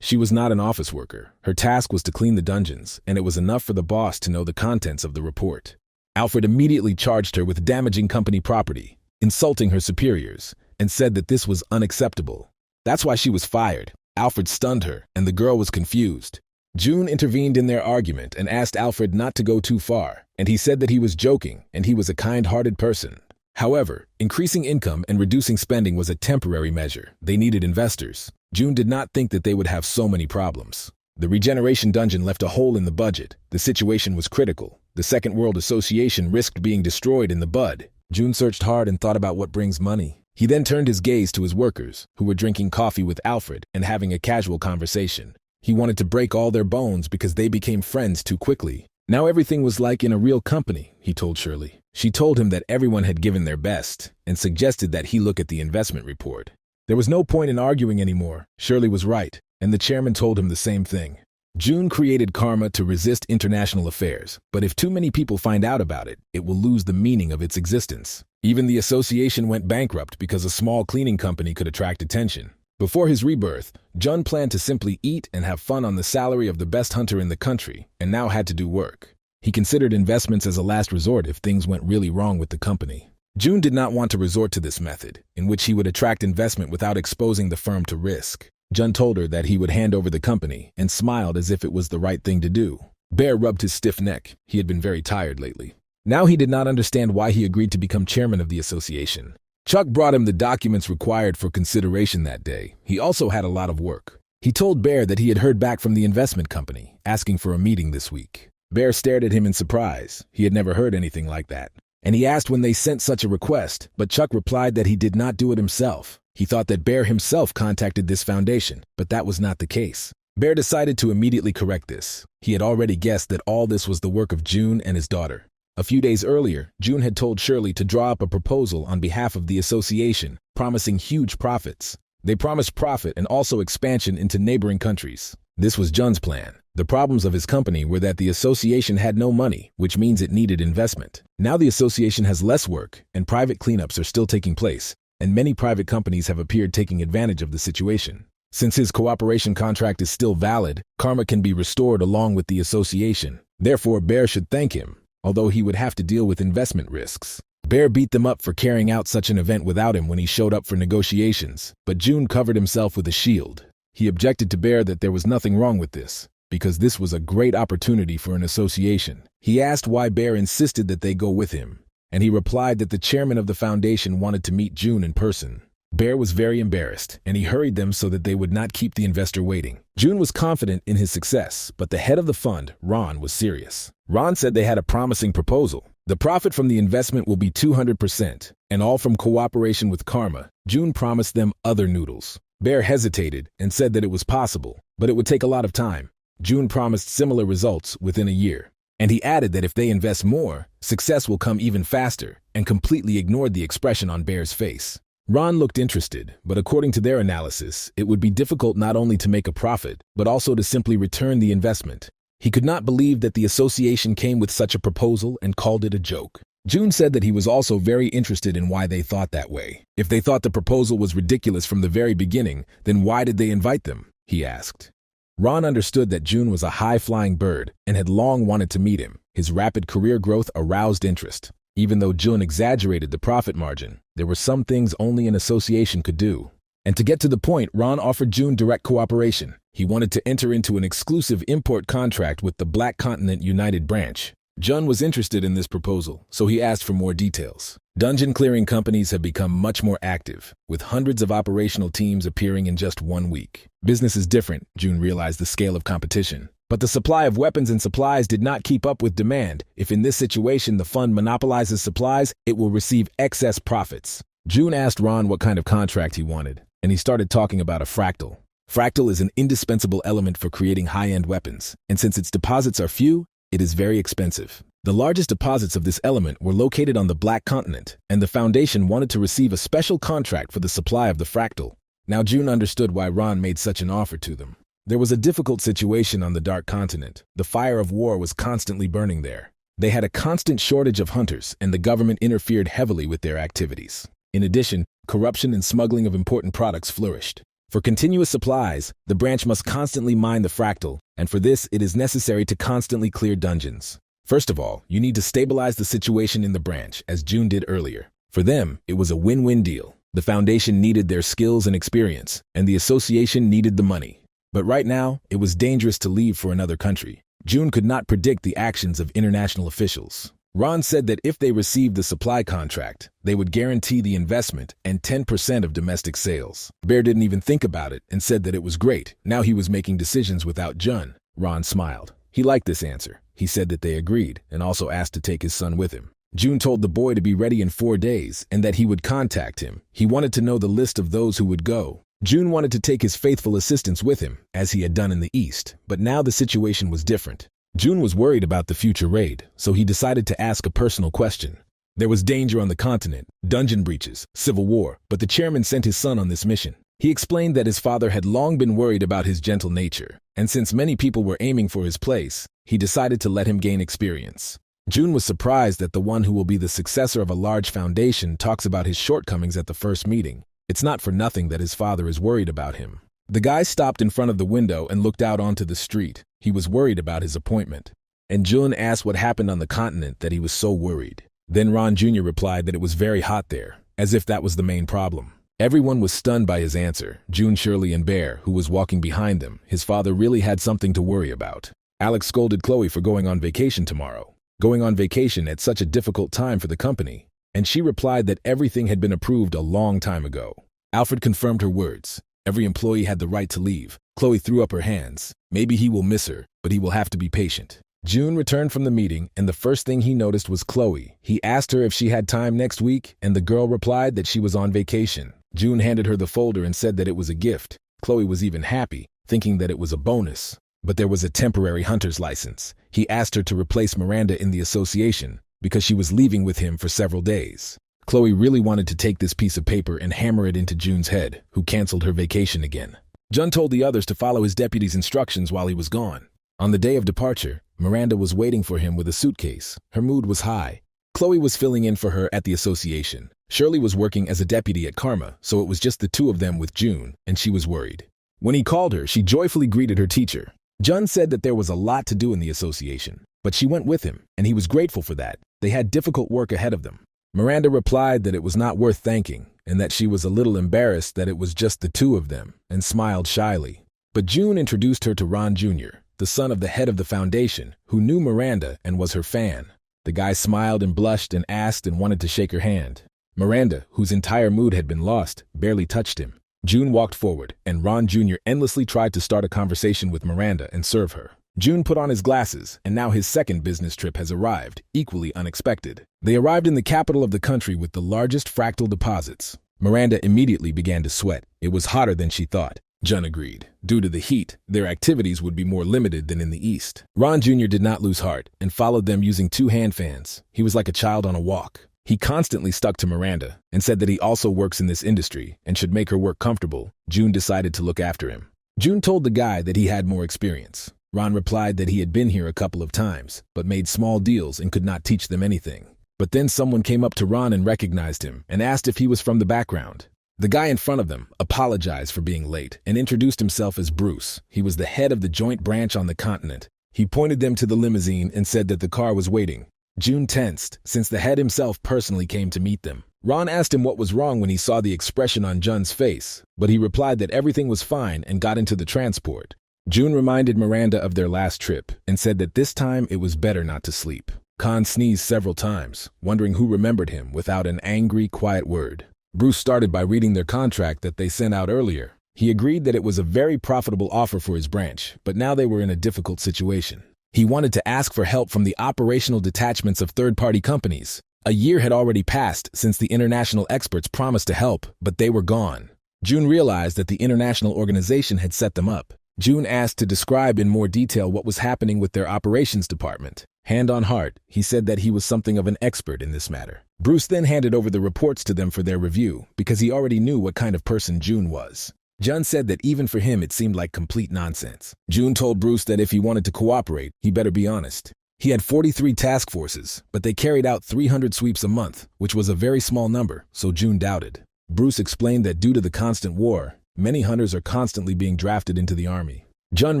She was not an office worker. Her task was to clean the dungeons, and it was enough for the boss to know the contents of the report. Alfred immediately charged her with damaging company property, insulting her superiors, and said that this was unacceptable. That's why she was fired. Alfred stunned her, and the girl was confused. June intervened in their argument and asked Alfred not to go too far, and he said that he was joking and he was a kind-hearted person. However, increasing income and reducing spending was a temporary measure. They needed investors. June did not think that they would have so many problems. The regeneration dungeon left a hole in the budget. The situation was critical. The Second World Association risked being destroyed in the bud. June searched hard and thought about what brings money. He then turned his gaze to his workers, who were drinking coffee with Alfred and having a casual conversation. He wanted to break all their bones because they became friends too quickly. Now everything was like in a real company, he told Shirley. She told him that everyone had given their best and suggested that he look at the investment report. There was no point in arguing anymore. Shirley was right, and the chairman told him the same thing. June created Karma to resist international affairs, but if too many people find out about it, it will lose the meaning of its existence. Even the association went bankrupt because a small cleaning company could attract attention. Before his rebirth, Jun planned to simply eat and have fun on the salary of the best hunter in the country, and now had to do work. He considered investments as a last resort if things went really wrong with the company. June did not want to resort to this method, in which he would attract investment without exposing the firm to risk. Jun told her that he would hand over the company and smiled as if it was the right thing to do. Bear rubbed his stiff neck. He had been very tired lately. Now he did not understand why he agreed to become chairman of the association. Chuck brought him the documents required for consideration that day. He also had a lot of work. He told Bear that he had heard back from the investment company, asking for a meeting this week. Bear stared at him in surprise. He had never heard anything like that. And he asked when they sent such a request, but Chuck replied that he did not do it himself. He thought that Bear himself contacted this foundation, but that was not the case. Bear decided to immediately correct this. He had already guessed that all this was the work of June and his daughter. A few days earlier, June had told Shirley to draw up a proposal on behalf of the association, promising huge profits. They promised profit and also expansion into neighboring countries. This was Jun's plan. The problems of his company were that the association had no money, which means it needed investment. Now the association has less work, and private cleanups are still taking place, and many private companies have appeared taking advantage of the situation. Since his cooperation contract is still valid, Karma can be restored along with the association. Therefore, Bear should thank him, although he would have to deal with investment risks. Bear beat them up for carrying out such an event without him when he showed up for negotiations, but June covered himself with a shield. He objected to Bear that there was nothing wrong with this, because this was a great opportunity for an association. He asked why Bear insisted that they go with him, and he replied that the chairman of the foundation wanted to meet June in person. Bear was very embarrassed, and he hurried them so that they would not keep the investor waiting. June was confident in his success, but the head of the fund, Ron, was serious. Ron said they had a promising proposal. The profit from the investment will be 200%, and all from cooperation with Karma. June promised them other noodles. Bear hesitated and said that it was possible, but it would take a lot of time. June promised similar results within a year, and he added that if they invest more, success will come even faster, and completely ignored the expression on Bear's face. Ron looked interested, but according to their analysis, it would be difficult not only to make a profit, but also to simply return the investment. He could not believe that the association came with such a proposal and called it a joke. June said that he was also very interested in why they thought that way. If they thought the proposal was ridiculous from the very beginning, then why did they invite them? He asked. Ron understood that June was a high-flying bird and had long wanted to meet him. His rapid career growth aroused interest. Even though June exaggerated the profit margin, there were some things only an association could do. And to get to the point, Ron offered June direct cooperation. He wanted to enter into an exclusive import contract with the Black Continent United branch. Jun was interested in this proposal, so he asked for more details. Dungeon clearing companies have become much more active, with hundreds of operational teams appearing in just 1 week. Business is different, June realized the scale of competition. But the supply of weapons and supplies did not keep up with demand. If in this situation the fund monopolizes supplies, it will receive excess profits. June asked Ron what kind of contract he wanted, and he started talking about a fractal. Fractal is an indispensable element for creating high-end weapons, and since its deposits are few, it is very expensive. The largest deposits of this element were located on the Black Continent, and the Foundation wanted to receive a special contract for the supply of the fractal. Now June understood why Ron made such an offer to them. There was a difficult situation on the Dark Continent. The fire of war was constantly burning there. They had a constant shortage of hunters, and the government interfered heavily with their activities. In addition, corruption and smuggling of important products flourished. For continuous supplies, the branch must constantly mine the fractal, and for this it is necessary to constantly clear dungeons. First of all, you need to stabilize the situation in the branch, as June did earlier. For them, it was a win-win deal. The Foundation needed their skills and experience, and the association needed the money. But right now, it was dangerous to leave for another country. June could not predict the actions of international officials. Ron said that if they received the supply contract, they would guarantee the investment and 10% of domestic sales. Bear didn't even think about it and said that it was great. Now he was making decisions without Jun. Ron smiled. He liked this answer. He said that they agreed and also asked to take his son with him. June told the boy to be ready in 4 days and that he would contact him. He wanted to know the list of those who would go. June wanted to take his faithful assistants with him, as he had done in the East, but now the situation was different. June was worried about the future raid, so he decided to ask a personal question. There was danger on the continent, dungeon breaches, civil war, but the chairman sent his son on this mission. He explained that his father had long been worried about his gentle nature, and since many people were aiming for his place, he decided to let him gain experience. June was surprised that the one who will be the successor of a large foundation talks about his shortcomings at the first meeting. It's not for nothing that his father is worried about him. The guy stopped in front of the window and looked out onto the street. He was worried about his appointment. And June asked what happened on the continent that he was so worried. Then Ron Jr. replied that it was very hot there, as if that was the main problem. Everyone was stunned by his answer. June, Shirley, and Bear, who was walking behind them. His father really had something to worry about. Alex scolded Chloe for going on vacation tomorrow. Going on vacation at such a difficult time for the company. And she replied that everything had been approved a long time ago. Alfred confirmed her words. Every employee had the right to leave. Chloe threw up her hands. Maybe he will miss her, but he will have to be patient. June returned from the meeting, and the first thing he noticed was Chloe. He asked her if she had time next week, and the girl replied that she was on vacation. June handed her the folder and said that it was a gift. Chloe was even happy, thinking that it was a bonus. But there was a temporary hunter's license. He asked her to replace Miranda in the association, because she was leaving with him for several days. Chloe really wanted to take this piece of paper and hammer it into June's head, who canceled her vacation again. Jun told the others to follow his deputy's instructions while he was gone. On the day of departure, Miranda was waiting for him with a suitcase. Her mood was high. Chloe was filling in for her at the association. Shirley was working as a deputy at Karma, so it was just the two of them with June, and she was worried. When he called her, she joyfully greeted her teacher. Jun said that there was a lot to do in the association, but she went with him, and he was grateful for that. They had difficult work ahead of them. Miranda replied that it was not worth thanking, and that she was a little embarrassed that it was just the two of them, and smiled shyly. But June introduced her to Ron Jr., the son of the head of the foundation, who knew Miranda and was her fan. The guy smiled and blushed and asked and wanted to shake her hand. Miranda, whose entire mood had been lost, barely touched him. June walked forward, and Ron Jr. endlessly tried to start a conversation with Miranda and serve her. June put on his glasses, and now his second business trip has arrived, equally unexpected. They arrived in the capital of the country with the largest fractal deposits. Miranda immediately began to sweat. It was hotter than she thought. Jun agreed. Due to the heat, their activities would be more limited than in the East. Ron Jr. did not lose heart and followed them using 2 hand fans. He was like a child on a walk. He constantly stuck to Miranda and said that he also works in this industry and should make her work comfortable. June decided to look after him. June told the guy that he had more experience. Ron replied that he had been here a couple of times, but made small deals and could not teach them anything. But then someone came up to Ron and recognized him and asked if he was from the background. The guy in front of them apologized for being late and introduced himself as Bruce. He was the head of the joint branch on the continent. He pointed them to the limousine and said that the car was waiting. June tensed, since the head himself personally came to meet them. Ron asked him what was wrong when he saw the expression on Jun's face, but he replied that everything was fine and got into the transport. June reminded Miranda of their last trip and said that this time it was better not to sleep. Khan sneezed several times, wondering who remembered him without an angry, quiet word. Bruce started by reading their contract that they sent out earlier. He agreed that it was a very profitable offer for his branch, but now they were in a difficult situation. He wanted to ask for help from the operational detachments of third-party companies. A year had already passed since the international experts promised to help, but they were gone. June realized that the international organization had set them up. June asked to describe in more detail what was happening with their operations department. Hand on heart, he said that he was something of an expert in this matter. Bruce then handed over the reports to them for their review, because he already knew what kind of person June was. Jun said that even for him it seemed like complete nonsense. June told Bruce that if he wanted to cooperate, he better be honest. He had 43 task forces, but they carried out 300 sweeps a month, which was a very small number, so June doubted. Bruce explained that due to the constant war, many hunters are constantly being drafted into the army. Jun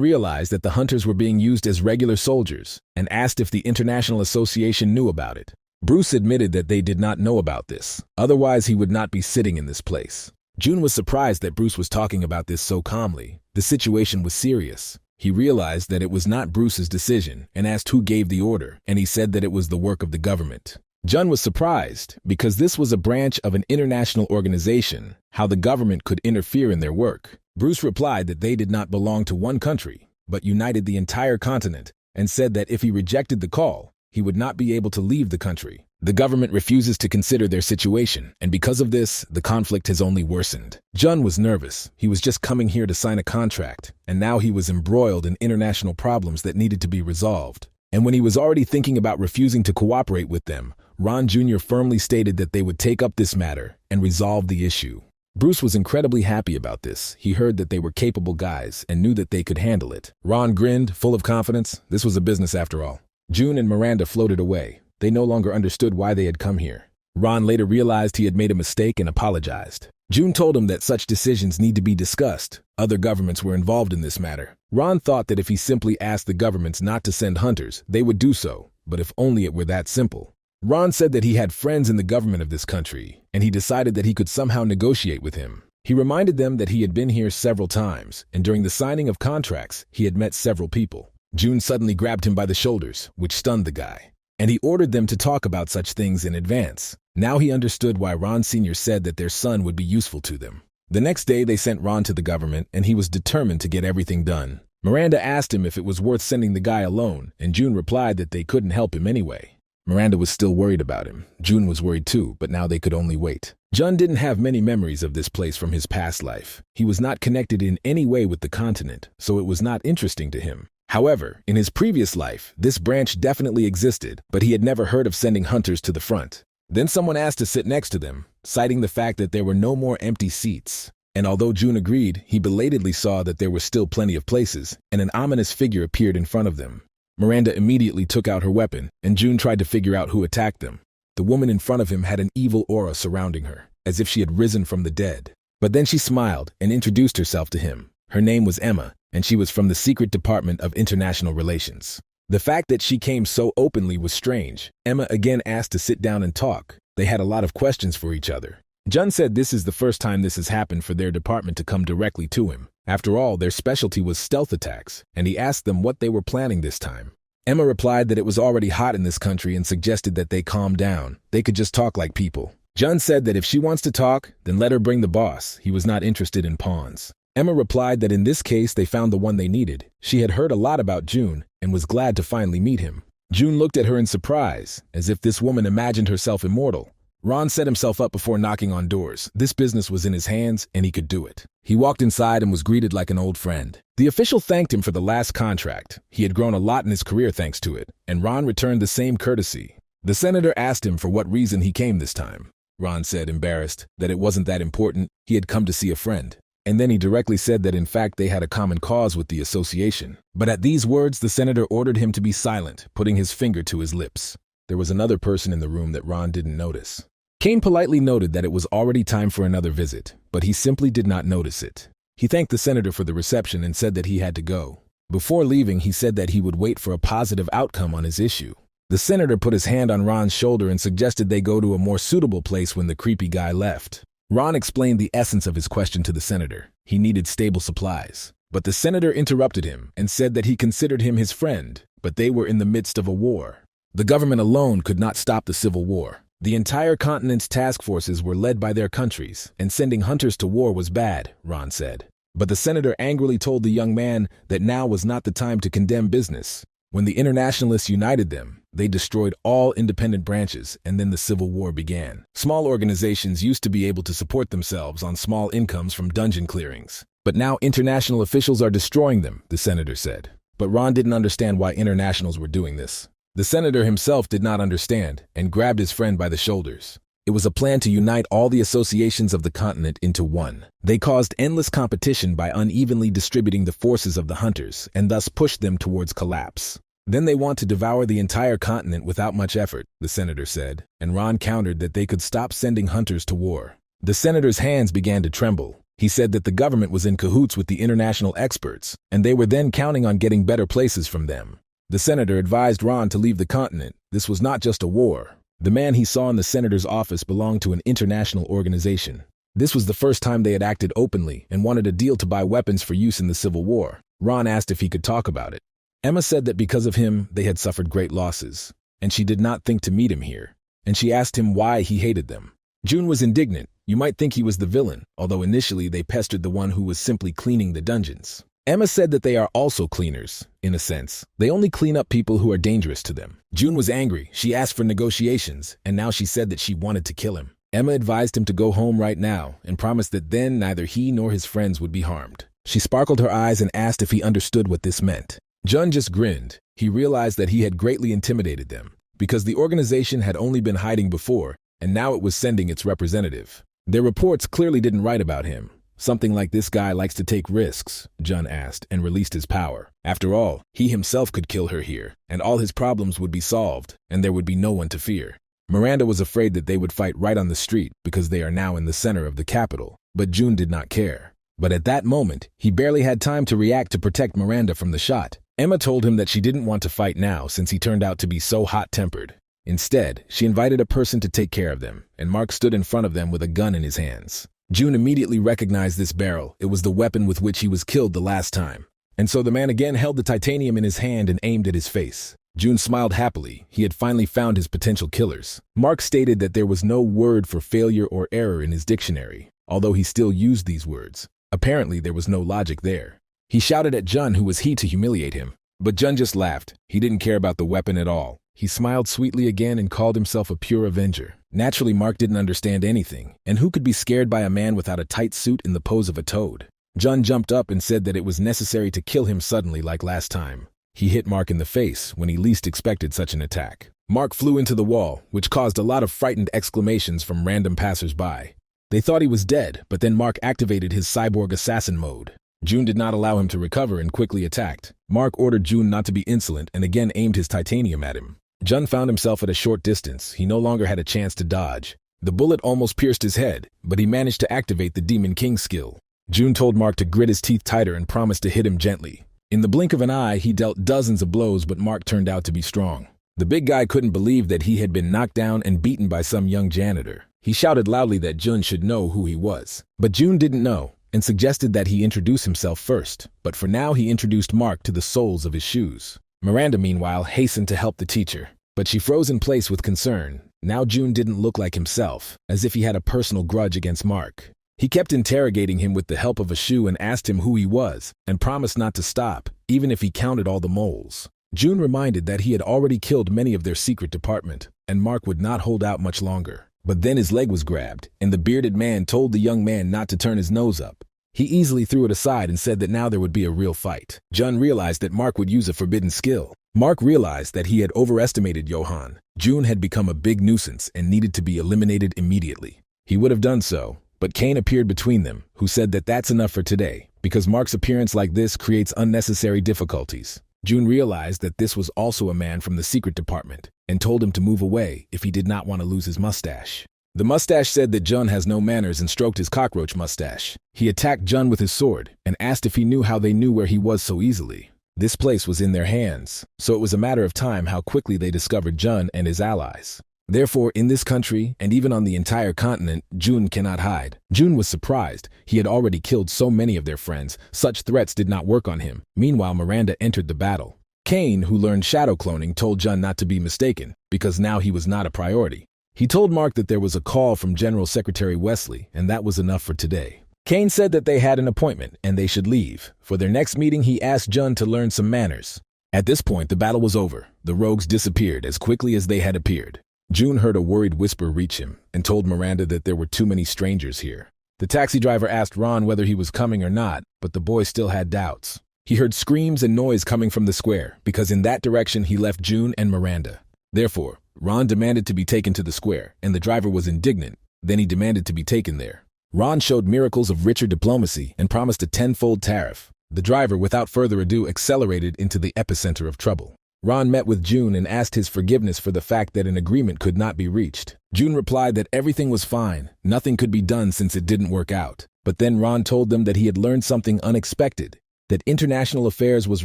realized that the hunters were being used as regular soldiers and asked if the International Association knew about it. Bruce admitted that they did not know about this, otherwise he would not be sitting in this place. June was surprised that Bruce was talking about this so calmly. The situation was serious. He realized that it was not Bruce's decision and asked who gave the order, and he said that it was the work of the government. Jun was surprised because this was a branch of an international organization, how the government could interfere in their work. Bruce replied that they did not belong to one country, but united the entire continent, and said that if he rejected the call, he would not be able to leave the country. The government refuses to consider their situation, and because of this, the conflict has only worsened. Jun was nervous. He was just coming here to sign a contract, and now he was embroiled in international problems that needed to be resolved. And when he was already thinking about refusing to cooperate with them, Ron Jr. firmly stated that they would take up this matter and resolve the issue. Bruce was incredibly happy about this. He heard that they were capable guys and knew that they could handle it. Ron grinned, full of confidence. This was a business after all. June and Miranda floated away. They no longer understood why they had come here. Ron later realized he had made a mistake and apologized. June told him that such decisions need to be discussed. Other governments were involved in this matter. Ron thought that if he simply asked the governments not to send hunters, they would do so, but if only it were that simple. Ron said that he had friends in the government of this country, and he decided that he could somehow negotiate with him. He reminded them that he had been here several times, and during the signing of contracts, he had met several people. June suddenly grabbed him by the shoulders, which stunned the guy, and he ordered them to talk about such things in advance. Now he understood why Ron Sr. said that their son would be useful to them. The next day, they sent Ron to the government, and he was determined to get everything done. Miranda asked him if it was worth sending the guy alone, and June replied that they couldn't help him anyway. Miranda was still worried about him. June was worried too, but now they could only wait. Jun didn't have many memories of this place from his past life. He was not connected in any way with the continent, so it was not interesting to him. However, in his previous life, this branch definitely existed, but he had never heard of sending hunters to the front. Then someone asked to sit next to them, citing the fact that there were no more empty seats. And although June agreed, he belatedly saw that there were still plenty of places, and an ominous figure appeared in front of them. Miranda immediately took out her weapon, and June tried to figure out who attacked them. The woman in front of him had an evil aura surrounding her, as if she had risen from the dead. But then she smiled and introduced herself to him. Her name was Emma, and she was from the Secret Department of International Relations. The fact that she came so openly was strange. Emma again asked to sit down and talk. They had a lot of questions for each other. Jun said this is the first time this has happened for their department to come directly to him. After all, their specialty was stealth attacks, and he asked them what they were planning this time. Emma replied that it was already hot in this country and suggested that they calm down. They could just talk like people. Jun said that if she wants to talk, then let her bring the boss. He was not interested in pawns. Emma replied that in this case they found the one they needed. She had heard a lot about June and was glad to finally meet him. June looked at her in surprise, as if this woman imagined herself immortal. Ron set himself up before knocking on doors. This business was in his hands, and he could do it. He walked inside and was greeted like an old friend. The official thanked him for the last contract. He had grown a lot in his career thanks to it, and Ron returned the same courtesy. The senator asked him for what reason he came this time. Ron said, embarrassed, that it wasn't that important. He had come to see a friend. And then he directly said that in fact they had a common cause with the association. But at these words, the senator ordered him to be silent, putting his finger to his lips. there was another person in the room that Ron didn't notice. Kane politely noted that it was already time for another visit, but he simply did not notice it. He thanked the senator for the reception and said that he had to go. Before leaving, he said that he would wait for a positive outcome on his issue. The senator put his hand on Ron's shoulder and suggested they go to a more suitable place when the creepy guy left. Ron explained the essence of his question to the senator. He needed stable supplies. But the senator interrupted him and said that he considered him his friend, but they were in the midst of a war. The government alone could not stop the civil war. The entire continent's task forces were led by their countries, and sending hunters to war was bad, Ron said. But the senator angrily told the young man that now was not the time to condemn business. When the internationalists united them, they destroyed all independent branches, and then the civil war began. Small organizations used to be able to support themselves on small incomes from dungeon clearings. But now international officials are destroying them, the senator said. But Ron didn't understand why internationals were doing this. The senator himself did not understand and grabbed his friend by the shoulders. It was a plan to unite all the associations of the continent into one. They caused endless competition by unevenly distributing the forces of the hunters and thus pushed them towards collapse. Then they want to devour the entire continent without much effort, the senator said, and Ron countered that they could stop sending hunters to war. The senator's hands began to tremble. He said that the government was in cahoots with the international experts, and they were then counting on getting better places from them. The senator advised Ron to leave the continent. This was not just a war. The man he saw in the senator's office belonged to an international organization. This was the first time they had acted openly and wanted a deal to buy weapons for use in the Civil War. Ron asked if he could talk about it. Emma said that because of him, they had suffered great losses, and she did not think to meet him here, and she asked him why he hated them. June was indignant. You might think he was the villain, although initially they pestered the one who was simply cleaning the dungeons. Emma said that they are also cleaners, in a sense. They only clean up people who are dangerous to them. June was angry. She asked for negotiations, and now she said that she wanted to kill him. Emma advised him to go home right now and promised that then neither he nor his friends would be harmed. She sparkled her eyes and asked if he understood what this meant. Jun just grinned. He realized that he had greatly intimidated them, because the organization had only been hiding before, and now it was sending its representative. Their reports clearly didn't write about him. Something like this guy likes to take risks, Jun asked, and released his power. After all, he himself could kill her here, and all his problems would be solved, and there would be no one to fear. Miranda was afraid that they would fight right on the street because they are now in the center of the capital, but Jun did not care. But at that moment, he barely had time to react to protect Miranda from the shot. Emma told him that she didn't want to fight now since he turned out to be so hot-tempered. Instead, she invited a person to take care of them, and Mark stood in front of them with a gun in his hands. June immediately recognized this barrel. It was the weapon with which he was killed the last time. And so the man again held the titanium in his hand and aimed at his face. June smiled happily. He had finally found his potential killers. Mark stated that there was no word for failure or error in his dictionary, although he still used these words. Apparently, there was no logic there. He shouted at Jun, who was he to humiliate him. But Jun just laughed. He didn't care about the weapon at all. He smiled sweetly again and called himself a pure avenger. Naturally, Mark didn't understand anything, and who could be scared by a man without a tight suit in the pose of a toad? Jun jumped up and said that it was necessary to kill him suddenly like last time. He hit Mark in the face when he least expected such an attack. Mark flew into the wall, which caused a lot of frightened exclamations from random passers-by. They thought he was dead, but then Mark activated his cyborg assassin mode. June did not allow him to recover and quickly attacked. Mark ordered June not to be insolent and again aimed his titanium at him. Jun found himself at a short distance. He no longer had a chance to dodge. The bullet almost pierced his head, but he managed to activate the Demon King skill. June told Mark to grit his teeth tighter and promised to hit him gently. In the blink of an eye, he dealt dozens of blows, but Mark turned out to be strong. The big guy couldn't believe that he had been knocked down and beaten by some young janitor. He shouted loudly that Jun should know who he was. But June didn't know, and suggested that he introduce himself first. But for now, he introduced Mark to the soles of his shoes. Miranda, meanwhile, hastened to help the teacher. But she froze in place with concern. Now June didn't look like himself, as if he had a personal grudge against Mark. He kept interrogating him with the help of a shoe and asked him who he was, and promised not to stop, even if he counted all the moles. June reminded that he had already killed many of their secret department, and Mark would not hold out much longer. But then his leg was grabbed, and the bearded man told the young man not to turn his nose up. He easily threw it aside and said that now there would be a real fight. Jun realized that Mark would use a forbidden skill. Mark realized that he had overestimated Johan. June had become a big nuisance and needed to be eliminated immediately. He would have done so, but Kane appeared between them, who said that that's enough for today, because Mark's appearance like this creates unnecessary difficulties. June realized that this was also a man from the secret department. and told him to move away if he did not want to lose his mustache. The mustache said that Jun has no manners and stroked his cockroach mustache. He attacked Jun with his sword and asked if he knew how they knew where he was so easily. This place was in their hands, so it was a matter of time how quickly they discovered Jun and his allies. Therefore, in this country, and even on the entire continent, Jun cannot hide. Jun was surprised. He had already killed so many of their friends. Such threats did not work on him. Meanwhile, Miranda entered the battle. Kane, who learned shadow cloning, told Jun not to be mistaken, because now he was not a priority. He told Mark that there was a call from General Secretary Wesley, and that was enough for today. Kane said that they had an appointment, and they should leave. For their next meeting, he asked Jun to learn some manners. At this point, the battle was over. The rogues disappeared as quickly as they had appeared. Jun heard a worried whisper reach him and told Miranda that there were too many strangers here. The taxi driver asked Ron whether he was coming or not, but the boy still had doubts. He heard screams and noise coming from the square, because in that direction he left Jun and Miranda. Therefore, Ron demanded to be taken to the square, and the driver was indignant. Then he demanded to be taken there. Ron showed miracles of richer diplomacy and promised a 10-fold tariff. The driver, without further ado, accelerated into the epicenter of trouble. Ron met with Jun and asked his forgiveness for the fact that an agreement could not be reached. Jun replied that everything was fine, nothing could be done since it didn't work out. But then Ron told them that he had learned something unexpected, that international affairs was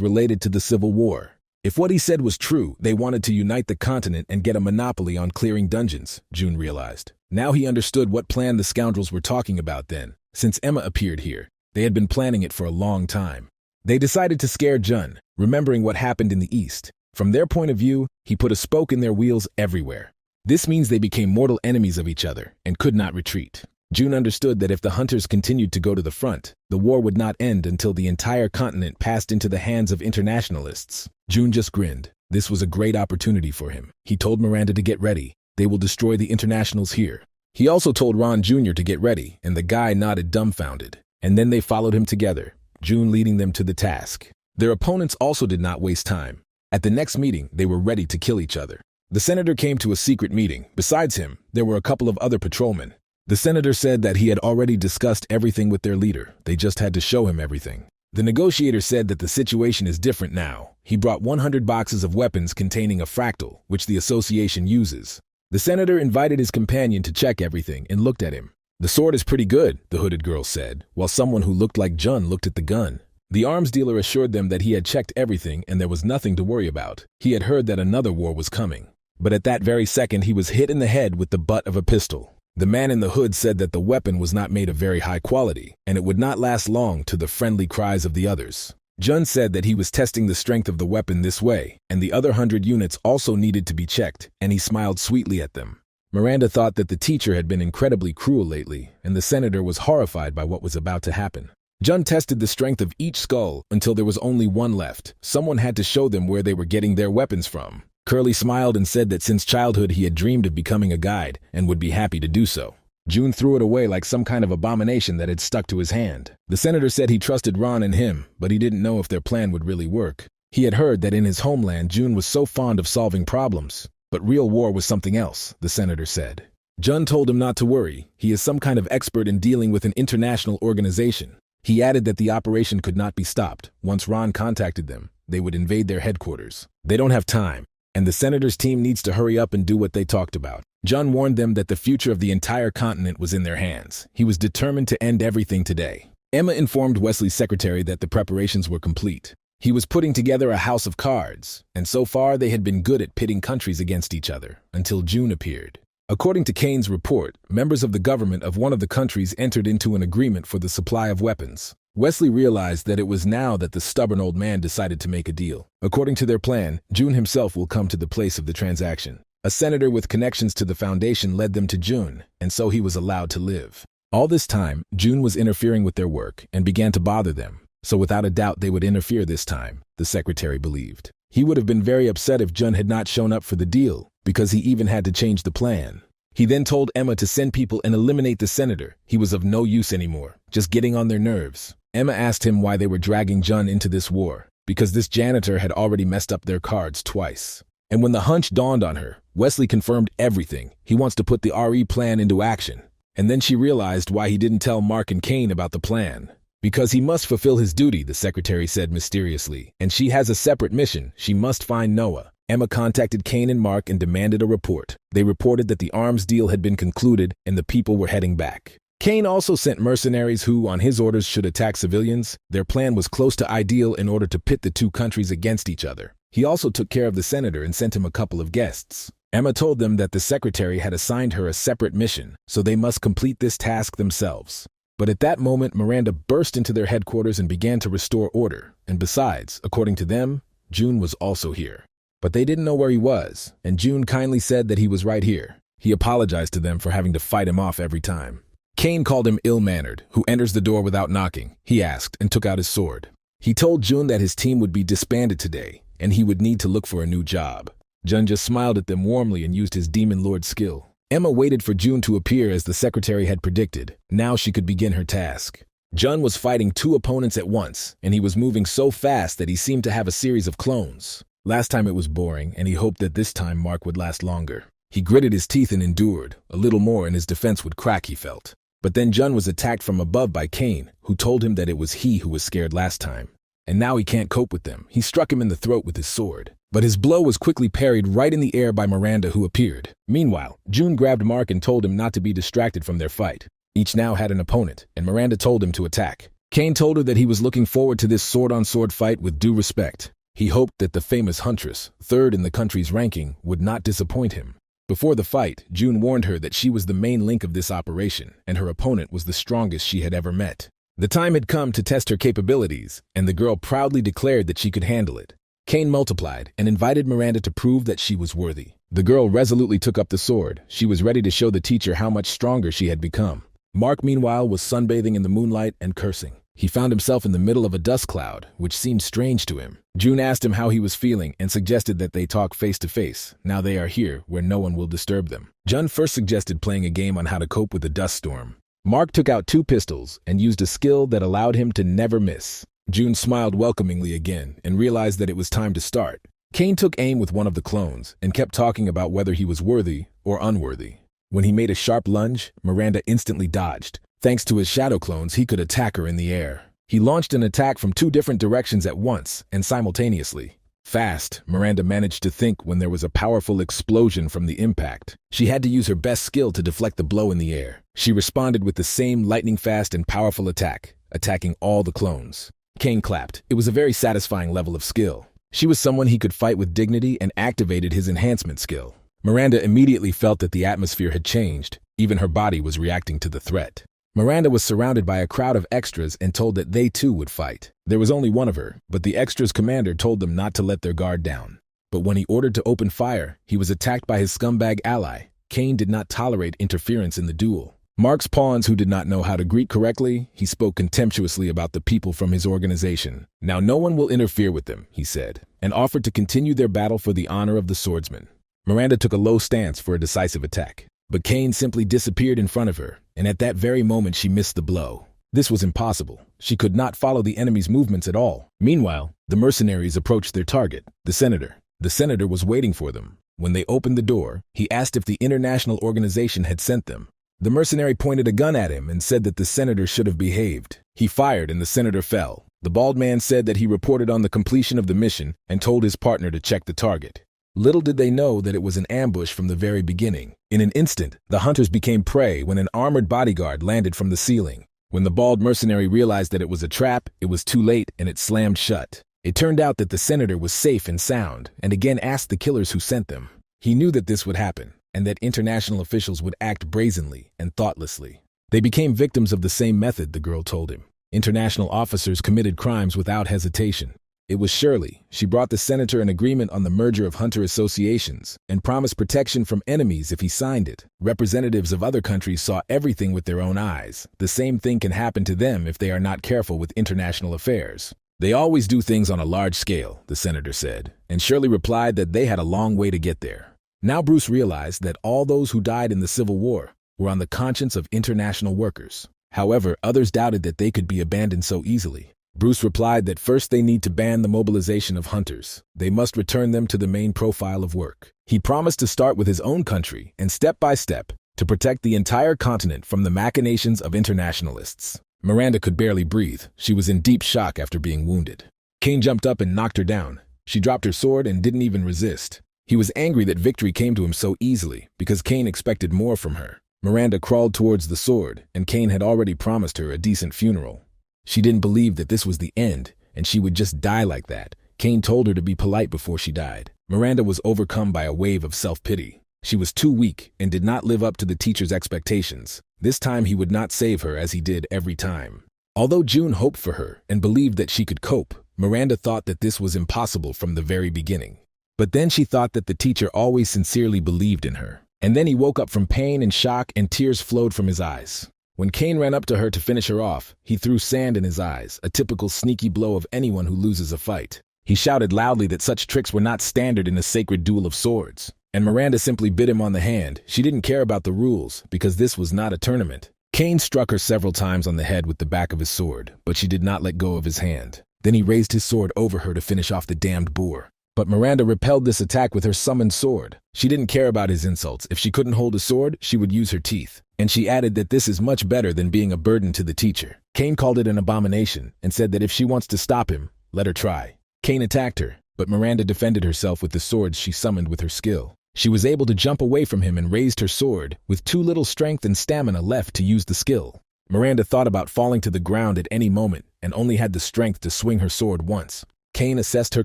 related to the Civil War. If what he said was true, they wanted to unite the continent and get a monopoly on clearing dungeons, Jun realized. Now he understood what plan the scoundrels were talking about then. Since Emma appeared here, they had been planning it for a long time. They decided to scare Jun, remembering what happened in the East. From their point of view, he put a spoke in their wheels everywhere. This means they became mortal enemies of each other and could not retreat. Jun understood that if the hunters continued to go to the front, the war would not end until the entire continent passed into the hands of internationalists. Jun just grinned. This was a great opportunity for him. He told Miranda to get ready. They will destroy the internationals here. He also told Ron Jr. to get ready, and the guy nodded dumbfounded. And then they followed him together, Jun leading them to the task. Their opponents also did not waste time. At the next meeting, they were ready to kill each other. The senator came to a secret meeting. Besides him, there were a couple of other patrolmen. The senator said that he had already discussed everything with their leader. They just had to show him everything. The negotiator said that the situation is different now. He brought 100 boxes of weapons containing a fractal, which the association uses. The senator invited his companion to check everything and looked at him. The sword is pretty good, the hooded girl said, while someone who looked like Jun looked at the gun. The arms dealer assured them that he had checked everything and there was nothing to worry about. He had heard that another war was coming. But at that very second, he was hit in the head with the butt of a pistol. The man in the hood said that the weapon was not made of very high quality, and it would not last long, to the friendly cries of the others. Jun said that he was testing the strength of the weapon this way, and the other 100 units also needed to be checked, and he smiled sweetly at them. Miranda thought that the teacher had been incredibly cruel lately, and the senator was horrified by what was about to happen. Jun tested the strength of each skull until there was only one left. Someone had to show them where they were getting their weapons from. Curly smiled and said that since childhood he had dreamed of becoming a guide and would be happy to do so. Jun threw it away like some kind of abomination that had stuck to his hand. The senator said he trusted Ron and him, but he didn't know if their plan would really work. He had heard that in his homeland Jun was so fond of solving problems, but real war was something else, the senator said. Jun told him not to worry. He is some kind of expert in dealing with an international organization. He added that the operation could not be stopped. Once Ron contacted them, they would invade their headquarters. They don't have time, and the senator's team needs to hurry up and do what they talked about. Jun warned them that the future of the entire continent was in their hands. He was determined to end everything today. Emma informed Wesley's secretary that the preparations were complete. He was putting together a house of cards, and so far they had been good at pitting countries against each other, until Jun appeared. According to Kane's report, members of the government of one of the countries entered into an agreement for the supply of weapons. Wesley realized that it was now that the stubborn old man decided to make a deal. According to their plan, Jun himself will come to the place of the transaction. A senator with connections to the foundation led them to Jun, and so he was allowed to live. All this time, Jun was interfering with their work and began to bother them. So without a doubt they would interfere this time, the secretary believed. He would have been very upset if Jun had not shown up for the deal, because he even had to change the plan. He then told Emma to send people and eliminate the senator. He was of no use anymore, just getting on their nerves. Emma asked him why they were dragging Jun into this war, because this janitor had already messed up their cards twice. And when the hunch dawned on her, Wesley confirmed everything. He wants to put the RE plan into action. And then she realized why he didn't tell Mark and Kane about the plan. Because he must fulfill his duty, the secretary said mysteriously, and she has a separate mission. She must find Noah. Emma contacted Kane and Mark and demanded a report. They reported that the arms deal had been concluded and the people were heading back. Kane also sent mercenaries who, on his orders, should attack civilians. Their plan was close to ideal in order to pit the two countries against each other. He also took care of the senator and sent him a couple of guests. Emma told them that the secretary had assigned her a separate mission, so they must complete this task themselves. But at that moment, Miranda burst into their headquarters and began to restore order. And besides, according to them, June was also here. But they didn't know where he was, and June kindly said that he was right here. He apologized to them for having to fight him off every time. Kane called him ill-mannered, who enters the door without knocking, he asked, and took out his sword. He told June that his team would be disbanded today, and he would need to look for a new job. Jun just smiled at them warmly and used his Demon Lord skill. Emma waited for June to appear as the secretary had predicted. Now she could begin her task. Jun was fighting two opponents at once, and he was moving so fast that he seemed to have a series of clones. Last time it was boring, and he hoped that this time Mark would last longer. He gritted his teeth and endured. A little more and his defense would crack, he felt. But then Jun was attacked from above by Kane, who told him that it was he who was scared last time. And now he can't cope with them. He struck him in the throat with his sword. But his blow was quickly parried right in the air by Miranda, who appeared. Meanwhile, June grabbed Mark and told him not to be distracted from their fight. Each now had an opponent, and Miranda told him to attack. Kane told her that he was looking forward to this sword-on-sword fight with due respect. He hoped that the famous huntress, third in the country's ranking, would not disappoint him. Before the fight, June warned her that she was the main link of this operation, and her opponent was the strongest she had ever met. The time had come to test her capabilities, and the girl proudly declared that she could handle it. Kane multiplied and invited Miranda to prove that she was worthy. The girl resolutely took up the sword. She was ready to show the teacher how much stronger she had become. Mark, meanwhile, was sunbathing in the moonlight and cursing. He found himself in the middle of a dust cloud, which seemed strange to him. June asked him how he was feeling and suggested that they talk face to face. Now they are here, where no one will disturb them. Jun first suggested playing a game on how to cope with a dust storm. Mark took out 2 pistols and used a skill that allowed him to never miss. June smiled welcomingly again and realized that it was time to start. Kane took aim with one of the clones and kept talking about whether he was worthy or unworthy. When he made a sharp lunge, Miranda instantly dodged. Thanks to his shadow clones, he could attack her in the air. He launched an attack from 2 different directions at once and simultaneously. Fast, Miranda managed to think when there was a powerful explosion from the impact. She had to use her best skill to deflect the blow in the air. She responded with the same lightning-fast and powerful attack, attacking all the clones. Kane clapped. It was a very satisfying level of skill. She was someone he could fight with dignity and activated his enhancement skill. Miranda immediately felt that the atmosphere had changed. Even her body was reacting to the threat. Miranda was surrounded by a crowd of extras and told that they too would fight. There was only one of her, but the extras' commander told them not to let their guard down. But when he ordered to open fire, he was attacked by his scumbag ally. Kane did not tolerate interference in the duel. Mark's pawns, who did not know how to greet correctly, he spoke contemptuously about the people from his organization. Now no one will interfere with them, he said, and offered to continue their battle for the honor of the swordsman. Miranda took a low stance for a decisive attack, but Kane simply disappeared in front of her, and at that very moment she missed the blow. This was impossible. She could not follow the enemy's movements at all. Meanwhile, the mercenaries approached their target, the senator. The senator was waiting for them. When they opened the door, he asked if the international organization had sent them. The mercenary pointed a gun at him and said that the senator should have behaved. He fired and the senator fell. The bald man said that he reported on the completion of the mission and told his partner to check the target. Little did they know that it was an ambush from the very beginning. In an instant, the hunters became prey when an armored bodyguard landed from the ceiling. When the bald mercenary realized that it was a trap, it was too late and it slammed shut. It turned out that the senator was safe and sound and again asked the killers who sent them. He knew that this would happen, and that international officials would act brazenly and thoughtlessly. They became victims of the same method, the girl told him. International officers committed crimes without hesitation. It was Shirley. She brought the senator an agreement on the merger of hunter associations and promised protection from enemies if he signed it. Representatives of other countries saw everything with their own eyes. The same thing can happen to them if they are not careful with international affairs. They always do things on a large scale, the senator said, and Shirley replied that they had a long way to get there. Now Bruce realized that all those who died in the Civil War were on the conscience of international workers. However, others doubted that they could be abandoned so easily. Bruce replied that first they need to ban the mobilization of hunters. They must return them to the main profile of work. He promised to start with his own country and step by step to protect the entire continent from the machinations of internationalists. Miranda could barely breathe. She was in deep shock after being wounded. Kane jumped up and knocked her down. She dropped her sword and didn't even resist. He was angry that victory came to him so easily because Cain expected more from her. Miranda crawled towards the sword, and Cain had already promised her a decent funeral. She didn't believe that this was the end, and she would just die like that. Cain told her to be polite before she died. Miranda was overcome by a wave of self-pity. She was too weak and did not live up to the teacher's expectations. This time he would not save her as he did every time. Although June hoped for her and believed that she could cope, Miranda thought that this was impossible from the very beginning. But then she thought that the teacher always sincerely believed in her. And then he woke up from pain and shock, and tears flowed from his eyes. When Cain ran up to her to finish her off, he threw sand in his eyes, a typical sneaky blow of anyone who loses a fight. He shouted loudly that such tricks were not standard in a sacred duel of swords. And Miranda simply bit him on the hand. She didn't care about the rules, because this was not a tournament. Cain struck her several times on the head with the back of his sword, but she did not let go of his hand. Then he raised his sword over her to finish off the damned boar. But Miranda repelled this attack with her summoned sword. She didn't care about his insults. If she couldn't hold a sword, she would use her teeth. And she added that this is much better than being a burden to the teacher. Cain called it an abomination and said that if she wants to stop him, let her try. Cain attacked her, but Miranda defended herself with the swords she summoned with her skill. She was able to jump away from him and raised her sword, with too little strength and stamina left to use the skill. Miranda thought about falling to the ground at any moment and only had the strength to swing her sword once. Cain assessed her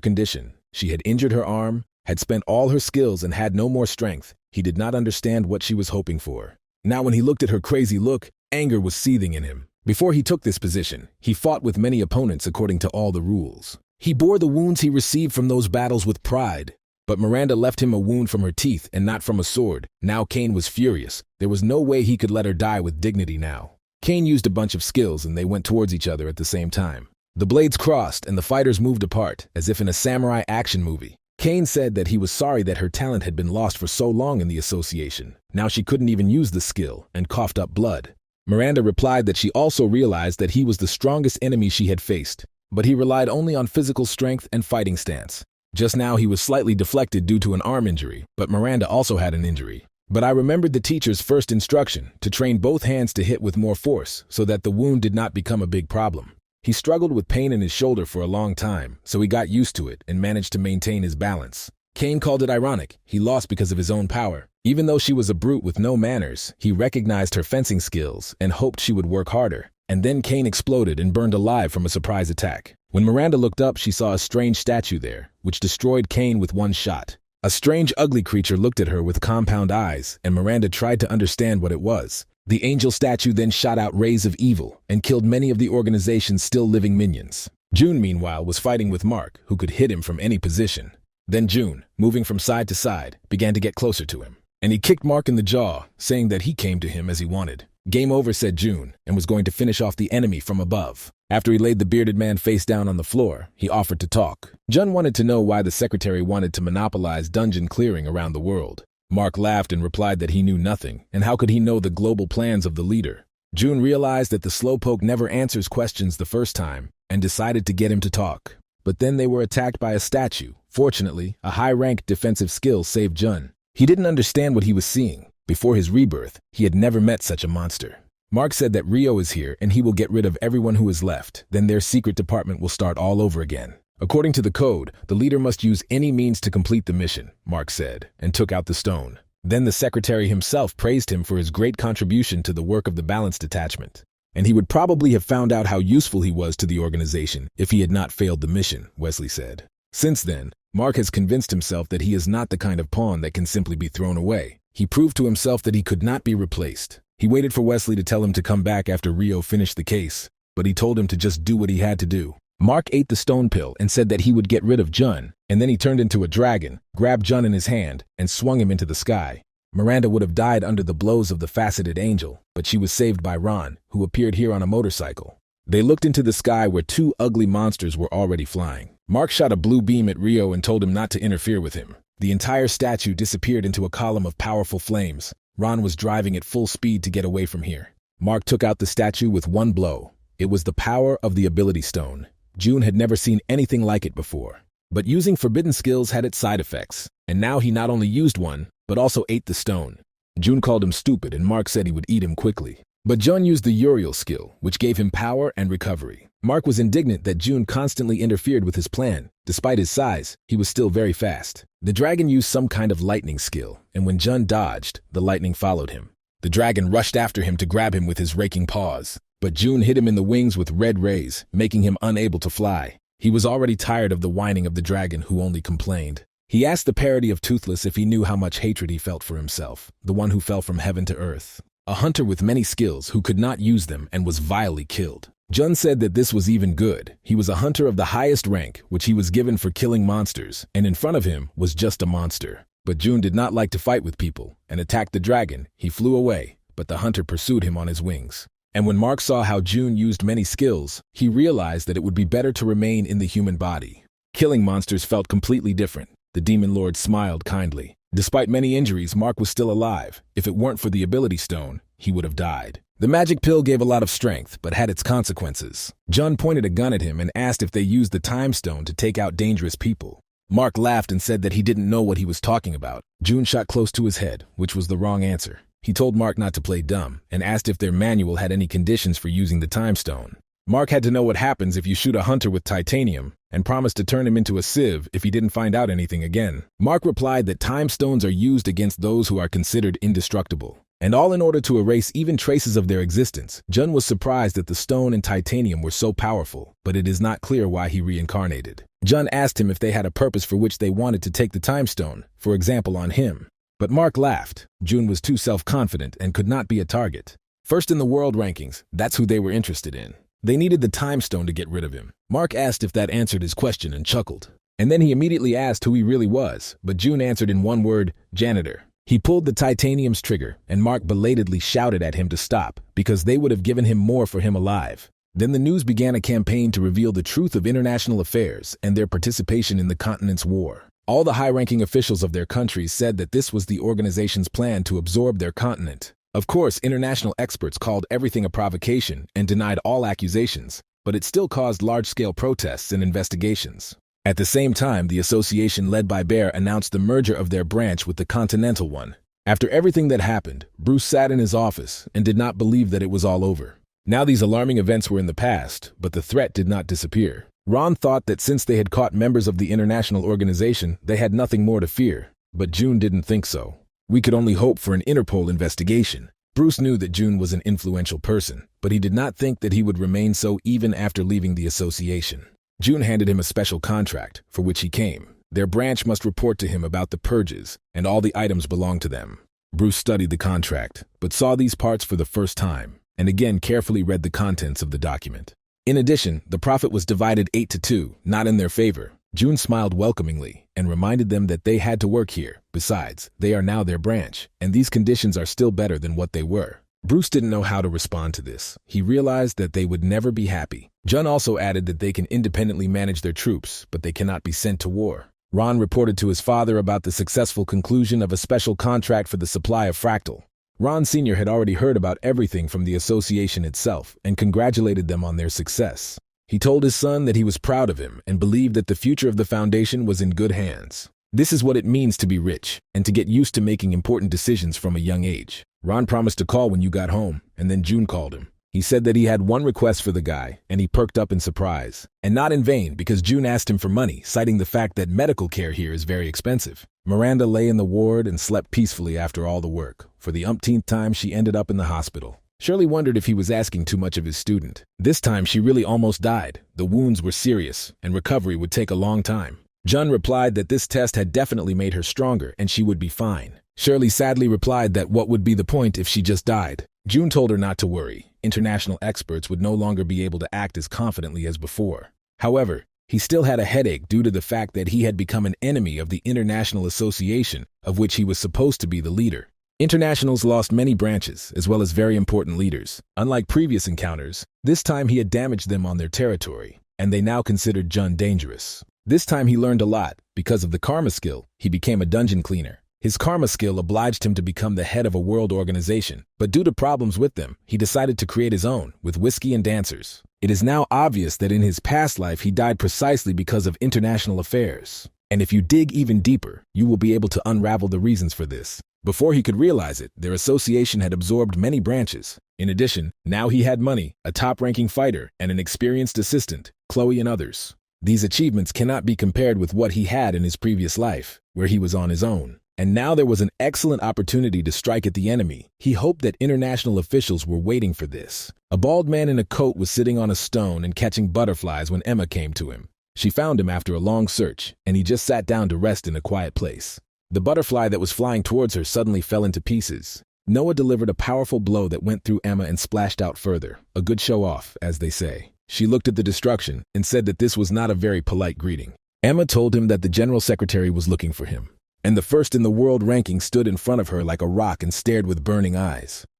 condition. She had injured her arm, had spent all her skills, and had no more strength. He did not understand what she was hoping for. Now when he looked at her crazy look, anger was seething in him. Before he took this position, he fought with many opponents according to all the rules. He bore the wounds he received from those battles with pride. But Miranda left him a wound from her teeth and not from a sword. Now Cain was furious. There was no way he could let her die with dignity now. Cain used a bunch of skills and they went towards each other at the same time. The blades crossed and the fighters moved apart, as if in a samurai action movie. Cain said that he was sorry that her talent had been lost for so long in the association. Now she couldn't even use the skill, and coughed up blood. Miranda replied that she also realized that he was the strongest enemy she had faced, but he relied only on physical strength and fighting stance. Just now he was slightly deflected due to an arm injury, but Miranda also had an injury. But I remembered the teacher's first instruction, to train both hands to hit with more force, so that the wound did not become a big problem. He struggled with pain in his shoulder for a long time, so he got used to it and managed to maintain his balance. Cain called it ironic. He lost because of his own power. Even though she was a brute with no manners, he recognized her fencing skills and hoped she would work harder. And then Cain exploded and burned alive from a surprise attack. When Miranda looked up, she saw a strange statue there, which destroyed Cain with one shot. A strange, ugly creature looked at her with compound eyes, and Miranda tried to understand what it was. The angel statue then shot out rays of evil and killed many of the organization's still living minions. June, meanwhile, was fighting with Mark, who could hit him from any position. Then June, moving from side to side, began to get closer to him. And he kicked Mark in the jaw, saying that he came to him as he wanted. Game over, said June, and was going to finish off the enemy from above. After he laid the bearded man face down on the floor, he offered to talk. Jun wanted to know why the secretary wanted to monopolize dungeon clearing around the world. Mark laughed and replied that he knew nothing, and how could he know the global plans of the leader? June realized that the slowpoke never answers questions the first time, and decided to get him to talk. But then they were attacked by a statue. Fortunately, a high-ranked defensive skill saved Jun. He didn't understand what he was seeing. Before his rebirth, he had never met such a monster. Mark said that Rio is here and he will get rid of everyone who is left. Then their secret department will start all over again. According to the code, the leader must use any means to complete the mission, Mark said, and took out the stone. Then the secretary himself praised him for his great contribution to the work of the balance detachment. And he would probably have found out how useful he was to the organization if he had not failed the mission, Wesley said. Since then, Mark has convinced himself that he is not the kind of pawn that can simply be thrown away. He proved to himself that he could not be replaced. He waited for Wesley to tell him to come back after Rio finished the case, but he told him to just do what he had to do. Mark ate the stone pill and said that he would get rid of Jun, and then he turned into a dragon, grabbed Jun in his hand, and swung him into the sky. Miranda would have died under the blows of the faceted angel, but she was saved by Ron, who appeared here on a motorcycle. They looked into the sky where two ugly monsters were already flying. Mark shot a blue beam at Rio and told him not to interfere with him. The entire statue disappeared into a column of powerful flames. Ron was driving at full speed to get away from here. Mark took out the statue with one blow. It was the power of the ability stone. June had never seen anything like it before. But using forbidden skills had its side effects, and now he not only used one, but also ate the stone. June called him stupid, and Mark said he would eat him quickly. But Jun used the Uriel skill, which gave him power and recovery. Mark was indignant that June constantly interfered with his plan. Despite his size, he was still very fast. The dragon used some kind of lightning skill, and when Jun dodged, the lightning followed him. The dragon rushed after him to grab him with his raking paws, but June hit him in the wings with red rays, making him unable to fly. He was already tired of the whining of the dragon, who only complained. He asked the parody of Toothless if he knew how much hatred he felt for himself, the one who fell from heaven to earth. A hunter with many skills who could not use them and was vilely killed. Jun said that this was even good. He was a hunter of the highest rank, which he was given for killing monsters, and in front of him was just a monster. But Jun did not like to fight with people, and attacked the dragon. He flew away, but the hunter pursued him on his wings. And when Mark saw how Jun used many skills, he realized that it would be better to remain in the human body. Killing monsters felt completely different. The demon lord smiled kindly. Despite many injuries, Mark was still alive. If it weren't for the ability stone, he would have died. The magic pill gave a lot of strength, but had its consequences. Jun pointed a gun at him and asked if they used the time stone to take out dangerous people. Mark laughed and said that he didn't know what he was talking about. Jun shot close to his head, which was the wrong answer. He told Mark not to play dumb, and asked if their manual had any conditions for using the time stone. Mark had to know what happens if you shoot a hunter with titanium, and promised to turn him into a sieve if he didn't find out anything again. Mark replied that time stones are used against those who are considered indestructible, and all in order to erase even traces of their existence. Jun was surprised that the stone and titanium were so powerful, but it is not clear why he reincarnated. Jun asked him if they had a purpose for which they wanted to take the time stone, for example on him. But Mark laughed. Jun was too self-confident and could not be a target. First in the world rankings, that's who they were interested in. They needed the time stone to get rid of him. Mark asked if that answered his question and chuckled. And then he immediately asked who he really was, but Jun answered in one word, Janitor. He pulled the titanium's trigger, and Mark belatedly shouted at him to stop, because they would have given him more for him alive. Then the news began a campaign to reveal the truth of international affairs and their participation in the continent's war. All the high-ranking officials of their countries said that this was the organization's plan to absorb their continent. Of course, international experts called everything a provocation and denied all accusations, but it still caused large-scale protests and investigations. At the same time, the association led by Bear announced the merger of their branch with the continental one. After everything that happened, Bruce sat in his office and did not believe that it was all over. Now these alarming events were in the past, but the threat did not disappear. Ron thought that since they had caught members of the international organization, they had nothing more to fear, but Jun didn't think so. We could only hope for an Interpol investigation. Bruce knew that Jun was an influential person, but he did not think that he would remain so even after leaving the association. Jun handed him a special contract, for which he came. Their branch must report to him about the purges, and all the items belonged to them. Bruce studied the contract, but saw these parts for the first time, and again carefully read the contents of the document. In addition, the profit was divided 8-2, not in their favor. Jun smiled welcomingly and reminded them that they had to work here. Besides, they are now their branch, and these conditions are still better than what they were. Bruce didn't know how to respond to this. He realized that they would never be happy. Jun also added that they can independently manage their troops, but they cannot be sent to war. Ron reported to his father about the successful conclusion of a special contract for the supply of fractal. Ron Sr. had already heard about everything from the association itself and congratulated them on their success. He told his son that he was proud of him and believed that the future of the foundation was in good hands. This is what it means to be rich and to get used to making important decisions from a young age. Ron promised to call when you got home, and then Jun called him. He said that he had one request for the guy, and he perked up in surprise. And not in vain, because Jun asked him for money, citing the fact that medical care here is very expensive. Miranda lay in the ward and slept peacefully after all the work. For the umpteenth time, she ended up in the hospital. Shirley wondered if he was asking too much of his student. This time, she really almost died. The wounds were serious, and recovery would take a long time. Jun replied that this test had definitely made her stronger, and she would be fine. Shirley sadly replied that what would be the point if she just died. Jun told her not to worry. International experts would no longer be able to act as confidently as before. However, he still had a headache due to the fact that he had become an enemy of the International Association, of which he was supposed to be the leader. Internationals lost many branches, as well as very important leaders. Unlike previous encounters, this time he had damaged them on their territory, and they now considered Jun dangerous. This time he learned a lot. Because of the karma skill, he became a dungeon cleaner. His karma skill obliged him to become the head of a world organization, but due to problems with them, he decided to create his own, with whiskey and dancers. It is now obvious that in his past life he died precisely because of international affairs. And if you dig even deeper, you will be able to unravel the reasons for this. Before he could realize it, their association had absorbed many branches. In addition, now he had money, a top-ranking fighter, and an experienced assistant, Chloe and others. These achievements cannot be compared with what he had in his previous life, where he was on his own. And now there was an excellent opportunity to strike at the enemy. He hoped that international officials were waiting for this. A bald man in a coat was sitting on a stone and catching butterflies when Emma came to him. She found him after a long search, and he just sat down to rest in a quiet place. The butterfly that was flying towards her suddenly fell into pieces. Noah delivered a powerful blow that went through Emma and splashed out further. A good show-off, as they say. She looked at the destruction and said that this was not a very polite greeting. Emma told him that the general secretary was looking for him, and the first in the world ranking stood in front of her like a rock and stared with burning eyes.